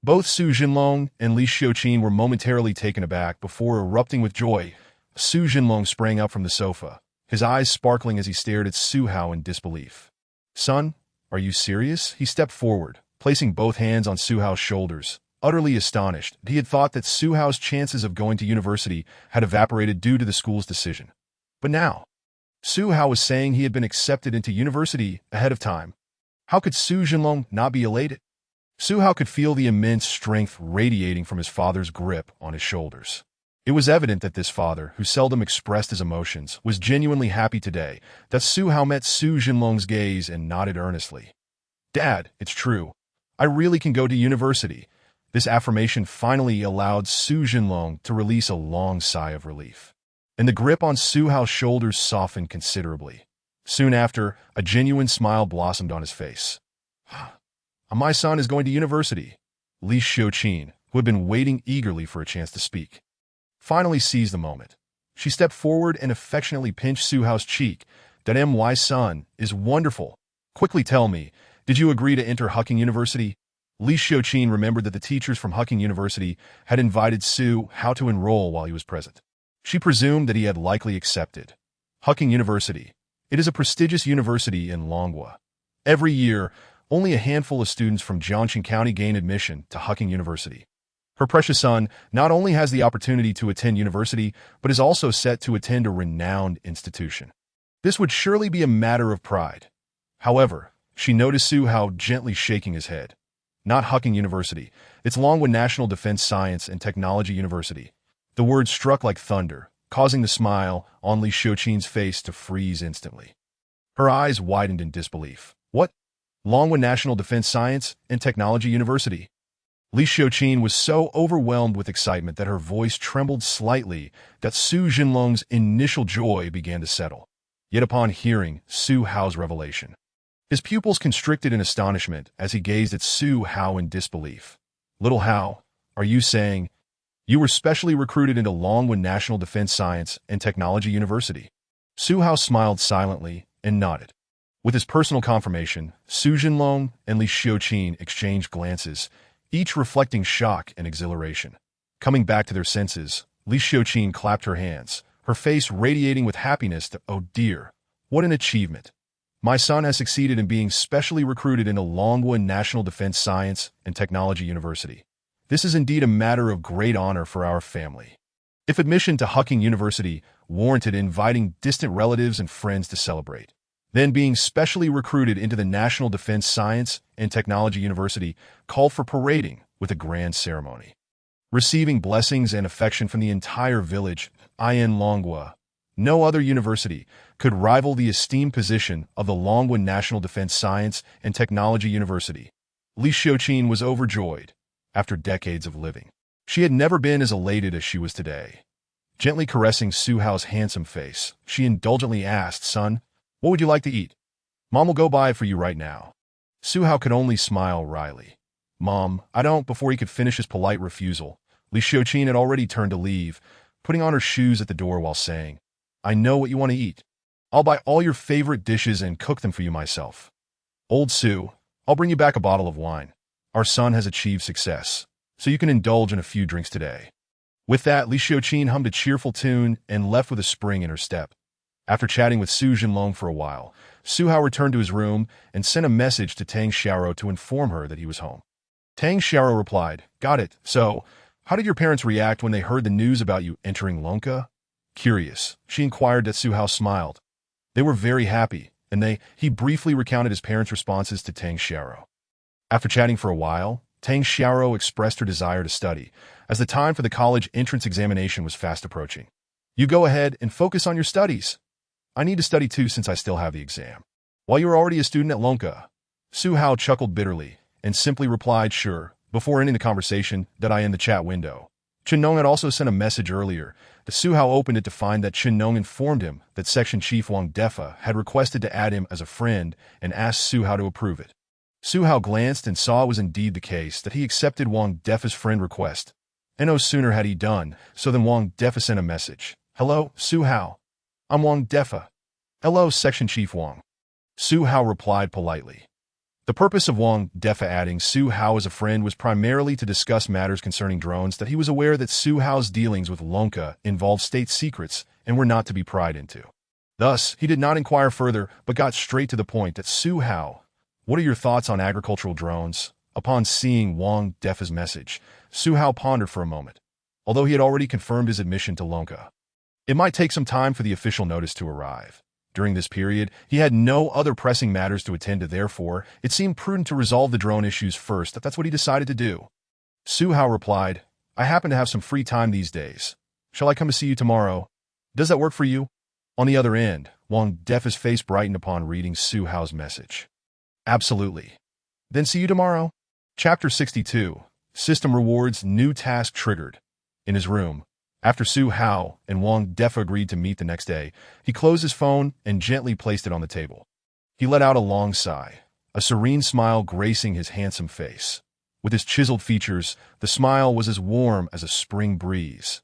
Both Su Jinlong and Li Xiuqin were momentarily taken aback before erupting with joy. Su Jinlong sprang up from the sofa, his eyes sparkling as he stared at Su Hao in disbelief. Son, are you serious? He stepped forward, placing both hands on Su Hao's shoulders, utterly astonished. He had thought that Su Hao's chances of going to university had evaporated due to the school's decision. But now, Su Hao was saying he had been accepted into university ahead of time. How could Su Jinlong not be elated? Su Hao could feel the immense strength radiating from his father's grip on his shoulders. It was evident that this father, who seldom expressed his emotions, was genuinely happy today. That Su Hao met Su Jinlong's gaze and nodded earnestly. Dad, it's true. I really can go to university. This affirmation finally allowed Su Jinlong to release a long sigh of relief, and the grip on Su Hao's shoulders softened considerably. Soon after, a genuine smile blossomed on his face. My son is going to university. Li Xiuqin, who had been waiting eagerly for a chance to speak, finally seized the moment. She stepped forward and affectionately pinched Su Hao's cheek. That my son is wonderful. Quickly tell me, did you agree to enter Hucking University? Li Xiuqin remembered that the teachers from Hucking University had invited Su Hao to enroll while he was present. She presumed that he had likely accepted. Hucking University. It is a prestigious university in Longwu. Every year, only a handful of students from Jiangxing County gain admission to Hucking University. Her precious son not only has the opportunity to attend university, but is also set to attend a renowned institution. This would surely be a matter of pride. However, she noticed Su Hao gently shaking his head. Not Hucking University. It's Longwu National Defense Science and Technology University. The word struck like thunder, causing the smile on Li Xiuqin's face to freeze instantly. Her eyes widened in disbelief. What? Longwu National Defense Science and Technology University? Li Xiuqin was so overwhelmed with excitement that her voice trembled slightly, that Su Jinlong's initial joy began to settle. Yet upon hearing Su Hao's revelation, his pupils constricted in astonishment as he gazed at Su Hao in disbelief. Little Hao, are you saying you were specially recruited into Longwu National Defense Science and Technology University? Su Hao smiled silently and nodded. With his personal confirmation, Su Jinlong and Li Xiuqin exchanged glances, each reflecting shock and exhilaration. Coming back to their senses, Li Xiuqin clapped her hands, her face radiating with happiness that, oh dear, what an achievement. My son has succeeded in being specially recruited into Longwa National Defense Science and Technology University. This is indeed a matter of great honor for our family. If admission to Hucking University warranted inviting distant relatives and friends to celebrate, then being specially recruited into the National Defense Science and Technology University called for parading with a grand ceremony. Receiving blessings and affection from the entire village, in Longwa, no other university could rival the esteemed position of the Longwa National Defense Science and Technology University. Li Xiuqin was overjoyed. After decades of living, she had never been as elated as she was today. Gently caressing Su Hao's handsome face, she indulgently asked, "Son, what would you like to eat? Mom will go buy it for you right now." Su Hao could only smile wryly. "Mom, I don't." Before he could finish his polite refusal, Li Xiuqin had already turned to leave, putting on her shoes at the door while saying, "I know what you want to eat. I'll buy all your favorite dishes and cook them for you myself. Old Su, I'll bring you back a bottle of wine. Our son has achieved success, so you can indulge in a few drinks today." With that, Li Xiuqin hummed a cheerful tune and left with a spring in her step. After chatting with Su Jinlong for a while, Su Hao returned to his room and sent a message to Tang Xiaoro to inform her that he was home. Tang Xiaoro replied, "Got it. So, how did your parents react when they heard the news about you entering Lonka?" Curious, she inquired that Su Hao smiled. They were very happy, and he briefly recounted his parents' responses to Tang Xiaoro. After chatting for a while, Tang Xiaoro expressed her desire to study, as the time for the college entrance examination was fast approaching. "You go ahead and focus on your studies. I need to study too since I still have the exam." "While you are already a student at Lonka," Su Hao chuckled bitterly and simply replied, "Sure," before ending the conversation that in the chat window. Chen Nong had also sent a message earlier. The Su Hao opened it to find that Chen Nong informed him that Section Chief Wang Defa had requested to add him as a friend and asked Su Hao to approve it. Su Hao glanced and saw it was indeed the case that he accepted Wang Defa's friend request. And no sooner had he done so than Wang Defa sent a message. "Hello, Su Hao. I'm Wang Defa." "Hello, Section Chief Wang." Su Hao replied politely. The purpose of Wang Defa adding Su Hao as a friend was primarily to discuss matters concerning drones that he was aware that Su Hao's dealings with Lonka involved state secrets and were not to be pried into. Thus, he did not inquire further but got straight to the point that "Su Hao, what are your thoughts on agricultural drones?" Upon seeing Wang Defa's message, Su Hao pondered for a moment, although he had already confirmed his admission to Lonka. It might take some time for the official notice to arrive. During this period, he had no other pressing matters to attend to, therefore, it seemed prudent to resolve the drone issues first. That's what he decided to do. Su Hao replied, "I happen to have some free time these days. Shall I come to see you tomorrow? Does that work for you?" On the other end, Wang Defa's face brightened upon reading Su Hao's message. "Absolutely. Then see you tomorrow." Chapter 62. System Rewards. New task triggered. In his room, after Su Hao and Wang Defa agreed to meet the next day, he closed his phone and gently placed it on the table. He let out a long sigh, a serene smile gracing his handsome face. With his chiseled features, the smile was as warm as a spring breeze.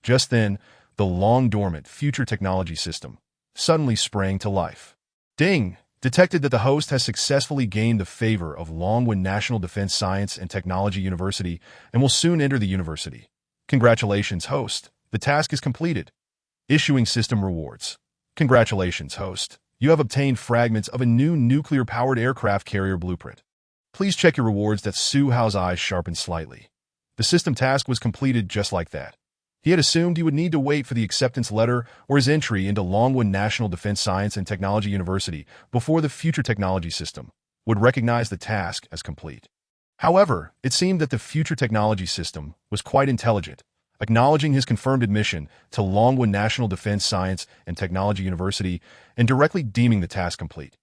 Just then, the long-dormant future technology system suddenly sprang to life. Ding! Detected that the host has successfully gained the favor of Longwan National Defense Science and Technology University and will soon enter the university. Congratulations, host. The task is completed. Issuing system rewards. Congratulations, host. You have obtained fragments of a new nuclear-powered aircraft carrier blueprint. Please check your rewards. That Su Hao's eyes sharpened slightly. The system task was completed just like that. He had assumed he would need to wait for the acceptance letter or his entry into Longwan National Defense Science and Technology University before the future technology system would recognize the task as complete. However, it seemed that the future technology system was quite intelligent, acknowledging his confirmed admission to Longwan National Defense Science and Technology University and directly deeming the task complete.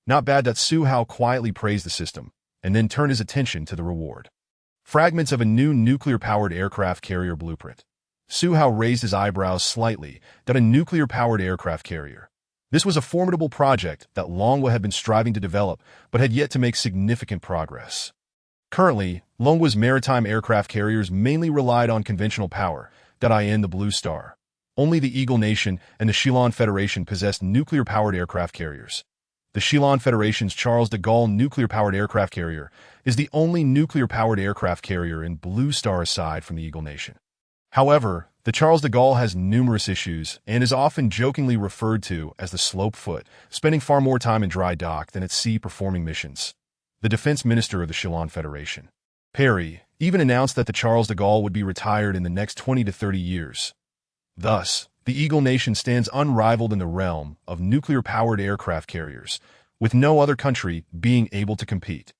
Not bad. That Su Hao quietly praised the system and then turned his attention to the reward. Fragments of a new nuclear-powered aircraft carrier blueprint. Su Hao raised his eyebrows slightly. That a nuclear-powered aircraft carrier. This was a formidable project that Longwa had been striving to develop, but had yet to make significant progress. Currently, Longwa's maritime aircraft carriers mainly relied on conventional power, in the Blue Star. Only the Eagle Nation and the Shilon Federation possessed nuclear-powered aircraft carriers. The Shillong Federation's Charles de Gaulle nuclear-powered aircraft carrier is the only nuclear-powered aircraft carrier in Blue Star aside from the Eagle Nation. However, the Charles de Gaulle has numerous issues and is often jokingly referred to as the slope foot, spending far more time in dry dock than at sea performing missions. The defense minister of the Shillong Federation, Perry, even announced that the Charles de Gaulle would be retired in the next 20 to 30 years. Thus, the Eagle Nation stands unrivaled in the realm of nuclear-powered aircraft carriers, with no other country being able to compete.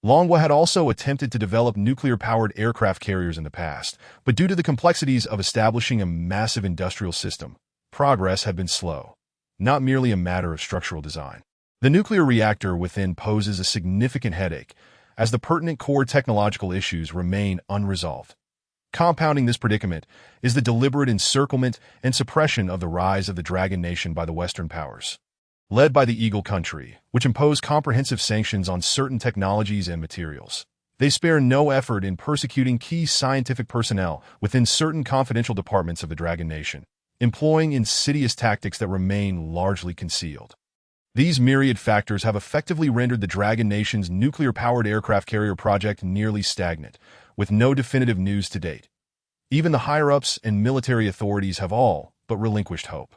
Longwa had also attempted to develop nuclear-powered aircraft carriers in the past, but due to the complexities of establishing a massive industrial system, progress had been slow, not merely a matter of structural design. The nuclear reactor within poses a significant headache, as the pertinent core technological issues remain unresolved. Compounding this predicament is the deliberate encirclement and suppression of the rise of the Dragon Nation by the Western powers. Led by the Eagle Country, which impose comprehensive sanctions on certain technologies and materials. They spare no effort in persecuting key scientific personnel within certain confidential departments of the Dragon Nation, employing insidious tactics that remain largely concealed. These myriad factors have effectively rendered the Dragon Nation's nuclear-powered aircraft carrier project nearly stagnant, with no definitive news to date. Even the higher-ups and military authorities have all but relinquished hope.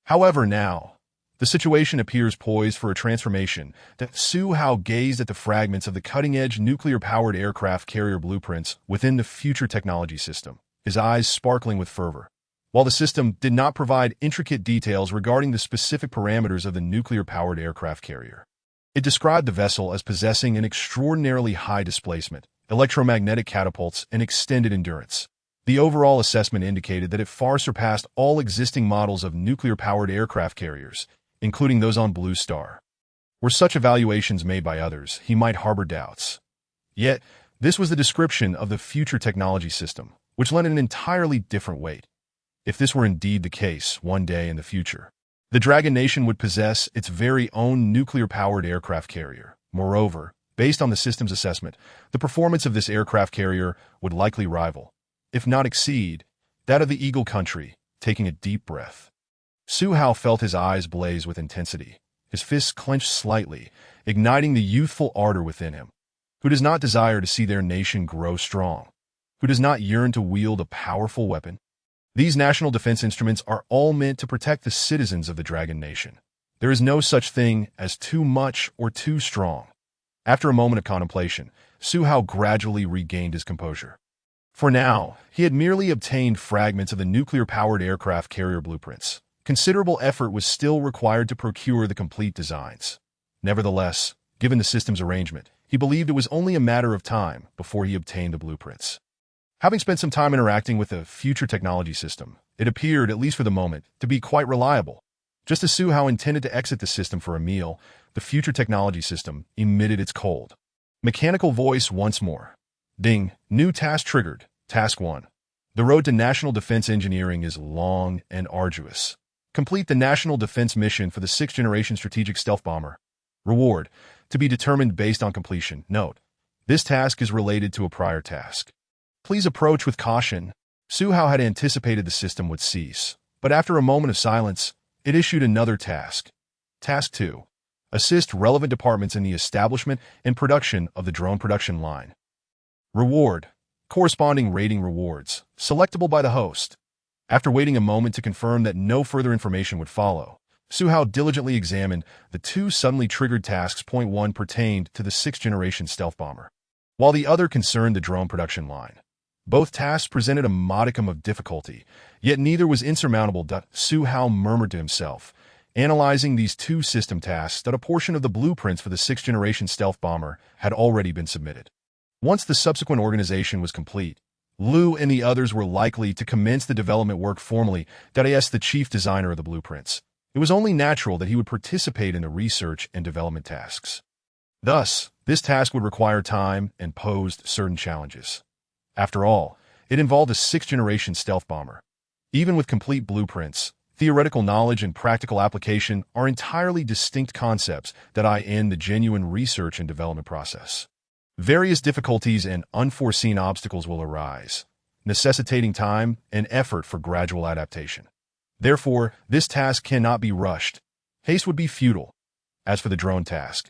However, now, the situation appears poised for a transformation. Zhihu gazed at the fragments of the cutting-edge nuclear-powered aircraft carrier blueprints within the future technology system, his eyes sparkling with fervor. While the system did not provide intricate details regarding the specific parameters of the nuclear-powered aircraft carrier, it described the vessel as possessing an extraordinarily high displacement, electromagnetic catapults, and extended endurance. The overall assessment indicated that it far surpassed all existing models of nuclear-powered aircraft carriers, including those on Blue Star. Were such evaluations made by others, he might harbor doubts. Yet, this was the description of the future technology system, which lent an entirely different weight. If this were indeed the case one day in the future, the Dragon Nation would possess its very own nuclear-powered aircraft carrier. Moreover, based on the system's assessment, the performance of this aircraft carrier would likely rival, if not exceed, that of the Eagle Country. Taking a deep breath, Zhihu felt his eyes blaze with intensity, his fists clenched slightly, igniting the youthful ardor within him. Who does not desire to see their nation grow strong? Who does not yearn to wield a powerful weapon? These national defense instruments are all meant to protect the citizens of the Dragon Nation. There is no such thing as too much or too strong. After a moment of contemplation, Zhihu gradually regained his composure. For now, he had merely obtained fragments of the nuclear-powered aircraft carrier blueprints. Considerable effort was still required to procure the complete designs. Nevertheless, given the system's arrangement, he believed it was only a matter of time before he obtained the blueprints. Having spent some time interacting with the future technology system, it appeared, at least for the moment, to be quite reliable. Just as Zhihu intended to exit the system for a meal, the future technology system emitted its cold, mechanical voice once more. Ding, new task triggered. Task 1. The road to national defense engineering is long and arduous. Complete the national defense mission for the 6th-Generation strategic stealth bomber. Reward, to be determined based on completion. Note, this task is related to a prior task. Please approach with caution. Zhihu had anticipated the system would cease, but after a moment of silence, it issued another task. Task 2. Assist relevant departments in the establishment and production of the drone production line. Reward. Corresponding rating rewards, selectable by the host. After waiting a moment to confirm that no further information would follow, Zhihu diligently examined the two suddenly triggered tasks. Point 1 pertained to the 6th-Generation stealth bomber, while the other concerned the drone production line. Both tasks presented a modicum of difficulty, yet neither was insurmountable. Zhihu murmured to himself, analyzing these two system tasks, that a portion of the blueprints for the 6th-Generation stealth bomber had already been submitted. Once the subsequent organization was complete, Liu and the others were likely to commence the development work formally. The chief designer of the blueprints, it was only natural that he would participate in the research and development tasks. Thus, this task would require time and posed certain challenges. After all, it involved a 6th-Generation stealth bomber. Even with complete blueprints, theoretical knowledge and practical application are entirely distinct concepts that end the genuine research and development process. Various difficulties and unforeseen obstacles will arise, necessitating time and effort for gradual adaptation. Therefore, this task cannot be rushed. Haste would be futile. As for the drone task,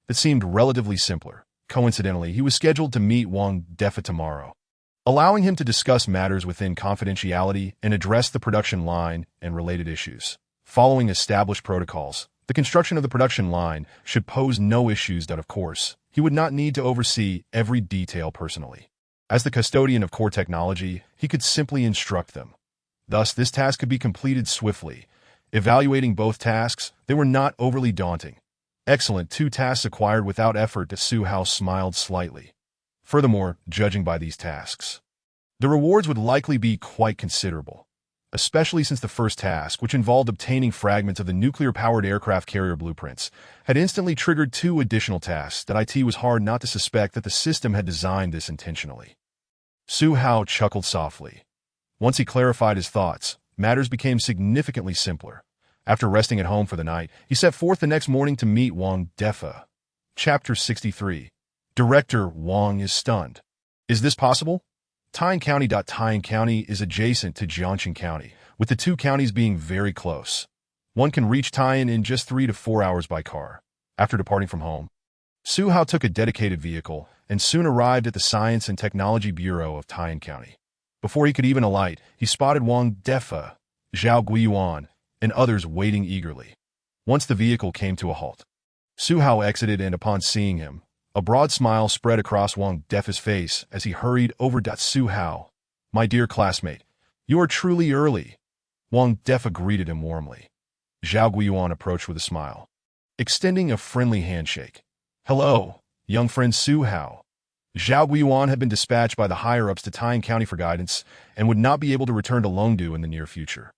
it seemed relatively simpler. Coincidentally, he was scheduled to meet Wang Defa tomorrow, allowing him to discuss matters within confidentiality and address the production line and related issues. Following established protocols, the construction of the production line should pose no issues that, of course, he would not need to oversee every detail personally. As the custodian of core technology, he could simply instruct them. Thus, this task could be completed swiftly. Evaluating both tasks, they were not overly daunting. Excellent, 2 tasks acquired without effort. Zhihu smiled slightly. Furthermore, judging by these tasks, the rewards would likely be quite considerable, especially since the first task, which involved obtaining fragments of the nuclear-powered aircraft carrier blueprints, had instantly triggered 2 additional tasks that it was hard not to suspect that the system had designed this intentionally. Zhihu chuckled softly. Once he clarified his thoughts, matters became significantly simpler. After resting at home for the night, he set forth the next morning to meet Wang Defa. Chapter 63. Director Wang is stunned. Is this possible? Tyne County is adjacent to Jiangxing County, with the 2 counties being very close. One can reach Tyne in just 3 to 4 hours by car. After departing from home, Zhihu took a dedicated vehicle and soon arrived at the Science and Technology Bureau of Tyne County. Before he could even alight, he spotted Wang Defa, Zhao Guiyuan, and others waiting eagerly. Once the vehicle came to a halt, Zhihu exited, and upon seeing him, a broad smile spread across Wang Defa's face as he hurried over. Zhihu, my dear classmate, you are truly early. Wang Defa greeted him warmly. Zhao Guiyuan approached with a smile, extending a friendly handshake. Hello, young friend Zhihu. Zhao Guiyuan had been dispatched by the higher-ups to Tyne County for guidance and would not be able to return to Longdu in the near future.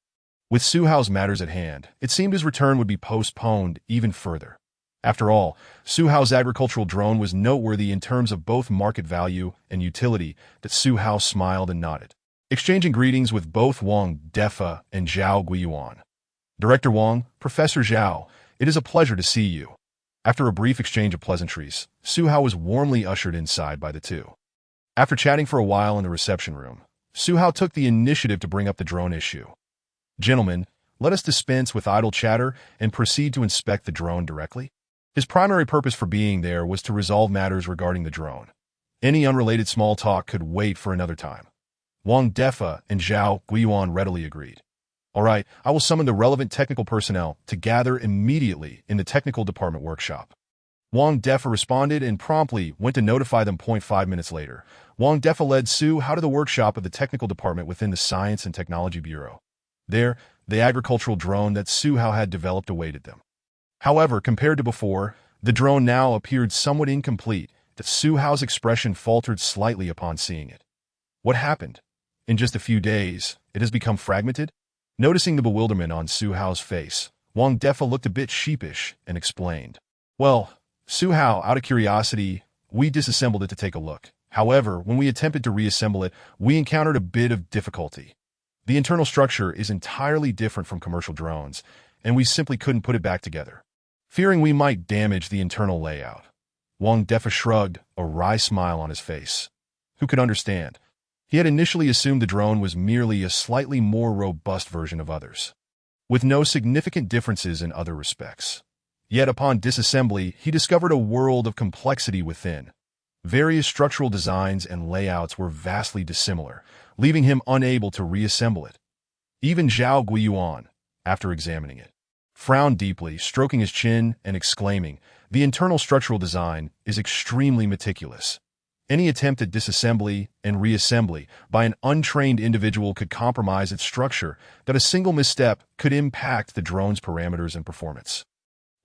With Zhihu's matters at hand, it seemed his return would be postponed even further. After all, Zhihu's agricultural drone was noteworthy in terms of both market value and utility. Zhihu smiled and nodded, exchanging greetings with both Wang Defa and Zhao Guiyuan. Director Wang, Professor Zhao, it is a pleasure to see you. After a brief exchange of pleasantries, Zhihu was warmly ushered inside by the 2. After chatting for a while in the reception room, Zhihu took the initiative to bring up the drone issue. Gentlemen, let us dispense with idle chatter and proceed to inspect the drone directly. His primary purpose for being there was to resolve matters regarding the drone. Any unrelated small talk could wait for another time. Wang Defa and Zhao Guiyuan readily agreed. All right, I will summon the relevant technical personnel to gather immediately in the technical department workshop. Wang Defa responded and promptly went to notify them. 5 minutes later, Wang Defa led Zhihu to the workshop of the technical department within the Science and Technology Bureau. There, the agricultural drone that Zhihu had developed awaited them. However, compared to before, the drone now appeared somewhat incomplete. Zhihu's expression faltered slightly upon seeing it. What happened? In just a few days, it has become fragmented? Noticing the bewilderment on Zhihu's face, Wang Defa looked a bit sheepish and explained. Well, Zhihu, out of curiosity, we disassembled it to take a look. However, when we attempted to reassemble it, we encountered a bit of difficulty. The internal structure is entirely different from commercial drones, and we simply couldn't put it back together, fearing we might damage the internal layout. Wang Defa shrugged, a wry smile on his face. Who could understand? He had initially assumed the drone was merely a slightly more robust version of others, with no significant differences in other respects. Yet upon disassembly, he discovered a world of complexity within. Various structural designs and layouts were vastly dissimilar, leaving him unable to reassemble it. Even Zhao Guiyuan, after examining it, frowned deeply, stroking his chin and exclaiming, "The internal structural design is extremely meticulous. Any attempt at disassembly and reassembly by an untrained individual could compromise its structure, that a single misstep could impact the drone's parameters and performance.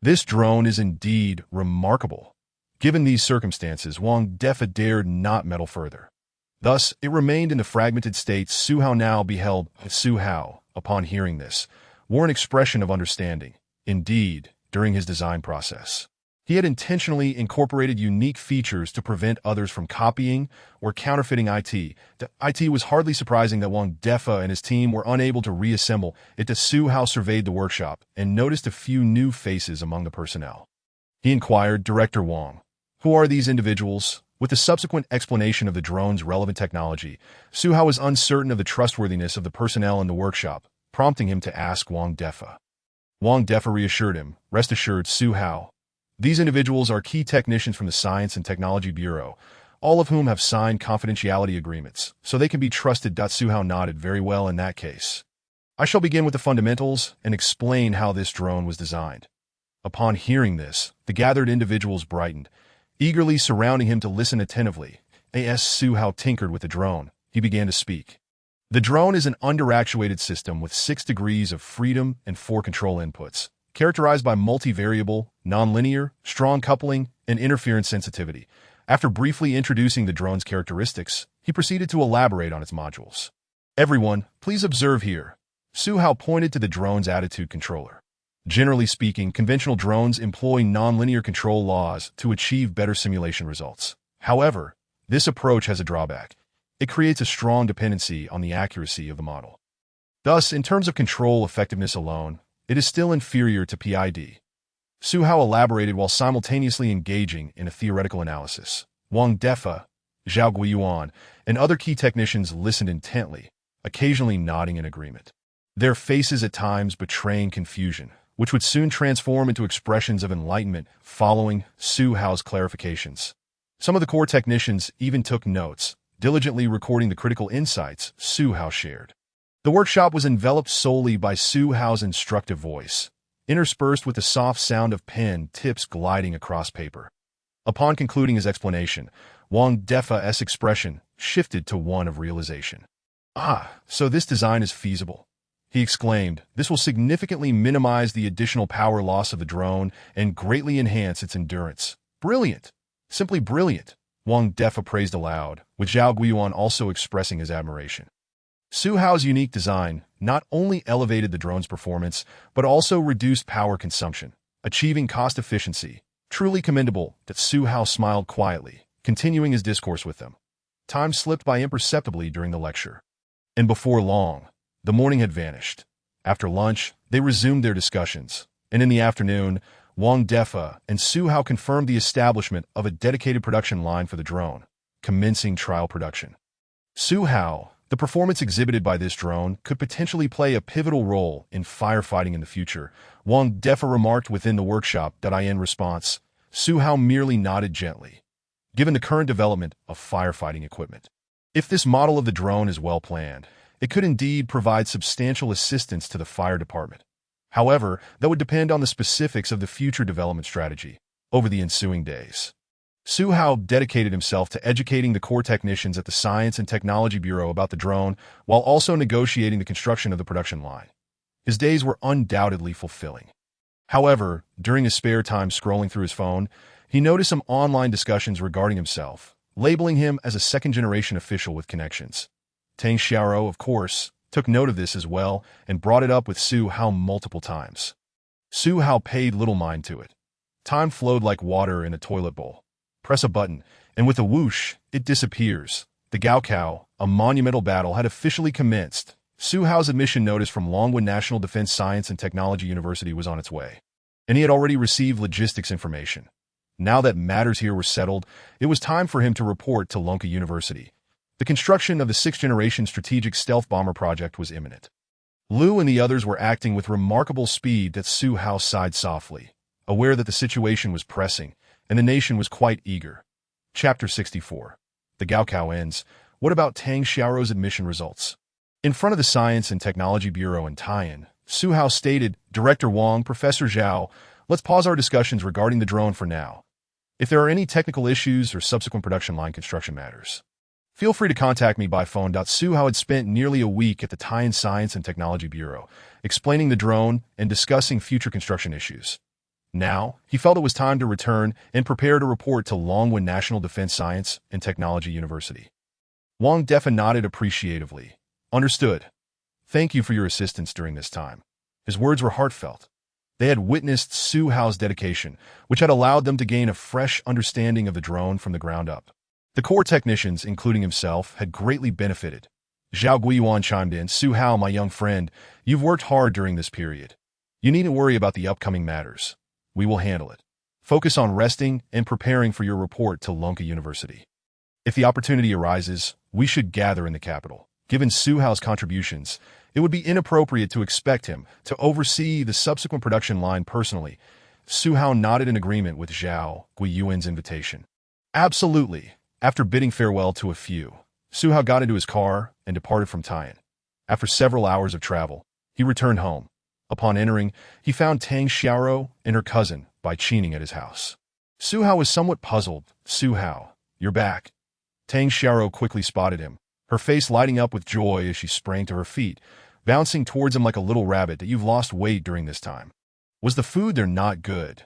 This drone is indeed remarkable." Given these circumstances, Wang Defa dared not meddle further. Thus, it remained in the fragmented state. Zhihu now beheld. Zhihu, upon hearing this, wore an expression of understanding. Indeed, during his design process, he had intentionally incorporated unique features to prevent others from copying or counterfeiting it. It was hardly surprising that Wang Defa and his team were unable to reassemble it. Zhihu surveyed the workshop and noticed a few new faces among the personnel. He inquired, "Director Wang, who are these individuals?" With the subsequent explanation of the drone's relevant technology, Zhihu was uncertain of the trustworthiness of the personnel in the workshop, prompting him to ask Wang Defa. Wang Defa reassured him, "Rest assured, Zhihu, These individuals are key technicians from the Science and Technology Bureau, all of whom have signed confidentiality agreements, so they can be trusted. Zhihu nodded. Very well in that case. I shall begin with the fundamentals and explain how this drone was designed. Upon hearing this, the gathered individuals brightened, eagerly surrounding him to listen attentively. As Zhihu tinkered with the drone, he began to speak. The drone is an under-actuated system with 6 degrees of freedom and 4 control inputs, characterized by multivariable, nonlinear, strong coupling, and interference sensitivity. After briefly introducing the drone's characteristics, he proceeded to elaborate on its modules. Everyone, please observe here. Zhihu pointed to the drone's attitude controller. Generally speaking, conventional drones employ nonlinear control laws to achieve better simulation results. However, this approach has a drawback. It creates a strong dependency on the accuracy of the model. Thus, in terms of control effectiveness alone, it is still inferior to PID. Zhihu elaborated while simultaneously engaging in a theoretical analysis. Wang Defa, Zhao Guiyuan, and other key technicians listened intently, occasionally nodding in agreement. Their faces at times betraying confusion, which would soon transform into expressions of enlightenment following Zhihu's clarifications. Some of the core technicians even took notes, diligently recording the critical insights Zhihu shared. The workshop was enveloped solely by Zhihu's instructive voice, interspersed with the soft sound of pen tips gliding across paper. Upon concluding his explanation, Wang Defa's expression shifted to one of realization. So this design is feasible, he exclaimed. This will significantly minimize the additional power loss of the drone and greatly enhance its endurance. Brilliant! Simply brilliant! Wang Defa praised aloud, with Zhao Guiyuan also expressing his admiration. Zhihu's unique design not only elevated the drone's performance, but also reduced power consumption, achieving cost efficiency. Truly commendable. That Zhihu smiled quietly, continuing his discourse with them. Time slipped by imperceptibly during the lecture. And before long, the morning had vanished. After lunch, they resumed their discussions, and in the afternoon, Wang Defa and Zhihu confirmed the establishment of a dedicated production line for the drone, commencing trial production. Zhihu, the performance exhibited by this drone could potentially play a pivotal role in firefighting in the future, Wang Defa remarked within the workshop. In response, Zhihu merely nodded gently. Given the current development of firefighting equipment, if this model of the drone is well planned, it could indeed provide substantial assistance to the fire department. However, that would depend on the specifics of the future development strategy over the ensuing days. Zhihu dedicated himself to educating the core technicians at the Science and Technology Bureau about the drone while also negotiating the construction of the production line. His days were undoubtedly fulfilling. However, during his spare time scrolling through his phone, he noticed some online discussions regarding himself, labeling him as a second-generation official with connections. Tang Xiaoro, of course, took note of this as well and brought it up with Zhihu multiple times. Zhihu paid little mind to it. Time flowed like water in a toilet bowl. Press a button, and with a whoosh, it disappears. The Gaokao, a monumental battle, had officially commenced. Zhihu's admission notice from Longwen National Defense Science and Technology University was on its way, and he had already received logistics information. Now that matters here were settled, it was time for him to report to Lonka University. The construction of the 6th-Generation strategic stealth bomber project was imminent. Liu and the others were acting with remarkable speed. That Zhihu sighed softly, aware that the situation was pressing, and the nation was quite eager. Chapter 64. The Gaokao ends. What about Tang Xiaoro's admission results? In front of the Science and Technology Bureau in Taiyan, Zhihu stated, Director Wang, Professor Zhao, let's pause our discussions regarding the drone for now. If there are any technical issues or subsequent production line construction matters, feel free to contact me by phone. Zhihu had spent nearly a week at the Taiyan Science and Technology Bureau, explaining the drone and discussing future construction issues. Now, he felt it was time to return and prepare to report to Longwen National Defense Science and Technology University. Wang Defa nodded appreciatively. Understood. Thank you for your assistance during this time. His words were heartfelt. They had witnessed Zhihu's dedication, which had allowed them to gain a fresh understanding of the drone from the ground up. The core technicians, including himself, had greatly benefited. Zhao Guiyuan chimed in, Zhihu, my young friend, you've worked hard during this period. You needn't worry about the upcoming matters. We will handle it. Focus on resting and preparing for your report to Lonka University. If the opportunity arises, we should gather in the capital. Given Zhihu's contributions, it would be inappropriate to expect him to oversee the subsequent production line personally. Su Hao nodded in agreement with Zhao Guiyuan's invitation. Absolutely. After bidding farewell to a few, Su Hao got into his car and departed from Tian. After several hours of travel, he returned home. Upon entering, he found Tang Xiaoro and her cousin Bai Qining at his house. Su Hao was somewhat puzzled. Su Hao, you're back. Tang Xiaoro quickly spotted him, her face lighting up with joy as she sprang to her feet, bouncing towards him like a little rabbit. That you've lost weight during this time. Was the food there not good?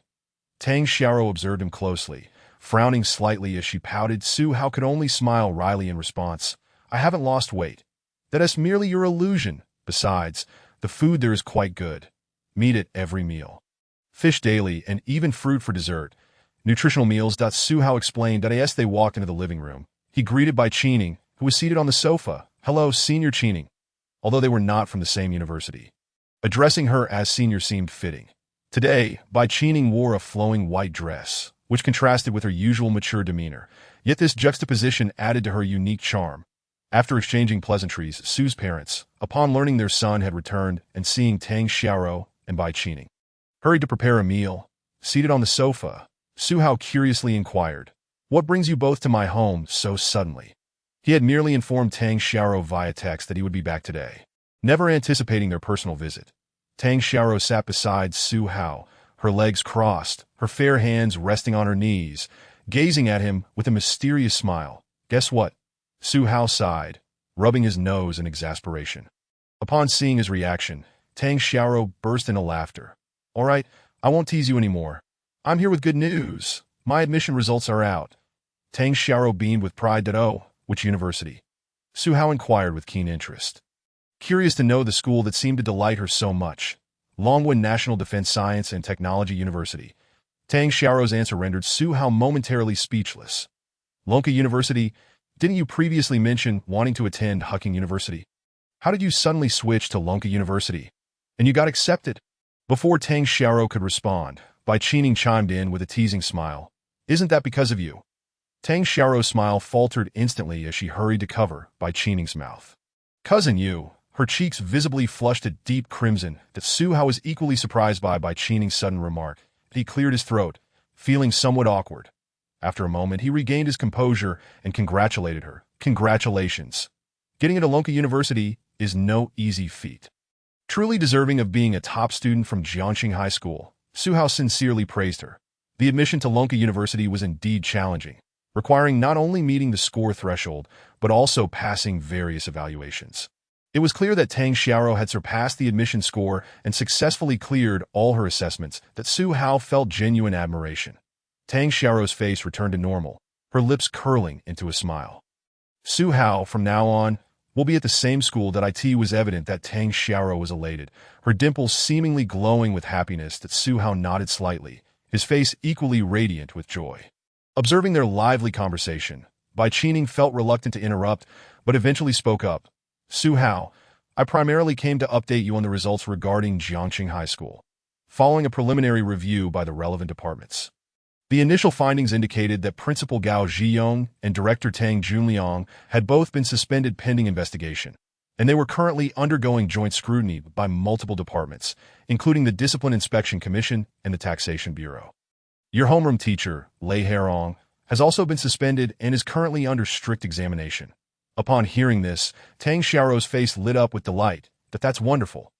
Tang Xiaoro observed him closely, frowning slightly as she pouted. Su Hao could only smile wryly in response. I haven't lost weight. That is merely your illusion. Besides, the food there is quite good. Meat at every meal. Fish daily and even fruit for dessert. Nutritional meals. Su Hao explained that as they walked into the living room, he greeted Bai Qining, who was seated on the sofa. Hello, Senior Qining. Although they were not from the same university. Addressing her as senior seemed fitting. Today, Bai Qining wore a flowing white dress, which contrasted with her usual mature demeanor. Yet this juxtaposition added to her unique charm. After exchanging pleasantries, Su's parents, upon learning their son had returned and seeing Tang Xiaoro and Bai Qining, hurried to prepare a meal. Seated on the sofa, Su Hao curiously inquired, What brings you both to my home so suddenly? He had merely informed Tang Xiaoro via text that he would be back today, never anticipating their personal visit. Tang Xiaoro sat beside Su Hao, her legs crossed, her fair hands resting on her knees, gazing at him with a mysterious smile. Guess what? Su Hao sighed, rubbing his nose in exasperation. Upon seeing his reaction, Tang Xiaoro burst into laughter. All right, I won't tease you anymore. I'm here with good news. My admission results are out. Tang Xiaoro beamed with pride. Oh, which university? Su Hao inquired with keen interest. Curious to know the school that seemed to delight her so much. Longwood National Defense Science and Technology University. Tang Xiaoro's answer rendered Su Hao momentarily speechless. Lonka University? Didn't you previously mention wanting to attend Hucking University? How did you suddenly switch to Lonka University? And you got accepted? Before Tang Xiaoro could respond, Bai Qining chimed in with a teasing smile. Isn't that because of you? Tang Xiaoro's smile faltered instantly as she hurried to cover Bai Qining's mouth. Cousin you, her cheeks visibly flushed a deep crimson that Su Hao was equally surprised by Qining's sudden remark. He cleared his throat, feeling somewhat awkward. After a moment, he regained his composure and congratulated her. Congratulations. Getting into Lonka University is no easy feat. Truly deserving of being a top student from Jiangxing High School, Su Hao sincerely praised her. The admission to Lonka University was indeed challenging, requiring not only meeting the score threshold, but also passing various evaluations. It was clear that Tang Xiaoro had surpassed the admission score and successfully cleared all her assessments. That Su Hao felt genuine admiration. Tang Xiaoro's face returned to normal, her lips curling into a smile. Su Hao, from now on, will be at the same school. It was evident that Tang Xiaoro was elated, her dimples seemingly glowing with happiness. That Su Hao nodded slightly, his face equally radiant with joy. Observing their lively conversation, Bai Qining felt reluctant to interrupt, but eventually spoke up. Su Hao, I primarily came to update you on the results regarding Jiangxing High School, following a preliminary review by the relevant departments. The initial findings indicated that Principal Gao Zhiyong and Director Tang Junliang had both been suspended pending investigation, and they were currently undergoing joint scrutiny by multiple departments, including the Discipline Inspection Commission and the Taxation Bureau. Your homeroom teacher, Lei Herong, has also been suspended and is currently under strict examination. Upon hearing this, Tang Xiaoro's face lit up with delight. That's wonderful.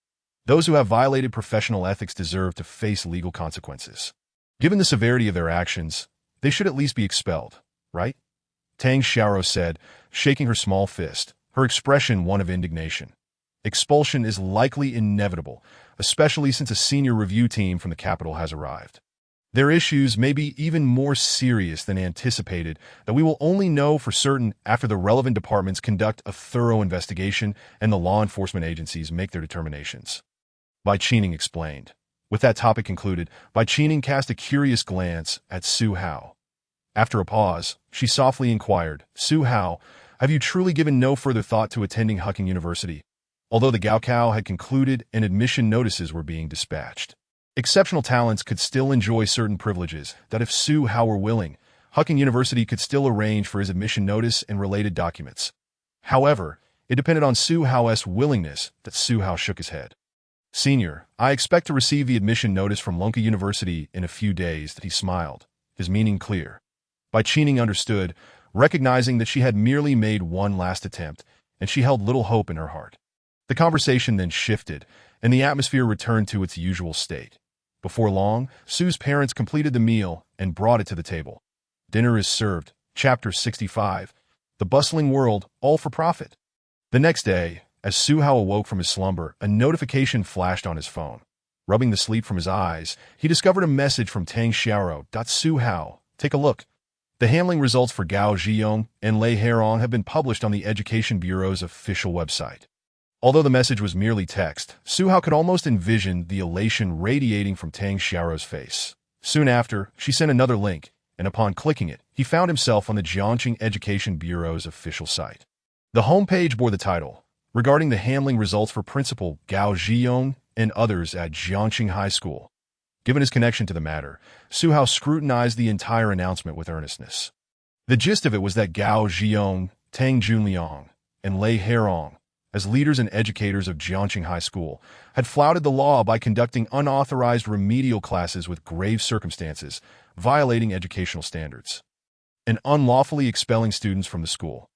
Those who have violated professional ethics deserve to face legal consequences. Given the severity of their actions, they should at least be expelled, right? Tang Xiaoro said, shaking her small fist, her expression one of indignation. Expulsion is likely inevitable, especially since a senior review team from the capital has arrived. Their issues may be even more serious than anticipated that we will only know for certain after the relevant departments conduct a thorough investigation and the law enforcement agencies make their determinations. Bai Qining explained. With that topic concluded, Bai Qining cast a curious glance at Su Hao. After a pause, she softly inquired, Su Hao, have you truly given no further thought to attending Hucking University? Although the Gaokao had concluded and admission notices were being dispatched. Exceptional talents could still enjoy certain privileges that if Su Hao were willing, Hucking University could still arrange for his admission notice and related documents. However, it depended on Su Hao's willingness. That Su Hao shook his head. "Senior, I expect to receive the admission notice from Lunka University in a few days." He smiled, his meaning clear. Bai Qining understood, recognizing that she had merely made one last attempt, and she held little hope in her heart. The conversation then shifted, and the atmosphere returned to its usual state. Before long, Su's parents completed the meal and brought it to the table. Dinner is served. Chapter 65. The Bustling World, All for Profit. The next day, as Su Hao awoke from his slumber, a notification flashed on his phone. Rubbing the sleep from his eyes, he discovered a message from Tang Xiaoro. "Su Hao, take a look. The handling results for Gao Zhiyong and Lei Herong have been published on the Education Bureau's official website." Although the message was merely text, Su Hao could almost envision the elation radiating from Tang Xiaoro's face. Soon after, she sent another link, and upon clicking it, he found himself on the Jiangxing Education Bureau's official site. The homepage bore the title, "Regarding the handling results for Principal Gao Zhiyong and others at Jiangxing High School." Given his connection to the matter, Su Hao scrutinized the entire announcement with earnestness. The gist of it was that Gao Zhiyong, Tang Junliang, and Lei Herong, as leaders and educators of Jiangxing High School, had flouted the law by conducting unauthorized remedial classes with grave circumstances, violating educational standards, and unlawfully expelling students from the school.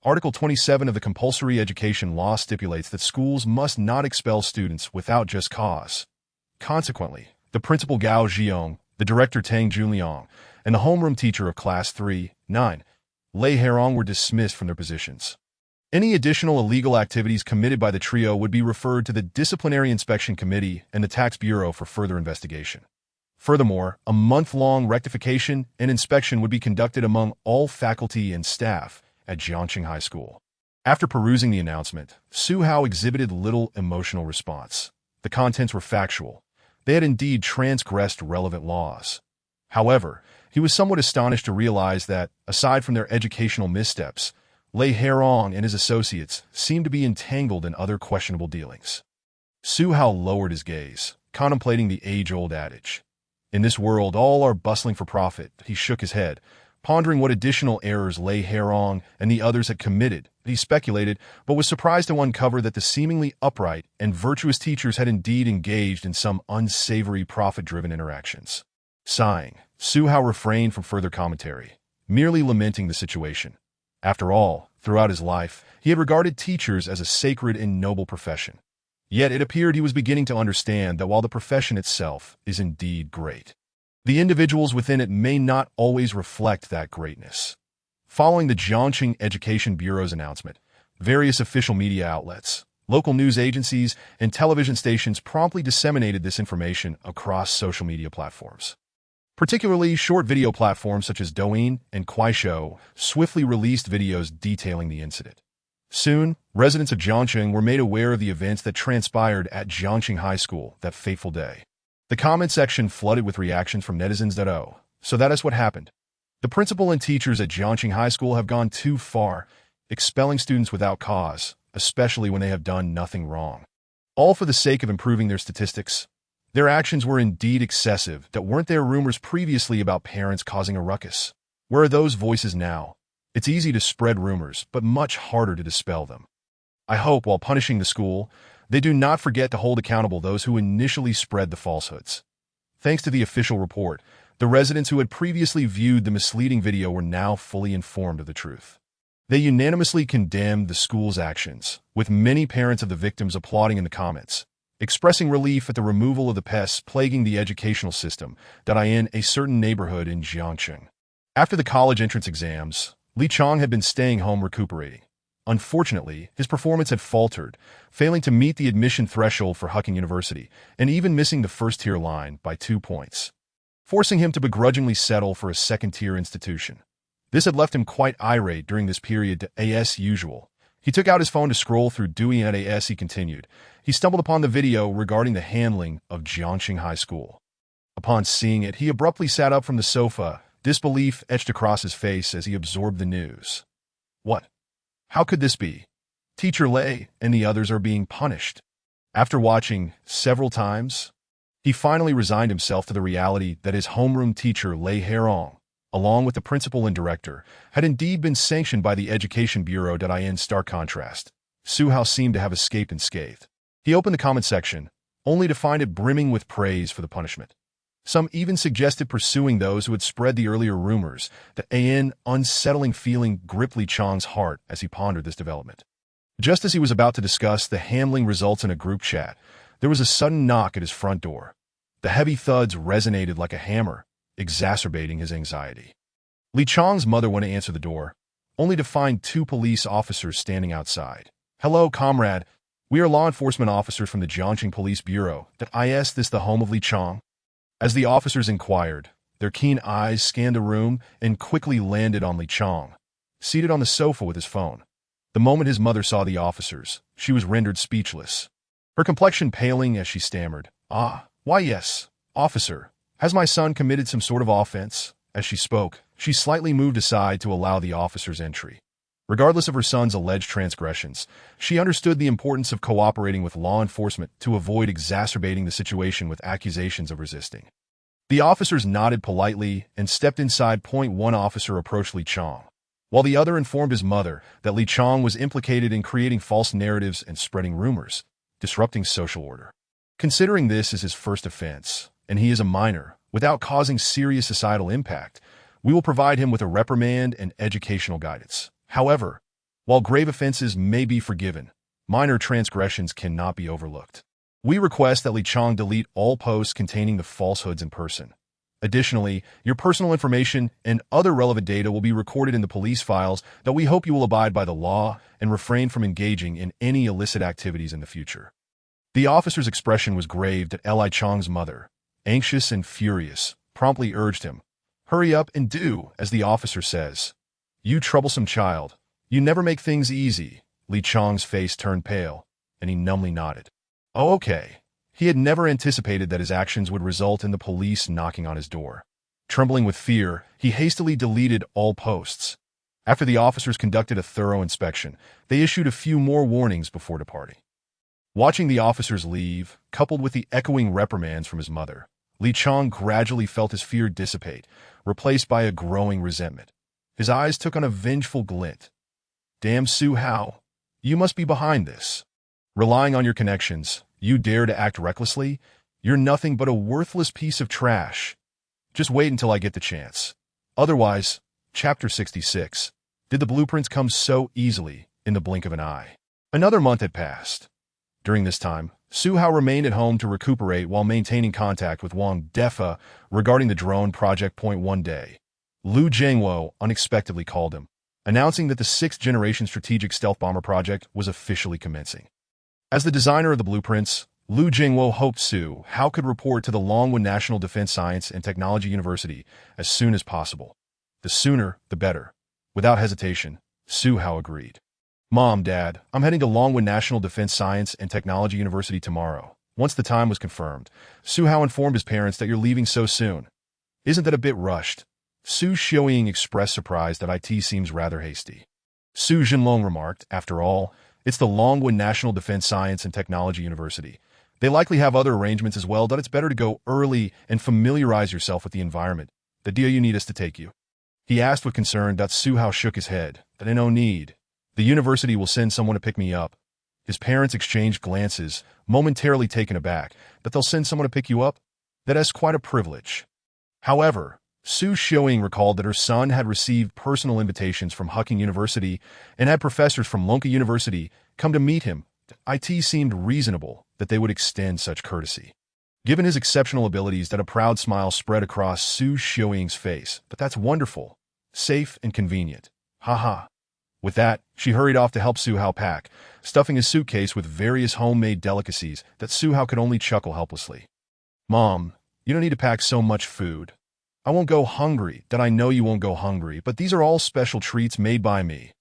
Article 27 of the Compulsory Education Law stipulates that schools must not expel students without just cause. Consequently, the principal Gao Zhiyong, the director Tang Junliang, and the homeroom teacher of Class 3-9, Lei Herong, were dismissed from their positions. Any additional illegal activities committed by the trio would be referred to the Disciplinary Inspection Committee and the Tax Bureau for further investigation. Furthermore, a month-long rectification and inspection would be conducted among all faculty and staff at Jiangxing High School. After perusing the announcement, Su Hao exhibited little emotional response. The contents were factual. They had indeed transgressed relevant laws. However, he was somewhat astonished to realize that, aside from their educational missteps, Lei Herong and his associates seemed to be entangled in other questionable dealings. Su Hao lowered his gaze, contemplating the age-old adage. "In this world, all are bustling for profit." He shook his head, pondering what additional errors Lei Herong and the others had committed. He speculated, but was surprised to uncover that the seemingly upright and virtuous teachers had indeed engaged in some unsavory profit-driven interactions. Sighing, Su Hao refrained from further commentary, merely lamenting the situation. After all, throughout his life, he had regarded teachers as a sacred and noble profession. Yet it appeared he was beginning to understand that while the profession itself is indeed great, the individuals within it may not always reflect that greatness. Following the Jiangxing Education Bureau's announcement, various official media outlets, local news agencies, and television stations promptly disseminated this information across social media platforms. Particularly short video platforms such as Douyin and Kuaishou swiftly released videos detailing the incident. Soon, residents of Jiangxing were made aware of the events that transpired at Jiangxing High School that fateful day. The comment section flooded with reactions from netizens that, "Oh, so that is what happened. The principal and teachers at Jiangxing High School have gone too far, expelling students without cause, especially when they have done nothing wrong. All for the sake of improving their statistics. Their actions were indeed excessive. That weren't there rumors previously about parents causing a ruckus? Where are those voices now? It's easy to spread rumors, but much harder to dispel them. I hope, while punishing the school, they do not forget to hold accountable those who initially spread the falsehoods." Thanks to the official report, the residents who had previously viewed the misleading video were now fully informed of the truth. They unanimously condemned the school's actions, with many parents of the victims applauding in the comments, expressing relief at the removal of the pests plaguing the educational system in a certain neighborhood in Jiangxing. After the college entrance exams, Li Chong had been staying home recuperating. Unfortunately, his performance had faltered, failing to meet the admission threshold for Hucking University, and even missing the first-tier line by 2 points, forcing him to begrudgingly settle for a second-tier institution. This had left him quite irate during this period as usual. He took out his phone to scroll through Douyin as he continued. He stumbled upon the video regarding the handling of Jiangxing High School. Upon seeing it, he abruptly sat up from the sofa, disbelief etched across his face as he absorbed the news. What? How could this be? Teacher Lei and the others are being punished. After watching several times, he finally resigned himself to the reality that his homeroom teacher Lei Herong, along with the principal and director, had indeed been sanctioned by the Education Bureau. In stark contrast, Su Hao seemed to have escaped unscathed. He opened the comment section, only to find it brimming with praise for the punishment. Some even suggested pursuing those who had spread the earlier rumors. An unsettling feeling gripped Li Chang's heart as he pondered this development. Just as he was about to discuss the handling results in a group chat, there was a sudden knock at his front door. The heavy thuds resonated like a hammer, exacerbating his anxiety. Li Chang's mother went to answer the door, only to find two police officers standing outside. "Hello, comrade. We are law enforcement officers from the Jiangxing Police Bureau. Is this the home of Li Chang?" As the officers inquired, their keen eyes scanned the room and quickly landed on Li Chang, seated on the sofa with his phone. The moment his mother saw the officers, she was rendered speechless, her complexion paling as she stammered, "Why yes, officer. Has my son committed some sort of offense?" As she spoke, she slightly moved aside to allow the officer's entry. Regardless of her son's alleged transgressions, she understood the importance of cooperating with law enforcement to avoid exacerbating the situation with accusations of resisting. The officers nodded politely and stepped inside. One officer approached Li Chang, while the other informed his mother that Li Chang was implicated in creating false narratives and spreading rumors, disrupting social order. Considering this as his first offense, and he is a minor, without causing serious societal impact, we will provide him with a reprimand and educational guidance. However, while grave offenses may be forgiven, minor transgressions cannot be overlooked. We request that Li Chang delete all posts containing the falsehoods in person. Additionally, your personal information and other relevant data will be recorded in the police files. That we hope you will abide by the law and refrain from engaging in any illicit activities in the future. The officer's expression was grave. Li Chang's mother, anxious and furious, promptly urged him, "Hurry up and do as the officer says. You troublesome child, you never make things easy." Li Chang's face turned pale, and he numbly nodded. "Oh, okay." He had never anticipated that his actions would result in the police knocking on his door. Trembling with fear, he hastily deleted all posts. After the officers conducted a thorough inspection, they issued a few more warnings before departing. Watching the officers leave, coupled with the echoing reprimands from his mother, Li Chang gradually felt his fear dissipate, replaced by a growing resentment. His eyes took on a vengeful glint. "Damn Zhihu, you must be behind this. Relying on your connections, you dare to act recklessly? You're nothing but a worthless piece of trash. Just wait until I get the chance. Otherwise," Chapter 66. Did the blueprints come so easily, in the blink of an eye? Another month had passed. During this time, Zhihu remained at home to recuperate while maintaining contact with Wang Defa regarding the drone project. One day, Lu Jiangwo unexpectedly called him, announcing that the 6th-Generation strategic stealth bomber project was officially commencing. As the designer of the blueprints, Lu Jiangwo hoped Zhihu could report to the Longwen National Defense Science and Technology University as soon as possible. The sooner, the better. Without hesitation, Zhihu agreed. "Mom, Dad, I'm heading to Longwen National Defense Science and Technology University tomorrow." Once the time was confirmed, Zhihu informed his parents that you're leaving so soon. "Isn't that a bit rushed?" Su Xiaoying expressed surprise that it seems rather hasty. Su Jinlong remarked, "After all, it's the Longwen National Defense Science and Technology University. They likely have other arrangements as well. That it's better to go early and familiarize yourself with the environment. The deal you need us to take you?" He asked with concern. Zhihu shook his head. "That no need. The university will send someone to pick me up." His parents exchanged glances, momentarily taken aback. "That they'll send someone to pick you up? That's quite a privilege." However, Su Xiaoying recalled that her son had received personal invitations from Hucking University and had professors from Lonka University come to meet him. It seemed reasonable that they would extend such courtesy. Given his exceptional abilities, a proud smile spread across Su Xiaoying's face. "But that's wonderful. Safe and convenient. Haha." With that, she hurried off to help Zhihu pack, stuffing his suitcase with various homemade delicacies. Zhihu could only chuckle helplessly. "Mom, you don't need to pack so much food. I won't go hungry. I know you won't go hungry, but these are all special treats made by me.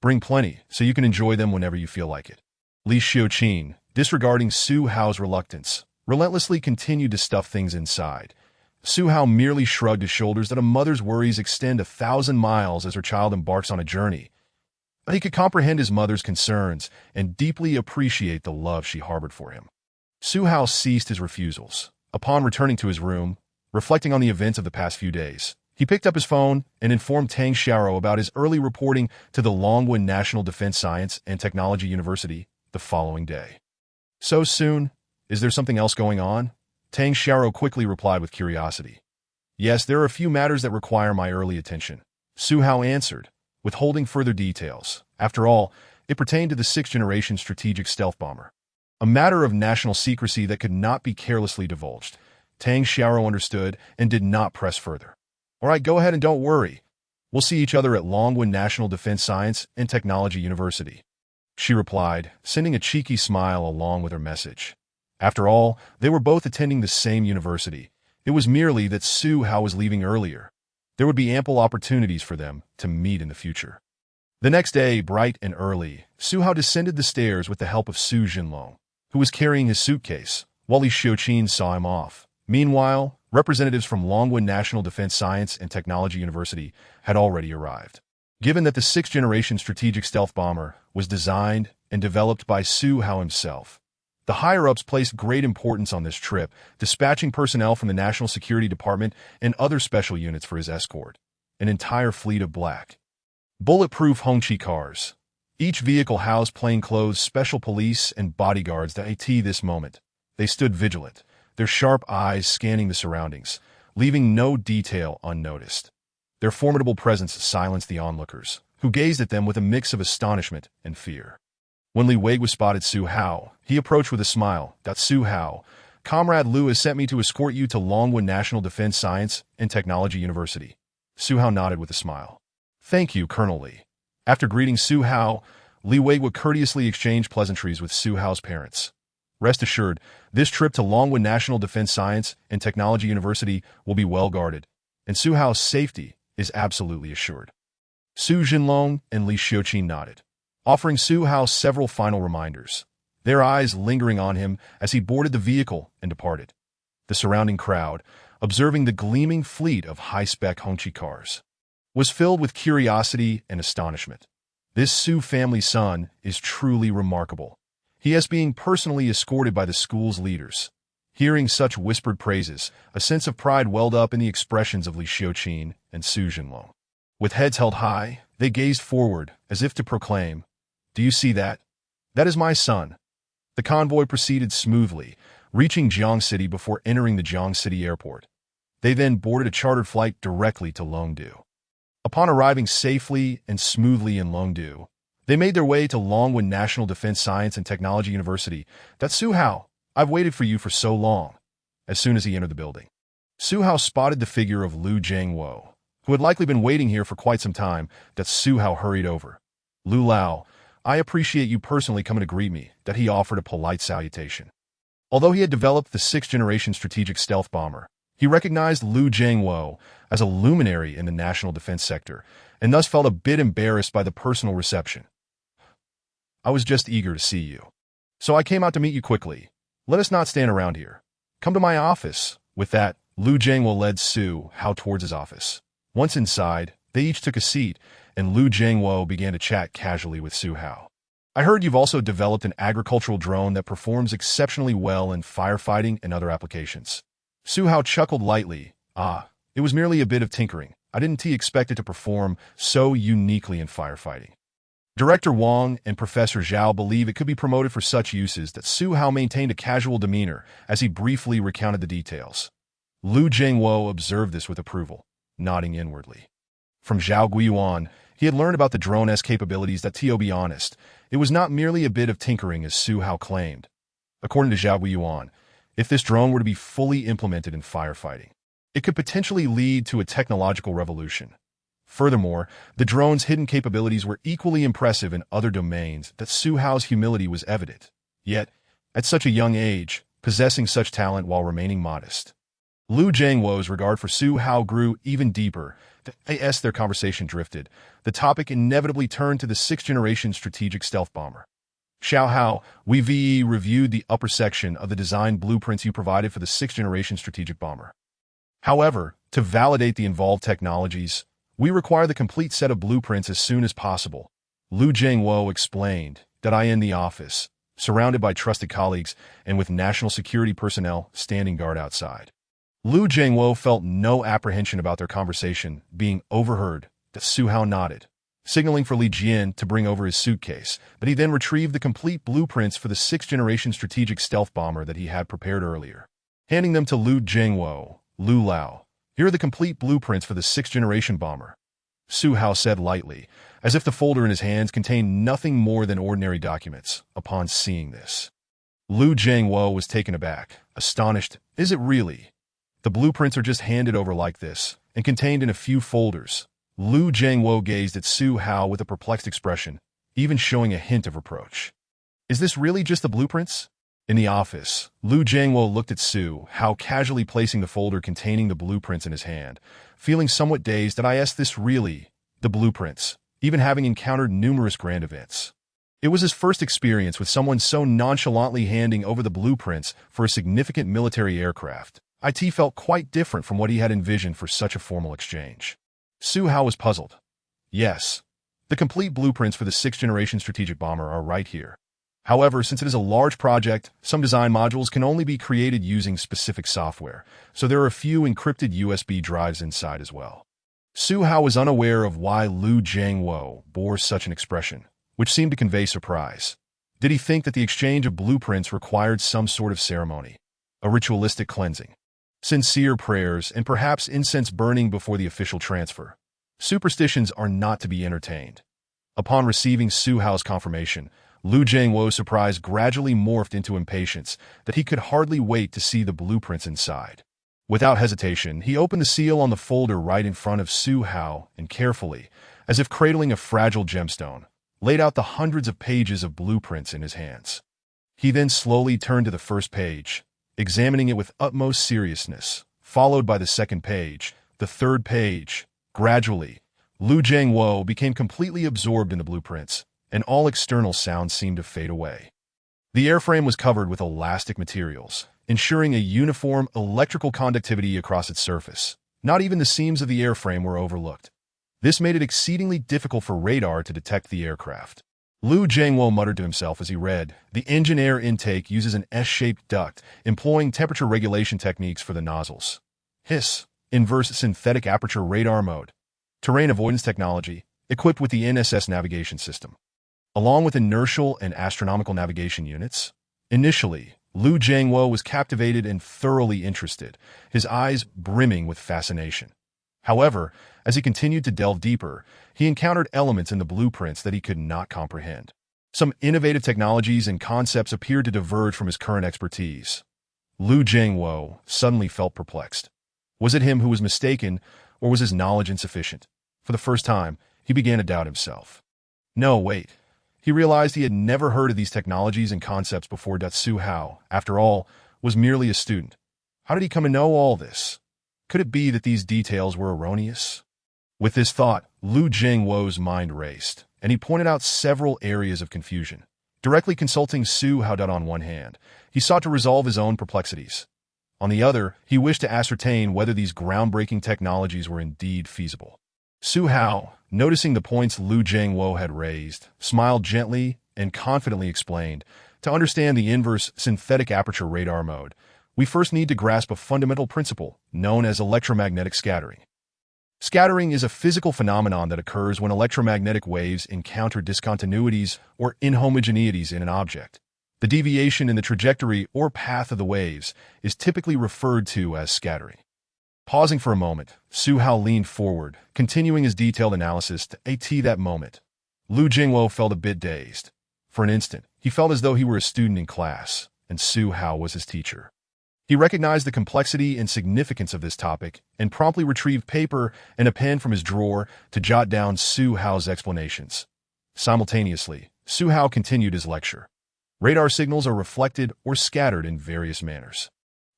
Bring plenty, so you can enjoy them whenever you feel like it." Li Xiuqin, disregarding Zhihu's reluctance, relentlessly continued to stuff things inside. Zhihu merely shrugged his shoulders. A mother's worries extend 1,000 miles as her child embarks on a journey. But he could comprehend his mother's concerns and deeply appreciate the love she harbored for him. Zhihu ceased his refusals. Upon returning to his room, reflecting on the events of the past few days, he picked up his phone and informed Tang Xiao about his early reporting to the Longwen National Defense Science and Technology University the following day. "So soon? Is there something else going on? Tang Xiao quickly replied with curiosity. Yes, there are a few matters that require my early attention, Su Hao answered, withholding further details. After all, it pertained to the 6th-Generation strategic stealth bomber. A matter of national secrecy that could not be carelessly divulged. Tang Xiao understood and did not press further. All right, go ahead and don't worry. We'll see each other at Longwen National Defense Science and Technology University, she replied, sending a cheeky smile along with her message. After all, they were both attending the same university. It was merely that Su Hao was leaving earlier. There would be ample opportunities for them to meet in the future. The next day, bright and early, Su Hao descended the stairs with the help of Su Jinlong, who was carrying his suitcase, while Li Xiuqin saw him off. Meanwhile, representatives from Longwen National Defense Science and Technology University had already arrived. Given that the 6th-Generation strategic stealth bomber was designed and developed by Su Hao himself, the higher-ups placed great importance on this trip, dispatching personnel from the National Security Department and other special units for his escort, an entire fleet of black, bulletproof Hongqi cars. Each vehicle housed plainclothes special police and bodyguards that at this moment. They stood vigilant, their sharp eyes scanning the surroundings, leaving no detail unnoticed. Their formidable presence silenced the onlookers, who gazed at them with a mix of astonishment and fear. When Li Wei spotted Su Hao, he approached with a smile. Su Hao, Comrade Liu has sent me to escort you to Longwen National Defense Science and Technology University. Su Hao nodded with a smile. Thank you, Colonel Li. After greeting Su Hao, Li Wei courteously exchanged pleasantries with Su Hao's parents. Rest assured, this trip to Longwen National Defense Science and Technology University will be well guarded, and Su Hao's safety is absolutely assured. Su Jinlong and Li Xiuqin nodded, offering Su Hao several final reminders, their eyes lingering on him as he boarded the vehicle and departed. The surrounding crowd, observing the gleaming fleet of high-spec Hongqi cars, was filled with curiosity and astonishment. This Su family son is truly remarkable. He is being personally escorted by the school's leaders. Hearing such whispered praises, a sense of pride welled up in the expressions of Li Xiuqin and Su Jinlong. With heads held high, they gazed forward, as if to proclaim, "Do you see that? That is my son." The convoy proceeded smoothly, reaching Jiang City before entering the Jiang City airport. They then boarded a chartered flight directly to Longdu. Upon arriving safely and smoothly in Longdu, they made their way to Longwen National Defense Science and Technology University. "That's Su Hao. I've waited for you for so long." As soon as he entered the building, Su Hao spotted the figure of Lu Jiangwo, who had likely been waiting here for quite some time. Su Hao hurried over. "Lu Lao, I appreciate you personally coming to greet me," he offered a polite salutation. Although he had developed the 6th-Generation strategic stealth bomber, he recognized Lu Jiangwo as a luminary in the national defense sector, and thus felt a bit embarrassed by the personal reception. "I was just eager to see you, so I came out to meet you quickly. Let us not stand around here. Come to my office." With that, Lu Jiangwo led Su Hao towards his office. Once inside, they each took a seat, and Lu Jiangwo began to chat casually with Su Hao. "I heard you've also developed an agricultural drone that performs exceptionally well in firefighting and other applications." Su Hao chuckled lightly. It was merely a bit of tinkering. I didn't expect it to perform so uniquely in firefighting." Director Wang and Professor Zhao believe it could be promoted for such uses. Su Hao maintained a casual demeanor as he briefly recounted the details. Lu Jiangwo observed this with approval, nodding inwardly. From Zhao Guiyuan, he had learned about the drone's capabilities. To be honest, it was not merely a bit of tinkering as Su Hao claimed. According to Zhao Guiyuan, if this drone were to be fully implemented in firefighting, it could potentially lead to a technological revolution. Furthermore, the drone's hidden capabilities were equally impressive in other domains. Su Hao's humility was evident. Yet, at such a young age, possessing such talent while remaining modest. Lu Jiangwo's regard for Su Hao grew even deeper. As their conversation drifted, the topic inevitably turned to the 6th-Generation strategic stealth bomber. "Xiao Hao, we reviewed the upper section of the design blueprints you provided for the 6th-Generation strategic bomber. However, to validate the involved technologies, we require the complete set of blueprints as soon as possible." Lu Jiangwo explained that I in the office, surrounded by trusted colleagues and with national security personnel standing guard outside. Lu Jiangwo felt no apprehension about their conversation being overheard. Su Hao nodded, signaling for Li Jian to bring over his suitcase, but he then retrieved the complete blueprints for the 6th-generation strategic stealth bomber that he had prepared earlier. Handing them to Lu Jiangwo, Lu Lao. Here are the complete blueprints for the 6th-generation bomber, Su Hao said lightly, as if the folder in his hands contained nothing more than ordinary documents. Upon seeing this, Lu Jiangwo was taken aback, astonished. Is it really? The blueprints are just handed over like this, and contained in a few folders. Lu Jiangwo gazed at Su Hao with a perplexed expression, even showing a hint of reproach. Is this really just the blueprints? In the office, Lu Jiangwo looked at Su Hao casually placing the folder containing the blueprints in his hand, feeling somewhat dazed. Did I ask this really? The blueprints, even having encountered numerous grand events. It was his first experience with someone so nonchalantly handing over the blueprints for a significant military aircraft. It felt quite different from what he had envisioned for such a formal exchange. Su Hao was puzzled. Yes, the complete blueprints for the 6th-generation strategic bomber are right here. However, since it is a large project, some design modules can only be created using specific software, so there are a few encrypted USB drives inside as well. Su Hao was unaware of why Lu Jiangwo bore such an expression, which seemed to convey surprise. Did he think that the exchange of blueprints required some sort of ceremony, a ritualistic cleansing, sincere prayers, and perhaps incense burning before the official transfer? Superstitions are not to be entertained. Upon receiving Su Hao's confirmation, Lu Jiangwo's surprise gradually morphed into impatience that he could hardly wait to see the blueprints inside. Without hesitation, he opened the seal on the folder right in front of Su Hao and carefully, as if cradling a fragile gemstone, laid out the hundreds of pages of blueprints in his hands. He then slowly turned to the first page, examining it with utmost seriousness, followed by the second page, the third page. Gradually, Lu Jiangwo became completely absorbed in the blueprints, and all external sounds seemed to fade away. The airframe was covered with elastic materials, ensuring a uniform electrical conductivity across its surface. Not even the seams of the airframe were overlooked. This made it exceedingly difficult for radar to detect the aircraft. Lu Jiangwo muttered to himself as he read, "The engine air intake uses an S-shaped duct, employing temperature regulation techniques for the nozzles. Hiss, inverse synthetic aperture radar mode. Terrain avoidance technology, equipped with the NSS navigation system, along with inertial and astronomical navigation units." Initially, Lu Jiangwo was captivated and thoroughly interested, his eyes brimming with fascination. However, as he continued to delve deeper, he encountered elements in the blueprints that he could not comprehend. Some innovative technologies and concepts appeared to diverge from his current expertise. Lu Jiangwo suddenly felt perplexed. Was it him who was mistaken, or was his knowledge insufficient? For the first time, he began to doubt himself. No, wait. He realized he had never heard of these technologies and concepts before. Su Hao, after all, was merely a student. How did he come to know all this? Could it be that these details were erroneous? With this thought, Lu Jiangwo's mind raced, and he pointed out several areas of confusion. Directly consulting Su Hao on one hand, he sought to resolve his own perplexities. On the other, he wished to ascertain whether these groundbreaking technologies were indeed feasible. Su Hao, noticing the points Lu Jiangwo had raised, smiled gently and confidently explained, "To understand the inverse synthetic aperture radar mode, we first need to grasp a fundamental principle known as electromagnetic scattering. Scattering is a physical phenomenon that occurs when electromagnetic waves encounter discontinuities or inhomogeneities in an object. The deviation in the trajectory or path of the waves is typically referred to as scattering." Pausing for a moment, Su Hao leaned forward, continuing his detailed analysis. At that moment, Lu Jiangwo felt a bit dazed. For an instant, he felt as though he were a student in class, and Su Hao was his teacher. He recognized the complexity and significance of this topic and promptly retrieved paper and a pen from his drawer to jot down Su Hao's explanations. Simultaneously, Su Hao continued his lecture. Radar signals are reflected or scattered in various manners,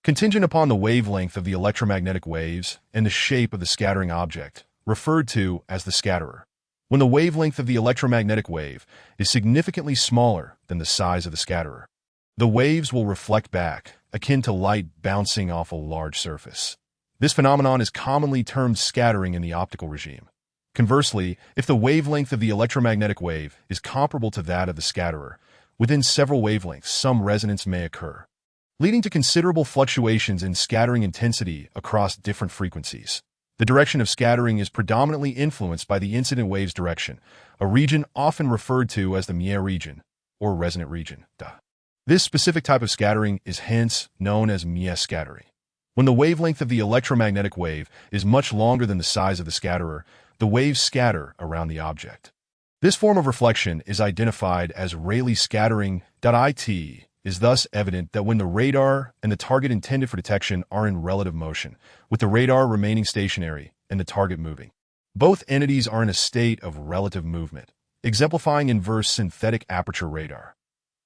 contingent upon the wavelength of the electromagnetic waves and the shape of the scattering object, referred to as the scatterer. When the wavelength of the electromagnetic wave is significantly smaller than the size of the scatterer, the waves will reflect back, akin to light bouncing off a large surface. This phenomenon is commonly termed scattering in the optical regime. Conversely, if the wavelength of the electromagnetic wave is comparable to that of the scatterer, within several wavelengths some resonance may occur, leading to considerable fluctuations in scattering intensity across different frequencies. The direction of scattering is predominantly influenced by the incident wave's direction, a region often referred to as the Mie region, or resonant region. This specific type of scattering is hence known as Mie scattering. When the wavelength of the electromagnetic wave is much longer than the size of the scatterer, the waves scatter around the object. This form of reflection is identified as Rayleigh scattering. It is thus evident that when the radar and the target intended for detection are in relative motion, with the radar remaining stationary and the target moving, both entities are in a state of relative movement, exemplifying inverse synthetic aperture radar.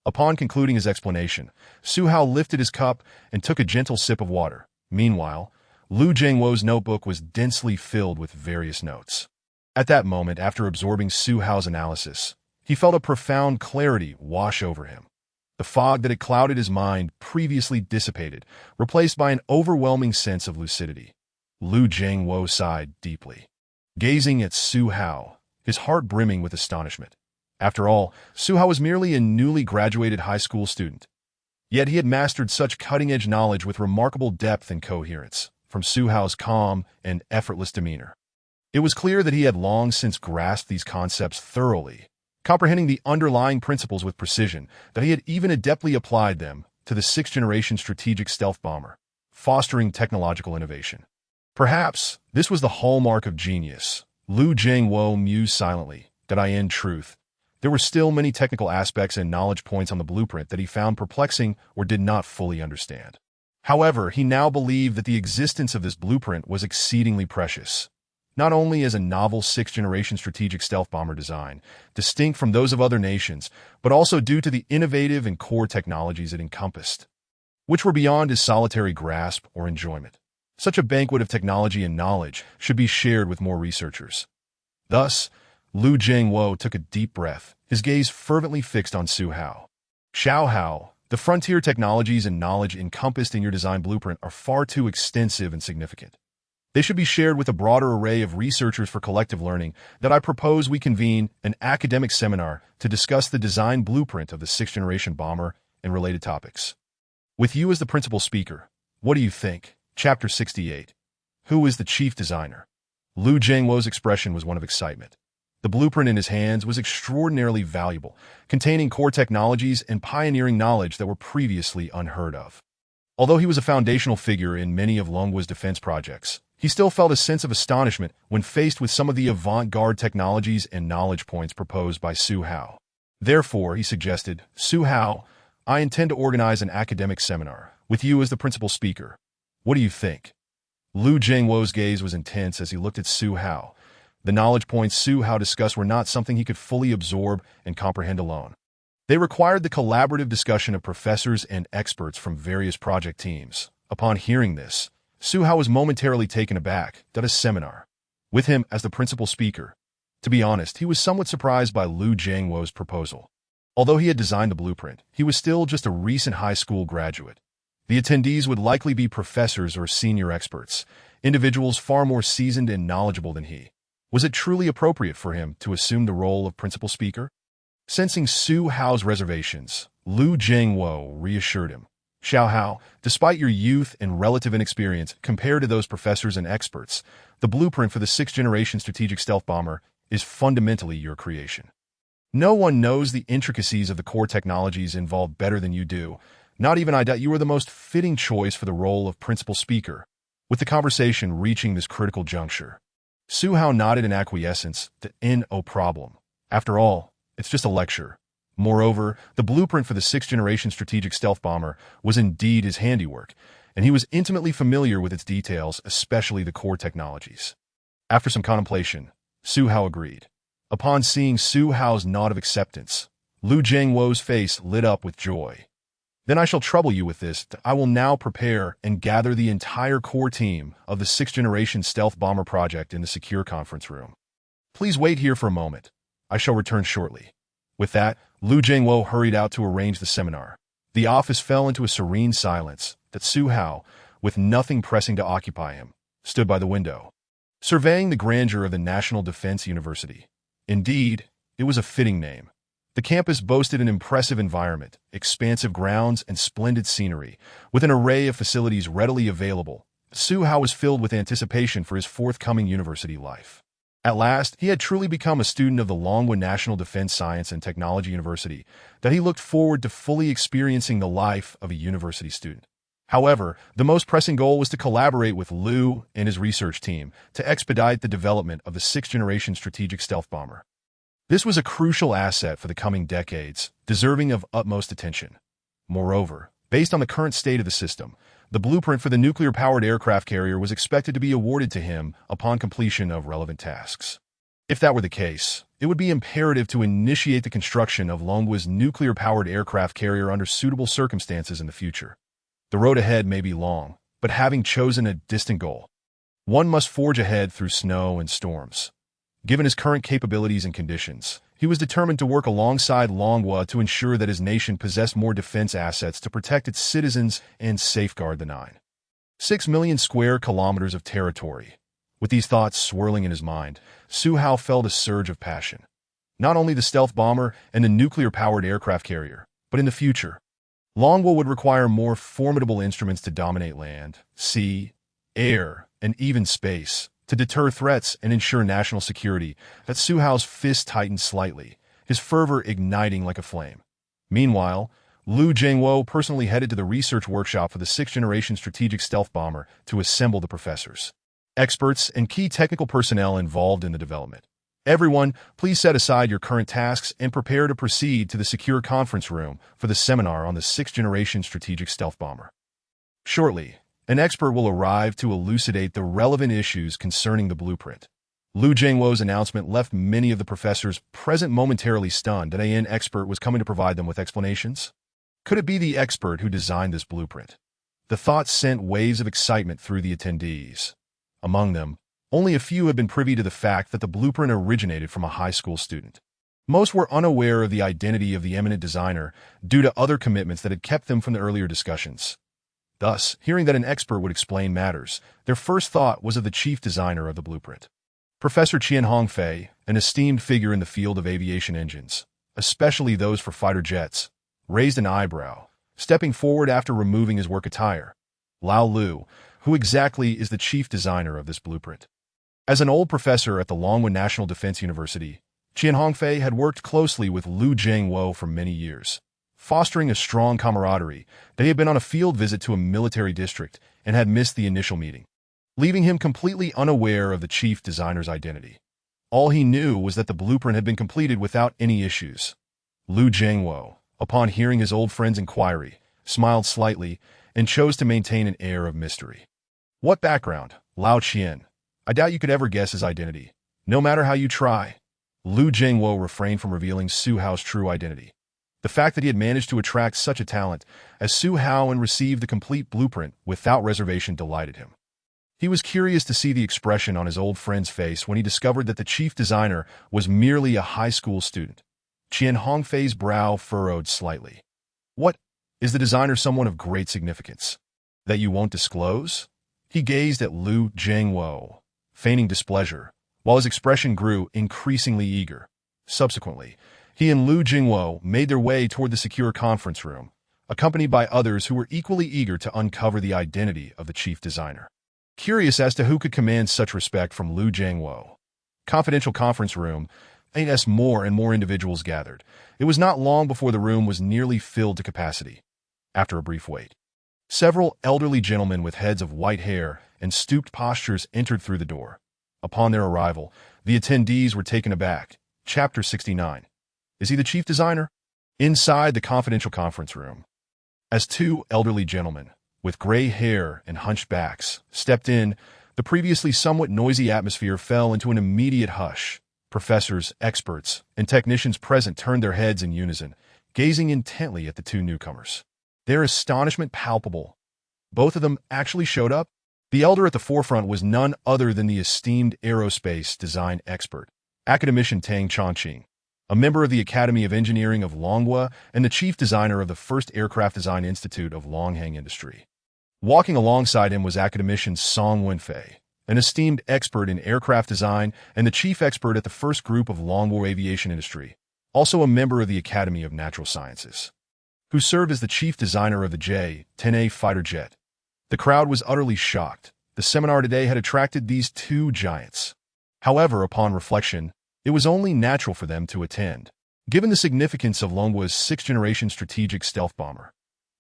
Upon concluding his explanation, Zhihu lifted his cup and took a gentle sip of water. Meanwhile, Lu Jingwo's notebook was densely filled with various notes. At that moment, after absorbing Zhihu's analysis, he felt a profound clarity wash over him. The fog that had clouded his mind previously dissipated, replaced by an overwhelming sense of lucidity. Lu Jingwo sighed deeply, gazing at Zhihu, his heart brimming with astonishment. After all, Zhihu was merely a newly graduated high school student. Yet he had mastered such cutting-edge knowledge with remarkable depth and coherence, from Zhihu's calm and effortless demeanor. It was clear that he had long since grasped these concepts thoroughly, comprehending the underlying principles with precision, that he had even adeptly applied them to the 6th-generation strategic stealth bomber, fostering technological innovation. Perhaps this was the hallmark of genius. Lu Jingwo mused silently, in truth, there were still many technical aspects and knowledge points on the blueprint that he found perplexing or did not fully understand. However, he now believed that the existence of this blueprint was exceedingly precious, not only as a novel 6th-generation strategic stealth bomber design, distinct from those of other nations, but also due to the innovative and core technologies it encompassed, which were beyond his solitary grasp or enjoyment. Such a banquet of technology and knowledge should be shared with more researchers. Thus, Lu Jingwo took a deep breath, his gaze fervently fixed on Zhihu. Xiaohao, the frontier technologies and knowledge encompassed in your design blueprint are far too extensive and significant. They should be shared with a broader array of researchers for collective learning. I propose we convene an academic seminar to discuss the design blueprint of the 6th-generation bomber and related topics. With you as the principal speaker, what do you think? Chapter 68. Who is the chief designer? Lu Jingwo's expression was one of excitement. The blueprint in his hands was extraordinarily valuable, containing core technologies and pioneering knowledge that were previously unheard of. Although he was a foundational figure in many of Longgua's defense projects, he still felt a sense of astonishment when faced with some of the avant-garde technologies and knowledge points proposed by Zhihu. Therefore, he suggested, Zhihu, I intend to organize an academic seminar, with you as the principal speaker. What do you think? Lu Jingwo's gaze was intense as he looked at Zhihu. The knowledge points Zhihu discussed were not something he could fully absorb and comprehend alone. They required the collaborative discussion of professors and experts from various project teams. Upon hearing this, Zhihu was momentarily taken aback. A seminar, with him as the principal speaker. To be honest, he was somewhat surprised by Lu Jingwo's proposal. Although he had designed the blueprint, he was still just a recent high school graduate. The attendees would likely be professors or senior experts, individuals far more seasoned and knowledgeable than he. Was it truly appropriate for him to assume the role of principal speaker? Sensing Zhihu's reservations, Lu Jingwo reassured him. Xiaohao, despite your youth and relative inexperience compared to those professors and experts, the blueprint for the 6th-generation strategic stealth bomber is fundamentally your creation. No one knows the intricacies of the core technologies involved better than you do. Not even I doubt you are the most fitting choice for the role of principal speaker. With the conversation reaching this critical juncture, Zhihu nodded in acquiescence. No problem. After all, it's just a lecture. Moreover, the blueprint for the 6th-generation strategic stealth bomber was indeed his handiwork, and he was intimately familiar with its details, especially the core technologies. After some contemplation, Zhihu agreed. Upon seeing Zhihu's nod of acceptance, Lu Jingwo's face lit up with joy. Then I shall trouble you with this. I will now prepare and gather the entire core team of the 6th-generation stealth bomber project in the secure conference room. Please wait here for a moment. I shall return shortly. With that, Lu Jingwo hurried out to arrange the seminar. The office fell into a serene silence. Zhihu, with nothing pressing to occupy him, stood by the window, surveying the grandeur of the National Defense University. Indeed, it was a fitting name. The campus boasted an impressive environment, expansive grounds, and splendid scenery, with an array of facilities readily available Zhihu was filled with anticipation for his forthcoming university life. At last, he had truly become a student of the Longhua National Defense Science and Technology University, that he looked forward to fully experiencing the life of a university student. However, the most pressing goal was to collaborate with Liu and his research team to expedite the development of the 6th-generation strategic stealth bomber. This was a crucial asset for the coming decades, deserving of utmost attention. Moreover, based on the current state of the system, the blueprint for the nuclear-powered aircraft carrier was expected to be awarded to him upon completion of relevant tasks. If that were the case, it would be imperative to initiate the construction of Longhua's nuclear-powered aircraft carrier under suitable circumstances in the future. The road ahead may be long, but having chosen a distant goal, one must forge ahead through snow and storms. Given his current capabilities and conditions, he was determined to work alongside Longhua to ensure that his nation possessed more defense assets to protect its citizens and safeguard the 9.6 million square kilometers of territory. With these thoughts swirling in his mind, Zhihu felt a surge of passion. Not only the stealth bomber and the nuclear-powered aircraft carrier, but in the future, Longhua would require more formidable instruments to dominate land, sea, air, and even space, to deter threats and ensure national security. That Zhihu's fist tightened slightly, his fervor igniting like a flame. Meanwhile, Liu Jingwo personally headed to the research workshop for the 6th-generation strategic stealth bomber to assemble the professors, experts, and key technical personnel involved in the development. Everyone, please set aside your current tasks and prepare to proceed to the secure conference room for the seminar on the 6th-generation strategic stealth bomber. Shortly, an expert will arrive to elucidate the relevant issues concerning the blueprint. Liu Jingwo's announcement left many of the professors present momentarily stunned that an expert was coming to provide them with explanations. Could it be the expert who designed this blueprint? The thought sent waves of excitement through the attendees. Among them, only a few had been privy to the fact that the blueprint originated from a high school student. Most were unaware of the identity of the eminent designer due to other commitments that had kept them from the earlier discussions. Thus, hearing that an expert would explain matters, their first thought was of the chief designer of the blueprint. Professor Qian Hongfei, an esteemed figure in the field of aviation engines, especially those for fighter jets, raised an eyebrow, stepping forward after removing his work attire. Lao Lu, who exactly is the chief designer of this blueprint? As an old professor at the Longhua National Defense University, Qian Hongfei had worked closely with Liu Jingwo for many years, fostering a strong camaraderie. They had been on a field visit to a military district and had missed the initial meeting, leaving him completely unaware of the chief designer's identity. All he knew was that the blueprint had been completed without any issues. Liu Jingwo, upon hearing his old friend's inquiry, smiled slightly and chose to maintain an air of mystery. What background? Lao Qian. I doubt you could ever guess his identity, no matter how you try. Liu Jingwo refrained from revealing Zhihu's true identity. The fact that he had managed to attract such a talent as Zhihu and receive the complete blueprint without reservation delighted him. He was curious to see the expression on his old friend's face when he discovered that the chief designer was merely a high school student. Qian Hongfei's brow furrowed slightly. What? Is the designer someone of great significance that you won't disclose? He gazed at Liu Jingwo, feigning displeasure, while his expression grew increasingly eager. Subsequently, he and Liu Jingwo made their way toward the secure conference room, accompanied by others who were equally eager to uncover the identity of the chief designer. Curious as to who could command such respect from Liu Jingwo. Confidential conference room, as more and more individuals gathered. It was not long before the room was nearly filled to capacity. After a brief wait, several elderly gentlemen with heads of white hair and stooped postures entered through the door. Upon their arrival, the attendees were taken aback. Chapter 69. Is he the chief designer? Inside the confidential conference room, as two elderly gentlemen, with gray hair and hunched backs, stepped in, the previously somewhat noisy atmosphere fell into an immediate hush. Professors, experts, and technicians present turned their heads in unison, gazing intently at the two newcomers. Their astonishment palpable. Both of them actually showed up? The elder at the forefront was none other than the esteemed aerospace design expert, academician Tang Chongqing, a member of the Academy of Engineering of Longhua and the chief designer of the first Aircraft Design Institute of Longhang Industry. Walking alongside him was academician Song Wenfei, an esteemed expert in aircraft design and the chief expert at the first group of Longhua aviation industry, also a member of the Academy of Natural Sciences, who served as the chief designer of the J-10A fighter jet. The crowd was utterly shocked, the seminar today had attracted these two giants. However, upon reflection, it was only natural for them to attend, given the significance of Longwa's 6th-generation strategic stealth bomber.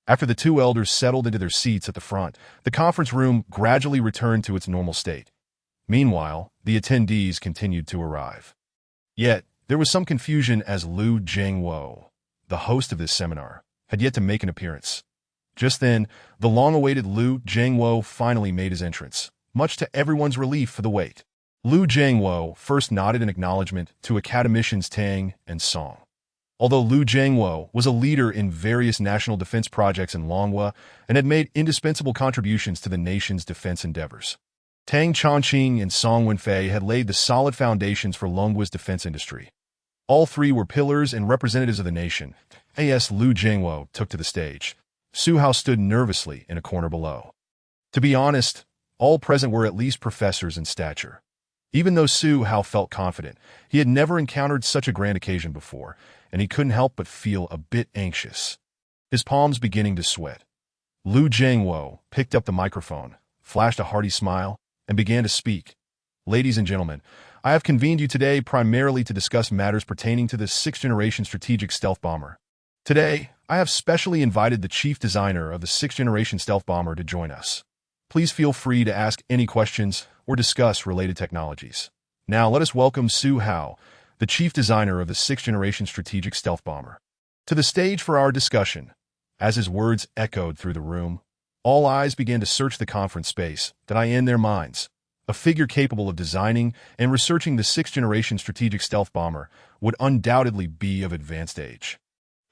After the two elders settled into their seats at the front, the conference room gradually returned to its normal state. Meanwhile, the attendees continued to arrive. Yet, there was some confusion as Lu Jiangwo, the host of this seminar, had yet to make an appearance. Just then, the long-awaited Lu Jiangwo finally made his entrance, much to everyone's relief for the wait. Lu Jiangwo first nodded in acknowledgement to academicians Tang and Song. Although Lu Jiangwo was a leader in various national defense projects in Longwa and had made indispensable contributions to the nation's defense endeavors, Tang Chongqing and Song Wenfei had laid the solid foundations for Longwa's defense industry. All three were pillars and representatives of the nation. As Lu Jiangwo took to the stage, Zhihu stood nervously in a corner below. To be honest, all present were at least professors in stature. Even though Zhihu felt confident, he had never encountered such a grand occasion before, and he couldn't help but feel a bit anxious, his palms beginning to sweat. Lu Jiangwo picked up the microphone, flashed a hearty smile, and began to speak. Ladies and gentlemen, I have convened you today primarily to discuss matters pertaining to the 6th-generation strategic stealth bomber. Today, I have specially invited the chief designer of the 6th-generation stealth bomber to join us. Please feel free to ask any questions or discuss related technologies. Now let us welcome Zhihu, the chief designer of the 6th-generation strategic stealth bomber, to the stage for our discussion. As his words echoed through the room, all eyes began to search the conference space, in their minds. A figure capable of designing and researching the 6th-generation strategic stealth bomber would undoubtedly be of advanced age.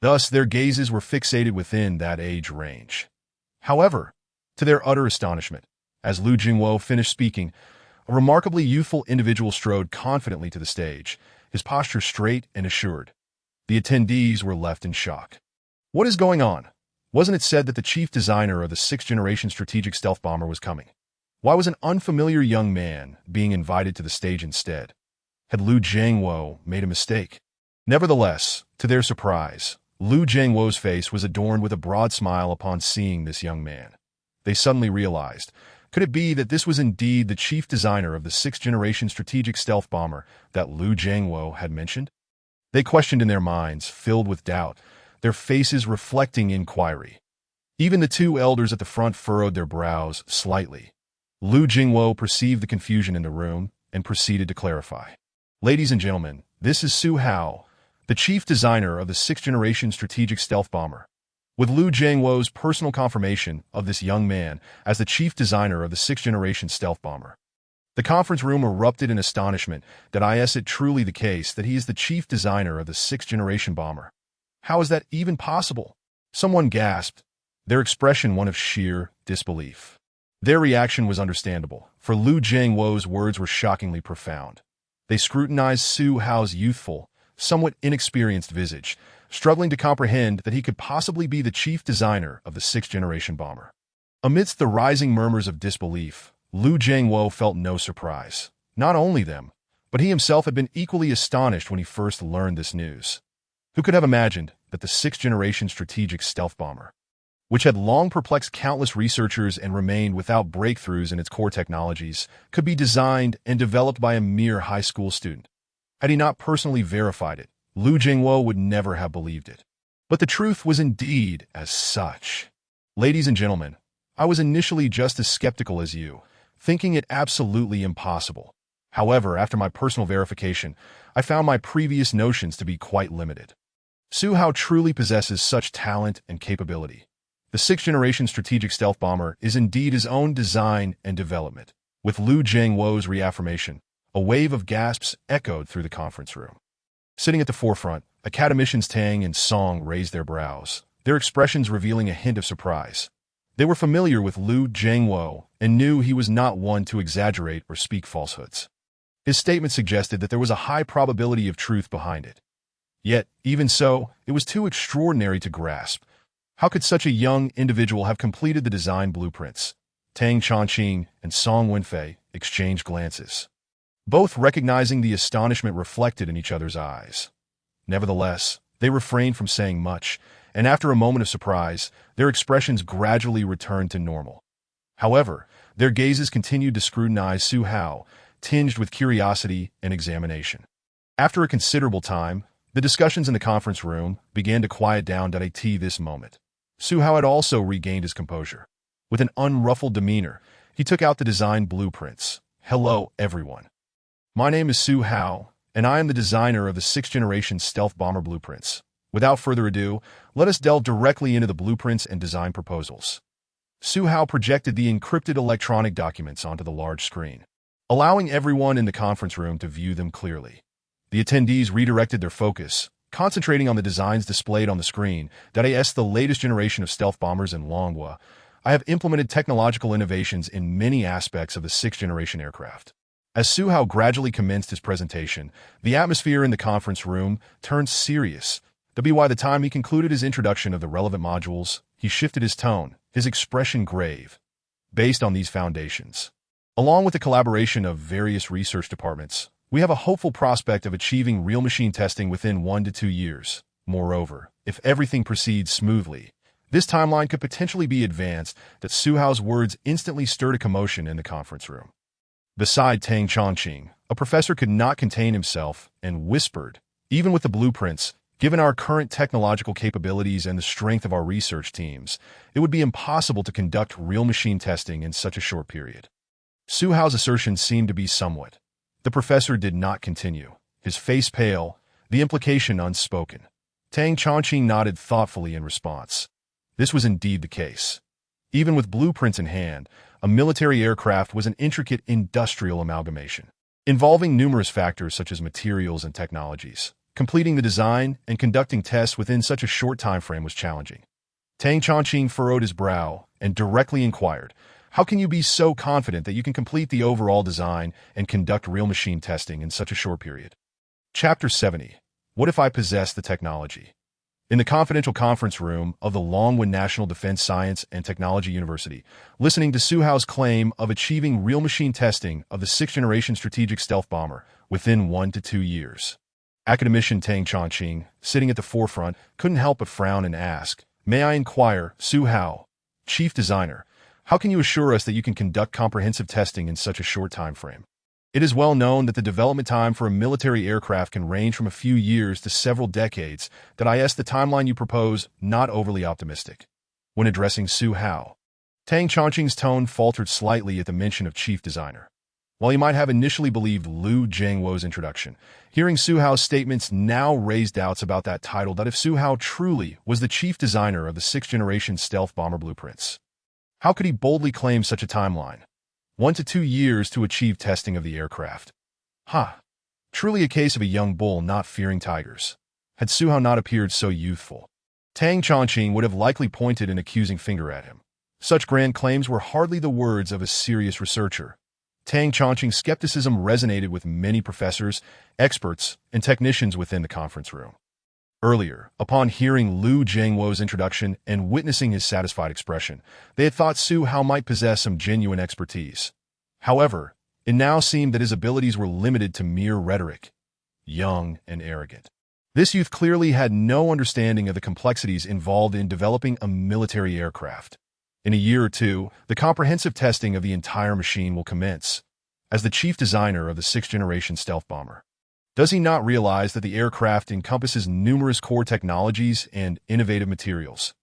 Thus, their gazes were fixated within that age range. However, to their utter astonishment, as Lu Jiangwo finished speaking, a remarkably youthful individual strode confidently to the stage, his posture straight and assured. The attendees were left in shock. What is going on? Wasn't it said that the chief designer of the 6th-generation strategic stealth bomber was coming? Why was an unfamiliar young man being invited to the stage instead? Had Lu Jiangwo made a mistake? Nevertheless, to their surprise, Lu Jiangwo's face was adorned with a broad smile upon seeing this young man. They suddenly realized, could it be that this was indeed the chief designer of the 6th-generation strategic stealth bomber that Lu Jiangwo had mentioned? They questioned in their minds, filled with doubt, their faces reflecting inquiry. Even the two elders at the front furrowed their brows slightly. Lu Jiangwo perceived the confusion in the room and proceeded to clarify. Ladies and gentlemen, this is Zhihu, the chief designer of the 6th-generation strategic stealth bomber. With Lu Jiangwo's personal confirmation of this young man as the chief designer of the 6th-generation stealth bomber, the conference room erupted in astonishment is it truly the case that he is the chief designer of the 6th-generation bomber. How is that even possible? Someone gasped, their expression one of sheer disbelief. Their reaction was understandable, for Lu Jiangwo's words were shockingly profound. They scrutinized Zhihu's youthful, somewhat inexperienced visage, struggling to comprehend that he could possibly be the chief designer of the 6th-generation bomber. Amidst the rising murmurs of disbelief, Lu Jiangwo felt no surprise. Not only them, but he himself had been equally astonished when he first learned this news. Who could have imagined that the 6th-generation strategic stealth bomber, which had long perplexed countless researchers and remained without breakthroughs in its core technologies, could be designed and developed by a mere high school student? Had he not personally verified it, Lu Jiangwo would never have believed it. But the truth was indeed as such. Ladies and gentlemen, I was initially just as skeptical as you, thinking it absolutely impossible. However, after my personal verification, I found my previous notions to be quite limited. Zhihu truly possesses such talent and capability. The 6th-generation strategic stealth bomber is indeed his own design and development. With Lu Jiangwo's reaffirmation, a wave of gasps echoed through the conference room. Sitting at the forefront, academicians Tang and Song raised their brows, their expressions revealing a hint of surprise. They were familiar with Lu Jiangwo and knew he was not one to exaggerate or speak falsehoods. His statement suggested that there was a high probability of truth behind it. Yet, even so, it was too extraordinary to grasp. How could such a young individual have completed the design blueprints? Tang Chongqing and Song Wenfei exchanged glances, both recognizing the astonishment reflected in each other's eyes. Nevertheless, they refrained from saying much, and after a moment of surprise, their expressions gradually returned to normal. However, Their gazes continued to scrutinize Su Hao, tinged with curiosity and examination. After a considerable time, the discussions in the conference room began to quiet down at this moment. Su Hao had also regained his composure. With an unruffled demeanor, he took out the design blueprints. "Hello, everyone. My name is Su Hao, and I am the designer of the 6th-Generation stealth bomber blueprints. Without further ado, let us delve directly into the blueprints and design proposals." Su Hao projected the encrypted electronic documents onto the large screen, allowing everyone in the conference room to view them clearly. The attendees redirected their focus, concentrating on the designs displayed on the screen. "The latest generation of stealth bombers in Longwa. I have implemented technological innovations in many aspects of the 6th-Generation aircraft." As Su Hao gradually commenced his presentation, the atmosphere in the conference room turned serious. By the time he concluded his introduction of the relevant modules, he shifted his tone, his expression grave. "Based on these foundations, along with the collaboration of various research departments, we have a hopeful prospect of achieving real machine testing within 1 to 2 years. Moreover, if everything proceeds smoothly, this timeline could potentially be advanced." Su Hao's words instantly stirred a commotion in the conference room. Beside Tang Chongqing, a professor could not contain himself and whispered, "Even with the blueprints, given our current technological capabilities and the strength of our research teams, it would be impossible to conduct real machine testing in such a short period." Su Hao's assertion seemed to be somewhat. The professor did not continue, his face pale, the implication unspoken. Tang Chongqing nodded thoughtfully in response. This was indeed the case. Even with blueprints in hand, a military aircraft was an intricate industrial amalgamation, involving numerous factors such as materials and technologies. Completing the design and conducting tests within such a short time frame was challenging. Tang Chongqing furrowed his brow and directly inquired, "How can you be so confident that you can complete the overall design and conduct real machine testing in such a short period?" Chapter 70. What if I possess the technology? In the confidential conference room of the Longwan National Defense Science and Technology University, listening to Su Hao's claim of achieving real machine testing of the 6th-Generation strategic stealth bomber within 1 to 2 years. Academician Tang Chongqing, sitting at the forefront, couldn't help but frown and ask, "May I inquire, Su Hao, Chief Designer, how can you assure us that you can conduct comprehensive testing in such a short time frame? It is well known that the development time for a military aircraft can range from a few years to several decades. The timeline you propose not overly optimistic." When addressing Su Hao, Tang Chongqing's tone faltered slightly at the mention of Chief Designer. While he might have initially believed Liu Jiangwo's introduction, hearing Su Hao's statements now raised doubts about that title. If Su Hao truly was the chief designer of the 6th-Generation stealth bomber blueprints, how could he boldly claim such a timeline? 1 to 2 years to achieve testing of the aircraft. Truly a case of a young bull not fearing tigers. Had Su Hao not appeared so youthful, Tang Chongqing would have likely pointed an accusing finger at him. Such grand claims were hardly the words of a serious researcher. Tang Chongqing's skepticism resonated with many professors, experts, and technicians within the conference room. Earlier, upon hearing Liu Jiangwo's introduction and witnessing his satisfied expression, they had thought Su Hao might possess some genuine expertise. However, it now seemed that his abilities were limited to mere rhetoric. Young and arrogant, this youth clearly had no understanding of the complexities involved in developing a military aircraft. In a year or two, the comprehensive testing of the entire machine will commence. As the chief designer of the 6th-Generation stealth bomber, does he not realize that the aircraft encompasses numerous core technologies and innovative materials?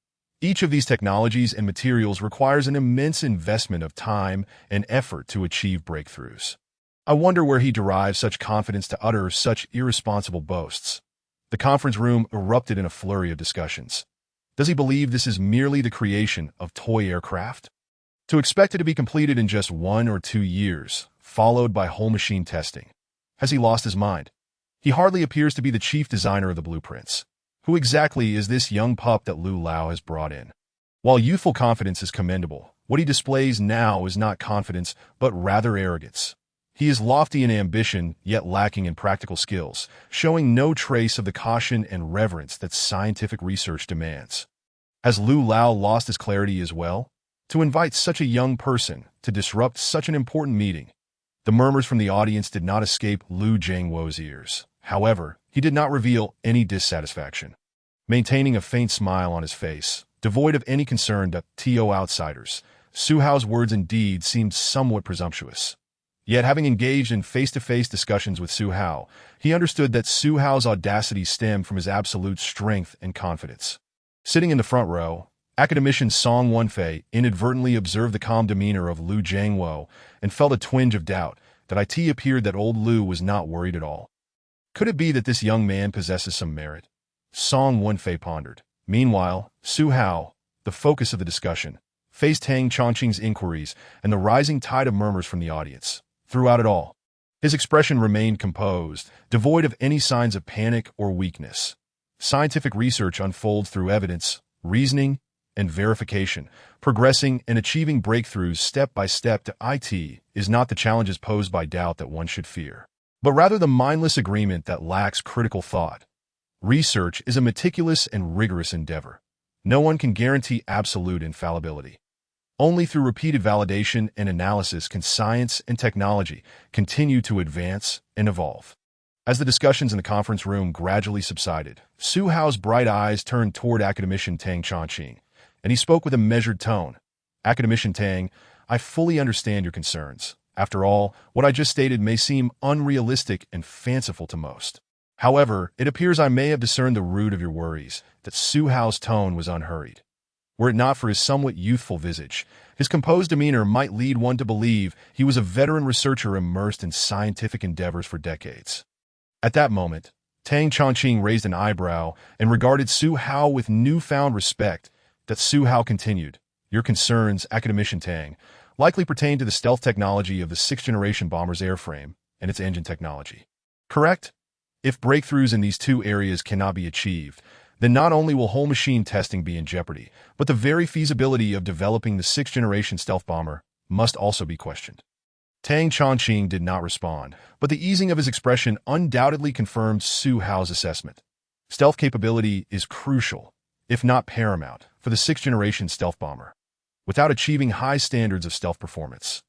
Each of these technologies and materials requires an immense investment of time and effort to achieve breakthroughs. I wonder where he derives such confidence to utter such irresponsible boasts. The conference room erupted in a flurry of discussions. Does he believe this is merely the creation of toy aircraft? To expect it to be completed in just 1 or 2 years, followed by whole machine testing. Has he lost his mind? He hardly appears to be the chief designer of the blueprints. Who exactly is this young pup that Liu Lao has brought in? While youthful confidence is commendable, what he displays now is not confidence, but rather arrogance. He is lofty in ambition, yet lacking in practical skills, showing no trace of the caution and reverence that scientific research demands. Has Liu Lao lost his clarity as well? To invite such a young person to disrupt such an important meeting. The murmurs from the audience did not escape Liu Jiangwo's ears. However, he did not reveal any dissatisfaction. Maintaining a faint smile on his face, devoid of any concern to TO outsiders, Su Hao's words and deeds seemed somewhat presumptuous. Yet, having engaged in face-to-face discussions with Su Hao, he understood that Su Hao's audacity stemmed from his absolute strength and confidence. Sitting in the front row, academician Song Wenfei inadvertently observed the calm demeanor of Lu Jiangwo and felt a twinge of doubt that it appeared that old Lu was not worried at all. Could it be that this young man possesses some merit? Song Wenfei pondered. Meanwhile, Su Hao, the focus of the discussion, faced Tang Chongqing's inquiries and the rising tide of murmurs from the audience. Throughout it all, his expression remained composed, devoid of any signs of panic or weakness. Scientific research unfolds through evidence, reasoning, and verification. Progressing and achieving breakthroughs step by step to it is not the challenges posed by doubt that one should fear, but rather the mindless agreement that lacks critical thought. Research is a meticulous and rigorous endeavor. No one can guarantee absolute infallibility. Only through repeated validation and analysis can science and technology continue to advance and evolve. As the discussions in the conference room gradually subsided, Su Hao's bright eyes turned toward academician Tang Chongqing, and he spoke with a measured tone. Academician Tang, I fully understand your concerns. After all, what I just stated may seem unrealistic and fanciful to most. However, it appears I may have discerned the root of your worries, that Su Hao's tone was unhurried. Were it not for his somewhat youthful visage, his composed demeanor might lead one to believe he was a veteran researcher immersed in scientific endeavors for decades. At that moment, Tang Chongqing raised an eyebrow and regarded Su Hao with newfound respect. That Su Hao continued, your concerns, academician Tang, likely pertain to the stealth technology of the 6th-generation bomber's airframe and its engine technology. Correct? If breakthroughs in these two areas cannot be achieved, then not only will whole machine testing be in jeopardy, but the very feasibility of developing the 6th-generation stealth bomber must also be questioned. Tang Chongqing did not respond, but the easing of his expression undoubtedly confirmed Su Hao's assessment. Stealth capability is crucial, if not paramount, for the 6th-generation stealth bomber. Without achieving high standards of stealth performance,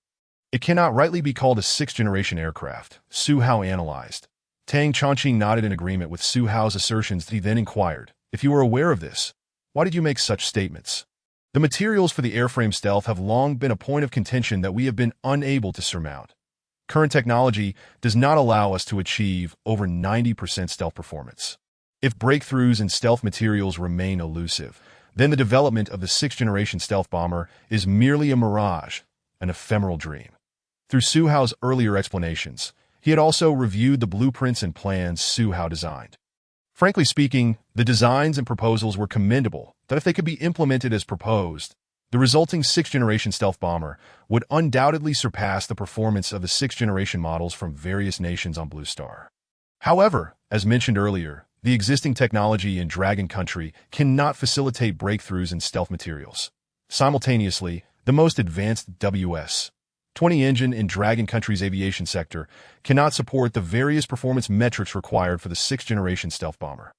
it cannot rightly be called a 6th-generation aircraft, Su Hao analyzed. Tang Chongqing nodded in agreement with Su Hao's assertions. He then inquired, if you were aware of this, why did you make such statements? The materials for the airframe stealth have long been a point of contention that we have been unable to surmount. Current technology does not allow us to achieve over 90% stealth performance. If breakthroughs in stealth materials remain elusive, then the development of the 6th-generation stealth bomber is merely a mirage, an ephemeral dream. Through Su Hao's earlier explanations, he had also reviewed the blueprints and plans Su Hao designed. Frankly speaking, the designs and proposals were commendable, that if they could be implemented as proposed, the resulting 6th-generation stealth bomber would undoubtedly surpass the performance of the 6th-generation models from various nations on Blue Star. However, as mentioned earlier, the existing technology in Dragon Country cannot facilitate breakthroughs in stealth materials. Simultaneously, the most advanced WS-20 engine in Dragon Country's aviation sector cannot support the various performance metrics required for the 6th-generation stealth bomber.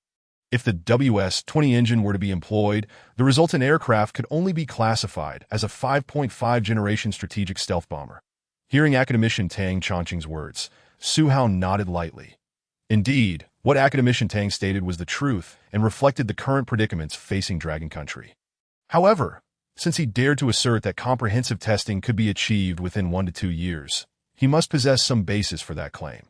If the WS-20 engine were to be employed, the resultant aircraft could only be classified as a 5.5-generation strategic stealth bomber. Hearing academician Tang Chongqing's words, Su Hao nodded lightly. Indeed, what academician Tang stated was the truth and reflected the current predicaments facing Dragon Country. However, since he dared to assert that comprehensive testing could be achieved within 1 to 2 years, he must possess some basis for that claim.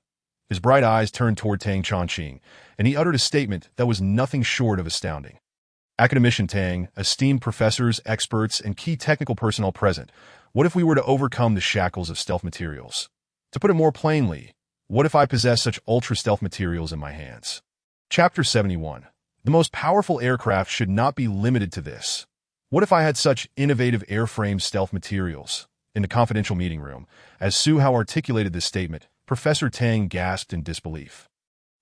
His bright eyes turned toward Tang Chongqing, and he uttered a statement that was nothing short of astounding. Academician Tang, esteemed professors, experts, and key technical personnel present, what if we were to overcome the shackles of stealth materials? To put it more plainly, what if I possess such ultra-stealth materials in my hands? Chapter 71. The most powerful aircraft should not be limited to this. What if I had such innovative airframe stealth materials? In the confidential meeting room, as Su Hao articulated this statement, Professor Tang gasped in disbelief.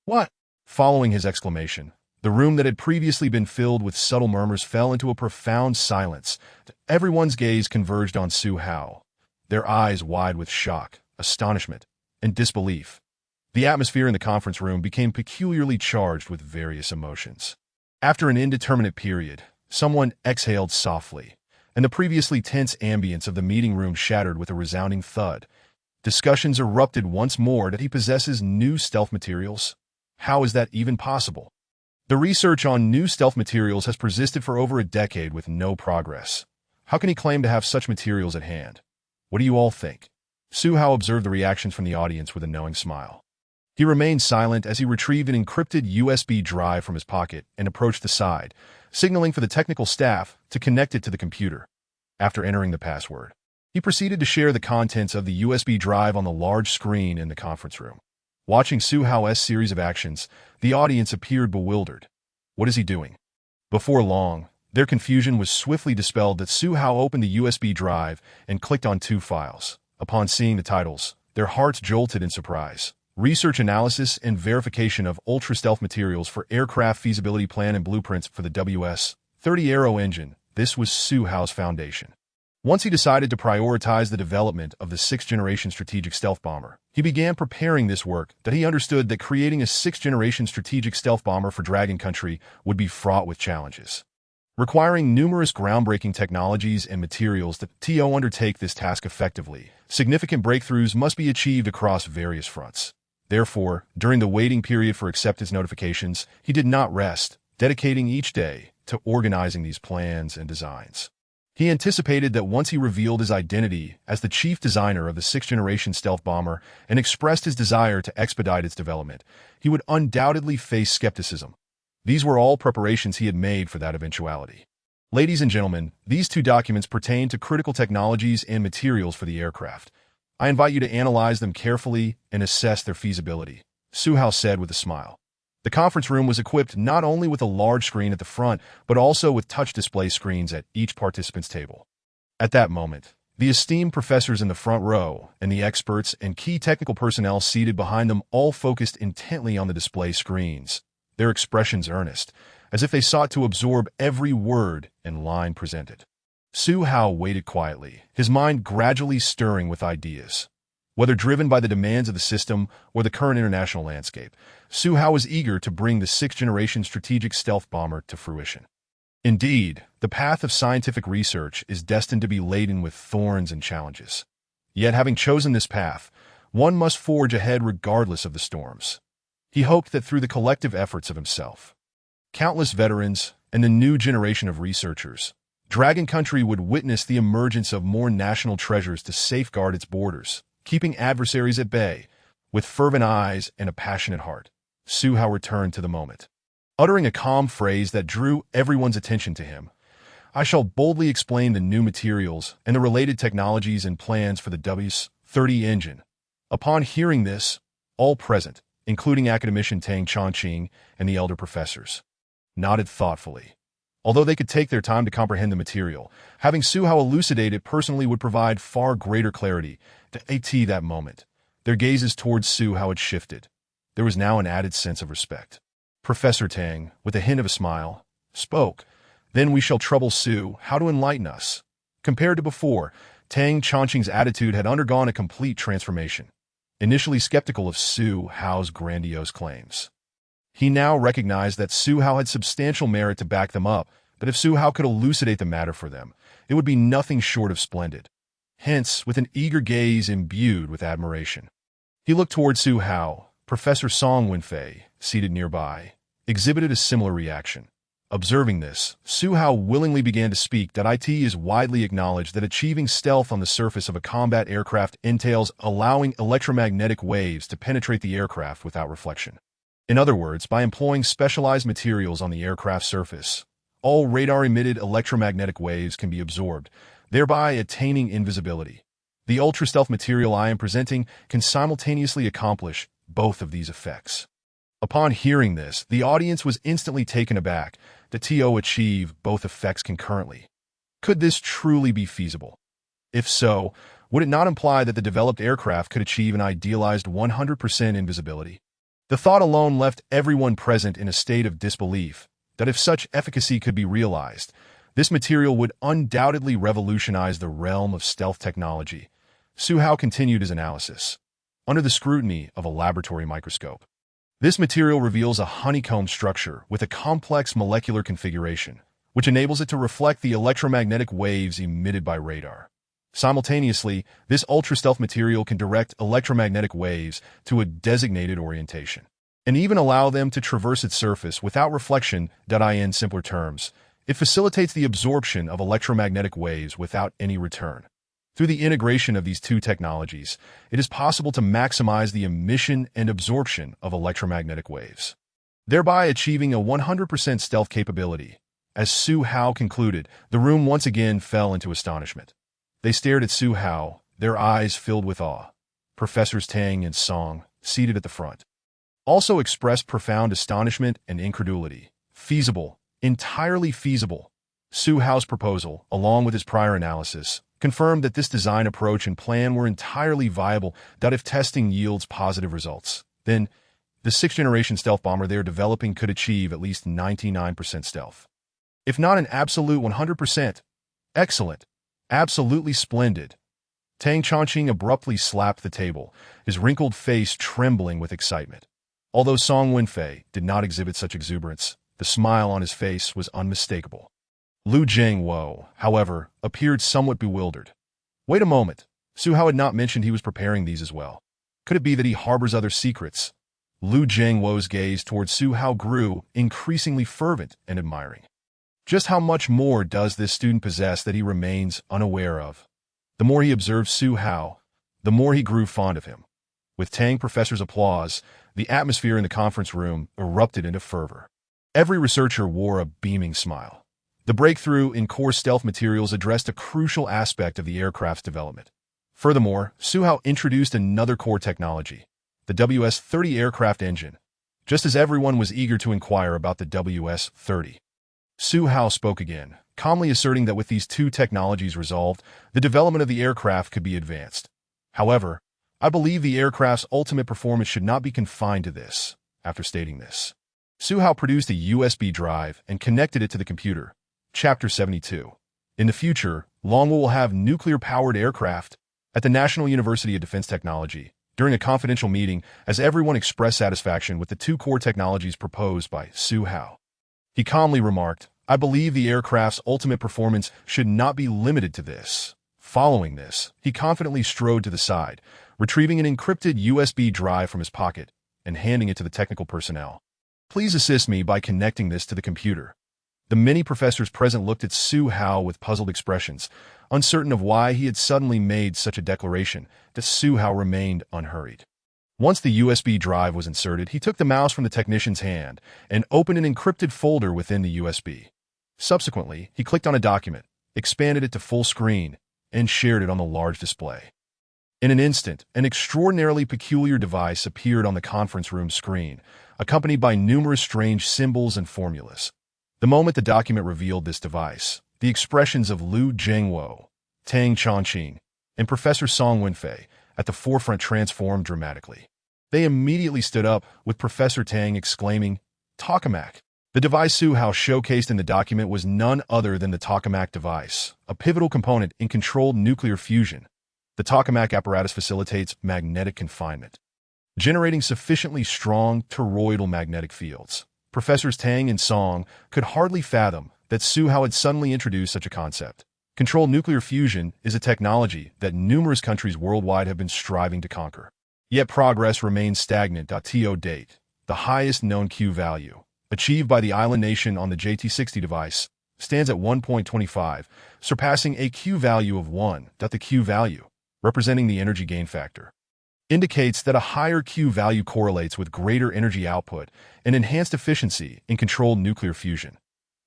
What? Following his exclamation, the room that had previously been filled with subtle murmurs fell into a profound silence. Everyone's gaze converged on Su Hao, their eyes wide with shock, astonishment, and disbelief. The atmosphere in the conference room became peculiarly charged with various emotions. After an indeterminate period, someone exhaled softly, and the previously tense ambience of the meeting room shattered with a resounding thud. Discussions erupted once more that he possesses new stealth materials. How is that even possible? The research on new stealth materials has persisted for over a decade with no progress. How can he claim to have such materials at hand? What do you all think? Zhihu observed the reactions from the audience with a knowing smile. He remained silent as he retrieved an encrypted USB drive from his pocket and approached the side, signaling for the technical staff to connect it to the computer. After entering the password, he proceeded to share the contents of the USB drive on the large screen in the conference room. Watching Zhihu's series of actions, the audience appeared bewildered. What is he doing? Before long, their confusion was swiftly dispelled that Zhihu opened the USB drive and clicked on two files. Upon seeing the titles, their hearts jolted in surprise. Research analysis and verification of ultra-stealth materials for aircraft feasibility plan and blueprints for the WS-30 Aero engine. This was Zhihu's foundation. Once he decided to prioritize the development of the 6th-generation strategic stealth bomber, he began preparing this work that he understood that creating a 6th-generation strategic stealth bomber for Dragon Country would be fraught with challenges. Requiring numerous groundbreaking technologies and materials to undertake this task effectively, significant breakthroughs must be achieved across various fronts. Therefore, during the waiting period for acceptance notifications, he did not rest, dedicating each day to organizing these plans and designs. He anticipated that once he revealed his identity as the chief designer of the 6th-generation stealth bomber and expressed his desire to expedite its development, he would undoubtedly face skepticism. These were all preparations he had made for that eventuality. Ladies and gentlemen, these two documents pertain to critical technologies and materials for the aircraft. I invite you to analyze them carefully and assess their feasibility, Zhihu said with a smile. The conference room was equipped not only with a large screen at the front, but also with touch display screens at each participant's table. At that moment, the esteemed professors in the front row and the experts and key technical personnel seated behind them all focused intently on the display screens, their expressions earnest, as if they sought to absorb every word and line presented. Zhihu waited quietly, his mind gradually stirring with ideas. Whether driven by the demands of the system or the current international landscape, Zhihu was eager to bring the 6th-generation strategic stealth bomber to fruition. Indeed, the path of scientific research is destined to be laden with thorns and challenges. Yet having chosen this path, one must forge ahead regardless of the storms. He hoped that through the collective efforts of himself, countless veterans, and the new generation of researchers, Dragon Country would witness the emergence of more national treasures to safeguard its borders, keeping adversaries at bay. With fervent eyes and a passionate heart, Zhihu returned to the moment. Uttering a calm phrase that drew everyone's attention to him, I shall boldly explain the new materials and the related technologies and plans for the WS-30 engine. Upon hearing this, all present, including academician Tang Chongqing and the elder professors, nodded thoughtfully. Although they could take their time to comprehend the material, having Zhihu elucidate it personally would provide far greater clarity. To that moment, their gazes towards Zhihu had shifted. There was now an added sense of respect. Professor Tang, with a hint of a smile, spoke. Then we shall trouble Zhihu how to enlighten us. Compared to before, Tang Chongqing's attitude had undergone a complete transformation. Initially skeptical of Zhihu's grandiose claims, he now recognized that Zhihu had substantial merit to back them up, that if Zhihu could elucidate the matter for them, it would be nothing short of splendid. Hence, with an eager gaze imbued with admiration, he looked toward Zhihu. Professor Song Wenfei, seated nearby, exhibited a similar reaction. Observing this, Zhihu willingly began to speak. It is widely acknowledged that achieving stealth on the surface of a combat aircraft entails allowing electromagnetic waves to penetrate the aircraft without reflection. In other words, by employing specialized materials on the aircraft surface, all radar-emitted electromagnetic waves can be absorbed, thereby attaining invisibility. The ultra-stealth material I am presenting can simultaneously accomplish both of these effects. Upon hearing this, the audience was instantly taken aback. To achieve both effects concurrently. Could this truly be feasible? If so, would it not imply that the developed aircraft could achieve an idealized 100% invisibility? The thought alone left everyone present in a state of disbelief that if such efficacy could be realized, this material would undoubtedly revolutionize the realm of stealth technology. Zhihu continued his analysis. Under the scrutiny of a laboratory microscope, this material reveals a honeycomb structure with a complex molecular configuration, which enables it to reflect the electromagnetic waves emitted by radar. Simultaneously, this ultra-stealth material can direct electromagnetic waves to a designated orientation, and even allow them to traverse its surface without reflection. In simpler terms, It facilitates the absorption of electromagnetic waves without any return. Through the integration of these two technologies, it is possible to maximize the emission and absorption of electromagnetic waves, thereby achieving a 100% stealth capability. As Su Hao concluded, the room once again fell into astonishment. They stared at Su Hao, their eyes filled with awe. Professors Tang and Song, seated at the front, also expressed profound astonishment and incredulity. Feasible, entirely feasible. Su Hao's proposal, along with his prior analysis, confirmed that this design approach and plan were entirely viable, that if testing yields positive results, then the 6th-generation stealth bomber they are developing could achieve at least 99% stealth. If not an absolute 100%. Excellent. Absolutely splendid. Tang Chongqing abruptly slapped the table, his wrinkled face trembling with excitement. Although Song Wenfei did not exhibit such exuberance, the smile on his face was unmistakable. Lu Jiangwo, however, appeared somewhat bewildered. Wait a moment. Su Hao had not mentioned he was preparing these as well. Could it be that he harbors other secrets? Lu Jiangwo's gaze towards Su Hao grew increasingly fervent and admiring. Just how much more does this student possess that he remains unaware of? The more he observed Su Hao, the more he grew fond of him. With Tang Professor's applause, the atmosphere in the conference room erupted into fervor. Every researcher wore a beaming smile. The breakthrough in core stealth materials addressed a crucial aspect of the aircraft's development. Furthermore, Su Hao introduced another core technology, the WS-30 aircraft engine, just as everyone was eager to inquire about the WS-30. Su Hao spoke again, calmly asserting that with these two technologies resolved, the development of the aircraft could be advanced. However, I believe the aircraft's ultimate performance should not be confined to this. After stating this, Su Hao produced a USB drive and connected it to the computer. Chapter 72. In the future, Longwo will have nuclear-powered aircraft. At the National University of Defense Technology, during a confidential meeting, as everyone expressed satisfaction with the two core technologies proposed by Su Hao, he calmly remarked, I believe the aircraft's ultimate performance should not be limited to this. Following this, he confidently strode to the side, retrieving an encrypted USB drive from his pocket and handing it to the technical personnel. Please assist me by connecting this to the computer. The many professors present looked at Su Hao with puzzled expressions, uncertain of why he had suddenly made such a declaration, that Su Hao remained unhurried. Once the USB drive was inserted, he took the mouse from the technician's hand and opened an encrypted folder within the USB. Subsequently, he clicked on a document, expanded it to full screen, and shared it on the large display. In an instant, an extraordinarily peculiar device appeared on the conference room screen, accompanied by numerous strange symbols and formulas. The moment the document revealed this device, the expressions of Lu Jiangwo, Tang Chongqing, and Professor Song Wenfei at the forefront transformed dramatically. They immediately stood up, with Professor Tang exclaiming, Tokamak. The device Su Hao showcased in the document was none other than the Tokamak device, a pivotal component in controlled nuclear fusion. The Tokamak apparatus facilitates magnetic confinement, generating sufficiently strong toroidal magnetic fields. Professors Tang and Song could hardly fathom that Su Hao had suddenly introduced such a concept. Controlled nuclear fusion is a technology that numerous countries worldwide have been striving to conquer. Yet progress remains stagnant. To date, the highest known Q value, achieved by the island nation on the JT-60 device, stands at 1.25, surpassing a Q value of 1. The Q value, representing the energy gain factor, indicates that a higher Q value correlates with greater energy output and enhanced efficiency in controlled nuclear fusion.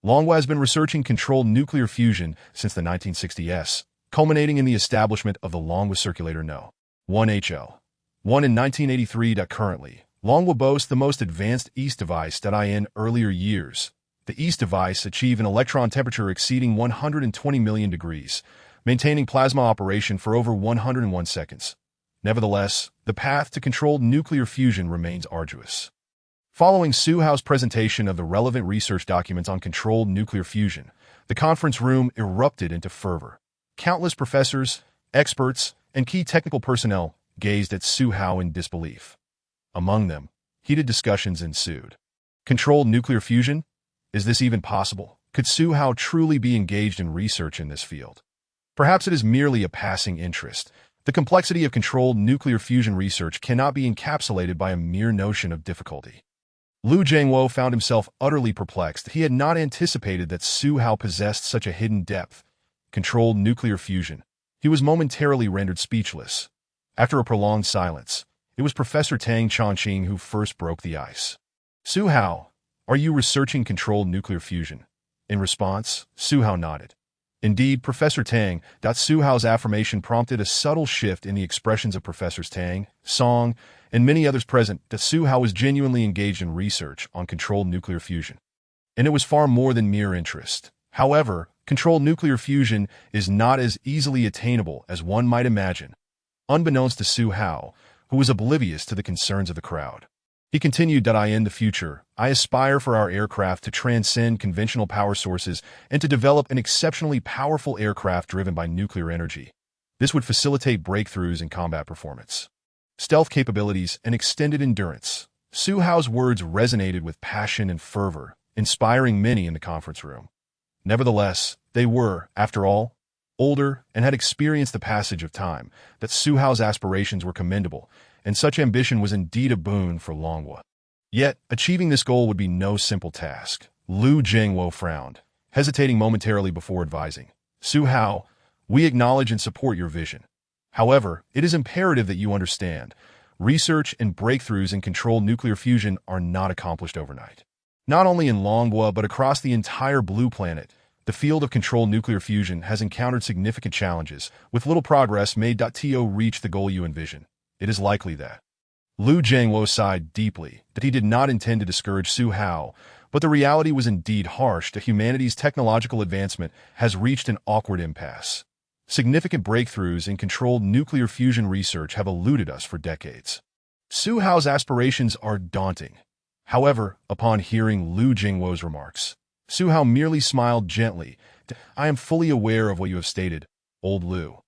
Longwo has been researching controlled nuclear fusion since the 1960s, culminating in the establishment of the Longwo Circulator No. 1HL. 1 in 1983. Currently, Longwo boasts the most advanced EAST device that in earlier years. The EAST device achieved an electron temperature exceeding 120 million degrees, maintaining plasma operation for over 101 seconds. Nevertheless, the path to controlled nuclear fusion remains arduous. Following Su Hao's presentation of the relevant research documents on controlled nuclear fusion, the conference room erupted into fervor. Countless professors, experts, and key technical personnel gazed at Su Hao in disbelief. Among them, heated discussions ensued. Controlled nuclear fusion? Is this even possible? Could Su Hao truly be engaged in research in this field? Perhaps it is merely a passing interest. The complexity of controlled nuclear fusion research cannot be encapsulated by a mere notion of difficulty. Lu Jiangwo found himself utterly perplexed. He had not anticipated that Su Hao possessed such a hidden depth. Controlled nuclear fusion. He was momentarily rendered speechless. After a prolonged silence, it was Professor Tang Chongqing who first broke the ice. Su Hao, are you researching controlled nuclear fusion? In response, Su Hao nodded. Indeed, Professor Tang. Su Hao's affirmation prompted a subtle shift in the expressions of Professors Tang, Song, and many others present. Su Hao was genuinely engaged in research on controlled nuclear fusion. And it was far more than mere interest. However, controlled nuclear fusion is not as easily attainable as one might imagine. Unbeknownst to Su Hao, who was oblivious to the concerns of the crowd. He continued, in the future, I aspire for our aircraft to transcend conventional power sources and to develop an exceptionally powerful aircraft driven by nuclear energy. This would facilitate breakthroughs in combat performance, stealth capabilities, and extended endurance. Su Hao's words resonated with passion and fervor, inspiring many in the conference room. Nevertheless, they were, after all, older and had experienced the passage of time. Su Hao's aspirations were commendable, and such ambition was indeed a boon for Longhua. Yet, achieving this goal would be no simple task. Lu Jiangwo frowned, hesitating momentarily before advising. Su Hao, we acknowledge and support your vision. However, it is imperative that you understand, research and breakthroughs in controlled nuclear fusion are not accomplished overnight. Not only in Longhua but across the entire Blue Planet, the field of controlled nuclear fusion has encountered significant challenges. With little progress made to reach the goal you envision. It is likely that Lu Jiangwo sighed deeply, that he did not intend to discourage Su Hao, but the reality was indeed harsh. That humanity's technological advancement has reached an awkward impasse. Significant breakthroughs in controlled nuclear fusion research have eluded us for decades. Su Hao's aspirations are daunting. However, upon hearing Lu Jiangwo's remarks, Su Hao merely smiled gently. I am fully aware of what you have stated, old Lu.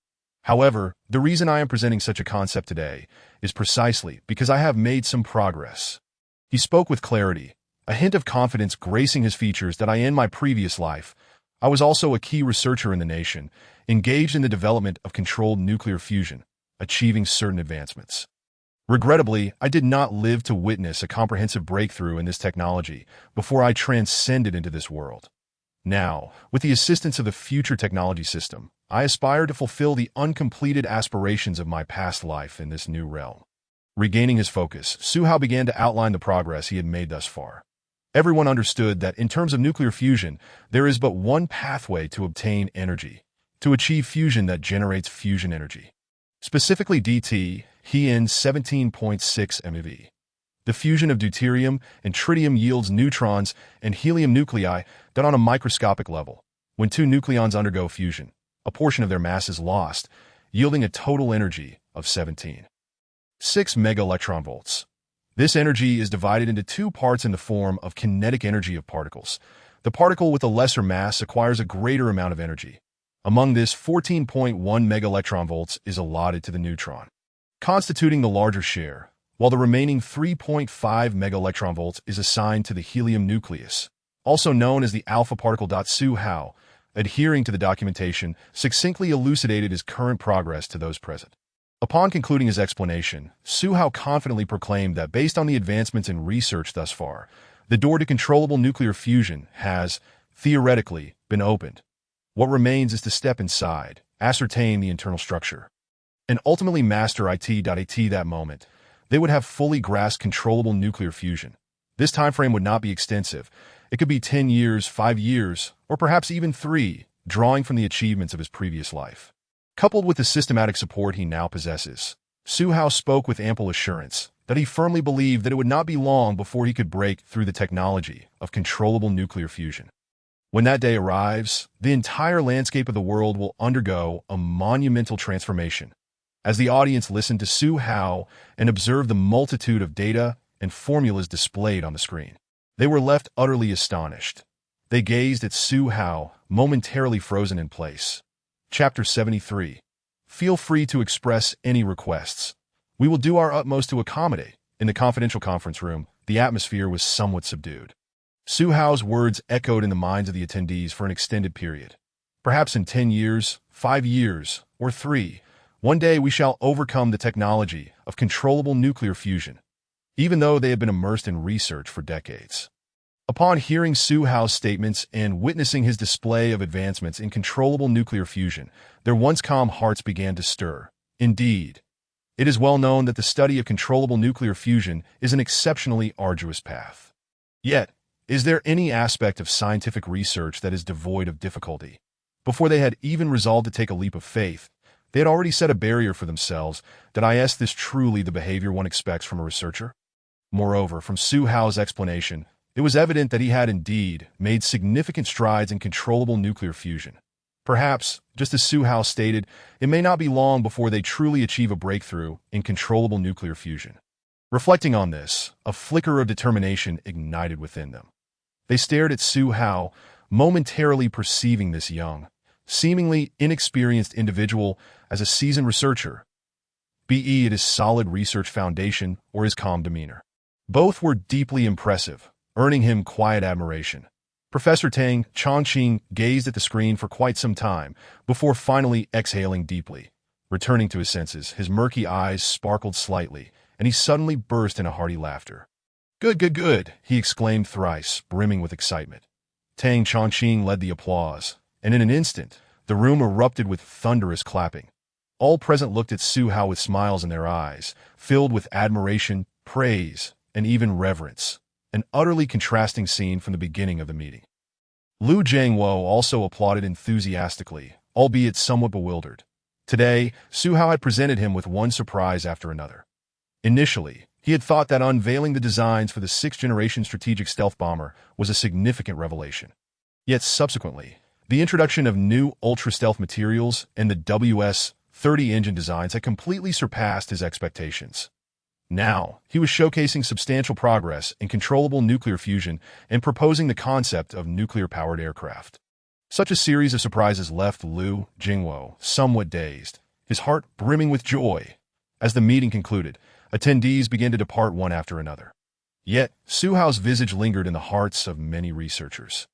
However, the reason I am presenting such a concept today is precisely because I have made some progress. He spoke with clarity, a hint of confidence gracing his features. In my previous life, I was also a key researcher in the nation, engaged in the development of controlled nuclear fusion, achieving certain advancements. Regrettably, I did not live to witness a comprehensive breakthrough in this technology before I transcended into this world. Now, with the assistance of the future technology system, I aspire to fulfill the uncompleted aspirations of my past life in this new realm. Regaining his focus, Su Hao began to outline the progress he had made thus far. Everyone understood that in terms of nuclear fusion, there is but one pathway to obtain energy, to achieve fusion that generates fusion energy. Specifically He-in 17.6 MeV. The fusion of deuterium and tritium yields neutrons and helium nuclei that on a microscopic level, when two nucleons undergo fusion, a portion of their mass is lost, yielding a total energy of 17.6 megaelectronvolts. This energy is divided into two parts in the form of kinetic energy of particles. The particle with a lesser mass acquires a greater amount of energy. Among this, 14.1 megaelectronvolts is allotted to the neutron, constituting the larger share, while the remaining 3.5 megaelectronvolts is assigned to the helium nucleus, also known as the alpha particle. Su Hao, adhering to the documentation, succinctly elucidated his current progress to those present. Upon concluding his explanation, Su Hao confidently proclaimed that based on the advancements in research thus far, the door to controllable nuclear fusion has, theoretically, been opened. What remains is to step inside, ascertain the internal structure, and ultimately master it. At that moment, they would have fully grasped controllable nuclear fusion. This timeframe would not be extensive. It could be 10 years, 5 years, or perhaps even 3, drawing from the achievements of his previous life. Coupled with the systematic support he now possesses, Su Hao spoke with ample assurance that he firmly believed that it would not be long before he could break through the technology of controllable nuclear fusion. When that day arrives, the entire landscape of the world will undergo a monumental transformation. As the audience listened to Su Hao and observed the multitude of data and formulas displayed on the screen, they were left utterly astonished. They gazed at Su Hao, momentarily frozen in place. Chapter 73. Feel free to express any requests. We will do our utmost to accommodate. In the confidential conference room, the atmosphere was somewhat subdued. Su Hao's words echoed in the minds of the attendees for an extended period. Perhaps in 10 years, 5 years, or 3, one day we shall overcome the technology of controllable nuclear fusion. even though they had been immersed in research for decades. Upon hearing Zhihu's statements and witnessing his display of advancements in controllable nuclear fusion, their once calm hearts began to stir. Indeed, it is well known that the study of controllable nuclear fusion is an exceptionally arduous path. Yet, is there any aspect of scientific research that is devoid of difficulty? Before they had even resolved to take a leap of faith, they had already set a barrier for themselves. Did I ask this truly the behavior one expects from a researcher? Moreover, from Zhihu's explanation, it was evident that he had indeed made significant strides in controllable nuclear fusion. Perhaps, just as Zhihu stated, it may not be long before they truly achieve a breakthrough in controllable nuclear fusion. Reflecting on this, a flicker of determination ignited within them. They stared at Zhihu, momentarily perceiving this young, seemingly inexperienced individual as a seasoned researcher, be it his solid research foundation or his calm demeanor. Both were deeply impressive, earning him quiet admiration. Professor Tang Chongqing gazed at the screen for quite some time before finally exhaling deeply. Returning to his senses, his murky eyes sparkled slightly, and he suddenly burst into hearty laughter. "Good, good, good," he exclaimed thrice, brimming with excitement. Tang Chongqing led the applause, and in an instant, the room erupted with thunderous clapping. All present looked at Zhihu with smiles in their eyes, filled with admiration, praise, and even reverence. An utterly contrasting scene from the beginning of the meeting. Lu Jiangwo also applauded enthusiastically, albeit somewhat bewildered. Today, Zhihu had presented him with one surprise after another. Initially, he had thought that unveiling the designs for the 6th-generation strategic stealth bomber was a significant revelation. Yet subsequently, the introduction of new ultra-stealth materials and the WS-30 engine designs had completely surpassed his expectations. Now, he was showcasing substantial progress in controllable nuclear fusion and proposing the concept of nuclear-powered aircraft. Such a series of surprises left Lu Jiangwo somewhat dazed, his heart brimming with joy. As the meeting concluded, attendees began to depart one after another. Yet, Zhihu's visage lingered in the hearts of many researchers.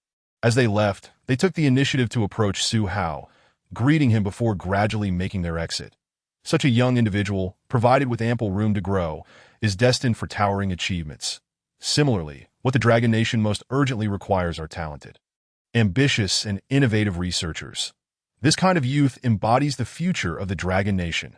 As they left, they took the initiative to approach Zhihu, greeting him before gradually making their exit. Such a young individual, provided with ample room to grow, is destined for towering achievements. Similarly, what the Dragon Nation most urgently requires are talented, ambitious, and innovative researchers. This kind of youth embodies the future of the Dragon Nation.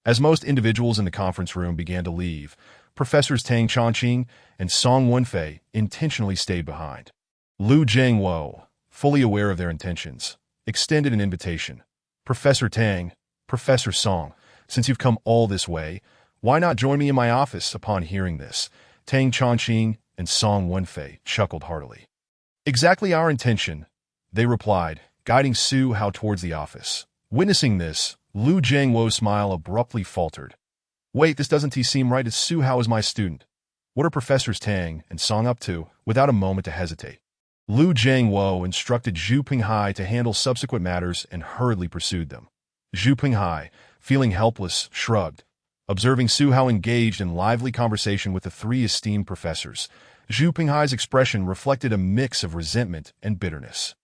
As most individuals in the conference room began to leave, Professors Tang Chongqing and Song Wenfei intentionally stayed behind. Lu Jiangwo, fully aware of their intentions, extended an invitation. "Professor Tang, Professor Song, since you've come all this way, why not join me in my office?" Upon hearing this, Tang Chongqing and Song Wenfei chuckled heartily. "Exactly our intention," they replied, guiding Zhihu towards the office. Witnessing this, Lu Jiangwo's smile abruptly faltered. "Wait, this doesn't seem right. It's Zhihu is my student. What are Professors Tang and Song up to?" Without a moment to hesitate, Lu Jiangwo instructed Zhu Pinghai to handle subsequent matters and hurriedly pursued them. Zhu Pinghai, feeling helpless, shrugged. Observing Zhihu engaged in lively conversation with the three esteemed professors, Zhu Pinghai's expression reflected a mix of resentment and bitterness.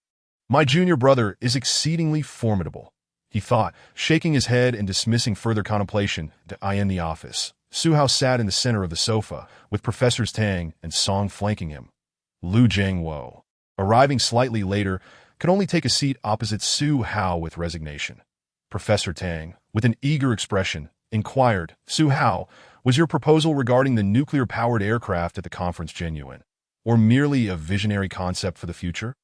"My junior brother is exceedingly formidable," he thought, shaking his head and dismissing further contemplation. In the office, Zhihu sat in the center of the sofa, with Professors Tang and Song flanking him. Lu Jiangwo, arriving slightly later, could only take a seat opposite Zhihu with resignation. Professor Tang, with an eager expression, inquired, "Zhihu, was your proposal regarding the nuclear-powered aircraft at the conference genuine, or merely a visionary concept for the future?"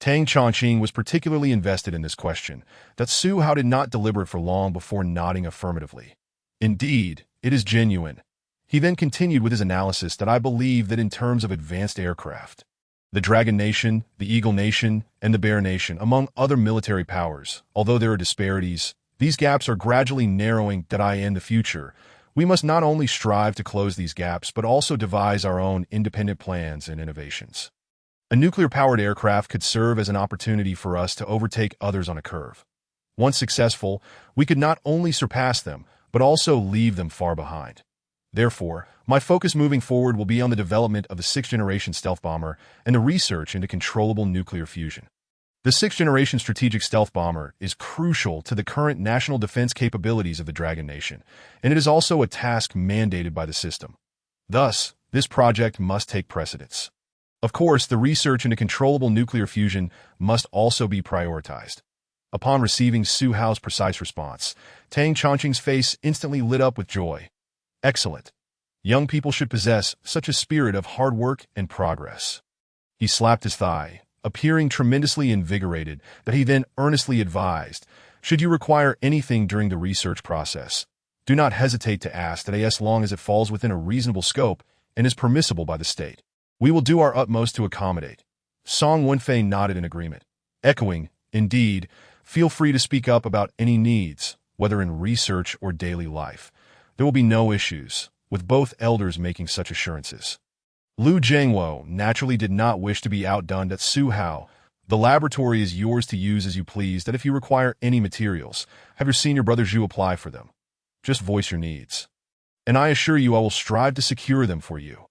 Tang Chongqing was particularly invested in this question, that Zhihu did not deliberate for long before nodding affirmatively. "Indeed, it is genuine." He then continued with his analysis that I believe that in terms of advanced aircraft, the Dragon Nation, the Eagle Nation, and the Bear Nation, among other military powers, although there are disparities, these gaps are gradually narrowing. In the future, we must not only strive to close these gaps but also devise our own independent plans and innovations. A nuclear-powered aircraft could serve as an opportunity for us to overtake others on a curve. Once successful, we could not only surpass them, but also leave them far behind. Therefore, my focus moving forward will be on the development of the 6th-generation stealth bomber and the research into controllable nuclear fusion. The 6th-generation strategic stealth bomber is crucial to the current national defense capabilities of the Dragon Nation, and it is also a task mandated by the system. Thus, this project must take precedence. Of course, the research into controllable nuclear fusion must also be prioritized. Upon receiving Su Hao's precise response, Tang Chongqing's face instantly lit up with joy. Excellent. Young people should possess such a spirit of hard work and progress. He slapped his thigh, appearing tremendously invigorated, that he then earnestly advised, should you require anything during the research process, do not hesitate to ask that as long as it falls within a reasonable scope and is permissible by the state. We will do our utmost to accommodate. Song Wenfei nodded in agreement, echoing, indeed, feel free to speak up about any needs, whether in research or daily life. There will be no issues, with both elders making such assurances. Lu Jiangwo naturally did not wish to be outdone at Su Hao. The laboratory is yours to use as you please, that if you require any materials, have your senior brother Zhihu apply for them. Just voice your needs. And I assure you I will strive to secure them for you.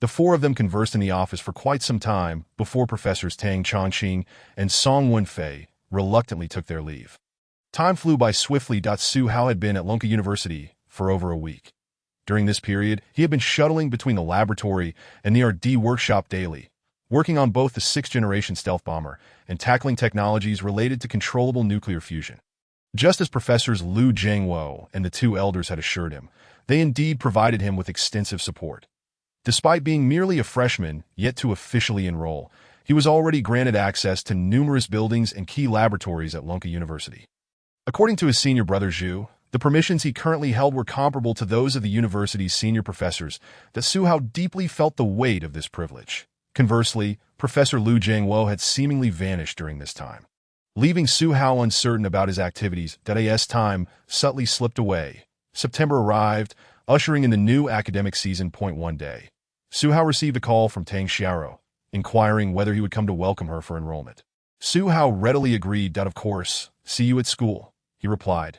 The four of them conversed in the office for quite some time before Professors Tang Chongqing and Song Wenfei reluctantly took their leave. Time flew by swiftly. Su Hao had been at Lonka University for over a week. During this period, he had been shuttling between the laboratory and the R&D workshop daily, working on both the 6th-Generation stealth bomber and tackling technologies related to controllable nuclear fusion. Just as Professors Lu Jiangwo and the two elders had assured him, they indeed provided him with extensive support. Despite being merely a freshman, yet to officially enroll, he was already granted access to numerous buildings and key laboratories at Lonka University. According to his senior brother Zhihu, the permissions he currently held were comparable to those of the university's senior professors, that Su Hao deeply felt the weight of this privilege. Conversely, Professor Lu Jiangwo had seemingly vanished during this time. Leaving Su Hao uncertain about his activities, as time subtly slipped away. September arrived, ushering in the new academic season. One day, Su Hao received a call from Tang Xiao, inquiring whether he would come to welcome her for enrollment. Su Hao readily agreed. Of course, see you at school, he replied.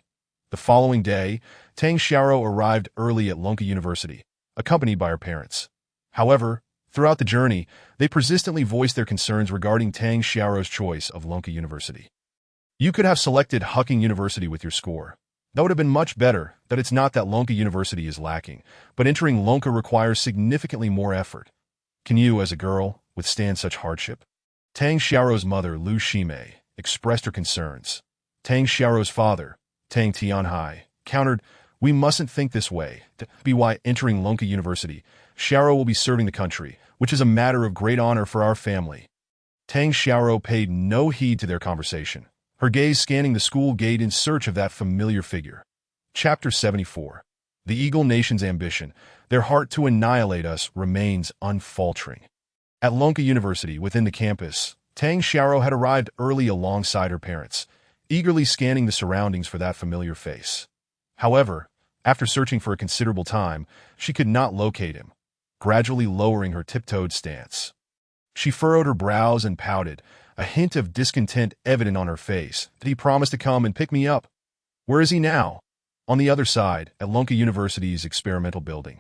The following day, Tang Xiao arrived early at Lonka University, accompanied by her parents. However, throughout the journey, they persistently voiced their concerns regarding Tang Xiao's choice of Lonka University. You could have selected Hucking University with your score. That would have been much better. That it's not that Lonka University is lacking, but entering Lonka requires significantly more effort. Can you, as a girl, withstand such hardship? Tang Xiao's mother, Lu Shimei, expressed her concerns. Tang Xiao's father, Tang Tianhai, countered, we mustn't think this way. By entering Lonka University, Xiao will be serving the country, which is a matter of great honor for our family. Tang Xiao paid no heed to their conversation, her gaze scanning the school gate in search of that familiar figure. Chapter 74. The Eagle Nation's ambition, their heart to annihilate us, remains unfaltering. At Lonka University, within the campus, Tang Xiao had arrived early alongside her parents, eagerly scanning the surroundings for that familiar face. However, after searching for a considerable time, she could not locate him, gradually lowering her tiptoed stance. She furrowed her brows and pouted, a hint of discontent evident on her face. Did he promise to come and pick me up? Where is he now? On the other side, at Lonka University's experimental building.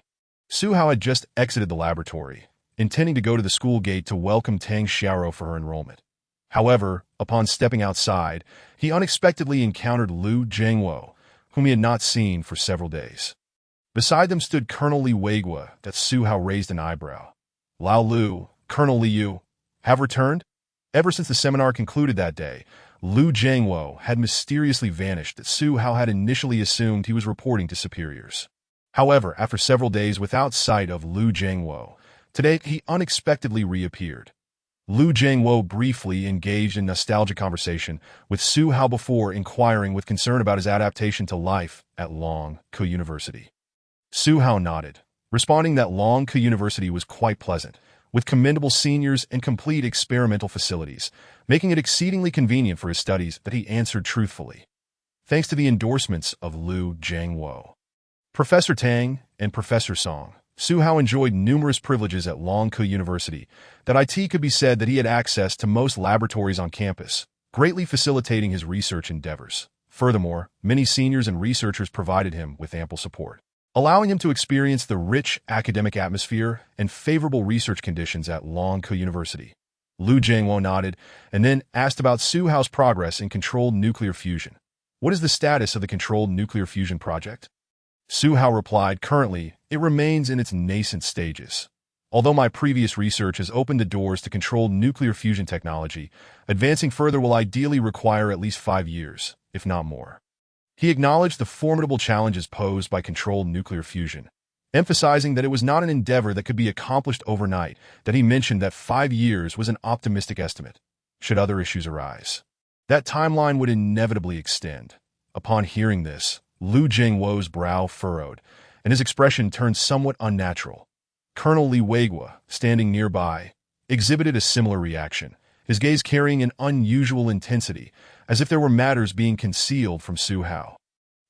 Su Hao had just exited the laboratory, intending to go to the school gate to welcome Tang Xiao for her enrollment. However, upon stepping outside, he unexpectedly encountered Lu Jiangwo, whom he had not seen for several days. Beside them stood Colonel Li Weigua. That Su Hao raised an eyebrow. Lao Lu, Colonel Liu, have returned? Ever since the seminar concluded that day, Lu Jiangwo had mysteriously vanished. That Su Hao had initially assumed he was reporting to superiors. However, after several days without sight of Lu Jiangwo, today he unexpectedly reappeared. Lu Jiangwo briefly engaged in nostalgic conversation with Su Hao before inquiring with concern about his adaptation to life at Lonka University. Su Hao nodded, responding that Lonka University was quite pleasant, with commendable seniors and complete experimental facilities, making it exceedingly convenient for his studies. That he answered truthfully, thanks to the endorsements of Lu Jiangwo. Professor Tang and Professor Song, Su Hao enjoyed numerous privileges at Lonka University. That it could be said that he had access to most laboratories on campus, greatly facilitating his research endeavors. Furthermore, many seniors and researchers provided him with ample support, allowing him to experience the rich academic atmosphere and favorable research conditions at Lonka University. Lu Jiangwo nodded and then asked about Su Hao's progress in controlled nuclear fusion. What is the status of the controlled nuclear fusion project? Su Hao replied, currently, it remains in its nascent stages. Although my previous research has opened the doors to controlled nuclear fusion technology, advancing further will ideally require at least 5 years, if not more. He acknowledged the formidable challenges posed by controlled nuclear fusion, emphasizing that it was not an endeavor that could be accomplished overnight, that he mentioned that 5 years was an optimistic estimate, should other issues arise. That timeline would inevitably extend. Upon hearing this, Liu Jingwo's brow furrowed, and his expression turned somewhat unnatural. Colonel Li Weigua, standing nearby, exhibited a similar reaction, his gaze carrying an unusual intensity, as if there were matters being concealed from Su Hao.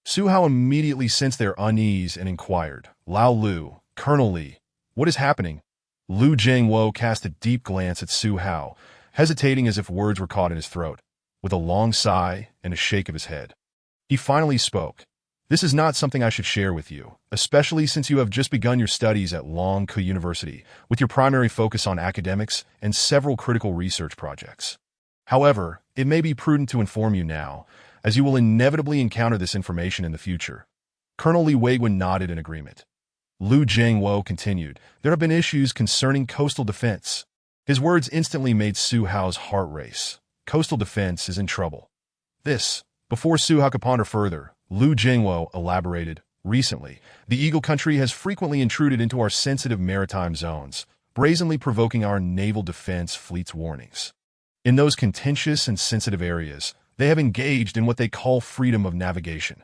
Su Hao immediately sensed their unease and inquired, Lao Lu, Colonel Li, what is happening? Liu Jingwo cast a deep glance at Su Hao, hesitating as if words were caught in his throat, with a long sigh and a shake of his head. He finally spoke. This is not something I should share with you, especially since you have just begun your studies at Longkou University, with your primary focus on academics and several critical research projects. However, it may be prudent to inform you now, as you will inevitably encounter this information in the future. Colonel Li Weigua nodded in agreement. Liu Jingwo continued, there have been issues concerning coastal defense. His words instantly made Su Hao's heart race. Coastal defense is in trouble. Before Su Hao could ponder further, Liu Jingwo elaborated, recently, the Eagle Country has frequently intruded into our sensitive maritime zones, brazenly provoking our naval defense fleet's warnings. In those contentious and sensitive areas, they have engaged in what they call freedom of navigation.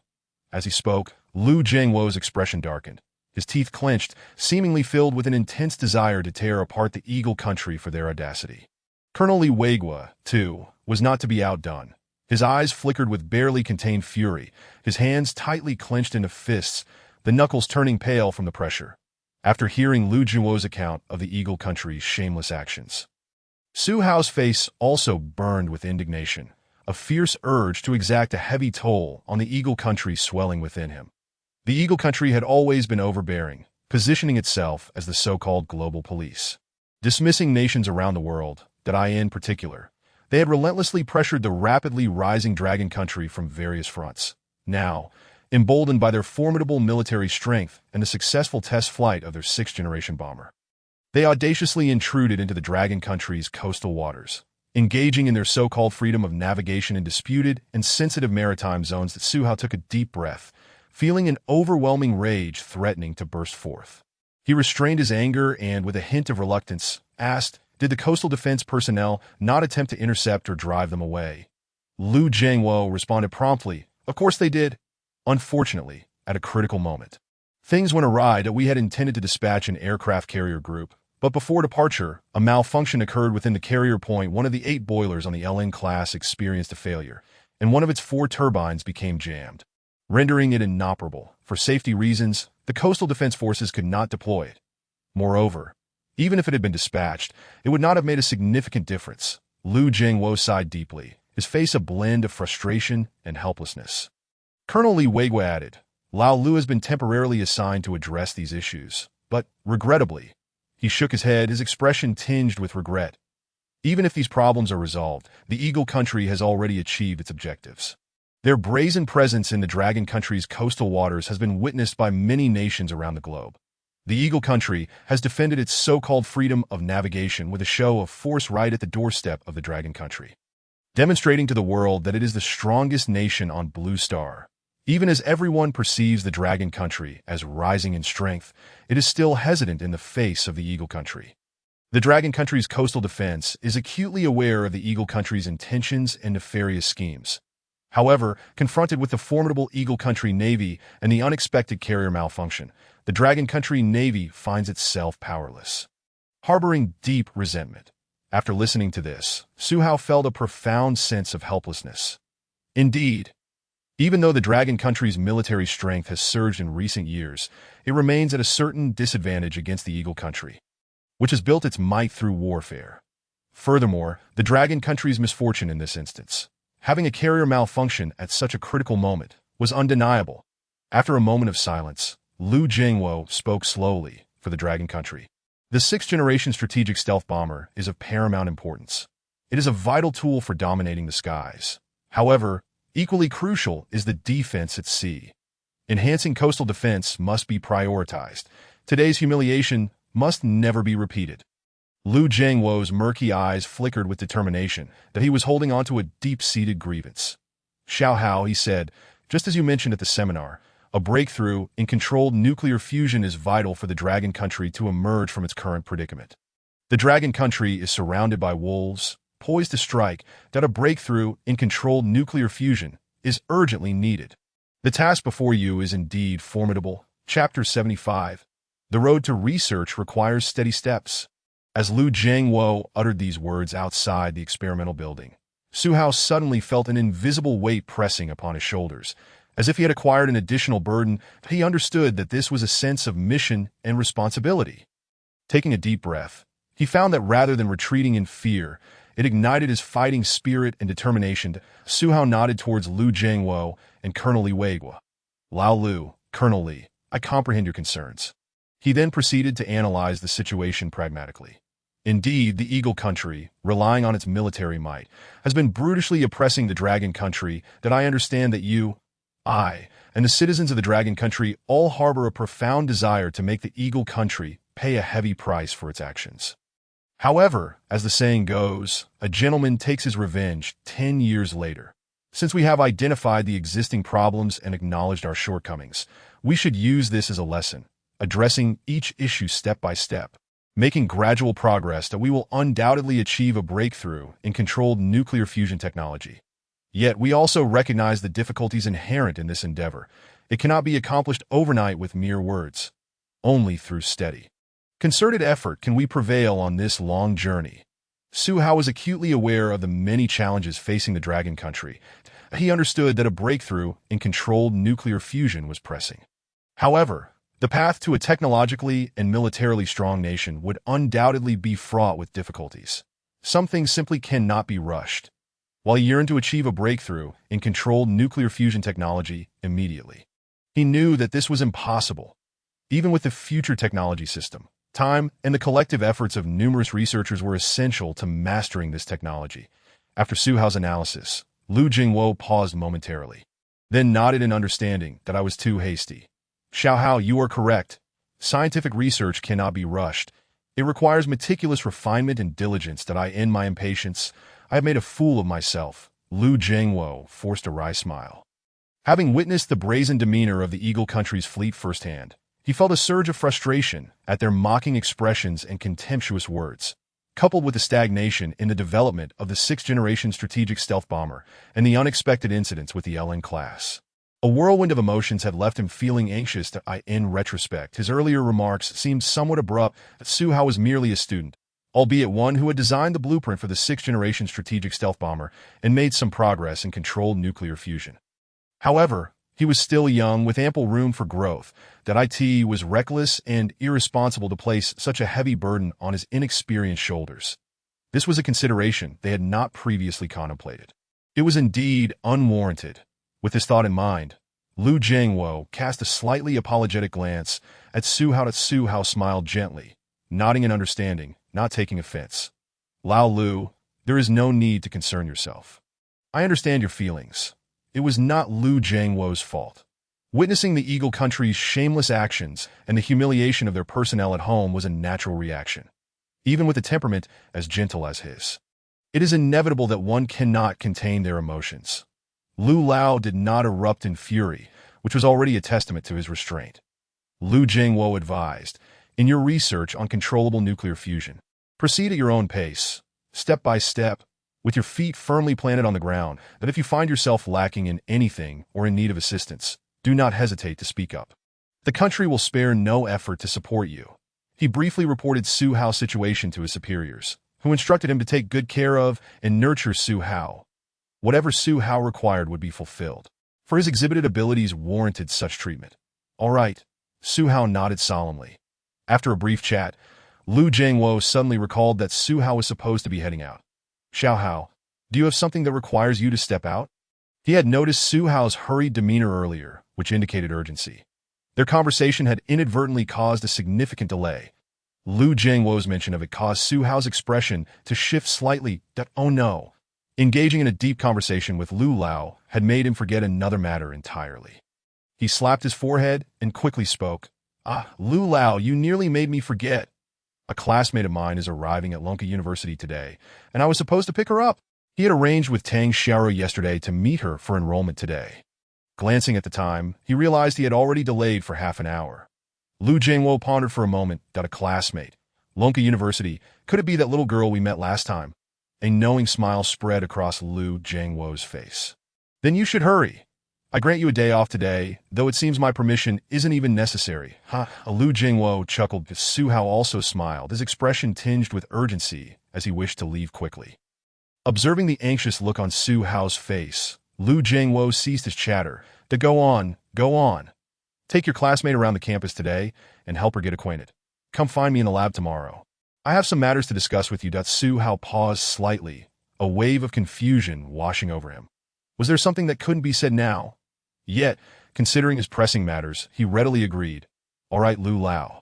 As he spoke, Liu Jingwo's expression darkened. His teeth clenched, seemingly filled with an intense desire to tear apart the Eagle Country for their audacity. Colonel Li Weigua, too, was not to be outdone. His eyes flickered with barely contained fury, his hands tightly clenched into fists, the knuckles turning pale from the pressure. After hearing Liu Jingwo's account of the Eagle Country's shameless actions, Su Hao's face also burned with indignation, a fierce urge to exact a heavy toll on the Eagle Country swelling within him. The Eagle Country had always been overbearing, positioning itself as the so-called global police. Dismissing nations around the world, that I in particular, they had relentlessly pressured the rapidly rising Dragon Country from various fronts. Now, emboldened by their formidable military strength and the successful test flight of their 6th-generation bomber, they audaciously intruded into the Dragon Country's coastal waters, engaging in their so-called freedom of navigation in disputed and sensitive maritime zones. That Su Hao took a deep breath, feeling an overwhelming rage threatening to burst forth. He restrained his anger and, with a hint of reluctance, asked, did the coastal defense personnel not attempt to intercept or drive them away? Liu Jingwo responded promptly, of course they did. Unfortunately, at a critical moment, things went awry that we had intended to dispatch an aircraft carrier group, but before departure, a malfunction occurred within the carrier point. One of the 8 boilers on the LN class experienced a failure, and one of its 4 turbines became jammed, rendering it inoperable. For safety reasons, the coastal defense forces could not deploy it. Moreover, even if it had been dispatched, it would not have made a significant difference. Liu Jingwo sighed deeply, his face a blend of frustration and helplessness. Colonel Li Weigua added, Lao Lu has been temporarily assigned to address these issues, but, regrettably, he shook his head, his expression tinged with regret. Even if these problems are resolved, the Eagle Country has already achieved its objectives. Their brazen presence in the Dragon Country's coastal waters has been witnessed by many nations around the globe. The Eagle Country has defended its so-called freedom of navigation with a show of force right at the doorstep of the Dragon Country, demonstrating to the world that it is the strongest nation on Blue Star. Even as everyone perceives the Dragon Country as rising in strength, it is still hesitant in the face of the Eagle Country. The Dragon Country's coastal defense is acutely aware of the Eagle Country's intentions and nefarious schemes. However, confronted with the formidable Eagle Country Navy and the unexpected carrier malfunction, the Dragon Country Navy finds itself powerless, harboring deep resentment. After listening to this, Su Hao felt a profound sense of helplessness. Indeed, even though the Dragon Country's military strength has surged in recent years, it remains at a certain disadvantage against the Eagle Country, which has built its might through warfare. Furthermore, the Dragon Country's misfortune in this instance, having a carrier malfunction at such a critical moment, was undeniable. After a moment of silence, Liu Jingwo spoke slowly for the Dragon Country. The 6th-generation strategic stealth bomber is of paramount importance. It is a vital tool for dominating the skies. However, equally crucial is the defense at sea. Enhancing coastal defense must be prioritized. Today's humiliation must never be repeated. Lu Jiangwo's murky eyes flickered with determination that he was holding onto a deep-seated grievance. Xiao Hao, he said, just as you mentioned at the seminar, a breakthrough in controlled nuclear fusion is vital for the Dragon Country to emerge from its current predicament. The Dragon Country is surrounded by wolves, poised to strike, that a breakthrough in controlled nuclear fusion is urgently needed. The task before you is indeed formidable. Chapter 75. The road to research requires steady steps. As Lu Jiangwo uttered these words outside the experimental building, Su Hao suddenly felt an invisible weight pressing upon his shoulders. As if he had acquired an additional burden, he understood that this was a sense of mission and responsibility. Taking a deep breath, he found that rather than retreating in fear, it ignited his fighting spirit and determination. Su Hao nodded towards Lu Jiangwo and Colonel Li Weigua. Lao Lu, Colonel Li, I comprehend your concerns. He then proceeded to analyze the situation pragmatically. Indeed, the Eagle Country, relying on its military might, has been brutally oppressing the Dragon Country. That I understand that you, I, and the citizens of the Dragon Country all harbor a profound desire to make the Eagle Country pay a heavy price for its actions. However, as the saying goes, a gentleman takes his revenge 10 years later. Since we have identified the existing problems and acknowledged our shortcomings, we should use this as a lesson, addressing each issue step by step, making gradual progress that we will undoubtedly achieve a breakthrough in controlled nuclear fusion technology. Yet we also recognize the difficulties inherent in this endeavor. It cannot be accomplished overnight with mere words. Only through steady, concerted effort can we prevail on this long journey. Su Hao was acutely aware of the many challenges facing the Dragon Country. He understood that a breakthrough in controlled nuclear fusion was pressing. However, the path to a technologically and militarily strong nation would undoubtedly be fraught with difficulties. Some things simply cannot be rushed. While he yearned to achieve a breakthrough in controlled nuclear fusion technology immediately, he knew that this was impossible. Even with the future technology system, time and the collective efforts of numerous researchers were essential to mastering this technology. After Su Hao's analysis, Lu Jingwo paused momentarily, then nodded in understanding that I was too hasty. Xiao Hao, you are correct. Scientific research cannot be rushed. It requires meticulous refinement and diligence. That I end my impatience. I have made a fool of myself. Lu Jingwo forced a wry smile. Having witnessed the brazen demeanor of the Eagle Country's fleet firsthand, he felt a surge of frustration at their mocking expressions and contemptuous words, coupled with the stagnation in the development of the 6th-Generation strategic stealth bomber and the unexpected incidents with the LN class. A whirlwind of emotions had left him feeling anxious. In retrospect, his earlier remarks seemed somewhat abrupt. Su Hao was merely a student, albeit one who had designed the blueprint for the 6th-Generation strategic stealth bomber and made some progress in controlled nuclear fusion. However, he was still young with ample room for growth. That it was reckless and irresponsible to place such a heavy burden on his inexperienced shoulders. This was a consideration they had not previously contemplated. It was indeed unwarranted. With this thought in mind, Lu Jiangwo cast a slightly apologetic glance at Su Hao. Su Hao smiled gently, nodding in understanding, not taking offense. Lao Lu, there is no need to concern yourself. I understand your feelings. It was not Lu Jiangwo's fault. Witnessing the Eagle Country's shameless actions and the humiliation of their personnel at home was a natural reaction, even with a temperament as gentle as his. It is inevitable that one cannot contain their emotions. Lu Lao did not erupt in fury, which was already a testament to his restraint. Lu Jingwo advised, in your research on controllable nuclear fusion, proceed at your own pace, step by step, with your feet firmly planted on the ground. That if you find yourself lacking in anything or in need of assistance, do not hesitate to speak up. The country will spare no effort to support you. He briefly reported Su Hao's situation to his superiors, who instructed him to take good care of and nurture Su Hao. Whatever Su Hao required would be fulfilled, for his exhibited abilities warranted such treatment. All right, Su Hao nodded solemnly. After a brief chat, Lu Jingwo suddenly recalled that Su Hao was supposed to be heading out. Xiao Hao, do you have something that requires you to step out? He had noticed Su Hao's hurried demeanor earlier, which indicated urgency. Their conversation had inadvertently caused a significant delay. Lu Jingwo's mention of it caused Su Hao's expression to shift slightly. Oh no. Engaging in a deep conversation with Lu Lao had made him forget another matter entirely. He slapped his forehead and quickly spoke. "Ah, Lu Lao, you nearly made me forget. A classmate of mine is arriving at Lonka University today, and I was supposed to pick her up." He had arranged with Tang Xiaoro yesterday to meet her for enrollment today. Glancing at the time, he realized he had already delayed for half an hour. Lu Jingwo pondered for a moment. A classmate. Lonka University. Could it be that little girl we met last time? A knowing smile spread across Lu Jingwo's face. "Then you should hurry. I grant you a day off today, though it seems my permission isn't even necessary." Lu Jingwo chuckled. Su Hao also smiled, his expression tinged with urgency as he wished to leave quickly. Observing the anxious look on Su Hao's face, Lu Jingwo ceased his chatter. Go on, go on. Take your classmate around the campus today and help her get acquainted. Come find me in the lab tomorrow. I have some matters to discuss with you." Su Hao paused slightly, a wave of confusion washing over him. Was there something that couldn't be said now? Yet, considering his pressing matters, he readily agreed. "All right, Lu Lao.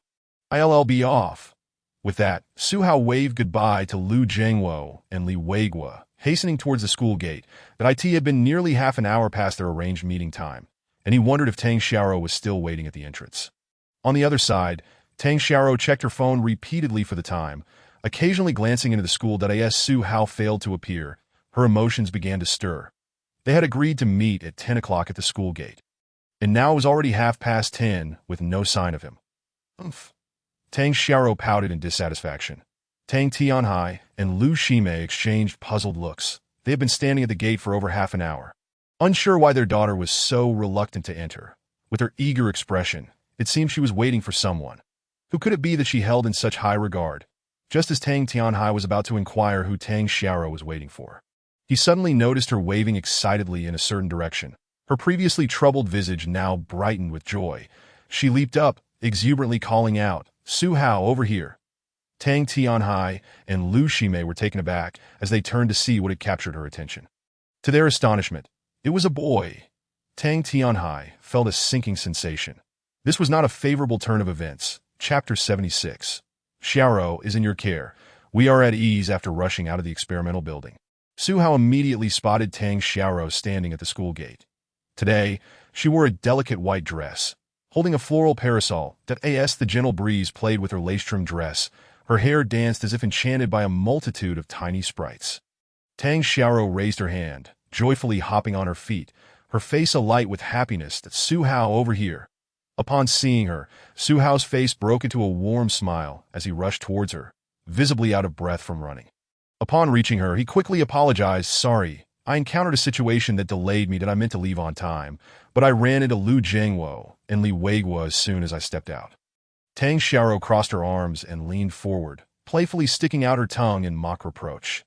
I'll be off." With that, Su Hao waved goodbye to Lu Jingwo and Li Weiguo, hastening towards the school gate. It had been nearly half an hour past their arranged meeting time, and he wondered if Tang Xiaoro was still waiting at the entrance. On the other side, Tang Xiaoro checked her phone repeatedly for the time, occasionally glancing into the school. As Su Hao failed to appear, her emotions began to stir. They had agreed to meet at 10 o'clock at the school gate, and now it was already 10:30 with no sign of him. Umph. Tang Xiaoro pouted in dissatisfaction. Tang Tianhai and Lu Shimei exchanged puzzled looks. They had been standing at the gate for over half an hour, unsure why their daughter was so reluctant to enter. With her eager expression, it seemed she was waiting for someone. Who could it be that she held in such high regard? Just as Tang Tianhai was about to inquire who Tang Xiaoro was waiting for, he suddenly noticed her waving excitedly in a certain direction. Her previously troubled visage now brightened with joy. She leaped up, exuberantly calling out, "Su Hao, over here." Tang Tianhai and Lu Shimei were taken aback as they turned to see what had captured her attention. To their astonishment, it was a boy. Tang Tianhai felt a sinking sensation. This was not a favorable turn of events. Chapter 76. Xiaoro is in your care. We are at ease after rushing out of the experimental building. Su Hao immediately spotted Tang Xiaoro standing at the school gate. Today, she wore a delicate white dress, holding a floral parasol. The gentle breeze played with her lace-trimmed dress. Her hair danced as if enchanted by a multitude of tiny sprites. Tang Xiaoro raised her hand, joyfully hopping on her feet, her face alight with happiness. Su Hao, over here. Upon seeing her, Su Hao's face broke into a warm smile as he rushed towards her, visibly out of breath from running. Upon reaching her, he quickly apologized. "Sorry, I encountered a situation that delayed me. I meant to leave on time, but I ran into Lu Jingwo and Li Weiguo as soon as I stepped out." Tang Xiaoro crossed her arms and leaned forward, playfully sticking out her tongue in mock reproach.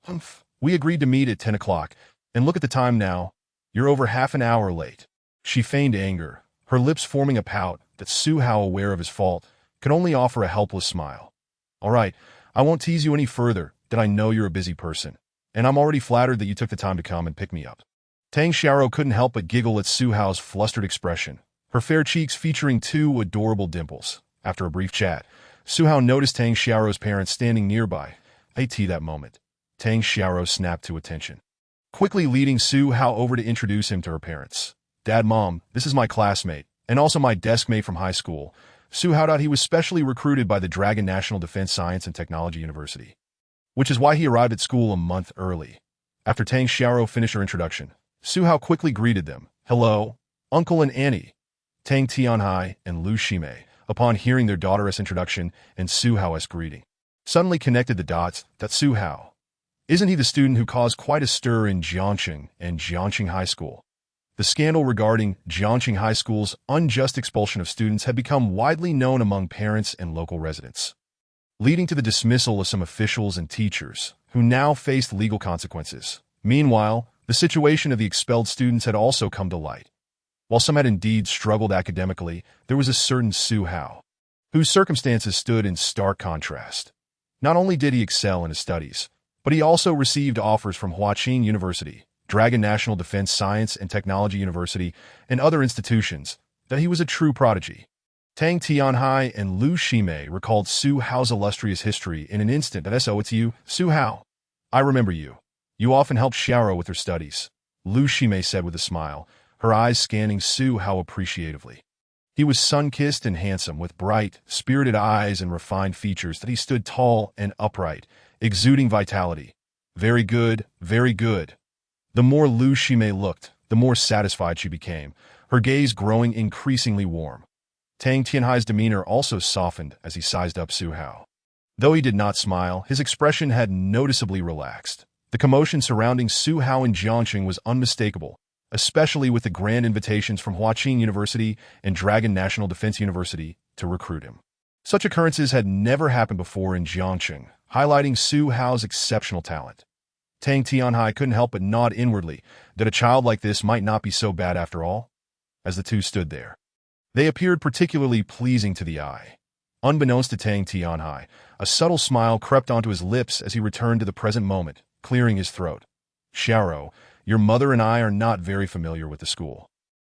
"Humph, we agreed to meet at 10 o'clock, and look at the time now. You're over half an hour late." She feigned anger, her lips forming a pout that Su Hao, aware of his fault, could only offer a helpless smile. "All right, I won't tease you any further. I know you're a busy person, and I'm already flattered that you took the time to come and pick me up." Tang Xiaoro couldn't help but giggle at Su Hao's flustered expression, her fair cheeks featuring two adorable dimples. After a brief chat, Su Hao noticed Tang Xiaoro's parents standing nearby. That moment, Tang Xiaoro snapped to attention, quickly leading Su Hao over to introduce him to her parents. "Dad, Mom, this is my classmate, and also my desk mate from high school, Su Hao. He was specially recruited by the Dragon National Defense Science and Technology University, which is why he arrived at school a month early." After Tang Xiaoro finished her introduction, Su Hao quickly greeted them. "Hello, Uncle and Annie." Tang Tianhai and Lu Shimei, upon hearing their daughter's introduction and Su Hao's greeting, suddenly connected the dots. Su Hao. Isn't he the student who caused quite a stir in Jiangxing and Jiangxing High School? The scandal regarding Jiangxing High School's unjust expulsion of students had become widely known among parents and local residents, leading to the dismissal of some officials and teachers, who now faced legal consequences. Meanwhile, the situation of the expelled students had also come to light. While some had indeed struggled academically, there was a certain Su Hao, whose circumstances stood in stark contrast. Not only did he excel in his studies, but he also received offers from Huaqing University, Dragon National Defense Science and Technology University, and other institutions. He was a true prodigy. Tang Tianhai and Lu Shimei recalled Su Hao's illustrious history in an instant. "So it's you, Su Hao. I remember you. You often helped Xiaoro with her studies," Lu Shimei said with a smile, her eyes scanning Su Hao appreciatively. He was sun-kissed and handsome, with bright, spirited eyes and refined features that he stood tall and upright, exuding vitality. Very good, very good. The more Lu Shimei looked, the more satisfied she became, her gaze growing increasingly warm. Tang Tianhai's demeanor also softened as he sized up Su Hao. Though he did not smile, his expression had noticeably relaxed. The commotion surrounding Su Hao in Jiangxing was unmistakable, especially with the grand invitations from Huaqing University and Dragon National Defense University to recruit him. Such occurrences had never happened before in Jiangxing, highlighting Su Hao's exceptional talent. Tang Tianhai couldn't help but nod inwardly that a child like this might not be so bad after all. As the two stood there, they appeared particularly pleasing to the eye. Unbeknownst to Tang Tianhai, a subtle smile crept onto his lips as he returned to the present moment, clearing his throat. Xiao, your mother and I are not very familiar with the school.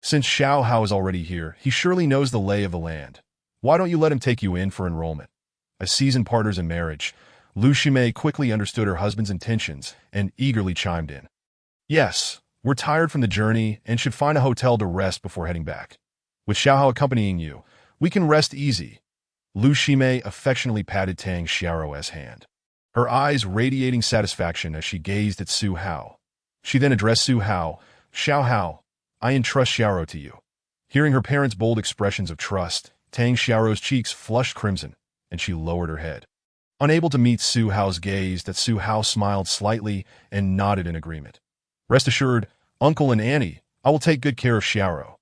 Since Xiao Hao is already here, he surely knows the lay of the land. Why don't you let him take you in for enrollment? As seasoned partners in marriage, Lu Shimei quickly understood her husband's intentions and eagerly chimed in. Yes, we're tired from the journey and should find a hotel to rest before heading back. With Xiao Hao accompanying you, we can rest easy. Lu Shimei affectionately patted Tang Xiao's hand, her eyes radiating satisfaction as she gazed at Su Hao. She then addressed Su Hao. Xiao Hao, I entrust Xiao to you. Hearing her parents' bold expressions of trust, Tang Xiao's cheeks flushed crimson, and she lowered her head. Unable to meet Su Hao's gaze, that Su Hao smiled slightly and nodded in agreement. Rest assured, Uncle and Annie, I will take good care of Xiao.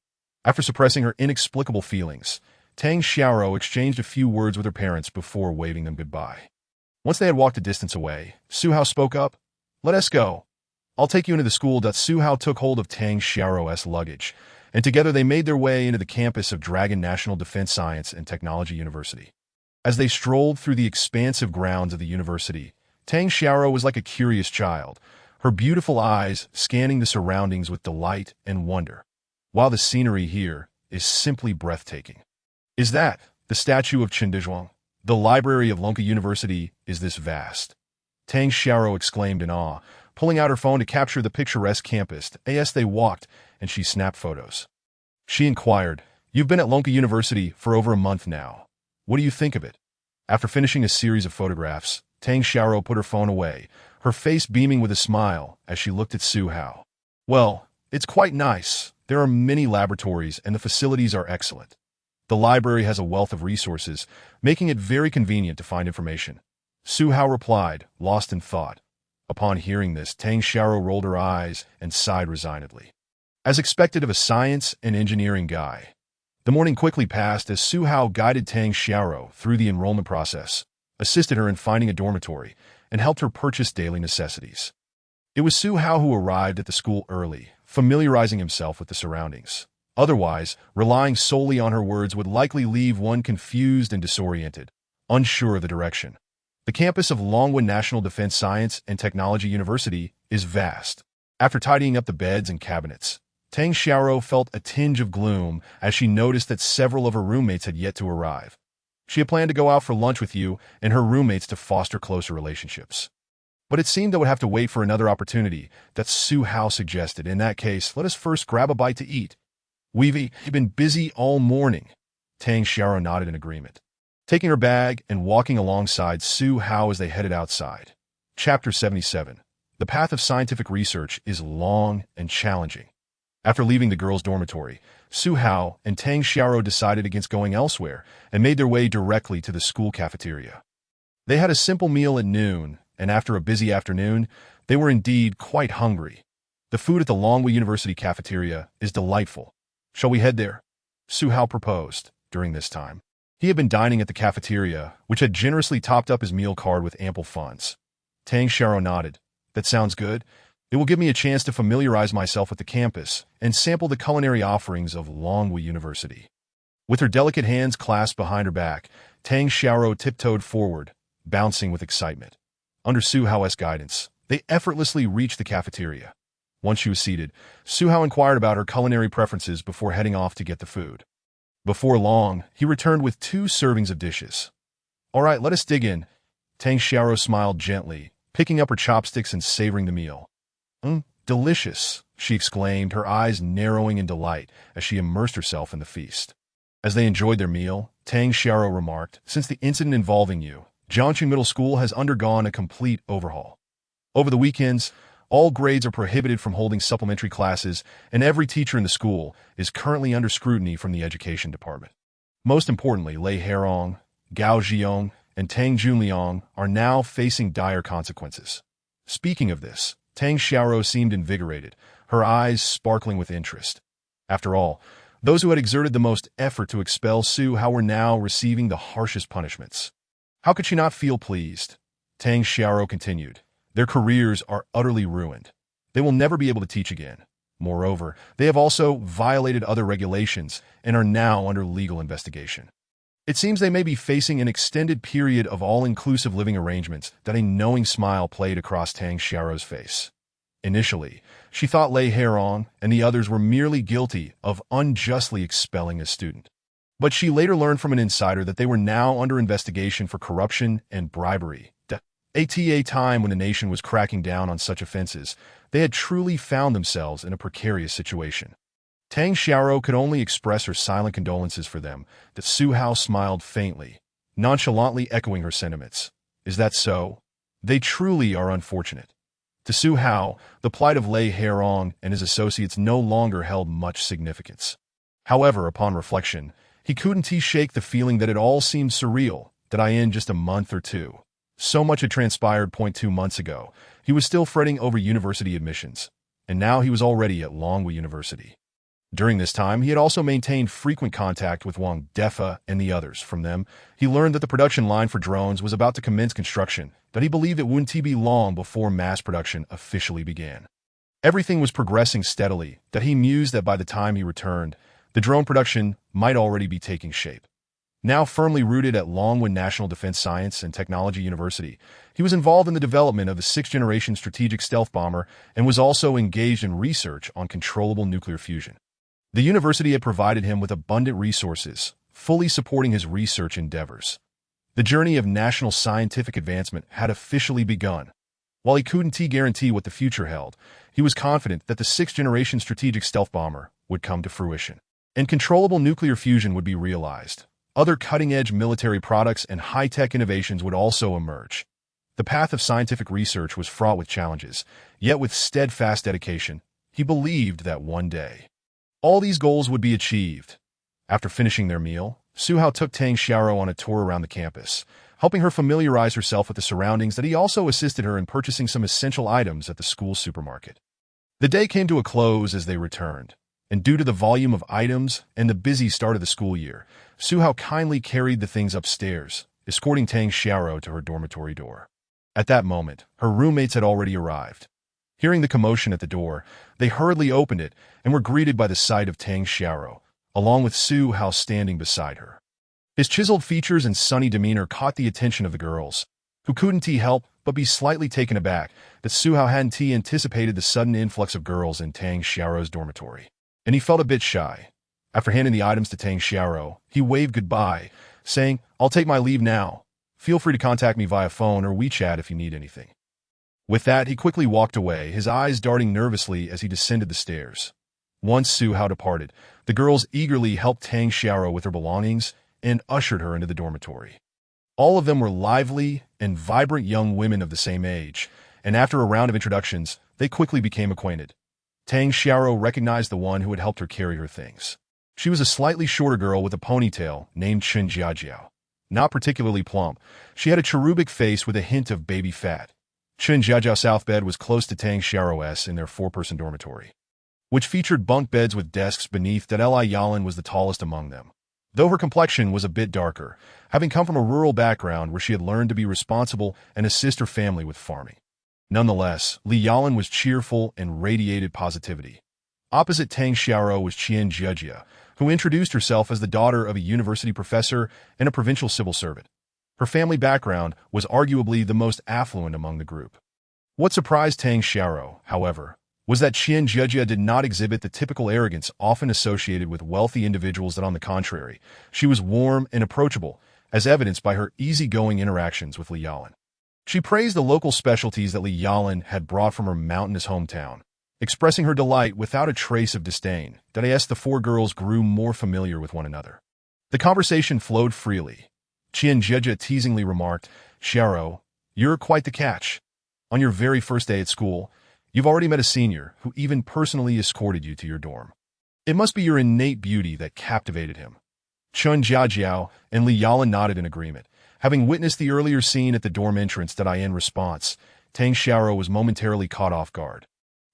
After suppressing her inexplicable feelings, Tang Xiao exchanged a few words with her parents before waving them goodbye. Once they had walked a distance away, Su Hao spoke up. Let us go. I'll take you into the school. Su Hao took hold of Tang Xiao's luggage, and together they made their way into the campus of Dragon National Defense Science and Technology University. As they strolled through the expansive grounds of the university, Tang Xiao was like a curious child, her beautiful eyes scanning the surroundings with delight and wonder. While the scenery here is simply breathtaking. Is that the statue of Qin? The library of Lonka University is this vast. Tang Xiao exclaimed in awe, pulling out her phone to capture the picturesque campus. As they walked, and she snapped photos. She inquired, You've been at Lonka University for over a month now. What do you think of it? After finishing a series of photographs, Tang Xiao put her phone away, her face beaming with a smile as she looked at Su Hao. Well, it's quite nice. There are many laboratories and the facilities are excellent. The library has a wealth of resources, making it very convenient to find information. Su Hao replied, lost in thought. Upon hearing this, Tang Xiao rolled her eyes and sighed resignedly. As expected of a science and engineering guy. The morning quickly passed as Su Hao guided Tang Xiao through the enrollment process, assisted her in finding a dormitory, and helped her purchase daily necessities. It was Su Hao who arrived at the school early, familiarizing himself with the surroundings. Otherwise, relying solely on her words would likely leave one confused and disoriented, unsure of the direction. The campus of Longwen National Defense Science and Technology University is vast. After tidying up the beds and cabinets, Tang Xiao felt a tinge of gloom as she noticed that several of her roommates had yet to arrive. She had planned to go out for lunch with you and her roommates to foster closer relationships. But it seemed they would have to wait for another opportunity that Su Hao suggested. In that case, let us first grab a bite to eat. We've been busy all morning. Tang Xiao nodded in agreement, taking her bag and walking alongside Su Hao as they headed outside. Chapter 77. The path of scientific research is long and challenging. After leaving the girls' dormitory, Su Hao and Tang Xiao decided against going elsewhere and made their way directly to the school cafeteria. They had a simple meal at noon, and after a busy afternoon, they were indeed quite hungry. The food at the Longwu University cafeteria is delightful. Shall we head there? Su Hao proposed during this time. He had been dining at the cafeteria, which had generously topped up his meal card with ample funds. Tang Xiao nodded. That sounds good. It will give me a chance to familiarize myself with the campus and sample the culinary offerings of Longwu University. With her delicate hands clasped behind her back, Tang Xiao tiptoed forward, bouncing with excitement. Under Su Hao's guidance, they effortlessly reached the cafeteria. Once she was seated, Su Hao inquired about her culinary preferences before heading off to get the food. Before long, he returned with 2 servings of dishes. All right, let us dig in. Tang Xiao smiled gently, picking up her chopsticks and savoring the meal. Delicious. she exclaimed, her eyes narrowing in delight as she immersed herself in the feast. As they enjoyed their meal, Tang Xiao remarked, "Since the incident involving you, Jiangqing Middle School has undergone a complete overhaul. Over the weekends, all grades are prohibited from holding supplementary classes, and every teacher in the school is currently under scrutiny from the education department. Most importantly, Lei Herong, Gao Zhiyong, and Tang Junliang are now facing dire consequences." Speaking of this, Tang Xiao seemed invigorated, her eyes sparkling with interest. After all, those who had exerted the most effort to expel Su Hao were now receiving the harshest punishments. How could she not feel pleased? Tang Xiao continued. Their careers are utterly ruined. They will never be able to teach again. Moreover, they have also violated other regulations and are now under legal investigation. It seems they may be facing an extended period of all-inclusive living arrangements. That a knowing smile played across Tang Xiao's face. Initially, she thought Lei Herong and the others were merely guilty of unjustly expelling a student. But she later learned from an insider that they were now under investigation for corruption and bribery. At a time when the nation was cracking down on such offenses, they had truly found themselves in a precarious situation. Tang Xiao could only express her silent condolences for them. That Su Hao smiled faintly, nonchalantly echoing her sentiments. Is that so? They truly are unfortunate. To Su Hao, the plight of Lei Herong and his associates no longer held much significance. However, upon reflection, he couldn't shake the feeling that it all seemed surreal. That in just a month or two. So much had transpired. 2 months ago, he was still fretting over university admissions, and now he was already at Longwu University. During this time, he had also maintained frequent contact with Wang Defa and the others. From them, he learned that the production line for drones was about to commence construction, that he believed it wouldn't be long before mass production officially began. Everything was progressing steadily, that he mused that by the time he returned, the drone production might already be taking shape. Now firmly rooted at Longwu National Defense Science and Technology University, he was involved in the development of the 6th-Generation strategic stealth bomber and was also engaged in research on controllable nuclear fusion. The university had provided him with abundant resources, fully supporting his research endeavors. The journey of national scientific advancement had officially begun. While he couldn't guarantee what the future held, he was confident that the 6th-Generation strategic stealth bomber would come to fruition, and controllable nuclear fusion would be realized. Other cutting-edge military products and high-tech innovations would also emerge. The path of scientific research was fraught with challenges, yet with steadfast dedication, he believed that one day, all these goals would be achieved. After finishing their meal, Su Hao took Tang Xiao on a tour around the campus, helping her familiarize herself with the surroundings. That he also assisted her in purchasing some essential items at the school supermarket. The day came to a close as they returned, and due to the volume of items and the busy start of the school year, Su Hao kindly carried the things upstairs, escorting Tang Xiao to her dormitory door. At that moment, her roommates had already arrived. Hearing the commotion at the door, they hurriedly opened it and were greeted by the sight of Tang Xiao, along with Su Hao standing beside her. His chiseled features and sunny demeanor caught the attention of the girls, who couldn't help but be slightly taken aback that Su Hao hadn't anticipated the sudden influx of girls in Tang Xiao's dormitory, and he felt a bit shy. After handing the items to Tang Xiao, he waved goodbye, saying, "I'll take my leave now. Feel free to contact me via phone or WeChat if you need anything." With that, he quickly walked away, his eyes darting nervously as he descended the stairs. Once Su Hao departed, the girls eagerly helped Tang Xiao with her belongings and ushered her into the dormitory. All of them were lively and vibrant young women of the same age, and after a round of introductions, they quickly became acquainted. Tang Xiao recognized the one who had helped her carry her things. She was a slightly shorter girl with a ponytail named Chen Jiajiao. Not particularly plump, she had a cherubic face with a hint of baby fat. Chen Jiajiao's south bed was close to Tang Xiao's in their 4-person dormitory, which featured bunk beds with desks beneath. That Li Yalan was the tallest among them, though her complexion was a bit darker, having come from a rural background where she had learned to be responsible and assist her family with farming. Nonetheless, Li Yalan was cheerful and radiated positivity. Opposite Tang Xiao was Qian Jiajia, who introduced herself as the daughter of a university professor and a provincial civil servant. Her family background was arguably the most affluent among the group. What surprised Tang Xiao, however, was that Qian Jiajia did not exhibit the typical arrogance often associated with wealthy individuals. That on the contrary, she was warm and approachable, as evidenced by her easygoing interactions with Li Yalan. She praised the local specialties that Li Yalan had brought from her mountainous hometown, expressing her delight without a trace of disdain. As the four girls grew more familiar with one another, the conversation flowed freely. Zhihu teasingly remarked, "Xiao, you're quite the catch. On your very first day at school, you've already met a senior who even personally escorted you to your dorm. It must be your innate beauty that captivated him." Chun Jiajiao and Li Yalan nodded in agreement. Having witnessed the earlier scene at the dorm entrance, in response, Tang Xiao was momentarily caught off guard.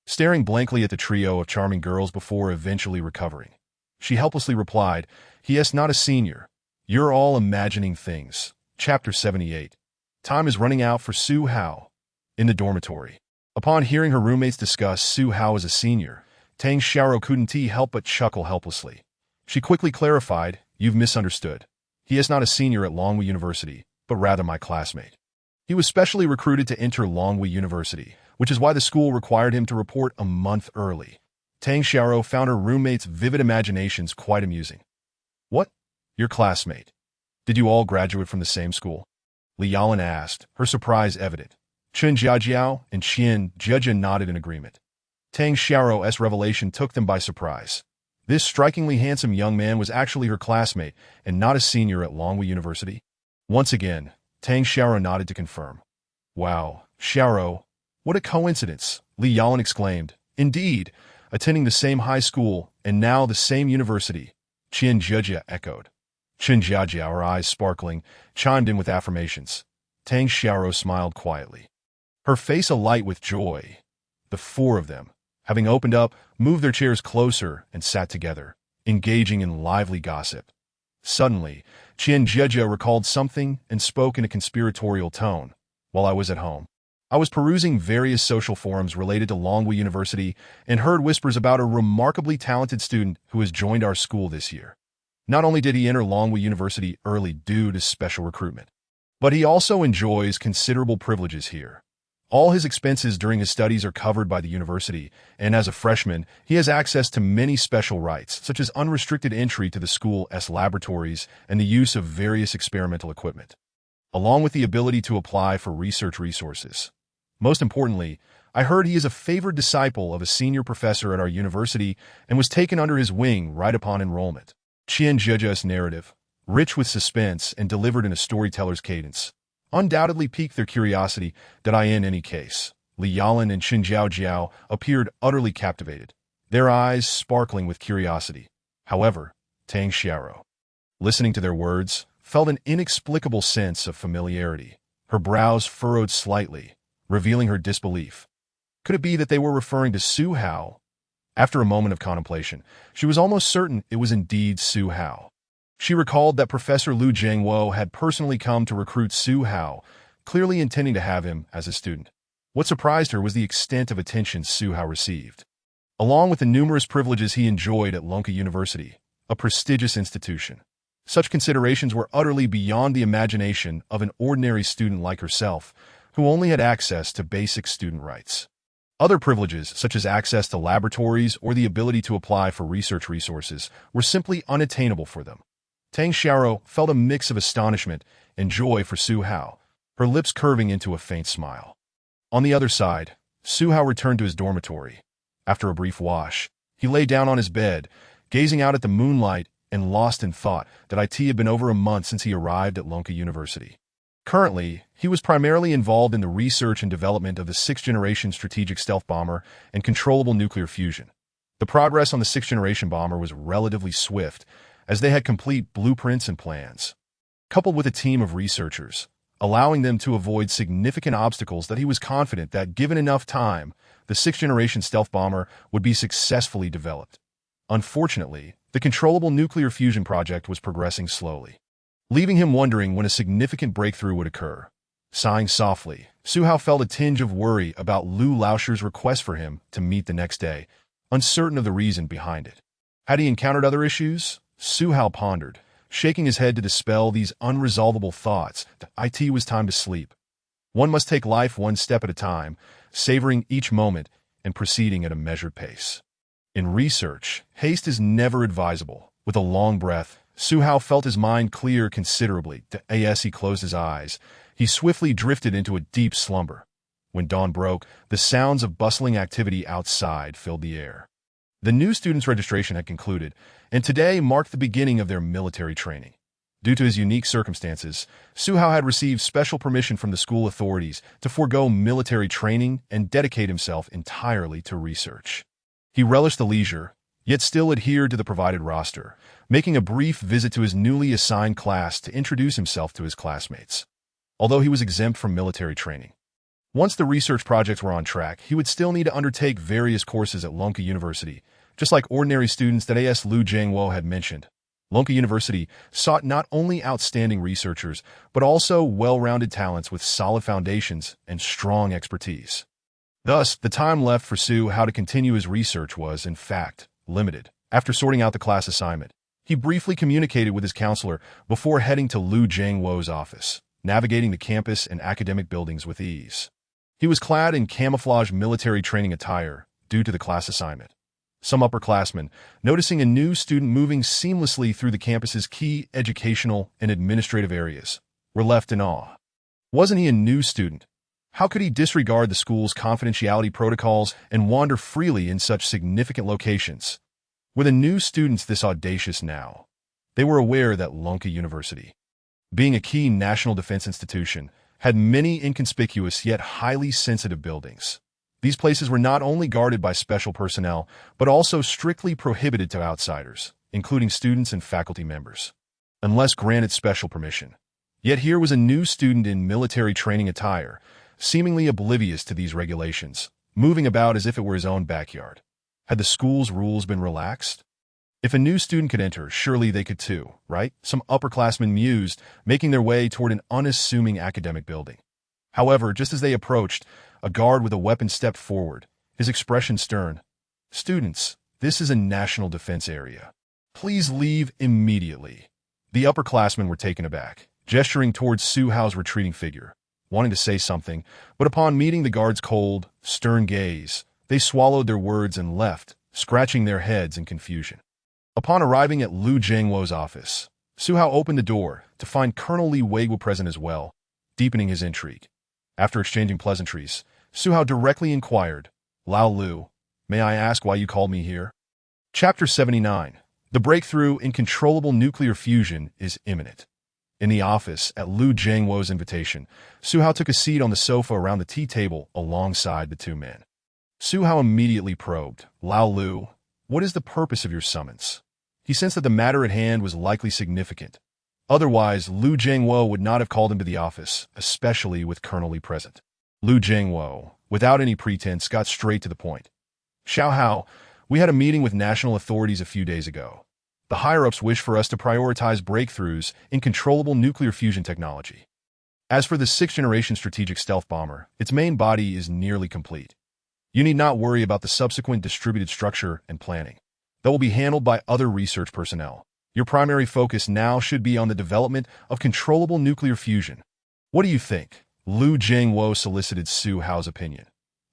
Staring blankly at the trio of charming girls before eventually recovering, she helplessly replied, "He is not a senior. You're all imagining things." Chapter 78. Time is running out for Su Hao. In the dormitory, upon hearing her roommates discuss Su Hao as a senior, Tang Xiao couldn't help but chuckle helplessly. She quickly clarified, "You've misunderstood. He is not a senior at Longwu University, but rather my classmate. He was specially recruited to enter Longwu University, which is why the school required him to report a month early." Tang Xiao found her roommate's vivid imaginations quite amusing. "What? Your classmate? Did you all graduate from the same school?" Li Yalan asked, her surprise evident. Chun Jiajiao and Qian Zhejian nodded in agreement. Tang Xiao's revelation took them by surprise. This strikingly handsome young man was actually her classmate and not a senior at Longwu University. Once again, Tang Xiao nodded to confirm. "Wow, Xiao, what a coincidence," Li Yalan exclaimed. "Indeed, attending the same high school and now the same university," Qian Zhejia echoed. Chun Jiajiao, her eyes sparkling, chimed in with affirmations. Tang Xiao smiled quietly, her face alight with joy. The four of them, having opened up, moved their chairs closer and sat together, engaging in lively gossip. Suddenly, Qian Zhejia recalled something and spoke in a conspiratorial tone. "While I was at home, I was perusing various social forums related to Longwu University and heard whispers about a remarkably talented student who has joined our school this year. Not only did he enter Longwu University early due to special recruitment, but he also enjoys considerable privileges here. All his expenses during his studies are covered by the university, and as a freshman, he has access to many special rights, such as unrestricted entry to the school's laboratories and the use of various experimental equipment, along with the ability to apply for research resources. Most importantly, I heard he is a favored disciple of a senior professor at our university and was taken under his wing right upon enrollment." Qian Zhejia's narrative, rich with suspense and delivered in a storyteller's cadence, undoubtedly piqued their curiosity. In any case, Li Yalan and Chun Jiajiao appeared utterly captivated, their eyes sparkling with curiosity. However, Tang Xiao, listening to their words, felt an inexplicable sense of familiarity. Her brows furrowed slightly, revealing her disbelief. Could it be that they were referring to Su Hao? After a moment of contemplation, she was almost certain it was indeed Su Hao. She recalled that Professor Liu Jiangwo had personally come to recruit Su Hao, clearly intending to have him as a student. What surprised her was the extent of attention Su Hao received, along with the numerous privileges he enjoyed at Longwu University, a prestigious institution. Such considerations were utterly beyond the imagination of an ordinary student like herself, who only had access to basic student rights. Other privileges, such as access to laboratories or the ability to apply for research resources, were simply unattainable for them. Tang Xiao felt a mix of astonishment and joy for Su Hao, her lips curving into a faint smile. On the other side, Su Hao returned to his dormitory. After a brief wash, he lay down on his bed, gazing out at the moonlight and lost in thought that it had been over a month since he arrived at Longwu University. Currently, he was primarily involved in the research and development of the 6th-Generation strategic stealth bomber and controllable nuclear fusion. The progress on the 6th-Generation bomber was relatively swift, as they had complete blueprints and plans, coupled with a team of researchers, allowing them to avoid significant obstacles that he was confident that, given enough time, the 6th-Generation stealth bomber would be successfully developed. Unfortunately, the controllable nuclear fusion project was progressing slowly, leaving him wondering when a significant breakthrough would occur. Sighing softly, Su Hao felt a tinge of worry about Lu Laoshir's request for him to meet the next day, uncertain of the reason behind it. Had he encountered other issues? Su Hao pondered, shaking his head to dispel these unresolvable thoughts. It was time to sleep. One must take life one step at a time, savoring each moment and proceeding at a measured pace. In research, haste is never advisable. With a long breath, Su Hao felt his mind clear considerably. As he closed his eyes, he swiftly drifted into a deep slumber. When dawn broke, the sounds of bustling activity outside filled the air. The new students' registration had concluded, and today marked the beginning of their military training. Due to his unique circumstances, Zhihu had received special permission from the school authorities to forego military training and dedicate himself entirely to research. He relished the leisure, yet still adhered to the provided roster, making a brief visit to his newly assigned class to introduce himself to his classmates. Although he was exempt from military training, once the research projects were on track, he would still need to undertake various courses at Lonka University, just like ordinary students that A.S. Liu Jiangwo had mentioned. Lonka University sought not only outstanding researchers, but also well-rounded talents with solid foundations and strong expertise. Thus, the time left for Zhihu to continue his research was, in fact, limited. After sorting out the class assignment, he briefly communicated with his counselor before heading to Liu Jiangwo's office, navigating the campus and academic buildings with ease. He was clad in camouflage military training attire due to the class assignment. Some upperclassmen, noticing a new student moving seamlessly through the campus's key educational and administrative areas, were left in awe. Wasn't he a new student? How could he disregard the school's confidentiality protocols and wander freely in such significant locations? Were the new students this audacious now? They were aware that Lonka University, being a key national defense institution, had many inconspicuous yet highly sensitive buildings. These places were not only guarded by special personnel, but also strictly prohibited to outsiders, including students and faculty members, unless granted special permission. Yet here was a new student in military training attire, seemingly oblivious to these regulations, moving about as if it were his own backyard. Had the school's rules been relaxed? If a new student could enter, surely they could too, right? Some upperclassmen mused, making their way toward an unassuming academic building. However, just as they approached, a guard with a weapon stepped forward, his expression stern. "Students, this is a national defense area. Please leave immediately." The upperclassmen were taken aback, gesturing towards Zhihu's retreating figure, wanting to say something, but upon meeting the guard's cold, stern gaze, they swallowed their words and left, scratching their heads in confusion. Upon arriving at Liu Jiangwo's office, Zhihu opened the door to find Colonel Li Weiguo present as well, deepening his intrigue. After exchanging pleasantries, Zhihu directly inquired, "Lao Liu, may I ask why you called me here?" Chapter 79. The breakthrough in controllable nuclear fusion is imminent. In the office, at Liu Jiangwo's invitation, Zhihu took a seat on the sofa around the tea table alongside the two men. Zhihu immediately probed, "Lao Liu, what is the purpose of your summons?" He sensed that the matter at hand was likely significant. Otherwise, Liu Jiangwo would not have called him to the office, especially with Colonel Li present. Liu Jiangwo, without any pretense, got straight to the point. "Xiao, we had a meeting with national authorities a few days ago. The higher-ups wish for us to prioritize breakthroughs in controllable nuclear fusion technology. As for the 6th-Generation strategic stealth bomber, its main body is nearly complete. You need not worry about the subsequent distributed structure and planning. That will be handled by other research personnel. Your primary focus now should be on the development of controllable nuclear fusion. What do you think?" Liu Jiangwo solicited Zhihu's opinion.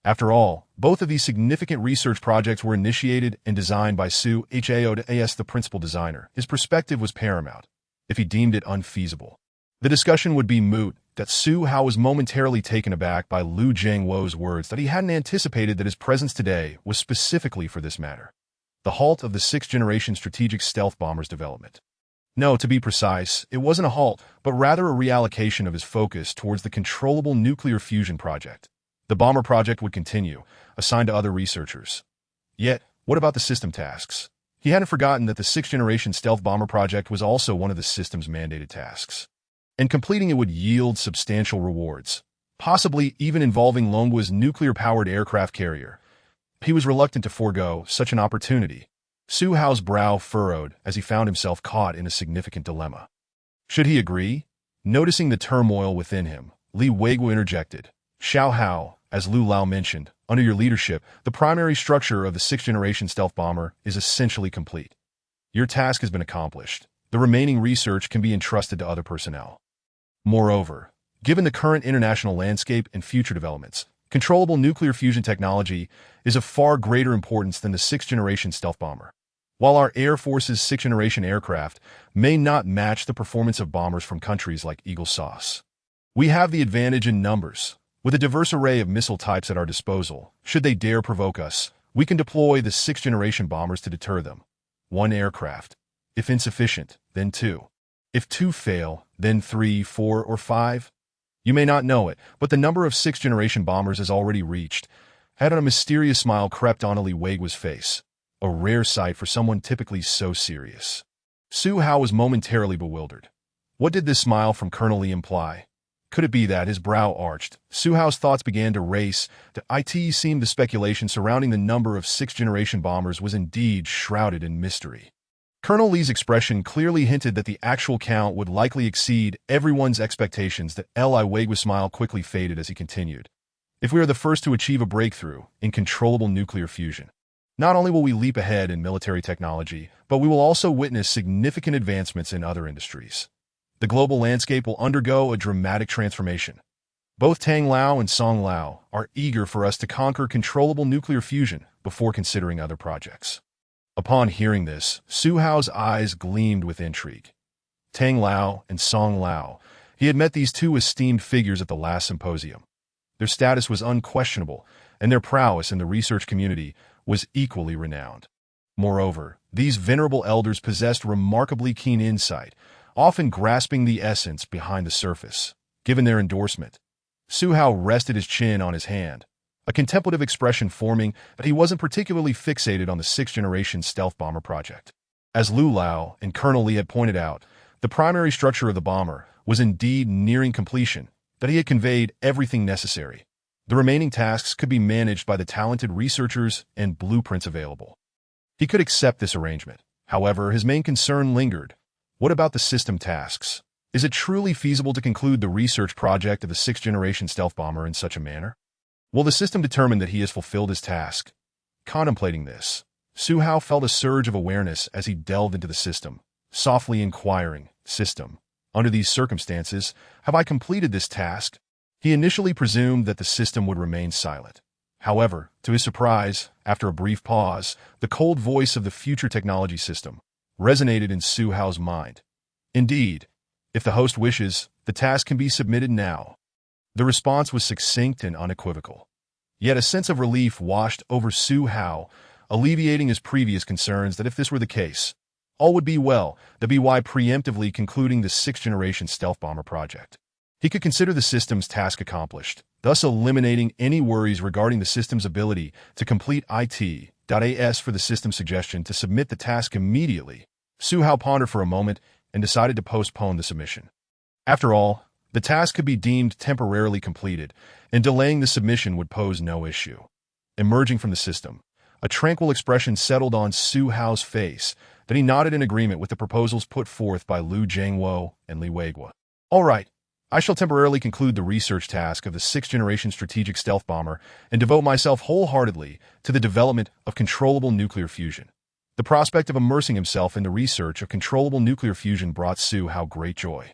After all, both of these significant research projects were initiated and designed by Zhihu as the principal designer. His perspective was paramount. If he deemed it unfeasible, the discussion would be moot. That Zhihu was momentarily taken aback by Liu Jiangwo's words that he hadn't anticipated that his presence today was specifically for this matter. The halt of the 6th-Generation strategic stealth bomber's development. No, to be precise, it wasn't a halt, but rather a reallocation of his focus towards the controllable nuclear fusion project. The bomber project would continue, assigned to other researchers. Yet, what about the system tasks? He hadn't forgotten that the 6th-Generation stealth bomber project was also one of the system's mandated tasks. And completing it would yield substantial rewards, possibly even involving Longgua's nuclear-powered aircraft carrier. He was reluctant to forego such an opportunity. Zhihu's brow furrowed as he found himself caught in a significant dilemma. Should he agree? Noticing the turmoil within him, Li Weiguo interjected, "Xiao, as Liu Lao mentioned, under your leadership, the primary structure of the 6th-Generation stealth bomber is essentially complete. Your task has been accomplished. The remaining research can be entrusted to other personnel. Moreover, given the current international landscape and future developments, controllable nuclear fusion technology is of far greater importance than the 6th-Generation stealth bomber. While our Air Force's 6th-Generation aircraft may not match the performance of bombers from countries like Eagle Sauce, we have the advantage in numbers. With a diverse array of missile types at our disposal, should they dare provoke us, we can deploy the 6th-generation bombers to deter them. 1 aircraft. If insufficient, then 2. If 2 fail, then 3, 4, or 5. You may not know it, but the number of 6th-generation bombers has already reached. A mysterious smile crept on Liwegua's face, a rare sight for someone typically so serious. Zhihu was momentarily bewildered. What did this smile from Colonel Li imply? Could it be that, his brow arched, Zhihu's thoughts began to race? It seemed the speculation surrounding the number of 6th-generation bombers was indeed shrouded in mystery. Colonel Li's expression clearly hinted that the actual count would likely exceed everyone's expectations. Liwegua's smile quickly faded as he continued. If we are the first to achieve a breakthrough in controllable nuclear fusion, not only will we leap ahead in military technology, but we will also witness significant advancements in other industries. The global landscape will undergo a dramatic transformation. Both Tang Lao and Song Lao are eager for us to conquer controllable nuclear fusion before considering other projects. Upon hearing this, Zhihu's eyes gleamed with intrigue. Tang Lao and Song Lao. He had met these two esteemed figures at the last symposium. Their status was unquestionable, and their prowess in the research community was equally renowned. Moreover, these venerable elders possessed remarkably keen insight, often grasping the essence behind the surface. Given their endorsement, Zhihu rested his chin on his hand, a contemplative expression forming that he wasn't particularly fixated on the 6th-generation stealth bomber project. As Lu Lao and Colonel Li had pointed out, the primary structure of the bomber was indeed nearing completion, that he had conveyed everything necessary. The remaining tasks could be managed by the talented researchers and blueprints available. He could accept this arrangement. However, his main concern lingered. What about the system tasks? Is it truly feasible to conclude the research project of the 6th-generation stealth bomber in such a manner? Will the system determine that he has fulfilled his task? Contemplating this, Zhihu felt a surge of awareness as he delved into the system, softly inquiring, "System, under these circumstances, have I completed this task?" He initially presumed that the system would remain silent. However, to his surprise, after a brief pause, the cold voice of the future technology system resonated in Zhihu's mind. Indeed, if the host wishes, the task can be submitted now. The response was succinct and unequivocal. Yet a sense of relief washed over Zhihu, alleviating his previous concerns that if this were the case, all would be well, by preemptively concluding the 6th-generation stealth bomber project. He could consider the system's task accomplished, thus eliminating any worries regarding the system's ability to complete it. As for the system's suggestion to submit the task immediately, Zhihu pondered for a moment and decided to postpone the submission. After all, the task could be deemed temporarily completed, and delaying the submission would pose no issue. Emerging from the system, a tranquil expression settled on Zhihu's face, that he nodded in agreement with the proposals put forth by Lu Jiangwo and Liwegua. All right, I shall temporarily conclude the research task of the 6th-generation strategic stealth bomber and devote myself wholeheartedly to the development of controllable nuclear fusion. The prospect of immersing himself in the research of controllable nuclear fusion brought Zhihu great joy.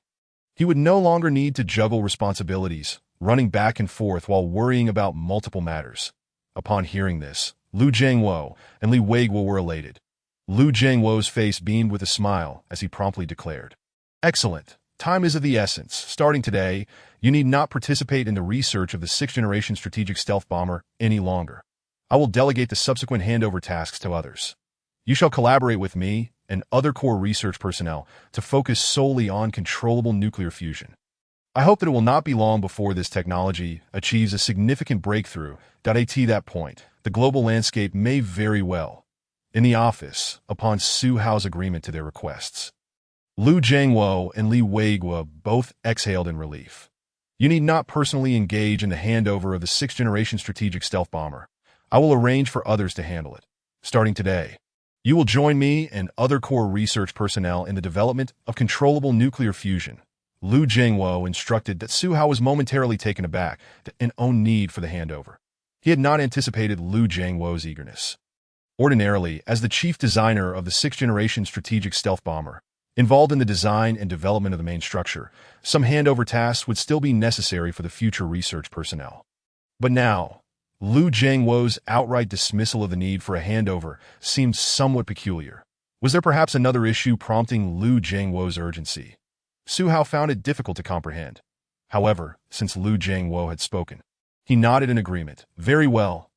He would no longer need to juggle responsibilities, running back and forth while worrying about multiple matters. Upon hearing this, Lu Jiangwo and Liwegua were elated. Lu Jiangwo's face beamed with a smile as he promptly declared, "Excellent. Time is of the essence. Starting today, you need not participate in the research of the 6th-generation strategic stealth bomber any longer. I will delegate the subsequent handover tasks to others. You shall collaborate with me and other core research personnel to focus solely on controllable nuclear fusion. I hope that it will not be long before this technology achieves a significant breakthrough. At that point, the global landscape may very well." In the office, upon Zhihu's agreement to their requests, Lu Jiangwo and Liwegua both exhaled in relief. "You need not personally engage in the handover of the 6th-generation strategic stealth bomber. I will arrange for others to handle it. Starting today, you will join me and other core research personnel in the development of controllable nuclear fusion." Lu Jiangwo instructed that Zhihu was momentarily taken aback at an own need for the handover. He had not anticipated Lu Jiangwo's eagerness. Ordinarily, as the chief designer of the 6th-generation strategic stealth bomber, involved in the design and development of the main structure, some handover tasks would still be necessary for the future research personnel. But now, Lu Jiangwo's outright dismissal of the need for a handover seemed somewhat peculiar. Was there perhaps another issue prompting Lu Jiangwo's urgency? Zhihu found it difficult to comprehend. However, since Lu Jiangwo had spoken, He nodded in agreement. Very well.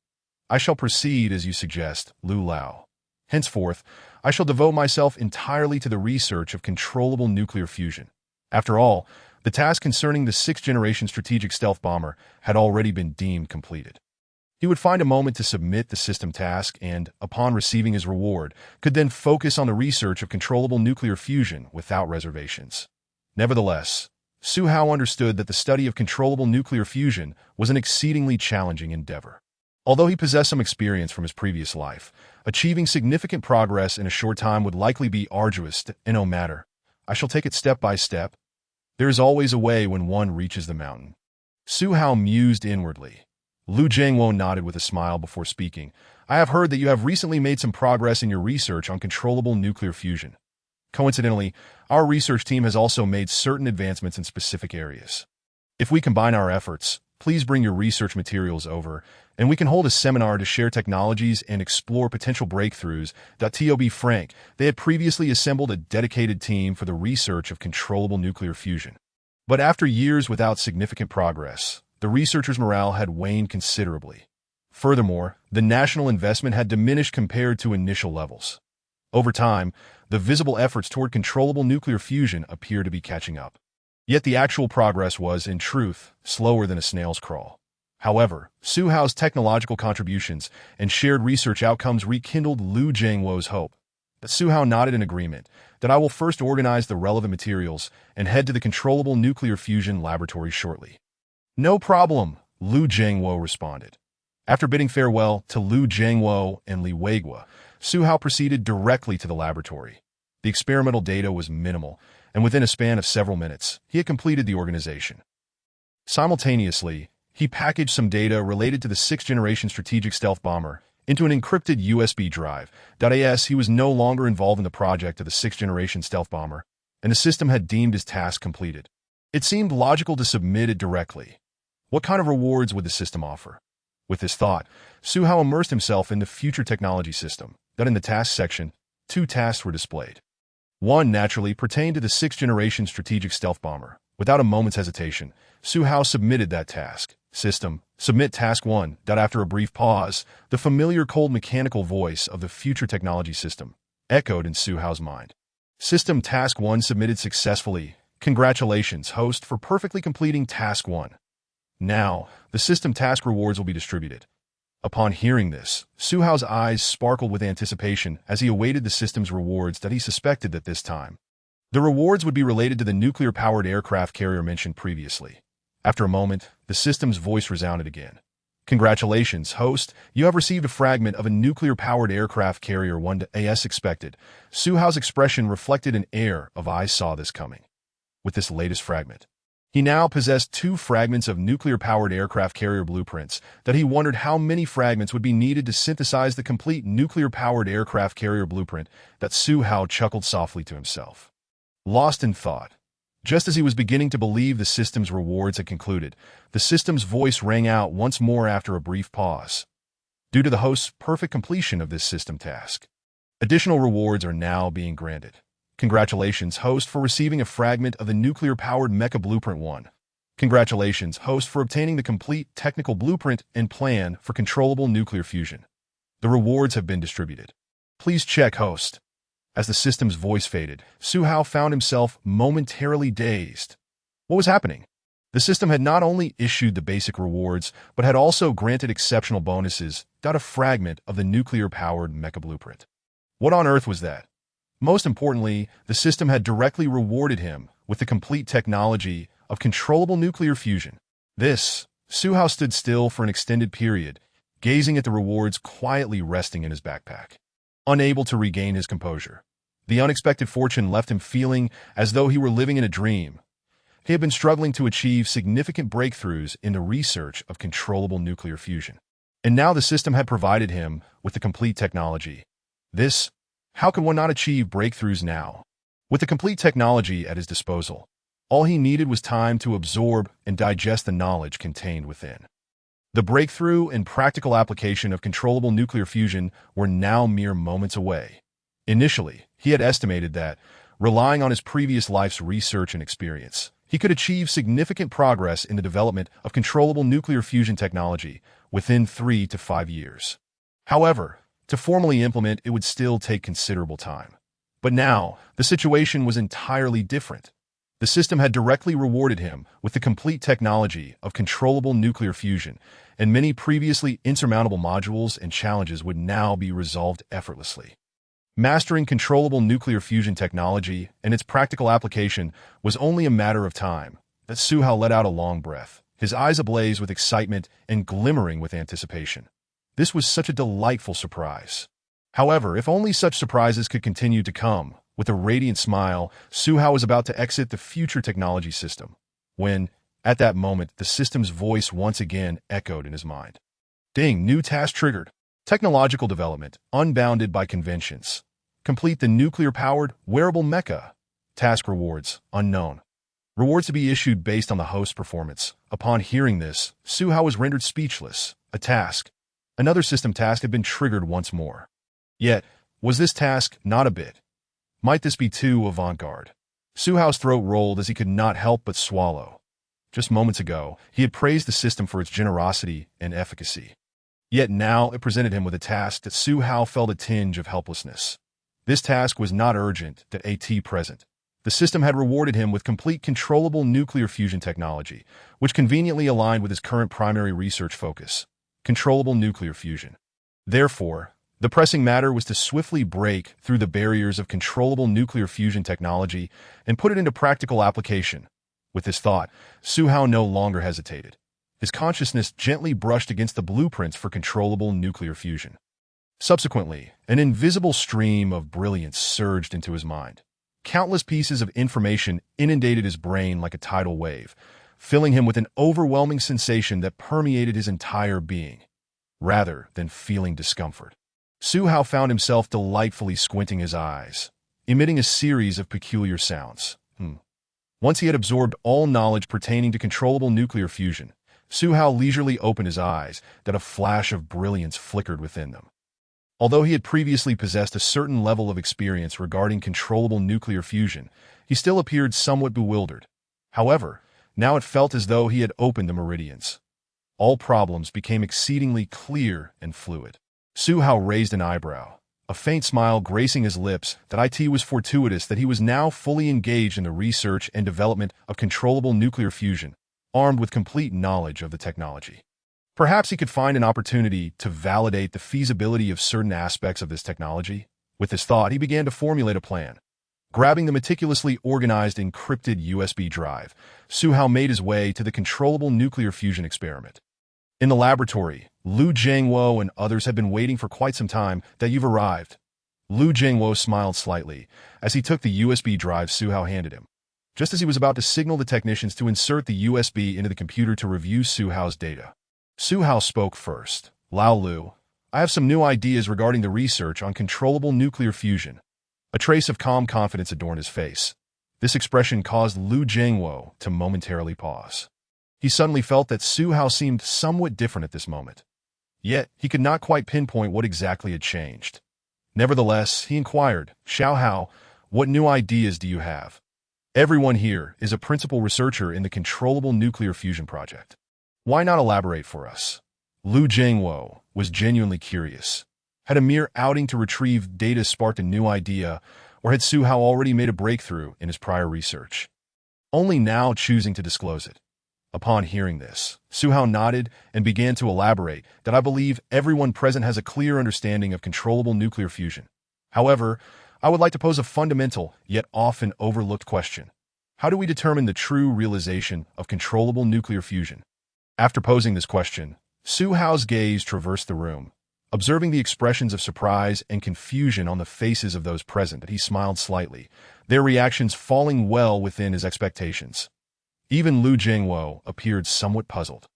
I shall proceed as you suggest, Lu Lao. Henceforth, I shall devote myself entirely to the research of controllable nuclear fusion. After all, the task concerning the 6th-generation strategic stealth bomber had already been deemed completed. He would find a moment to submit the system task and, upon receiving his reward, could then focus on the research of controllable nuclear fusion without reservations. Nevertheless, Zhihu understood that the study of controllable nuclear fusion was an exceedingly challenging endeavor. Although he possessed some experience from his previous life, achieving significant progress in a short time would likely be arduous. No matter. I shall take it step by step. There is always a way when one reaches the mountain. Zhihu mused inwardly. Lu Jiangwo nodded with a smile before speaking. I have heard that you have recently made some progress in your research on controllable nuclear fusion. Coincidentally, our research team has also made certain advancements in specific areas. If we combine our efforts, please bring your research materials over, and we can hold a seminar to share technologies and explore potential breakthroughs. To be frank, they had previously assembled a dedicated team for the research of controllable nuclear fusion. But after years without significant progress, the researchers' morale had waned considerably. Furthermore, the national investment had diminished compared to initial levels. Over time, the visible efforts toward controllable nuclear fusion appear to be catching up. Yet the actual progress was, in truth, slower than a snail's crawl. However, Zhihu's technological contributions and shared research outcomes rekindled Lu Jiangwo's hope. Zhihu nodded in agreement that I will first organize the relevant materials and head to the controllable nuclear fusion laboratory shortly. No problem, Lu Jiangwo responded. After bidding farewell to Lu Jiangwo and Li Weigua, Zhihu proceeded directly to the laboratory. The experimental data was minimal, and within a span of several minutes, he had completed the organization. Simultaneously, he packaged some data related to the 6th-generation strategic stealth bomber into an encrypted USB drive. He was no longer involved in the project of the 6th-generation stealth bomber, and the system had deemed his task completed. It seemed logical to submit it directly. What kind of rewards would the system offer? With this thought, Zhihu immersed himself in the future technology system. In the task section, 2 tasks were displayed. One naturally pertained to the 6th-generation strategic stealth bomber. Without a moment's hesitation, Zhihu submitted that task. System, submit task 1. After a brief pause, the familiar cold mechanical voice of the future technology system echoed in Zhihu's mind. System task 1 submitted successfully. Congratulations, host, for perfectly completing task 1. Now, the system task rewards will be distributed. Upon hearing this, Zhihu's eyes sparkled with anticipation as he awaited the system's rewards. He suspected that this time, the rewards would be related to the nuclear-powered aircraft carrier mentioned previously. After a moment, the system's voice resounded again. Congratulations, host, you have received a fragment of a nuclear-powered aircraft carrier 1 as expected. Zhihu's expression reflected an air of I saw this coming. With this latest fragment, he now possessed 2 fragments of nuclear-powered aircraft carrier blueprints that he wondered how many fragments would be needed to synthesize the complete nuclear-powered aircraft carrier blueprint. Zhihu chuckled softly to himself. Lost in thought, just as he was beginning to believe the system's rewards had concluded, the system's voice rang out once more after a brief pause. Due to the host's perfect completion of this system task, additional rewards are now being granted. Congratulations, host, for receiving a fragment of the nuclear-powered mecha blueprint 1. Congratulations, host, for obtaining the complete technical blueprint and plan for controllable nuclear fusion. The rewards have been distributed. Please check, host. As the system's voice faded, Zhihu found himself momentarily dazed. What was happening? The system had not only issued the basic rewards, but had also granted exceptional bonuses. A fragment of the nuclear-powered mecha blueprint. What on earth was that? Most importantly, the system had directly rewarded him with the complete technology of controllable nuclear fusion. Zhihu stood still for an extended period, gazing at the rewards quietly resting in his backpack. Unable to regain his composure, the unexpected fortune left him feeling as though he were living in a dream. He had been struggling to achieve significant breakthroughs in the research of controllable nuclear fusion. And now the system had provided him with the complete technology. How could one not achieve breakthroughs now? With the complete technology at his disposal, all he needed was time to absorb and digest the knowledge contained within. The breakthrough and practical application of controllable nuclear fusion were now mere moments away. Initially, he had estimated that, relying on his previous life's research and experience, he could achieve significant progress in the development of controllable nuclear fusion technology within 3 to 5 years. However, to formally implement it would still take considerable time. But now, the situation was entirely different. The system had directly rewarded him with the complete technology of controllable nuclear fusion, and many previously insurmountable modules and challenges would now be resolved effortlessly. Mastering controllable nuclear fusion technology and its practical application was only a matter of time. That Zhihu let out a long breath, his eyes ablaze with excitement and glimmering with anticipation. This was such a delightful surprise. However, if only such surprises could continue to come. With a radiant smile, Zhihu was about to exit the future technology system, when, at that moment, the system's voice once again echoed in his mind. Ding, new task triggered. Technological development, unbounded by conventions. Complete the nuclear-powered wearable mecha. Task rewards, unknown. Rewards to be issued based on the host's performance. Upon hearing this, Zhihu was rendered speechless. A task. Another system task had been triggered once more. Yet, was this task not a bit? Might this be too avant-garde? Zhihu's throat rolled as he could not help but swallow. Just moments ago, he had praised the system for its generosity and efficacy. Yet now it presented him with a task that Zhihu felt a tinge of helplessness. This task was not urgent, at present. The system had rewarded him with complete controllable nuclear fusion technology, which conveniently aligned with his current primary research focus, controllable nuclear fusion. Therefore, the pressing matter was to swiftly break through the barriers of controllable nuclear fusion technology and put it into practical application. With this thought, Zhihu no longer hesitated. His consciousness gently brushed against the blueprints for controllable nuclear fusion. Subsequently, an invisible stream of brilliance surged into his mind. Countless pieces of information inundated his brain like a tidal wave, filling him with an overwhelming sensation that permeated his entire being, rather than feeling discomfort. Zhihu found himself delightfully squinting his eyes, emitting a series of peculiar sounds. Once he had absorbed all knowledge pertaining to controllable nuclear fusion, Zhihu leisurely opened his eyes, that a flash of brilliance flickered within them. Although he had previously possessed a certain level of experience regarding controllable nuclear fusion, he still appeared somewhat bewildered. However, now it felt as though he had opened the meridians. All problems became exceedingly clear and fluid. Zhihu raised an eyebrow, a faint smile gracing his lips. That it was fortuitous that he was now fully engaged in the research and development of controllable nuclear fusion, armed with complete knowledge of the technology. Perhaps he could find an opportunity to validate the feasibility of certain aspects of this technology. With this thought, he began to formulate a plan. Grabbing the meticulously organized encrypted USB drive, Zhihu made his way to the controllable nuclear fusion experiment. In the laboratory, Lu Jiangwo and others had been waiting for quite some time. That you've arrived. Lu Jiangwo smiled slightly as he took the USB drive Zhihu handed him. Just as he was about to signal the technicians to insert the USB into the computer to review Zhihu's data, Zhihu spoke first. Lao Lu, I have some new ideas regarding the research on controllable nuclear fusion. A trace of calm confidence adorned his face. This expression caused Lu Jiangwo to momentarily pause. He suddenly felt that Zhihu seemed somewhat different at this moment. Yet, he could not quite pinpoint what exactly had changed. Nevertheless, he inquired, Xiaohao, what new ideas do you have? Everyone here is a principal researcher in the controllable nuclear fusion project. Why not elaborate for us? Lu Jiangwo was genuinely curious. Had a mere outing to retrieve data sparked a new idea, or had Zhihu already made a breakthrough in his prior research? Only now choosing to disclose it. Upon hearing this, Zhihu nodded and began to elaborate. That I believe everyone present has a clear understanding of controllable nuclear fusion. However, I would like to pose a fundamental, yet often overlooked question. How do we determine the true realization of controllable nuclear fusion? After posing this question, Zhihu's gaze traversed the room. Observing the expressions of surprise and confusion on the faces of those present, that he smiled slightly, their reactions falling well within his expectations. Even Lu Jiangwo appeared somewhat puzzled,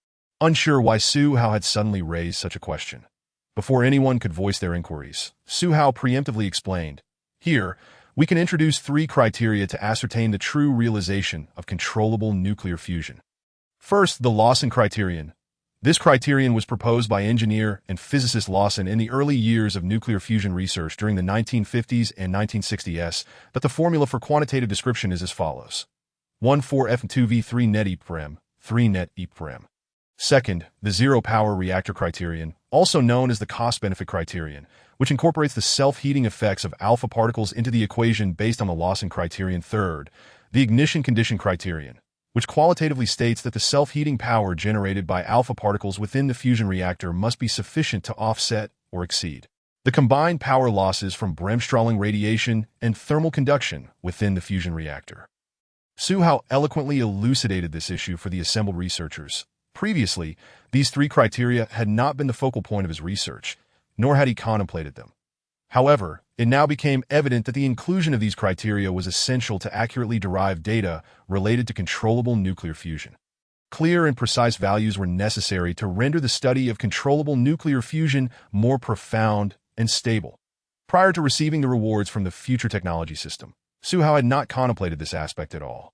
unsure why Zhihu had suddenly raised such a question. Before anyone could voice their inquiries, Zhihu preemptively explained, Here, we can introduce 3 criteria to ascertain the true realization of controllable nuclear fusion. First, the Lawson criterion. This criterion was proposed by engineer and physicist Lawson in the early years of nuclear fusion research during the 1950s and 1960s, but the formula for quantitative description is as follows. 1,4F2V3 net EPREM, 3 net EPREM. Second, the zero-power reactor criterion, also known as the cost-benefit criterion, which incorporates the self-heating effects of alpha particles into the equation based on the Lawson criterion. Third, the ignition condition criterion, which qualitatively states that the self-heating power generated by alpha particles within the fusion reactor must be sufficient to offset or exceed the combined power losses from Bremsstrahlung radiation and thermal conduction within the fusion reactor. Zhihu eloquently elucidated this issue for the assembled researchers. Previously, these three criteria had not been the focal point of his research, nor had he contemplated them. However, it now became evident that the inclusion of these criteria was essential to accurately derive data related to controllable nuclear fusion. Clear and precise values were necessary to render the study of controllable nuclear fusion more profound and stable. Prior to receiving the rewards from the future technology system, Zhihu had not contemplated this aspect at all.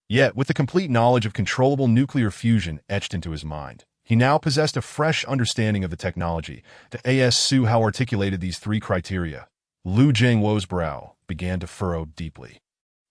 Yet, with the complete knowledge of controllable nuclear fusion etched into his mind, he now possessed a fresh understanding of the technology. As Zhihu articulated these three criteria, Liu Jianguo's brow began to furrow deeply.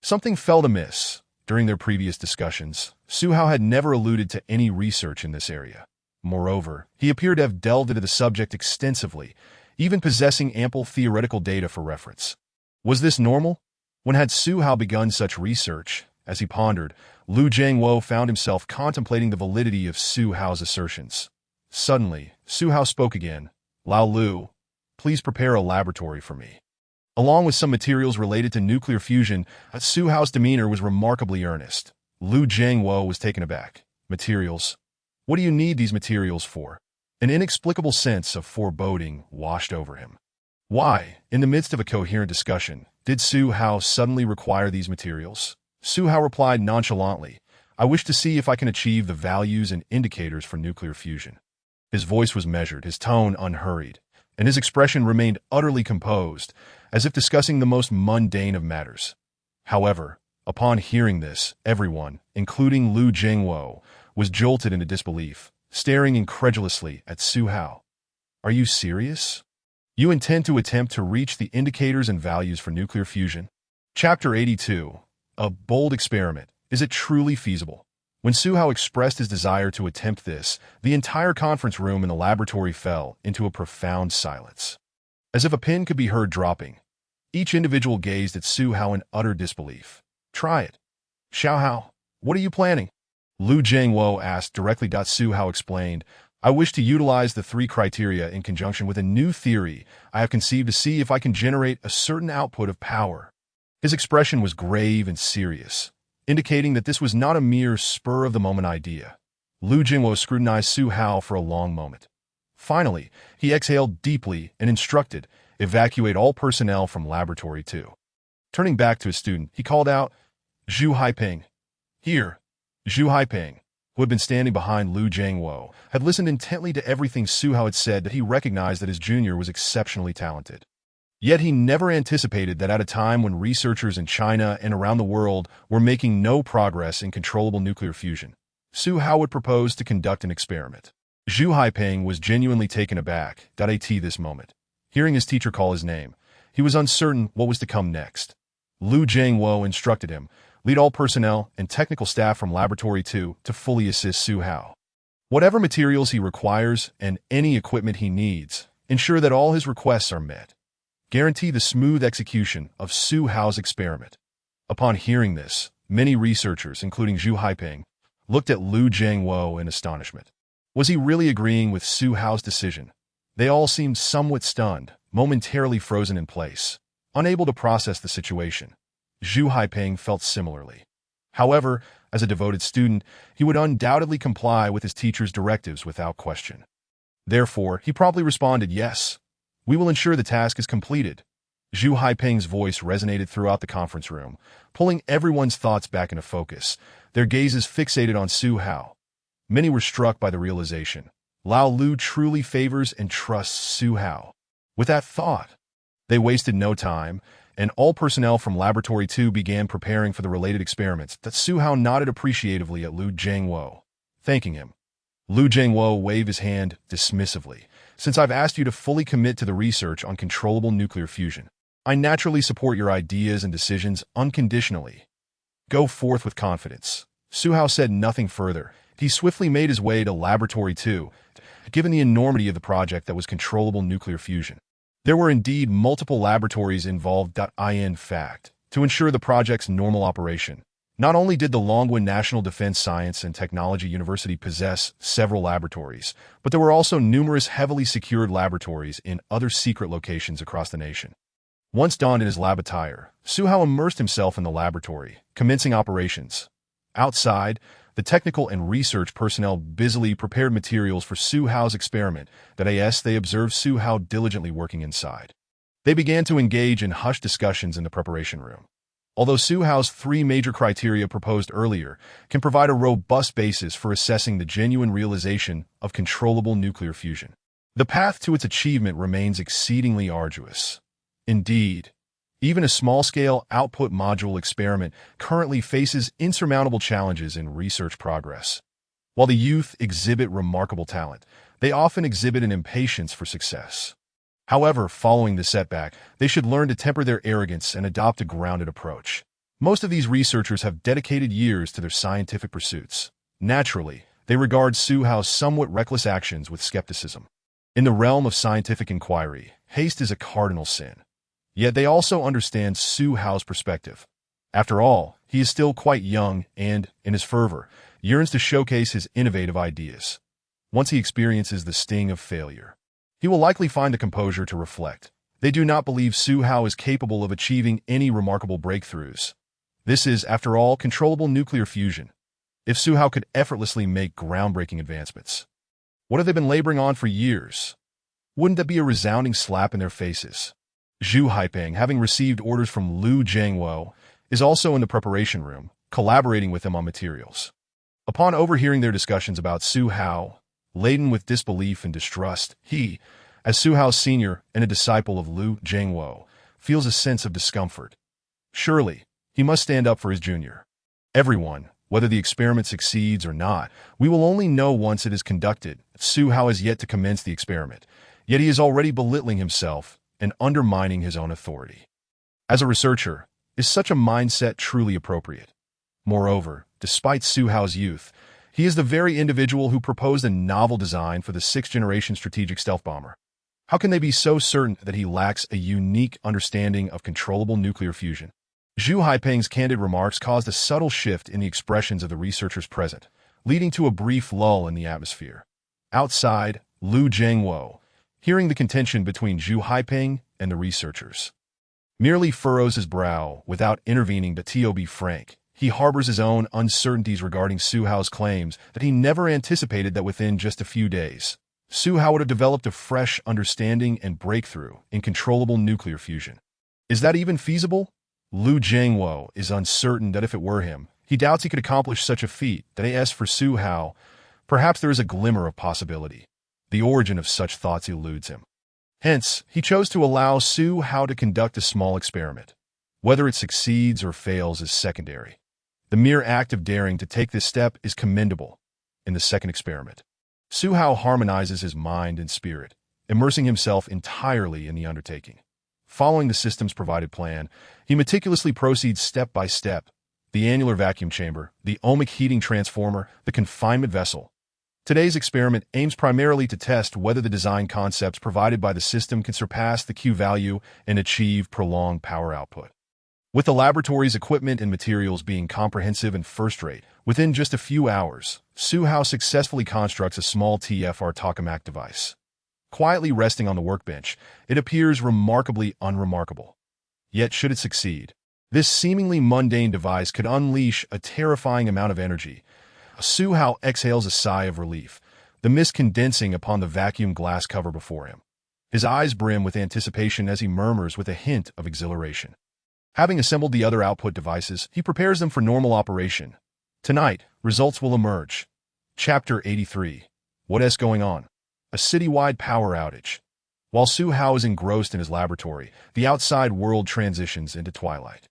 Something felt amiss. During their previous discussions, Zhihu had never alluded to any research in this area. Moreover, he appeared to have delved into the subject extensively, even possessing ample theoretical data for reference. Was this normal? When had Zhihu begun such research? As he pondered, Liu Jianguo found himself contemplating the validity of Zhihu's assertions. Suddenly, Zhihu spoke again. "Lao Liu, please prepare a laboratory for me." Along with some materials related to nuclear fusion, Zhihu's demeanor was remarkably earnest. Liu Jianguo was taken aback. "Materials? What do you need these materials for?" An inexplicable sense of foreboding washed over him. Why, in the midst of a coherent discussion, did Zhihu suddenly require these materials? Zhihu replied nonchalantly, "I wish to see if I can achieve the values and indicators for nuclear fusion." His voice was measured, his tone unhurried, and his expression remained utterly composed, as if discussing the most mundane of matters. However, upon hearing this, everyone, including Liu Jianguo, was jolted into disbelief, staring incredulously at Zhihu. "Are you serious? You intend to attempt to reach the indicators and values for nuclear fusion?" Chapter 82. A bold experiment. Is it truly feasible? When Zhihu expressed his desire to attempt this, the entire conference room in the laboratory fell into a profound silence. As if a pin could be heard dropping, each individual gazed at Zhihu in utter disbelief. "Try it." "Zhihu, what are you planning?" Liu Jianguo asked directly. Zhihu explained, "I wish to utilize the three criteria in conjunction with a new theory I have conceived to see if I can generate a certain output of power." His expression was grave and serious, indicating that this was not a mere spur-of-the-moment idea. Liu Jianguo scrutinized Zhihu for a long moment. Finally, he exhaled deeply and instructed, "Evacuate all personnel from Laboratory 2. Turning back to his student, he called out, "Zhu Haiping." "Here." Zhu Haiping, who had been standing behind Liu Jianguo, had listened intently to everything Zhihu had said. That he recognized that his junior was exceptionally talented. Yet he never anticipated that at a time when researchers in China and around the world were making no progress in controllable nuclear fusion, Zhihu would propose to conduct an experiment. Zhu Haiping was genuinely taken aback at this moment. Hearing his teacher call his name, he was uncertain what was to come next. Liu Jianguo instructed him, "Lead all personnel and technical staff from Laboratory 2 to fully assist Zhihu. Whatever materials he requires and any equipment he needs, ensure that all his requests are met. Guarantee the smooth execution of Zhihu's experiment." Upon hearing this, many researchers, including Zhu Haiping, looked at Liu Jianguo in astonishment. Was he really agreeing with Zhihu's decision? They all seemed somewhat stunned, momentarily frozen in place, unable to process the situation. Zhu Haiping felt similarly. However, as a devoted student, he would undoubtedly comply with his teacher's directives without question. Therefore, he promptly responded, "Yes. We will ensure the task is completed." Zhu Haiping's voice resonated throughout the conference room, pulling everyone's thoughts back into focus, their gazes fixated on Zhihu. Many were struck by the realization, Lao Liu truly favors and trusts Zhihu. With that thought, they wasted no time, and all personnel from Laboratory 2 began preparing for the related experiments. Zhihu nodded appreciatively at Liu Jianguo, thanking him. Liu Jianguo waved his hand dismissively. "Since I've asked you to fully commit to the research on controllable nuclear fusion, I naturally support your ideas and decisions unconditionally." Go forth with confidence. Suhao said nothing further. He swiftly made his way to Laboratory 2, given the enormity of the project that was controllable nuclear fusion. There were indeed multiple laboratories involved. In fact, to ensure the project's normal operation, not only did the Longwen National Defense Science and Technology University possess several laboratories, but there were also numerous heavily secured laboratories in other secret locations across the nation. Once donned in his lab attire, Suhao immersed himself in the laboratory, commencing operations. Outside, the technical and research personnel busily prepared materials for Suhao's experiment. They observed Suhao diligently working inside. They began to engage in hushed discussions in the preparation room. Although Suhao's 3 major criteria proposed earlier can provide a robust basis for assessing the genuine realization of controllable nuclear fusion, the path to its achievement remains exceedingly arduous. Indeed, even a small-scale output module experiment currently faces insurmountable challenges in research progress. While the youth exhibit remarkable talent, they often exhibit an impatience for success. However, following the setback, they should learn to temper their arrogance and adopt a grounded approach. Most of these researchers have dedicated years to their scientific pursuits. Naturally, they regard Suhao's somewhat reckless actions with skepticism. In the realm of scientific inquiry, haste is a cardinal sin. Yet they also understand Suhao's perspective. After all, he is still quite young and, in his fervor, yearns to showcase his innovative ideas. Once he experiences the sting of failure, he will likely find the composure to reflect. They do not believe Suhao is capable of achieving any remarkable breakthroughs. This is, after all, controllable nuclear fusion. If Suhao could effortlessly make groundbreaking advancements, what have they been laboring on for years? Wouldn't that be a resounding slap in their faces? Zhu Haipeng, having received orders from Liu Jiangwo, is also in the preparation room, collaborating with them on materials. Upon overhearing their discussions about Suhao, laden with disbelief and distrust, he, as Suhao's senior and a disciple of Liu Jiangwo, feels a sense of discomfort. Surely, he must stand up for his junior. Everyone, whether the experiment succeeds or not, we will only know once it is conducted. Suhao has yet to commence the experiment, yet he is already belittling himself and undermining his own authority. As a researcher, is such a mindset truly appropriate? Moreover, despite Suhao's youth, he is the very individual who proposed a novel design for the 6th-generation strategic stealth bomber. How can they be so certain that he lacks a unique understanding of controllable nuclear fusion? Zhu Haipeng's candid remarks caused a subtle shift in the expressions of the researchers present, leading to a brief lull in the atmosphere. Outside, Liu Jiangwo, hearing the contention between Zhu Haipeng and the researchers, merely furrows his brow without intervening. But to be frank, he harbors his own uncertainties regarding Suhao's claims that he never anticipated that within just a few days, Suhao would have developed a fresh understanding and breakthrough in controllable nuclear fusion. Is that even feasible? Liu Jiangwo is uncertain that if it were him, he doubts he could accomplish such a feat. As for Suhao, perhaps there is a glimmer of possibility. The origin of such thoughts eludes him. Hence, he chose to allow Suhao to conduct a small experiment. Whether it succeeds or fails is secondary. The mere act of daring to take this step is commendable. In the second experiment, Suhao harmonizes his mind and spirit, immersing himself entirely in the undertaking. Following the system's provided plan, he meticulously proceeds step by step: the annular vacuum chamber, the ohmic heating transformer, the confinement vessel. Today's experiment aims primarily to test whether the design concepts provided by the system can surpass the Q value and achieve prolonged power output. With the laboratory's equipment and materials being comprehensive and first-rate, within just a few hours, Suhao successfully constructs a small TFR tokamak device. Quietly resting on the workbench, it appears remarkably unremarkable. Yet should it succeed, this seemingly mundane device could unleash a terrifying amount of energy. Suhao exhales a sigh of relief, the mist condensing upon the vacuum glass cover before him. His eyes brim with anticipation as he murmurs with a hint of exhilaration. Having assembled the other output devices, he prepares them for normal operation. Tonight, results will emerge. Chapter 83. What is going on? A citywide power outage. While Suhao is engrossed in his laboratory, the outside world transitions into twilight.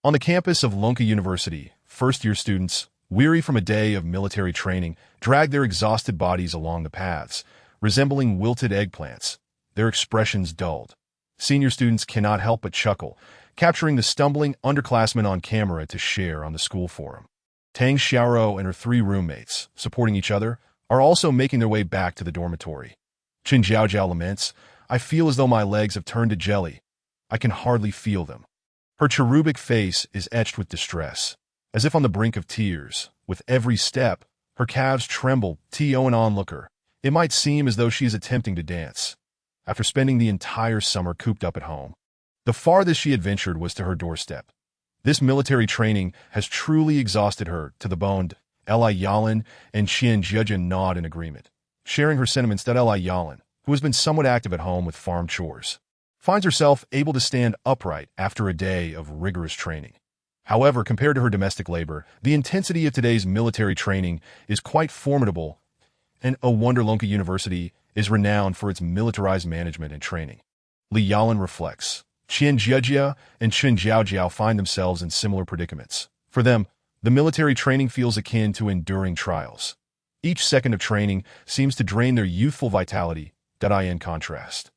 On the campus of Lonka University, first-year students, weary from a day of military training, drag their exhausted bodies along the paths, resembling wilted eggplants, their expressions dulled. Senior students cannot help but chuckle, capturing the stumbling underclassmen on camera to share on the school forum. Tang Xiaoro and her 3 roommates, supporting each other, are also making their way back to the dormitory. Chen Jiaojiao laments, "I feel as though my legs have turned to jelly. I can hardly feel them." Her cherubic face is etched with distress, as if on the brink of tears. With every step, her calves tremble. An onlooker. It might seem as though she is attempting to dance. After spending the entire summer cooped up at home, the farthest she had ventured was to her doorstep. This military training has truly exhausted her to the bone. Li Yalan and Qian Zhejian nod in agreement, sharing her sentiments that Li Yalan, who has been somewhat active at home with farm chores, finds herself able to stand upright after a day of rigorous training. However, compared to her domestic labor, the intensity of today's military training is quite formidable, and Wonderlonka University is renowned for its militarized management and training. Li Yalan reflects, Qian Jiejia and Chen Jiaojiao find themselves in similar predicaments. For them, the military training feels akin to enduring trials. Each second of training seems to drain their youthful vitality. In contrast,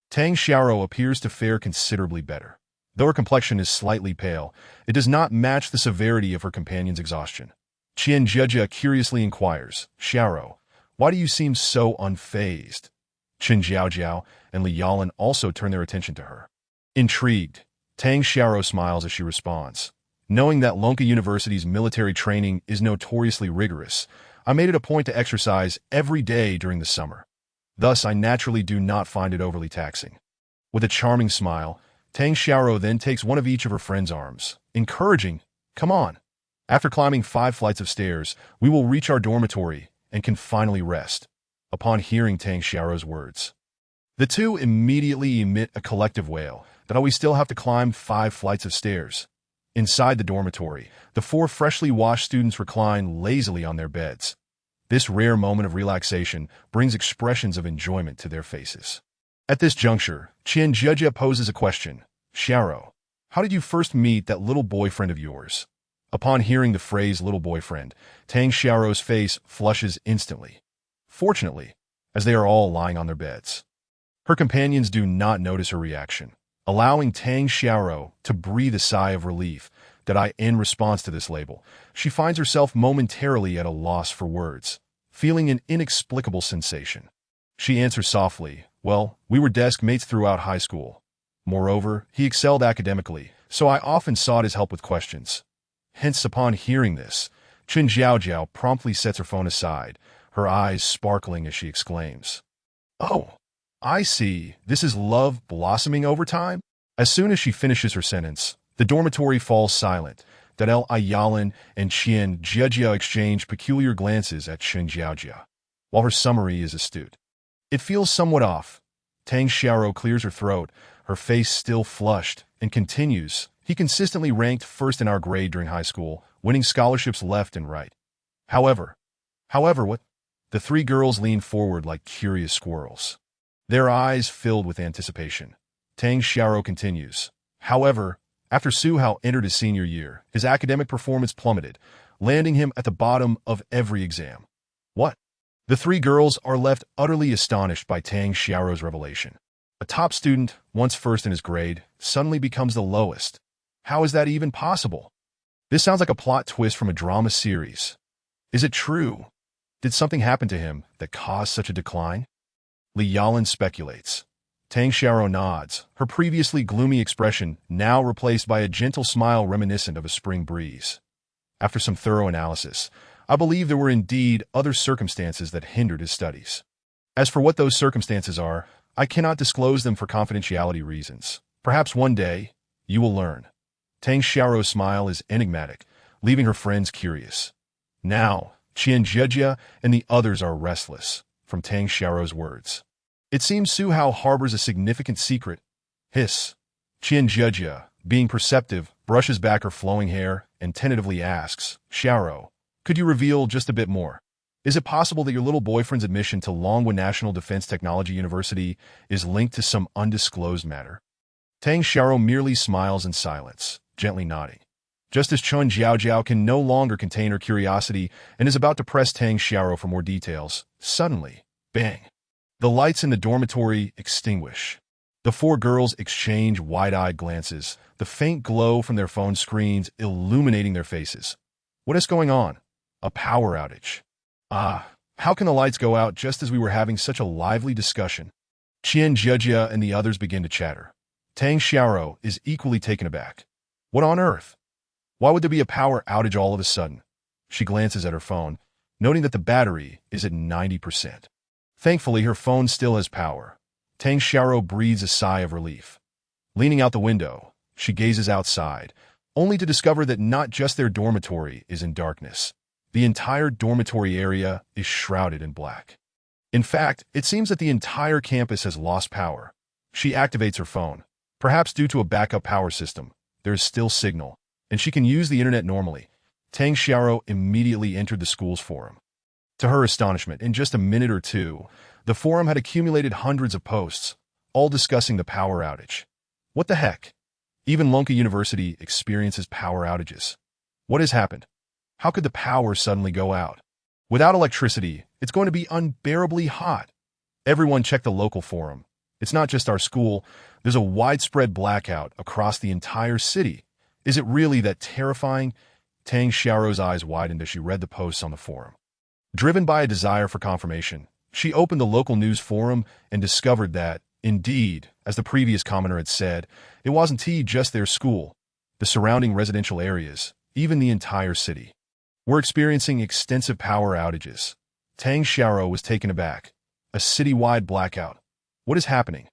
Tang Xiaoro appears to fare considerably better. Though her complexion is slightly pale, it does not match the severity of her companion's exhaustion. Qian Jiejia curiously inquires, "Xiaoro, why do you seem so unfazed?" Chen Jiaojiao and Li Yalan also turn their attention to her. Intrigued, Tang Xiaoro smiles as she responds, "Knowing that Lonka University's military training is notoriously rigorous, I made it a point to exercise every day during the summer. Thus, I naturally do not find it overly taxing." With a charming smile, Tang Xiaoro then takes one of each of her friend's arms, encouraging, "Come on. After climbing 5 flights of stairs, we will reach our dormitory and can finally rest." Upon hearing Tang Xiaoro's words, the two immediately emit a collective wail that we still have to climb 5 flights of stairs. Inside the dormitory, the 4 freshly washed students recline lazily on their beds. This rare moment of relaxation brings expressions of enjoyment to their faces. At this juncture, Qian Jiejia poses a question, "Xiaoro, how did you first meet that little boyfriend of yours?" Upon hearing the phrase little boyfriend, Tang Xiaoro's face flushes instantly. Fortunately, as they are all lying on their beds, her companions do not notice her reaction, allowing Tang Xiaoro to breathe a sigh of relief. In response to this label, she finds herself momentarily at a loss for words, feeling an inexplicable sensation. She answers softly, "Well, we were desk mates throughout high school. Moreover, he excelled academically, so I often sought his help with questions." Hence, upon hearing this, Chen Jiaojiao promptly sets her phone aside, her eyes sparkling as she exclaims, "Oh, I see, this is love blossoming over time?" As soon as she finishes her sentence, the dormitory falls silent. Li Yalan and Qian Jiejia exchange peculiar glances at Chen Jiaojia, while her summary is astute. "It feels somewhat off." Tang Xiaoro clears her throat, her face still flushed, and continues, "He consistently ranked first in our grade during high school, winning scholarships left and right. However, what?" The 3 girls lean forward like curious squirrels, their eyes filled with anticipation. Tang Xiaoro continues, "However, after Suhao entered his senior year, his academic performance plummeted, landing him at the bottom of every exam." "What?" The 3 girls are left utterly astonished by Tang Xiaoro's revelation. A top student, once first in his grade, suddenly becomes the lowest. How is that even possible? This sounds like a plot twist from a drama series. Is it true? Did something happen to him that caused such a decline? Li Yalan speculates. Tang Xiaoro nods, her previously gloomy expression now replaced by a gentle smile reminiscent of a spring breeze. After some thorough analysis, I believe there were indeed other circumstances that hindered his studies. As for what those circumstances are, I cannot disclose them for confidentiality reasons. Perhaps one day, you will learn. Tang Xiaoro's smile is enigmatic, leaving her friends curious. Now, Qian Jiejia and the others are restless from Tang Xiaoro's words. "It seems Suhao harbors a significant secret." Hiss. Qian Jiejia, being perceptive, brushes back her flowing hair and tentatively asks, "Xiaoro, could you reveal just a bit more? Is it possible that your little boyfriend's admission to Longhua National Defense Technology University is linked to some undisclosed matter?" Tang Xiaoro merely smiles in silence, gently nodding. Just as Chen Jiaojiao can no longer contain her curiosity and is about to press Tang Xiaoro for more details, suddenly, bang! The lights in the dormitory extinguish. The four girls exchange wide-eyed glances, the faint glow from their phone screens illuminating their faces. What is going on? A power outage. How can the lights go out just as we were having such a lively discussion? Qian Zhejia and the others begin to chatter. Tang Xiaoro is equally taken aback. What on earth? Why would there be a power outage all of a sudden? She glances at her phone, noting that the battery is at 90%. Thankfully, her phone still has power. Tang Xiaoro breathes a sigh of relief. Leaning out the window, she gazes outside, only to discover that not just their dormitory is in darkness. The entire dormitory area is shrouded in black. In fact, it seems that the entire campus has lost power. She activates her phone. Perhaps due to a backup power system, there is still signal, and she can use the internet normally. Tang Xiaoro immediately entered the school's forum. To her astonishment, in just a minute or two, the forum had accumulated hundreds of posts, all discussing the power outage. What the heck? Even Lonka University experiences power outages. What has happened? How could the power suddenly go out? Without electricity, it's going to be unbearably hot. Everyone check the local forum. It's not just our school. There's a widespread blackout across the entire city. Is it really that terrifying? Tang Xiaoro's eyes widened as she read the posts on the forum. Driven by a desire for confirmation, she opened the local news forum and discovered that, indeed, as the previous commenter had said, it wasn't just their school, the surrounding residential areas, even the entire city. We're experiencing extensive power outages. Tang Xiaoro was taken aback. A citywide blackout. What is happening?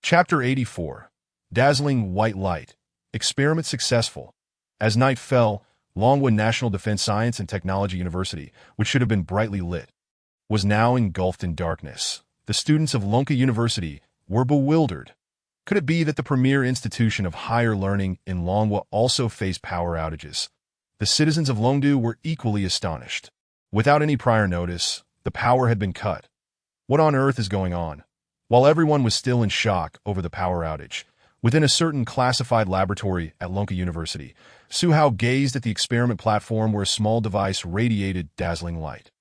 Chapter 84. Dazzling white light. Experiment successful. As night fell, Longwood National Defense Science and Technology University, which should have been brightly lit, was now engulfed in darkness. The students of Lonka University were bewildered. Could it be that the premier institution of higher learning in Longwa also faced power outages? The citizens of Longdu were equally astonished. Without any prior notice, the power had been cut. What on earth is going on? While everyone was still in shock over the power outage, within a certain classified laboratory at Lonka University, Zhihu gazed at the experiment platform where a small device radiated dazzling light.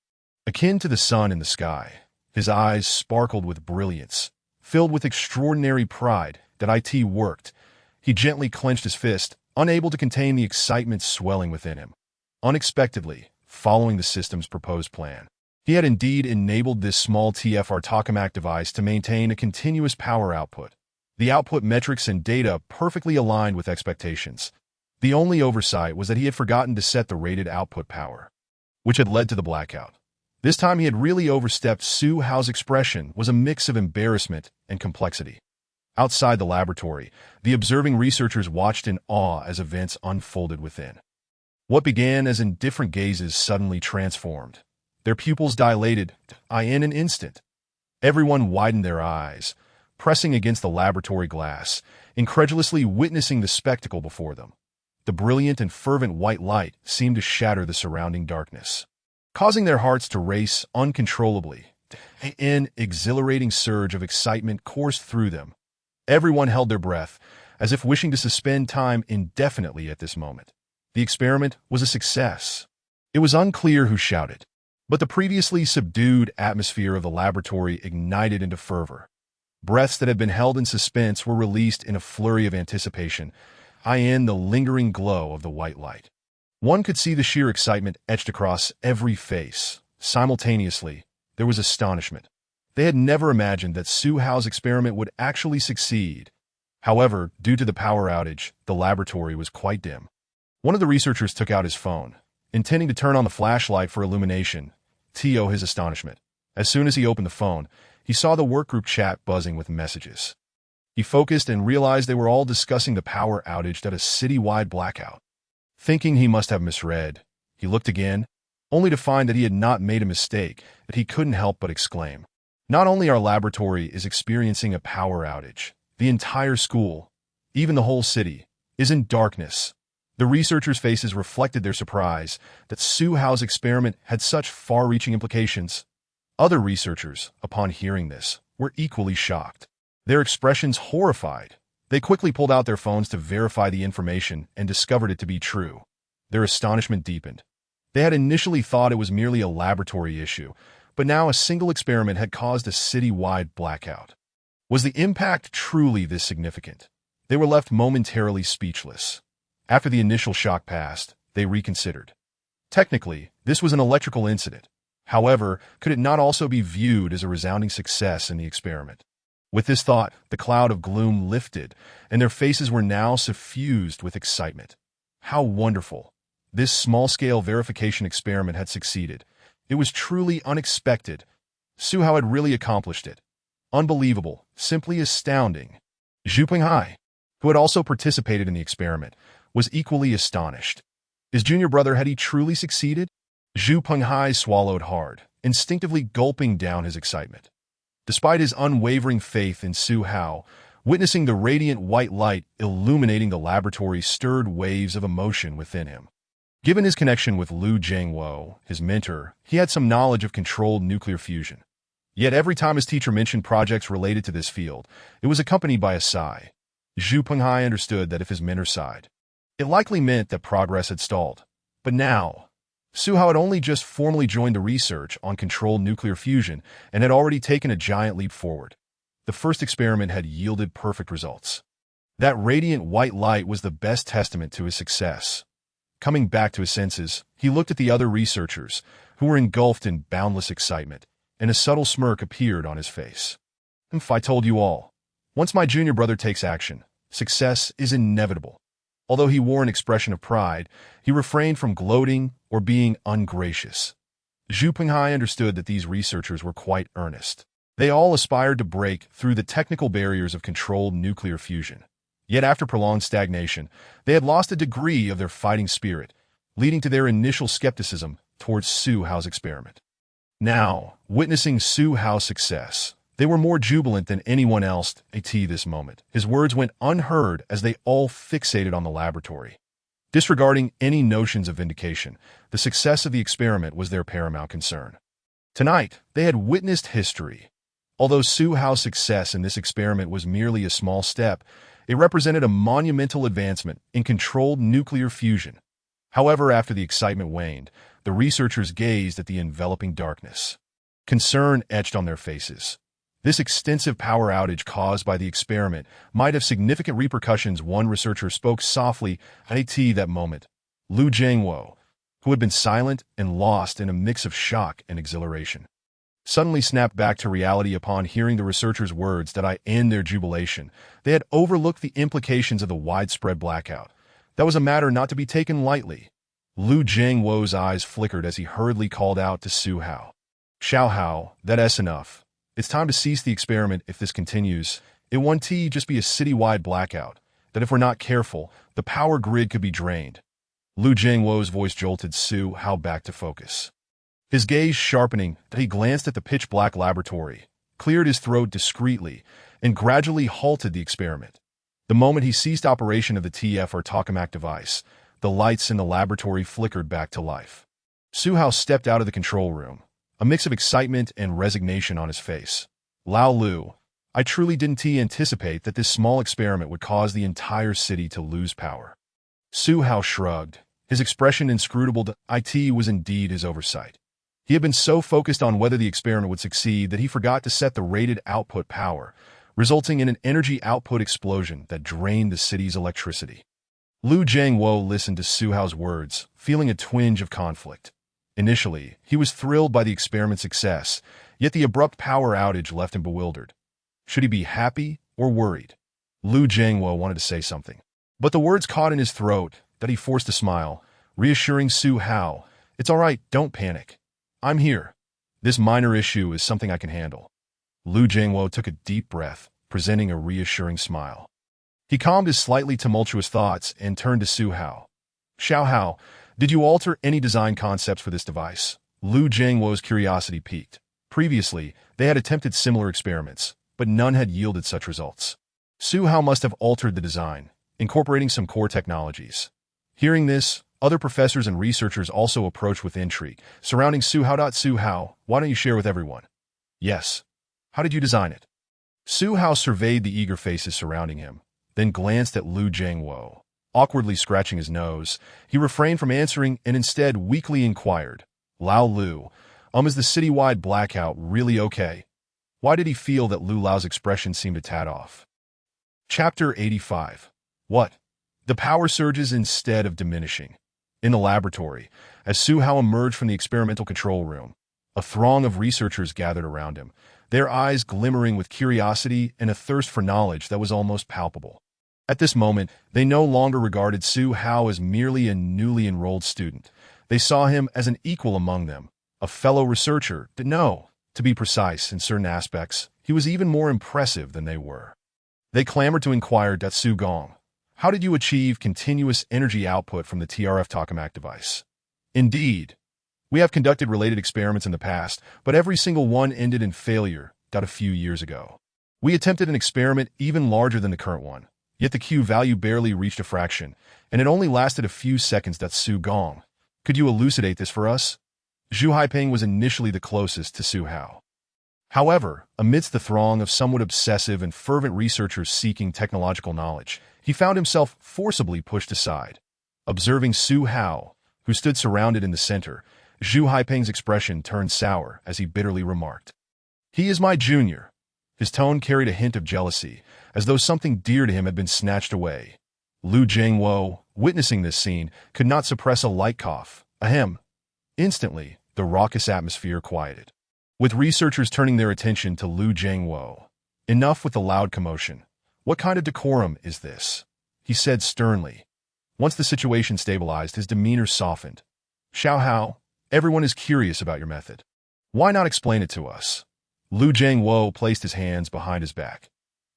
Akin to the sun in the sky, his eyes sparkled with brilliance. Filled with extraordinary pride that IT worked, he gently clenched his fist, unable to contain the excitement swelling within him. Unexpectedly, following the system's proposed plan, he had indeed enabled this small TFR tokamak device to maintain a continuous power output. The output metrics and data perfectly aligned with expectations. The only oversight was that he had forgotten to set the rated output power, which had led to the blackout. This time he had really overstepped. Zhihu's expression was a mix of embarrassment and complexity. Outside the laboratory, the observing researchers watched in awe as events unfolded within. What began as indifferent gazes suddenly transformed. Their pupils dilated, in an instant. Everyone widened their eyes, pressing against the laboratory glass, incredulously witnessing the spectacle before them. The brilliant and fervent white light seemed to shatter the surrounding darkness, causing their hearts to race uncontrollably. An exhilarating surge of excitement coursed through them. Everyone held their breath, as if wishing to suspend time indefinitely at this moment. The experiment was a success. It was unclear who shouted, but the previously subdued atmosphere of the laboratory ignited into fervor. Breaths that had been held in suspense were released in a flurry of anticipation, in the lingering glow of the white light. One could see the sheer excitement etched across every face. Simultaneously, there was astonishment. They had never imagined that Zhihu's experiment would actually succeed. However, due to the power outage, the laboratory was quite dim. One of the researchers took out his phone, intending to turn on the flashlight for illumination. To his astonishment, as soon as he opened the phone, he saw the workgroup chat buzzing with messages. He focused and realized they were all discussing the power outage at a citywide blackout. Thinking he must have misread, he looked again, only to find that he had not made a mistake, that he couldn't help but exclaim. Not only our laboratory is experiencing a power outage, the entire school, even the whole city, is in darkness. The researchers' faces reflected their surprise that Zhihu's experiment had such far-reaching implications. Other researchers, upon hearing this, were equally shocked. Their expressions horrified. They quickly pulled out their phones to verify the information and discovered it to be true. Their astonishment deepened. They had initially thought it was merely a laboratory issue, but now a single experiment had caused a city-wide blackout. Was the impact truly this significant? They were left momentarily speechless. After the initial shock passed, they reconsidered. Technically, this was an electrical incident. However, could it not also be viewed as a resounding success in the experiment? With this thought, the cloud of gloom lifted, and their faces were now suffused with excitement. How wonderful! This small-scale verification experiment had succeeded. It was truly unexpected. Zhihu had really accomplished it. Unbelievable, simply astounding. Zhu Penghai, who had also participated in the experiment, was equally astonished. His junior brother, had he truly succeeded? Zhu Penghai swallowed hard, instinctively gulping down his excitement. Despite his unwavering faith in Zhihu, witnessing the radiant white light illuminating the laboratory stirred waves of emotion within him. Given his connection with Liu Jiangwo, his mentor, he had some knowledge of controlled nuclear fusion. Yet every time his teacher mentioned projects related to this field, it was accompanied by a sigh. Zhu Penghai understood that if his mentor sighed, it likely meant that progress had stalled. But now, Zhihu had only just formally joined the research on controlled nuclear fusion and had already taken a giant leap forward. The first experiment had yielded perfect results. That radiant white light was the best testament to his success. Coming back to his senses, he looked at the other researchers, who were engulfed in boundless excitement, and a subtle smirk appeared on his face. If I told you all, once my junior brother takes action, success is inevitable. Although he wore an expression of pride, he refrained from gloating or being ungracious. Zhu Penghai understood that these researchers were quite earnest. They all aspired to break through the technical barriers of controlled nuclear fusion. Yet after prolonged stagnation, they had lost a degree of their fighting spirit, leading to their initial skepticism towards Zhihu's experiment. Now, witnessing Zhihu's success, they were more jubilant than anyone else at this moment. His words went unheard as they all fixated on the laboratory. Disregarding any notions of vindication, the success of the experiment was their paramount concern. Tonight, they had witnessed history. Although Zhihu's success in this experiment was merely a small step, it represented a monumental advancement in controlled nuclear fusion. However, after the excitement waned, the researchers gazed at the enveloping darkness. Concern etched on their faces. This extensive power outage caused by the experiment might have significant repercussions. One researcher spoke softly at that moment. Liu Jiangwo, who had been silent and lost in a mix of shock and exhilaration, suddenly snapped back to reality upon hearing the researchers' words that end their jubilation. They had overlooked the implications of the widespread blackout. That was a matter not to be taken lightly. Liu Jiangwo's eyes flickered as he hurriedly called out to Zhihu. Xiaohao, that's enough. It's time to cease the experiment. If this continues, it won't just be a citywide blackout, that if we're not careful, the power grid could be drained. Liu Jiangwo's voice jolted Zhihu back to focus. His gaze sharpening, he glanced at the pitch-black laboratory, cleared his throat discreetly, and gradually halted the experiment. The moment he ceased operation of the TF or tokamak device, the lights in the laboratory flickered back to life. Zhihu stepped out of the control room, a mix of excitement and resignation on his face. Lao Lu, I truly didn't anticipate that this small experiment would cause the entire city to lose power. Zhihu shrugged, his expression inscrutable. It was indeed his oversight. He had been so focused on whether the experiment would succeed that he forgot to set the rated output power, resulting in an energy output explosion that drained the city's electricity. Liu Jiangwo listened to Zhihu's words, feeling a twinge of conflict. Initially, he was thrilled by the experiment's success, yet the abrupt power outage left him bewildered. Should he be happy or worried? Liu Jiangwo wanted to say something, but the words caught in his throat that he forced a smile, reassuring Zhihu, "It's all right, don't panic. I'm here. This minor issue is something I can handle." Liu Jiangwo took a deep breath, presenting a reassuring smile. He calmed his slightly tumultuous thoughts and turned to Zhihu. Xiaohao, did you alter any design concepts for this device? Liu Jiangwo's curiosity piqued. Previously, they had attempted similar experiments, but none had yielded such results. Zhihu must have altered the design, incorporating some core technologies. Hearing this, other professors and researchers also approached with intrigue, surrounding Zhihu. Zhihu, why don't you share with everyone? Yes. How did you design it? Zhihu surveyed the eager faces surrounding him, then glanced at Liu Jiangwo. Awkwardly scratching his nose, he refrained from answering and instead weakly inquired, Lao Lu, is the citywide blackout really okay? Why did he feel that Lu Lao's expression seemed a tad off? Chapter 85. What? The power surges instead of diminishing. In the laboratory, as Su Hao emerged from the experimental control room, a throng of researchers gathered around him, their eyes glimmering with curiosity and a thirst for knowledge that was almost palpable. At this moment, they no longer regarded Su Hao as merely a newly enrolled student. They saw him as an equal among them, a fellow researcher. To be precise in certain aspects, he was even more impressive than they were. They clamored to inquire Su Gong, how did you achieve continuous energy output from the TRF tokamak device? Indeed, we have conducted related experiments in the past, but every single one ended in failure. A few years ago, we attempted an experiment even larger than the current one, yet the Q value barely reached a fraction, and it only lasted a few seconds. Su Gong, could you elucidate this for us? Zhu Haiping was initially the closest to Su Hao. However, amidst the throng of somewhat obsessive and fervent researchers seeking technological knowledge, he found himself forcibly pushed aside. Observing Su Hao, who stood surrounded in the center, Zhu Haiping's expression turned sour as he bitterly remarked, "He is my junior." His tone carried a hint of jealousy, as though something dear to him had been snatched away. Lu Jingwo, witnessing this scene, could not suppress a light cough. Ahem. Instantly, the raucous atmosphere quieted, with researchers turning their attention to Lu Jingwo. Enough with the loud commotion. What kind of decorum is this? He said sternly. Once the situation stabilized, his demeanor softened. Xiao Hao, everyone is curious about your method. Why not explain it to us? Lu Jingwo placed his hands behind his back.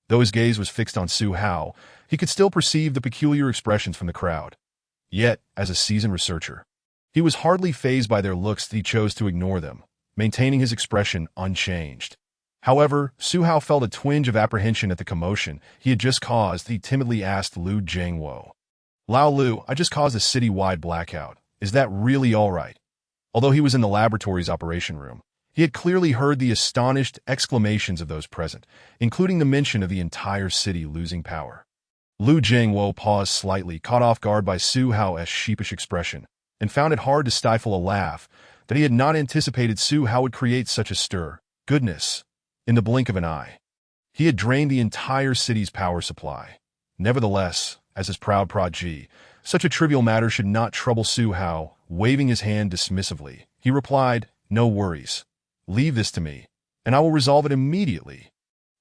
Though his gaze was fixed on Su Hao, he could still perceive the peculiar expressions from the crowd. Yet, as a seasoned researcher, he was hardly fazed by their looks that he chose to ignore them, maintaining his expression unchanged. However, Su Hao felt a twinge of apprehension at the commotion he had just caused. He timidly asked Lu Jingwo, "Lao Lu, I just caused a city-wide blackout. Is that really all right?" Although he was in the laboratory's operation room, he had clearly heard the astonished exclamations of those present, including the mention of the entire city losing power. Lu Jingwo paused slightly, caught off guard by Su Hao's sheepish expression, and found it hard to stifle a laugh that he had not anticipated Su Hao would create such a stir. Goodness! In the blink of an eye, he had drained the entire city's power supply. Nevertheless, as his proud prodigy, such a trivial matter should not trouble Su Hao. Waving his hand dismissively, he replied, "No worries. Leave this to me, and I will resolve it immediately."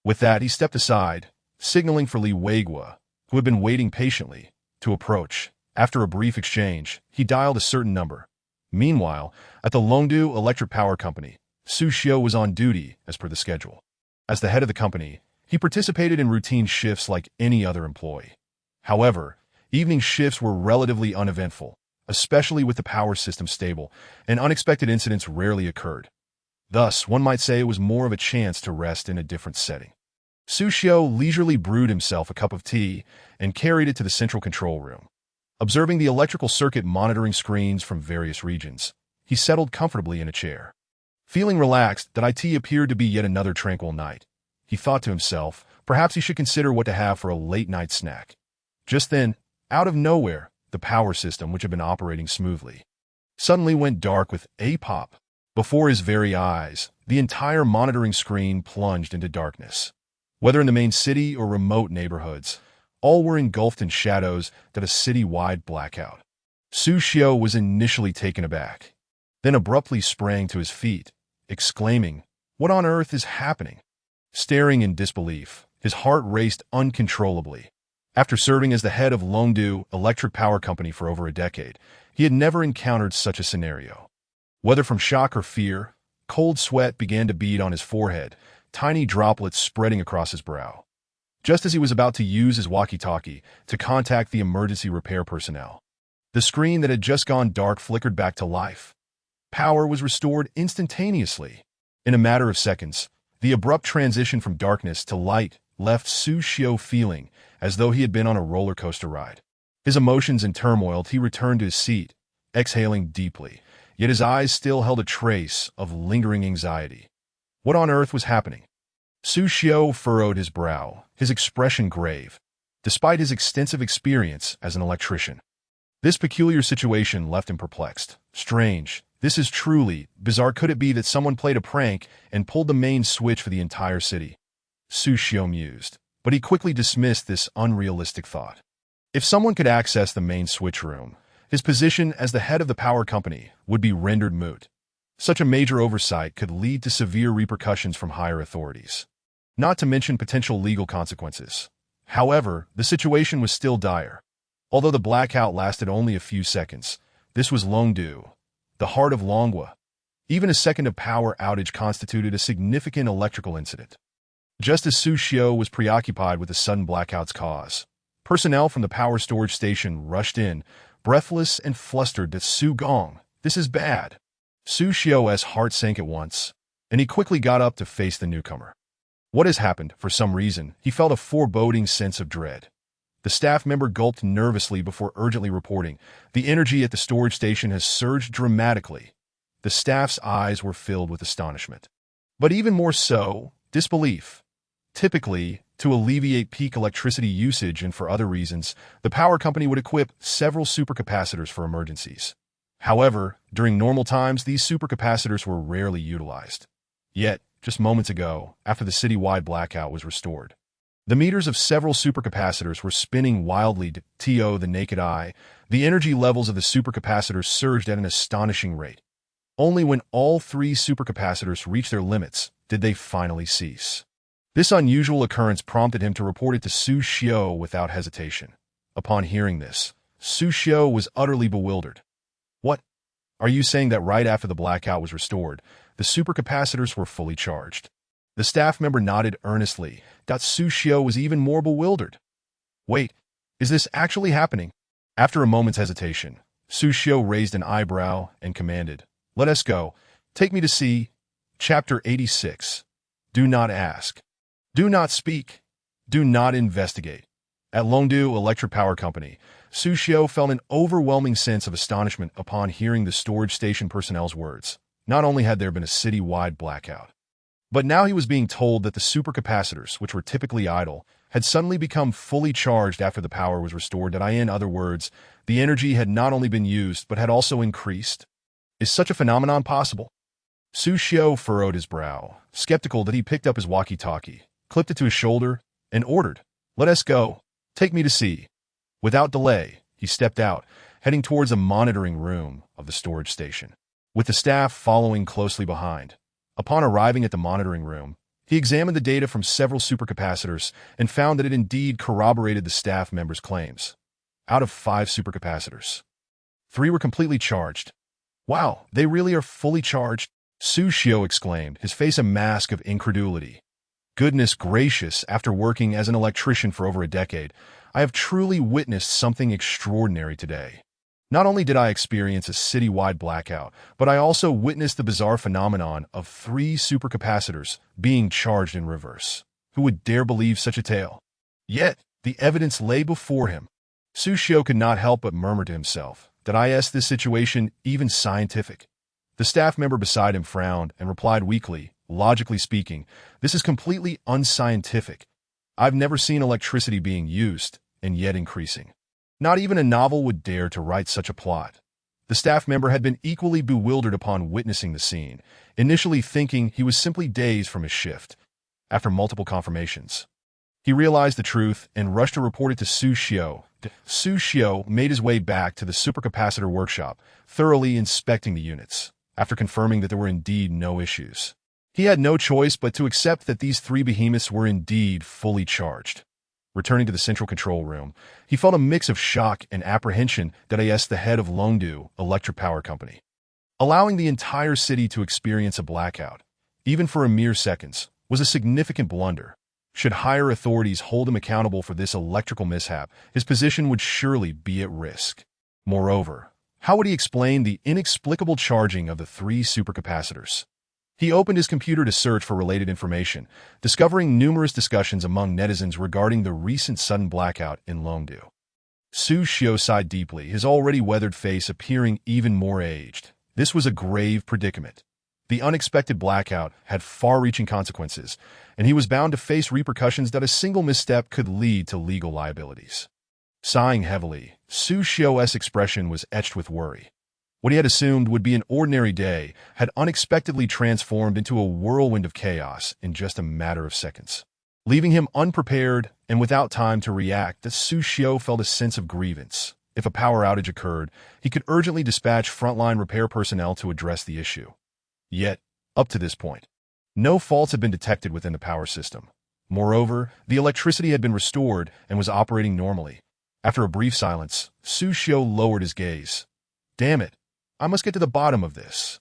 With that, he stepped aside, signaling for Li Weigua, who had been waiting patiently, to approach. After a brief exchange, he dialed a certain number. Meanwhile, at the Longdu Electric Power Company, Su Xiu was on duty as per the schedule. As the head of the company, he participated in routine shifts like any other employee. However, evening shifts were relatively uneventful, especially with the power system stable, and unexpected incidents rarely occurred. Thus, one might say it was more of a chance to rest in a different setting. Su Xiu leisurely brewed himself a cup of tea and carried it to the central control room. Observing the electrical circuit monitoring screens from various regions, he settled comfortably in a chair. Feeling relaxed that it appeared to be yet another tranquil night, he thought to himself, perhaps he should consider what to have for a late-night snack. Just then, out of nowhere, the power system, which had been operating smoothly, suddenly went dark with a pop. Before his very eyes, the entire monitoring screen plunged into darkness. Whether in the main city or remote neighborhoods, all were engulfed in shadows that a city-wide blackout. Su Xiu was initially taken aback, then abruptly sprang to his feet, exclaiming, "What on earth is happening?" Staring in disbelief, his heart raced uncontrollably. After serving as the head of Longdu Electric Power Company for over a decade, he had never encountered such a scenario. Whether from shock or fear, cold sweat began to bead on his forehead, tiny droplets spreading across his brow. Just as he was about to use his walkie-talkie to contact the emergency repair personnel, the screen that had just gone dark flickered back to life. Power was restored instantaneously. In a matter of seconds, the abrupt transition from darkness to light left Su Xiu feeling as though he had been on a roller coaster ride. His emotions in turmoil, he returned to his seat, exhaling deeply, yet his eyes still held a trace of lingering anxiety. What on earth was happening? Su Xiu furrowed his brow, his expression grave, despite his extensive experience as an electrician. This peculiar situation left him perplexed, strange, This is truly bizarre. Could it be that someone played a prank and pulled the main switch for the entire city? Su Xiao mused, but he quickly dismissed this unrealistic thought. If someone could access the main switch room, his position as the head of the power company would be rendered moot. Such a major oversight could lead to severe repercussions from higher authorities, not to mention potential legal consequences. However, the situation was still dire. Although the blackout lasted only a few seconds, this was Longdu, the heart of Longhua. Even a second of power outage constituted a significant electrical incident. Just as Su Xiao was preoccupied with the sudden blackout's cause, personnel from the power storage station rushed in, breathless and flustered. That Su Gong, this is bad. Su Xiao's heart sank at once, and he quickly got up to face the newcomer. What has happened? For some reason, he felt a foreboding sense of dread. The staff member gulped nervously before urgently reporting, "The energy at the storage station has surged dramatically." The staff's eyes were filled with astonishment, but even more so, disbelief. Typically, to alleviate peak electricity usage and for other reasons, the power company would equip several supercapacitors for emergencies. However, during normal times, these supercapacitors were rarely utilized. Yet, just moments ago, after the city-wide blackout was restored, the meters of several supercapacitors were spinning wildly. To the naked eye, the energy levels of the supercapacitors surged at an astonishing rate. Only when all three supercapacitors reached their limits did they finally cease. This unusual occurrence prompted him to report it to Su Xiao without hesitation. Upon hearing this, Su Xiao was utterly bewildered. What? Are you saying that right after the blackout was restored, the supercapacitors were fully charged? The staff member nodded earnestly. Su Xiao was even more bewildered. Wait, is this actually happening? After a moment's hesitation, Su Xiao raised an eyebrow and commanded, "Let us go. Take me to see." Chapter 86. Do not ask. Do not speak. Do not investigate. At Longdu Electric Power Company, Su Xiao felt an overwhelming sense of astonishment upon hearing the storage station personnel's words. Not only had there been a city-wide blackout, but now he was being told that the supercapacitors, which were typically idle, had suddenly become fully charged after the power was restored. In other words, the energy had not only been used but had also increased. Is such a phenomenon possible? Su Xiao furrowed his brow, skeptical. That he picked up his walkie-talkie, clipped it to his shoulder, and ordered, "Let us go. Take me to see." Without delay, he stepped out, heading towards a monitoring room of the storage station, with the staff following closely behind. Upon arriving at the monitoring room, he examined the data from several supercapacitors and found that it indeed corroborated the staff member's claims. Out of 5 supercapacitors, 3 were completely charged. Wow, they really are fully charged? Su Xiao exclaimed, his face a mask of incredulity. Goodness gracious, after working as an electrician for over a decade, I have truly witnessed something extraordinary today. Not only did I experience a city-wide blackout, but I also witnessed the bizarre phenomenon of 3 supercapacitors being charged in reverse. Who would dare believe such a tale? Yet, the evidence lay before him. Su Xiao could not help but murmur to himself, "Did I ask this situation even scientific?" The staff member beside him frowned and replied weakly, "Logically speaking, this is completely unscientific. I've never seen electricity being used, and yet increasing. Not even a novel would dare to write such a plot." The staff member had been equally bewildered upon witnessing the scene, initially thinking he was simply dazed from his shift. After multiple confirmations, he realized the truth and rushed to report it to Su Xiao. Su Xiao made his way back to the supercapacitor workshop, thoroughly inspecting the units. After confirming that there were indeed no issues, he had no choice but to accept that these 3 behemoths were indeed fully charged. Returning to the central control room, he felt a mix of shock and apprehension that the head of Longdu Electric Power Company, allowing the entire city to experience a blackout, even for a mere seconds, was a significant blunder. Should higher authorities hold him accountable for this electrical mishap, his position would surely be at risk. Moreover, how would he explain the inexplicable charging of the 3 supercapacitors? He opened his computer to search for related information, discovering numerous discussions among netizens regarding the recent sudden blackout in Longdu. Su Xiao sighed deeply, his already weathered face appearing even more aged. This was a grave predicament. The unexpected blackout had far-reaching consequences, and he was bound to face repercussions that a single misstep could lead to legal liabilities. Sighing heavily, Su Xiao's expression was etched with worry. What he had assumed would be an ordinary day had unexpectedly transformed into a whirlwind of chaos in just a matter of seconds. Leaving him unprepared and without time to react, Su Xiu felt a sense of grievance. If a power outage occurred, he could urgently dispatch frontline repair personnel to address the issue. Yet, up to this point, no faults had been detected within the power system. Moreover, the electricity had been restored and was operating normally. After a brief silence, Su Xiu lowered his gaze. Damn it, I must get to the bottom of this.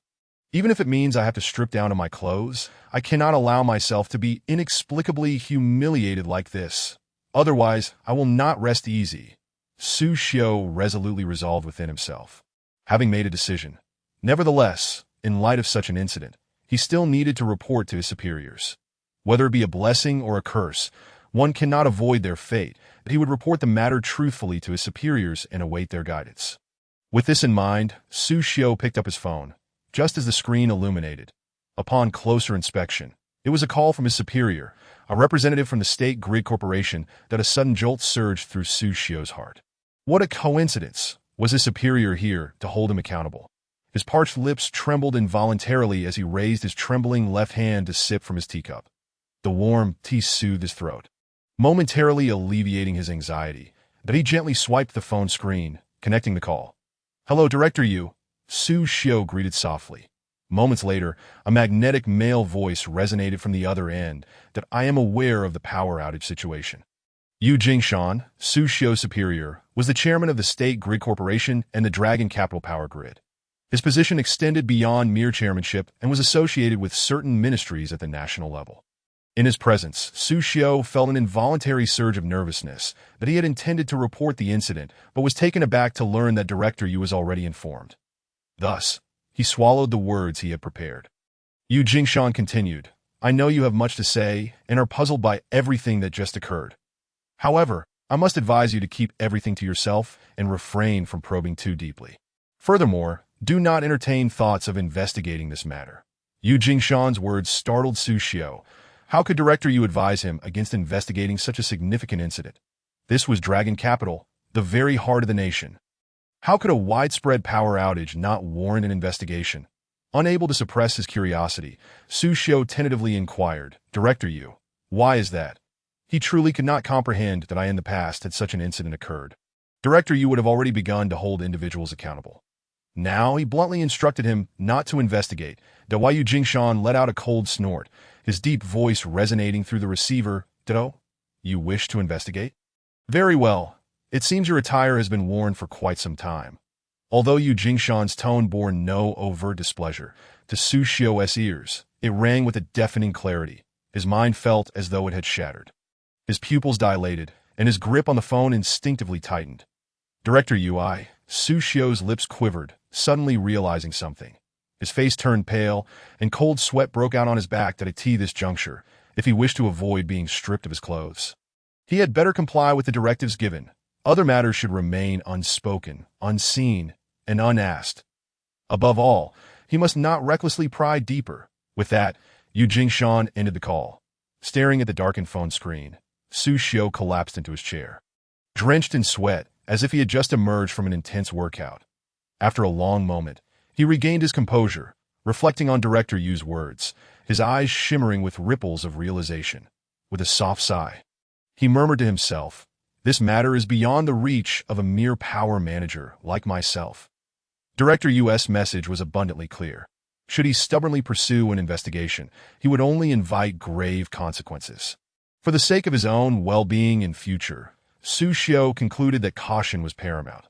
Even if it means I have to strip down to my clothes, I cannot allow myself to be inexplicably humiliated like this. Otherwise, I will not rest easy. Su Xiu resolutely resolved within himself. Having made a decision. Nevertheless, in light of such an incident, he still needed to report to his superiors. Whether it be a blessing or a curse, one cannot avoid their fate, but he would report the matter truthfully to his superiors and await their guidance. With this in mind, Su Xiu picked up his phone, just as the screen illuminated. Upon closer inspection, it was a call from his superior, a representative from the State Grid Corporation, that a sudden jolt surged through Su Xiu's heart. What a coincidence! Was his superior here to hold him accountable? His parched lips trembled involuntarily as he raised his trembling left hand to sip from his teacup. The warm tea soothed his throat, momentarily alleviating his anxiety. But he gently swiped the phone screen, connecting the call. "Hello, Director Yu," Su Xiu greeted softly. Moments later, a magnetic male voice resonated from the other end that I am aware of the power outage situation. Yu Jingshan, Su Xiu's superior, was the chairman of the State Grid Corporation and the Dragon Capital Power Grid. His position extended beyond mere chairmanship and was associated with certain ministries at the national level. In his presence, Su Xiu felt an involuntary surge of nervousness that he had intended to report the incident, but was taken aback to learn that Director Yu was already informed. Thus, he swallowed the words he had prepared. Yu Jingshan continued, "I know you have much to say and are puzzled by everything that just occurred. However, I must advise you to keep everything to yourself and refrain from probing too deeply. Furthermore, do not entertain thoughts of investigating this matter." Yu Jingshan's words startled Su Xiu. How could Director Yu advise him against investigating such a significant incident? This was Dragon Capital, the very heart of the nation. How could a widespread power outage not warrant an investigation? Unable to suppress his curiosity, Su Xiu tentatively inquired, "Director Yu, why is that?" He truly could not comprehend that in the past had such an incident occurred. Director Yu would have already begun to hold individuals accountable. Now he bluntly instructed him not to investigate. Yu Jingshan let out a cold snort, his deep voice resonating through the receiver. "Ditto? You wish to investigate? Very well. It seems your attire has been worn for quite some time." Although Yu Jingshan's tone bore no overt displeasure, to Su Xiu's ears, it rang with a deafening clarity. His mind felt as though it had shattered. His pupils dilated, and his grip on the phone instinctively tightened. "Director Yu," Su Xiu's lips quivered, suddenly realizing something. His face turned pale, and cold sweat broke out on his back at this juncture, if he wished to avoid being stripped of his clothes. He had better comply with the directives given. Other matters should remain unspoken, unseen, and unasked. Above all, he must not recklessly pry deeper. With that, Yu Jingshan ended the call. Staring at the darkened phone screen, Su Xiu collapsed into his chair, drenched in sweat, as if he had just emerged from an intense workout. After a long moment, he regained his composure, reflecting on Director Yu's words, his eyes shimmering with ripples of realization. With a soft sigh, he murmured to himself, "This matter is beyond the reach of a mere power manager like myself." Director Yu's message was abundantly clear. Should he stubbornly pursue an investigation, he would only invite grave consequences. For the sake of his own well-being and future, Su Xiu concluded that caution was paramount.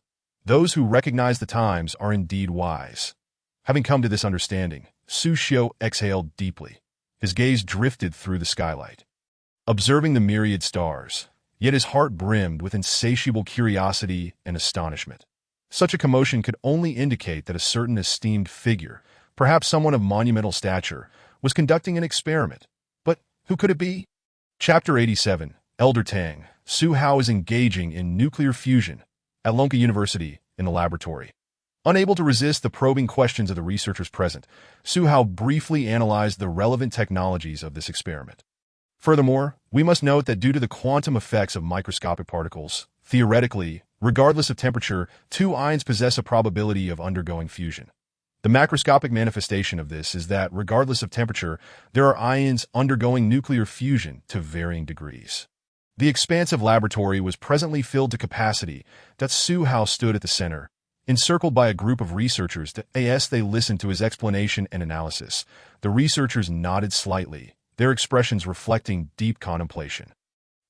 Those who recognize the times are indeed wise. Having come to this understanding, Su Xiu exhaled deeply. His gaze drifted through the skylight, observing the myriad stars, yet his heart brimmed with insatiable curiosity and astonishment. Such a commotion could only indicate that a certain esteemed figure, perhaps someone of monumental stature, was conducting an experiment. But who could it be? Chapter 87, Elder Tang, Su Hao is engaging in nuclear fusion at Lonka University in the laboratory. Unable to resist the probing questions of the researchers present, Su Hao briefly analyzed the relevant technologies of this experiment. Furthermore, we must note that due to the quantum effects of microscopic particles, theoretically, Regardless of temperature, two ions possess a probability of undergoing fusion. The macroscopic manifestation of this is that, regardless of temperature, there are ions undergoing nuclear fusion to varying degrees. The expansive laboratory was presently filled to capacity. Zhihu stood at the center, encircled by a group of researchers. As they listened to his explanation and analysis, the researchers nodded slightly, their expressions reflecting deep contemplation.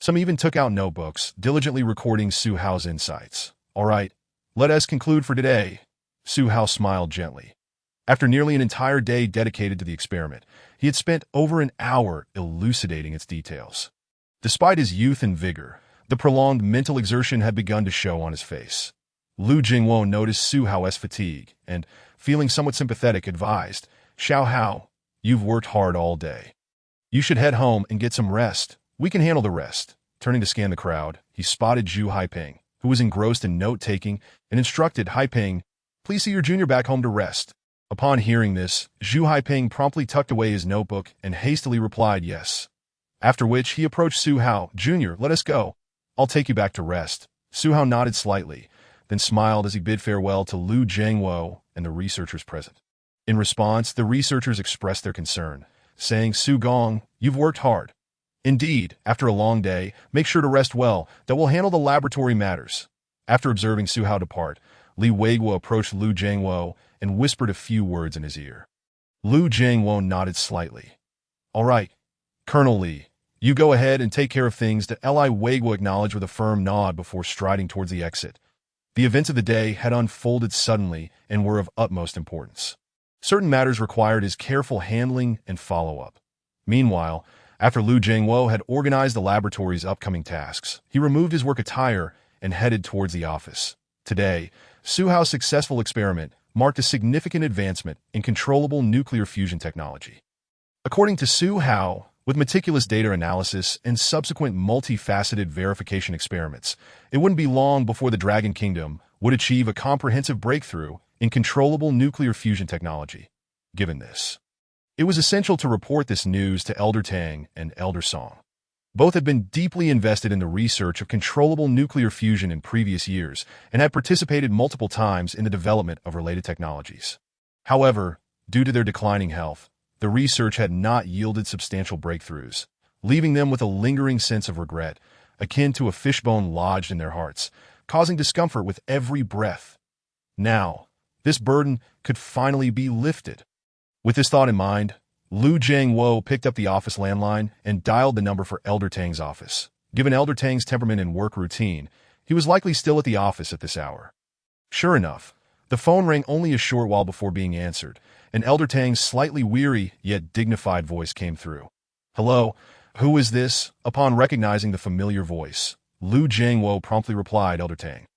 Some even took out notebooks, diligently recording Zhihu's insights. "All right, let us conclude for today." Zhihu smiled gently. After nearly an entire day dedicated to the experiment, he had spent over an hour elucidating its details. Despite his youth and vigor, the prolonged mental exertion had begun to show on his face. Lu Jingwo noticed Zhihu's fatigue and, feeling somewhat sympathetic, advised, "Xiao, you've worked hard all day. You should head home and get some rest. We can handle the rest." Turning to scan the crowd, he spotted Zhu Haiping, who was engrossed in note-taking, and instructed, "Haiping, please see your junior back home to rest." Upon hearing this, Zhu Haiping promptly tucked away his notebook and hastily replied yes. After which, he approached Zhihu. "Junior, let us go. I'll take you back to rest." Zhihu nodded slightly, then smiled as he bid farewell to Lu Jingwo and the researchers present. In response, the researchers expressed their concern, saying, "Su Gong, you've worked hard. Indeed, after a long day, make sure to rest well, that will handle the laboratory matters." After observing Zhihu depart, Li Weiguo approached Lu Jingwo and whispered a few words in his ear. Lu Jingwo nodded slightly. "All right, Colonel Li, you go ahead and take care of things," Li Weiguo acknowledged with a firm nod before striding towards the exit. The events of the day had unfolded suddenly and were of utmost importance. Certain matters required his careful handling and follow-up. Meanwhile, after Lu Jingwo had organized the laboratory's upcoming tasks, he removed his work attire and headed towards the office. Today, Zhihu's successful experiment marked a significant advancement in controllable nuclear fusion technology. According to Zhihu, with meticulous data analysis and subsequent multifaceted verification experiments, it wouldn't be long before the Dragon Kingdom would achieve a comprehensive breakthrough in controllable nuclear fusion technology. Given this, it was essential to report this news to Elder Tang and Elder Song. Both had been deeply invested in the research of controllable nuclear fusion in previous years and had participated multiple times in the development of related technologies. However, due to their declining health, the research had not yielded substantial breakthroughs, leaving them with a lingering sense of regret, akin to a fishbone lodged in their hearts, causing discomfort with every breath. Now, this burden could finally be lifted. With this thought in mind, Lu Jingwo picked up the office landline and dialed the number for Elder Tang's office. Given Elder Tang's temperament and work routine, he was likely still at the office at this hour. Sure enough, the phone rang only a short while before being answered, and Elder Tang's slightly weary yet dignified voice came through. "Hello, who is this?" Upon recognizing the familiar voice, Lu Jingwo promptly replied, "Elder Tang."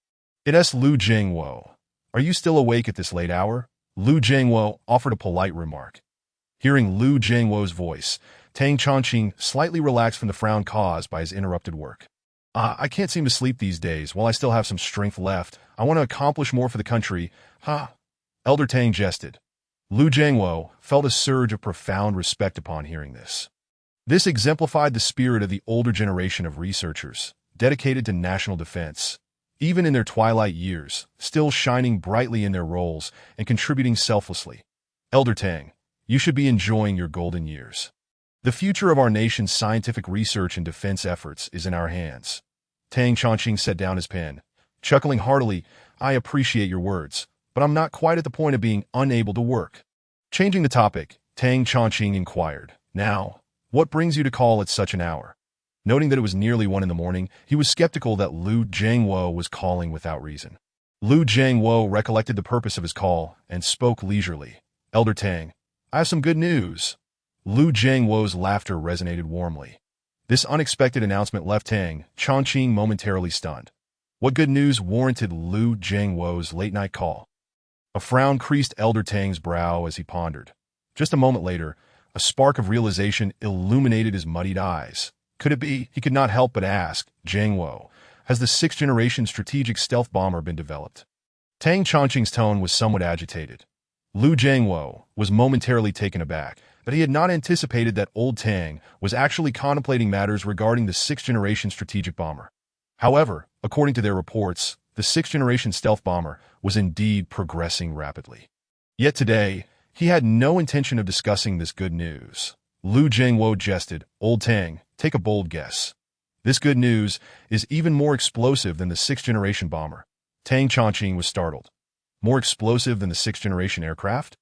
"It's Lu Jingwo. Are you still awake at this late hour?" Lu Jingwo offered a polite remark. Hearing Lu Jingwo's voice, Tang Chongqing slightly relaxed from the frown caused by his interrupted work. I can't seem to sleep these days while I still have some strength left. I want to accomplish more for the country." Elder Tang jested. Lu Jingwo felt a surge of profound respect upon hearing this. This exemplified the spirit of the older generation of researchers, dedicated to national defense, even in their twilight years, still shining brightly in their roles and contributing selflessly. "Elder Tang, you should be enjoying your golden years. The future of our nation's scientific research and defense efforts is in our hands." Tang Chongqing set down his pen, chuckling heartily. "I appreciate your words, but I'm not quite at the point of being unable to work." Changing the topic, Tang Chongqing inquired, "Now, what brings you to call at such an hour?" Noting that it was nearly 1 in the morning, he was skeptical that Lu Jingwo was calling without reason. Lu Jingwo recollected the purpose of his call and spoke leisurely. "Elder Tang, I have some good news." Lu Jingwo's laughter resonated warmly. This unexpected announcement left Tang Chongqing momentarily stunned. What good news warranted Lu Jingwo's late-night call? A frown creased Elder Tang's brow as he pondered. Just a moment later, a spark of realization illuminated his muddied eyes. Could it be? He could not help but ask, "Jingwo, has the 6th-Generation strategic stealth bomber been developed?" Tang Chongqing's tone was somewhat agitated. Lu Jingwo was momentarily taken aback, but he had not anticipated that old Tang was actually contemplating matters regarding the 6th-Generation strategic bomber. However, according to their reports, The sixth-generation stealth bomber was indeed progressing rapidly. Yet today, he had no intention of discussing this good news. Lu Jingwo jested, "Old Tang, take a bold guess. This good news is even more explosive than the sixth-generation bomber." Tang Chongqing was startled. More explosive than the sixth-generation aircraft?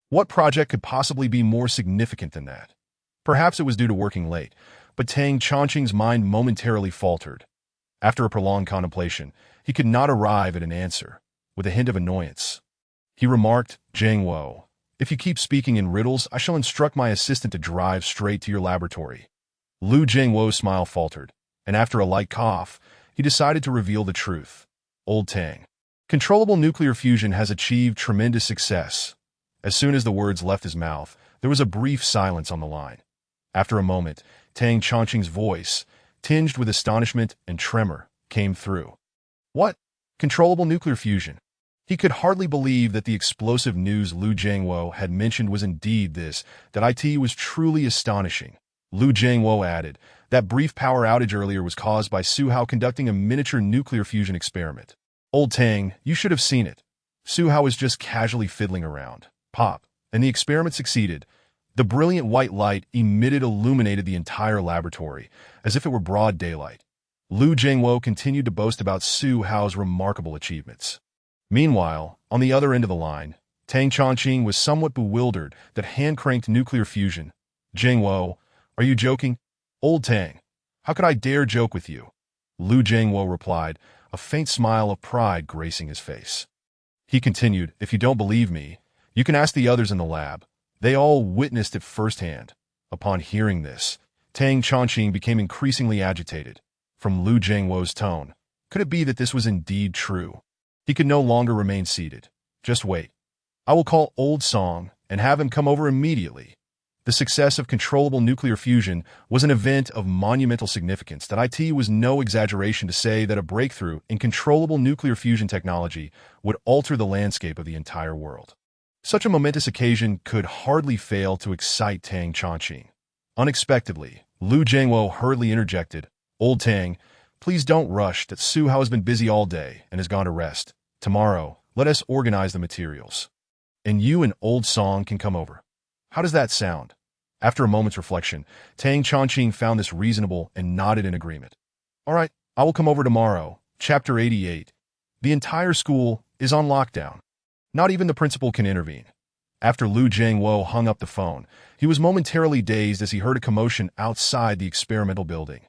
What project could possibly be more significant than that? Perhaps it was due to working late, but Tang Chongqing's mind momentarily faltered. After a prolonged contemplation, he could not arrive at an answer. With a hint of annoyance, he remarked, "Jingwo, if you keep speaking in riddles, I shall instruct my assistant to drive straight to your laboratory." Lu Jingwo's smile faltered, and after a light cough, he decided to reveal the truth. "Old Tang, controllable nuclear fusion has achieved tremendous success." As soon as the words left his mouth, there was a brief silence on the line. After a moment, Tang Chongqing's voice, tinged with astonishment and tremor, came through. "What? Controllable nuclear fusion?" He could hardly believe that the explosive news Lu Jingwo had mentioned was indeed this, that it was truly astonishing. Lu Jingwo added, "That brief power outage earlier was caused by Zhihu conducting a miniature nuclear fusion experiment." "Old Tang, you should have seen it. Zhihu was just casually fiddling around. Pop, and the experiment succeeded. The brilliant white light emitted illuminated the entire laboratory, as if it were broad daylight." Lu Jingwo continued to boast about Zhihu's remarkable achievements. Meanwhile, on the other end of the line, Tang Chongqing was somewhat bewildered that hand-cranked nuclear fusion. "Jingwo, are you joking?" "Old Tang, how could I dare joke with you?" Lu Jingwo replied, a faint smile of pride gracing his face. He continued, "If you don't believe me, you can ask the others in the lab. They all witnessed it firsthand." Upon hearing this, Tang Chongqing became increasingly agitated. From Lu Jingwo's tone, could it be that this was indeed true? He could no longer remain seated. "Just wait. I will call Old Song and have him come over immediately." The success of controllable nuclear fusion was an event of monumental significance that it was no exaggeration to say that a breakthrough in controllable nuclear fusion technology would alter the landscape of the entire world. Such a momentous occasion could hardly fail to excite Tang Chongqing. Unexpectedly, Lu Jingwo hurriedly interjected, "Old Tang, please don't rush that Zhihu has been busy all day and has gone to rest. Tomorrow, let us organize the materials. And you and Old Song can come over. How does that sound?" After a moment's reflection, Tang Chongqing found this reasonable and nodded in agreement. "All right, I will come over tomorrow." Chapter 88. The entire school is on lockdown. Not even the principal can intervene. After Lu Jingwo hung up the phone, he was momentarily dazed as he heard a commotion outside the experimental building.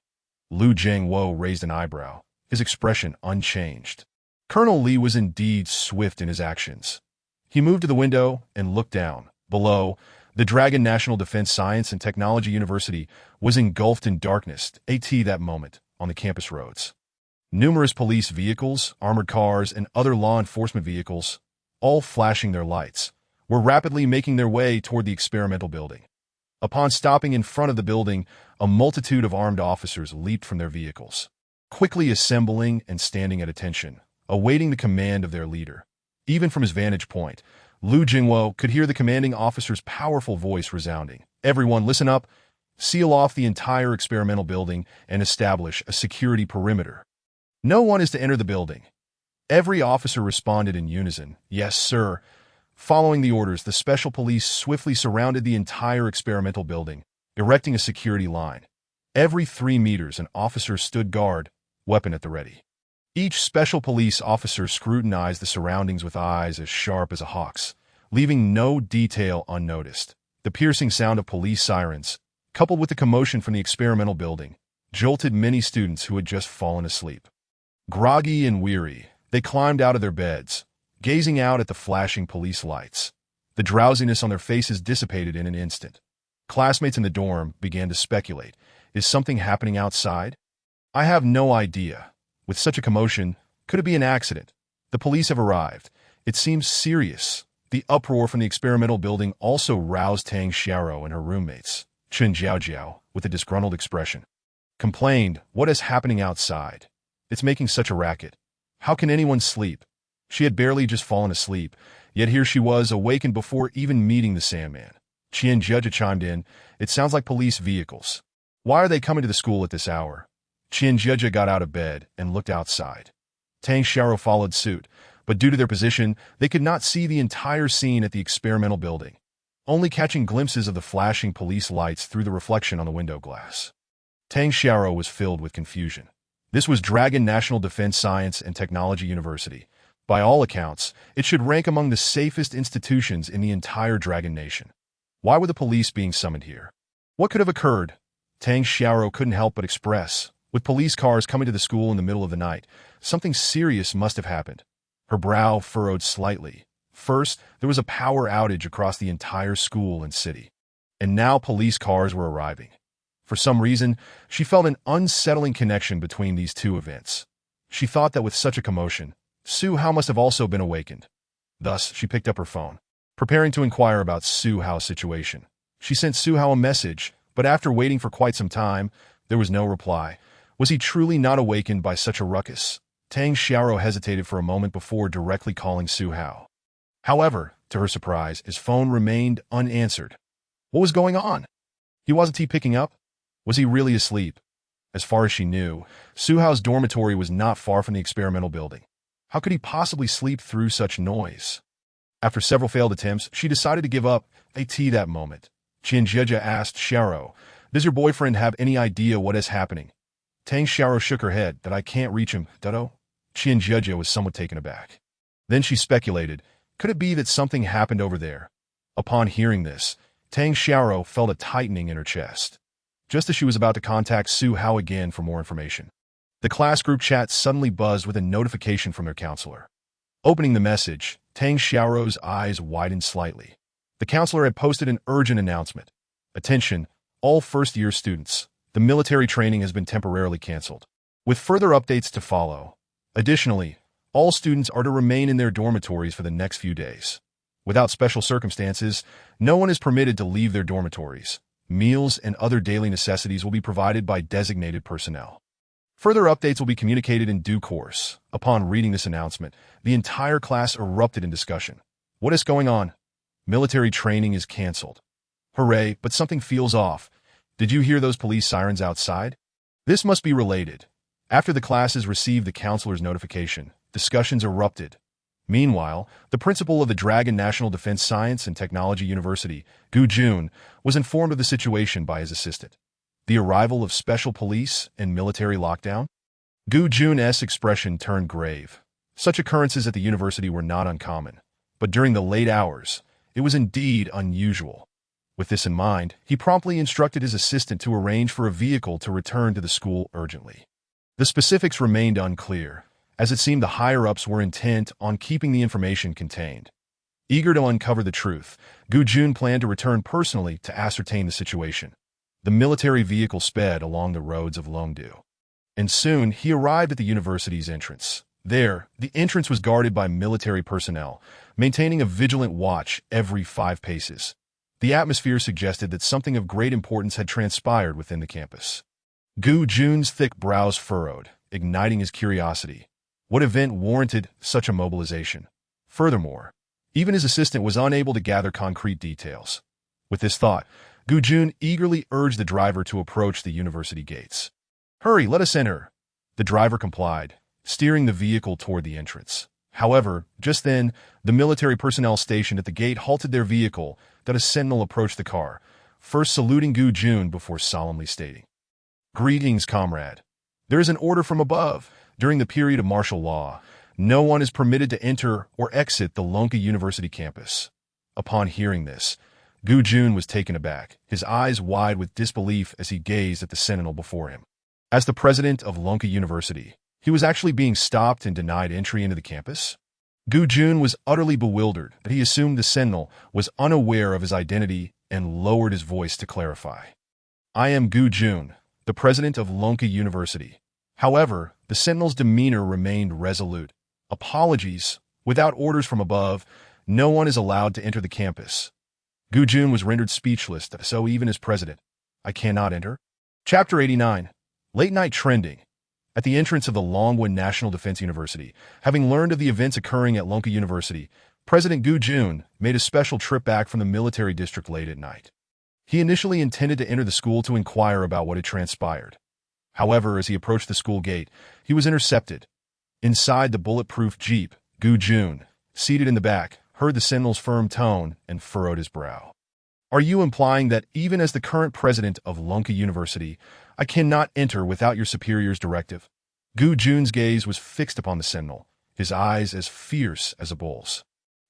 Lu Jingwo raised an eyebrow, his expression unchanged. Colonel Li was indeed swift in his actions. He moved to the window and looked down. Below, the Dragon National Defense Science and Technology University was engulfed in darkness that moment on the campus roads. Numerous police vehicles, armored cars, and other law enforcement vehicles, all flashing their lights, were rapidly making their way toward the experimental building. Upon stopping in front of the building, a multitude of armed officers leaped from their vehicles, quickly assembling and standing at attention, awaiting the command of their leader. Even from his vantage point, Lu Jingwo could hear the commanding officer's powerful voice resounding. "Everyone, listen up. Seal off the entire experimental building and establish a security perimeter. No one is to enter the building." Every officer responded in unison, "Yes, sir." Following the orders, the special police swiftly surrounded the entire experimental building, erecting a security line. Every 3 meters, an officer stood guard, weapon at the ready. Each special police officer scrutinized the surroundings with eyes as sharp as a hawk's, leaving no detail unnoticed. The piercing sound of police sirens, coupled with the commotion from the experimental building, jolted many students who had just fallen asleep. Groggy and weary, they climbed out of their beds, gazing out at the flashing police lights. The drowsiness on their faces dissipated in an instant. Classmates in the dorm began to speculate. Is something happening outside? I have no idea. With such a commotion, could it be an accident? The police have arrived. It seems serious. The uproar from the experimental building also roused Tang Xiaoro and her roommates, Chen Jiaojiao, with a disgruntled expression. Complained, "What is happening outside? It's making such a racket. How can anyone sleep?" She had barely just fallen asleep, yet here she was, awakened before even meeting the Sandman. Qian Jia chimed in, "It sounds like police vehicles. Why are they coming to the school at this hour?" Qian Jia got out of bed and looked outside. Tang Xiao followed suit, but due to their position, they could not see the entire scene at the experimental building, only catching glimpses of the flashing police lights through the reflection on the window glass. Tang Xiao was filled with confusion. This was Dragon National Defense Science and Technology University. By all accounts, it should rank among the safest institutions in the entire Dragon Nation. Why were the police being summoned here? What could have occurred? Tang Xiao couldn't help but express. With police cars coming to the school in the middle of the night, something serious must have happened. Her brow furrowed slightly. First, there was a power outage across the entire school and city. And now police cars were arriving. For some reason, she felt an unsettling connection between these two events. She thought that with such a commotion, Zhihu must have also been awakened. Thus, she picked up her phone, preparing to inquire about Zhihu's situation. She sent Zhihu a message, but after waiting for quite some time, there was no reply. Was he truly not awakened by such a ruckus? Tang Xiao hesitated for a moment before directly calling Zhihu. However, to her surprise, his phone remained unanswered. What was going on? Wasn't he picking up? Was he really asleep? As far as she knew, Zhihu's dormitory was not far from the experimental building. How could he possibly sleep through such noise? After several failed attempts, she decided to give up. That moment, Zhihu asked Xiao, "Does your boyfriend have any idea what is happening?" Tang Xiao shook her head that I can't reach him. Zhihu was somewhat taken aback. Then she speculated, could it be that something happened over there? Upon hearing this, Tang Xiao felt a tightening in her chest. Just as she was about to contact Zhihu again for more information, the class group chat suddenly buzzed with a notification from their counselor. Opening the message, Tang Xiao's eyes widened slightly. The counselor had posted an urgent announcement. Attention, all first-year students. The military training has been temporarily canceled, with further updates to follow. Additionally, all students are to remain in their dormitories for the next few days. Without special circumstances, no one is permitted to leave their dormitories. Meals and other daily necessities will be provided by designated personnel. Further updates will be communicated in due course. Upon reading this announcement, the entire class erupted in discussion. What is going on? Military training is canceled. Hooray, but something feels off. Did you hear those police sirens outside? This must be related. After the classes received the counselor's notification, discussions erupted. Meanwhile, the principal of the Dragon National Defense Science and Technology University, Gu Jun, was informed of the situation by his assistant. The arrival of special police and military lockdown? Gu Jun's expression turned grave. Such occurrences at the university were not uncommon, but during the late hours, it was indeed unusual. With this in mind, he promptly instructed his assistant to arrange for a vehicle to return to the school urgently. The specifics remained unclear, as it seemed the higher-ups were intent on keeping the information contained. Eager to uncover the truth, Gu Jun planned to return personally to ascertain the situation. The military vehicle sped along the roads of Longdu, and soon he arrived at the university's entrance. There, the entrance was guarded by military personnel, maintaining a vigilant watch every 5 paces. The atmosphere suggested that something of great importance had transpired within the campus. Gu Jun's thick brows furrowed, igniting his curiosity. What event warranted such a mobilization? Furthermore, even his assistant was unable to gather concrete details. With this thought, Gu Jun eagerly urged the driver to approach the university gates. "Hurry, let us enter." The driver complied, steering the vehicle toward the entrance. However, just then, the military personnel stationed at the gate halted their vehicle that a sentinel approached the car, first saluting Gu Jun before solemnly stating, "Greetings, comrade. There is an order from above. During the period of martial law, no one is permitted to enter or exit the Lonka University campus." Upon hearing this, Gu Jun was taken aback, his eyes wide with disbelief as he gazed at the sentinel before him. As the president of Lonka University, he was actually being stopped and denied entry into the campus? Gu Jun was utterly bewildered that he assumed the sentinel was unaware of his identity and lowered his voice to clarify. "I am Gu Jun, the president of Lonka University." However, the sentinel's demeanor remained resolute. "Apologies. Without orders from above, no one is allowed to enter the campus." Gu Jun was rendered speechless, so even as president, "I cannot enter." Chapter 89. Late Night Trending. At the entrance of the Longwood National Defense University, having learned of the events occurring at Lonka University, President Gu Jun made a special trip back from the military district late at night. He initially intended to enter the school to inquire about what had transpired. However, as he approached the school gate, he was intercepted. Inside the bulletproof jeep, Gu Jun, seated in the back, heard the sentinel's firm tone and furrowed his brow. Are you implying that even as the current president of Lonka University, I cannot enter without your superior's directive? Gu Jun's gaze was fixed upon the sentinel, his eyes as fierce as a bull's.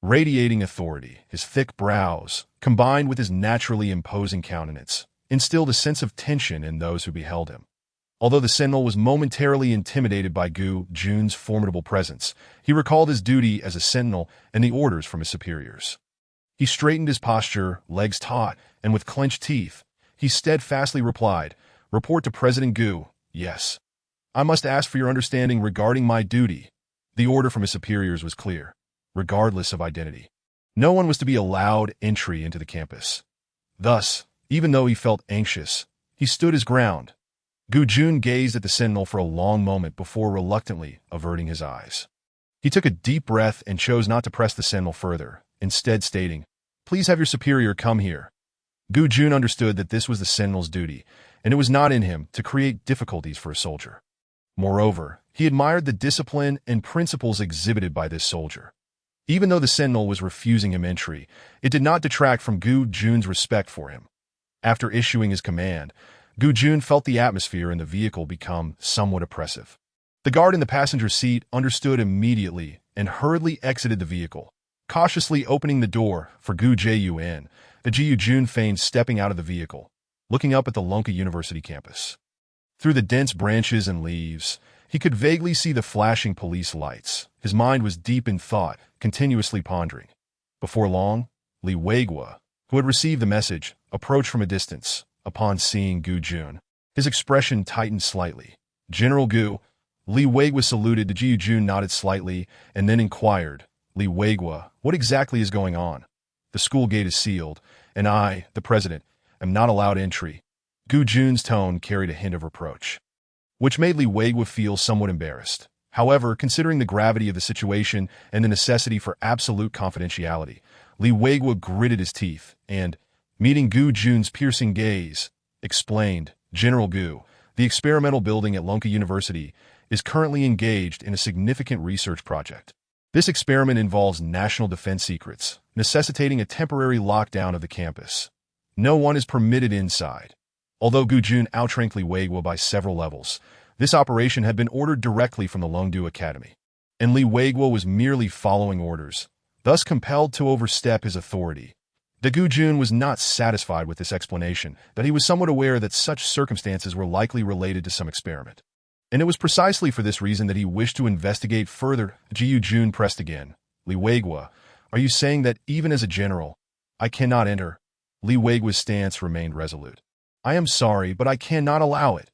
Radiating authority, his thick brows, combined with his naturally imposing countenance, instilled a sense of tension in those who beheld him. Although the sentinel was momentarily intimidated by Gu Jun's formidable presence, he recalled his duty as a sentinel and the orders from his superiors. He straightened his posture, legs taut, and with clenched teeth, he steadfastly replied, "Report to President Gu, yes. I must ask for your understanding regarding my duty." The order from his superiors was clear, regardless of identity. No one was to be allowed entry into the campus. Thus, even though he felt anxious, he stood his ground. Gu Jun gazed at the sentinel for a long moment before reluctantly averting his eyes. He took a deep breath and chose not to press the sentinel further, instead stating, "Please have your superior come here." Gu Jun understood that this was the sentinel's duty, and it was not in him to create difficulties for a soldier. Moreover, he admired the discipline and principles exhibited by this soldier. Even though the sentinel was refusing him entry, it did not detract from Gu Jun's respect for him. After issuing his command, Gu Jun felt the atmosphere in the vehicle become somewhat oppressive. The guard in the passenger seat understood immediately and hurriedly exited the vehicle, cautiously opening the door for Gu Jun. The Zhihu Jun feigned stepping out of the vehicle, looking up at the Lonka University campus. Through the dense branches and leaves, he could vaguely see the flashing police lights. His mind was deep in thought, continuously pondering. Before long, Li Weigua, who had received the message, approached from a distance. Upon seeing Gu Jun, his expression tightened slightly. "General Gu." Li Weigua saluted. The Zhihu Jun nodded slightly and then inquired, "Li Weigua, what exactly is going on?" "The school gate is sealed, and I, the president, am not allowed entry." Gu Jun's tone carried a hint of reproach, which made Li Weigua feel somewhat embarrassed. However, considering the gravity of the situation and the necessity for absolute confidentiality, Li Weigua gritted his teeth and, meeting Gu Jun's piercing gaze, explained, "General Gu, the experimental building at Lonka University is currently engaged in a significant research project. This experiment involves national defense secrets, necessitating a temporary lockdown of the campus. No one is permitted inside." Although Gu Jun outranked Li Weigua by several levels, this operation had been ordered directly from the Longdu Academy, and Li Weigua was merely following orders, thus compelled to overstep his authority. The Gu Jun was not satisfied with this explanation, that he was somewhat aware that such circumstances were likely related to some experiment. And it was precisely for this reason that he wished to investigate further. Zhihu Jun pressed again. "Li Weigua, are you saying that even as a general, I cannot enter?" Li Weigua's stance remained resolute. "I am sorry, but I cannot allow it."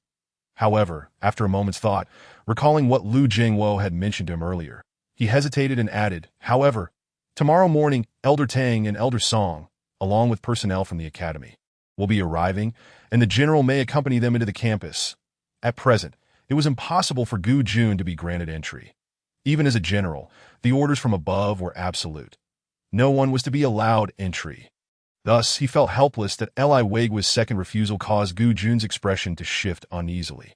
However, after a moment's thought, recalling what Lu Jingwo had mentioned to him earlier, he hesitated and added, "However, tomorrow morning, Elder Tang and Elder Song, along with personnel from the academy, will be arriving, and the general may accompany them into the campus. At present, it was impossible for Gu Jun to be granted entry. Even as a general, the orders from above were absolute. No one was to be allowed entry. Thus, he felt helpless that Li Weigua's second refusal caused Gu Jun's expression to shift uneasily.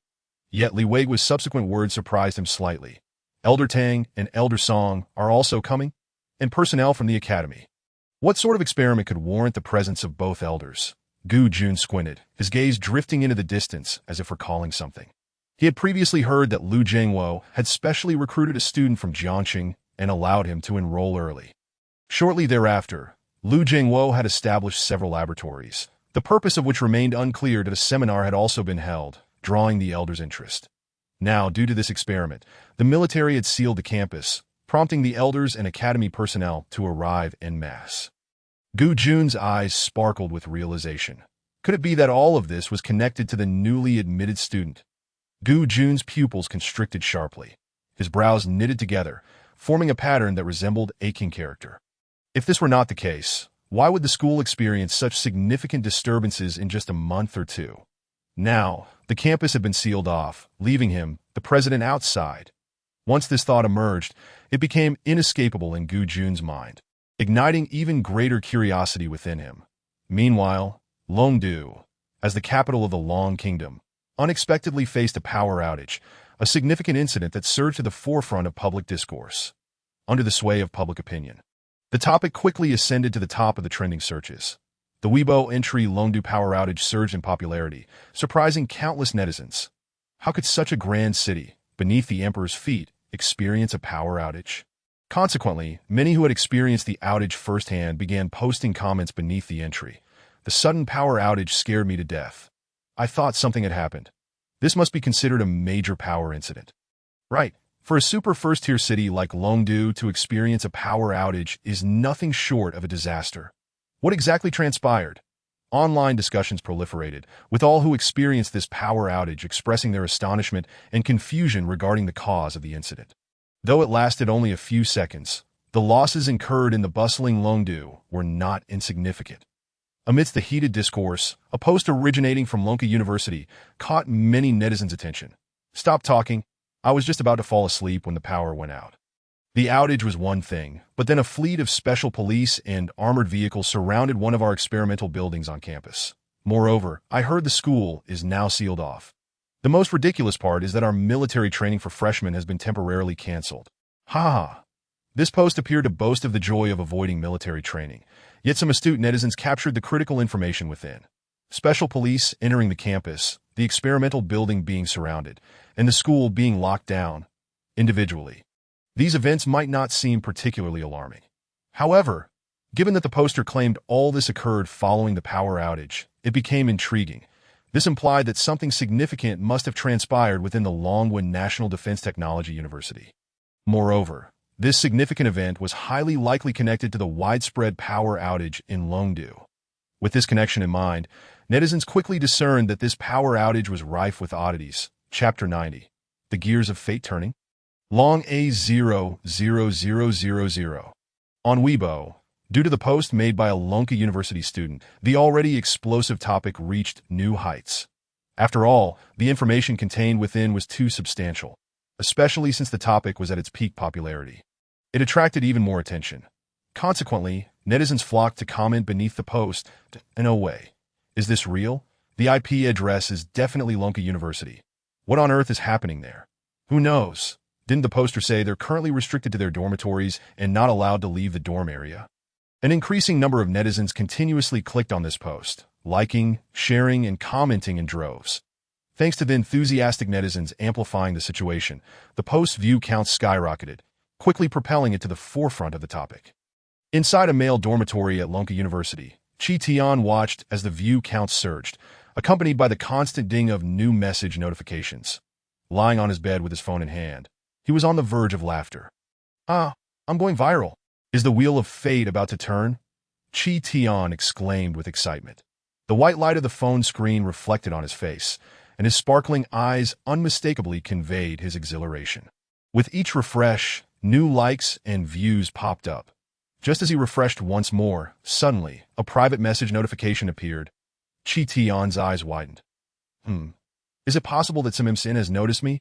Yet Li Weigua's subsequent words surprised him slightly. "Elder Tang and Elder Song are also coming, and personnel from the academy. What sort of experiment could warrant the presence of both elders?" Gu Jun squinted, his gaze drifting into the distance as if recalling something. He had previously heard that Lu Jingwo had specially recruited a student from Jiangxing and allowed him to enroll early. Shortly thereafter, Lu Jingwo had established several laboratories, the purpose of which remained unclear. That a seminar had also been held, drawing the elders' interest. Now, due to this experiment, the military had sealed the campus, prompting the elders and academy personnel to arrive en masse. Gu Jun's eyes sparkled with realization. Could it be that all of this was connected to the newly admitted student? Gu Jun's pupils constricted sharply. His brows knitted together, forming a pattern that resembled a king character. If this were not the case, why would the school experience such significant disturbances in just a month or two? Now, the campus had been sealed off, leaving him, the president, outside. Once this thought emerged, it became inescapable in Gu Jun's mind, igniting even greater curiosity within him. Meanwhile, Longdu, as the capital of the Long Kingdom, unexpectedly faced a power outage, a significant incident that surged to the forefront of public discourse. Under the sway of public opinion, the topic quickly ascended to the top of the trending searches. The Weibo entry Longdu power outage surged in popularity, surprising countless netizens. How could such a grand city, beneath the emperor's feet, experience a power outage? Consequently, many who had experienced the outage firsthand began posting comments beneath the entry. The sudden power outage scared me to death. I thought something had happened. This must be considered a major power incident. Right, for a super first-tier city like Longdu to experience a power outage is nothing short of a disaster. What exactly transpired? Online discussions proliferated, with all who experienced this power outage expressing their astonishment and confusion regarding the cause of the incident. Though it lasted only a few seconds, the losses incurred in the bustling Longdu were not insignificant. Amidst the heated discourse, a post originating from Lonka University caught many netizens' attention. "Stop talking. I was just about to fall asleep when the power went out." The outage was one thing, but then a fleet of special police and armored vehicles surrounded one of our experimental buildings on campus. Moreover, I heard the school is now sealed off. The most ridiculous part is that our military training for freshmen has been temporarily canceled. Ha! This post appeared to boast of the joy of avoiding military training, yet some astute netizens captured the critical information within. Special police entering the campus, the experimental building being surrounded, and the school being locked down individually. These events might not seem particularly alarming. However, given that the poster claimed all this occurred following the power outage, it became intriguing. This implied that something significant must have transpired within the Longwen National Defense Technology University. Moreover, this significant event was highly likely connected to the widespread power outage in Longdu. With this connection in mind, netizens quickly discerned that this power outage was rife with oddities. Chapter 90. The Gears of Fate Turning? Long A00000. On Weibo, due to the post made by a Lonka University student, the already explosive topic reached new heights. After all, the information contained within was too substantial, especially since the topic was at its peak popularity. It attracted even more attention. Consequently, netizens flocked to comment beneath the post. No way. Is this real? The IP address is definitely Lonka University. What on earth is happening there? Who knows? Didn't the poster say they're currently restricted to their dormitories and not allowed to leave the dorm area? An increasing number of netizens continuously clicked on this post, liking, sharing, and commenting in droves. Thanks to the enthusiastic netizens amplifying the situation, the post's view counts skyrocketed, quickly propelling it to the forefront of the topic. Inside a male dormitory at Lonka University, Chi Tian watched as the view counts surged, accompanied by the constant ding of new message notifications. Lying on his bed with his phone in hand, he was on the verge of laughter. "I'm going viral. Is the wheel of fate about to turn?" Chi Tian exclaimed with excitement. The white light of the phone screen reflected on his face, and his sparkling eyes unmistakably conveyed his exhilaration. With each refresh, new likes and views popped up. Just as he refreshed once more, suddenly, a private message notification appeared. Chi Tian's eyes widened. Is it possible that some MSN has noticed me?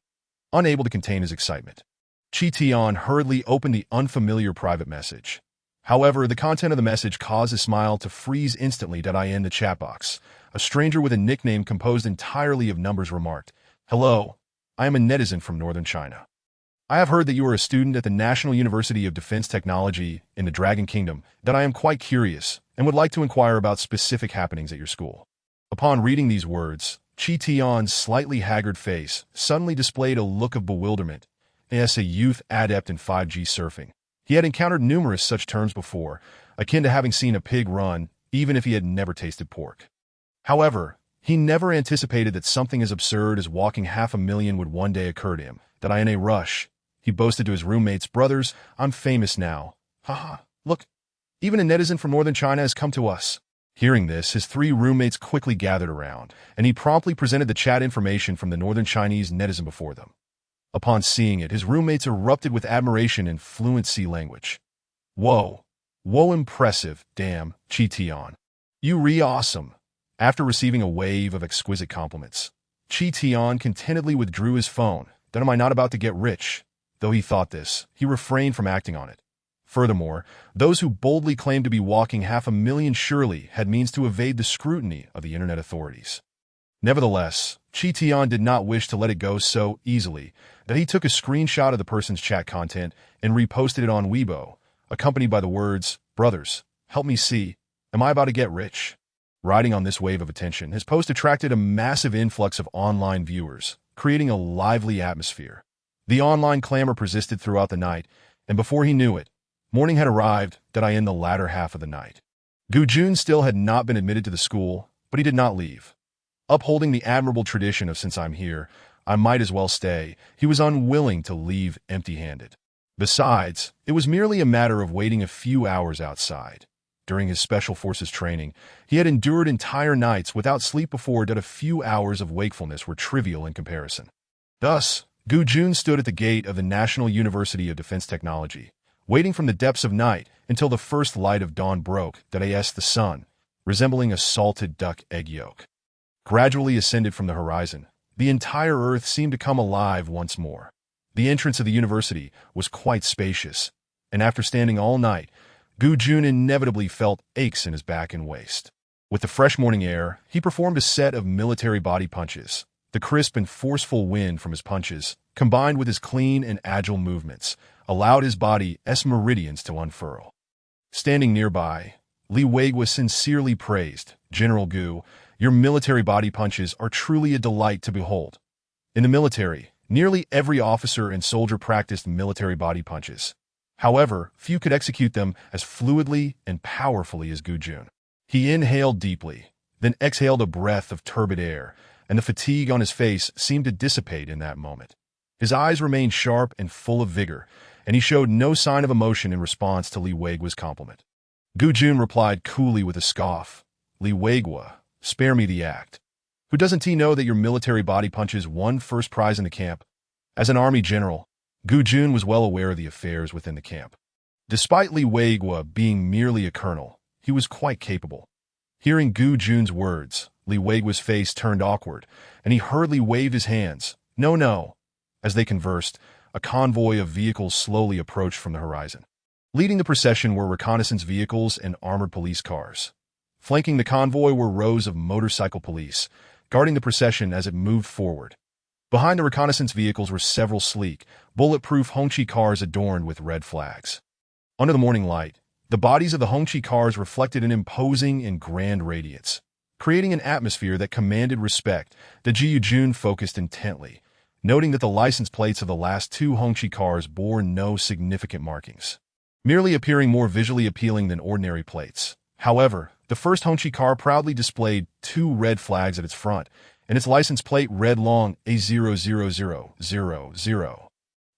Unable to contain his excitement, Chi Tian hurriedly opened the unfamiliar private message. However, the content of the message caused his smile to freeze instantly. In the chat box, a stranger with a nickname composed entirely of numbers remarked, "Hello, I am a netizen from northern China. I have heard that you are a student at the National University of Defense Technology in the Dragon Kingdom, that I am quite curious and would like to inquire about specific happenings at your school." Upon reading these words, Chi Tian's slightly haggard face suddenly displayed a look of bewilderment. As a youth adept in 5G surfing, he had encountered numerous such terms before, akin to having seen a pig run, even if he had never tasted pork. However, he never anticipated that something as absurd as walking 500,000 would one day occur to him. In a rush, he boasted to his roommates, "Brothers, I'm famous now. Haha, look, even a netizen from northern China has come to us." Hearing this, his three roommates quickly gathered around, and he promptly presented the chat information from the northern Chinese netizen before them. Upon seeing it, his roommates erupted with admiration in fluent C language. "Whoa, impressive, damn, Chi Tian. You awesome." After receiving a wave of exquisite compliments, Chi Tian contentedly withdrew his phone. "Am I not about to get rich?" Though he thought this, he refrained from acting on it. Furthermore, those who boldly claimed to be walking 500,000 surely had means to evade the scrutiny of the internet authorities. Nevertheless, Chi Tian did not wish to let it go so easily that he took a screenshot of the person's chat content and reposted it on Weibo, accompanied by the words, "Brothers, help me see. Am I about to get rich?" Riding on this wave of attention, his post attracted a massive influx of online viewers, creating a lively atmosphere. The online clamor persisted throughout the night, and before he knew it, morning had arrived, that in the latter half of the night. Gu Jun still had not been admitted to the school, but he did not leave. Upholding the admirable tradition of "since I'm here, I might as well stay," he was unwilling to leave empty-handed. Besides, it was merely a matter of waiting a few hours outside. During his Special Forces training, he had endured entire nights without sleep before that a few hours of wakefulness were trivial in comparison. Thus, Gu Jun stood at the gate of the National University of Defense Technology, waiting from the depths of night until the first light of dawn broke, the sun, resembling a salted duck egg yolk, gradually ascended from the horizon. The entire earth seemed to come alive once more. The entrance of the university was quite spacious, and after standing all night, Gu Jun inevitably felt aches in his back and waist. With the fresh morning air, he performed a set of military body punches. The crisp and forceful wind from his punches, combined with his clean and agile movements, allowed his body's meridians to unfurl. Standing nearby, Li Weiguo sincerely praised, "General Gu, your military body punches are truly a delight to behold." In the military, nearly every officer and soldier practiced military body punches. However, few could execute them as fluidly and powerfully as Gu Jun. He inhaled deeply, then exhaled a breath of turbid air, and the fatigue on his face seemed to dissipate in that moment. His eyes remained sharp and full of vigor, and he showed no sign of emotion in response to Li Weiguo's compliment. Gu Jun replied coolly with a scoff, "Li Weiguo, spare me the act. Who doesn't he know that your military body punches won first prize in the camp?" As an army general, Gu Jun was well aware of the affairs within the camp. Despite Li Weiguo being merely a colonel, he was quite capable. Hearing Gu Jun's words, Li Weiguo's face turned awkward, and he hurriedly waved his hands. "No, no." As they conversed, a convoy of vehicles slowly approached from the horizon. Leading the procession were reconnaissance vehicles and armored police cars. Flanking the convoy were rows of motorcycle police, guarding the procession as it moved forward. Behind the reconnaissance vehicles were several sleek, bulletproof Hongqi cars adorned with red flags. Under the morning light, the bodies of the Hongqi cars reflected an imposing and grand radiance, creating an atmosphere that commanded respect. The Zhihu Jun focused intently, noting that the license plates of the last two Hongqi cars bore no significant markings, merely appearing more visually appealing than ordinary plates. However, the first Hongqi car proudly displayed two red flags at its front, and its license plate read long A00000.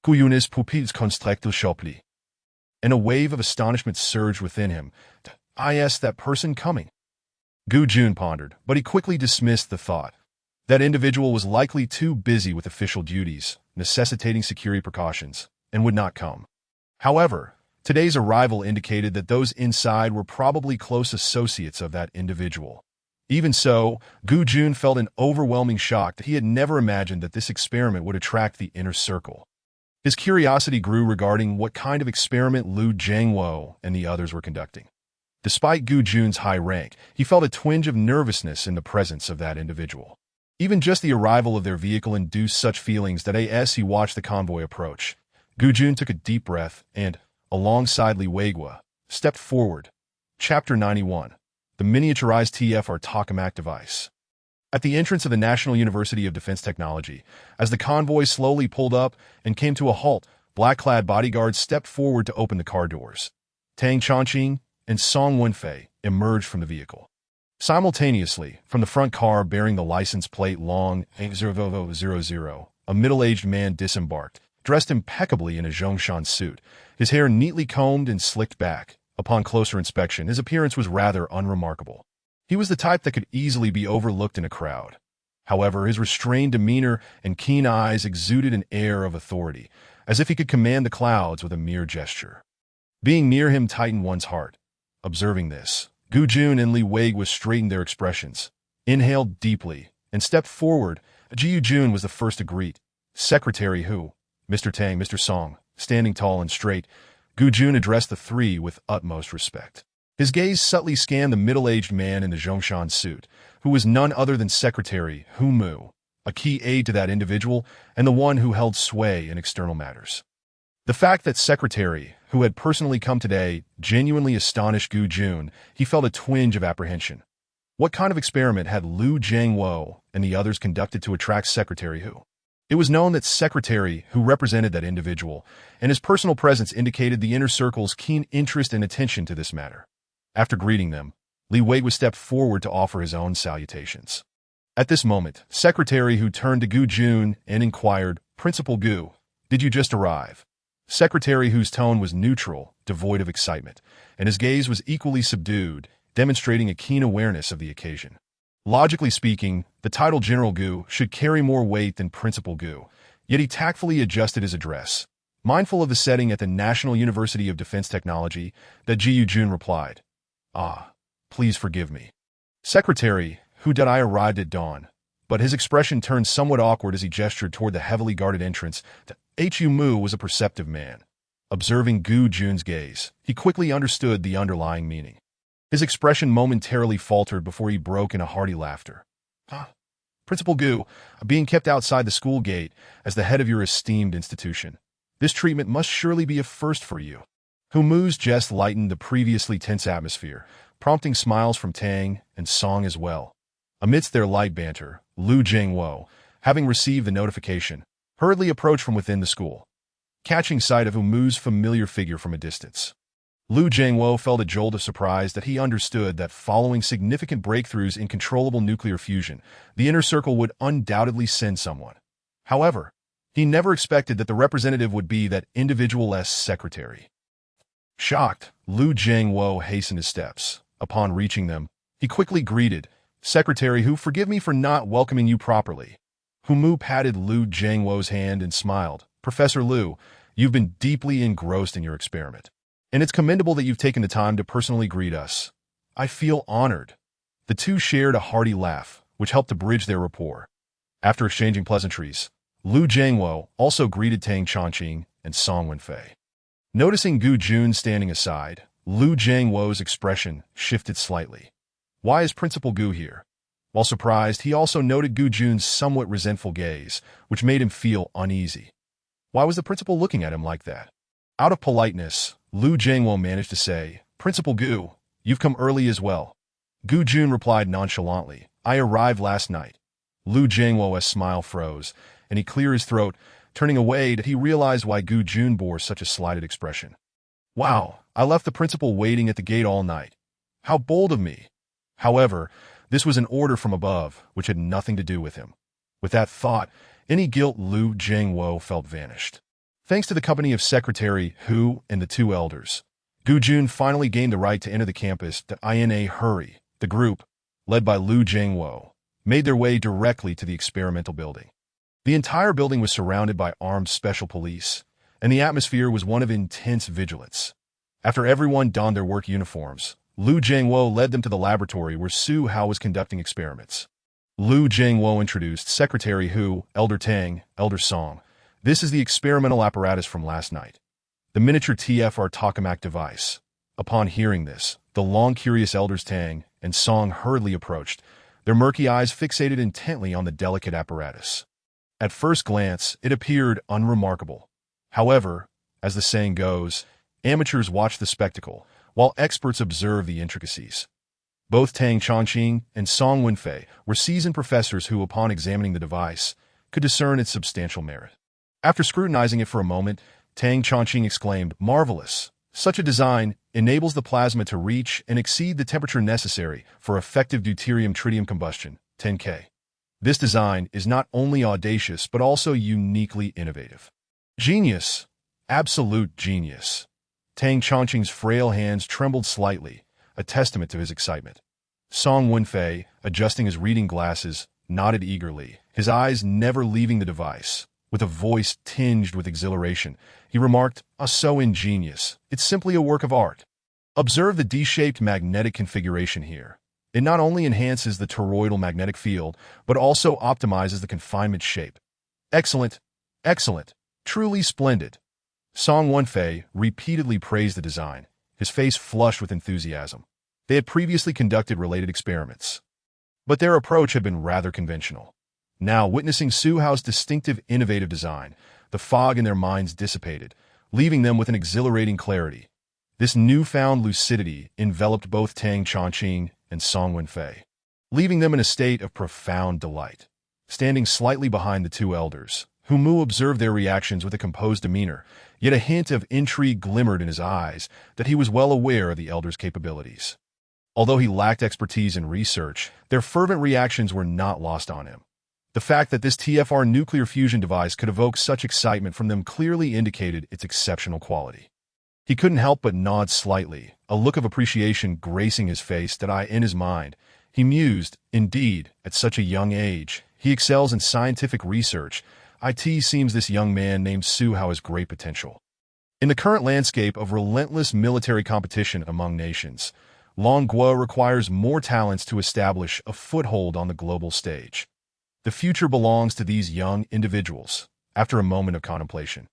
Kuyunis pupils constructed shoply. And a wave of astonishment surged within him. "Is that person coming?" Gu Jun pondered, but he quickly dismissed the thought. That individual was likely too busy with official duties, necessitating security precautions, and would not come. However, today's arrival indicated that those inside were probably close associates of that individual. Even so, Gu Jun felt an overwhelming shock that he had never imagined that this experiment would attract the inner circle. His curiosity grew regarding what kind of experiment Liu Jiangwo and the others were conducting. Despite Gu Jun's high rank, he felt a twinge of nervousness in the presence of that individual. Even just the arrival of their vehicle induced such feelings that as he watched the convoy approach, Gu Jun took a deep breath and, alongside Li Weiguo, stepped forward. Chapter 91. The miniaturized TFR tokamak device. At the entrance of the National University of Defense Technology, as the convoy slowly pulled up and came to a halt, black-clad bodyguards stepped forward to open the car doors. Tang Chongqing and Song Wenfei emerged from the vehicle. Simultaneously, from the front car bearing the license plate long 8000, a middle-aged man disembarked, dressed impeccably in a Zhongshan suit, his hair neatly combed and slicked back. Upon closer inspection, his appearance was rather unremarkable. He was the type that could easily be overlooked in a crowd. However, his restrained demeanor and keen eyes exuded an air of authority, as if he could command the clouds with a mere gesture. Being near him tightened one's heart. Observing this, Gu Jun and Li Weiguo straightened their expressions, inhaled deeply, and stepped forward. Zhihu Jun was the first to greet. "Secretary Hu, Mr. Tang, Mr. Song." Standing tall and straight, Gu Jun addressed the three with utmost respect. His gaze subtly scanned the middle-aged man in the Zhongshan suit, who was none other than Secretary Hu Mu, a key aide to that individual, and the one who held sway in external matters. The fact that Secretary, who had personally come today, genuinely astonished Gu Jun. He felt a twinge of apprehension. What kind of experiment had Liu Jiangwo and the others conducted to attract Secretary Hu? It was known that Secretary Hu represented that individual, and his personal presence indicated the inner circle's keen interest and attention to this matter. After greeting them, Li Wei was stepped forward to offer his own salutations. At this moment, Secretary Hu turned to Gu Jun and inquired, "Principal Gu, did you just arrive?" Secretary Hu's tone was neutral, devoid of excitement, and his gaze was equally subdued, demonstrating a keen awareness of the occasion. Logically speaking, the title General Gu should carry more weight than Principal Gu, yet he tactfully adjusted his address. Mindful of the setting at the National University of Defense Technology, that Zhihu Jun replied, "Ah, please forgive me. Secretary Hu I arrived at dawn," but his expression turned somewhat awkward as he gestured toward the heavily guarded entrance. Hu Mu was a perceptive man. Observing Gu Jun's gaze, he quickly understood the underlying meaning. His expression momentarily faltered before he broke in a hearty laughter. "Principal Gu, being kept outside the school gate as the head of your esteemed institution. This treatment must surely be a first for you." Hu Mu's jest lightened the previously tense atmosphere, prompting smiles from Tang and Song as well. Amidst their light banter, Liu Jiangwo, having received the notification, hurriedly approached from within the school, catching sight of Hu Mu's familiar figure from a distance. Liu Jiangwo felt a jolt of surprise that he understood that following significant breakthroughs in controllable nuclear fusion, the inner circle would undoubtedly send someone. However, he never expected that the representative would be that individual's secretary. Shocked, Liu Jiangwo hastened his steps. Upon reaching them, he quickly greeted, "Secretary Hu, forgive me for not welcoming you properly." Hu Mu patted Liu Jiangwo's hand and smiled. "Professor Liu, you've been deeply engrossed in your experiment, and it's commendable that you've taken the time to personally greet us. I feel honored." The two shared a hearty laugh, which helped to bridge their rapport. After exchanging pleasantries, Liu Jiangwo also greeted Tang Chongqing and Song Wenfei. Noticing Gu Jun standing aside, Liu Jiangwo's expression shifted slightly. Why is Principal Gu here? While surprised, he also noted Gu Jun's somewhat resentful gaze, which made him feel uneasy. Why was the principal looking at him like that? Out of politeness, Liu Jiangwo managed to say, "Principal Gu, you've come early as well." Gu Jun replied nonchalantly, "I arrived last night." Liu Jiangwo's smile froze, and he cleared his throat, turning away that he realized why Gu Jun bore such a slighted expression. "Wow, I left the principal waiting at the gate all night. How bold of me." However, this was an order from above, which had nothing to do with him. With that thought, any guilt Liu Jiangwo felt vanished. Thanks to the company of Secretary Hu and the two elders, Gu Jun finally gained the right to enter the campus. In a hurry, the group, led by Liu Jiangwo, made their way directly to the experimental building. The entire building was surrounded by armed special police, and the atmosphere was one of intense vigilance. After everyone donned their work uniforms, Liu Jiangwo led them to the laboratory where Su Hao was conducting experiments. Liu Jiangwo introduced Secretary Hu, Elder Tang, Elder Song. "This is the experimental apparatus from last night, the miniature TFR tokamak device." Upon hearing this, the long-curious Elders Tang and Song hurriedly approached, their murky eyes fixated intently on the delicate apparatus. At first glance, it appeared unremarkable. However, as the saying goes, amateurs watch the spectacle, while experts observe the intricacies. Both Tang Chongqing and Song Wenfei were seasoned professors who, upon examining the device, could discern its substantial merit. After scrutinizing it for a moment, Tang Chongqing exclaimed, "Marvelous! Such a design enables the plasma to reach and exceed the temperature necessary for effective deuterium-tritium combustion, 10K. This design is not only audacious but also uniquely innovative." Genius! Absolute genius! Tang Chongqing's frail hands trembled slightly, a testament to his excitement. Song Wenfei, adjusting his reading glasses, nodded eagerly, his eyes never leaving the device. With a voice tinged with exhilaration, he remarked, "So ingenious. It's simply a work of art. Observe the D-shaped magnetic configuration here. It not only enhances the toroidal magnetic field, but also optimizes the confinement shape. Excellent, excellent, truly splendid." Song Wenfei repeatedly praised the design, his face flushed with enthusiasm. They had previously conducted related experiments, but their approach had been rather conventional. Now, witnessing Zhihu's distinctive, innovative design, the fog in their minds dissipated, leaving them with an exhilarating clarity. This newfound lucidity enveloped both Tang Chongqing and Song Wenfei, leaving them in a state of profound delight. Standing slightly behind the two elders, Mu observed their reactions with a composed demeanor, yet a hint of intrigue glimmered in his eyes that he was well aware of the elders' capabilities. Although he lacked expertise in research, their fervent reactions were not lost on him. The fact that this TFR nuclear fusion device could evoke such excitement from them clearly indicated its exceptional quality. He couldn't help but nod slightly, a look of appreciation gracing his face that in his mind. He mused, indeed, at such a young age, he excels in scientific research. It seems this young man named Zhihu has great potential. In the current landscape of relentless military competition among nations, Guo requires more talents to establish a foothold on the global stage. The future belongs to these young individuals. After a moment of contemplation,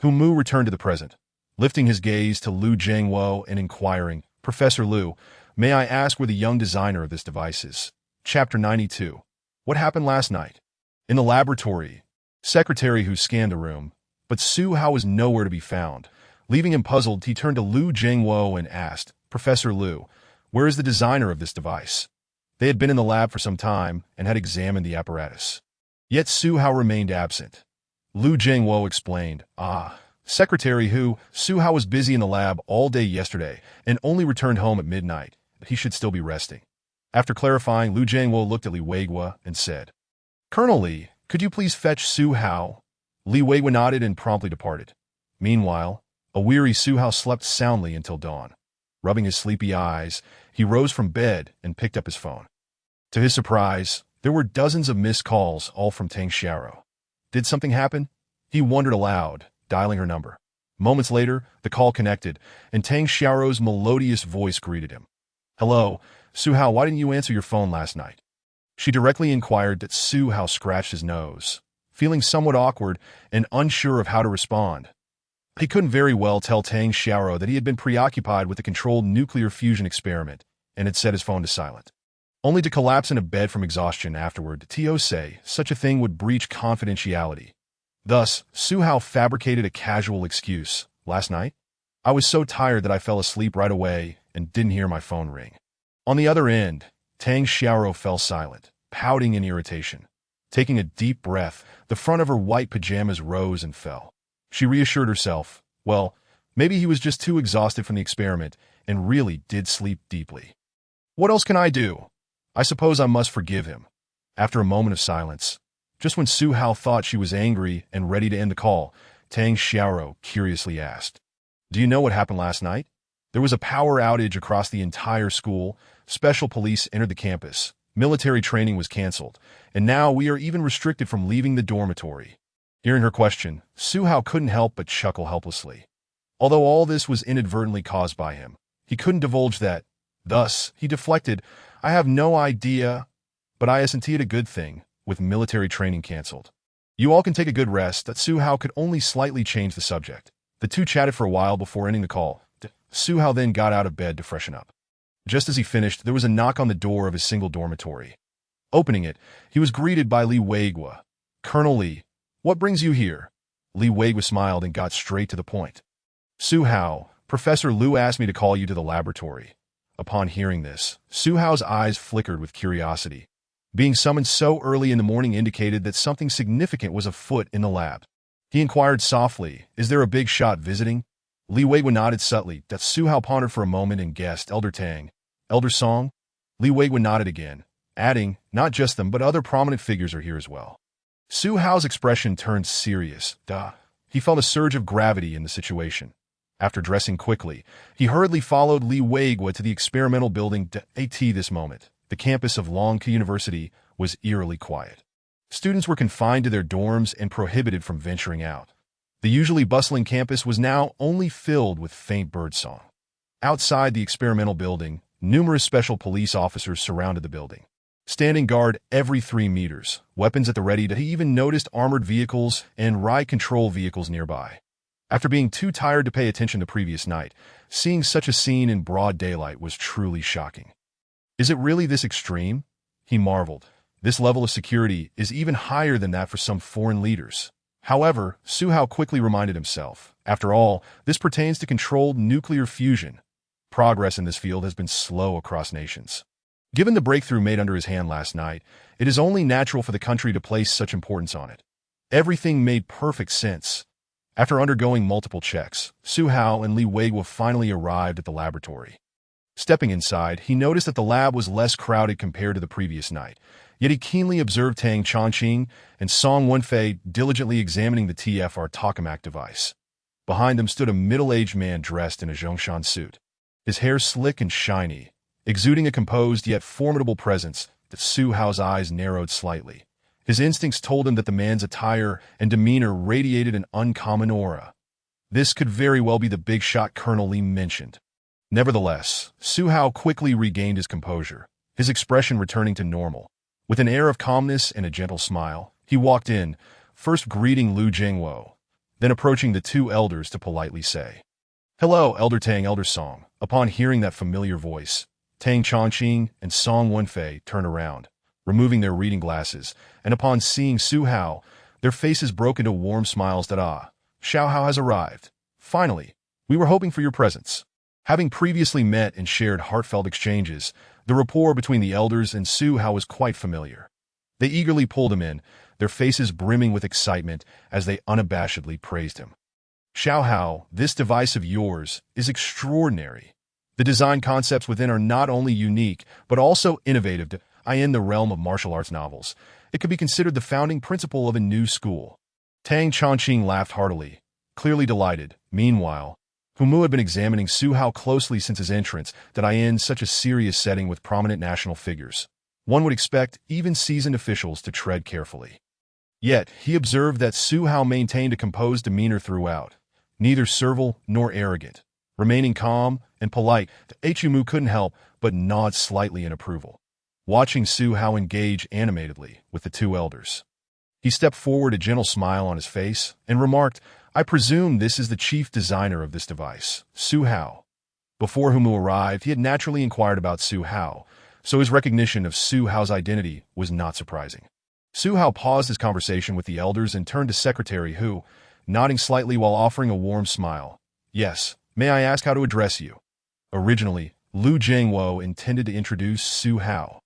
Mu returned to the present, lifting his gaze to Liu Jiangwo and inquiring, "Professor Liu, may I ask where the young designer of this device is?" Chapter 92. What happened last night? In the laboratory, Secretary Hu scanned the room, but Zhihu was nowhere to be found. Leaving him puzzled, he turned to Liu Jiangwo and asked, "Professor Liu, where is the designer of this device?" They had been in the lab for some time and had examined the apparatus. Yet Zhihu remained absent. Liu Jiangwo explained, Secretary Zhihu was busy in the lab all day yesterday and only returned home at midnight. He should still be resting." After clarifying, Liu Jiangwo looked at Li Weigua and said, "Colonel Li, could you please fetch Zhihu?" Li Weigua nodded and promptly departed. Meanwhile, a weary Zhihu slept soundly until dawn. Rubbing his sleepy eyes, he rose from bed and picked up his phone. To his surprise, there were dozens of missed calls, all from Tang Xiao. Did something happen? He wondered aloud, dialing her number. Moments later, the call connected, and Tang Xiao's melodious voice greeted him. "Hello, Zhihu, why didn't you answer your phone last night?" She directly inquired. That Zhihu scratched his nose, feeling somewhat awkward and unsure of how to respond. He couldn't very well tell Tang Xiao that he had been preoccupied with the controlled nuclear fusion experiment and had set his phone to silent, only to collapse in a bed from exhaustion afterward. To say such a thing would breach confidentiality. Thus, Zhihu fabricated a casual excuse. "Last night, I was so tired that I fell asleep right away and didn't hear my phone ring." On the other end, Tang Xiao fell silent, pouting in irritation. Taking a deep breath, the front of her white pajamas rose and fell. She reassured herself, well, maybe he was just too exhausted from the experiment and really did sleep deeply. What else can I do? I suppose I must forgive him. After a moment of silence, just when Zhihu thought she was angry and ready to end the call, Tang Xiao curiously asked, "Do you know what happened last night? There was a power outage across the entire school, special police entered the campus, military training was canceled, and now we are even restricted from leaving the dormitory." Hearing her question, Zhihu couldn't help but chuckle helplessly. Although all this was inadvertently caused by him, he couldn't divulge that. Thus, he deflected, "I have no idea, but I isn't it a good thing, with military training canceled. You all can take a good rest." That Zhihu could only slightly change the subject. The two chatted for a while before ending the call. Zhihu then got out of bed to freshen up. Just as he finished, there was a knock on the door of his single dormitory. Opening it, he was greeted by Li Weigua. "Colonel Li, what brings you here?" Li Weigua smiled and got straight to the point. "Zhihu, Professor Liu asked me to call you to the laboratory." Upon hearing this, Zhihu's eyes flickered with curiosity. Being summoned so early in the morning indicated that something significant was afoot in the lab. He inquired softly, "Is there a big shot visiting?" Li Weigua nodded subtly. That Zhihu pondered for a moment and guessed, "Elder Tang. Elder Song?" Li Weigua nodded again, adding, "Not just them, but other prominent figures are here as well." Zhihu's expression turned serious. He felt a surge of gravity in the situation. After dressing quickly, he hurriedly followed Li Weigua to the experimental building. At this moment, the campus of Longke University was eerily quiet. Students were confined to their dorms and prohibited from venturing out. The usually bustling campus was now only filled with faint birdsong. Outside the experimental building, numerous special police officers surrounded the building, standing guard every 3 meters, weapons at the ready. He even noticed armored vehicles and ride control vehicles nearby. After being too tired to pay attention the previous night, seeing such a scene in broad daylight was truly shocking. Is it really this extreme? He marveled. This level of security is even higher than that for some foreign leaders. However, Zhihu quickly reminded himself, after all, this pertains to controlled nuclear fusion. Progress in this field has been slow across nations. Given the breakthrough made under his hand last night, it is only natural for the country to place such importance on it. Everything made perfect sense. After undergoing multiple checks, Zhihu and Li Weiguo finally arrived at the laboratory. Stepping inside, he noticed that the lab was less crowded compared to the previous night, yet he keenly observed Tang Chongqing and Song Wenfei diligently examining the TFR tokamak device. Behind them stood a middle-aged man dressed in a Zhongshan suit. His hair slick and shiny, exuding a composed yet formidable presence that Zhihu's eyes narrowed slightly. His instincts told him that the man's attire and demeanor radiated an uncommon aura. This could very well be the big shot Colonel Li mentioned. Nevertheless, Zhihu quickly regained his composure, his expression returning to normal. With an air of calmness and a gentle smile, he walked in, first greeting Lu Jingwo, then approaching the two elders to politely say, "Hello, Elder Tang, Elder Song." Upon hearing that familiar voice, Tang Chongqing and Song Wenfei turned around, removing their reading glasses, and upon seeing Zhihu, their faces broke into warm smiles that Zhihu has arrived. Finally, we were hoping for your presence. Having previously met and shared heartfelt exchanges, the rapport between the elders and Zhihu was quite familiar. They eagerly pulled him in, their faces brimming with excitement as they unabashedly praised him. "Zhihu, this device of yours is extraordinary. The design concepts within are not only unique, but also innovative. In the realm of martial arts novels, it could be considered the founding principle of a new school." Tang Chongqing laughed heartily, clearly delighted. Meanwhile, Humu had been examining Zhihu closely since his entrance, in such a serious setting with prominent national figures. One would expect even seasoned officials to tread carefully. Yet, he observed that Zhihu maintained a composed demeanor throughout, neither servile nor arrogant. Remaining calm and polite, Humu couldn't help but nod slightly in approval, watching Zhihu engage animatedly with the two elders. He stepped forward, a gentle smile on his face, and remarked, "I presume this is the chief designer of this device, Zhihu." Before Humu arrived, he had naturally inquired about Zhihu, so his recognition of Zhihu's identity was not surprising. Zhihu paused his conversation with the elders and turned to Secretary Hu, nodding slightly while offering a warm smile. "Yes, may I ask how to address you?" Originally, Lu Jingwo intended to introduce Zhihu,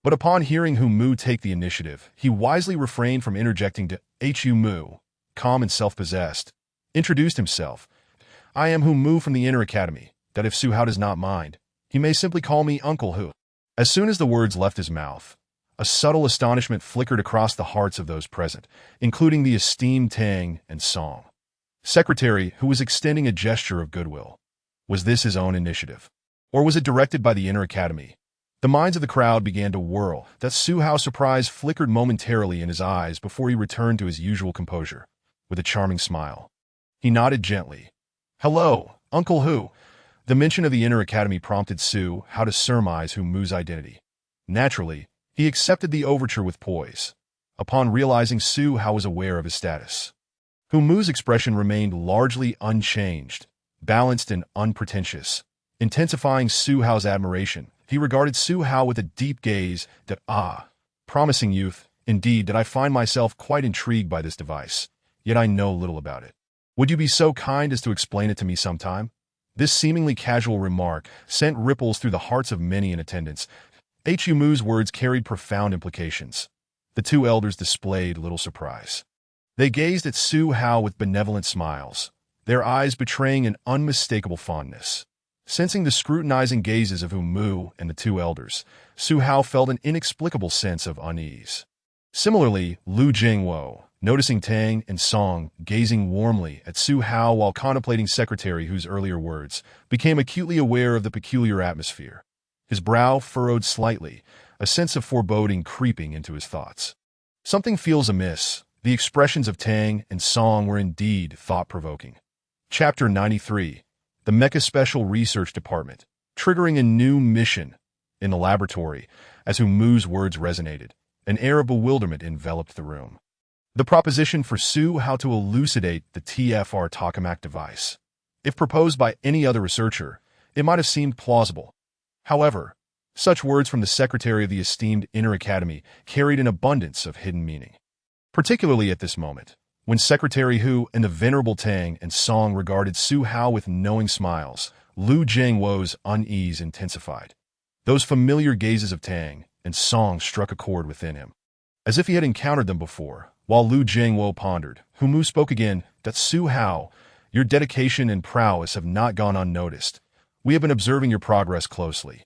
but upon hearing Humu take the initiative, he wisely refrained from interjecting to Humu, calm and self-possessed, introduced himself. "I am Humu from the Inner Academy, that if Zhihu does not mind, he may simply call me Uncle Hu." As soon as the words left his mouth, a subtle astonishment flickered across the hearts of those present, including the esteemed Tang and Song. Secretary, who was extending a gesture of goodwill. Was this his own initiative? Or was it directed by the Inner Academy? The minds of the crowd began to whirl. That Zhihu's surprise flickered momentarily in his eyes before he returned to his usual composure. With a charming smile, he nodded gently. "Hello, Uncle Hu." The mention of the Inner Academy prompted Zhihu to surmise Humu's identity. Naturally, he accepted the overture with poise, upon realizing Zhihu was aware of his status. Humu's expression remained largely unchanged, balanced and unpretentious. Intensifying Zhihu's admiration, he regarded Zhihu with a deep gaze that, promising youth, indeed, that I find myself quite intrigued by this device, yet I know little about it. Would you be so kind as to explain it to me sometime? This seemingly casual remark sent ripples through the hearts of many in attendance. Humu's words carried profound implications. The two elders displayed little surprise. They gazed at Zhihu with benevolent smiles, their eyes betraying an unmistakable fondness. Sensing the scrutinizing gazes of Humu and the two elders, Zhihu felt an inexplicable sense of unease. Similarly, Lu Jingwo, noticing Tang and Song gazing warmly at Zhihu while contemplating Secretary Hu's earlier words, became acutely aware of the peculiar atmosphere. His brow furrowed slightly, a sense of foreboding creeping into his thoughts. Something feels amiss. The expressions of Tang and Song were indeed thought-provoking. Chapter 93. The Mecha Special Research Department, triggering a new mission. In the laboratory, as Humu's words resonated, an air of bewilderment enveloped the room. The proposition for Zhihu to elucidate the TFR tokamak device. If proposed by any other researcher, it might have seemed plausible. However, Such words from the secretary of the esteemed Inner Academy carried an abundance of hidden meaning. Particularly at this moment, when Secretary Hu and the venerable Tang and Song regarded Su Hao with knowing smiles, Lu Jiangwo's unease intensified. Those familiar gazes of Tang and Song struck a chord within him. As if he had encountered them before, while Lu Jiangwo pondered, Hu Mu spoke again, that Su Hao, your dedication and prowess have not gone unnoticed. We have been observing your progress closely.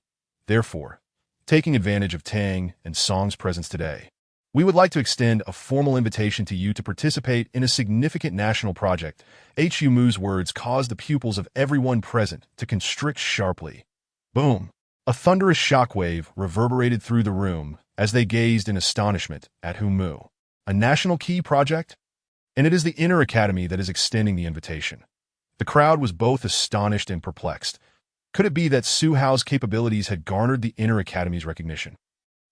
Therefore, taking advantage of Tang and Song's presence today, we would like to extend a formal invitation to you to participate in a significant national project. Hu Mu's words caused the pupils of everyone present to constrict sharply. Boom! A thunderous shockwave reverberated through the room as they gazed in astonishment at Hu Mu. A national key project? And it is the Inner Academy that is extending the invitation. The crowd was both astonished and perplexed. Could it be that Su Hao's capabilities had garnered the Inner Academy's recognition?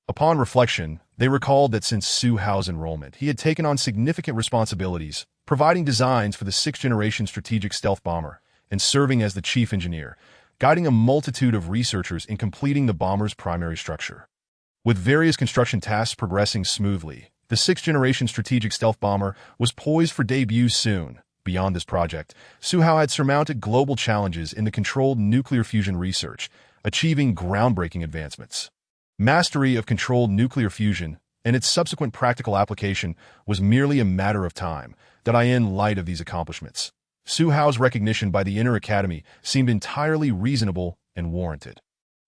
Upon reflection, they recalled that since Su Hao's enrollment, he had taken on significant responsibilities, providing designs for the 6th-Generation strategic stealth bomber and serving as the chief engineer, guiding a multitude of researchers in completing the bomber's primary structure. With various construction tasks progressing smoothly, the 6th-Generation strategic stealth bomber was poised for debut soon. Beyond this project, Su Hao had surmounted global challenges in the controlled nuclear fusion research, achieving groundbreaking advancements. Mastery of controlled nuclear fusion and its subsequent practical application was merely a matter of time. In light of these accomplishments, Su Hao's recognition by the Inner Academy seemed entirely reasonable and warranted.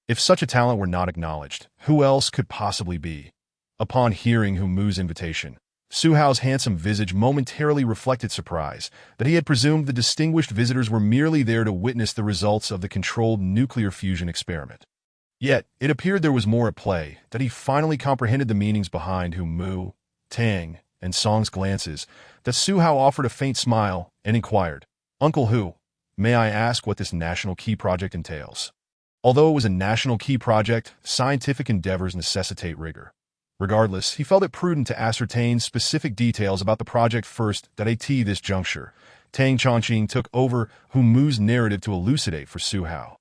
If such a talent were not acknowledged, who else could possibly be? Upon hearing Hu Mu's invitation, Su Hao's handsome visage momentarily reflected surprise that he had presumed the distinguished visitors were merely there to witness the results of the controlled nuclear fusion experiment. Yet, it appeared there was more at play, that he finally comprehended the meanings behind Hu Mu, Tang, and Song's glances, that Su Hao offered a faint smile and inquired, "Uncle Hu, may I ask what this national key project entails?" Although it was a national key project, scientific endeavors necessitate rigor. Regardless, he felt it prudent to ascertain specific details about the project first. At this juncture, Tang Chongqing took over Hu Mu's narrative to elucidate for Su Hao.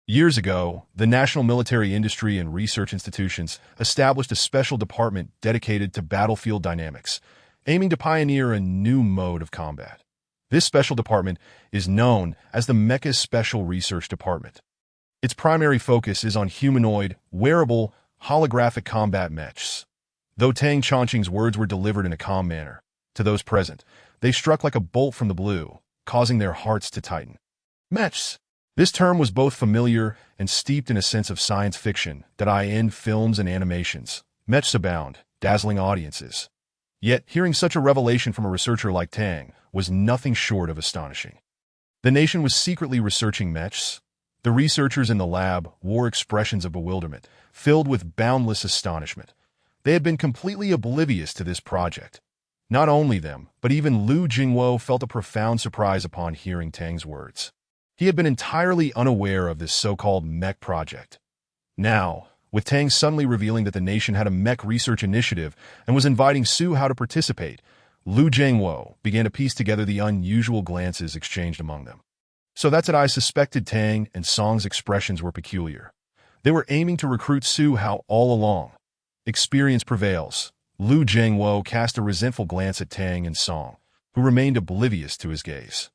Years ago, the National Military Industry and Research Institutions established a special department dedicated to battlefield dynamics, aiming to pioneer a new mode of combat. This special department is known as the Mecha Special Research Department. Its primary focus is on humanoid, wearable, holographic combat mechs. Though Tang Chongqing's words were delivered in a calm manner, to those present, they struck like a bolt from the blue, causing their hearts to tighten. Mechs. This term was both familiar and steeped in a sense of science fiction in films and animations. Mechs abound, dazzling audiences. Yet, hearing such a revelation from a researcher like Tang was nothing short of astonishing. The nation was secretly researching mechs. The researchers in the lab wore expressions of bewilderment, filled with boundless astonishment. They had been completely oblivious to this project. Not only them, but even Lu Jingwo felt a profound surprise upon hearing Tang's words. He had been entirely unaware of this so-called mech project. Now, with Tang suddenly revealing that the nation had a mech research initiative and was inviting Su Hao to participate, Lu Jiangwo began to piece together the unusual glances exchanged among them. So that's it. I suspected Tang and Song's expressions were peculiar. They were aiming to recruit Su Hao all along. Experience prevails. Lu Jiangwo cast a resentful glance at Tang and Song, who remained oblivious to his gaze.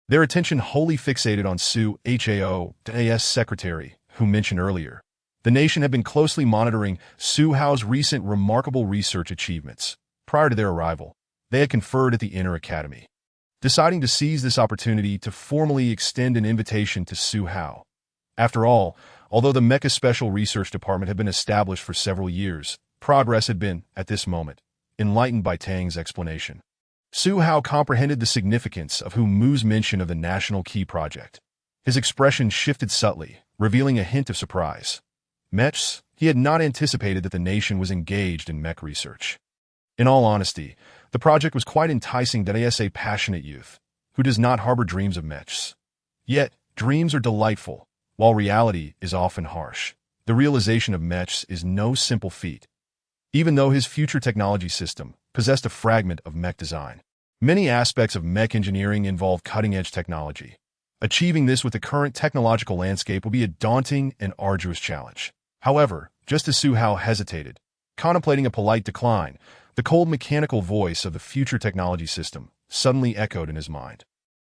Their attention wholly fixated on Su Hao's secretary, who mentioned earlier. The nation had been closely monitoring Su Hao's recent remarkable research achievements. Prior to their arrival, they had conferred at the Inner Academy, deciding to seize this opportunity to formally extend an invitation to Su Hao. After all, although the Mecha Special Research Department had been established for several years, progress had been, at this moment, enlightened by Tang's explanation. Su Hao comprehended the significance of Hu Mu's mention of the National Key Project. His expression shifted subtly, revealing a hint of surprise. Mechs, he had not anticipated that the nation was engaged in mech research. In all honesty, the project was quite enticing as a passionate youth, who does not harbor dreams of mechs. Yet, dreams are delightful, while reality is often harsh. The realization of mechs is no simple feat. Even though his future technology system possessed a fragment of mech design, many aspects of mech engineering involve cutting-edge technology. Achieving this with the current technological landscape will be a daunting and arduous challenge. However, just as Su Hao hesitated, contemplating a polite decline, the cold mechanical voice of the future technology system suddenly echoed in his mind.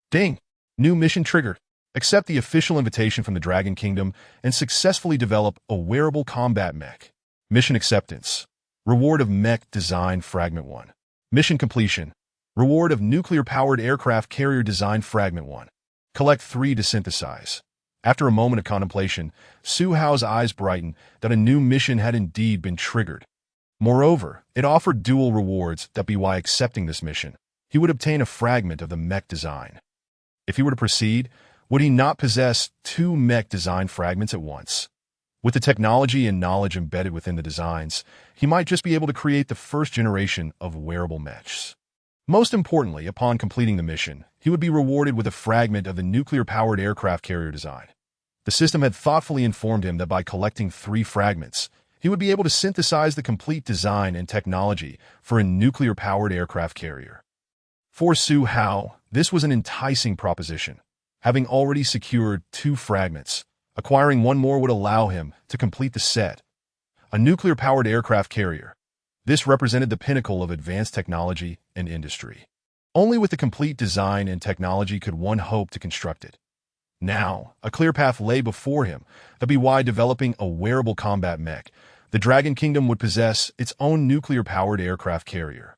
Ding! New mission triggered. Accept the official invitation from the Dragon Kingdom and successfully develop a wearable combat mech. Mission acceptance. Reward of mech design fragment 1. Mission completion. Reward of nuclear-powered aircraft carrier design fragment 1. Collect 3 to synthesize. After a moment of contemplation, Su Hao's eyes brightened that a new mission had indeed been triggered. Moreover, it offered dual rewards that by accepting this mission, he would obtain a fragment of the mech design. If he were to proceed, would he not possess 2 mech design fragments at once? With the technology and knowledge embedded within the designs, he might just be able to create the first generation of wearable mechs. Most importantly, upon completing the mission, he would be rewarded with a fragment of the nuclear-powered aircraft carrier design. The system had thoughtfully informed him that by collecting 3 fragments, he would be able to synthesize the complete design and technology for a nuclear-powered aircraft carrier. For Su Hao, this was an enticing proposition. Having already secured 2 fragments, acquiring 1 more would allow him to complete the set. A nuclear-powered aircraft carrier. This represented the pinnacle of advanced technology and industry. Only with the complete design and technology could one hope to construct it. Now, a clear path lay before him, by developing a wearable combat mech. The Dragon Kingdom would possess its own nuclear-powered aircraft carrier.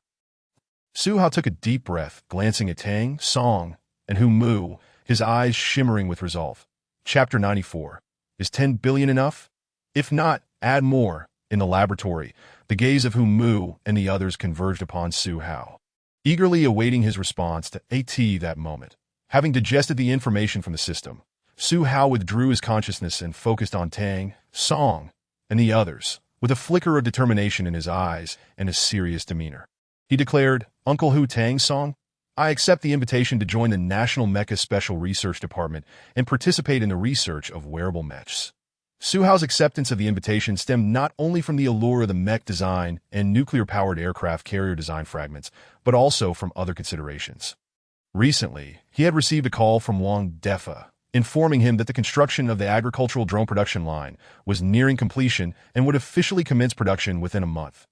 Su Hao took a deep breath, glancing at Tang, Song, and Hu Mu, his eyes shimmering with resolve. Chapter 94. Is 10 billion enough? If not, add more. In the laboratory, the gaze of Hu Mu and the others converged upon Su Hao, eagerly awaiting his response to AT that moment. Having digested the information from the system, Su Hao withdrew his consciousness and focused on Tang, Song, and the others, with a flicker of determination in his eyes and a serious demeanor. He declared, "Uncle Hu Tang Song, I accept the invitation to join the National Mecha Special Research Department and participate in the research of wearable mechs." Su Hao's acceptance of the invitation stemmed not only from the allure of the mech design and nuclear-powered aircraft carrier design fragments, but also from other considerations. Recently, he had received a call from Wang Defa, informing him that the construction of the agricultural drone production line was nearing completion and would officially commence production within a month.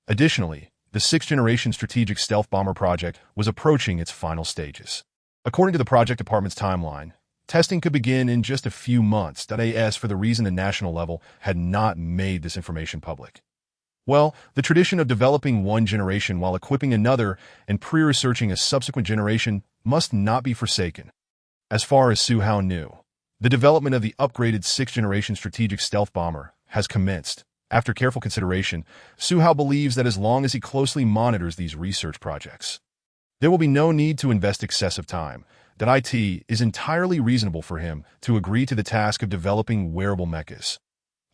Additionally, the 6th-Generation strategic stealth bomber project was approaching its final stages. According to the project department's timeline, testing could begin in just a few months, as for the reason the national level had not made this information public. Well, the tradition of developing one generation while equipping another and pre-researching a subsequent generation must not be forsaken. As far as Su Hao knew, the development of the upgraded 6th-Generation strategic stealth bomber has commenced. After careful consideration, Su Hao believes that as long as he closely monitors these research projects, there will be no need to invest excessive time. That it is entirely reasonable for him to agree to the task of developing wearable mechas.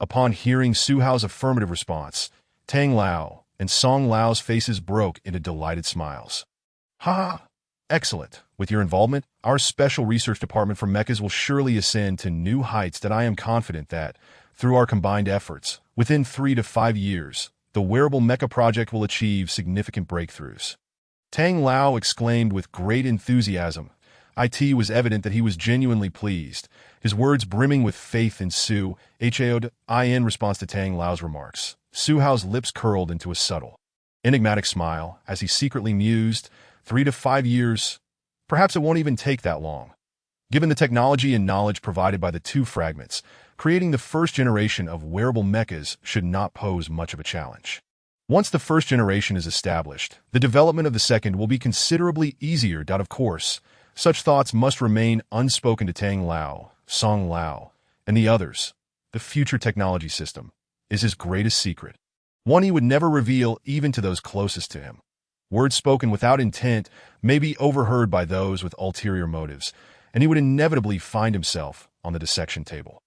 Upon hearing Su Hao's affirmative response, Tang Lao and Song Lao's faces broke into delighted smiles. "Ha! Excellent. With your involvement, our special research department for mechas will surely ascend to new heights that I am confident that, through our combined efforts, within 3 to 5 years, the wearable mecha project will achieve significant breakthroughs." Tang Lao exclaimed with great enthusiasm. It was evident that he was genuinely pleased, his words brimming with faith in Su Hao. In response to Tang Lao's remarks, Su Hao's lips curled into a subtle, enigmatic smile as he secretly mused, 3 to 5 years, perhaps it won't even take that long. Given the technology and knowledge provided by the 2 fragments, creating the first generation of wearable mechas should not pose much of a challenge. Once the first generation is established, the development of the second will be considerably easier. Of course, such thoughts must remain unspoken to Tang Lao, Song Lao, and the others. The future technology system is his greatest secret, one he would never reveal even to those closest to him. Words spoken without intent may be overheard by those with ulterior motives, and he would inevitably find himself on the dissection table.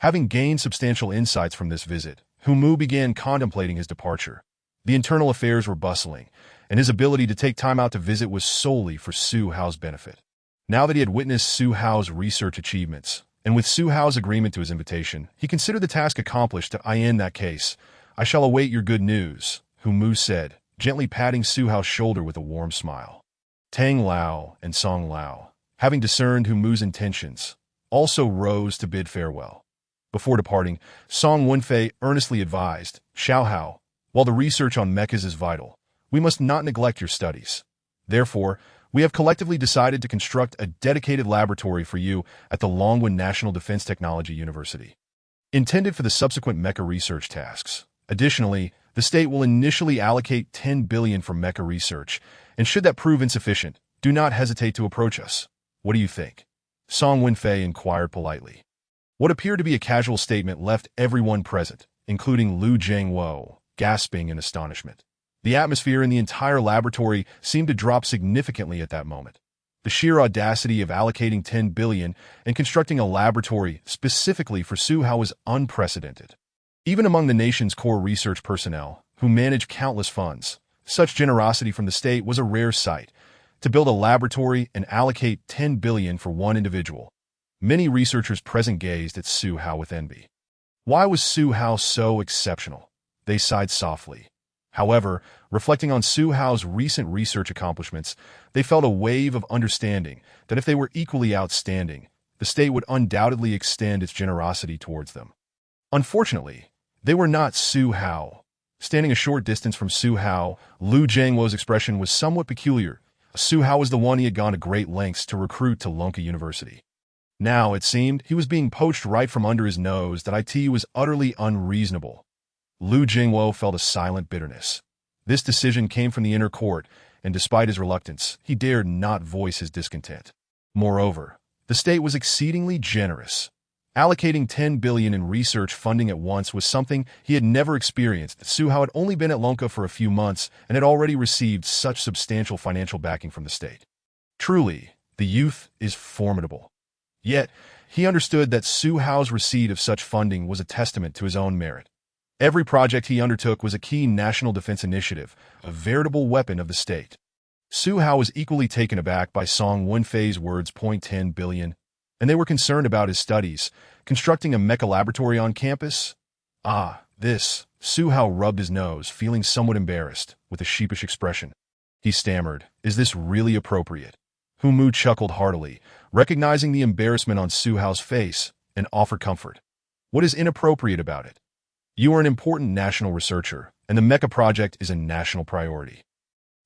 Having gained substantial insights from this visit, Hu Mu began contemplating his departure. The internal affairs were bustling, and his ability to take time out to visit was solely for Su Hao's benefit. Now that he had witnessed Su Hao's research achievements, and with Su Hao's agreement to his invitation, he considered the task accomplished. In that case, I shall await your good news, Hu Mu said, gently patting Su Hao's shoulder with a warm smile. Tang Lao and Song Lao, having discerned Hu Mu's intentions, also rose to bid farewell. Before departing, Song Wenfei earnestly advised, Xiaohao, while the research on mechas is vital, we must not neglect your studies. Therefore, we have collectively decided to construct a dedicated laboratory for you at the Longwen National Defense Technology University, intended for the subsequent mecha research tasks. Additionally, the state will initially allocate 10 billion for mecha research, and should that prove insufficient, do not hesitate to approach us. What do you think? Song Wenfei inquired politely. What appeared to be a casual statement left everyone present, including Lu Jiangwo, gasping in astonishment. The atmosphere in the entire laboratory seemed to drop significantly at that moment. The sheer audacity of allocating 10 billion and constructing a laboratory specifically for Zhihu was unprecedented. Even among the nation's core research personnel, who manage countless funds, such generosity from the state was a rare sight. To build a laboratory and allocate 10 billion for one individual. Many researchers present gazed at Zhihu with envy. Why was Zhihu so exceptional? They sighed softly. However, reflecting on Zhihu's recent research accomplishments, they felt a wave of understanding that if they were equally outstanding, the state would undoubtedly extend its generosity towards them. Unfortunately, they were not Zhihu. Standing a short distance from Zhihu, Lu Jiangwo's expression was somewhat peculiar. Zhihu was the one he had gone to great lengths to recruit to Lonka University. Now, it seemed, he was being poached right from under his nose. That it was utterly unreasonable. Lu Jiangwo felt a silent bitterness. This decision came from the inner court, and despite his reluctance, he dared not voice his discontent. Moreover, the state was exceedingly generous. Allocating 10 billion in research funding at once was something he had never experienced. Zhihu had only been at Lonka for a few months and had already received such substantial financial backing from the state. Truly, the youth is formidable. Yet, he understood that Zhihu's receipt of such funding was a testament to his own merit. Every project he undertook was a key national defense initiative, a veritable weapon of the state. Zhihu was equally taken aback by Song Wenfei's words. 10 billion, and they were concerned about his studies, constructing a mecha laboratory on campus. Zhihu rubbed his nose, feeling somewhat embarrassed, with a sheepish expression. He stammered, is this really appropriate? Hu Mu chuckled heartily, recognizing the embarrassment on Zhihu's face, and offered comfort. What is inappropriate about it? You are an important national researcher, and the mecha project is a national priority.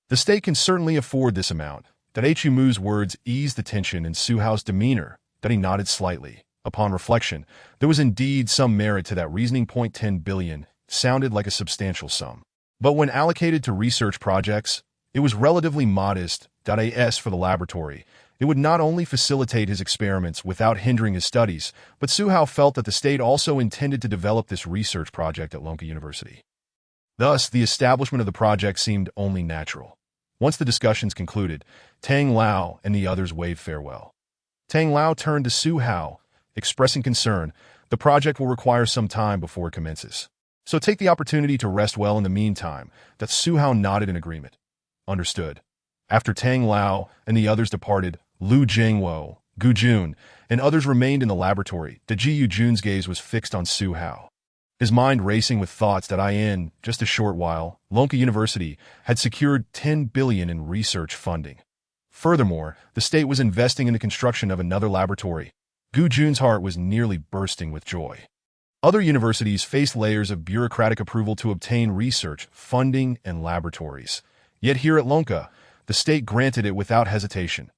The state can certainly afford this amount. That Hu Mu's words eased the tension in Zhihu's demeanor. That he nodded slightly. Upon reflection, there was indeed some merit to that reasoning. 10 billion sounded like a substantial sum. But when allocated to research projects, it was relatively modest. As for the laboratory, it would not only facilitate his experiments without hindering his studies, but Zhihu felt that the state also intended to develop this research project at Lonka University. Thus, the establishment of the project seemed only natural. Once the discussions concluded, Tang Lao and the others waved farewell. Tang Lao turned to Zhihu, expressing concern. The project will require some time before it commences. So take the opportunity to rest well in the meantime. That Zhihu nodded in agreement. Understood. After Tang Lao and the others departed, Lu Jiangwo, Gu Jun, and others remained in the laboratory. Zhihu Jun's gaze was fixed on Zhihu, his mind racing with thoughts that in just a short while, Lonka University had secured 10 billion in research funding. Furthermore, the state was investing in the construction of another laboratory. Gu Jun's heart was nearly bursting with joy. Other universities faced layers of bureaucratic approval to obtain research, funding, and laboratories. Yet here at Lonka, the state granted it without hesitation.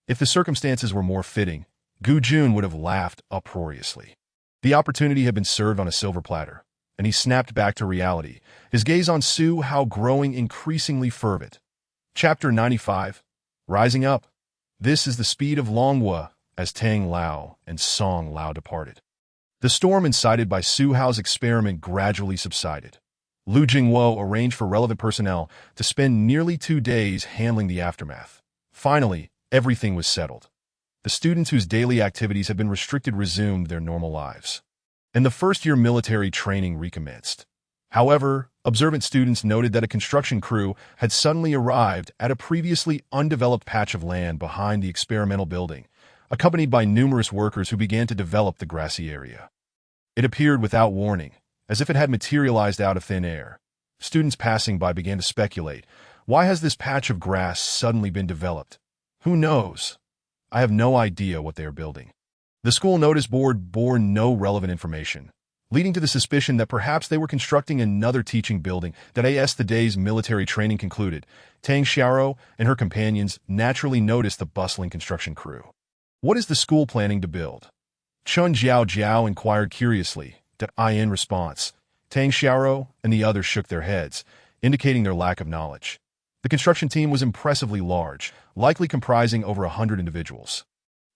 If the circumstances were more fitting, Gu Jun would have laughed uproariously. The opportunity had been served on a silver platter, and he snapped back to reality, his gaze on Zhihu growing increasingly fervent. Chapter 95. Rising Up. This is the speed of Longhua, as Tang Lao and Song Lao departed. The storm incited by Zhihu's experiment gradually subsided. Lu Jingwo arranged for relevant personnel to spend nearly 2 days handling the aftermath. Finally, everything was settled. The students whose daily activities had been restricted resumed their normal lives, and the first-year military training recommenced. However, observant students noted that a construction crew had suddenly arrived at a previously undeveloped patch of land behind the experimental building, accompanied by numerous workers who began to develop the grassy area. It appeared without warning, as if it had materialized out of thin air. Students passing by began to speculate, why has this patch of grass suddenly been developed? Who knows? I have no idea what they are building. The school notice board bore no relevant information, leading to the suspicion that perhaps they were constructing another teaching building. That as the day's military training concluded, Tang Xiaoro and her companions naturally noticed the bustling construction crew. "What is the school planning to build?" Chun Jiao Jiao inquired curiously. In response, Tang Xiaoro and the others shook their heads, indicating their lack of knowledge. The construction team was impressively large, likely comprising over 100 individuals.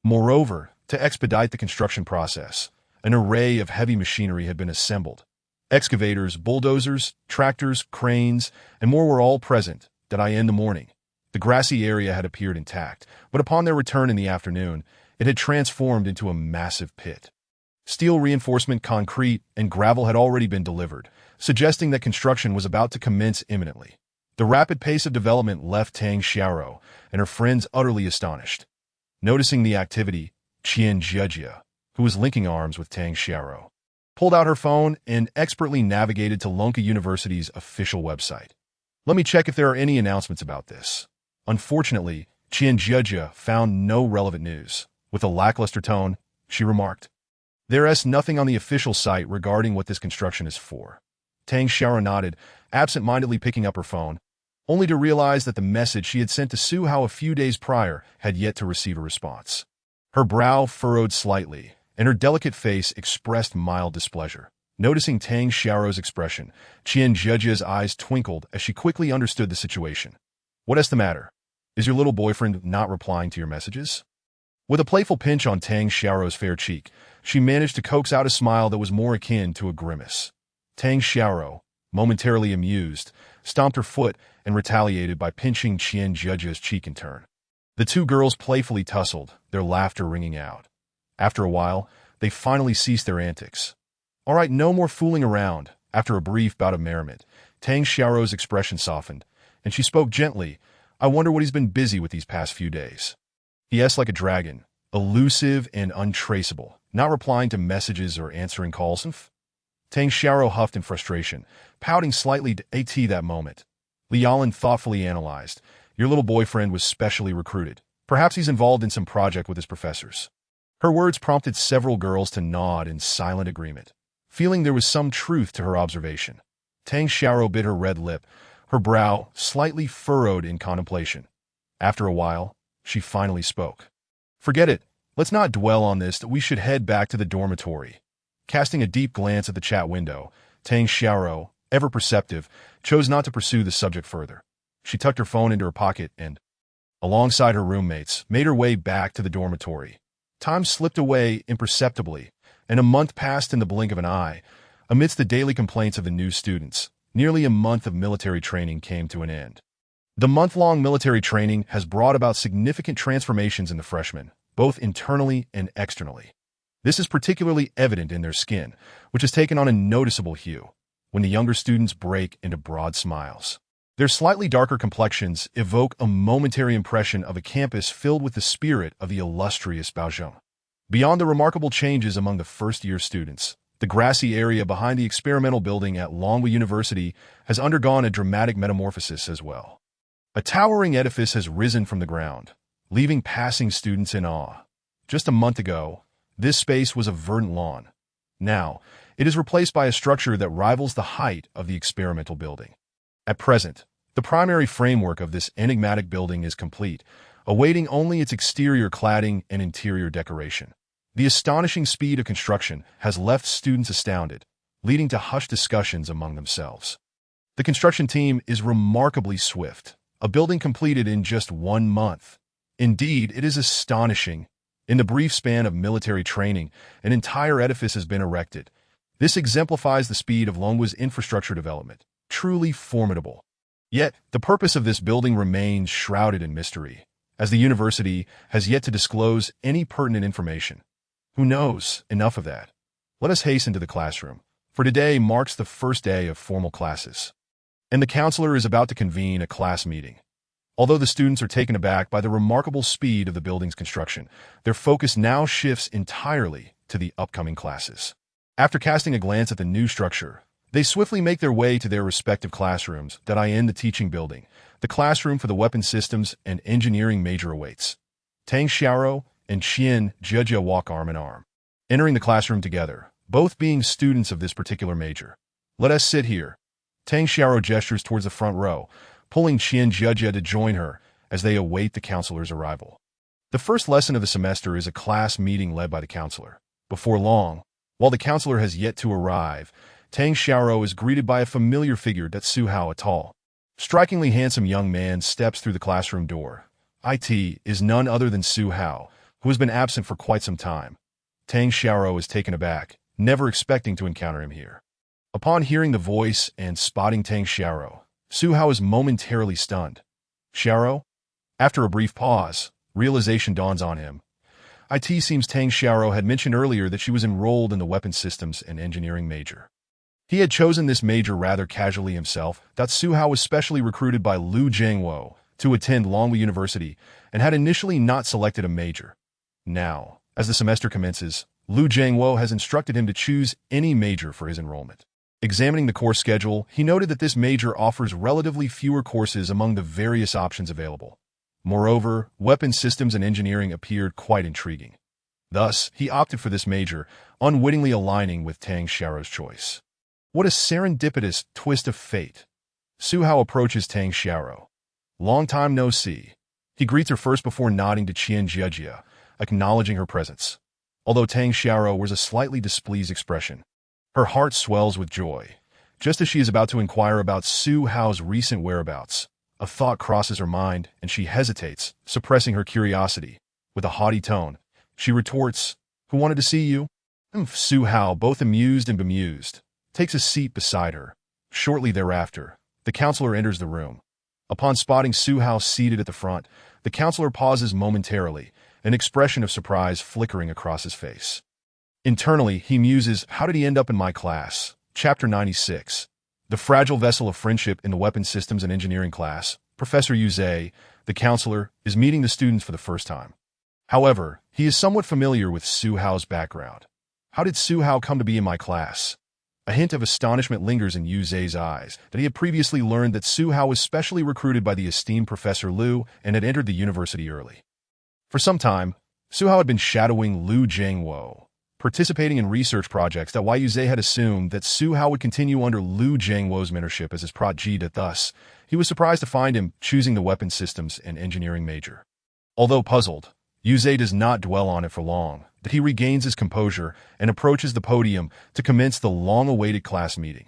Moreover, to expedite the construction process, an array of heavy machinery had been assembled. Excavators, bulldozers, tractors, cranes, and more were all present. In the morning, the grassy area had appeared intact, but upon their return in the afternoon, it had transformed into a massive pit. Steel reinforcement, concrete, and gravel had already been delivered, suggesting that construction was about to commence imminently. The rapid pace of development left Tang Xiaoro and her friends utterly astonished. Noticing the activity, Qian Jiejie, who was linking arms with Tang Xiaoro, pulled out her phone and expertly navigated to Lonka University's official website. "Let me check if there are any announcements about this." Unfortunately, Qian Jiejie found no relevant news. With a lackluster tone, she remarked, "There's nothing on the official site regarding what this construction is for." Tang Xiaoro nodded, absent-mindedly picking up her phone, only to realize that the message she had sent to Zhihu a few days prior had yet to receive a response. Her brow furrowed slightly, and her delicate face expressed mild displeasure. Noticing Tang Xiaoro's expression, Qian Jiejie's eyes twinkled as she quickly understood the situation. "What's the matter? Is your little boyfriend not replying to your messages?" With a playful pinch on Tang Xiaoro's fair cheek, she managed to coax out a smile that was more akin to a grimace. Tang Xiaoro, momentarily amused, stomped her foot and retaliated by pinching Qian Jiejie's cheek in turn. The two girls playfully tussled, their laughter ringing out. After a while, they finally ceased their antics. "All right, no more fooling around." After a brief bout of merriment, Tang Xiaoro's expression softened, and she spoke gently. "I wonder what he's been busy with these past few days." He like a dragon, elusive and untraceable, not replying to messages or answering calls. Tang Xiaoro huffed in frustration, pouting slightly to AT that moment. Li Yalan thoughtfully analyzed. "Your little boyfriend was specially recruited. Perhaps he's involved in some project with his professors." Her words prompted several girls to nod in silent agreement, feeling there was some truth to her observation. Tang Xiaoro bit her red lip, her brow slightly furrowed in contemplation. After a while, she finally spoke. "Forget it. Let's not dwell on this. We should head back to the dormitory." Casting a deep glance at the chat window, Tang Xiaoro, ever perceptive, chose not to pursue the subject further. She tucked her phone into her pocket and, alongside her roommates, made her way back to the dormitory. Time slipped away imperceptibly, and a month passed in the blink of an eye. Amidst the daily complaints of the new students, nearly a month of military training came to an end. The month-long military training has brought about significant transformations in the freshmen, both internally and externally. This is particularly evident in their skin, which has taken on a noticeable hue, when the younger students break into broad smiles. Their slightly darker complexions evoke a momentary impression of a campus filled with the spirit of the illustrious Baozhong. Beyond the remarkable changes among the first-year students, the grassy area behind the experimental building at Longhua University has undergone a dramatic metamorphosis as well. A towering edifice has risen from the ground, leaving passing students in awe. Just a month ago, this space was a verdant lawn. Now, it is replaced by a structure that rivals the height of the experimental building. At present, the primary framework of this enigmatic building is complete, awaiting only its exterior cladding and interior decoration. The astonishing speed of construction has left students astounded, leading to hushed discussions among themselves. The construction team is remarkably swift, a building completed in just 1 month. Indeed, it is astonishing. In the brief span of military training, an entire edifice has been erected. This exemplifies the speed of Longhua's infrastructure development. Truly formidable. Yet, the purpose of this building remains shrouded in mystery, as the university has yet to disclose any pertinent information. Who knows? Enough of that. Let us hasten to the classroom, for today marks the first day of formal classes, and the counselor is about to convene a class meeting. Although the students are taken aback by the remarkable speed of the building's construction, their focus now shifts entirely to the upcoming classes. After casting a glance at the new structure, they swiftly make their way to their respective classrooms. In the teaching building, the classroom for the weapon systems and engineering major awaits. Tang Xiaoro and Qian Zhijia walk arm in arm, entering the classroom together, both being students of this particular major. "Let us sit here." Tang Xiao gestures towards the front row, pulling Qian Zhijia to join her as they await the counselor's arrival. The first lesson of the semester is a class meeting led by the counselor. Before long, while the counselor has yet to arrive, Tang Xiao is greeted by a familiar figure, that's Zhihu, a tall, strikingly handsome young man steps through the classroom door. It is none other than Zhihu, who has been absent for quite some time. Tang Xiao is taken aback, never expecting to encounter him here. Upon hearing the voice and spotting Tang Xiao, Zhihu is momentarily stunned. "Xiao?" After a brief pause, realization dawns on him. It seems Tang Xiao had mentioned earlier that she was enrolled in the Weapons Systems and Engineering major. He had chosen this major rather casually himself. That Zhihu was specially recruited by Liu Jiangwo to attend Longwu University and had initially not selected a major. Now, as the semester commences, Liu Jiangwo has instructed him to choose any major for his enrollment. Examining the course schedule, he noted that this major offers relatively fewer courses among the various options available. Moreover, Weapons Systems and Engineering appeared quite intriguing. Thus, he opted for this major, unwittingly aligning with Tang Xiao's choice. What a serendipitous twist of fate. Zhihu approaches Tang Xiao. "Long time no see." He greets her first before nodding to Qian Zhijia, acknowledging her presence. Although Tang Xiao wears a slightly displeased expression, her heart swells with joy. Just as she is about to inquire about Zhihu's recent whereabouts, a thought crosses her mind and she hesitates, suppressing her curiosity. With a haughty tone, she retorts, "Who wanted to see you?" Zhihu, both amused and bemused, takes a seat beside her. Shortly thereafter, the counselor enters the room. Upon spotting Zhihu seated at the front, the counselor pauses momentarily, an expression of surprise flickering across his face. Internally, he muses, "How did he end up in my class?" Chapter 96. The fragile vessel of friendship in the Weapons Systems and Engineering class, Professor Yuzhe, the counselor, is meeting the students for the first time. However, he is somewhat familiar with Zhihu's background. "How did Zhihu come to be in my class?" A hint of astonishment lingers in Yuzhe's eyes, that he had previously learned that Zhihu was specially recruited by the esteemed Professor Liu and had entered the university early. For some time, Zhihu had been shadowing Liu Jiangwo, participating in research projects that Yuzhe had assumed that Zhihu would continue under Liu Jiangwo's mentorship as his protégé. Thus, he was surprised to find him choosing the Weapons Systems and Engineering major. Although puzzled, Yuzhe does not dwell on it for long, that he regains his composure and approaches the podium to commence the long-awaited class meeting.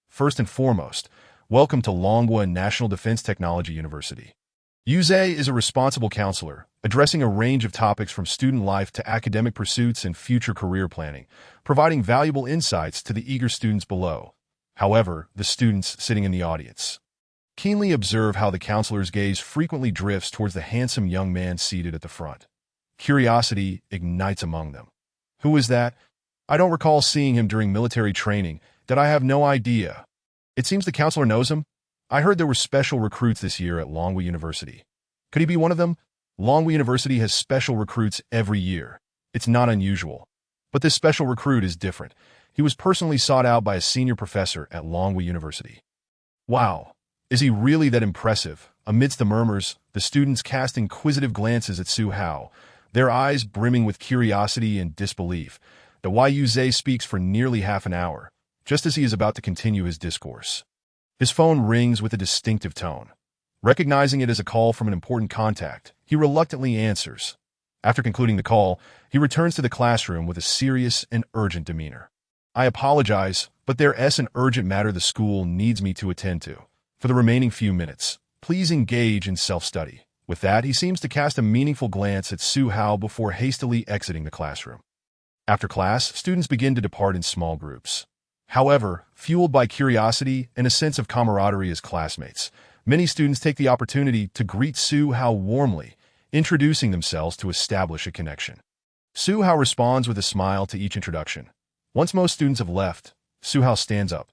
First and foremost, welcome to Longwu National Defense Technology University. Yuzhe is a responsible counselor, addressing a range of topics from student life to academic pursuits and future career planning, providing valuable insights to the eager students below. However, the students sitting in the audience keenly observe how the counselor's gaze frequently drifts towards the handsome young man seated at the front. Curiosity ignites among them. "Who is that? I don't recall seeing him during military training. That I have no idea." It seems the counselor knows him. "I heard there were special recruits this year at Longwu University. Could he be one of them?" Longwu University has special recruits every year. It's not unusual. But this special recruit is different. He was personally sought out by a senior professor at Longwu University. "Wow, is he really that impressive?" Amidst the murmurs, the students cast inquisitive glances at Zhihu, their eyes brimming with curiosity and disbelief. The Yuzhe speaks for nearly half an hour, just as he is about to continue his discourse. His phone rings with a distinctive tone. Recognizing it as a call from an important contact, he reluctantly answers. After concluding the call, he returns to the classroom with a serious and urgent demeanor. "I apologize, but there is an urgent matter the school needs me to attend to. For the remaining few minutes, please engage in self-study." With that, he seems to cast a meaningful glance at Zhihu before hastily exiting the classroom. After class, students begin to depart in small groups. However, fueled by curiosity and a sense of camaraderie as classmates, many students take the opportunity to greet Zhihu warmly, introducing themselves to establish a connection. Zhihu responds with a smile to each introduction. Once most students have left, Zhihu stands up.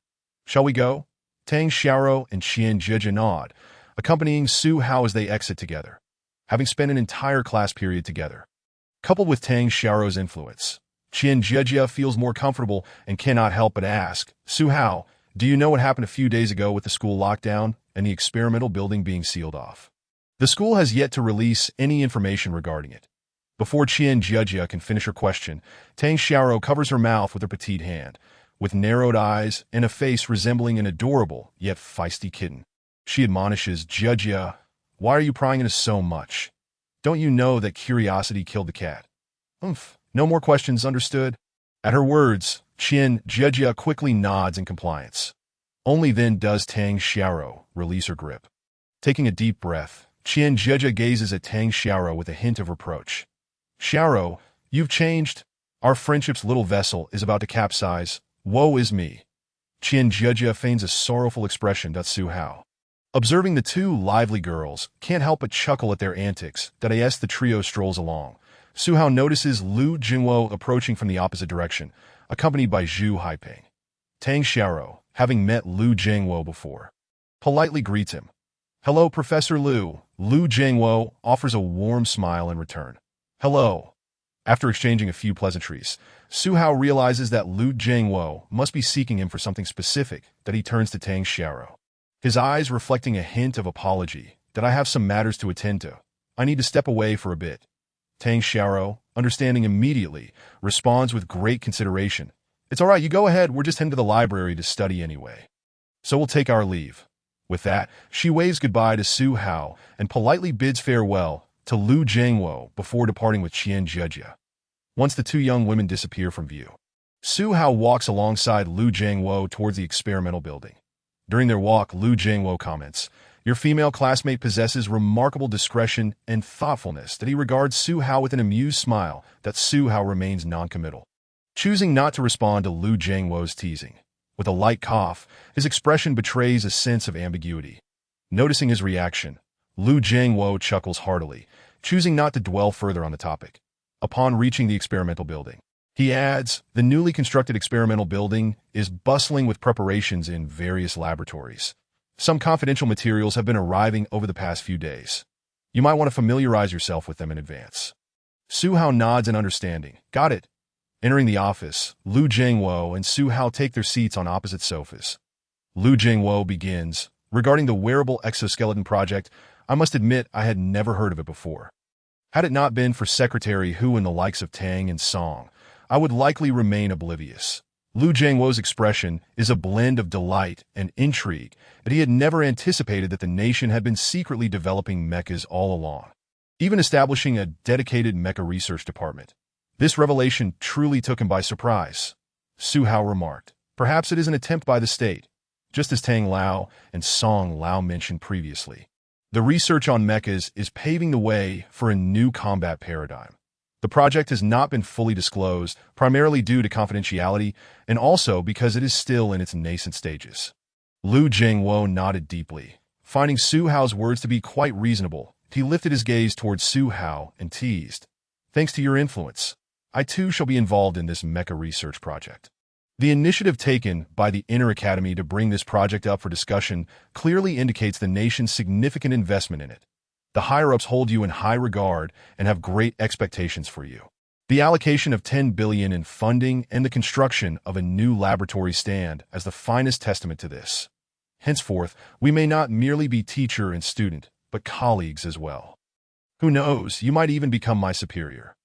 "Shall we go?" Tang Xiao and Qian Zhijia nod, accompanying Zhihu as they exit together. Having spent an entire class period together, coupled with Tang Xiao's influence, Qian Zhijia feels more comfortable and cannot help but ask, "Zhihu, do you know what happened a few days ago with the school lockdown and the experimental building being sealed off?" The school has yet to release any information regarding it. Before Qian Jia can finish her question, Tang Xiaoro covers her mouth with her petite hand, with narrowed eyes and a face resembling an adorable yet feisty kitten. She admonishes, Jia, why are you prying into so much? Don't you know that curiosity killed the cat? No more questions, understood? At her words, Qian Jia quickly nods in compliance. Only then does Tang Xiaoro release her grip. Taking a deep breath, Qian Jia gazes at Tang Xiaoro with a hint of reproach. Xiaoro, you've changed. Our friendship's little vessel is about to capsize. Woe is me. Qian Jia feigns a sorrowful expression. Zhihu, observing the two lively girls, can't help but chuckle at their antics. As the trio strolls along, Zhihu notices Lu Jinwo approaching from the opposite direction, accompanied by Zhu Haiping. Tang Xiaoro, having met Lu Jinwo before, politely greets him. Hello, Professor Lu. Lu Jinwo offers a warm smile in return. Hello. After exchanging a few pleasantries, Zhihu realizes that Lu Jinwo must be seeking him for something specific. He turns to Tang Xiaoro, his eyes reflecting a hint of apology. I have some matters to attend to. I need to step away for a bit. Tang Xiaoro, understanding immediately, responds with great consideration. It's all right, you go ahead, we're just heading to the library to study anyway. So we'll take our leave. With that, she waves goodbye to Zhihu and politely bids farewell to Lu Jinwo before departing with Qian Jia. Once the two young women disappear from view, Zhihu walks alongside Lu Jinwo towards the experimental building. During their walk, Lu Jinwo comments, your female classmate possesses remarkable discretion and thoughtfulness. He regards Zhihu with an amused smile. Zhihu remains noncommittal, choosing not to respond to Lu Jinwo's teasing. With a light cough, his expression betrays a sense of ambiguity. Noticing his reaction, Lu Jinwo chuckles heartily, choosing not to dwell further on the topic. Upon reaching the experimental building, he adds, the newly constructed experimental building is bustling with preparations in various laboratories. Some confidential materials have been arriving over the past few days. You might want to familiarize yourself with them in advance. Zhihu nods in understanding. Got it. Entering the office, Lu Jinwo and Zhihu take their seats on opposite sofas. Lu Jinwo begins, regarding the wearable exoskeleton project, I must admit I had never heard of it before. Had it not been for Secretary Hu and the likes of Tang and Song, I would likely remain oblivious. Lu Jinwo's expression is a blend of delight and intrigue that he had never anticipated that the nation had been secretly developing mechas all along, even establishing a dedicated mecha research department. This revelation truly took him by surprise. Zhihu remarked, perhaps it is an attempt by the state, just as Tang Lao and Song Lao mentioned previously. The research on mechas is paving the way for a new combat paradigm. The project has not been fully disclosed, primarily due to confidentiality and also because it is still in its nascent stages. Lu Jinwo nodded deeply. Finding Zhihu's words to be quite reasonable, he lifted his gaze towards Zhihu and teased, thanks to your influence, I too shall be involved in this mecha research project. The initiative taken by the Inner Academy to bring this project up for discussion clearly indicates the nation's significant investment in it. The higher-ups hold you in high regard and have great expectations for you. The allocation of 10 billion in funding and the construction of a new laboratory stand as the finest testament to this. Henceforth, we may not merely be teacher and student, but colleagues as well. Who knows, you might even become my superior.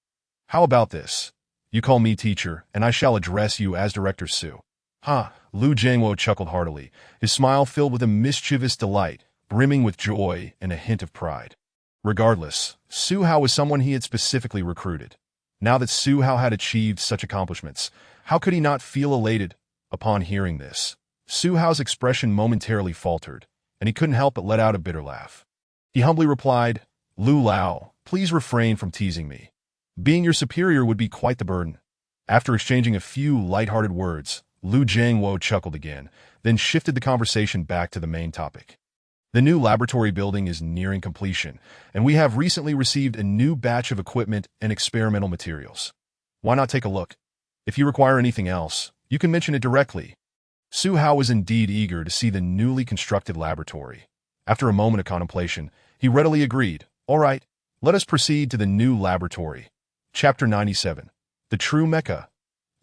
How about this? You call me teacher, and I shall address you as Director Su. Ha! Lu Jinwo chuckled heartily, his smile filled with a mischievous delight, brimming with joy and a hint of pride. Regardless, Zhihu was someone he had specifically recruited. Now that Zhihu had achieved such accomplishments, how could he not feel elated? Upon hearing this, Zhihu's expression momentarily faltered, and he couldn't help but let out a bitter laugh. He humbly replied, Lu Lao, please refrain from teasing me. Being your superior would be quite the burden. After exchanging a few light-hearted words, Lu Jinwo chuckled again, then shifted the conversation back to the main topic. The new laboratory building is nearing completion, and we have recently received a new batch of equipment and experimental materials. Why not take a look? If you require anything else, you can mention it directly. Zhihu was indeed eager to see the newly constructed laboratory. After a moment of contemplation, he readily agreed, all right, let us proceed to the new laboratory. Chapter 97. The True Mecha.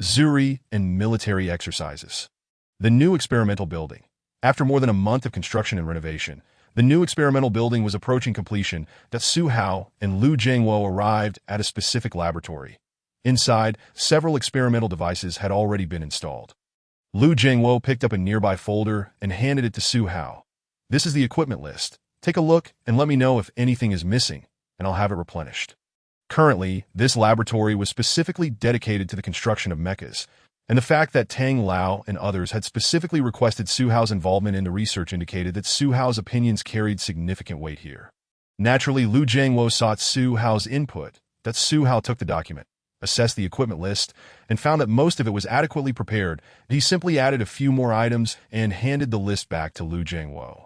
Zuri and Military Exercises. The new experimental building. After more than a month of construction and renovation, The new experimental building was approaching completion that Su Hao and Lu Jiangwo arrived at a specific laboratory. Inside, several experimental devices had already been installed. Lu Jiangwo picked up a nearby folder and handed it to Su Hao. "This is the equipment list. Take a look and let me know if anything is missing, and I'll have it replenished." Currently, this laboratory was specifically dedicated to the construction of mechas, and the fact that Tang Lao and others had specifically requested Su Hao's involvement in the research indicated that Su Hao's opinions carried significant weight here. Naturally, Lu Jiangwo sought Su Hao's input. That Su Hao took the document, assessed the equipment list, and found that most of it was adequately prepared. He simply added a few more items and handed the list back to Lu Jiangwo.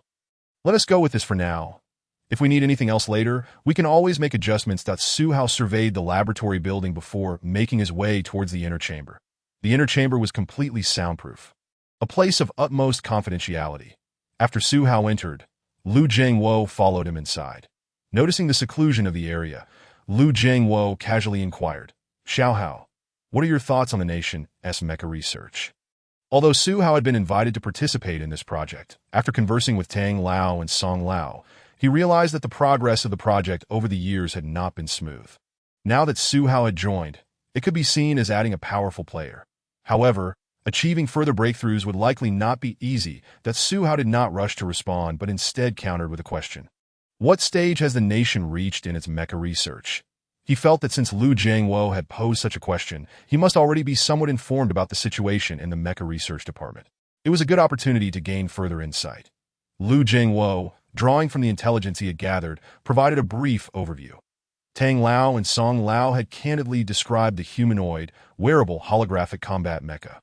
"Let us go with this for now. If we need anything else later, we can always make adjustments." Su Hao surveyed the laboratory building before making his way towards the inner chamber. The inner chamber was completely soundproof, a place of utmost confidentiality. After Su Hao entered, Lu Jiangwo followed him inside. Noticing the seclusion of the area, Lu Jiangwo casually inquired, "Xiao Hao, what are your thoughts on the nation's mecha research?" Although Su Hao had been invited to participate in this project, after conversing with Tang Lao and Song Lao, he realized that the progress of the project over the years had not been smooth. Now that Su Hao had joined, it could be seen as adding a powerful player. However, achieving further breakthroughs would likely not be easy. Su Hao did not rush to respond but instead countered with a question. What stage has the nation reached in its mecha research? He felt that since Lu Jiangwo had posed such a question, he must already be somewhat informed about the situation in the mecha research department. It was a good opportunity to gain further insight. Lu Jiangwo, drawing from the intelligence he had gathered, provided a brief overview. Tang Lao and Song Lao had candidly described the humanoid, wearable holographic combat mecha,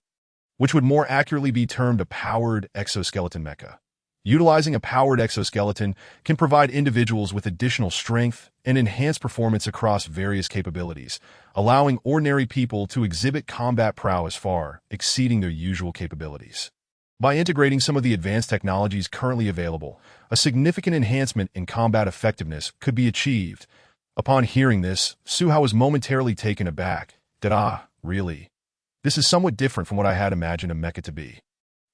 which would more accurately be termed a powered exoskeleton mecha. Utilizing a powered exoskeleton can provide individuals with additional strength and enhanced performance across various capabilities, allowing ordinary people to exhibit combat prowess far exceeding their usual capabilities. By integrating some of the advanced technologies currently available, a significant enhancement in combat effectiveness could be achieved. Upon hearing this, Su Hao was momentarily taken aback. Really? This is somewhat different from what I had imagined a mecha to be.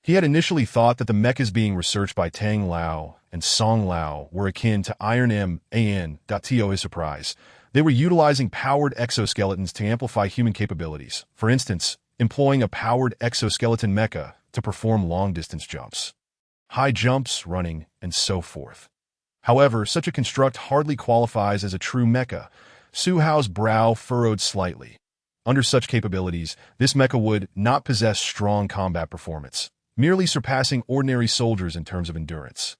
He had initially thought that the mechas being researched by Tang Lao and Song Lao were akin to Iron Man. To his surprise, they were utilizing powered exoskeletons to amplify human capabilities, for instance, employing a powered exoskeleton mecha to perform long-distance jumps, high jumps, running, and so forth. However, such a construct hardly qualifies as a true mecha. Su Hao's brow furrowed slightly. Under such capabilities, this mecha would not possess strong combat performance, merely surpassing ordinary soldiers in terms of endurance,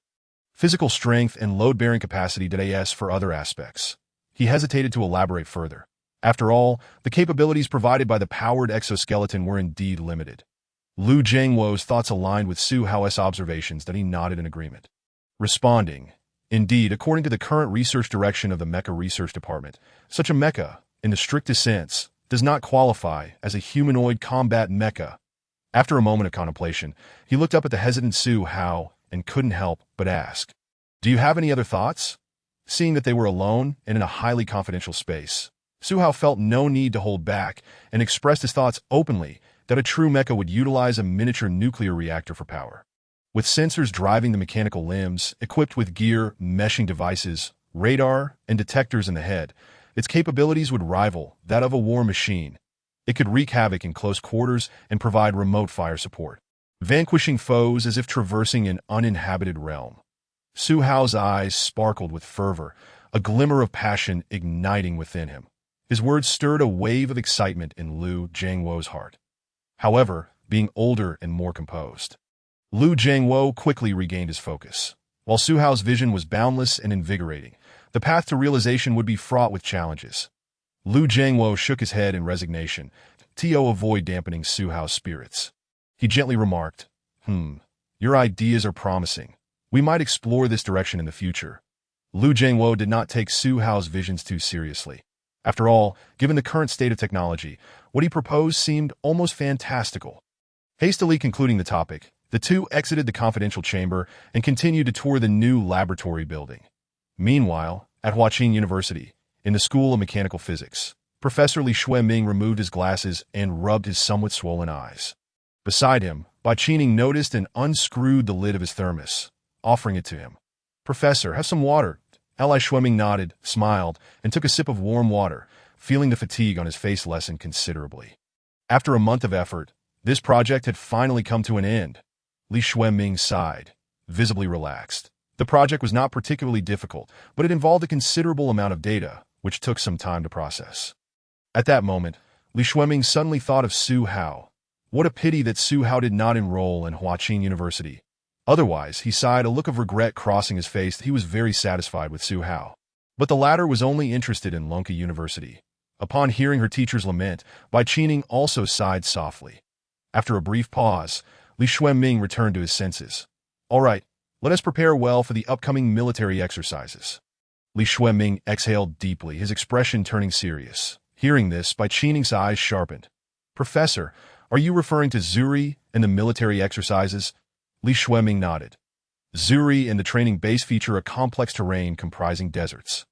physical strength, and load-bearing capacity. As for other aspects, he hesitated to elaborate further. After all, the capabilities provided by the powered exoskeleton were indeed limited. Lu Jiangwo's thoughts aligned with Su Hao's observations that he nodded in agreement. Responding, "Indeed, according to the current research direction of the Mecha Research Department, such a mecha, in the strictest sense, does not qualify as a humanoid combat mecha." After a moment of contemplation, he looked up at the hesitant Su Hao and couldn't help but ask, "Do you have any other thoughts?" Seeing that they were alone and in a highly confidential space, Su Hao felt no need to hold back and expressed his thoughts openly that a true mecha would utilize a miniature nuclear reactor for power. With sensors driving the mechanical limbs, equipped with gear, meshing devices, radar, and detectors in the head, its capabilities would rival that of a war machine. It could wreak havoc in close quarters and provide remote fire support, vanquishing foes as if traversing an uninhabited realm. Su Hao's eyes sparkled with fervor, a glimmer of passion igniting within him. His words stirred a wave of excitement in Lu Jiangwo's heart. However, being older and more composed, Lu Jiangwo quickly regained his focus. While Su Hao's vision was boundless and invigorating, the path to realization would be fraught with challenges. Lu Jiangwo shook his head in resignation, to avoid dampening Su Hao's spirits. He gently remarked, Your ideas are promising. We might explore this direction in the future." Lu Jiangwo did not take Su Hao's visions too seriously. After all, given the current state of technology, what he proposed seemed almost fantastical. Hastily concluding the topic, the two exited the confidential chamber and continued to tour the new laboratory building. Meanwhile, at Huaqing University, in the School of Mechanical Physics, Professor Li Xueming removed his glasses and rubbed his somewhat swollen eyes. Beside him, Ba Qining noticed and unscrewed the lid of his thermos, offering it to him. "Professor, have some water." Li Shueming nodded, smiled, and took a sip of warm water, feeling the fatigue on his face lessen considerably. After a month of effort, this project had finally come to an end. Li Shueming sighed, visibly relaxed. The project was not particularly difficult, but it involved a considerable amount of data, which took some time to process. At that moment, Li Shueming suddenly thought of Su Hao. What a pity that Su Hao did not enroll in Huaqing University. Otherwise, he sighed, a look of regret crossing his face. He was very satisfied with Su Hao. But the latter was only interested in Lonka University. Upon hearing her teacher's lament, Bai Qining also sighed softly. After a brief pause, Li Shueming returned to his senses. "All right, let us prepare well for the upcoming military exercises." Li Shueming exhaled deeply, his expression turning serious. Hearing this, Bai Qining's eyes sharpened. "Professor, are you referring to Zuri and the military exercises?" Li Shueming nodded. Zuri and the training base feature a complex terrain comprising deserts,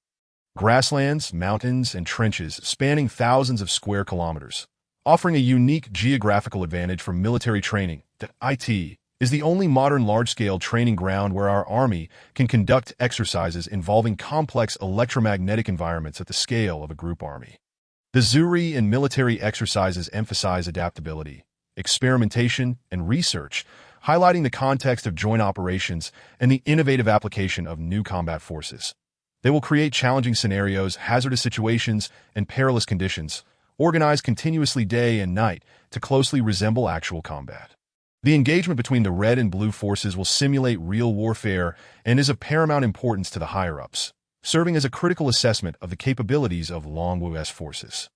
grasslands, mountains, and trenches spanning thousands of square kilometers, offering a unique geographical advantage for military training. The IT is the only modern large-scale training ground where our army can conduct exercises involving complex electromagnetic environments at the scale of a group army. The Zuri and military exercises emphasize adaptability, experimentation, and research, highlighting the context of joint operations and the innovative application of new combat forces. They will create challenging scenarios, hazardous situations, and perilous conditions, organized continuously day and night to closely resemble actual combat. The engagement between the red and blue forces will simulate real warfare and is of paramount importance to the higher-ups, serving as a critical assessment of the capabilities of Longwu's forces.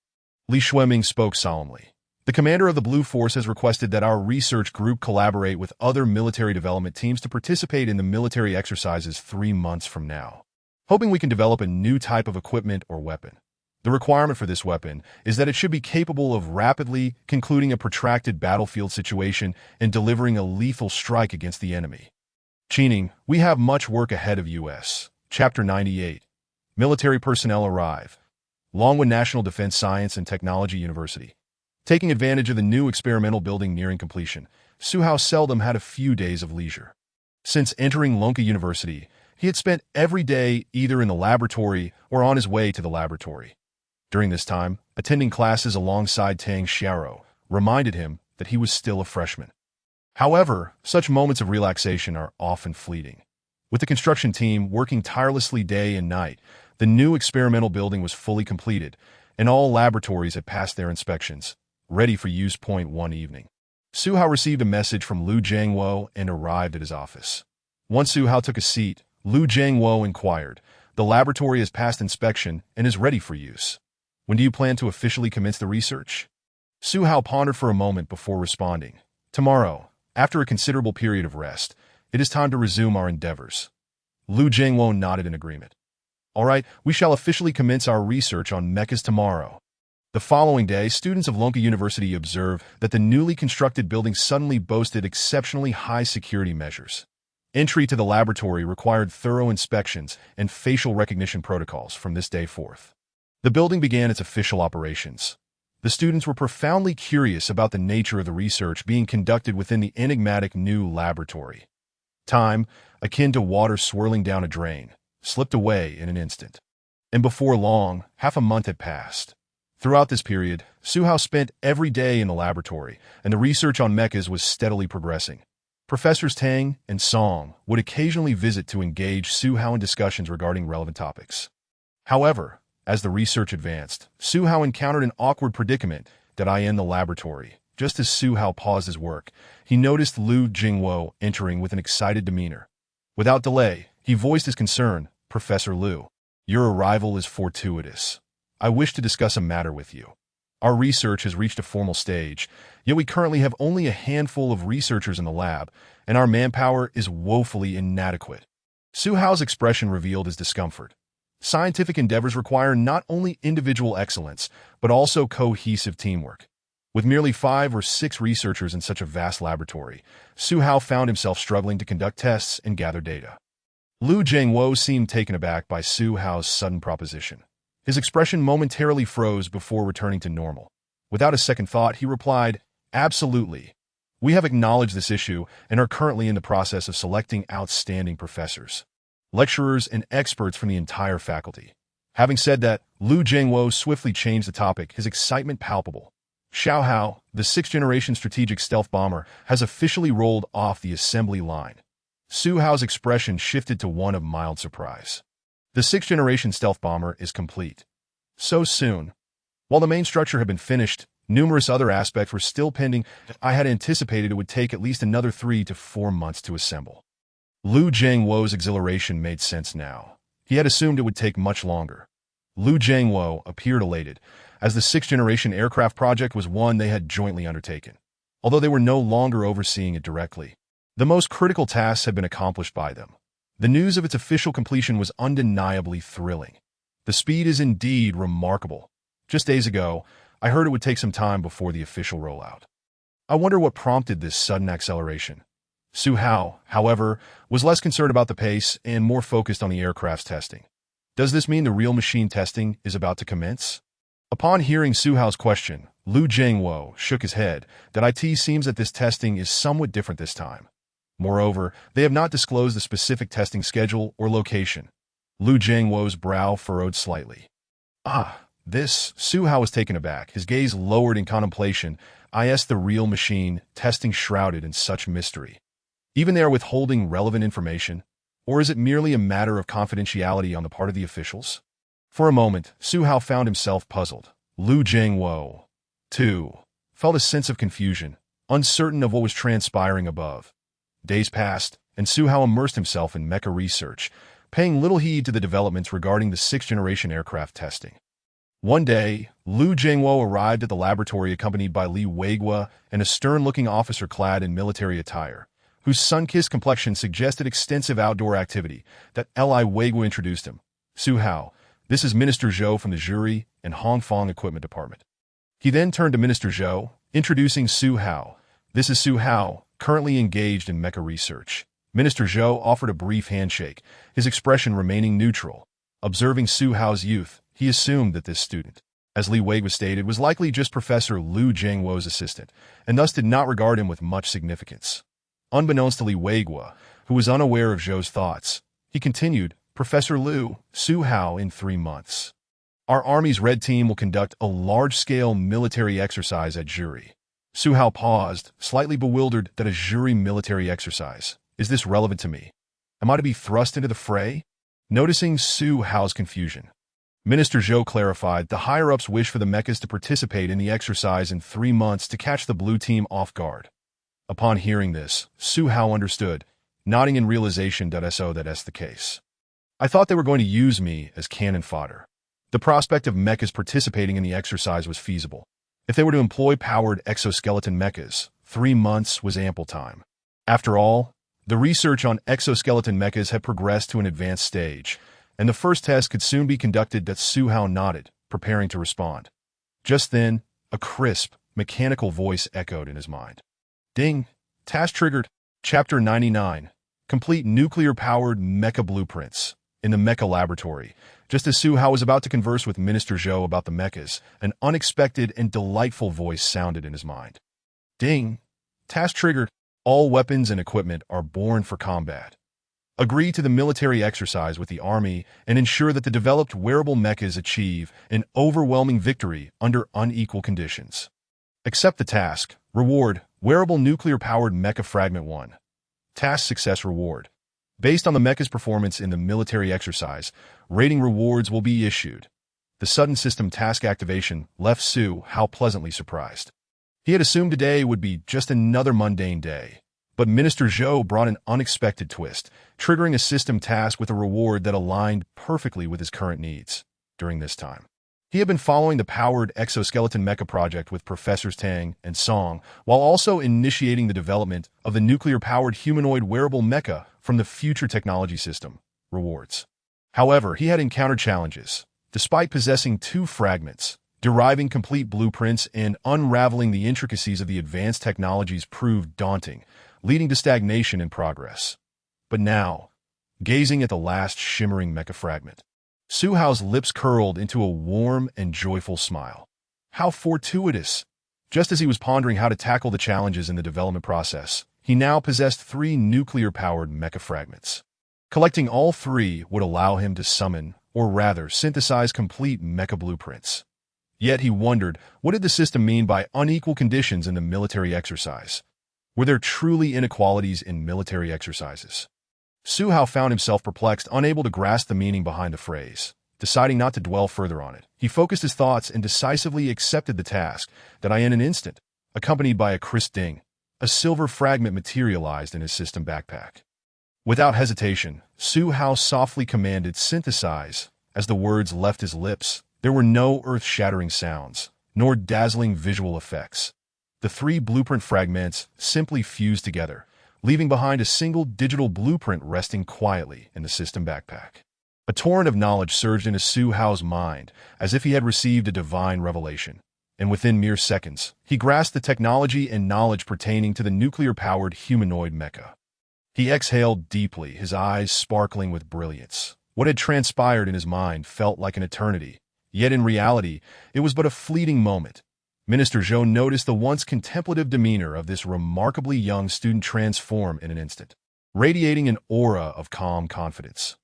Li Shueming spoke solemnly. "The commander of the Blue Force has requested that our research group collaborate with other military development teams to participate in the military exercises 3 months from now, hoping we can develop a new type of equipment or weapon. The requirement for this weapon is that it should be capable of rapidly concluding a protracted battlefield situation and delivering a lethal strike against the enemy. Qining, we have much work ahead of us." Chapter 98. Military personnel arrive. Longwu National Defense Science and Technology University. Taking advantage of the new experimental building nearing completion, Su Hao seldom had a few days of leisure. Since entering Lonka University, he had spent every day either in the laboratory or on his way to the laboratory. During this time, attending classes alongside Tang Xiao reminded him that he was still a freshman. However, such moments of relaxation are often fleeting. With the construction team working tirelessly day and night, the new experimental building was fully completed, and all laboratories had passed their inspections, ready for use. One evening, Su Hao received a message from Lu Jiangwo and arrived at his office. Once Su Hao took a seat, Lu Jiangwo inquired, "The laboratory has passed inspection and is ready for use. When do you plan to officially commence the research?" Su Hao pondered for a moment before responding, "Tomorrow, after a considerable period of rest, it is time to resume our endeavors." Lu Jiangwo nodded in agreement. "All right, we shall officially commence our research on mechas tomorrow." The following day, students of Lonka University observed that the newly constructed building suddenly boasted exceptionally high security measures. Entry to the laboratory required thorough inspections and facial recognition protocols from this day forth. The building began its official operations. The students were profoundly curious about the nature of the research being conducted within the enigmatic new laboratory. Time, akin to water swirling down a drain, slipped away in an instant. And before long, half a month had passed. Throughout this period, Su Hao spent every day in the laboratory, and the research on mechas was steadily progressing. Professors Tang and Song would occasionally visit to engage Su Hao in discussions regarding relevant topics. However, as the research advanced, Su Hao encountered an awkward predicament that in the laboratory. Just as Su Hao paused his work, he noticed Lu Jingwo entering with an excited demeanor. Without delay, he voiced his concern, "Professor Lu, your arrival is fortuitous. I wish to discuss a matter with you. Our research has reached a formal stage, yet we currently have only a handful of researchers in the lab, and our manpower is woefully inadequate." Su Hao's expression revealed his discomfort. Scientific endeavors require not only individual excellence, but also cohesive teamwork. With merely 5 or 6 researchers in such a vast laboratory, Su Hao found himself struggling to conduct tests and gather data. Lu Jiangwo seemed taken aback by Su Hao's sudden proposition. His expression momentarily froze before returning to normal. Without a second thought, he replied, "Absolutely. We have acknowledged this issue and are currently in the process of selecting outstanding professors." lecturers, and experts from the entire faculty. Having said that, Liu Jiangwo swiftly changed the topic, his excitement palpable. Zhihu, the 6th-generation strategic stealth bomber, has officially rolled off the assembly line. Su Hao's expression shifted to one of mild surprise. The 6th-generation stealth bomber is complete. So soon. While the main structure had been finished, numerous other aspects were still pending. I had anticipated it would take at least another 3 to 4 months to assemble. Liu Jiangwo's exhilaration made sense now. He had assumed it would take much longer. Liu Jiangwo appeared elated, as the 6th-generation aircraft project was one they had jointly undertaken, although they were no longer overseeing it directly. The most critical tasks had been accomplished by them. The news of its official completion was undeniably thrilling. The speed is indeed remarkable. Just days ago, I heard it would take some time before the official rollout. I wonder what prompted this sudden acceleration. Su Hao, however, was less concerned about the pace and more focused on the aircraft's testing. Does this mean the real machine testing is about to commence? Upon hearing Su Hao's question, Liu Jiangwo shook his head that it seems that this testing is somewhat different this time. Moreover, they have not disclosed the specific testing schedule or location. Liu Jiangwo's brow furrowed slightly. Su Hao was taken aback, his gaze lowered in contemplation. Is the real machine testing shrouded in such mystery? Even they are withholding relevant information? Or is it merely a matter of confidentiality on the part of the officials? For a moment, Su Hao found himself puzzled. Liu Jiangwo, too, felt a sense of confusion, uncertain of what was transpiring above. Days passed, and Su Hao immersed himself in mecha research, paying little heed to the developments regarding the 6th-generation aircraft testing. One day, Liu Jiangwo arrived at the laboratory accompanied by Li Weigua and a stern-looking officer clad in military attire, whose sun-kissed complexion suggested extensive outdoor activity. That Li Weigua introduced him. Su Hao, this is Minister Zhou from the Jury and Hongfang Equipment Department. He then turned to Minister Zhou, introducing Su Hao. This is Su Hao, currently engaged in mecha research. Minister Zhou offered a brief handshake, his expression remaining neutral. Observing Su Hao's youth, he assumed that this student, as Li Weigua stated, was likely just Professor Liu Jiangwo's assistant, and thus did not regard him with much significance. Unbeknownst to Li Weigua, who was unaware of Zhou's thoughts, he continued, Professor Liu, Su Hao in 3 months. Our Army's Red Team will conduct a large-scale military exercise at Jury. Su Hao paused, slightly bewildered that a Jury military exercise. Is this relevant to me? Am I to be thrust into the fray? Noticing Su Hao's confusion, Minister Zhou clarified the higher-ups wish for the mechas to participate in the exercise in 3 months to catch the blue team off guard. Upon hearing this, Su Hao understood, nodding in realization that's the case. I thought they were going to use me as cannon fodder. The prospect of mechas participating in the exercise was feasible. If they were to employ powered exoskeleton mechas, 3 months was ample time. After all, the research on exoskeleton mechas had progressed to an advanced stage, and the first test could soon be conducted. Su Hao nodded, preparing to respond. Just then, a crisp, mechanical voice echoed in his mind. Ding! Task triggered. Chapter 99. Complete nuclear-powered mecha blueprints. In the mecha laboratory, just as Su Hao was about to converse with Minister Zhou about the mechas, an unexpected and delightful voice sounded in his mind. Ding! Task triggered. All weapons and equipment are born for combat. Agree to the military exercise with the Army and ensure that the developed wearable mechas achieve an overwhelming victory under unequal conditions. Accept the task. Reward, wearable nuclear-powered mecha fragment 1. Task success reward. Based on the mecha's performance in the military exercise, rating rewards will be issued. The sudden system task activation left Su Hao pleasantly surprised. He had assumed today would be just another mundane day. But Minister Zhou brought an unexpected twist, triggering a system task with a reward that aligned perfectly with his current needs. During this time, he had been following the powered exoskeleton mecha project with Professors Tang and Song, while also initiating the development of the nuclear-powered humanoid wearable mecha from the Future Technology System. Rewards. However, he had encountered challenges. Despite possessing 2 fragments, deriving complete blueprints and unraveling the intricacies of the advanced technologies proved daunting, leading to stagnation in progress. But now, gazing at the last shimmering mecha fragment, Su Hao's lips curled into a warm and joyful smile. How fortuitous! Just as he was pondering how to tackle the challenges in the development process, he now possessed 3 nuclear-powered mecha fragments. Collecting all three would allow him to summon, or rather synthesize complete mecha blueprints. Yet he wondered, what did the system mean by unequal conditions in the military exercise? Were there truly inequalities in military exercises? Zhihu found himself perplexed, unable to grasp the meaning behind the phrase. Deciding not to dwell further on it, he focused his thoughts and decisively accepted the task that in an instant, accompanied by a crisp ding, a silver fragment materialized in his system backpack. Without hesitation, Zhihu softly commanded synthesize. As the words left his lips, there were no earth-shattering sounds, nor dazzling visual effects. The three blueprint fragments simply fused together, leaving behind a single digital blueprint resting quietly in the system backpack. A torrent of knowledge surged into Zhihu's mind, as if he had received a divine revelation, and within mere seconds, he grasped the technology and knowledge pertaining to the nuclear-powered humanoid mecha. He exhaled deeply, his eyes sparkling with brilliance. What had transpired in his mind felt like an eternity, yet in reality, it was but a fleeting moment. Minister Zhou noticed the once contemplative demeanor of this remarkably young student transform in an instant, radiating an aura of calm confidence.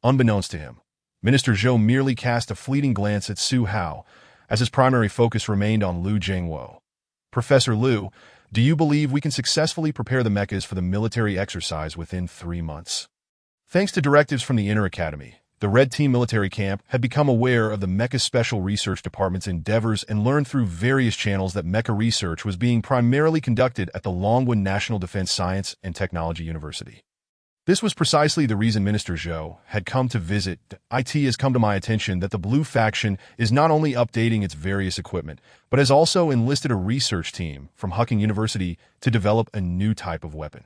Unbeknownst to him, Minister Zhou merely cast a fleeting glance at Zhihu, as his primary focus remained on Liu Jingwo. Professor Liu, do you believe we can successfully prepare the mechas for the military exercise within 3 months? Thanks to directives from the Inner Academy, the Red Team military camp had become aware of the Mecha Special Research Department's endeavors and learned through various channels that mecha research was being primarily conducted at the Longwen National Defense Science and Technology University. This was precisely the reason Minister Zhou had come to visit. It has come to my attention that the Blue Faction is not only updating its various equipment, but has also enlisted a research team from Hucking University to develop a new type of weapon.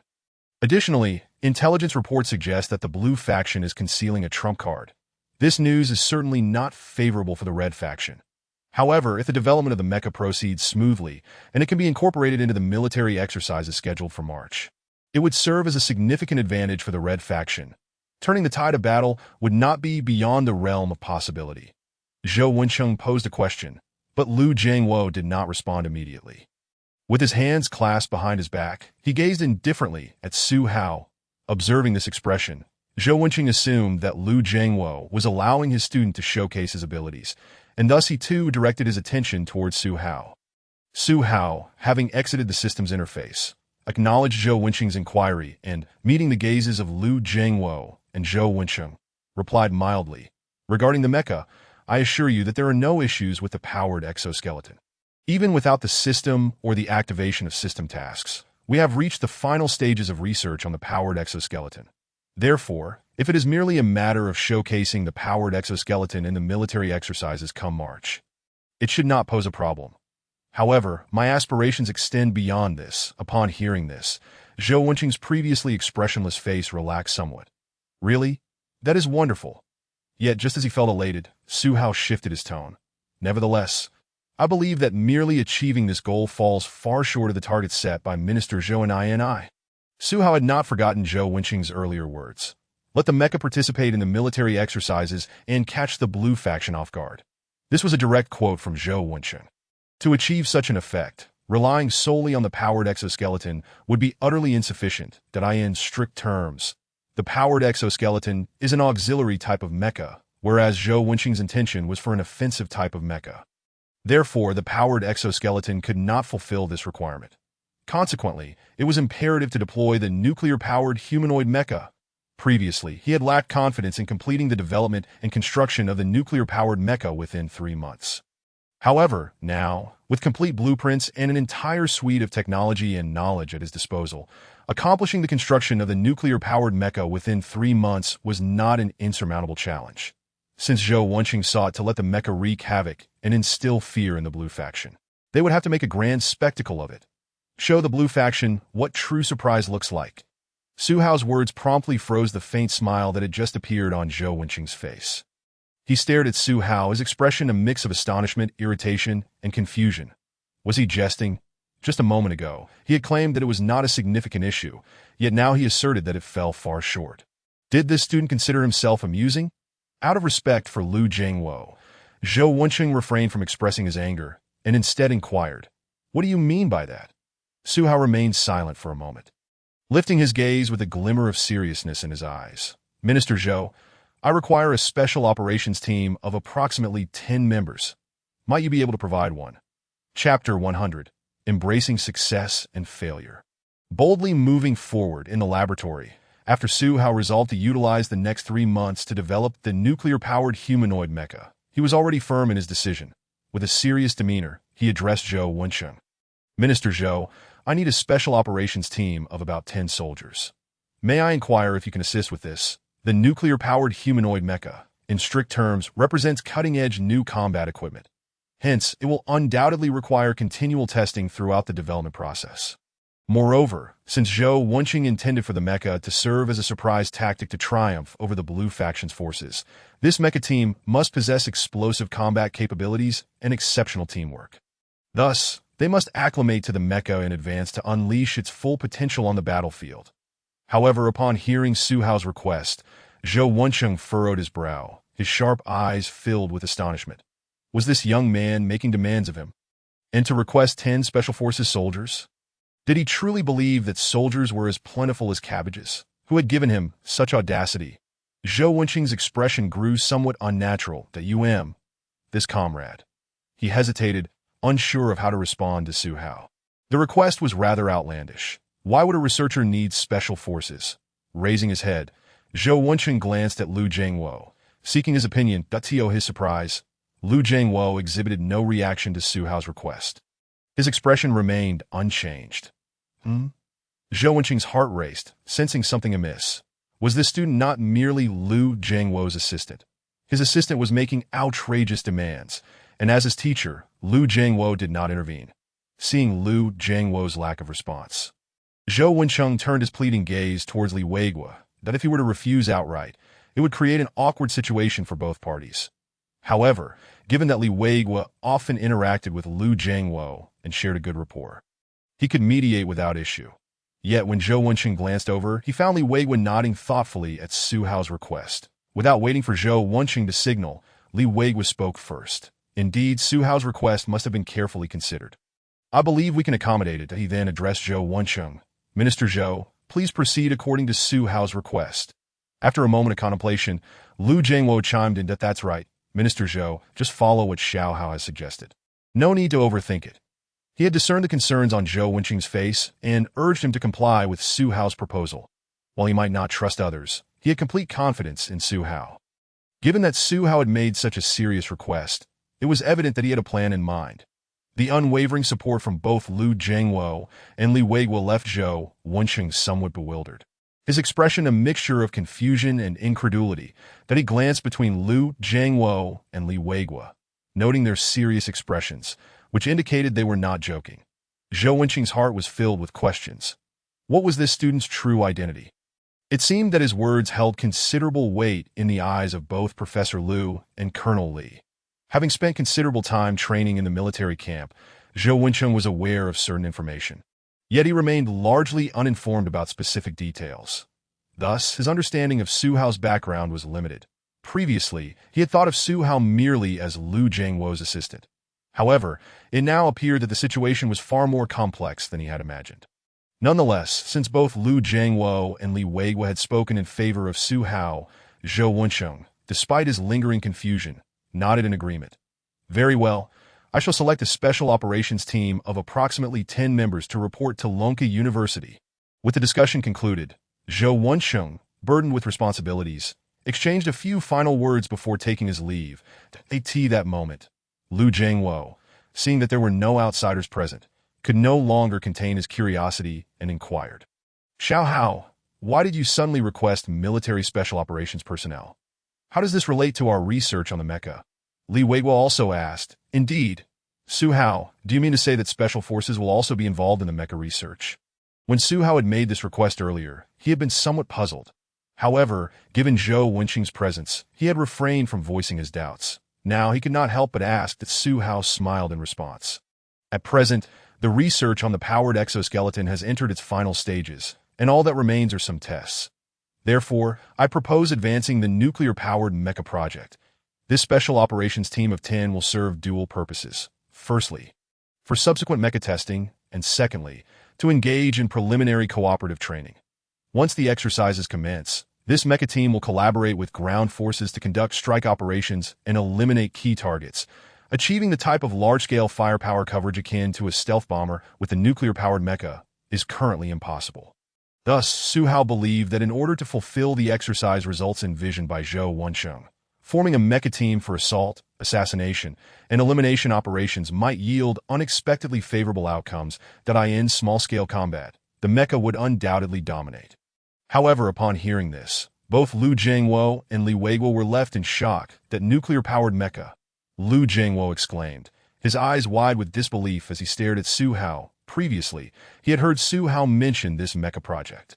Additionally, intelligence reports suggest that the Blue Faction is concealing a trump card. This news is certainly not favorable for the Red Faction. However, if the development of the mecha proceeds smoothly, and it can be incorporated into the military exercises scheduled for March, it would serve as a significant advantage for the Red Faction. Turning the tide of battle would not be beyond the realm of possibility. Zhou Wencheng posed a question, but Liu Jingwo did not respond immediately. With his hands clasped behind his back, he gazed indifferently at Zhihu. Observing this expression, Zhou Wencheng assumed that Liu Jingwo was allowing his student to showcase his abilities, and thus he too directed his attention towards Zhihu. Zhihu, having exited the system's interface, acknowledged Zhou Wencheng's inquiry and, meeting the gazes of Liu Jingwo and Zhou Wencheng, replied mildly, "Regarding the mecha, I assure you that there are no issues with the powered exoskeleton. Even without the system or the activation of system tasks, we have reached the final stages of research on the powered exoskeleton. Therefore, if it is merely a matter of showcasing the powered exoskeleton in the military exercises come March, it should not pose a problem. However, my aspirations extend beyond this." Upon hearing this, Zhou Wencheng's previously expressionless face relaxed somewhat. "Really? That is wonderful." Yet, just as he felt elated, Zhihu shifted his tone. "Nevertheless, I believe that merely achieving this goal falls far short of the target set by Minister Zhou and I. Zhihu had not forgotten Zhou Wencheng's earlier words. Let the mecha participate in the military exercises and catch the Blue Faction off guard. This was a direct quote from Zhou Wencheng. To achieve such an effect, relying solely on the powered exoskeleton would be utterly insufficient. In strict terms, the powered exoskeleton is an auxiliary type of mecha, whereas Zhou Wencheng's intention was for an offensive type of mecha. Therefore, the powered exoskeleton could not fulfill this requirement. Consequently, it was imperative to deploy the nuclear-powered humanoid mecha. Previously, he had lacked confidence in completing the development and construction of the nuclear-powered mecha within 3 months. However, now, with complete blueprints and an entire suite of technology and knowledge at his disposal, accomplishing the construction of the nuclear-powered mecha within 3 months was not an insurmountable challenge. Since Zhou Wencheng sought to let the mecha wreak havoc and instill fear in the Blue Faction, they would have to make a grand spectacle of it. Show the Blue Faction what true surprise looks like. Zhihu's words promptly froze the faint smile that had just appeared on Zhou Wencheng's face. He stared at Zhihu, his expression a mix of astonishment, irritation, and confusion. Was he jesting? Just a moment ago, he had claimed that it was not a significant issue, yet now he asserted that it fell far short. Did this student consider himself amusing? Out of respect for Liu Jingwo, Zhou Wencheng refrained from expressing his anger, and instead inquired, "What do you mean by that?" Zhihu remained silent for a moment. Lifting his gaze with a glimmer of seriousness in his eyes, Minister Zhou, I require a special operations team of approximately 10 members. Might you be able to provide one? Chapter 100. Embracing Success and Failure. Boldly moving forward in the laboratory, after Zhihu resolved to utilize the next 3 months to develop the nuclear-powered humanoid mecha, he was already firm in his decision. With a serious demeanor, he addressed Zhou Wensheng. Minister Zhou, I need a special operations team of about 10 soldiers. May I inquire if you can assist with this? The nuclear-powered humanoid mecha, in strict terms, represents cutting-edge new combat equipment. Hence, it will undoubtedly require continual testing throughout the development process. Moreover, since Zhou Wensheng intended for the mecha to serve as a surprise tactic to triumph over the Blue Faction's forces, this mecha team must possess explosive combat capabilities and exceptional teamwork. Thus, they must acclimate to the mecha in advance to unleash its full potential on the battlefield. However, upon hearing Zhihu's request, Zhou Wensheng furrowed his brow, his sharp eyes filled with astonishment. Was this young man making demands of him? And to request 10 Special Forces soldiers? Did he truly believe that soldiers were as plentiful as cabbages? Who had given him such audacity? Zhou Wensheng's expression grew somewhat unnatural. This comrade. He hesitated, unsure of how to respond to Zhihu. The request was rather outlandish. Why would a researcher need special forces? Raising his head, Zhou Wensheng glanced at Liu Jiangwo, seeking his opinion. To his surprise, Liu Jiangwo exhibited no reaction to Zhihu's request. His expression remained unchanged. Zhou Wensheng's heart raced, sensing something amiss. Was this student not merely Liu Jiangwo's assistant? His assistant was making outrageous demands, and as his teacher, Liu Jiangwo did not intervene. Seeing Liu Jiangwo's lack of response, Zhou Wensheng turned his pleading gaze towards Li Weiguo, that if he were to refuse outright, it would create an awkward situation for both parties. However, given that Li Weiguo often interacted with Liu Jiangwo and shared a good rapport, he could mediate without issue. Yet when Zhou Wensheng glanced over, he found Li Weiguo nodding thoughtfully at Zhihu's request. Without waiting for Zhou Wensheng to signal, Li Weiguo spoke first. Indeed, Zhihu's request must have been carefully considered. I believe we can accommodate it. He then addressed Zhou Wensheng. Minister Zhou, please proceed according to Zhihu's request. After a moment of contemplation, Liu Jiangwo chimed in. That's right, Minister Zhou, just follow what Zhihu has suggested. No need to overthink it. He had discerned the concerns on Zhou Wensheng's face and urged him to comply with Zhihu's proposal. While he might not trust others, he had complete confidence in Zhihu. Given that Zhihu had made such a serious request, it was evident that he had a plan in mind. The unwavering support from both Liu Jiangwo and Li Weiguo left Zhou Wensheng somewhat bewildered. His expression a mixture of confusion and incredulity, that he glanced between Liu Jiangwo and Li Weiguo, noting their serious expressions, which indicated they were not joking. Zhou Wensheng's heart was filled with questions. What was this student's true identity? It seemed that his words held considerable weight in the eyes of both Professor Liu and Colonel Li. Having spent considerable time training in the military camp, Zhou Wensheng was aware of certain information. Yet he remained largely uninformed about specific details. Thus, his understanding of Zhihu's background was limited. Previously, he had thought of Zhihu merely as Liu Jiangwo's assistant. However, it now appeared that the situation was far more complex than he had imagined. Nonetheless, since both Liu Jiangwo and Li Weiguo had spoken in favor of Zhihu, Zhou Wensheng, despite his lingering confusion, nodded in agreement. Very well, I shall select a special operations team of approximately 10 members to report to Lonka University. With the discussion concluded, Zhou Wensheng, burdened with responsibilities, exchanged a few final words before taking his leave. At that moment, Liu Jiangwo, seeing that there were no outsiders present, could no longer contain his curiosity and inquired. Zhihu, why did you suddenly request military special operations personnel? How does this relate to our research on the mecha? Li Weiguo also asked. Indeed. Zhihu, do you mean to say that special forces will also be involved in the mecha research? When Zhihu had made this request earlier, he had been somewhat puzzled. However, given Zhou Wensheng's presence, he had refrained from voicing his doubts. Now he could not help but ask that Zhihu smiled in response. At present, the research on the powered exoskeleton has entered its final stages, and all that remains are some tests. Therefore, I propose advancing the nuclear-powered mecha project. This special operations team of 10 will serve dual purposes. Firstly, for subsequent mecha testing, and secondly, to engage in preliminary cooperative training. Once the exercises commence, This mecha team will collaborate with ground forces to conduct strike operations and eliminate key targets, achieving the type of large-scale firepower coverage akin to a stealth bomber with a nuclear-powered mecha is currently impossible. Thus, Zhihu believed that in order to fulfill the exercise results envisioned by Zhou Wensheng, forming a mecha team for assault, assassination, and elimination operations might yield unexpectedly favorable outcomes that in small-scale combat, the mecha would undoubtedly dominate. However, upon hearing this, both Liu Jingwo and Li Weiguo were left in shock that nuclear-powered mecha. Liu Jingwo exclaimed, his eyes wide with disbelief as he stared at Zhihu. Previously, he had heard Zhihu mention this mecha project.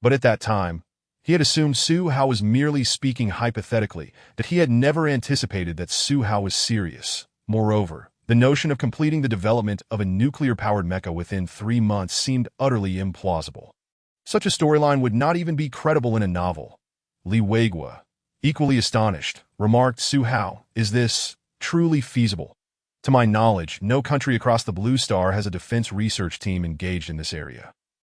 But at that time, he had assumed Zhihu was merely speaking hypothetically, that he had never anticipated that Zhihu was serious. Moreover, the notion of completing the development of a nuclear-powered mecha within 3 months seemed utterly implausible. Such a storyline would not even be credible in a novel. Li Weiguo, equally astonished, remarked, Zhihu, is this truly feasible? To my knowledge, no country across the Blue Star has a defense research team engaged in this area.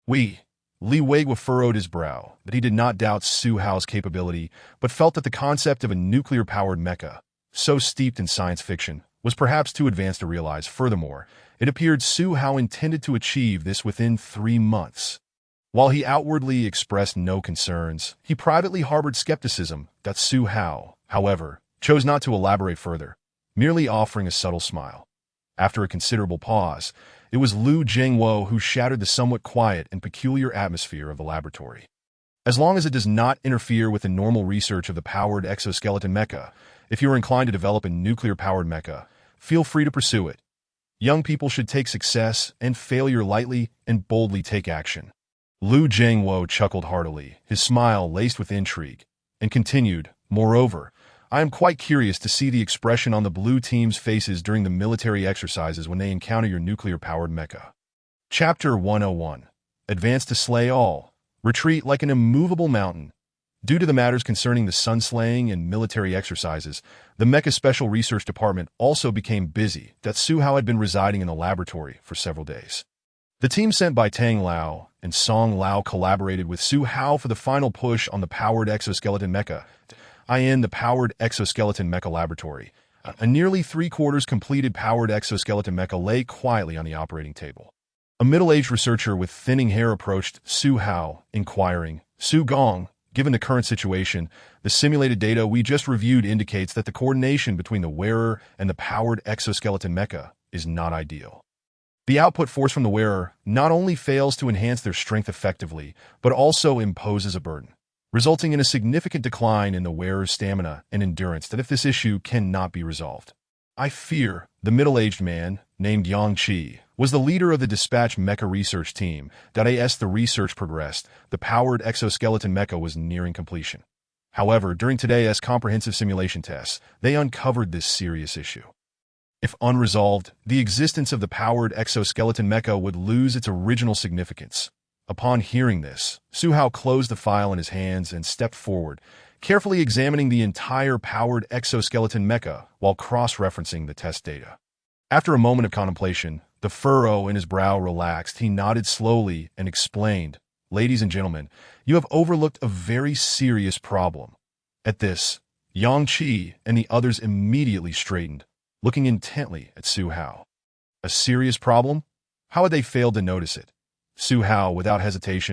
Li Weiguo furrowed his brow, that he did not doubt Zhihu's capability, but felt that the concept of a nuclear-powered mecha, so steeped in science fiction, was perhaps too advanced to realize. Furthermore, it appeared Zhihu intended to achieve this within 3 months. While he outwardly expressed no concerns, he privately harbored skepticism that Zhihu, however, chose not to elaborate further, merely offering a subtle smile. After a considerable pause, it was Liu Jingwo who shattered the somewhat quiet and peculiar atmosphere of the laboratory. As long as it does not interfere with the normal research of the powered exoskeleton mecha, if you are inclined to develop a nuclear-powered mecha, feel free to pursue it. Young people should take success and failure lightly and boldly take action. Liu Jingwo chuckled heartily, his smile laced with intrigue, and continued, moreover, I am quite curious to see the expression on the blue team's faces during the military exercises when they encounter your nuclear-powered mecha. Chapter 101. Advance to slay all. Retreat like an immovable mountain. Due to the matters concerning the sun-slaying and military exercises, the Mecha Special Research Department also became busy that Zhihu had been residing in the laboratory for several days. The team sent by Tang Lao and Song Lao collaborated with Zhihu for the final push on the powered exoskeleton mecha, the Powered Exoskeleton Mecha Laboratory. A nearly 3/4 completed powered exoskeleton mecha lay quietly on the operating table. A middle-aged researcher with thinning hair approached Zhihu, inquiring, Su Gong, given the current situation, the simulated data we just reviewed indicates that the coordination between the wearer and the powered exoskeleton mecha is not ideal. The output force from the wearer not only fails to enhance their strength effectively, but also imposes a burden, resulting in a significant decline in the wearer's stamina and endurance that if this issue cannot be resolved. I fear, the middle-aged man, named Yang Qi, was the leader of the dispatch mecha research team that as the research progressed, the powered exoskeleton mecha was nearing completion. However, during today's comprehensive simulation tests, they uncovered this serious issue. If unresolved, the existence of the powered exoskeleton mecha would lose its original significance. Upon hearing this, Zhihu closed the file in his hands and stepped forward, carefully examining the entire powered exoskeleton mecha while cross-referencing the test data. After a moment of contemplation, the furrow in his brow relaxed. He nodded slowly and explained, Ladies and gentlemen, you have overlooked a very serious problem. At this, Yang Qi and the others immediately straightened, looking intently at Zhihu. A serious problem? How had they failed to notice it? Zhihu, without hesitation,